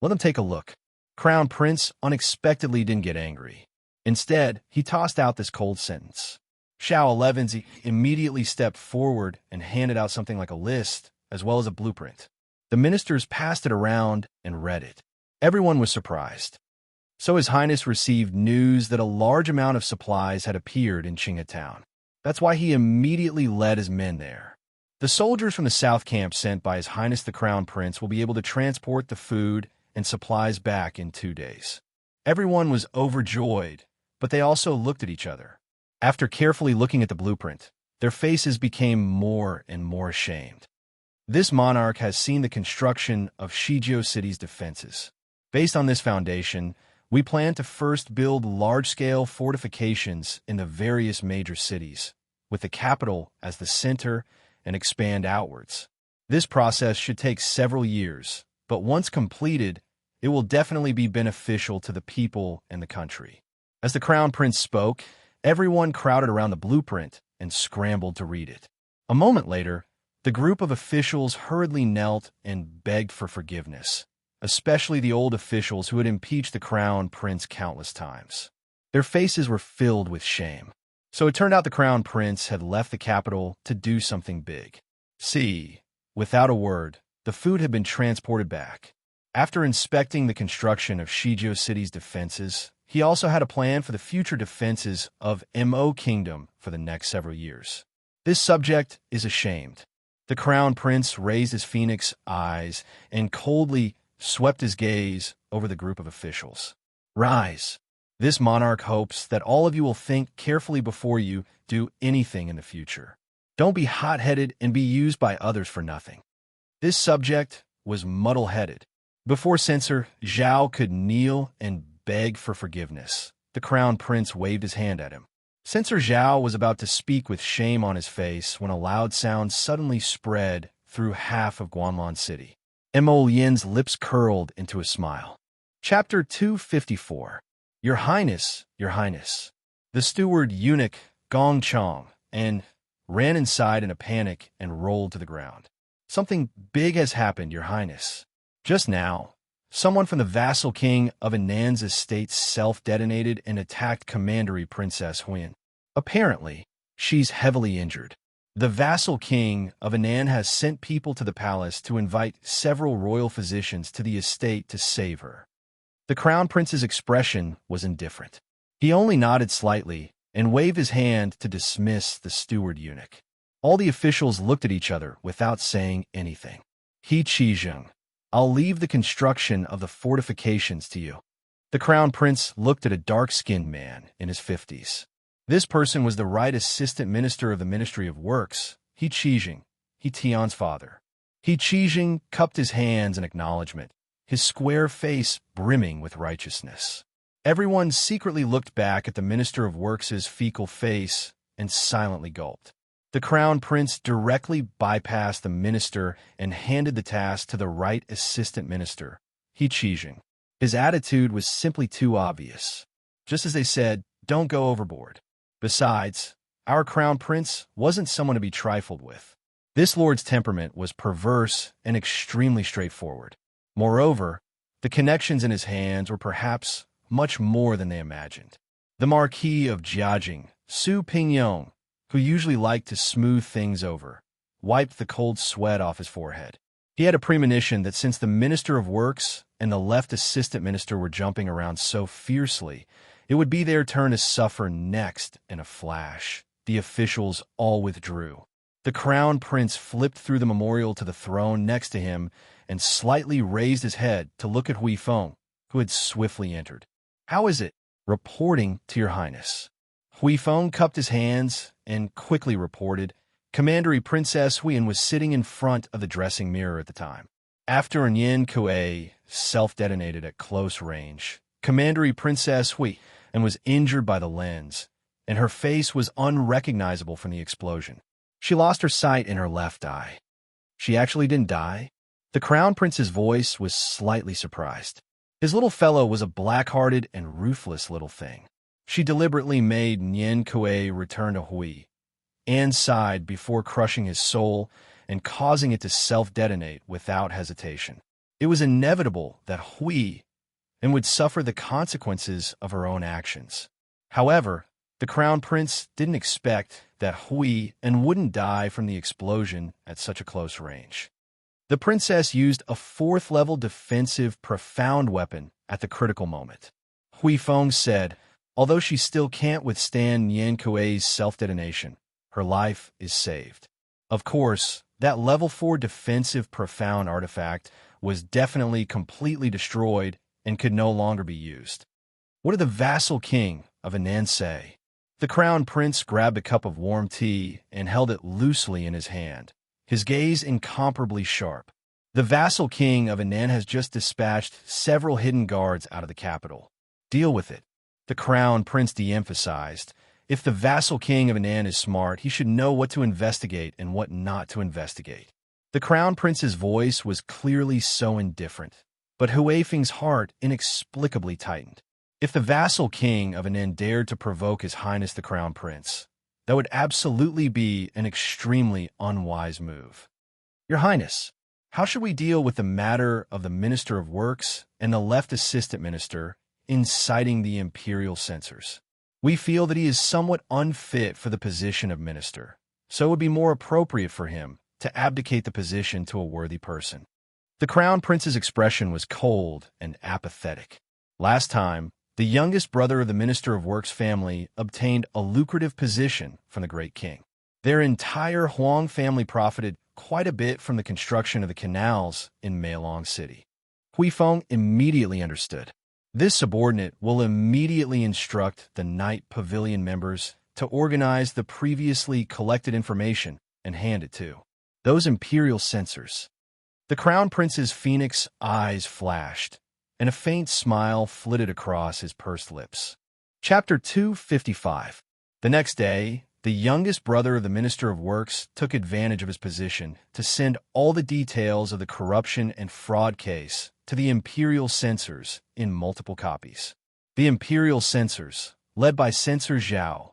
Let him take a look. Crown Prince unexpectedly didn't get angry. Instead, he tossed out this cold sentence. Xiao 11 immediately stepped forward and handed out something like a list, as well as a blueprint. The ministers passed it around and read it. Everyone was surprised. So His Highness received news that a large amount of supplies had appeared in Qinghe Town. That's why he immediately led his men there. The soldiers from the South Camp sent by His Highness the Crown Prince will be able to transport the food and supplies back in 2 days. Everyone was overjoyed, but they also looked at each other. After carefully looking at the blueprint, their faces became more and more ashamed. This monarch has seen the construction of Shizhou City's defenses. Based on this foundation, we plan to first build large-scale fortifications in the various major cities, with the capital as the center, and expand outwards. This process should take several years, but once completed, it will definitely be beneficial to the people and the country. As the Crown Prince spoke, everyone crowded around the blueprint and scrambled to read it. A moment later, the group of officials hurriedly knelt and begged for forgiveness, especially the old officials who had impeached the Crown Prince countless times. Their faces were filled with shame. So it turned out the Crown Prince had left the capital to do something big. See, without a word, the food had been transported back. After inspecting the construction of Shizhou City's defenses, he also had a plan for the future defenses of Mo Kingdom for the next several years. This subject is ashamed. The Crown Prince raised his phoenix eyes and coldly swept his gaze over the group of officials. Rise. This monarch hopes that all of you will think carefully before you do anything in the future. Don't be hot-headed and be used by others for nothing. This subject was muddle-headed. Before Censor Zhao could kneel and beg for forgiveness, the Crown Prince waved his hand at him. Censor Zhao was about to speak with shame on his face when a loud sound suddenly spread through half of Guanlan City. Mo Lian's lips curled into a smile. Chapter 254. Your Highness, Your Highness. The steward eunuch Gong Chong and ran inside in a panic and rolled to the ground. Something big has happened, Your Highness. Just now, someone from the vassal king of Anan's estate self-detonated and attacked Commandery Princess Huan. Apparently, she's heavily injured. The vassal king of Anan has sent people to the palace to invite several royal physicians to the estate to save her. The Crown Prince's expression was indifferent. He only nodded slightly and waved his hand to dismiss the steward eunuch. All the officials looked at each other without saying anything. He Qizheng. I'll leave the construction of the fortifications to you. The Crown Prince looked at a dark-skinned man in his 50s. This person was the right assistant minister of the Ministry of Works, He Qizheng, He Tian's father. He Qizheng cupped his hands in acknowledgement, his square face brimming with righteousness. Everyone secretly looked back at the Minister of Works' fecal face and silently gulped. The Crown Prince directly bypassed the minister and handed the task to the right assistant minister, He Qizheng. His attitude was simply too obvious. Just as they said, don't go overboard. Besides, our Crown Prince wasn't someone to be trifled with. This lord's temperament was perverse and extremely straightforward. Moreover, the connections in his hands were perhaps much more than they imagined. The Marquis of Jiajing, Su Pingyong, who usually liked to smooth things over, wiped the cold sweat off his forehead. He had a premonition that since the Minister of Works and the left assistant minister were jumping around so fiercely, it would be their turn to suffer next in a flash. The officials all withdrew. The crown prince flipped through the memorial to the throne next to him and slightly raised his head to look at Hui Feng, who had swiftly entered. "How is it?" "Reporting to your highness." Hui Feng cupped his hands and quickly reported. Commandery Princess Huiyan was sitting in front of the dressing mirror at the time. After Nyan Kuei self-detonated at close range, Commandery Princess Huiyan was injured by the lens, and her face was unrecognizable from the explosion. She lost her sight in her left eye. She actually didn't die? The crown prince's voice was slightly surprised. His little fellow was a black-hearted and ruthless little thing. She deliberately made Nyan Kuei return to Hui. Anne sighed before crushing his soul and causing it to self-detonate without hesitation. It was inevitable that Hui would suffer the consequences of her own actions. However, the crown prince didn't expect that Hui wouldn't die from the explosion at such a close range. The princess used a 4th-level defensive profound weapon at the critical moment. Hui Feng said, although she still can't withstand Nyan Kuei's self-detonation, her life is saved. Of course, that level 4 defensive profound artifact was definitely completely destroyed and could no longer be used. What did the vassal king of Anan say? The crown prince grabbed a cup of warm tea and held it loosely in his hand, his gaze incomparably sharp. The vassal king of Anan has just dispatched several hidden guards out of the capital. Deal with it. The crown prince de-emphasized. If the vassal king of Anan is smart, he should know what to investigate and what not to investigate. The crown prince's voice was clearly so indifferent, but Hui Feng's heart inexplicably tightened. If the vassal king of Anan dared to provoke His Highness the Crown Prince, that would absolutely be an extremely unwise move. Your Highness, how should we deal with the matter of the Minister of Works and the left assistant minister inciting the imperial censors? We feel that he is somewhat unfit for the position of minister, so it would be more appropriate for him to abdicate the position to a worthy person. The Crown Prince's expression was cold and apathetic. Last time, the youngest brother of the Minister of Works family obtained a lucrative position from the Great King. Their entire Huang family profited quite a bit from the construction of the canals in Meilong City. Hui Feng immediately understood. This subordinate will immediately instruct the Night Pavilion members to organize the previously collected information and hand it to those imperial censors. The Crown Prince's phoenix eyes flashed, and a faint smile flitted across his pursed lips. Chapter 255. The next day, the youngest brother of the Minister of Works took advantage of his position to send all the details of the corruption and fraud case to the imperial censors in multiple copies. The imperial censors, led by Censor Zhao,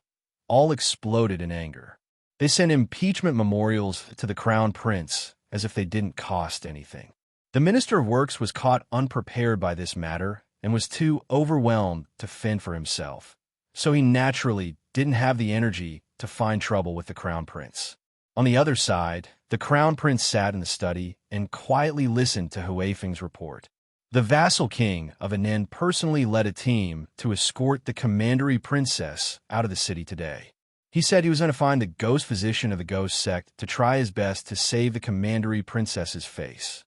all exploded in anger. They sent impeachment memorials to the Crown Prince as if they didn't cost anything. The Minister of Works was caught unprepared by this matter and was too overwhelmed to fend for himself, so he naturally didn't have the energy to find trouble with the Crown Prince. On the other side, the Crown Prince sat in the study and quietly listened to Hui Feng's report. The vassal king of Anan personally led a team to escort the Commandery Princess out of the city today. He said he was going to find the ghost physician of the ghost sect to try his best to save the Commandery Princess's face.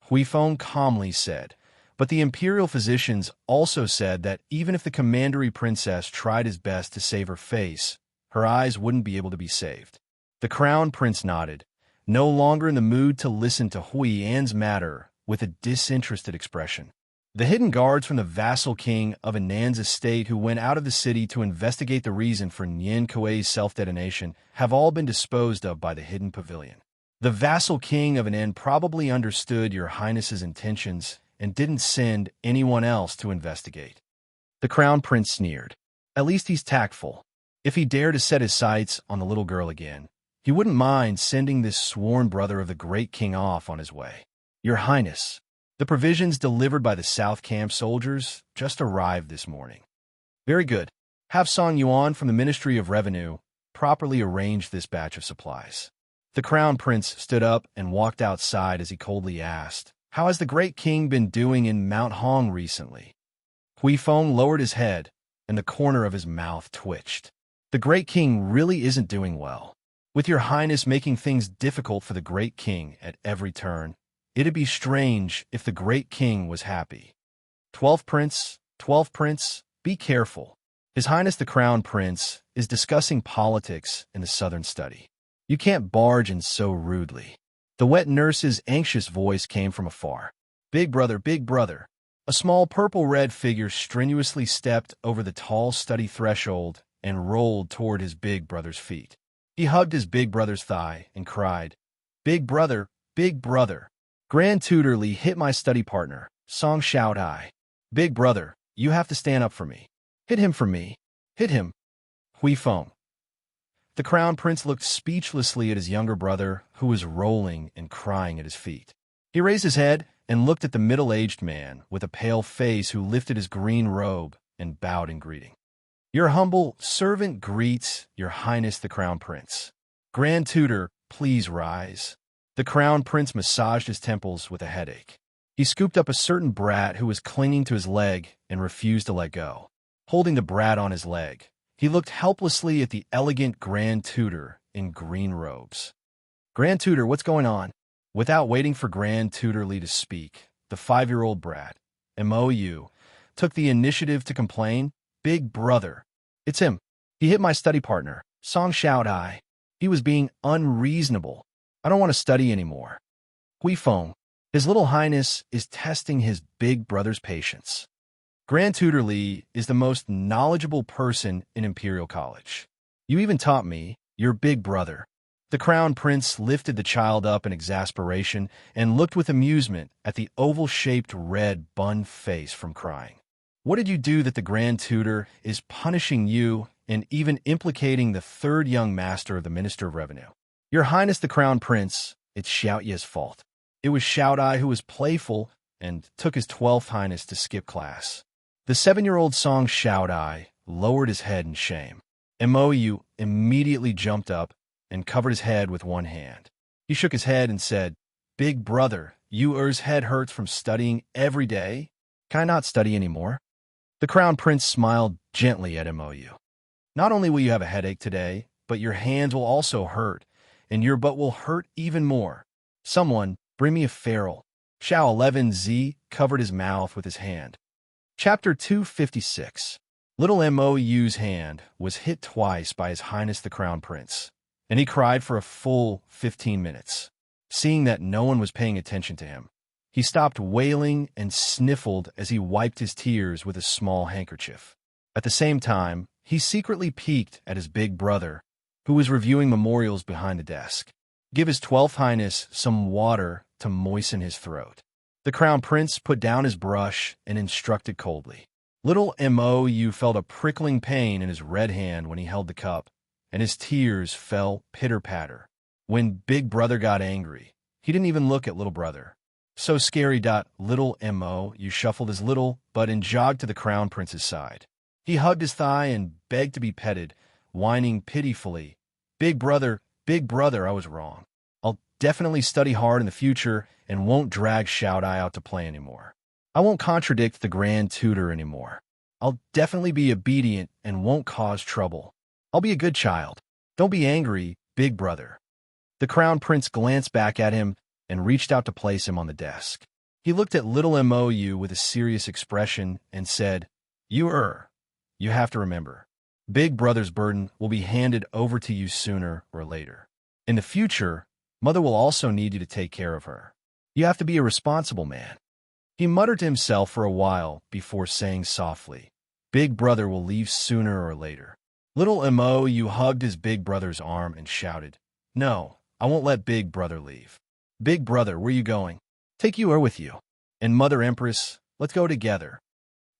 Hui Feng calmly said, but the imperial physicians also said that even if the Commandery Princess tried his best to save her face, her eyes wouldn't be able to be saved. The Crown Prince nodded, no longer in the mood to listen to Hui An's matter with a disinterested expression. The hidden guards from the vassal king of Anan's estate who went out of the city to investigate the reason for Nyan Kuei's self-detonation have all been disposed of by the hidden pavilion. The vassal king of Anan probably understood your highness's intentions and didn't send anyone else to investigate. The Crown Prince sneered. At least he's tactful. If he dared to set his sights on the little girl again, he wouldn't mind sending this sworn brother of the great king off on his way. Your Highness, the provisions delivered by the South Camp soldiers just arrived this morning. Very good. Have Song Yuan from the Ministry of Revenue properly arrange this batch of supplies. The Crown Prince stood up and walked outside as he coldly asked, how has the great king been doing in Mount Hong recently? Hui Feng lowered his head, and the corner of his mouth twitched. The great king really isn't doing well. With your highness making things difficult for the great king at every turn, it'd be strange if the great king was happy. 12th Prince, be careful. His Highness the Crown Prince is discussing politics in the southern study. You can't barge in so rudely. The wet nurse's anxious voice came from afar. Big brother, big brother. A small purple-red figure strenuously stepped over the tall study threshold and rolled toward his big brother's feet. He hugged his big brother's thigh and cried, Big brother, Big brother. Grand Tutor Lee hit my study partner. Song shout I. Big brother, you have to stand up for me. Hit him for me. Hit him. Hui Feng. The Crown Prince looked speechlessly at his younger brother, who was rolling and crying at his feet. He raised his head and looked at the middle-aged man with a pale face who lifted his green robe and bowed in greeting. Your humble servant greets your Highness the Crown Prince. Grand Tutor, please rise. The Crown Prince massaged his temples with a headache. He scooped up a certain brat who was clinging to his leg and refused to let go. Holding the brat on his leg, he looked helplessly at the elegant Grand Tutor in green robes. Grand Tutor, what's going on? Without waiting for Grand Tutor Lee to speak, the 5-year-old brat, MOU, took the initiative to complain. Big brother. It's him. He hit my study partner. Song shout I. He was being unreasonable. I don't want to study anymore. Hui Feng. His little highness is testing his big brother's patience. Grand Tutor Lee is the most knowledgeable person in Imperial College. You even taught me, your big brother. The Crown Prince lifted the child up in exasperation and looked with amusement at the oval-shaped red bun face from crying. What did you do that the Grand Tutor is punishing you and even implicating the third young master of the Minister of Revenue? Your Highness the Crown Prince, it's Xiao Ye's fault. It was Xiao Dai who was playful and took his 12th Highness to skip class. The 7-year-old Song Xiao Dai lowered his head in shame. MOU immediately jumped up and covered his head with one hand. He shook his head and said, Big brother, your head hurts from studying every day? Can I not study anymore? The Crown Prince smiled gently at MOU. Not only will you have a headache today, but your hands will also hurt, and your butt will hurt even more. Someone, bring me a ferule. Xiao 11Z covered his mouth with his hand. Chapter 256. Little MOU's hand was hit twice by His Highness the Crown Prince, and he cried for a full 15 minutes. Seeing that no one was paying attention to him, he stopped wailing and sniffled as he wiped his tears with a small handkerchief. At the same time, he secretly peeked at his big brother, who was reviewing memorials behind the desk. Give His 12th Highness some water to moisten his throat. The Crown Prince put down his brush and instructed coldly. Little MOU felt a prickling pain in his red hand when he held the cup, and his tears fell pitter-patter. When Big Brother got angry, he didn't even look at Little Brother. So scary. Little MOU shuffled his little butt and jogged to the Crown Prince's side. He hugged his thigh and begged to be petted, whining pitifully. Big brother, I was wrong. I'll definitely study hard in the future and won't drag Xiao Dai out to play anymore. I won't contradict the Grand Tutor anymore. I'll definitely be obedient and won't cause trouble. I'll be a good child. Don't be angry, big brother. The Crown Prince glanced back at him and reached out to place him on the desk. He looked at little MOU with a serious expression and said, You have to remember, Big Brother's burden will be handed over to you sooner or later. In the future, Mother will also need you to take care of her. You have to be a responsible man. He muttered to himself for a while before saying softly, Big Brother will leave sooner or later. Little MOU hugged his big brother's arm and shouted, No, I won't let Big Brother leave. Big Brother, where you going? Take you or with you. And Mother Empress, let's go together.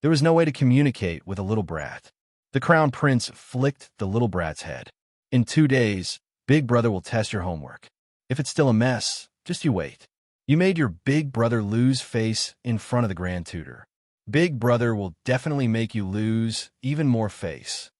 There was no way to communicate with a little brat. The Crown Prince flicked the little brat's head. In 2 days, Big Brother will test your homework. If it's still a mess, just you wait. You made your big brother lose face in front of the Grand Tutor. Big Brother will definitely make you lose even more face.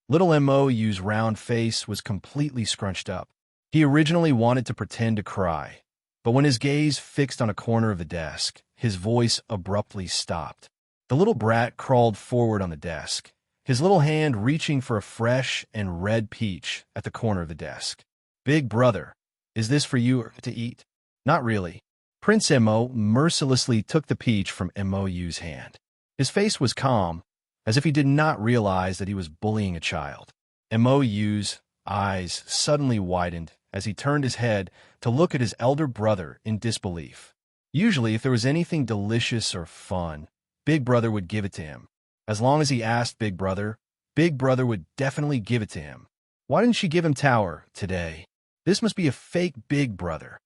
Little MOU's round face was completely scrunched up. He originally wanted to pretend to cry, but when his gaze fixed on a corner of the desk, his voice abruptly stopped. The little brat crawled forward on the desk, his little hand reaching for a fresh and red peach at the corner of the desk. Big brother, is this for you to eat? Not really. Prince Mo mercilessly took the peach from Mou's hand. His face was calm, as if he did not realize that he was bullying a child. Mou's eyes suddenly widened as he turned his head to look at his elder brother in disbelief. Usually, if there was anything delicious or fun, Big Brother would give it to him. As long as he asked Big Brother would definitely give it to him. Why didn't she give him Tower today? This must be a fake Big Brother.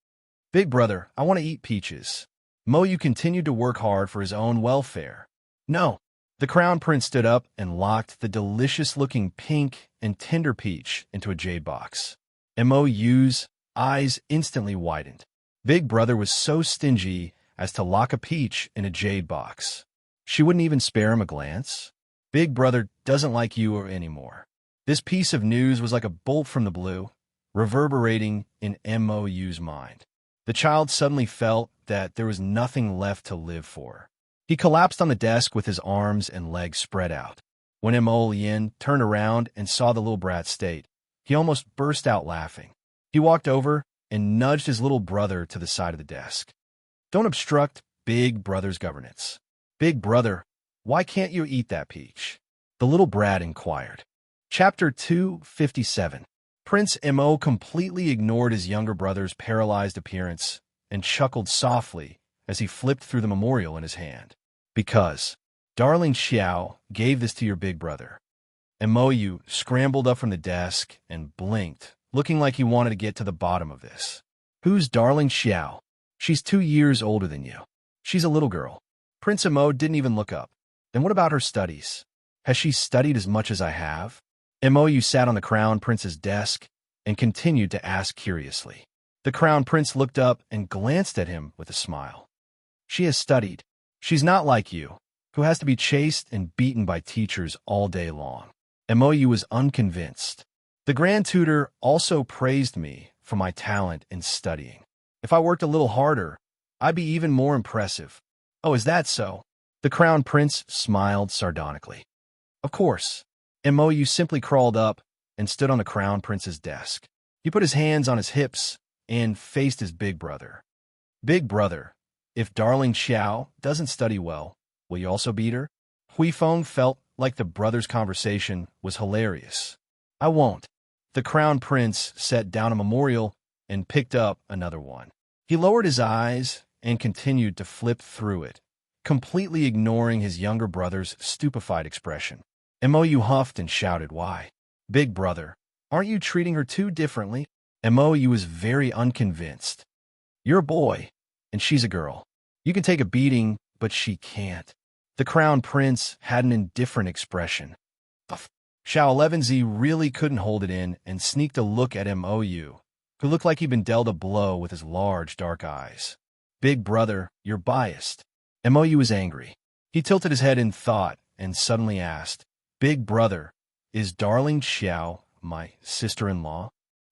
Big Brother, I want to eat peaches. Mou continued to work hard for his own welfare. No. The Crown Prince stood up and locked the delicious-looking pink and tender peach into a jade box. Mou's eyes instantly widened. Big Brother was so stingy as to lock a peach in a jade box. She wouldn't even spare him a glance. Big Brother doesn't like you anymore. This piece of news was like a bolt from the blue, reverberating in Mou's mind. The child suddenly felt that there was nothing left to live for. He collapsed on the desk with his arms and legs spread out. When Mo Lien turned around and saw the little brat's state, he almost burst out laughing. He walked over and nudged his little brother to the side of the desk. Don't obstruct Big Brother's governance. Big Brother, why can't you eat that peach? The little brat inquired. Chapter 257. Prince Mo completely ignored his younger brother's paralyzed appearance and chuckled softly as he flipped through the memorial in his hand. Because, Darling Xiao gave this to your big brother. Mou scrambled up from the desk and blinked, looking like he wanted to get to the bottom of this. Who's Darling Xiao? She's 2 years older than you. She's a little girl. Prince Mo didn't even look up. Then what about her studies? Has she studied as much as I have? Mou sat on the Crown Prince's desk and continued to ask curiously. The Crown Prince looked up and glanced at him with a smile. She has studied. She's not like you, who has to be chased and beaten by teachers all day long. Mou was unconvinced. The Grand Tutor also praised me for my talent in studying. If I worked a little harder, I'd be even more impressive. Oh, is that so? The Crown Prince smiled sardonically. Of course. Mou simply crawled up and stood on the Crown Prince's desk. He put his hands on his hips and faced his big brother. Big brother, if Darling Xiao doesn't study well, will you also beat her? Huifeng felt like the brothers' conversation was hilarious. I won't. The Crown Prince set down a memorial and picked up another one. He lowered his eyes and continued to flip through it, completely ignoring his younger brother's stupefied expression. Mou huffed and shouted, Why? Big brother, aren't you treating her too differently? Mou was very unconvinced. You're a boy, and she's a girl. You can take a beating, but she can't. The Crown Prince had an indifferent expression. Xiao 11Z really couldn't hold it in and sneaked a look at Mou, who looked like he'd been dealt a blow with his large, dark eyes. Big brother, you're biased. Mou was angry. He tilted his head in thought and suddenly asked, Big brother, is Darling Xiao my sister-in-law?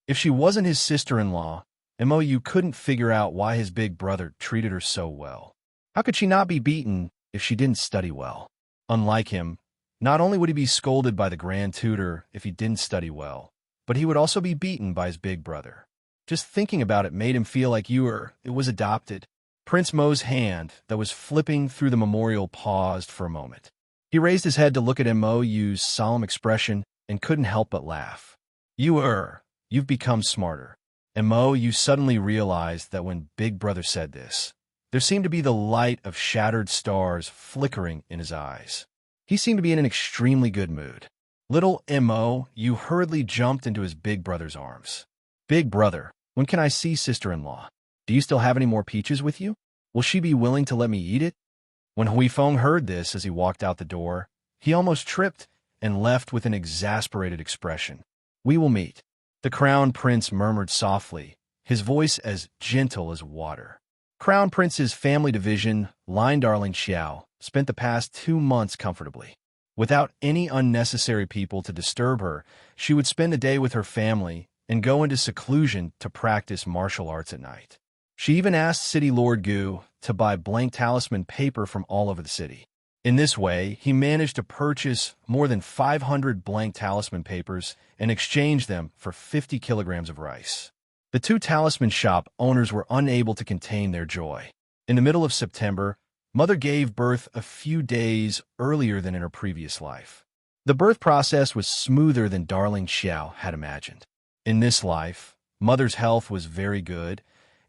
If she wasn't his sister-in-law, Mou couldn't figure out why his big brother treated her so well. How could she not be beaten if she didn't study well? Unlike him, not only would he be scolded by the Grand Tutor if he didn't study well, but he would also be beaten by his big brother. Just thinking about it made him feel like it was adopted. Prince Mo's hand that was flipping through the memorial paused for a moment. He raised his head to look at Mou's solemn expression and couldn't help but laugh. You've become smarter. Mou suddenly realized that when Big Brother said this, there seemed to be the light of shattered stars flickering in his eyes. He seemed to be in an extremely good mood. Little Mou hurriedly jumped into his big brother's arms. Big brother, when can I see sister-in-law? Do you still have any more peaches with you? Will she be willing to let me eat it? When Huifeng heard this as he walked out the door, he almost tripped and left with an exasperated expression. We will meet. The Crown Prince murmured softly, his voice as gentle as water. Crown Prince's family division, Line Darling Xiao, spent the past 2 months comfortably. Without any unnecessary people to disturb her, she would spend a day with her family and go into seclusion to practice martial arts at night. She even asked City Lord Gu to buy blank talisman paper from all over the city. In this way, he managed to purchase more than 500 blank talisman papers and exchange them for 50 kilograms of rice. The two talisman shop owners were unable to contain their joy. In the middle of September, Mother gave birth a few days earlier than in her previous life. The birth process was smoother than darling Xiao had imagined. In this life, Mother's health was very good,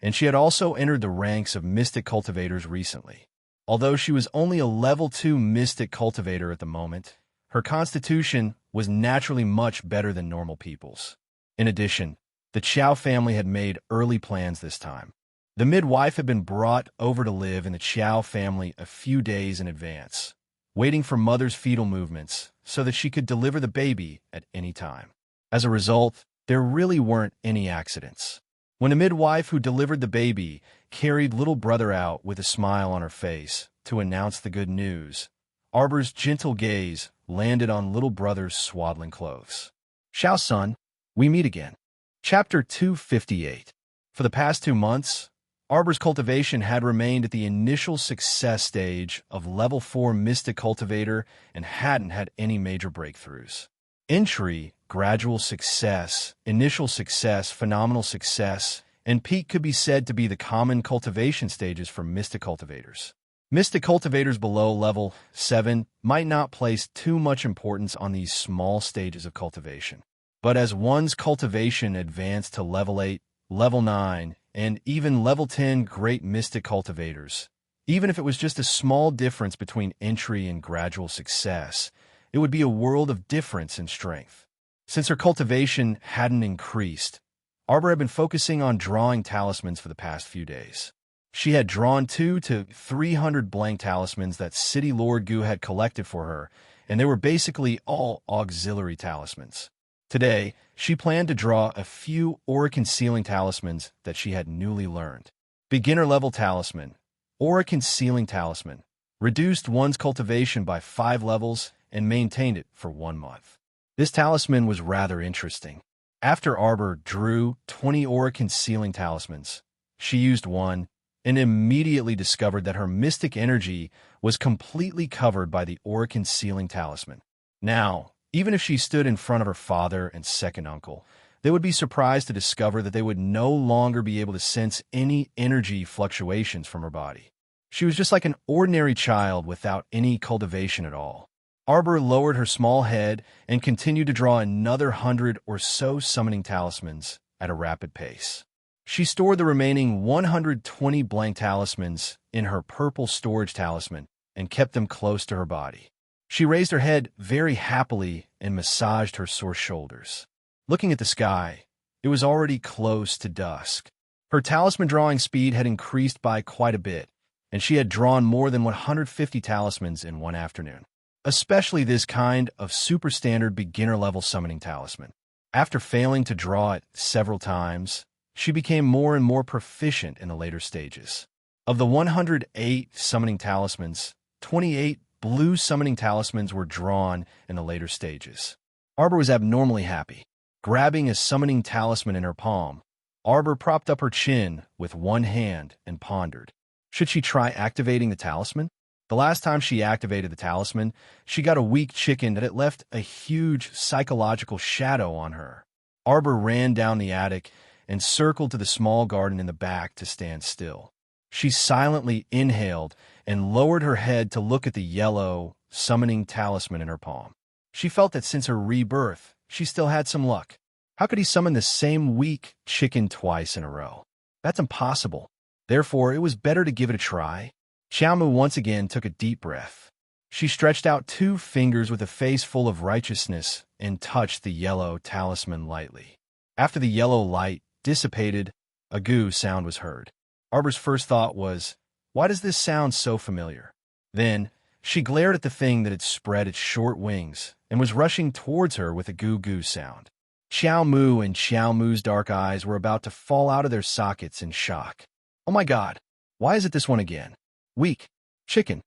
and she had also entered the ranks of mystic cultivators recently. Although she was only a level 2 mystic cultivator at the moment, her constitution was naturally much better than normal people's. In addition, the Qiao family had made early plans this time. The midwife had been brought over to live in the Qiao family a few days in advance, waiting for Mother's fetal movements so that she could deliver the baby at any time. As a result, there really weren't any accidents. When the midwife who delivered the baby carried little brother out with a smile on her face to announce the good news, Arbor's gentle gaze landed on little brother's swaddling clothes. Xiao son, we meet again. Chapter 258. For the past 2 months, Arbor's cultivation had remained at the initial success stage of level 4 mystic cultivator and hadn't had any major breakthroughs. Entry, gradual success, initial success, phenomenal success, and peak could be said to be the common cultivation stages for mystic cultivators. Mystic cultivators below level 7 might not place too much importance on these small stages of cultivation. But as one's cultivation advanced to level 8, level 9, and even level 10 great mystic cultivators, even if it was just a small difference between entry and gradual success, it would be a world of difference in strength. Since her cultivation hadn't increased, Arbor had been focusing on drawing talismans for the past few days. She had drawn 200 to 300 blank talismans that City Lord Gu had collected for her, and they were basically all auxiliary talismans. Today, she planned to draw a few aura-concealing talismans that she had newly learned. Beginner-level talisman, aura-concealing talisman, reduced one's cultivation by 5 levels and maintained it for 1 month. This talisman was rather interesting. After Arbor drew 20 aura-concealing talismans, she used one and immediately discovered that her mystic energy was completely covered by the aura-concealing talisman. Now, even if she stood in front of her father and second uncle, they would be surprised to discover that they would no longer be able to sense any energy fluctuations from her body. She was just like an ordinary child without any cultivation at all. Arbor lowered her small head and continued to draw another 100 or so summoning talismans at a rapid pace. She stored the remaining 120 blank talismans in her purple storage talisman and kept them close to her body. She raised her head very happily and massaged her sore shoulders. Looking at the sky, it was already close to dusk. Her talisman drawing speed had increased by quite a bit, and she had drawn more than 150 talismans in one afternoon, especially this kind of super standard beginner-level summoning talisman. After failing to draw it several times, she became more and more proficient in the later stages. Of the 108 summoning talismans, 28 blue summoning talismans were drawn in the later stages. Arbor was abnormally happy. Grabbing a summoning talisman in her palm, Arbor propped up her chin with one hand and pondered. Should she try activating the talisman? The last time she activated the talisman, she got a weak chicken that it left a huge psychological shadow on her. Arbor ran down the attic and circled to the small garden in the back to stand still. She silently inhaled and lowered her head to look at the yellow, summoning talisman in her palm. She felt that since her rebirth, she still had some luck. How could he summon the same weak chicken twice in a row? That's impossible. Therefore, it was better to give it a try. Xiaomu once again took a deep breath. She stretched out 2 fingers with a face full of righteousness and touched the yellow talisman lightly. After the yellow light dissipated, a goo sound was heard. Arbor's first thought was, why does this sound so familiar? Then, she glared at the thing that had spread its short wings and was rushing towards her with a goo-goo sound. Xiaomu and Xiaomu's dark eyes were about to fall out of their sockets in shock. Oh my god, why is it this one again? Weak. Chicken.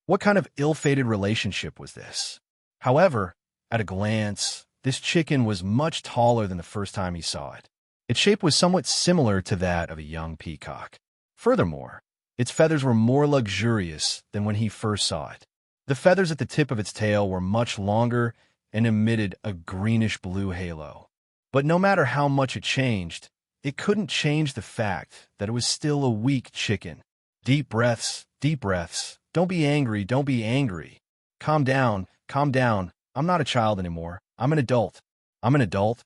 What kind of ill-fated relationship was this? However, at a glance, this chicken was much taller than the first time he saw it. Its shape was somewhat similar to that of a young peacock. Furthermore, its feathers were more luxurious than when he first saw it. The feathers at the tip of its tail were much longer and emitted a greenish-blue halo. But no matter how much it changed, it couldn't change the fact that it was still a weak chicken. Deep breaths, deep breaths. Don't be angry, don't be angry. Calm down, calm down. I'm not a child anymore. I'm an adult. I'm an adult.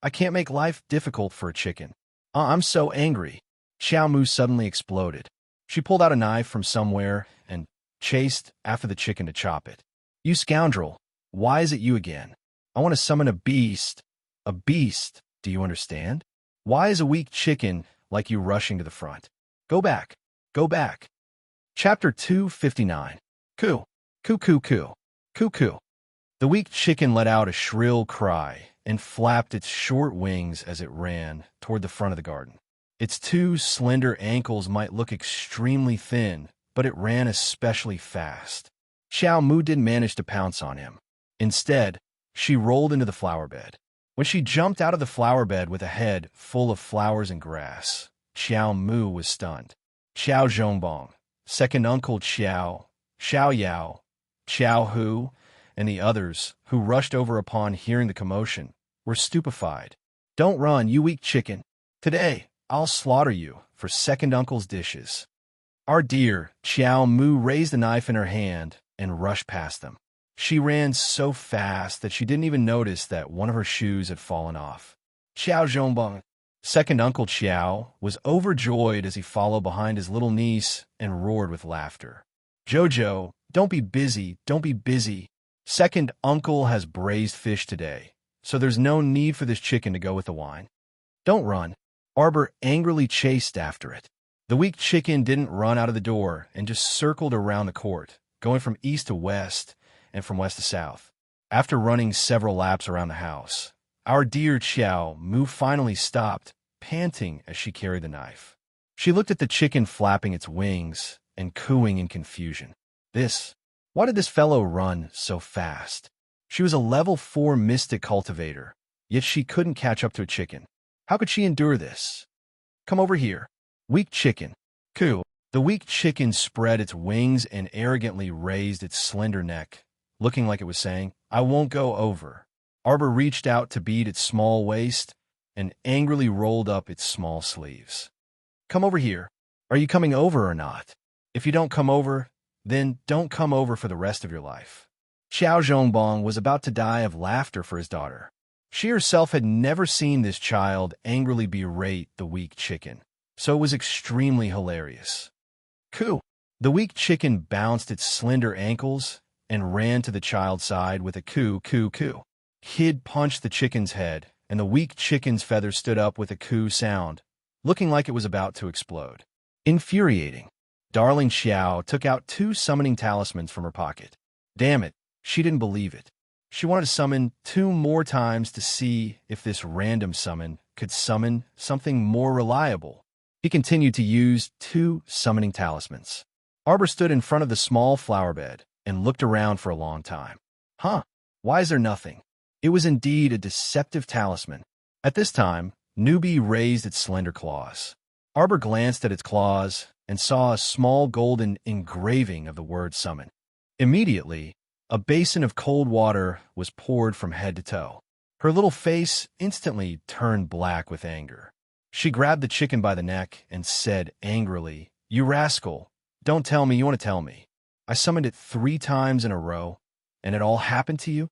I can't make life difficult for a chicken. I'm so angry. Xiao Mu suddenly exploded. She pulled out a knife from somewhere and chased after the chicken to chop it. You scoundrel! Why is it you again? I want to summon a beast. A beast, do you understand? Why is a weak chicken like you rushing to the front? Go back. Go back. Chapter 259. Coo. Coo coo coo. Coo coo. The weak chicken let out a shrill cry and flapped its short wings as it ran toward the front of the garden. Its two slender ankles might look extremely thin, but it ran especially fast. Xiao Mu didn't manage to pounce on him. Instead, she rolled into the flower bed. When she jumped out of the flower bed with a head full of flowers and grass, Xiao Mu was stunned. Xiao Zhongbong, second uncle Xiao, Xiao Yao, Xiao Hu, and the others, who rushed over upon hearing the commotion, were stupefied. Don't run, you weak chicken. Today, I'll slaughter you for second uncle's dishes. Our dear Xiao Mu raised the knife in her hand and rushed past them. She ran so fast that she didn't even notice that one of her shoes had fallen off. Xiao Zhongbong, second uncle Xiao, was overjoyed as he followed behind his little niece and roared with laughter. Jojo, don't be busy, don't be busy. Second uncle has braised fish today, so there's no need for this chicken to go with the wine. Don't run. Arbor angrily chased after it. The weak chicken didn't run out of the door and just circled around the court, going from east to west and from west to south. After running several laps around the house, our dear Xiao Mu finally stopped, panting as she carried the knife. She looked at the chicken flapping its wings and cooing in confusion. Why did this fellow run so fast? She was a level 4 mystic cultivator, yet she couldn't catch up to a chicken. How could she endure this? Come over here. Weak chicken. Coo. The weak chicken spread its wings and arrogantly raised its slender neck, looking like it was saying, I won't go over. Arbor reached out to beat its small waist and angrily rolled up its small sleeves. Come over here. Are you coming over or not? If you don't come over, then don't come over for the rest of your life. Xiao Zhongbong was about to die of laughter for his daughter. She herself had never seen this child angrily berate the weak chicken, so it was extremely hilarious. Coo! The weak chicken bounced its slender ankles and ran to the child's side with a coo, coo, coo. Kid punched the chicken's head, and the weak chicken's feathers stood up with a coo sound, looking like it was about to explode. Infuriating. Darling Xiao took out 2 summoning talismans from her pocket. Damn it, she didn't believe it. She wanted to summon 2 more times to see if this random summon could summon something more reliable. He continued to use 2 summoning talismans. Arbor stood in front of the small flower bed and looked around for a long time. Huh, why is there nothing? It was indeed a deceptive talisman. At this time, Newbie raised its slender claws. Arbor glanced at its claws and saw a small golden engraving of the word summon. Immediately, a basin of cold water was poured from head to toe. Her little face instantly turned black with anger. She grabbed the chicken by the neck and said angrily, You rascal, don't tell me you want to tell me. I summoned it 3 times in a row, and it all happened to you?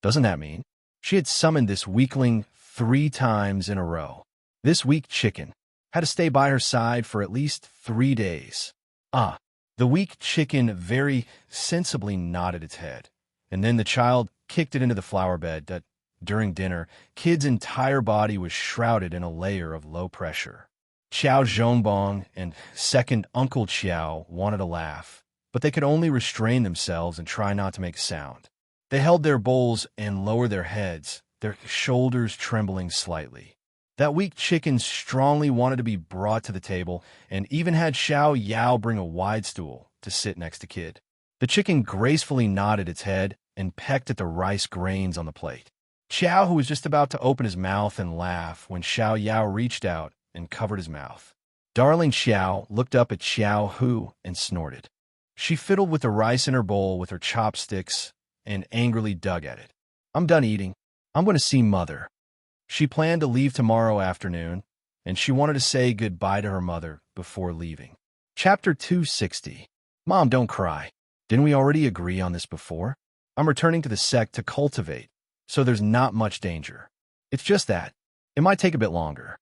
Doesn't that mean she had summoned this weakling 3 times in a row? This weak chicken had to stay by her side for at least 3 days. The weak chicken very sensibly nodded its head, and then the child kicked it into the flower bed that, during dinner, Kid's entire body was shrouded in a layer of low pressure. Xiao Zhongbong and second Uncle Xiao wanted to laugh, but they could only restrain themselves and try not to make a sound. They held their bowls and lowered their heads, their shoulders trembling slightly. That weak chicken strongly wanted to be brought to the table and even had Xiao Yao bring a wide stool to sit next to Kid. The chicken gracefully nodded its head and pecked at the rice grains on the plate. Xiao, who was just about to open his mouth and laugh when Xiao Yao reached out and covered his mouth. Darling Xiao looked up at Xiao Hu and snorted. She fiddled with the rice in her bowl with her chopsticks and angrily dug at it. I'm done eating. I'm going to see Mother. She planned to leave tomorrow afternoon, and she wanted to say goodbye to her mother before leaving. Chapter 260. Mom, don't cry. Didn't we already agree on this before? I'm returning to the sect to cultivate, so there's not much danger. It's just that it might take a bit longer.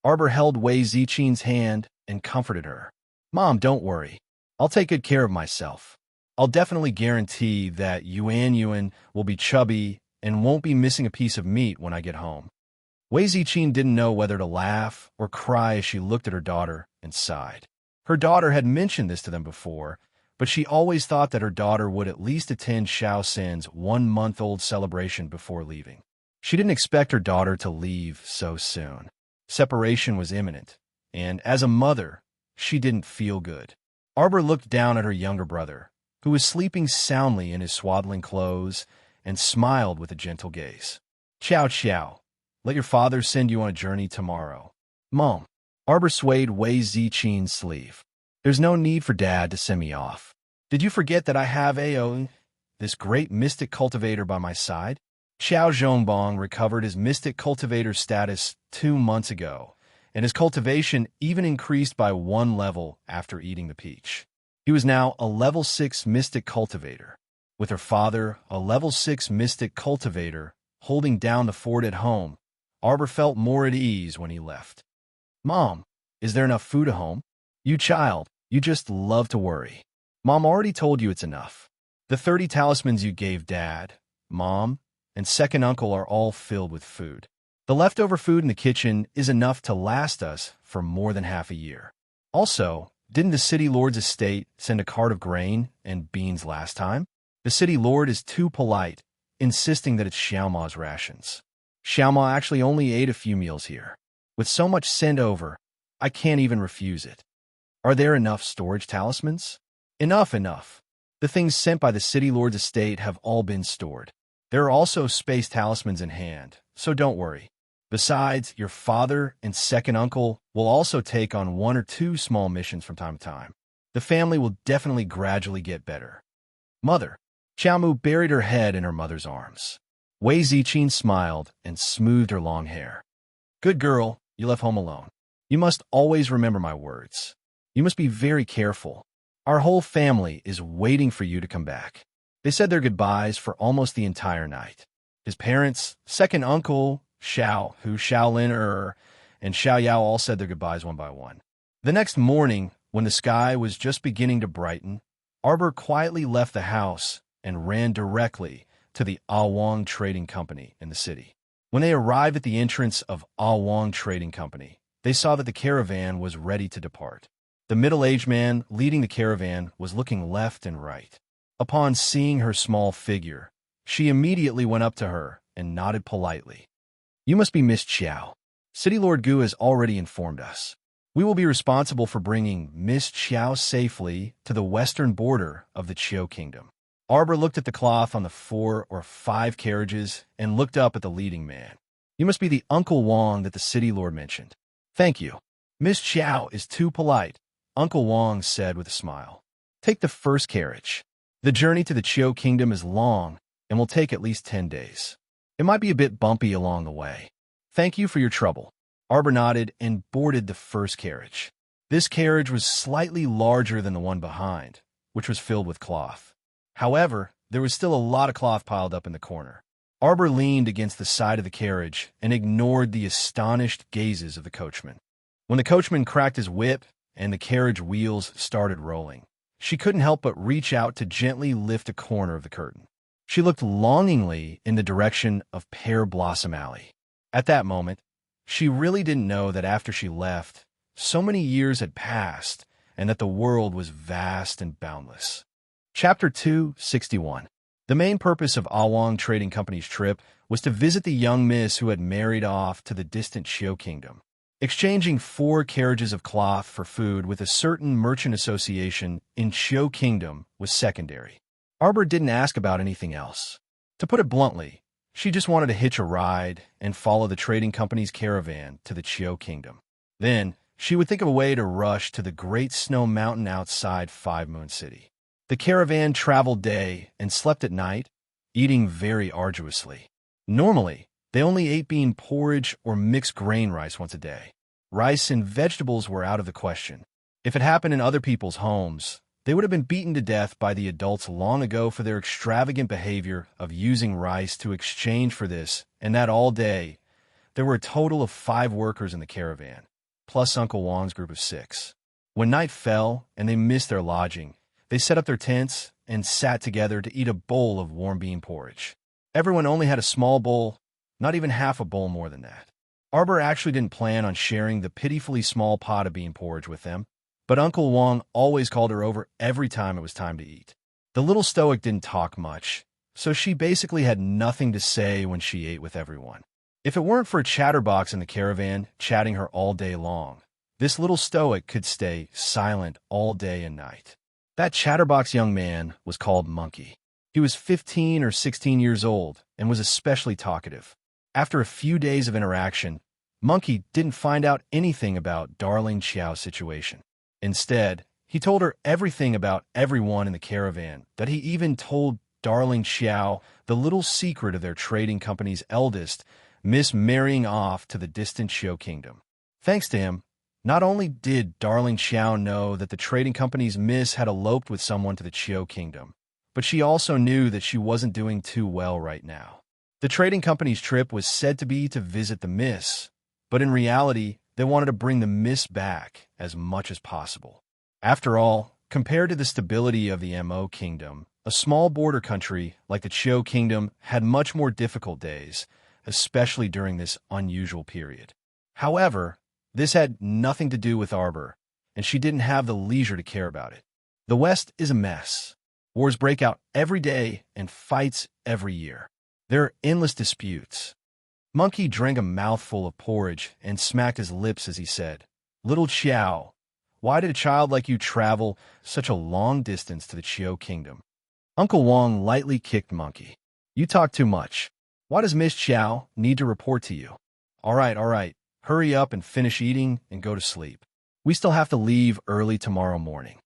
Arbor held Wei Zichin's hand and comforted her. Mom, don't worry. I'll take good care of myself. I'll definitely guarantee that Yuan will be chubby and won't be missing a piece of meat when I get home. Wei Zichin didn't know whether to laugh or cry as she looked at her daughter and sighed. Her daughter had mentioned this to them before, but she always thought that her daughter would at least attend Xiao Sin's 1-month-old celebration before leaving. She didn't expect her daughter to leave so soon. Separation was imminent, and as a mother, she didn't feel good. Arbor looked down at her younger brother, who was sleeping soundly in his swaddling clothes, and smiled with a gentle gaze. Ciao, ciao. Let your father send you on a journey tomorrow. Mom. Arbor swayed Wei Zichin's sleeve. There's no need for Dad to send me off. Did you forget that I have this great mystic cultivator by my side? Xiao Zhongbong recovered his mystic cultivator status 2 months ago, and his cultivation even increased by 1 level after eating the peach. He was now a level 6 mystic cultivator. With her father, a level 6 mystic cultivator, holding down the fort at home, Arbor felt more at ease when he left. Mom, is there enough food at home? You child, you just love to worry. Mom already told you it's enough. The 30 talismans you gave Dad, Mom, and second uncle are all filled with food. The leftover food in the kitchen is enough to last us for more than half a year. Also, didn't the city lord's estate send a cart of grain and beans last time? The city lord is too polite, insisting that it's Xiaoma's rations. Xiaoma actually only ate a few meals here. With so much sent over, I can't even refuse it. Are there enough storage talismans? Enough. The things sent by the city lord's estate have all been stored. There are also space talismans in hand, so don't worry. Besides, your father and second uncle will also take on 1 or 2 small missions from time to time. The family will definitely gradually get better. Mother. Xiaomu buried her head in her mother's arms. Wei Zichin smiled and smoothed her long hair. Good girl, you left home alone. You must always remember my words. You must be very careful. Our whole family is waiting for you to come back. They said their goodbyes for almost the entire night. His parents, second uncle, Xiao, who Xiaolin and Xiao Yao all said their goodbyes one by one. The next morning, when the sky was just beginning to brighten, Arbor quietly left the house and ran directly to the Awang Trading Company in the city. When they arrived at the entrance of Awang Trading Company, they saw that the caravan was ready to depart. The middle-aged man leading the caravan was looking left and right. Upon seeing her small figure, she immediately went up to her and nodded politely. You must be Miss Qiao. City Lord Gu has already informed us. We will be responsible for bringing Miss Qiao safely to the western border of the Qiu Kingdom. Arbor looked at the cloth on the 4 or 5 carriages and looked up at the leading man. You must be the Uncle Wang that the city lord mentioned. Thank you. Miss Qiao is too polite, Uncle Wang said with a smile. Take the first carriage. The journey to the Qiu Kingdom is long and will take at least 10 days. It might be a bit bumpy along the way. Thank you for your trouble. Arbor nodded and boarded the first carriage. This carriage was slightly larger than the one behind, which was filled with cloth. However, there was still a lot of cloth piled up in the corner. Arbor leaned against the side of the carriage and ignored the astonished gazes of the coachman. When the coachman cracked his whip and the carriage wheels started rolling, she couldn't help but reach out to gently lift a corner of the curtain. She looked longingly in the direction of Pear Blossom Alley. At that moment, she really didn't know that after she left, so many years had passed and that the world was vast and boundless. Chapter 261. The main purpose of Awang Trading Company's trip was to visit the young miss who had married off to the distant Qiu Kingdom. Exchanging 4 carriages of cloth for food with a certain merchant association in Qiu Kingdom was secondary. Arbor didn't ask about anything else. To put it bluntly, she just wanted to hitch a ride and follow the trading company's caravan to the Qiu Kingdom. Then, she would think of a way to rush to the great snow mountain outside Five Moon City. The caravan traveled day and slept at night, eating very arduously. Normally, they only ate bean porridge or mixed grain rice once a day. Rice and vegetables were out of the question. If it happened in other people's homes, they would have been beaten to death by the adults long ago for their extravagant behavior of using rice to exchange for this, and that all day. There were a total of 5 workers in the caravan, plus Uncle Wong's group of 6. When night fell and they missed their lodging, they set up their tents and sat together to eat a bowl of warm bean porridge. Everyone only had a small bowl, not even half a bowl more than that. Arbor actually didn't plan on sharing the pitifully small pot of bean porridge with them, but Uncle Wong always called her over every time it was time to eat. The little stoic didn't talk much, so she basically had nothing to say when she ate with everyone. If it weren't for a chatterbox in the caravan chatting her all day long, this little stoic could stay silent all day and night. That chatterbox young man was called Monkey. He was 15 or 16 years old and was especially talkative. After a few days of interaction, Monkey didn't find out anything about Darling Xiao's situation. Instead, he told her everything about everyone in the caravan, that he even told Darling Xiao the little secret of their trading company's eldest, Miss, marrying off to the distant Xiao kingdom. Thanks to him, not only did Darling Xiao know that the trading company's Miss had eloped with someone to the Xiao kingdom, but she also knew that she wasn't doing too well right now. The trading company's trip was said to be to visit the Miss, but in reality, they wanted to bring the Miss back as much as possible. After all, compared to the stability of the Mo kingdom, a small border country like the Qiu kingdom had much more difficult days, especially during this unusual period. However, this had nothing to do with Arbor, and she didn't have the leisure to care about it. The West is a mess. Wars break out every day and fights every year. There are endless disputes. Monkey drank a mouthful of porridge and smacked his lips as he said, "Little Xiao, why did a child like you travel such a long distance to the Qiu kingdom?" Uncle Wong lightly kicked Monkey. "You talk too much. Why does Miss Xiao need to report to you? All right. Hurry up and finish eating and go to sleep. We still have to leave early tomorrow morning."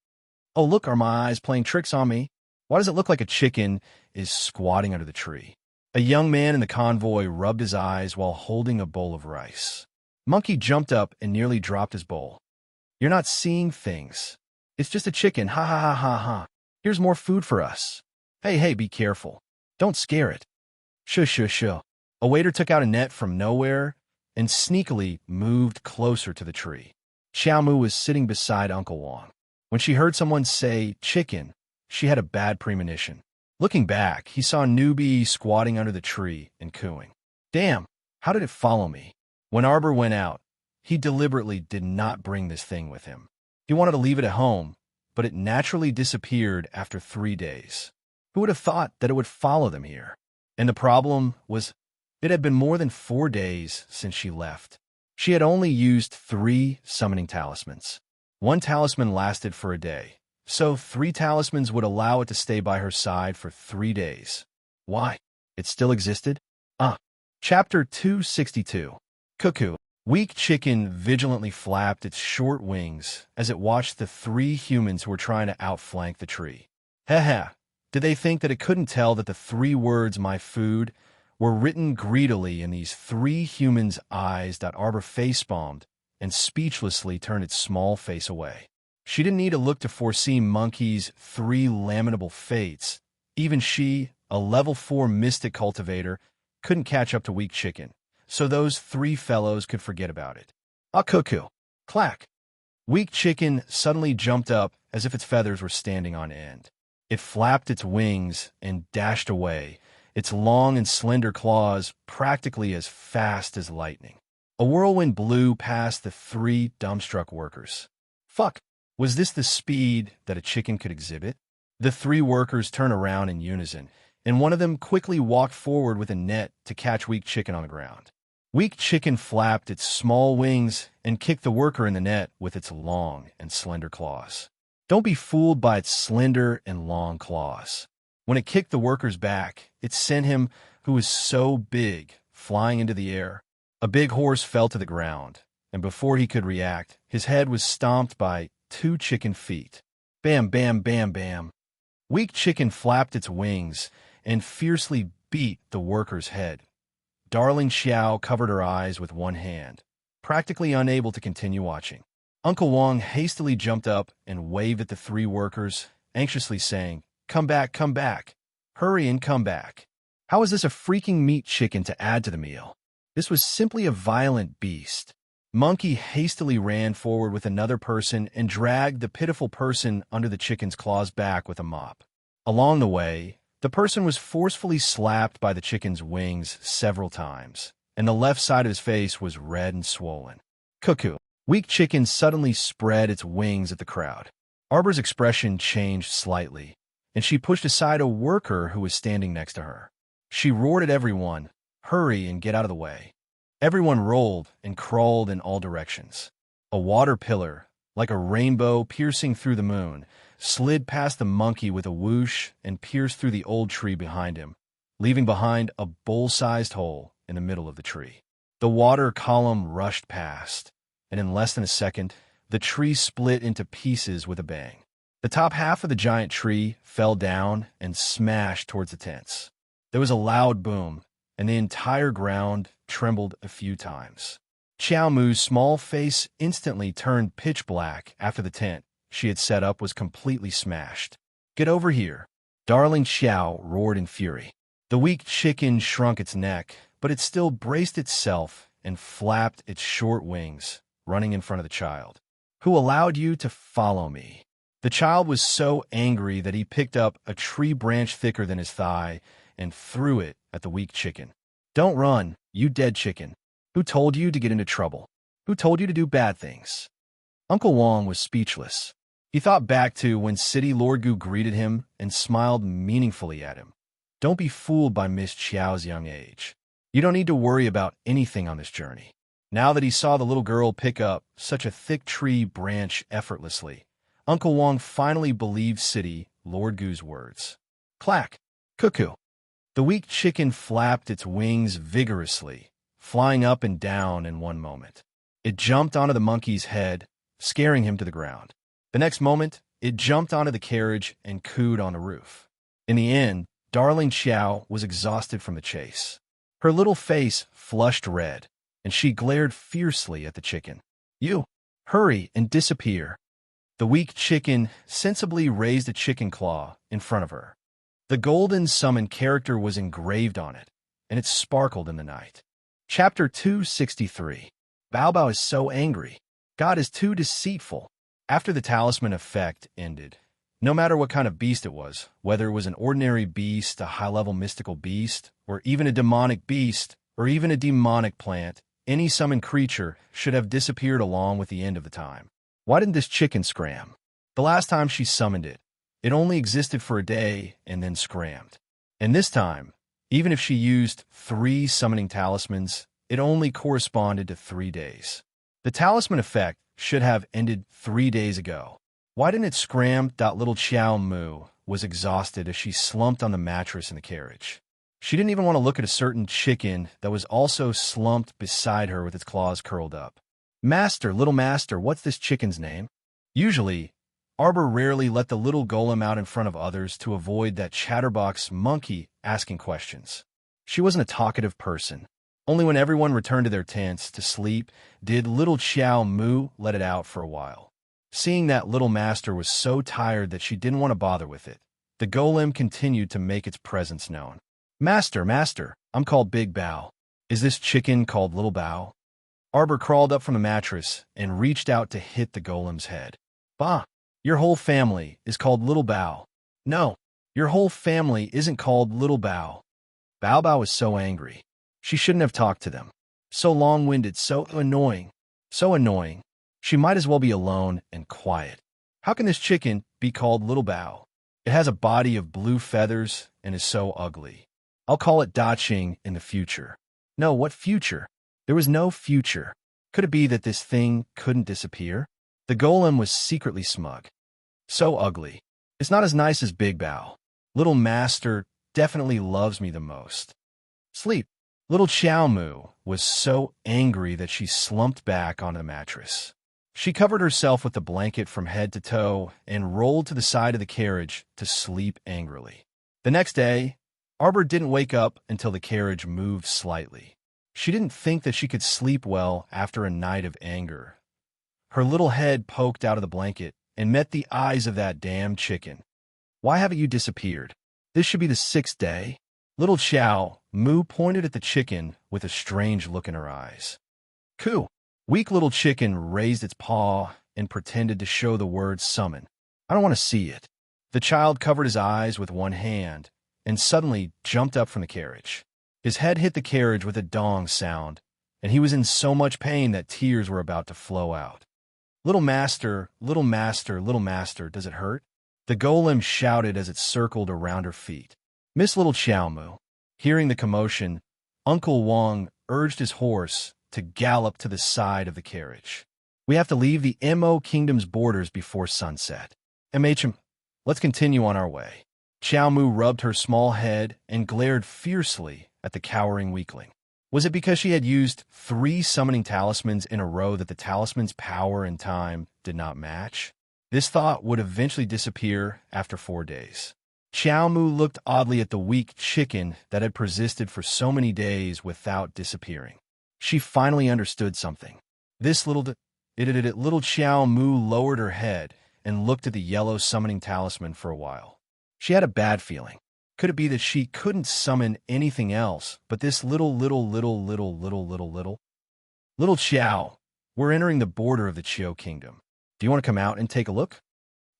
"Oh, look, are my eyes playing tricks on me? Why does it look like a chicken is squatting under the tree?" A young man in the convoy rubbed his eyes while holding a bowl of rice. Monkey jumped up and nearly dropped his bowl. "You're not seeing things. It's just a chicken, ha ha ha ha ha. Here's more food for us. Hey, be careful. Don't scare it." Shush. A waiter took out a net from nowhere and sneakily moved closer to the tree. Xiao Mu was sitting beside Uncle Wong. When she heard someone say chicken, she had a bad premonition. Looking back, he saw Newbie squatting under the tree and cooing. Damn, how did it follow me? When Arbor went out, he deliberately did not bring this thing with him. He wanted to leave it at home, but it naturally disappeared after 3 days. Who would have thought that it would follow them here? And the problem was, it had been more than 4 days since she left. She had only used 3 summoning talismans. 1 talisman lasted for a day, so 3 talismans would allow it to stay by her side for 3 days. Why? It still existed? Chapter 262. Cuckoo. Weak Chicken vigilantly flapped its short wings as it watched the 3 humans who were trying to outflank the tree. Did they think that it couldn't tell that the 3 words, "my food," were written greedily in these 3 humans' eyes? Arbor facepalmed and speechlessly turned its small face away. She didn't need to look to foresee Monkey's 3 lamentable fates. Even she, a level 4 mystic cultivator, couldn't catch up to Weak Chicken, so those 3 fellows could forget about it. Cuckoo. Clack. Weak Chicken suddenly jumped up as if its feathers were standing on end. It flapped its wings and dashed away, its long and slender claws practically as fast as lightning. A whirlwind blew past the 3 dumbstruck workers. Fuck! Was this the speed that a chicken could exhibit? The 3 workers turned around in unison, and one of them quickly walked forward with a net to catch Weak Chicken on the ground. Weak Chicken flapped its small wings and kicked the worker in the net with its long and slender claws. Don't be fooled by its slender and long claws. When it kicked the worker's back, it sent him, who was so big, flying into the air. A big horse fell to the ground, and before he could react, his head was stomped by 2 chicken feet. Bam, bam, bam, bam. Weak Chicken flapped its wings and fiercely beat the worker's head. Darling Xiao covered her eyes with one hand. practically unable to continue watching. Uncle Wong hastily jumped up and waved at the three workers, anxiously saying, "Come back, come back. Hurry and come back." How is this a freaking meat chicken to add to the meal? This was simply a violent beast. Monkey hastily ran forward with another person and dragged the pitiful person under the chicken's claws back with a mop. Along the way, the person was forcefully slapped by the chicken's wings several times, and the left side of his face was red and swollen. Cuckoo. Weak Chicken suddenly spread its wings at the crowd. Arbor's expression changed slightly, and she pushed aside a worker who was standing next to her. She roared at everyone, "Hurry and get out of the way." Everyone rolled and crawled in all directions. A water pillar, like a rainbow piercing through the moon, slid past the monkey with a whoosh and pierced through the old tree behind him, leaving behind a bowl-sized hole in the middle of the tree. The water column rushed past, and in less than a second, the tree split into pieces with a bang. The top half of the giant tree fell down and smashed towards the tents. There was a loud boom, and the entire ground trembled a few times. Xiao Mu's small face instantly turned pitch black after the tent she had set up was completely smashed. "Get over here!" Darling Xiao roared in fury. The weak chicken shrunk its neck, but it still braced itself and flapped its short wings, running in front of the child. "Who allowed you to follow me?" The child was so angry that he picked up a tree branch thicker than his thigh and threw it at the weak chicken. "Don't run, you dead chicken. Who told you to get into trouble? Who told you to do bad things?" Uncle Wong was speechless. He thought back to when City Lord Gu greeted him and smiled meaningfully at him. Don't be fooled by Miss Qiao's young age. You don't need to worry about anything on this journey. Now that he saw the little girl pick up such a thick tree branch effortlessly, Uncle Wong finally believed City Lord Gu's words. Clack! Cuckoo! The weak chicken flapped its wings vigorously, flying up and down in one moment. It jumped onto the monkey's head, scaring him to the ground. The next moment, it jumped onto the carriage and cooed on the roof. In the end, Darling Xiao was exhausted from the chase. Her little face flushed red, and she glared fiercely at the chicken. "You! Hurry and disappear!" The weak chicken sensibly raised a chicken claw in front of her. The golden summon character was engraved on it, and it sparkled in the night. Chapter 263. Bao Bao is so angry. God is too deceitful. After the talisman effect ended, no matter what kind of beast it was, whether it was an ordinary beast, a high-level mystical beast, or even a demonic beast, or even a demonic plant, any summoned creature should have disappeared along with the end of the time. Why didn't this chicken scram? The last time she summoned it, it only existed for a day and then scrammed. And this time, even if she used 3 summoning talismans, it only corresponded to 3 days. The talisman effect should have ended 3 days ago. Why didn't it scram? Little Xiao Mu was exhausted as she slumped on the mattress in the carriage. She didn't even want to look at a certain chicken that was also slumped beside her with its claws curled up. "Master, little master, what's this chicken's name?" Usually, Arbor rarely let the little golem out in front of others to avoid that chatterbox monkey asking questions. She wasn't a talkative person. Only when everyone returned to their tents to sleep did little Xiao Mu let it out for a while. Seeing that little master was so tired that she didn't want to bother with it, the golem continued to make its presence known. "Master, master, I'm called Big Bao. Is this chicken called Little Bao?" Arbor crawled up from the mattress and reached out to hit the golem's head. "Bah, your whole family is called Little Bao." "No, your whole family isn't called Little Bao." Bao Bao was so angry. She shouldn't have talked to them. So long-winded, so annoying. So annoying. She might as well be alone and quiet. How can this chicken be called Little Bao? It has a body of blue feathers and is so ugly. I'll call it Da Qing in the future. No, what future? There was no future. Could it be that this thing couldn't disappear? The golem was secretly smug. So ugly. It's not as nice as Big Bao. Little Master definitely loves me the most. Sleep. Little Xiao Mu was so angry that she slumped back on the mattress. She covered herself with the blanket from head to toe and rolled to the side of the carriage to sleep angrily. The next day, Arbor didn't wake up until the carriage moved slightly. She didn't think that she could sleep well after a night of anger. Her little head poked out of the blanket and met the eyes of that damn chicken. Why haven't you disappeared? This should be the 6th day. Little Chow Moo pointed at the chicken with a strange look in her eyes. Coo! Weak little chicken raised its paw and pretended to show the word summon. I don't want to see it. The child covered his eyes with one hand and suddenly jumped up from the carriage. His head hit the carriage with a dong sound, and he was in so much pain that tears were about to flow out. Little master, little master, little master, does it hurt? The golem shouted as it circled around her feet. Miss Little Chow Moo. Hearing the commotion, Uncle Wong urged his horse to gallop to the side of the carriage. We have to leave the Mo Kingdom's borders before sunset. MHM, let's continue on our way. Chow Moo rubbed her small head and glared fiercely at the cowering weakling. Was it because she had used 3 summoning talismans in a row that the talisman's power and time did not match? This thought would eventually disappear after 4 days. Chow Moo looked oddly at the weak chicken that had persisted for so many days without disappearing. She finally understood something. This little Chow Moo lowered her head and looked at the yellow summoning talisman for a while. She had a bad feeling. Could it be that she couldn't summon anything else but this little Chow? We're entering the border of the Chio Kingdom. Do you want to come out and take a look?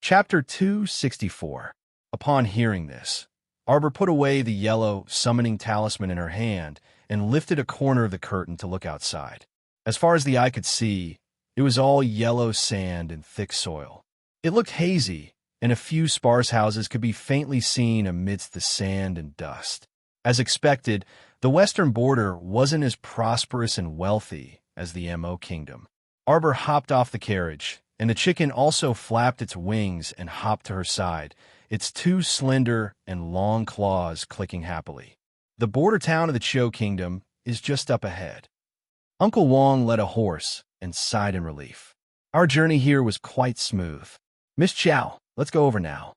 Chapter 264. Upon hearing this, Arbor put away the yellow summoning talisman in her hand and lifted a corner of the curtain to look outside. As far as the eye could see, it was all yellow sand and thick soil. It looked hazy, and a few sparse houses could be faintly seen amidst the sand and dust. As expected, the western border wasn't as prosperous and wealthy as the Mo Kingdom. Arbor hopped off the carriage, and the chicken also flapped its wings and hopped to her side, its 2 slender and long claws clicking happily. The border town of the Chio Kingdom is just up ahead. Uncle Wong led a horse and sighed in relief. Our journey here was quite smooth. Miss Chow, let's go over now.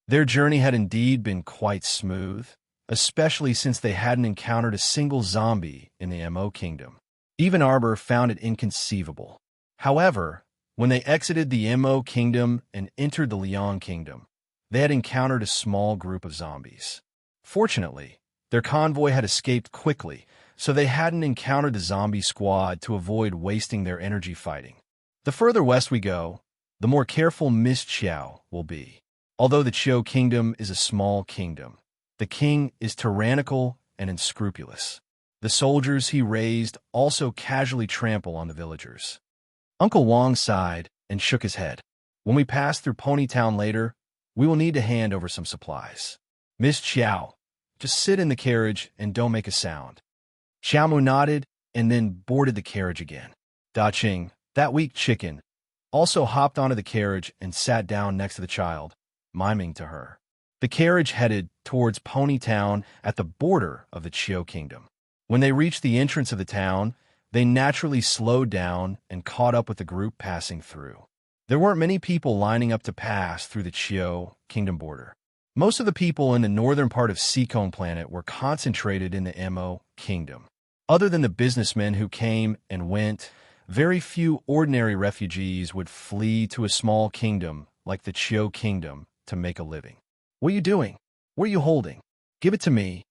Their journey had indeed been quite smooth, especially since they hadn't encountered a single zombie in the Mo Kingdom. Even Arbor found it inconceivable. However, when they exited the Mo Kingdom and entered the Liang Kingdom, they had encountered a small group of zombies. Fortunately, their convoy had escaped quickly, so they hadn't encountered the zombie squad to avoid wasting their energy fighting. The further west we go, the more careful Miss Chow will be. Although the Chio Kingdom is a small kingdom, the king is tyrannical and unscrupulous. The soldiers he raised also casually trample on the villagers. Uncle Wong sighed and shook his head. When we pass through Ponytown later, we will need to hand over some supplies. Miss Chow, just sit in the carriage and don't make a sound. Chow Moo nodded and then boarded the carriage again. Da Ching, that weak chicken, also hopped onto the carriage and sat down next to the child, miming to her. The carriage headed towards Ponytown at the border of the Chio Kingdom. When they reached the entrance of the town, they naturally slowed down and caught up with the group passing through. There weren't many people lining up to pass through the Chio Kingdom border. Most of the people in the northern part of Seacone Planet were concentrated in the Mo Kingdom. Other than the businessmen who came and went, very few ordinary refugees would flee to a small kingdom like the Chio Kingdom to make a living. What are you doing? What are you holding? Give it to me.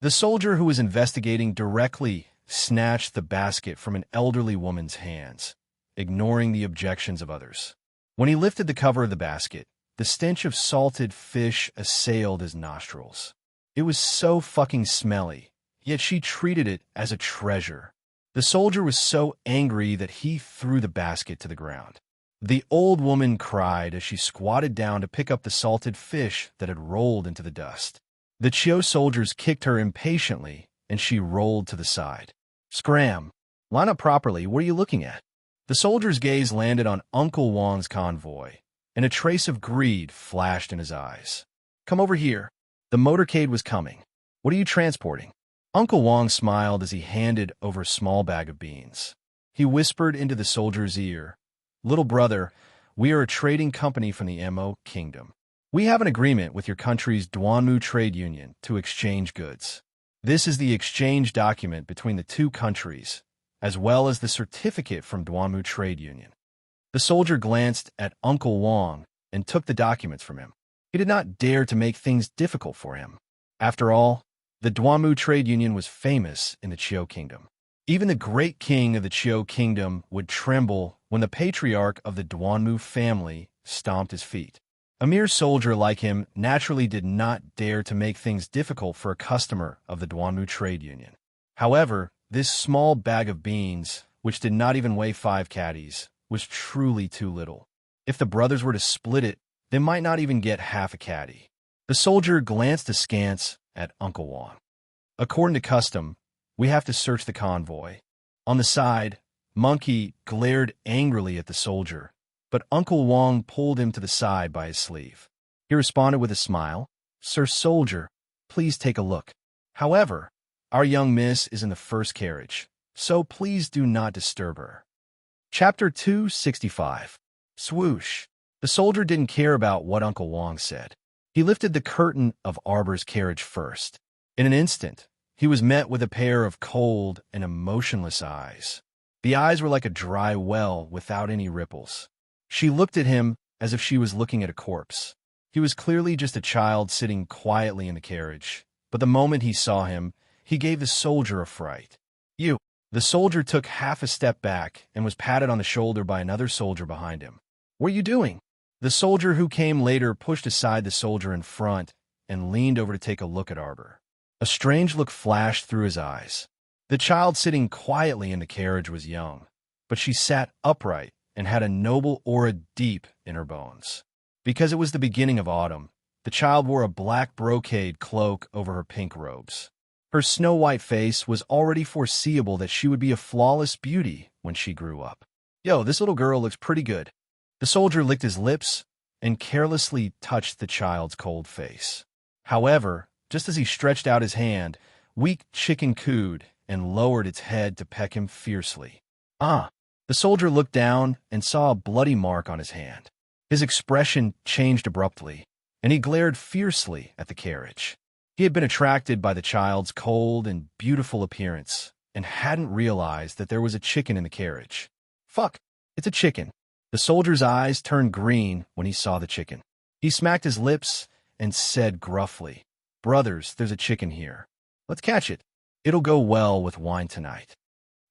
The soldier who was investigating directly snatched the basket from an elderly woman's hands, ignoring the objections of others. When he lifted the cover of the basket, the stench of salted fish assailed his nostrils. It was so fucking smelly, yet she treated it as a treasure. The soldier was so angry that he threw the basket to the ground. The old woman cried as she squatted down to pick up the salted fish that had rolled into the dust. The Chio soldiers kicked her impatiently, and she rolled to the side. Scram! Line up properly, what are you looking at? The soldier's gaze landed on Uncle Wong's convoy, and a trace of greed flashed in his eyes. Come over here. The motorcade was coming. What are you transporting? Uncle Wong smiled as he handed over a small bag of beans. He whispered into the soldier's ear, Little brother, we are a trading company from the Mo Kingdom. We have an agreement with your country's Duanmu Trade Union to exchange goods. This is the exchange document between the two countries, as well as the certificate from Duanmu Trade Union. The soldier glanced at Uncle Wang and took the documents from him. He did not dare to make things difficult for him. After all, the Duanmu Trade Union was famous in the Qiu Kingdom. Even the great king of the Qiu Kingdom would tremble when the patriarch of the Duanmu family stomped his feet. A mere soldier like him naturally did not dare to make things difficult for a customer of the Duanmu Trade Union. However, this small bag of beans, which did not even weigh 5 caddies, was truly too little. If the brothers were to split it, they might not even get half a caddy. The soldier glanced askance at Uncle Wang. According to custom, we have to search the convoy. On the side, Monkey glared angrily at the soldier, but Uncle Wang pulled him to the side by his sleeve. He responded with a smile, "Sir Soldier, please take a look. However, our young miss is in the first carriage, so please do not disturb her." Chapter 265. Swoosh. The soldier didn't care about what Uncle Wang said. He lifted the curtain of Arbor's carriage first. In an instant, he was met with a pair of cold and emotionless eyes. The eyes were like a dry well without any ripples. She looked at him as if she was looking at a corpse. He was clearly just a child sitting quietly in the carriage, but the moment he saw him, he gave the soldier a fright. "You!" The soldier took half a step back and was patted on the shoulder by another soldier behind him. "What are you doing?" The soldier who came later pushed aside the soldier in front and leaned over to take a look at Arbor. A strange look flashed through his eyes. The child sitting quietly in the carriage was young, but she sat upright and had a noble aura deep in her bones. Because it was the beginning of autumn, the child wore a black brocade cloak over her pink robes. Her snow-white face was already foreseeable that she would be a flawless beauty when she grew up. "Yo, this little girl looks pretty good." The soldier licked his lips and carelessly touched the child's cold face. However, just as he stretched out his hand, Weak Chicken cooed and lowered its head to peck him fiercely. "Ah!" The soldier looked down and saw a bloody mark on his hand. His expression changed abruptly, and he glared fiercely at the carriage. He had been attracted by the child's cold and beautiful appearance and hadn't realized that there was a chicken in the carriage. "Fuck, it's a chicken." The soldier's eyes turned green when he saw the chicken. He smacked his lips and said gruffly, "Brothers, there's a chicken here. Let's catch it. It'll go well with wine tonight."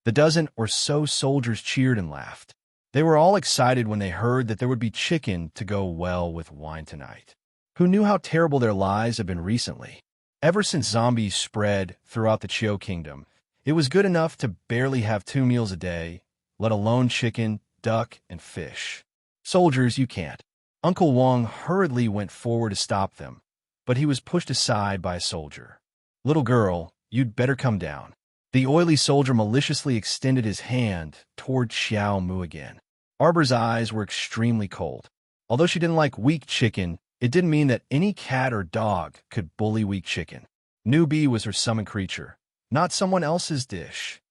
The dozen or so soldiers cheered and laughed. They were all excited when they heard that there would be chicken to go well with wine tonight. Who knew how terrible their lives had been recently? Ever since zombies spread throughout the Qiu Kingdom, it was good enough to barely have 2 meals a day, let alone chicken, duck, and fish. "Soldiers, you can't." Uncle Wang hurriedly went forward to stop them, but he was pushed aside by a soldier. "Little girl, you'd better come down." The oily soldier maliciously extended his hand toward Xiao Mu again. Arbor's eyes were extremely cold. Although she didn't like Weak Chicken, it didn't mean that any cat or dog could bully Weak Chicken. Newbie was her summoned creature, not someone else's dish.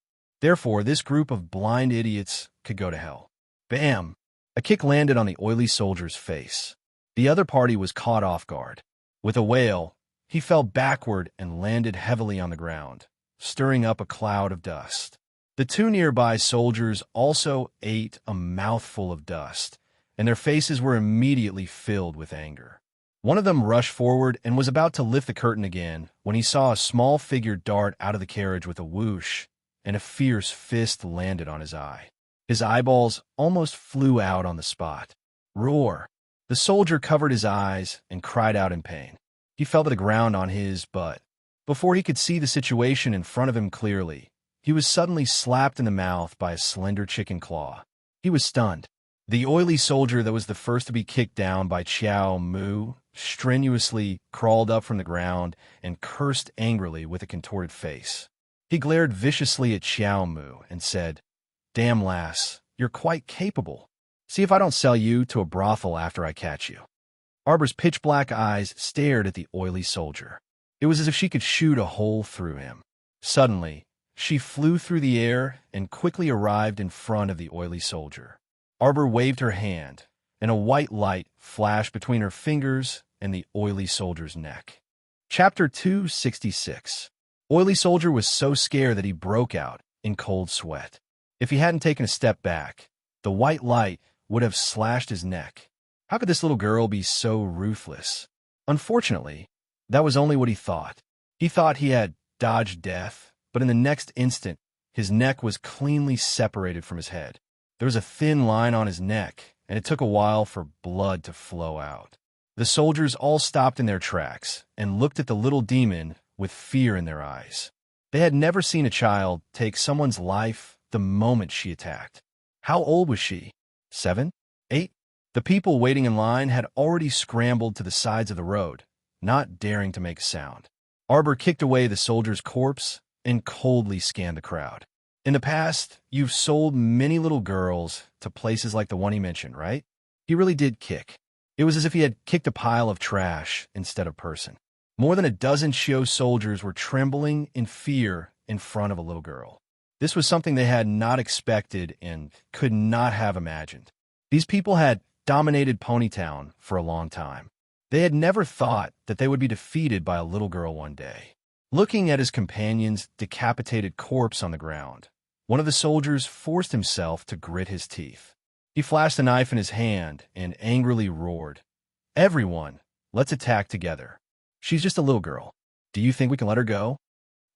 Therefore, this group of blind idiots could go to hell. Bam! A kick landed on the oily soldier's face. The other party was caught off guard. With a wail, he fell backward and landed heavily on the ground, stirring up a cloud of dust. The 2 nearby soldiers also ate a mouthful of dust, and their faces were immediately filled with anger. One of them rushed forward and was about to lift the curtain again when he saw a small figure dart out of the carriage with a whoosh, and a fierce fist landed on his eye. His eyeballs almost flew out on the spot. Roar! The soldier covered his eyes and cried out in pain. He fell to the ground on his butt. Before he could see the situation in front of him clearly, he was suddenly slapped in the mouth by a slender chicken claw. He was stunned. The oily soldier that was the first to be kicked down by Xiao Mu strenuously crawled up from the ground and cursed angrily with a contorted face. He glared viciously at Xiao Mu and said, "Damn lass, you're quite capable. See if I don't sell you to a brothel after I catch you." Arbor's pitch-black eyes stared at the oily soldier. It was as if she could shoot a hole through him. Suddenly, she flew through the air and quickly arrived in front of the oily soldier. Arbor waved her hand, and a white light flashed between her fingers and the oily soldier's neck. Chapter 266. Oily Soldier was so scared that he broke out in cold sweat. If he hadn't taken a step back, the white light would have slashed his neck. How could this little girl be so ruthless? Unfortunately, that was only what he thought. He thought he had dodged death, but in the next instant, his neck was cleanly separated from his head. There was a thin line on his neck, and it took a while for blood to flow out. The soldiers all stopped in their tracks and looked at the little demon with fear in their eyes. They had never seen a child take someone's life the moment she attacked. How old was she? 7? 8? The people waiting in line had already scrambled to the sides of the road, not daring to make a sound. Arbor kicked away the soldier's corpse and coldly scanned the crowd. In the past, you've sold many little girls to places like the one he mentioned, right? He really did kick. It was as if he had kicked a pile of trash instead of person. More than a dozen Chio soldiers were trembling in fear in front of a little girl. This was something they had not expected and could not have imagined. These people had dominated Ponytown for a long time. They had never thought that they would be defeated by a little girl one day. Looking at his companion's decapitated corpse on the ground, one of the soldiers forced himself to grit his teeth. He flashed a knife in his hand and angrily roared, "Everyone, let's attack together. She's just a little girl. Do you think we can let her go?"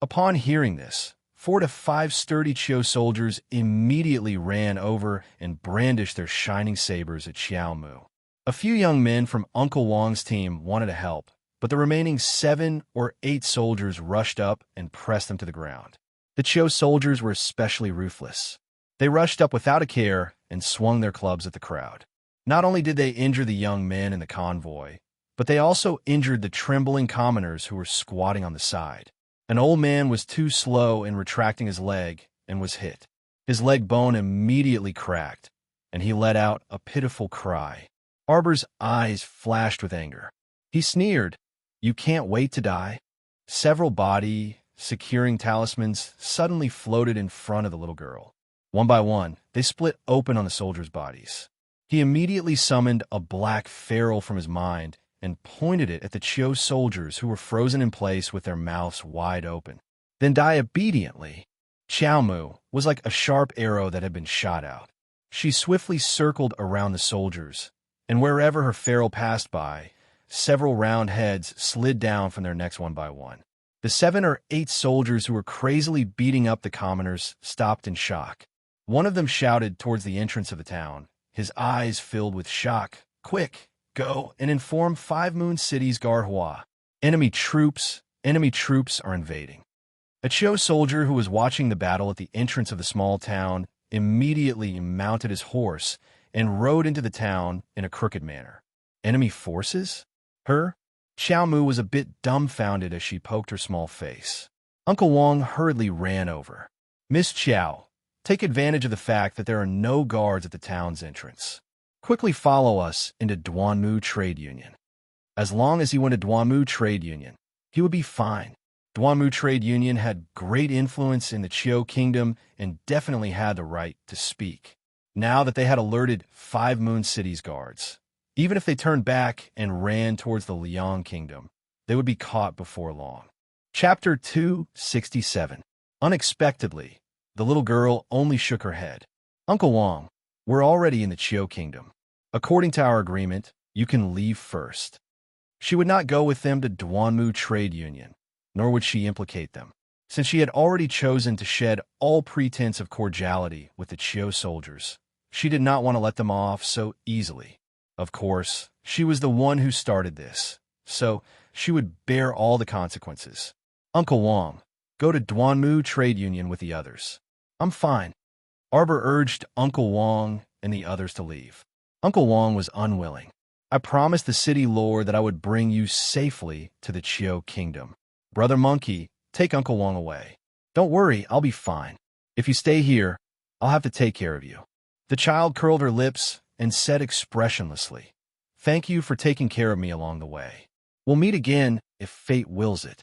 Upon hearing this, 4 to 5 sturdy Chio soldiers immediately ran over and brandished their shining sabers at Xiao Mu. A few young men from Uncle Wong's team wanted to help, but the remaining 7 or 8 soldiers rushed up and pressed them to the ground. The Chio soldiers were especially ruthless. They rushed up without a care and swung their clubs at the crowd. Not only did they injure the young men in the convoy, but they also injured the trembling commoners who were squatting on the side. An old man was too slow in retracting his leg and was hit. His leg bone immediately cracked, and he let out a pitiful cry. Arbor's eyes flashed with anger. He sneered, "You can't wait to die?" Several body-securing talismans suddenly floated in front of the little girl. One by one, they split open on the soldiers' bodies. He immediately summoned a black ferrule from his mind and pointed it at the Chio soldiers who were frozen in place with their mouths wide open. Then die obediently. Xiao Mu was like a sharp arrow that had been shot out. She swiftly circled around the soldiers, and wherever her ferrule passed by, several round heads slid down from their necks one by one. The 7 or 8 soldiers who were crazily beating up the commoners stopped in shock. One of them shouted towards the entrance of the town, his eyes filled with shock, "Quick, go and inform 5 Moon City's Garhua. Enemy troops are invading." A Chio soldier who was watching the battle at the entrance of the small town immediately mounted his horse and rode into the town in a crooked manner. Enemy forces? Her? Xiao Mu was a bit dumbfounded as she poked her small face. Uncle Wong hurriedly ran over. "Miss Qiao, take advantage of the fact that there are no guards at the town's entrance. Quickly follow us into Duanmu Trade Union." As long as he went to Duanmu Trade Union, he would be fine. Duanmu Trade Union had great influence in the Chio Kingdom and definitely had the right to speak. Now that they had alerted 5 Moon City's guards, even if they turned back and ran towards the Liang Kingdom, they would be caught before long. Chapter 267. Unexpectedly, the little girl only shook her head. "Uncle Wong, we're already in the Chio Kingdom. According to our agreement, you can leave first." She would not go with them to Duanmu Trade Union, nor would she implicate them, since she had already chosen to shed all pretense of cordiality with the Chio soldiers. She did not want to let them off so easily. Of course, she was the one who started this, so she would bear all the consequences. "Uncle Wong, go to Duanmu Trade Union with the others." "I'm fine." Arbor urged Uncle Wong and the others to leave. Uncle Wong was unwilling. "I promised the city lord that I would bring you safely to the Chio Kingdom. Brother Monkey, take Uncle Wong away." "Don't worry, I'll be fine. If you stay here, I'll have to take care of you." The child curled her lips and said expressionlessly, "Thank you for taking care of me along the way. We'll meet again if fate wills it."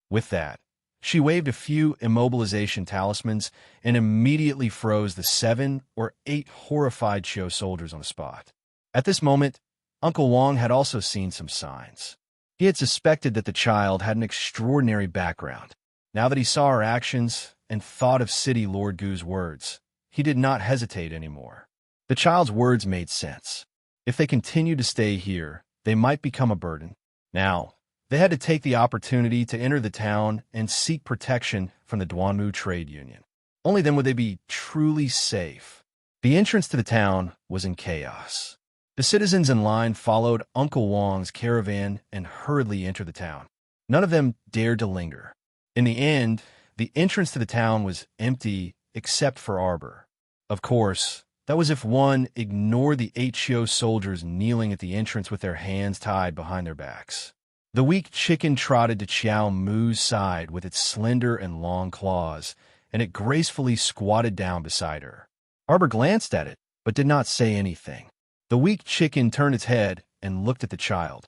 With that, she waved a few immobilization talismans and immediately froze the 7 or 8 horrified Chio soldiers on the spot. At this moment, Uncle Wong had also seen some signs. He had suspected that the child had an extraordinary background. Now that he saw her actions and thought of City Lord Gu's words, he did not hesitate anymore. The child's words made sense. If they continued to stay here, they might become a burden. Now, they had to take the opportunity to enter the town and seek protection from the Duanmu Trade Union. Only then would they be truly safe. The entrance to the town was in chaos. The citizens in line followed Uncle Wong's caravan and hurriedly entered the town. None of them dared to linger. In the end, the entrance to the town was empty except for Arbor. Of course, that was if one ignored the 8 Chiu soldiers kneeling at the entrance with their hands tied behind their backs. The weak chicken trotted to Chiao Mu's side with its slender and long claws, and it gracefully squatted down beside her. Arbor glanced at it, but did not say anything. The weak chicken turned its head and looked at the child.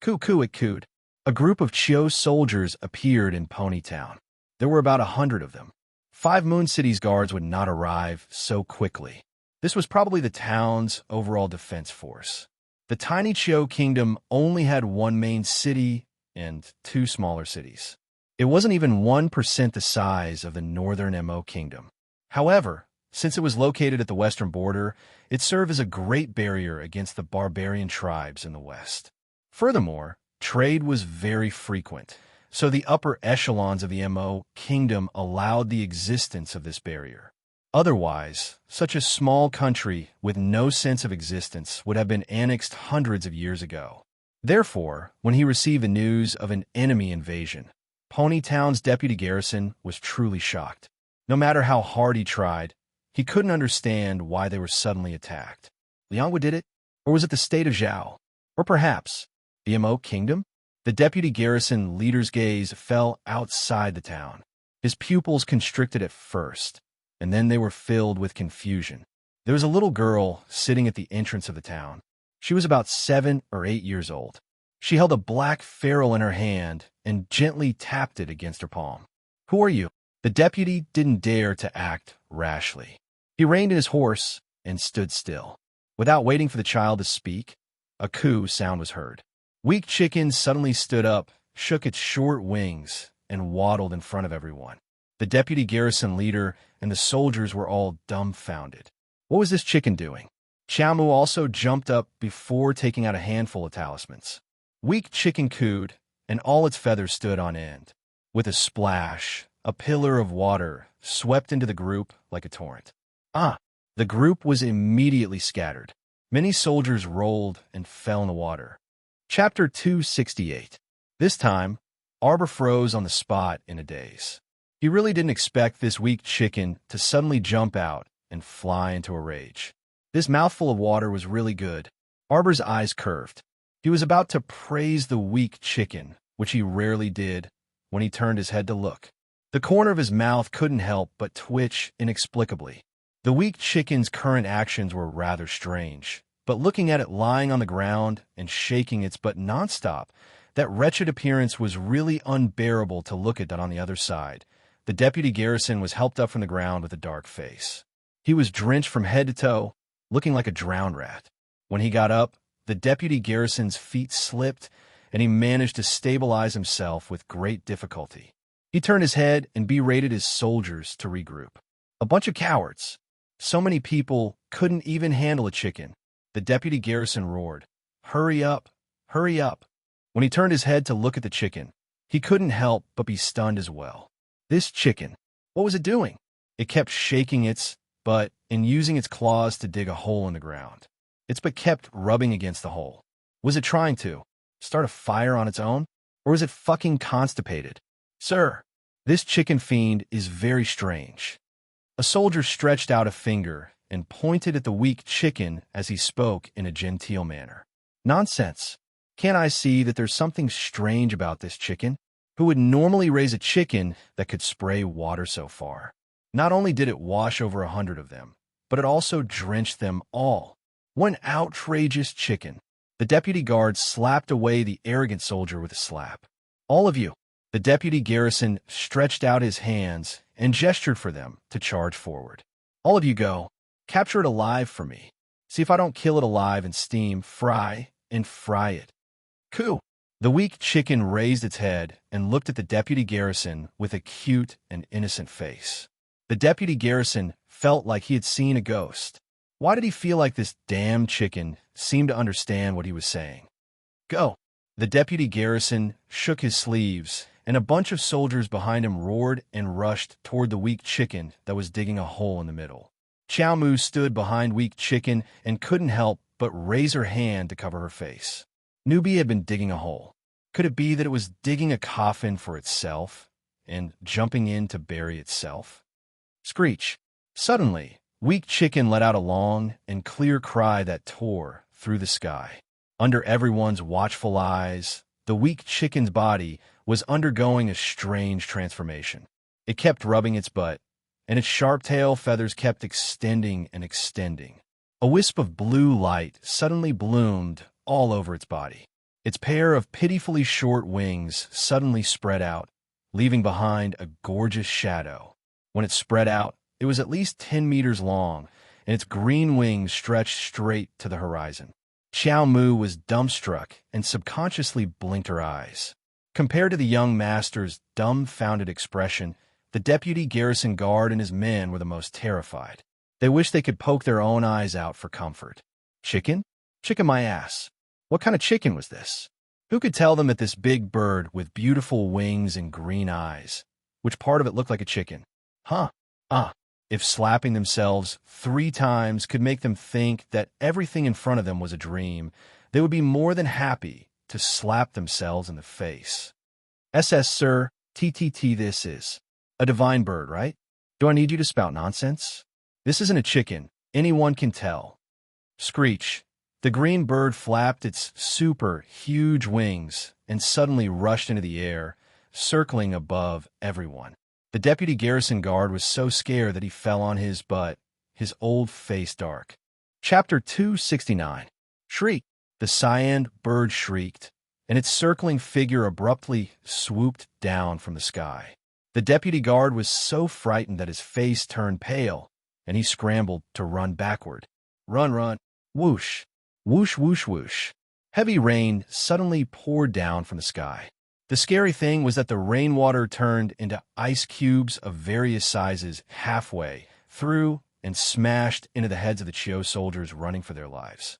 Coo-coo, it cooed. A group of Chiu soldiers appeared in Ponytown. There were about 100 of them. 5 Moon City's guards would not arrive so quickly. This was probably the town's overall defense force. The tiny Chiu kingdom only had 1 main city and 2 smaller cities. It wasn't even 1% the size of the northern Mo kingdom. However, since it was located at the western border, it served as a great barrier against the barbarian tribes in the west. Furthermore, trade was very frequent, so the upper echelons of the Mo kingdom allowed the existence of this barrier. Otherwise, such a small country with no sense of existence would have been annexed hundreds of years ago. Therefore, when he received the news of an enemy invasion, Ponytown's deputy garrison was truly shocked. No matter how hard he tried, he couldn't understand why they were suddenly attacked. Liangwu did it? Or was it the state of Zhao? Or perhaps the Mo kingdom? The deputy garrison leader's gaze fell outside the town. His pupils constricted at first, and then they were filled with confusion. There was a little girl sitting at the entrance of the town. She was about 7 or 8 years old. She held a black ferrule in her hand and gently tapped it against her palm. "Who are you?" The deputy didn't dare to act rashly. He reined in his horse and stood still. Without waiting for the child to speak, a coo sound was heard. Weak Chicken suddenly stood up, shook its short wings, and waddled in front of everyone. The deputy garrison leader and the soldiers were all dumbfounded. What was this chicken doing? Chiao Mu also jumped up before taking out a handful of talismans. Weak Chicken cooed, and all its feathers stood on end. With a splash, a pillar of water swept into the group like a torrent. The group was immediately scattered. Many soldiers rolled and fell in the water. Chapter 268. This time, Arbor froze on the spot in a daze. He really didn't expect this weak chicken to suddenly jump out and fly into a rage. This mouthful of water was really good. Arbor's eyes curved. He was about to praise the weak chicken, which he rarely did, when he turned his head to look. The corner of his mouth couldn't help but twitch inexplicably. The weak chicken's current actions were rather strange, but looking at it lying on the ground and shaking its butt nonstop, that wretched appearance was really unbearable to look at on the other side. The deputy garrison was helped up from the ground with a dark face. He was drenched from head to toe, looking like a drowned rat. When he got up, the deputy garrison's feet slipped, and he managed to stabilize himself with great difficulty. He turned his head and berated his soldiers to regroup. A bunch of cowards. So many people couldn't even handle a chicken. The deputy garrison roared, "Hurry up! Hurry up!" When he turned his head to look at the chicken, he couldn't help but be stunned as well. This chicken, what was it doing? It kept shaking its butt and using its claws to dig a hole in the ground. Its butt kept rubbing against the hole. Was it trying to start a fire on its own? Or was it fucking constipated? "Sir, this chicken fiend is very strange." A soldier stretched out a finger and pointed at the weak chicken as he spoke in a genteel manner. "Nonsense. Can't I see that there's something strange about this chicken? Who would normally raise a chicken that could spray water so far? Not only did it wash over 100 of them, but it also drenched them all. What an outrageous chicken." The deputy guard slapped away the arrogant soldier with a slap. "All of you." The deputy garrison stretched out his hands and gestured for them to charge forward. "All of you go. Capture it alive for me. See if I don't kill it alive and steam, fry, and fry it." "Coo!" The weak chicken raised its head and looked at the deputy garrison with a cute and innocent face. The deputy garrison felt like he had seen a ghost. Why did he feel like this damn chicken seemed to understand what he was saying? Go! The deputy garrison shook his sleeves, and a bunch of soldiers behind him roared and rushed toward the weak chicken that was digging a hole in the middle. Chow Mu stood behind weak chicken and couldn't help but raise her hand to cover her face. Newbie had been digging a hole. Could it be that it was digging a coffin for itself and jumping in to bury itself? Screech! Suddenly, weak chicken let out a long and clear cry that tore through the sky. Under everyone's watchful eyes, the weak chicken's body was undergoing a strange transformation. It kept rubbing its butt, and its sharp tail feathers kept extending and extending. A wisp of blue light suddenly bloomed all over its body. Its pair of pitifully short wings suddenly spread out, leaving behind a gorgeous shadow. When it spread out, it was at least 10 meters long, and its green wings stretched straight to the horizon. Chow Mu was dumbstruck and subconsciously blinked her eyes. Compared to the young master's dumbfounded expression, the deputy garrison guard and his men were the most terrified. They wished they could poke their own eyes out for comfort. Chicken? Chicken my ass. What kind of chicken was this? Who could tell them that this big bird with beautiful wings and green eyes, which part of it looked like a chicken? If slapping themselves 3 times could make them think that everything in front of them was a dream, they would be more than happy to slap themselves in the face. SS, sir, TTT, this is a divine bird, right? Do I need you to spout nonsense? This isn't a chicken. Anyone can tell. Screech. The green bird flapped its super huge wings and suddenly rushed into the air, circling above everyone. The deputy garrison guard was so scared that he fell on his butt, his old face dark. Chapter 269. Shriek! The cyan bird shrieked, and its circling figure abruptly swooped down from the sky. The deputy guard was so frightened that his face turned pale, and he scrambled to run backward. Run, run! Whoosh! Whoosh, whoosh, whoosh! Heavy rain suddenly poured down from the sky. The scary thing was that the rainwater turned into ice cubes of various sizes halfway through and smashed into the heads of the Chio soldiers running for their lives.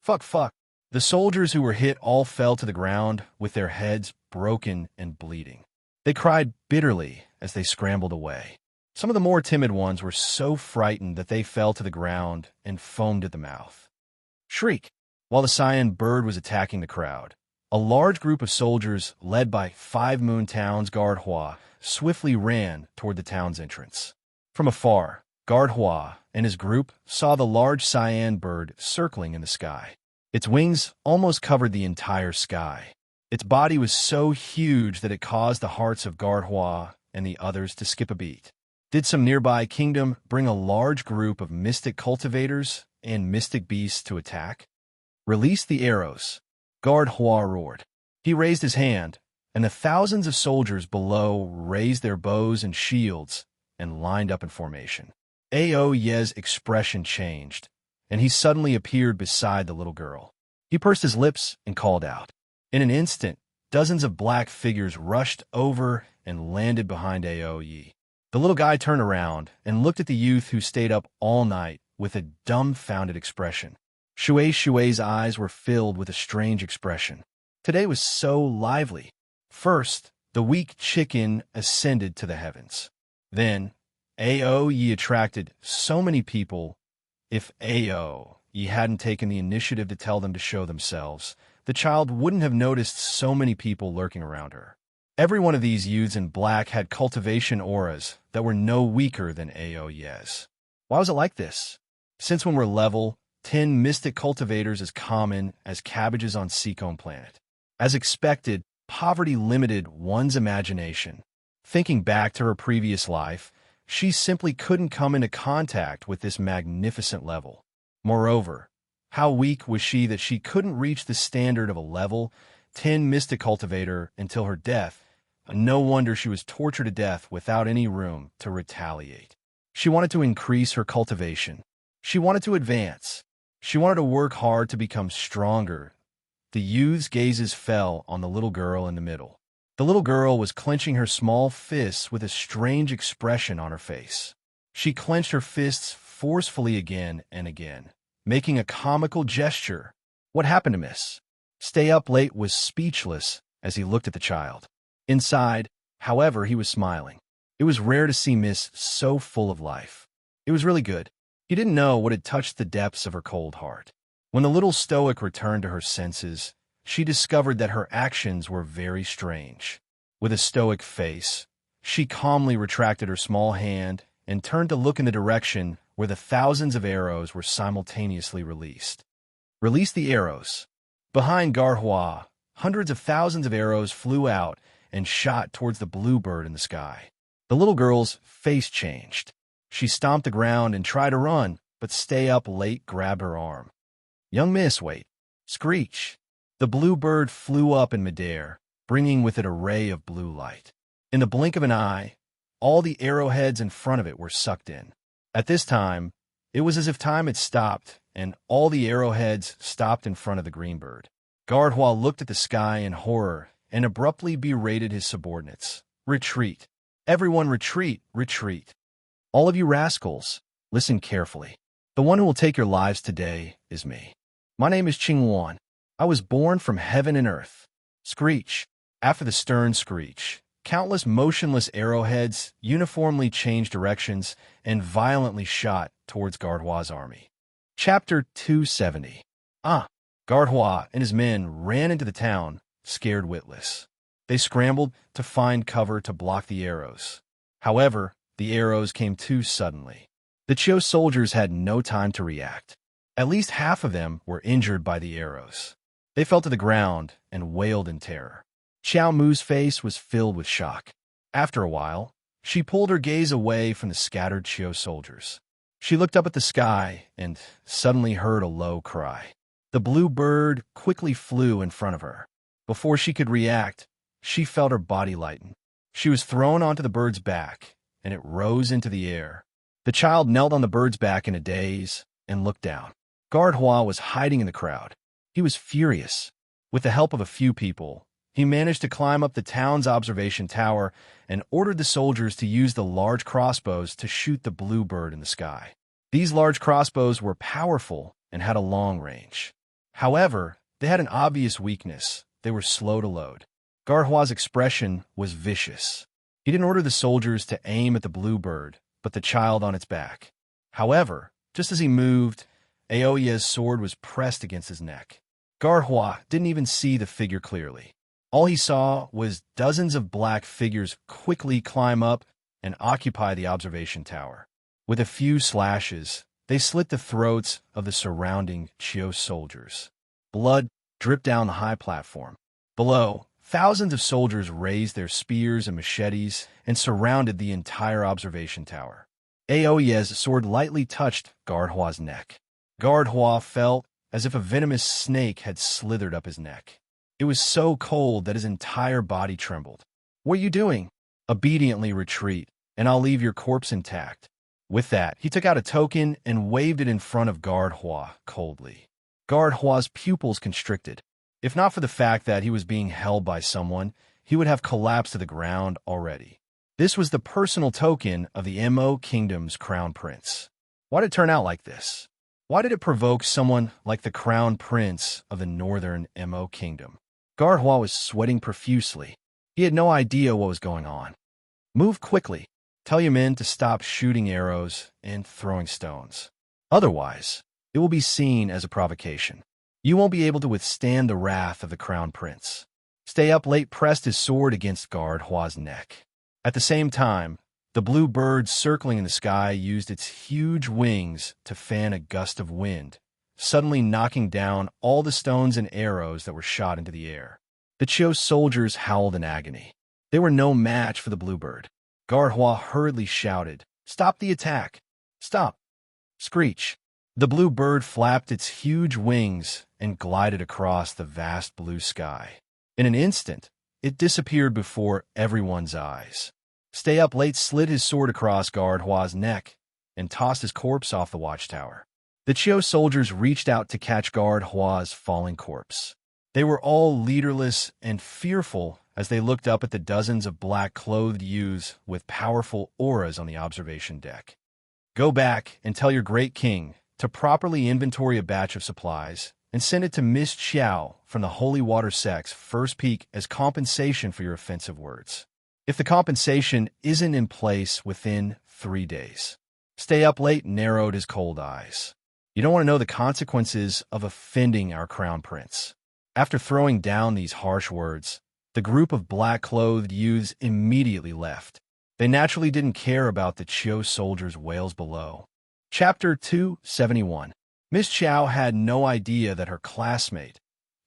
Fuck. The soldiers who were hit all fell to the ground with their heads broken and bleeding. They cried bitterly as they scrambled away. Some of the more timid ones were so frightened that they fell to the ground and foamed at the mouth. Shriek! While the cyan bird was attacking the crowd, a large group of soldiers, led by 5 Moon Town's Guard Hua, swiftly ran toward the town's entrance. From afar, Guard Hua and his group saw the large cyan bird circling in the sky. Its wings almost covered the entire sky. Its body was so huge that it caused the hearts of Guard Hua and the others to skip a beat. Did some nearby kingdom bring a large group of mystic cultivators and mystic beasts to attack? Release the arrows! Guard Hua roared. He raised his hand, and the thousands of soldiers below raised their bows and shields and lined up in formation. Ao Ye's expression changed, and he suddenly appeared beside the little girl. He pursed his lips and called out. In an instant, dozens of black figures rushed over and landed behind Ao Ye. The little guy turned around and looked at the youth who stayed up all night with a dumbfounded expression. Shui's eyes were filled with a strange expression. Today was so lively. First, the weak chicken ascended to the heavens. Then, Ao Ye attracted so many people. If Ao Ye hadn't taken the initiative to tell them to show themselves, the child wouldn't have noticed so many people lurking around her. Every one of these youths in black had cultivation auras that were no weaker than Ao Ye's. Why was it like this? Since when we're level, 10 mystic cultivators as common as cabbages on Seacombe Planet. As expected, poverty limited one's imagination. Thinking back to her previous life, she simply couldn't come into contact with this magnificent level. Moreover, how weak was she that she couldn't reach the standard of a level 10 mystic cultivator until her death? No wonder she was tortured to death without any room to retaliate. She wanted to increase her cultivation. She wanted to advance. She wanted to work hard to become stronger the youth's gazes fell on the little girl in the middle. The little girl was clenching her small fists with a strange expression on her face. She clenched her fists forcefully again and again, making a comical gesture. "What happened to Miss?" Stay Up Late was speechless as he looked at the child. Inside, however, he was smiling. It was rare to see Miss so full of life. It was really good. He didn't know what had touched the depths of her cold heart. When the little stoic returned to her senses, she discovered that her actions were very strange. With a stoic face, she calmly retracted her small hand and turned to look in the direction where the thousands of arrows were simultaneously released. Release the arrows. Behind Garhua, hundreds of thousands of arrows flew out and shot towards the bluebird in the sky. The little girl's face changed. She stomped the ground and tried to run, but Stay Up Late grabbed her arm. "Young miss, wait." Screech. The bluebird flew up in midair, bringing with it a ray of blue light. In the blink of an eye, all the arrowheads in front of it were sucked in. At this time, it was as if time had stopped, and all the arrowheads stopped in front of the green bird. Gardhwa looked at the sky in horror and abruptly berated his subordinates. "Retreat. Everyone retreat, retreat. All of you rascals, listen carefully. The one who will take your lives today is me. My name is Qingwan. I was born from heaven and earth." Screech. After the stern screech, countless motionless arrowheads uniformly changed directions and violently shot towards Gardhwa's army. Chapter 270. Gardhwa and his men ran into the town, scared witless. They scrambled to find cover to block the arrows. However, the arrows came too suddenly. The Chiu soldiers had no time to react. At least half of them were injured by the arrows. They fell to the ground and wailed in terror. Xiao Mu's face was filled with shock. After a while, she pulled her gaze away from the scattered Chiu soldiers. She looked up at the sky and suddenly heard a low cry. The blue bird quickly flew in front of her. Before she could react, she felt her body lighten. She was thrown onto the bird's back, and it rose into the air. The child knelt on the bird's back in a daze and looked down. Gardhwa was hiding in the crowd. He was furious. With the help of a few people, he managed to climb up the town's observation tower and ordered the soldiers to use the large crossbows to shoot the blue bird in the sky. These large crossbows were powerful and had a long range. However, they had an obvious weakness. They were slow to load. Gardhwa's expression was vicious. He didn't order the soldiers to aim at the blue bird, but the child on its back. However, just as he moved, Aoya's sword was pressed against his neck. Gardhwa didn't even see the figure clearly. All he saw was dozens of black figures quickly climb up and occupy the observation tower. With a few slashes, they slit the throats of the surrounding Chiu soldiers. Blood dripped down the high platform. Below, thousands of soldiers raised their spears and machetes and surrounded the entire observation tower. Aoya's sword lightly touched Gardhwa's neck. Gardhwa felt as if a venomous snake had slithered up his neck. It was so cold that his entire body trembled. "What are you doing?" "Obediently retreat, and I'll leave your corpse intact." With that, he took out a token and waved it in front of Gardhwa coldly. Gardhwa's pupils constricted. If not for the fact that he was being held by someone, he would have collapsed to the ground already. This was the personal token of the Mo Kingdom's crown prince. Why did it turn out like this? Why did it provoke someone like the crown prince of the northern Mo Kingdom? Gardhwa was sweating profusely. He had no idea what was going on. "Move quickly. Tell your men to stop shooting arrows and throwing stones. Otherwise, it will be seen as a provocation. You won't be able to withstand the wrath of the crown prince." Stay Up Late pressed his sword against Gardhwa's neck. At the same time, the blue bird circling in the sky used its huge wings to fan a gust of wind, suddenly knocking down all the stones and arrows that were shot into the air. The Chiu soldiers howled in agony. They were no match for the bluebird. Gardhwa hurriedly shouted, "Stop the attack! Stop!" Screech. The blue bird flapped its huge wings and glided across the vast blue sky. In an instant, it disappeared before everyone's eyes. Stay Up Late slid his sword across Gardhwa's neck and tossed his corpse off the watchtower. The Chiu soldiers reached out to catch Gardhwa's falling corpse. They were all leaderless and fearful as they looked up at the dozens of black-clothed youths with powerful auras on the observation deck. Go back and tell your great king to properly inventory a batch of supplies and send it to Miss Xiao from the Holy Water Sect's first peak as compensation for your offensive words. If the compensation isn't in place within 3 days, stay up late narrowed his cold eyes. You don't want to know the consequences of offending our crown prince. After throwing down these harsh words, the group of black-clothed youths immediately left. They naturally didn't care about the Chiu soldiers' wails below. Chapter 271. Miss Xiao had no idea that her classmate,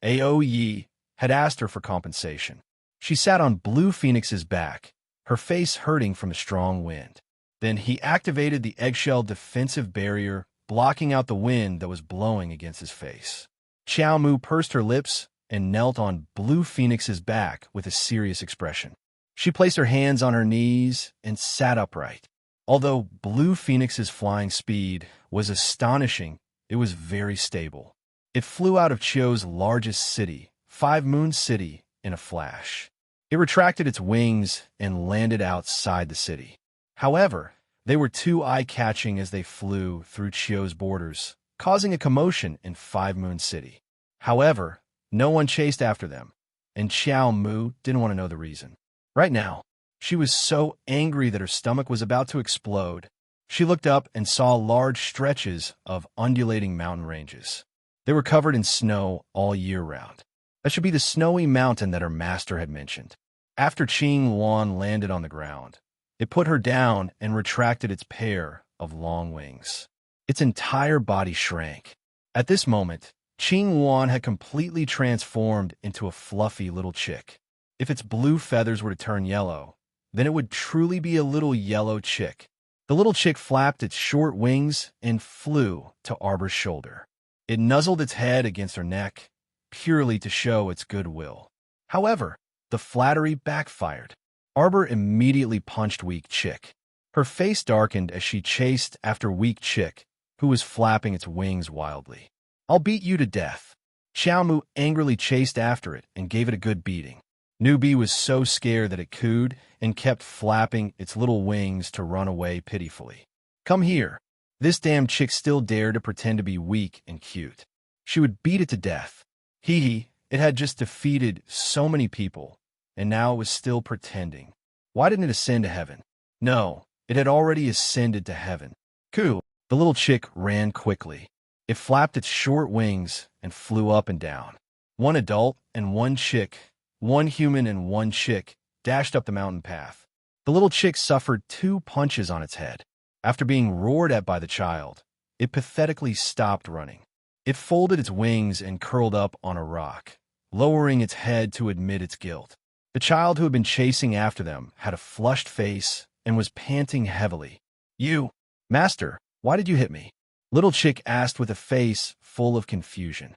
Ao Yi, had asked her for compensation. She sat on Blue Phoenix's back, her face hurting from the strong wind. Then he activated the eggshell defensive barrier, blocking out the wind that was blowing against his face. Xiao Mu pursed her lips and knelt on Blue Phoenix's back with a serious expression. She placed her hands on her knees and sat upright. Although Blue Phoenix's flying speed was astonishing, it was very stable. It flew out of Chiu's largest city, 5 Moon City, in a flash. It retracted its wings and landed outside the city. However, they were too eye-catching as they flew through Chiu's borders, causing a commotion in 5 Moon City. However, no one chased after them, and Xiao Mu didn't want to know the reason. Right now, she was so angry that her stomach was about to explode. She looked up and saw large stretches of undulating mountain ranges. They were covered in snow all year round. That should be the snowy mountain that her master had mentioned. After Qing Luan landed on the ground, it put her down and retracted its pair of long wings. Its entire body shrank. At this moment, Qing Luan had completely transformed into a fluffy little chick. If its blue feathers were to turn yellow, then it would truly be a little yellow chick. The little chick flapped its short wings and flew to Arbor's shoulder. It nuzzled its head against her neck, purely to show its goodwill. However, the flattery backfired. Arbor immediately punched Weak Chick. Her face darkened as she chased after Weak Chick, who was flapping its wings wildly. "I'll beat you to death." Xiao Mu angrily chased after it and gave it a good beating. Newbie was so scared that it cooed and kept flapping its little wings to run away pitifully. "Come here." This damn chick still dared to pretend to be weak and cute. She would beat it to death. Hee, it had just defeated so many people, and now it was still pretending. Why didn't it ascend to heaven? No, it had already ascended to heaven. Coo! The little chick ran quickly. It flapped its short wings and flew up and down. One adult and one chick, one human and one chick, dashed up the mountain path. The little chick suffered 2 punches on its head. After being roared at by the child, it pathetically stopped running. It folded its wings and curled up on a rock, lowering its head to admit its guilt. The child who had been chasing after them had a flushed face and was panting heavily. "You, Master, why did you hit me?" Little Chick asked with a face full of confusion.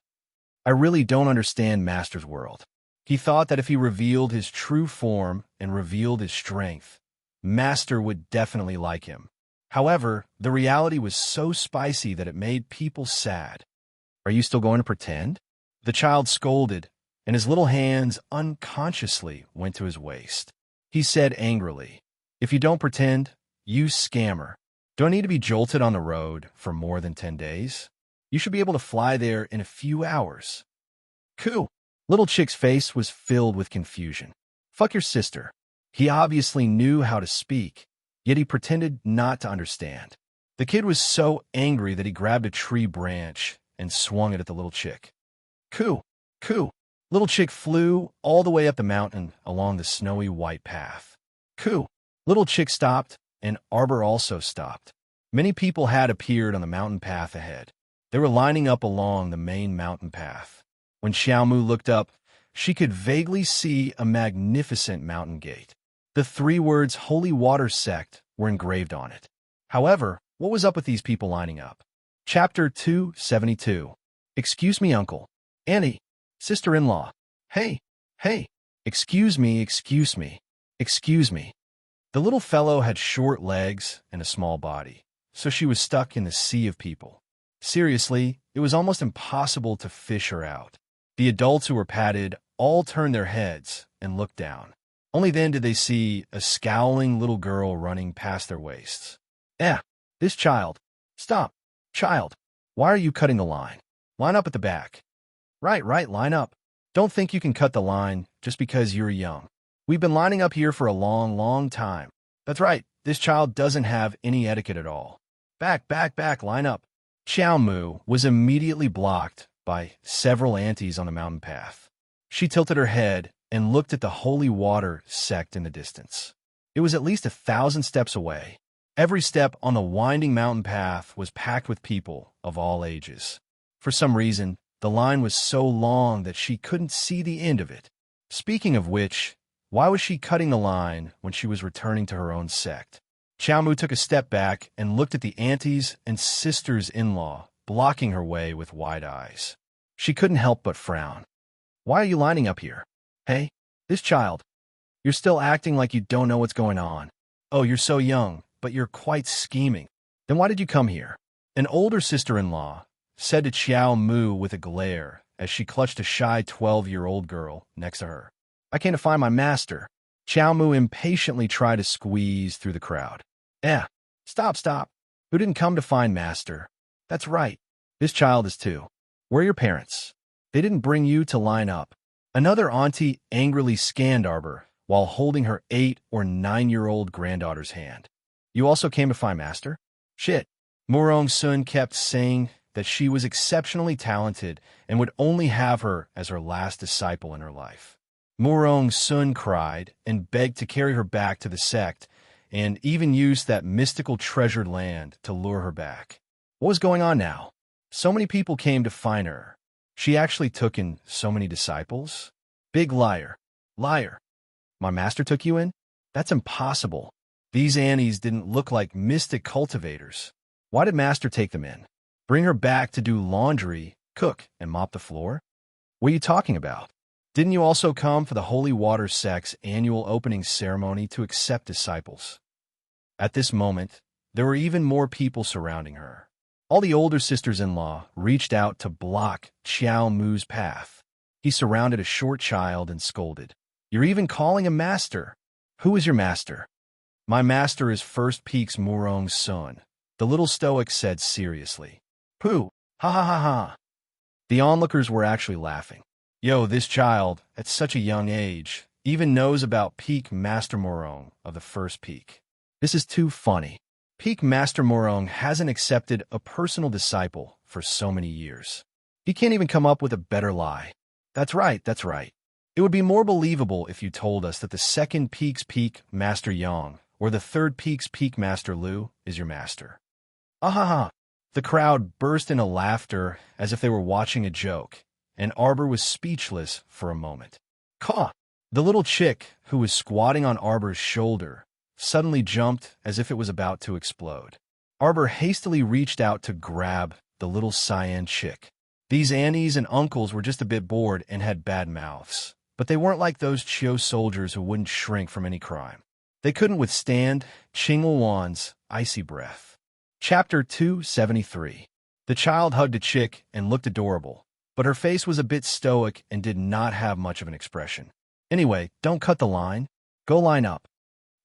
"I really don't understand Master's world." He thought that if he revealed his true form and revealed his strength, Master would definitely like him. However, the reality was so spicy that it made people sad. "Are you still going to pretend?" The child scolded, and his little hands unconsciously went to his waist. He said angrily, "If you don't pretend, you scammer. Do I need to be jolted on the road for more than 10 days? You should be able to fly there in a few hours." Coo! Little Chick's face was filled with confusion. "Fuck your sister." He obviously knew how to speak, yet he pretended not to understand. The kid was so angry that he grabbed a tree branch and swung it at the little chick. Coo! Coo! Little Chick flew all the way up the mountain along the snowy white path. Coo! Little Chick stopped, and Arbor also stopped. Many people had appeared on the mountain path ahead. They were lining up along the main mountain path. When Xiao Mu looked up, she could vaguely see a magnificent mountain gate. The 3 words Holy Water Sect were engraved on it. However, what was up with these people lining up? Chapter 272. "Excuse me, Uncle. Annie. Sister-in-law. Hey. Excuse me. Excuse me." The little fellow had short legs and a small body, so she was stuck in the sea of people. Seriously, it was almost impossible to fish her out. The adults who were patted all turned their heads and looked down. Only then did they see a scowling little girl running past their waists. This child. Stop. Child. Why are you cutting the line? Line up at the back. Right, line up. Don't think you can cut the line just because you're young. We've been lining up here for a long time. That's right, this child doesn't have any etiquette at all. Back, line up. Xiao Mu was immediately blocked by several aunties on the mountain path. She tilted her head and looked at the holy water sect in the distance. It was at least 1,000 steps away. Every step on the winding mountain path was packed with people of all ages. For some reason, the line was so long that she couldn't see the end of it. Speaking of which, why was she cutting the line when she was returning to her own sect? Xiao Mu took a step back and looked at the aunties and sisters-in-law blocking her way with wide eyes. She couldn't help but frown. Why are you lining up here? Hey, this child. You're still acting like you don't know what's going on. Oh, you're so young, but you're quite scheming. Then why did you come here? An older sister-in-law said to Xiao Mu with a glare as she clutched a shy 12-year-old girl next to her. I came to find my master. Xiao Mu impatiently tried to squeeze through the crowd. Stop. Who didn't come to find master? That's right. This child is too. Where are your parents? They didn't bring you to line up. Another auntie angrily scanned Arbor while holding her 8 or 9-year-old granddaughter's hand. You also came to find master? Shit. Murong Sun kept saying that she was exceptionally talented and would only have her as her last disciple in her life. Murong Sun cried and begged to carry her back to the sect and even used that mystical treasured land to lure her back. What was going on now? So many people came to find her. She actually took in so many disciples? Big liar. Liar. My master took you in? That's impossible. These Annies didn't look like mystic cultivators. Why did master take them in? Bring her back to do laundry, cook, and mop the floor? What are you talking about? Didn't you also come for the Holy Water Sect's annual opening ceremony to accept disciples? At this moment, there were even more people surrounding her. All the older sisters-in-law reached out to block Xiao Mu's path. He surrounded a short child and scolded. You're even calling him master. Who is your master? My master is First Peak's Murong Sun, the little stoic said seriously. Pooh, ha. The onlookers were actually laughing. Yo, this child, at such a young age, even knows about Peak Master Murong of the First Peak. This is too funny. Peak Master Murong hasn't accepted a personal disciple for so many years. He can't even come up with a better lie. That's right. It would be more believable if you told us that the second Peak's Peak Master Yang or the third Peak's Peak Master Lu is your master. Ah. The crowd burst into laughter as if they were watching a joke, and Arbor was speechless for a moment. Caw! The little chick who was squatting on Arbor's shoulder suddenly jumped as if it was about to explode. Arbor hastily reached out to grab the little cyan chick. These aunties and uncles were just a bit bored and had bad mouths, but they weren't like those Chiu soldiers who wouldn't shrink from any crime. They couldn't withstand Qing Wan's icy breath. Chapter 273. The child hugged a chick and looked adorable, but her face was a bit stoic and did not have much of an expression. Anyway, don't cut the line. Go line up.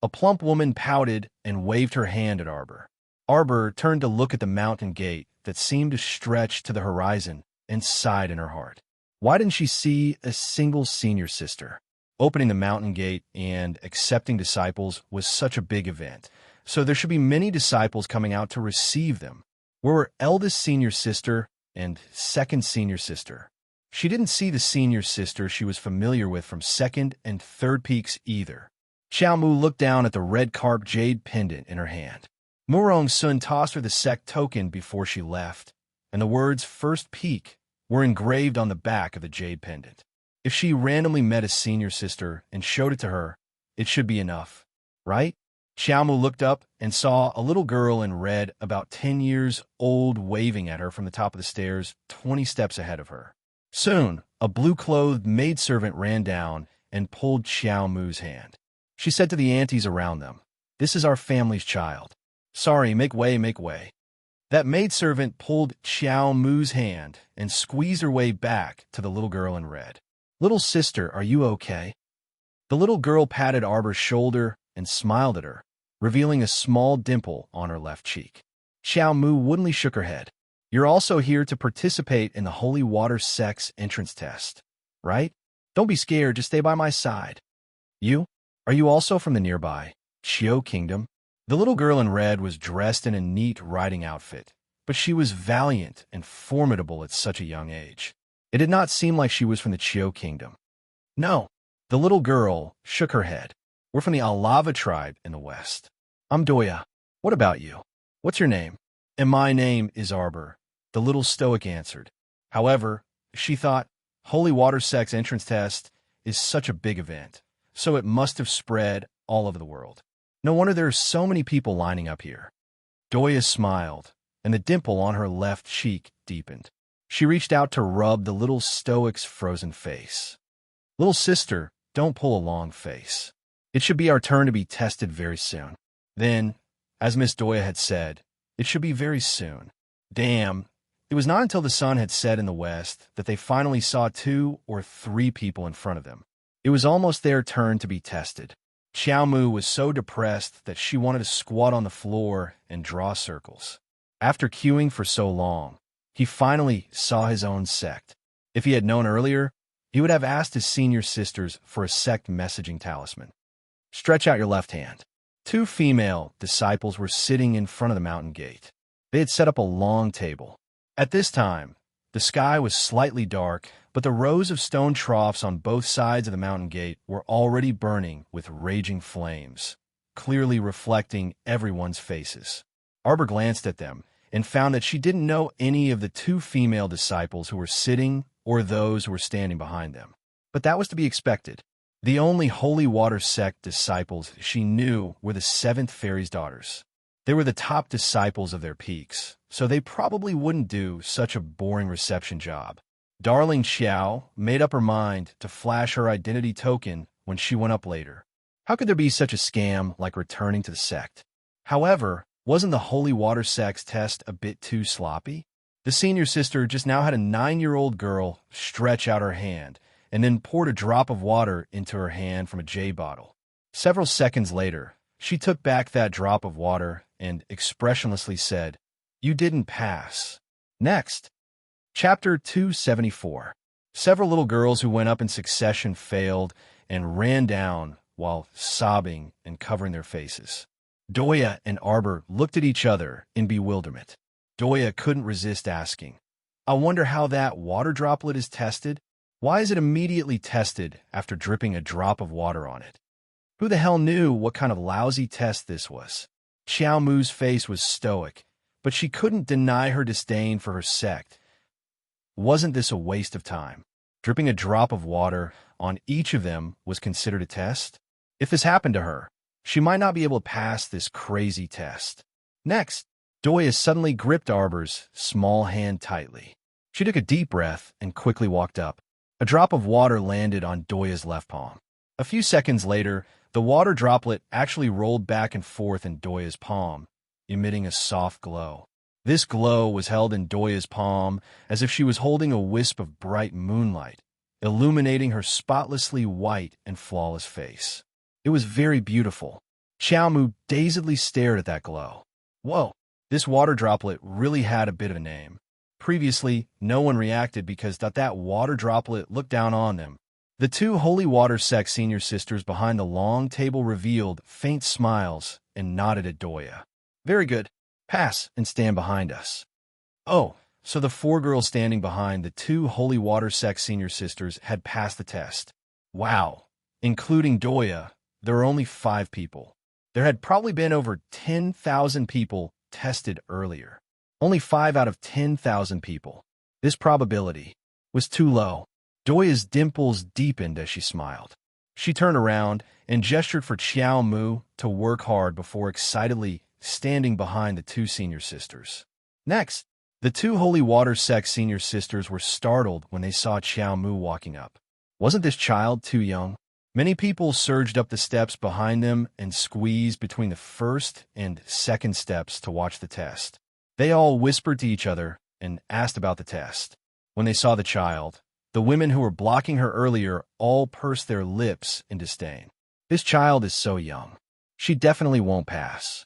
A plump woman pouted and waved her hand at Arbor. Arbor turned to look at the mountain gate that seemed to stretch to the horizon and sighed in her heart. Why didn't she see a single senior sister? Opening the mountain gate and accepting disciples was such a big event, so there should be many disciples coming out to receive them. Where were eldest senior sister and second senior sister? She didn't see the senior sister she was familiar with from second and third peaks either. Xiao Mu looked down at the red carp jade pendant in her hand. Murong Sun tossed her the sect token before she left, and the words First Peak were engraved on the back of the jade pendant. If she randomly met a senior sister and showed it to her, it should be enough, right? Xiao Mu looked up and saw a little girl in red about 10 years old waving at her from the top of the stairs 20 steps ahead of her. Soon, a blue-clothed maidservant ran down and pulled Xiao Mu's hand. She said to the aunties around them, "This is our family's child. Sorry, make way. That maidservant pulled Xiao Mu's hand and squeezed her way back to the little girl in red. "Little sister, are you okay?" The little girl patted Arbor's shoulder and smiled at her, revealing a small dimple on her left cheek. Xiao Mu woodenly shook her head. "You're also here to participate in the Holy Water Sex entrance test, right? Don't be scared, just stay by my side." "You? Are you also from the nearby Chiu Kingdom?" The little girl in red was dressed in a neat riding outfit, but she was valiant and formidable at such a young age. It did not seem like she was from the Chiu Kingdom. "No." The little girl shook her head. "We're from the Alava tribe in the west." "I'm Doya. What about you? What's your name?" "And my name is Arbor," the little stoic answered. However, she thought, Holy Water Sex entrance test is such a big event, so it must have spread all over the world. No wonder there are so many people lining up here. Doya smiled, and the dimple on her left cheek deepened. She reached out to rub the little stoic's frozen face. "Little sister, don't pull a long face. It should be our turn to be tested very soon." Then, as Miss Doya had said, it should be very soon. Damn, it was not until the sun had set in the west that they finally saw 2 or 3 people in front of them. It was almost their turn to be tested. Xiao Mu was so depressed that she wanted to squat on the floor and draw circles. After queuing for so long, he finally saw his own sect. If he had known earlier, he would have asked his senior sisters for a sect messaging talisman. "Stretch out your left hand." 2 female disciples were sitting in front of the mountain gate. They had set up a long table. At this time, the sky was slightly dark, but the rows of stone troughs on both sides of the mountain gate were already burning with raging flames, clearly reflecting everyone's faces. Arbor glanced at them and found that she didn't know any of the 2 female disciples who were sitting or those who were standing behind them. But that was to be expected. The only Holy Water Sect disciples she knew were the 7th Fairy's daughters. They were the top disciples of their peaks, so they probably wouldn't do such a boring reception job. Darling Xiao made up her mind to flash her identity token when she went up later. How could there be such a scam like returning to the sect? However, wasn't the Holy Water Sex test a bit too sloppy? The senior sister just now had a 9-year-old girl stretch out her hand and then poured a drop of water into her hand from a jade bottle. Several seconds later, she took back that drop of water and expressionlessly said, "You didn't pass." Next. Chapter 274. Several little girls who went up in succession failed and ran down while sobbing and covering their faces. Doya and Arbor looked at each other in bewilderment. Doya couldn't resist asking, "I wonder how that water droplet is tested? Why is it immediately tested after dripping a drop of water on it?" Who the hell knew what kind of lousy test this was? Xiao Mu's face was stoic, but she couldn't deny her disdain for her sect. Wasn't this a waste of time? Dripping a drop of water on each of them was considered a test? If this happened to her, she might not be able to pass this crazy test. Next, Doya suddenly gripped Arbor's small hand tightly. She took a deep breath and quickly walked up. A drop of water landed on Doya's left palm. A few seconds later, the water droplet actually rolled back and forth in Doya's palm, emitting a soft glow. This glow was held in Doya's palm as if she was holding a wisp of bright moonlight, illuminating her spotlessly white and flawless face. It was very beautiful. Xiao Mu dazedly stared at that glow. Whoa, this water droplet really had a bit of a name. Previously, no one reacted because that water droplet looked down on them. The 2 Holy Water Sect senior sisters behind the long table revealed faint smiles and nodded at Doya. "Very good. Pass and stand behind us." Oh, so the 4 girls standing behind the 2 Holy Water Sect senior sisters had passed the test. Wow. Including Doya, there were only 5 people. There had probably been over 10,000 people tested earlier. Only 5 out of 10,000 people. This probability was too low. Doya's dimples deepened as she smiled. She turned around and gestured for Xiao Mu to work hard before excitedly standing behind the 2 senior sisters. Next, the 2 Holy Water Sect senior sisters were startled when they saw Xiao Mu walking up. Wasn't this child too young? Many people surged up the steps behind them and squeezed between the first and second steps to watch the test. They all whispered to each other and asked about the test. When they saw the child, the women who were blocking her earlier all pursed their lips in disdain. This child is so young. She definitely won't pass.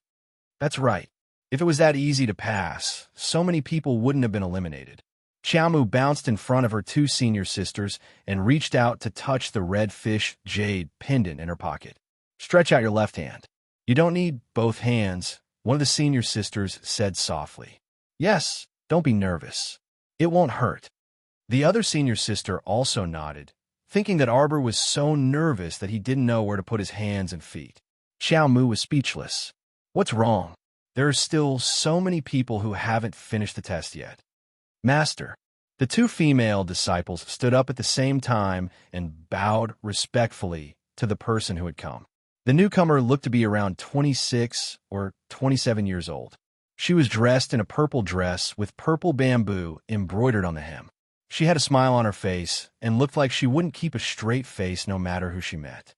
That's right. If it was that easy to pass, so many people wouldn't have been eliminated. Xiaomu bounced in front of her two senior sisters and reached out to touch the red fish jade pendant in her pocket. Stretch out your left hand. You don't need both hands, one of the senior sisters said softly. Yes, don't be nervous. It won't hurt. The other senior sister also nodded, thinking that Arbor was so nervous that he didn't know where to put his hands and feet. Xiaomu was speechless. What's wrong? There are still so many people who haven't finished the test yet. Master. The two female disciples stood up at the same time and bowed respectfully to the person who had come. The newcomer looked to be around 26 or 27 years old. She was dressed in a purple dress with purple bamboo embroidered on the hem. She had a smile on her face and looked like she wouldn't keep a straight face no matter who she met.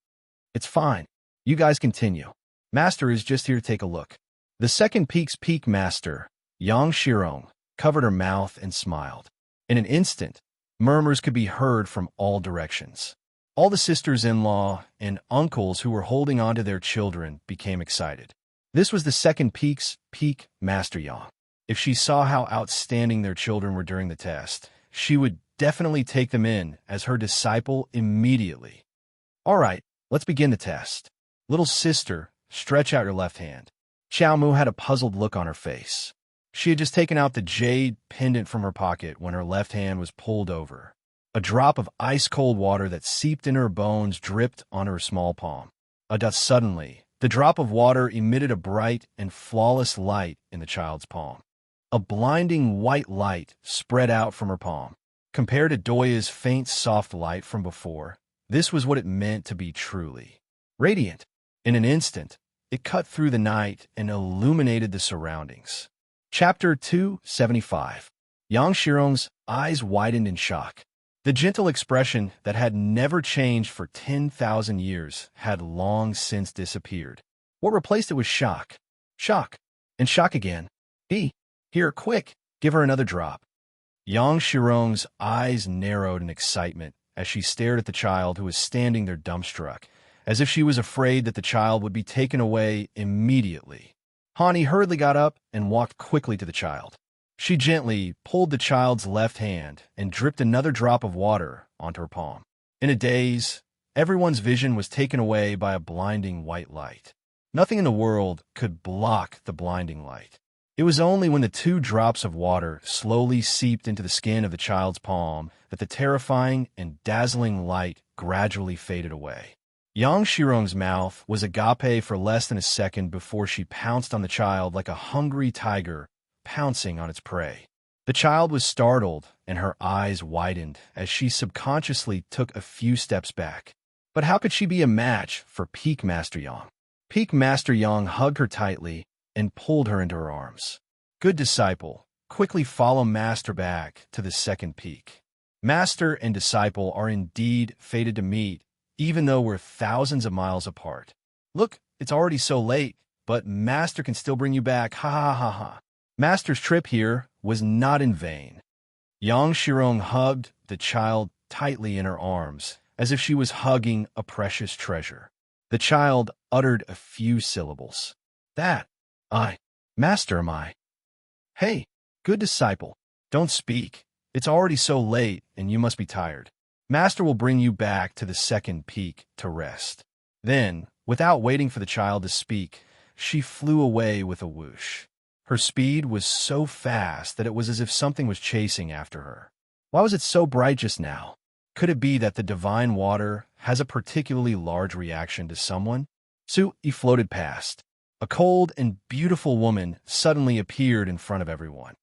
It's fine. You guys continue. Master is just here to take a look. The second peak's peak master, Yang Shirong, covered her mouth and smiled. In an instant, murmurs could be heard from all directions. All the sisters-in-law and uncles who were holding on to their children became excited. This was the second peak's peak Master Yang. If she saw how outstanding their children were during the test, she would definitely take them in as her disciple immediately. All right, let's begin the test. Little sister, stretch out your left hand. Xiaomu had a puzzled look on her face. She had just taken out the jade pendant from her pocket when her left hand was pulled over. A drop of ice-cold water that seeped into her bones dripped on her small palm. Suddenly, the drop of water emitted a bright and flawless light in the child's palm. A blinding white light spread out from her palm. Compared to Doya's faint soft light from before, this was what it meant to be truly radiant. In an instant, it cut through the night and illuminated the surroundings. Chapter 275. Yang Shirong's eyes widened in shock. The gentle expression that had never changed for 10,000 years had long since disappeared. What replaced it was shock. Shock. And shock again. Here, quick, give her another drop. Yang Shirong's eyes narrowed in excitement as she stared at the child who was standing there dumbstruck, as if she was afraid that the child would be taken away immediately. Hani hurriedly got up and walked quickly to the child. She gently pulled the child's left hand and dripped another drop of water onto her palm. In a daze, everyone's vision was taken away by a blinding white light. Nothing in the world could block the blinding light. It was only when the two drops of water slowly seeped into the skin of the child's palm that the terrifying and dazzling light gradually faded away. Yang Shirong's mouth was agape for less than a second before she pounced on the child like a hungry tiger pouncing on its prey. The child was startled and her eyes widened as she subconsciously took a few steps back. But how could she be a match for Peak Master Yang? Peak Master Yang hugged her tightly and pulled her into her arms. Good disciple, quickly follow Master back to the second peak. Master and disciple are indeed fated to meet, even though we're thousands of miles apart. Look, it's already so late, but Master can still bring you back, ha ha ha ha. Master's trip here was not in vain. Yang Shirong hugged the child tightly in her arms, as if she was hugging a precious treasure. The child uttered a few syllables. Master am I. Hey, good disciple, don't speak. It's already so late and you must be tired. Master will bring you back to the second peak to rest. Then, without waiting for the child to speak, she flew away with a whoosh. Her speed was so fast that it was as if something was chasing after her. Why was it so bright just now? Could it be that the divine water has a particularly large reaction to someone? He floated past. A cold and beautiful woman suddenly appeared in front of everyone.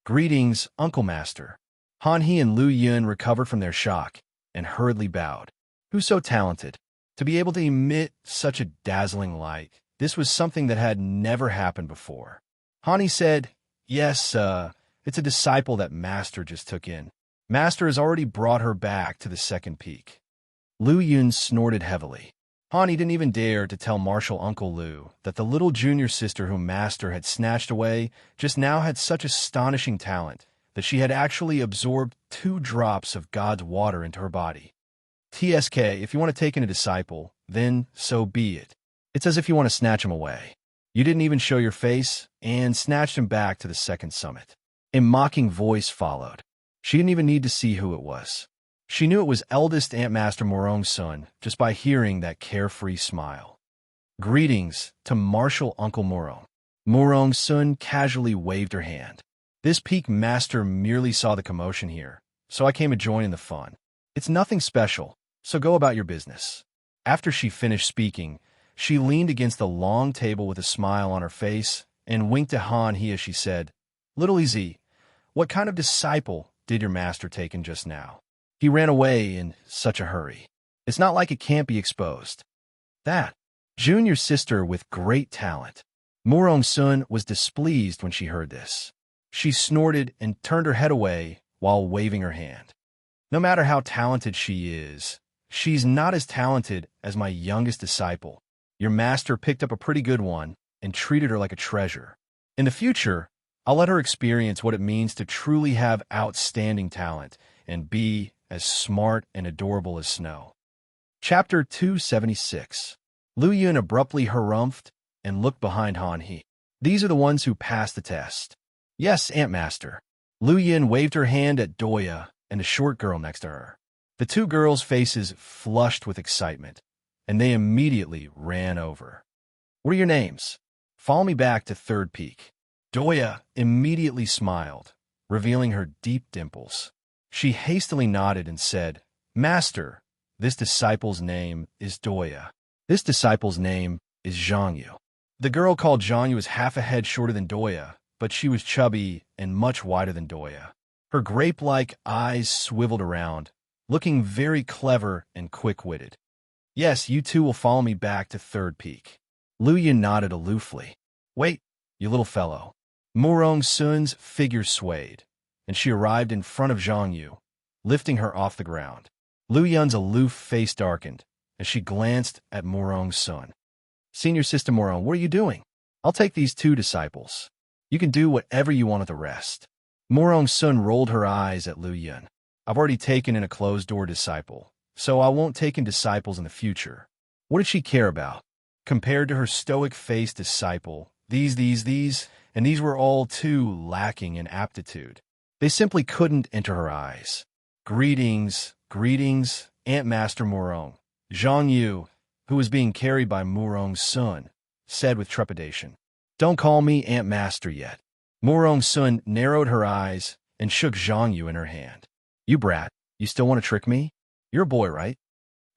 Greetings, Uncle Master. Han He and Lu Yun recovered from their shock and hurriedly bowed. Who's so talented? To be able to emit such a dazzling light, this was something that had never happened before. Hani said, Yes, it's a disciple that Master just took in. Master has already brought her back to the second peak. Lu Yun snorted heavily. Han, he didn't even dare to tell Marshal Uncle Lou that the little junior sister whom Master had snatched away just now had such astonishing talent that she had actually absorbed 2 drops of God's water into her body. TSK, if you want to take in a disciple, then so be it. It's as if you want to snatch him away. You didn't even show your face, and snatched him back to the second summit. A mocking voice followed. She didn't even need to see who it was. She knew it was eldest Aunt Master Morong's son just by hearing that carefree smile. Greetings to Marshal Uncle Morong. Morong's son casually waved her hand. This peak master merely saw the commotion here, so I came to join in the fun. It's nothing special, so go about your business. After she finished speaking, she leaned against the long table with a smile on her face and winked at Han He as she said, "Little Easy, what kind of disciple did your master take in just now? He ran away in such a hurry. It's not like it can't be exposed." That junior sister with great talent. Morong's son was displeased when she heard this. She snorted and turned her head away while waving her hand. No matter how talented she is, she's not as talented as my youngest disciple. Your master picked up a pretty good one and treated her like a treasure. In the future, I'll let her experience what it means to truly have outstanding talent and be as smart and adorable as snow. Chapter 276. Lu Yun abruptly harumphed and looked behind Han He. These are the ones who passed the test. Yes, Aunt Master. Lu Yun waved her hand at Doya and a short girl next to her. The 2 girls' faces flushed with excitement, and they immediately ran over. What are your names? Follow me back to Third Peak. Doya immediately smiled, revealing her deep dimples. She hastily nodded and said, "Master, this disciple's name is Doya. This disciple's name is Zhangyu." The girl called Zhangyu was half a head shorter than Doya, but she was chubby and much wider than Doya. Her grape-like eyes swiveled around, looking very clever and quick-witted. "Yes, you 2 will follow me back to Third Peak." Lu Yun nodded aloofly. "Wait, you little fellow." Morong Sun's figure swayed, and she arrived in front of Zhangyu, lifting her off the ground. Lu Yun's aloof face darkened as she glanced at Morong Sun. "Senior Sister Morong, what are you doing? I'll take these 2 disciples. You can do whatever you want with the rest." Morong Sun rolled her eyes at Lu Yun. "I've already taken in a closed-door disciple, so I won't take in disciples in the future." What did she care about? Compared to her stoic-faced disciple, these were all too lacking in aptitude. They simply couldn't enter her eyes. Greetings, Aunt Master Morong." Zhangyu, who was being carried by Morong's son, said with trepidation. "Don't call me Aunt Master yet." Morong's son narrowed her eyes and shook Zhangyu in her hand. "You brat, you still want to trick me? You're a boy, right?"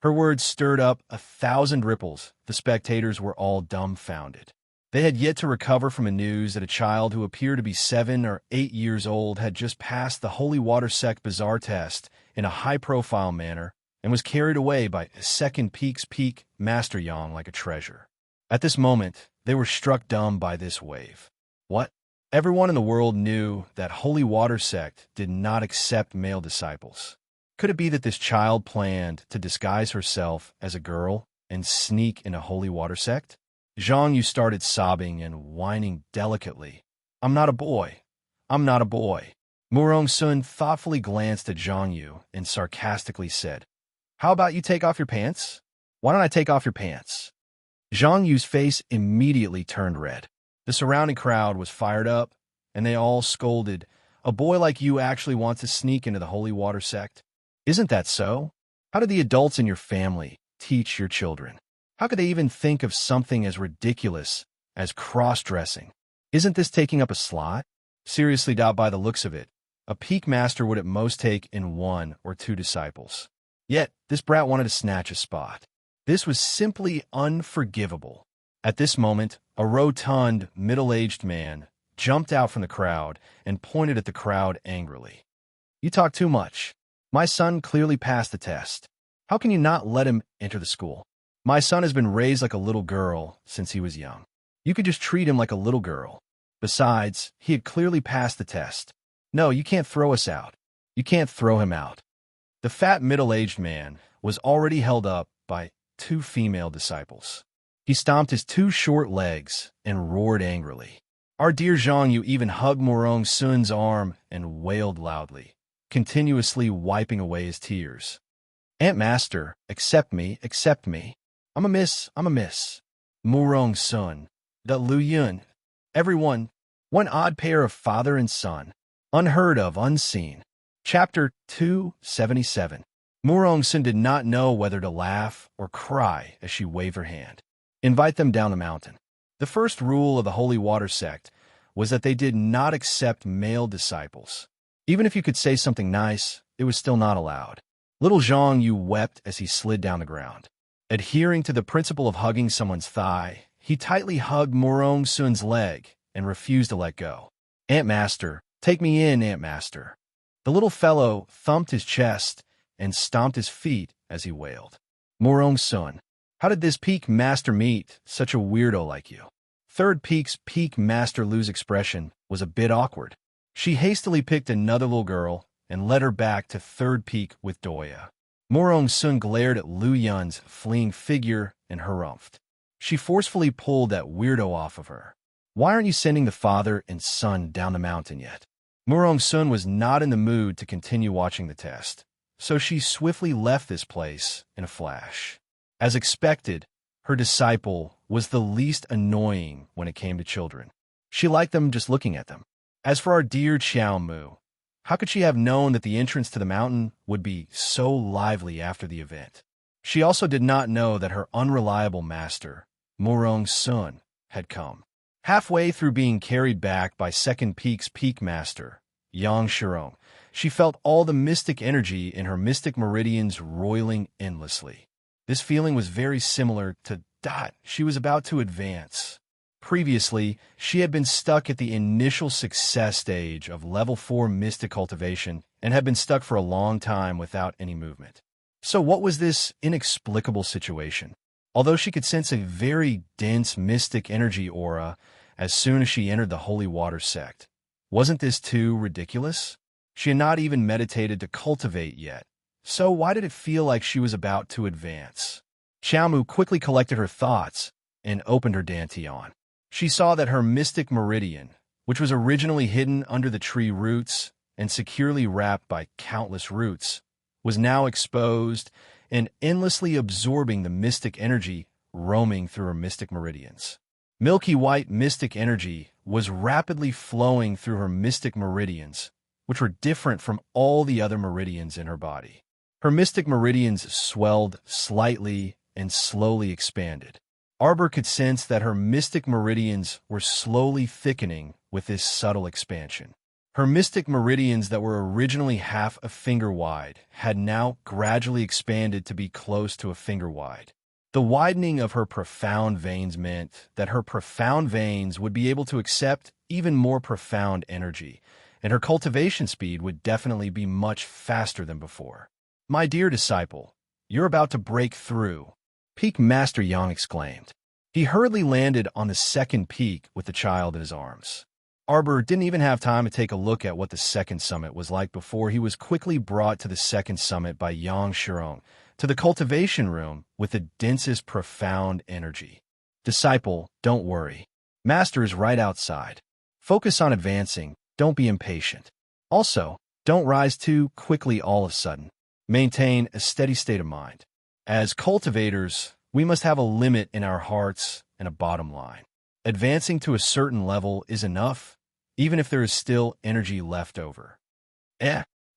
Her words stirred up 1,000 ripples. The spectators were all dumbfounded. They had yet to recover from the news that a child who appeared to be 7 or 8 years old had just passed the Holy Water Sect Bazaar test in a high-profile manner and was carried away by Second Peak's Peak Master Yang like a treasure. At this moment, they were struck dumb by this wave. What? Everyone in the world knew that Holy Water Sect did not accept male disciples. Could it be that this child planned to disguise herself as a girl and sneak in a Holy Water Sect? Zhangyu started sobbing and whining delicately. "I'm not a boy. I'm not a boy." Morong Sun thoughtfully glanced at Zhangyu and sarcastically said, "How about you take off your pants? Why don't I take off your pants?" Zhangyu's face immediately turned red. The surrounding crowd was fired up, and they all scolded, "A boy like you actually wants to sneak into the Holy Water Sect? Isn't that so? How do the adults in your family teach your children? How could they even think of something as ridiculous as cross-dressing? Isn't this taking up a slot? Seriously, by the looks of it, a peak master would at most take in 1 or 2 disciples. Yet, this brat wanted to snatch a spot. This was simply unforgivable. At this moment, a rotund, middle-aged man jumped out from the crowd and pointed at the crowd angrily. "You talk too much. My son clearly passed the test. How can you not let him enter the school? My son has been raised like a little girl since he was young. You could just treat him like a little girl. Besides, he had clearly passed the test. No, you can't throw us out. You can't throw him out." The fat middle-aged man was already held up by 2 female disciples. He stomped his 2 short legs and roared angrily. Our dear Zhang Yu even hugged Morong Sun's arm and wailed loudly, continuously wiping away his tears. Aunt Master, accept me, accept me. I'm a miss. Morong Sun, the Lu Yun. Everyone, one odd pair of father and son. Unheard of, unseen. Chapter 277. Morong Sun did not know whether to laugh or cry as she waved her hand. Invite them down the mountain. The first rule of the Holy Water sect was that they did not accept male disciples. Even if you could say something nice, it was still not allowed. Little Zhang Yu wept as he slid down the ground. Adhering to the principle of hugging someone's thigh, he tightly hugged Morong Sun's leg and refused to let go. Aunt Master, take me in, Aunt Master. The little fellow thumped his chest and stomped his feet as he wailed. Morong Sun, how did this Peak Master meet such a weirdo like you? Third Peak's Peak Master Lu's expression was a bit awkward. She hastily picked another little girl and led her back to Third Peak with Doya. Morong Sun glared at Lu Yun's fleeing figure and harumphed. She forcefully pulled that weirdo off of her. Why aren't you sending the father and son down the mountain yet? Morong Sun was not in the mood to continue watching the test, so she swiftly left this place in a flash. As expected, her disciple was the least annoying when it came to children. She liked them just looking at them. As for our dear Chiao Mu, how could she have known that the entrance to the mountain would be so lively after the event? She also did not know that her unreliable master, Morong Sun, had come. Halfway through being carried back by Second Peak's Peak Master, Yang Shirong, she felt all the mystic energy in her mystic meridians roiling endlessly. This feeling was very similar to Dot. She was about to advance. Previously, she had been stuck at the initial success stage of Level 4 Mystic Cultivation and had been stuck for a long time without any movement. So what was this inexplicable situation? Although she could sense a very dense mystic energy aura as soon as she entered the Holy Water sect, wasn't this too ridiculous? She had not even meditated to cultivate yet, so why did it feel like she was about to advance? Xiaomu quickly collected her thoughts and opened her dantian. She saw that her mystic meridian, which was originally hidden under the tree roots and securely wrapped by countless roots, was now exposed and endlessly absorbing the mystic energy roaming through her mystic meridians. Milky white mystic energy was rapidly flowing through her mystic meridians, which were different from all the other meridians in her body. Her mystic meridians swelled slightly and slowly expanded. Arbor could sense that her mystic meridians were slowly thickening with this subtle expansion. Her mystic meridians that were originally half a finger wide had now gradually expanded to be close to a finger wide. The widening of her profound veins meant that her profound veins would be able to accept even more profound energy, and her cultivation speed would definitely be much faster than before. My dear disciple, you're about to break through, Peak Master Yang exclaimed. He hurriedly landed on the second peak with the child in his arms. Arbor didn't even have time to take a look at what the second summit was like before he was quickly brought to the second summit by Yang Shirong, to the cultivation room with the densest profound energy. Disciple, don't worry. Master is right outside. Focus on advancing, don't be impatient. Also, don't rise too quickly all of a sudden. Maintain a steady state of mind. As cultivators, we must have a limit in our hearts and a bottom line. Advancing to a certain level is enough, even if there is still energy left over.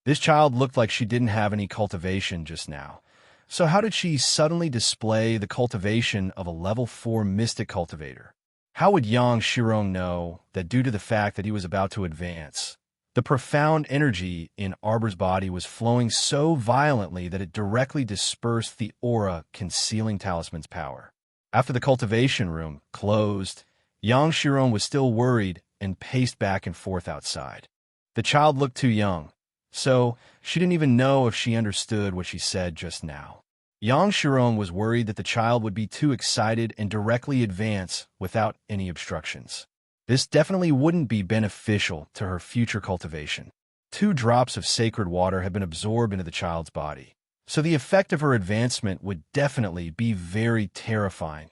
This child looked like she didn't have any cultivation just now. So how did she suddenly display the cultivation of a level 4 mystic cultivator? How would Yang Shirong know that due to the fact that he was about to advance, the profound energy in Arbor's body was flowing so violently that it directly dispersed the aura concealing Talisman's power? After the cultivation room closed, Yang Shirong was still worried and paced back and forth outside. The child looked too young, so she didn't even know if she understood what she said just now. Yang Shirong was worried that the child would be too excited and directly advance without any obstructions. This definitely wouldn't be beneficial to her future cultivation. 2 drops of sacred water had been absorbed into the child's body, so the effect of her advancement would definitely be very terrifying.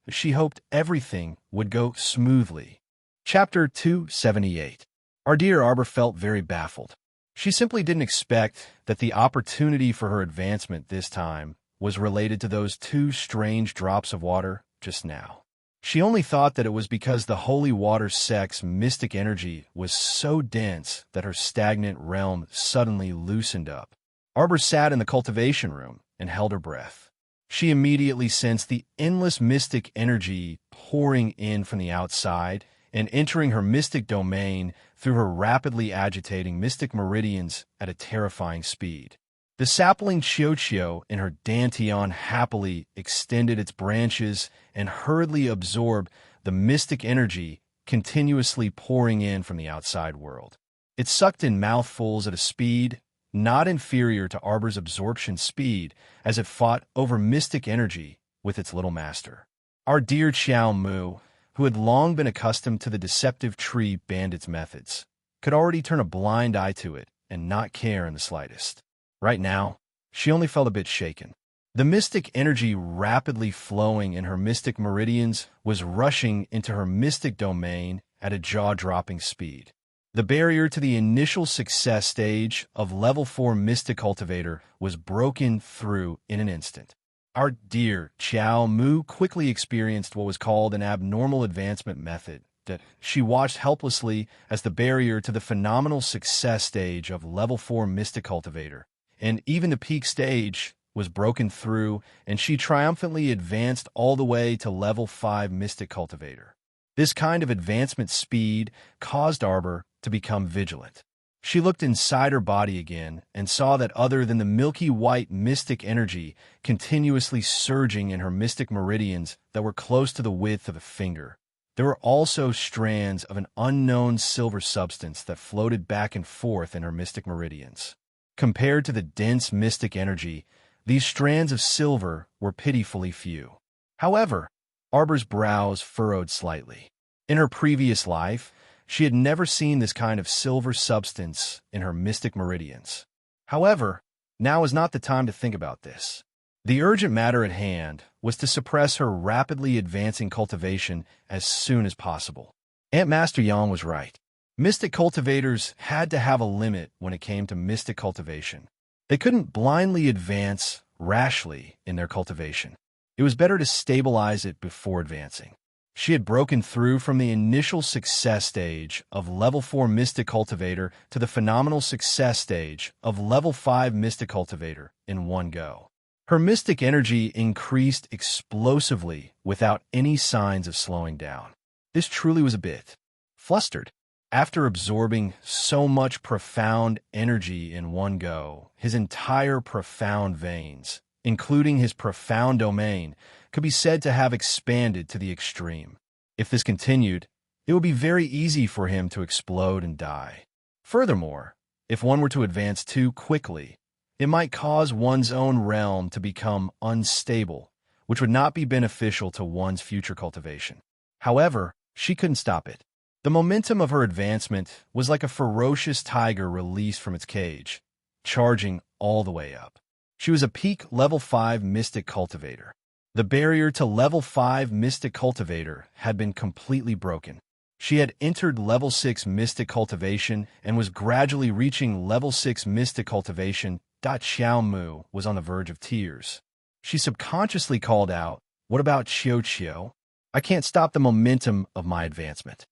She hoped everything would go smoothly. Chapter 278. Our dear Arbor felt very baffled. She simply didn't expect that the opportunity for her advancement this time was related to those two strange drops of water just now. She only thought that it was because the holy water sect's mystic energy was so dense that her stagnant realm suddenly loosened up. Arbor sat in the cultivation room and held her breath. She immediately sensed the endless mystic energy pouring in from the outside and entering her mystic domain through her rapidly agitating mystic meridians at a terrifying speed. The sapling Chio in her dantian happily extended its branches and hurriedly absorbed the mystic energy continuously pouring in from the outside world. It sucked in mouthfuls at a speed not inferior to Arbor's absorption speed as it fought over mystic energy with its little master. Our dear Xiao Mu, who had long been accustomed to the deceptive tree bandit's methods, could already turn a blind eye to it and not care in the slightest. Right now, she only felt a bit shaken. The mystic energy rapidly flowing in her mystic meridians was rushing into her mystic domain at a jaw-dropping speed. The barrier to the initial success stage of Level 4 Mystic Cultivator was broken through in an instant. Our dear Xiao Mu quickly experienced what was called an abnormal advancement method. That she watched helplessly as the barrier to the phenomenal success stage of Level 4 Mystic Cultivator, and even the peak stage, was broken through, and she triumphantly advanced all the way to Level 5 Mystic Cultivator. This kind of advancement speed caused Arbor to become vigilant. She looked inside her body again and saw that other than the milky white mystic energy continuously surging in her mystic meridians that were close to the width of a finger, there were also strands of an unknown silver substance that floated back and forth in her mystic meridians. Compared to the dense mystic energy, these strands of silver were pitifully few. However, Arbor's brows furrowed slightly. In her previous life, she had never seen this kind of silver substance in her mystic meridians. However, now is not the time to think about this. The urgent matter at hand was to suppress her rapidly advancing cultivation as soon as possible. Aunt Master Yang was right. Mystic cultivators had to have a limit when it came to mystic cultivation. They couldn't blindly advance rashly in their cultivation. It was better to stabilize it before advancing. She had broken through from the initial success stage of Level 4 Mystic Cultivator to the phenomenal success stage of Level 5 Mystic Cultivator in one go. Her mystic energy increased explosively without any signs of slowing down. This truly was a bit flustered. After absorbing so much profound energy in one go, his entire profound veins, including his profound domain, could be said to have expanded to the extreme. If this continued, it would be very easy for him to explode and die. Furthermore, if one were to advance too quickly, it might cause one's own realm to become unstable, which would not be beneficial to one's future cultivation. However, she couldn't stop it. The momentum of her advancement was like a ferocious tiger released from its cage, charging all the way up. She was a peak Level 5 Mystic Cultivator. The barrier to Level 5 Mystic Cultivator had been completely broken. She had entered Level 6 Mystic Cultivation and was gradually reaching Level 6 Mystic Cultivation. Xiao Mu was on the verge of tears. She subconsciously called out, "What about Chio? I can't stop the momentum of my advancement."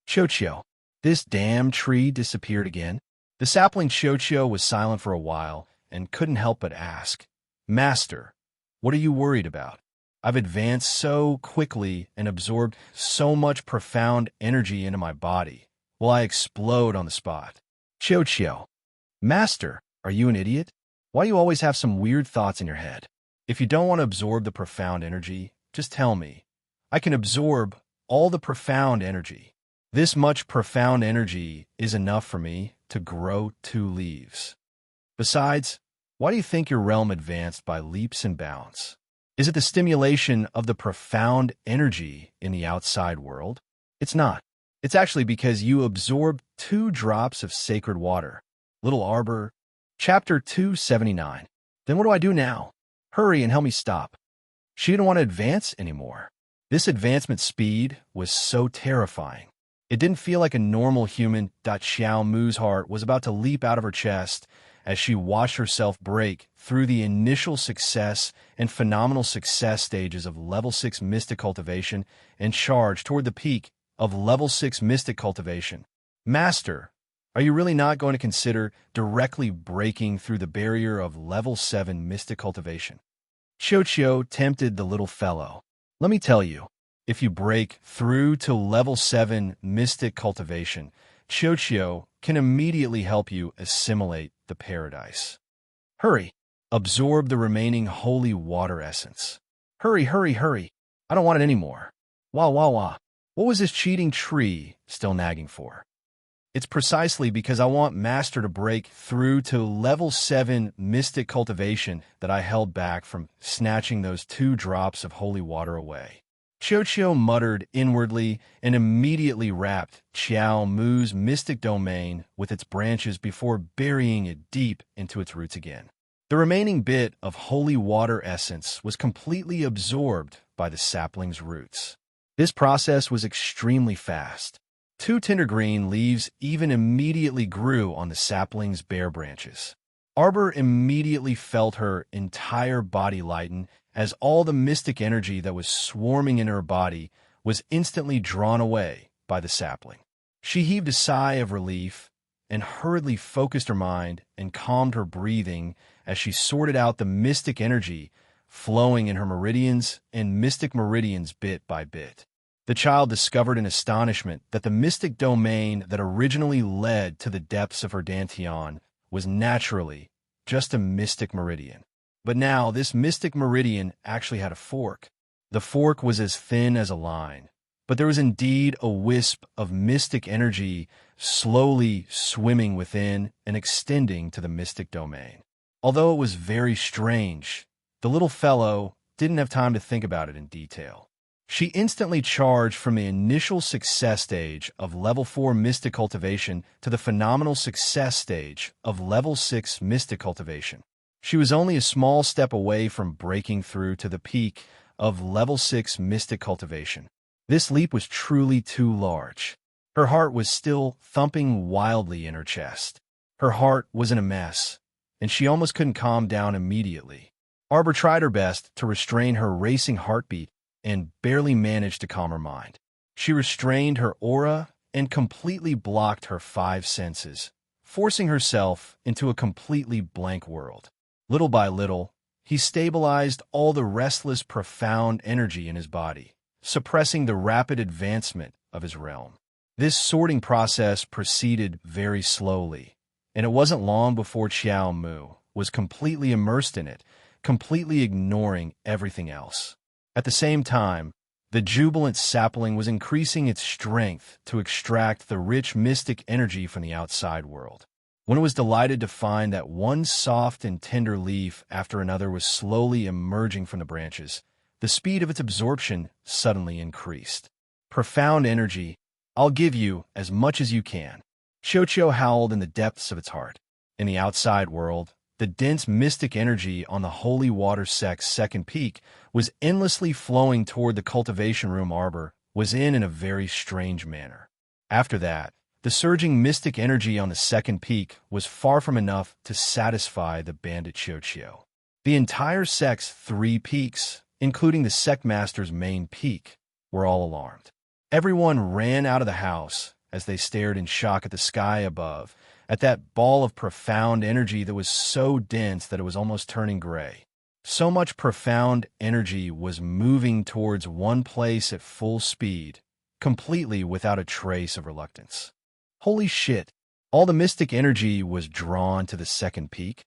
Chio, this damn tree disappeared again? The sapling Chio was silent for a while and couldn't help but ask, "Master, what are you worried about? I've advanced so quickly and absorbed so much profound energy into my body. Will I explode on the spot?" Chio, "Master, are you an idiot? Why do you always have some weird thoughts in your head? If you don't want to absorb the profound energy, just tell me. I can absorb all the profound energy. This much profound energy is enough for me to grow 2 leaves. Besides, why do you think your realm advanced by leaps and bounds? Is it the stimulation of the profound energy in the outside world? It's not. It's actually because you absorbed 2 drops of sacred water. Little Arbor. Chapter 279. Then what do I do now? Hurry and help me stop. She didn't want to advance anymore. This advancement speed was so terrifying. It didn't feel like a normal human. Xiao Mu's heart was about to leap out of her chest as she watched herself break through the initial success and phenomenal success stages of Level 6 Mystic Cultivation and charge toward the peak of Level 6 Mystic Cultivation. Master, are you really not going to consider directly breaking through the barrier of Level 7 Mystic Cultivation? Qiu tempted the little fellow. Let me tell you, if you break through to Level 7 Mystic Cultivation, Qiu can immediately help you assimilate the paradise. Hurry, absorb the remaining holy water essence. Hurry. I don't want it anymore. Wah. What was this cheating tree still nagging for? It's precisely because I want Master to break through to Level 7 Mystic Cultivation that I held back from snatching those 2 drops of holy water away. Qiu muttered inwardly and immediately wrapped Xiao Mu's mystic domain with its branches before burying it deep into its roots again. The remaining bit of holy water essence was completely absorbed by the sapling's roots. This process was extremely fast. 2 tender green leaves even immediately grew on the sapling's bare branches. Arbor immediately felt her entire body lighten as all the mystic energy that was swarming in her body was instantly drawn away by the sapling. She heaved a sigh of relief and hurriedly focused her mind and calmed her breathing as she sorted out the mystic energy flowing in her meridians and mystic meridians bit by bit. The child discovered in astonishment that the mystic domain that originally led to the depths of her dantian was naturally just a mystic meridian. But now this mystic meridian actually had a fork. The fork was as thin as a line, but there was indeed a wisp of mystic energy slowly swimming within and extending to the mystic domain. Although it was very strange, the little fellow didn't have time to think about it in detail. She instantly charged from the initial success stage of Level 4 Mystic Cultivation to the phenomenal success stage of Level 6 Mystic Cultivation. She was only a small step away from breaking through to the peak of Level 6 Mystic Cultivation. This leap was truly too large. Her heart was still thumping wildly in her chest. Her heart was in a mess, and she almost couldn't calm down immediately. Arbor tried her best to restrain her racing heartbeat and barely managed to calm her mind. She restrained her aura and completely blocked her 5 senses, forcing herself into a completely blank world. Little by little, he stabilized all the restless, profound energy in his body, suppressing the rapid advancement of his realm. This sorting process proceeded very slowly, and it wasn't long before Xiao Mu was completely immersed in it, completely ignoring everything else. At the same time, the jubilant sapling was increasing its strength to extract the rich mystic energy from the outside world. When it was delighted to find that one soft and tender leaf after another was slowly emerging from the branches, the speed of its absorption suddenly increased. Profound energy, I'll give you as much as you can. Qiu howled in the depths of its heart. In the outside world, the dense mystic energy on the holy water sect's second peak was endlessly flowing toward the cultivation room Arbor was in a very strange manner. After that, the surging mystic energy on the second peak was far from enough to satisfy the bandit Qiu. The entire sect's 3 peaks, including the sect master's main peak, were all alarmed. Everyone ran out of the house as they stared in shock at the sky above, at that ball of profound energy that was so dense that it was almost turning gray. So much profound energy was moving towards one place at full speed, completely without a trace of reluctance. Holy shit, all the mystic energy was drawn to the second peak?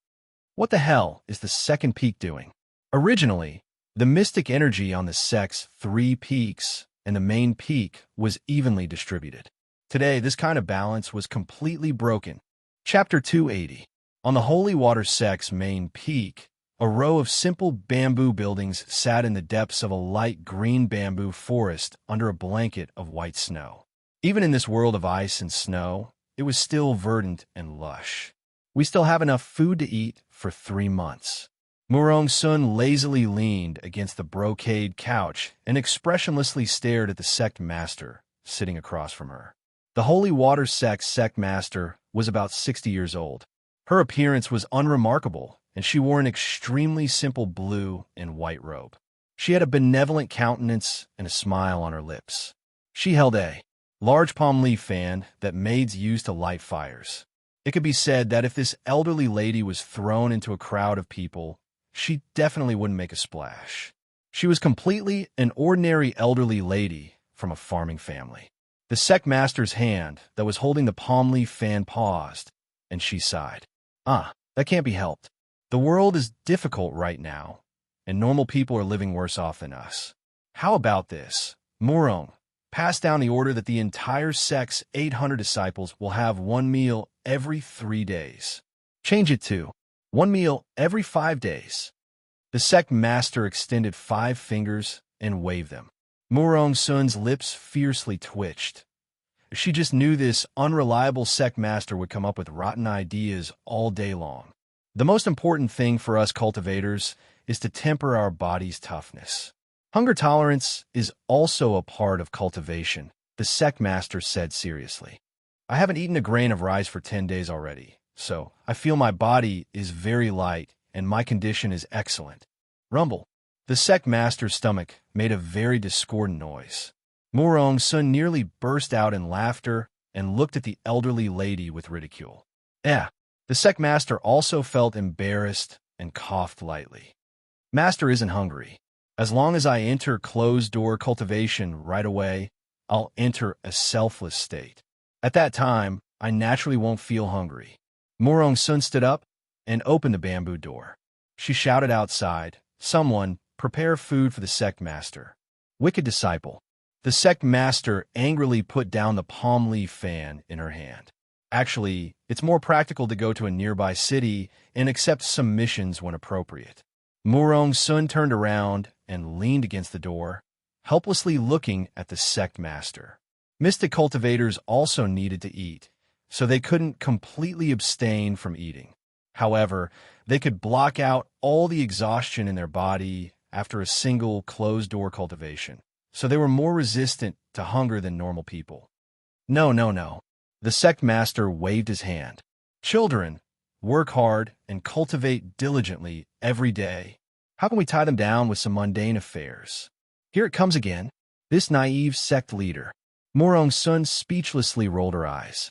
What the hell is the second peak doing? Originally, the mystic energy on the sect's 3 peaks and the main peak was evenly distributed. Today, this kind of balance was completely broken. Chapter 280. On the Holy Water sect's main peak, a row of simple bamboo buildings sat in the depths of a light green bamboo forest under a blanket of white snow. Even in this world of ice and snow, it was still verdant and lush. We still have enough food to eat for 3 months. Murong Sun lazily leaned against the brocade couch and expressionlessly stared at the sect master sitting across from her. The Holy Water sect master was about 60 years old. Her appearance was unremarkable, and she wore an extremely simple blue and white robe. She had a benevolent countenance and a smile on her lips. She held a large palm leaf fan that maids used to light fires. It could be said that if this elderly lady was thrown into a crowd of people, she definitely wouldn't make a splash. She was completely an ordinary elderly lady from a farming family. The sect master's hand that was holding the palm leaf fan paused, and she sighed. That can't be helped. The world is difficult right now, and normal people are living worse off than us. How about this? Murong, pass down the order that the entire sect's 800 disciples will have one meal every 3 days. Change it to one meal every 5 days. The sect master extended 5 fingers and waved them. Murong Sun's lips fiercely twitched. She just knew this unreliable sect master would come up with rotten ideas all day long. The most important thing for us cultivators is to temper our body's toughness. Hunger tolerance is also a part of cultivation, the sect master said seriously. I haven't eaten a grain of rice for 10 days already, so I feel my body is very light and my condition is excellent. Rumble. The sect master's stomach made a very discordant noise. Murong Sun nearly burst out in laughter and looked at the elderly lady with ridicule. The sect master also felt embarrassed and coughed lightly. Master isn't hungry. As long as I enter closed-door cultivation right away, I'll enter a selfless state. At that time, I naturally won't feel hungry. Murong Sun stood up and opened the bamboo door. She shouted outside, "Someone, prepare food for the sect master." Wicked disciple. The sect master angrily put down the palm leaf fan in her hand. Actually, it's more practical to go to a nearby city and accept some missions when appropriate. Murong Sun turned around and leaned against the door, helplessly looking at the sect master. Mystic cultivators also needed to eat, so they couldn't completely abstain from eating. However, they could block out all the exhaustion in their body after a single closed-door cultivation, so they were more resistant to hunger than normal people. No. The sect master waved his hand. Children, work hard and cultivate diligently every day. How can we tie them down with some mundane affairs? Here it comes again, this naive sect leader. Murong Sun speechlessly rolled her eyes.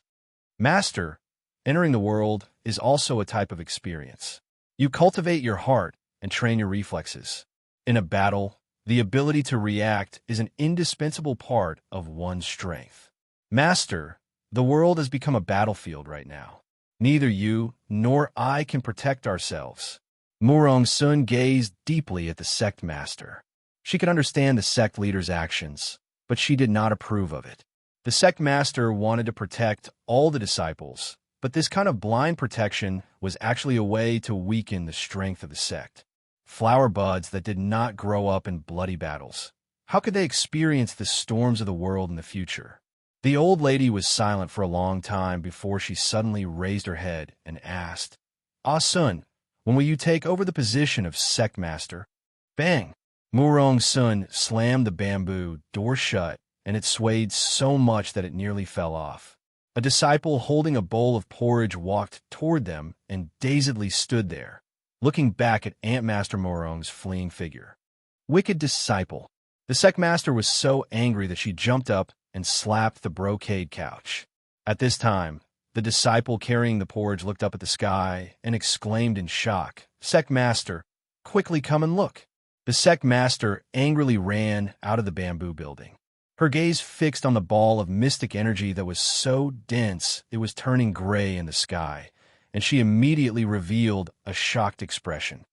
Master, entering the world is also a type of experience. You cultivate your heart and train your reflexes. In a battle, the ability to react is an indispensable part of one's strength. Master, the world has become a battlefield right now. Neither you nor I can protect ourselves. Murong Sun gazed deeply at the sect master. She could understand the sect leader's actions, but she did not approve of it. The sect master wanted to protect all the disciples, but this kind of blind protection was actually a way to weaken the strength of the sect. Flower buds that did not grow up in bloody battles. How could they experience the storms of the world in the future? The old lady was silent for a long time before she suddenly raised her head and asked, Sun, when will you take over the position of sect master? Bang! Murong Sun slammed the bamboo door shut, and it swayed so much that it nearly fell off. A disciple holding a bowl of porridge walked toward them and dazedly stood there, looking back at Ant Master Murong's fleeing figure. Wicked disciple. The sect master was so angry that she jumped up and slapped the brocade couch. At this time, the disciple carrying the porridge looked up at the sky and exclaimed in shock, Sect master, quickly come and look. The sect master angrily ran out of the bamboo building. Her gaze fixed on the ball of mystic energy that was so dense it was turning gray in the sky, and she immediately revealed a shocked expression.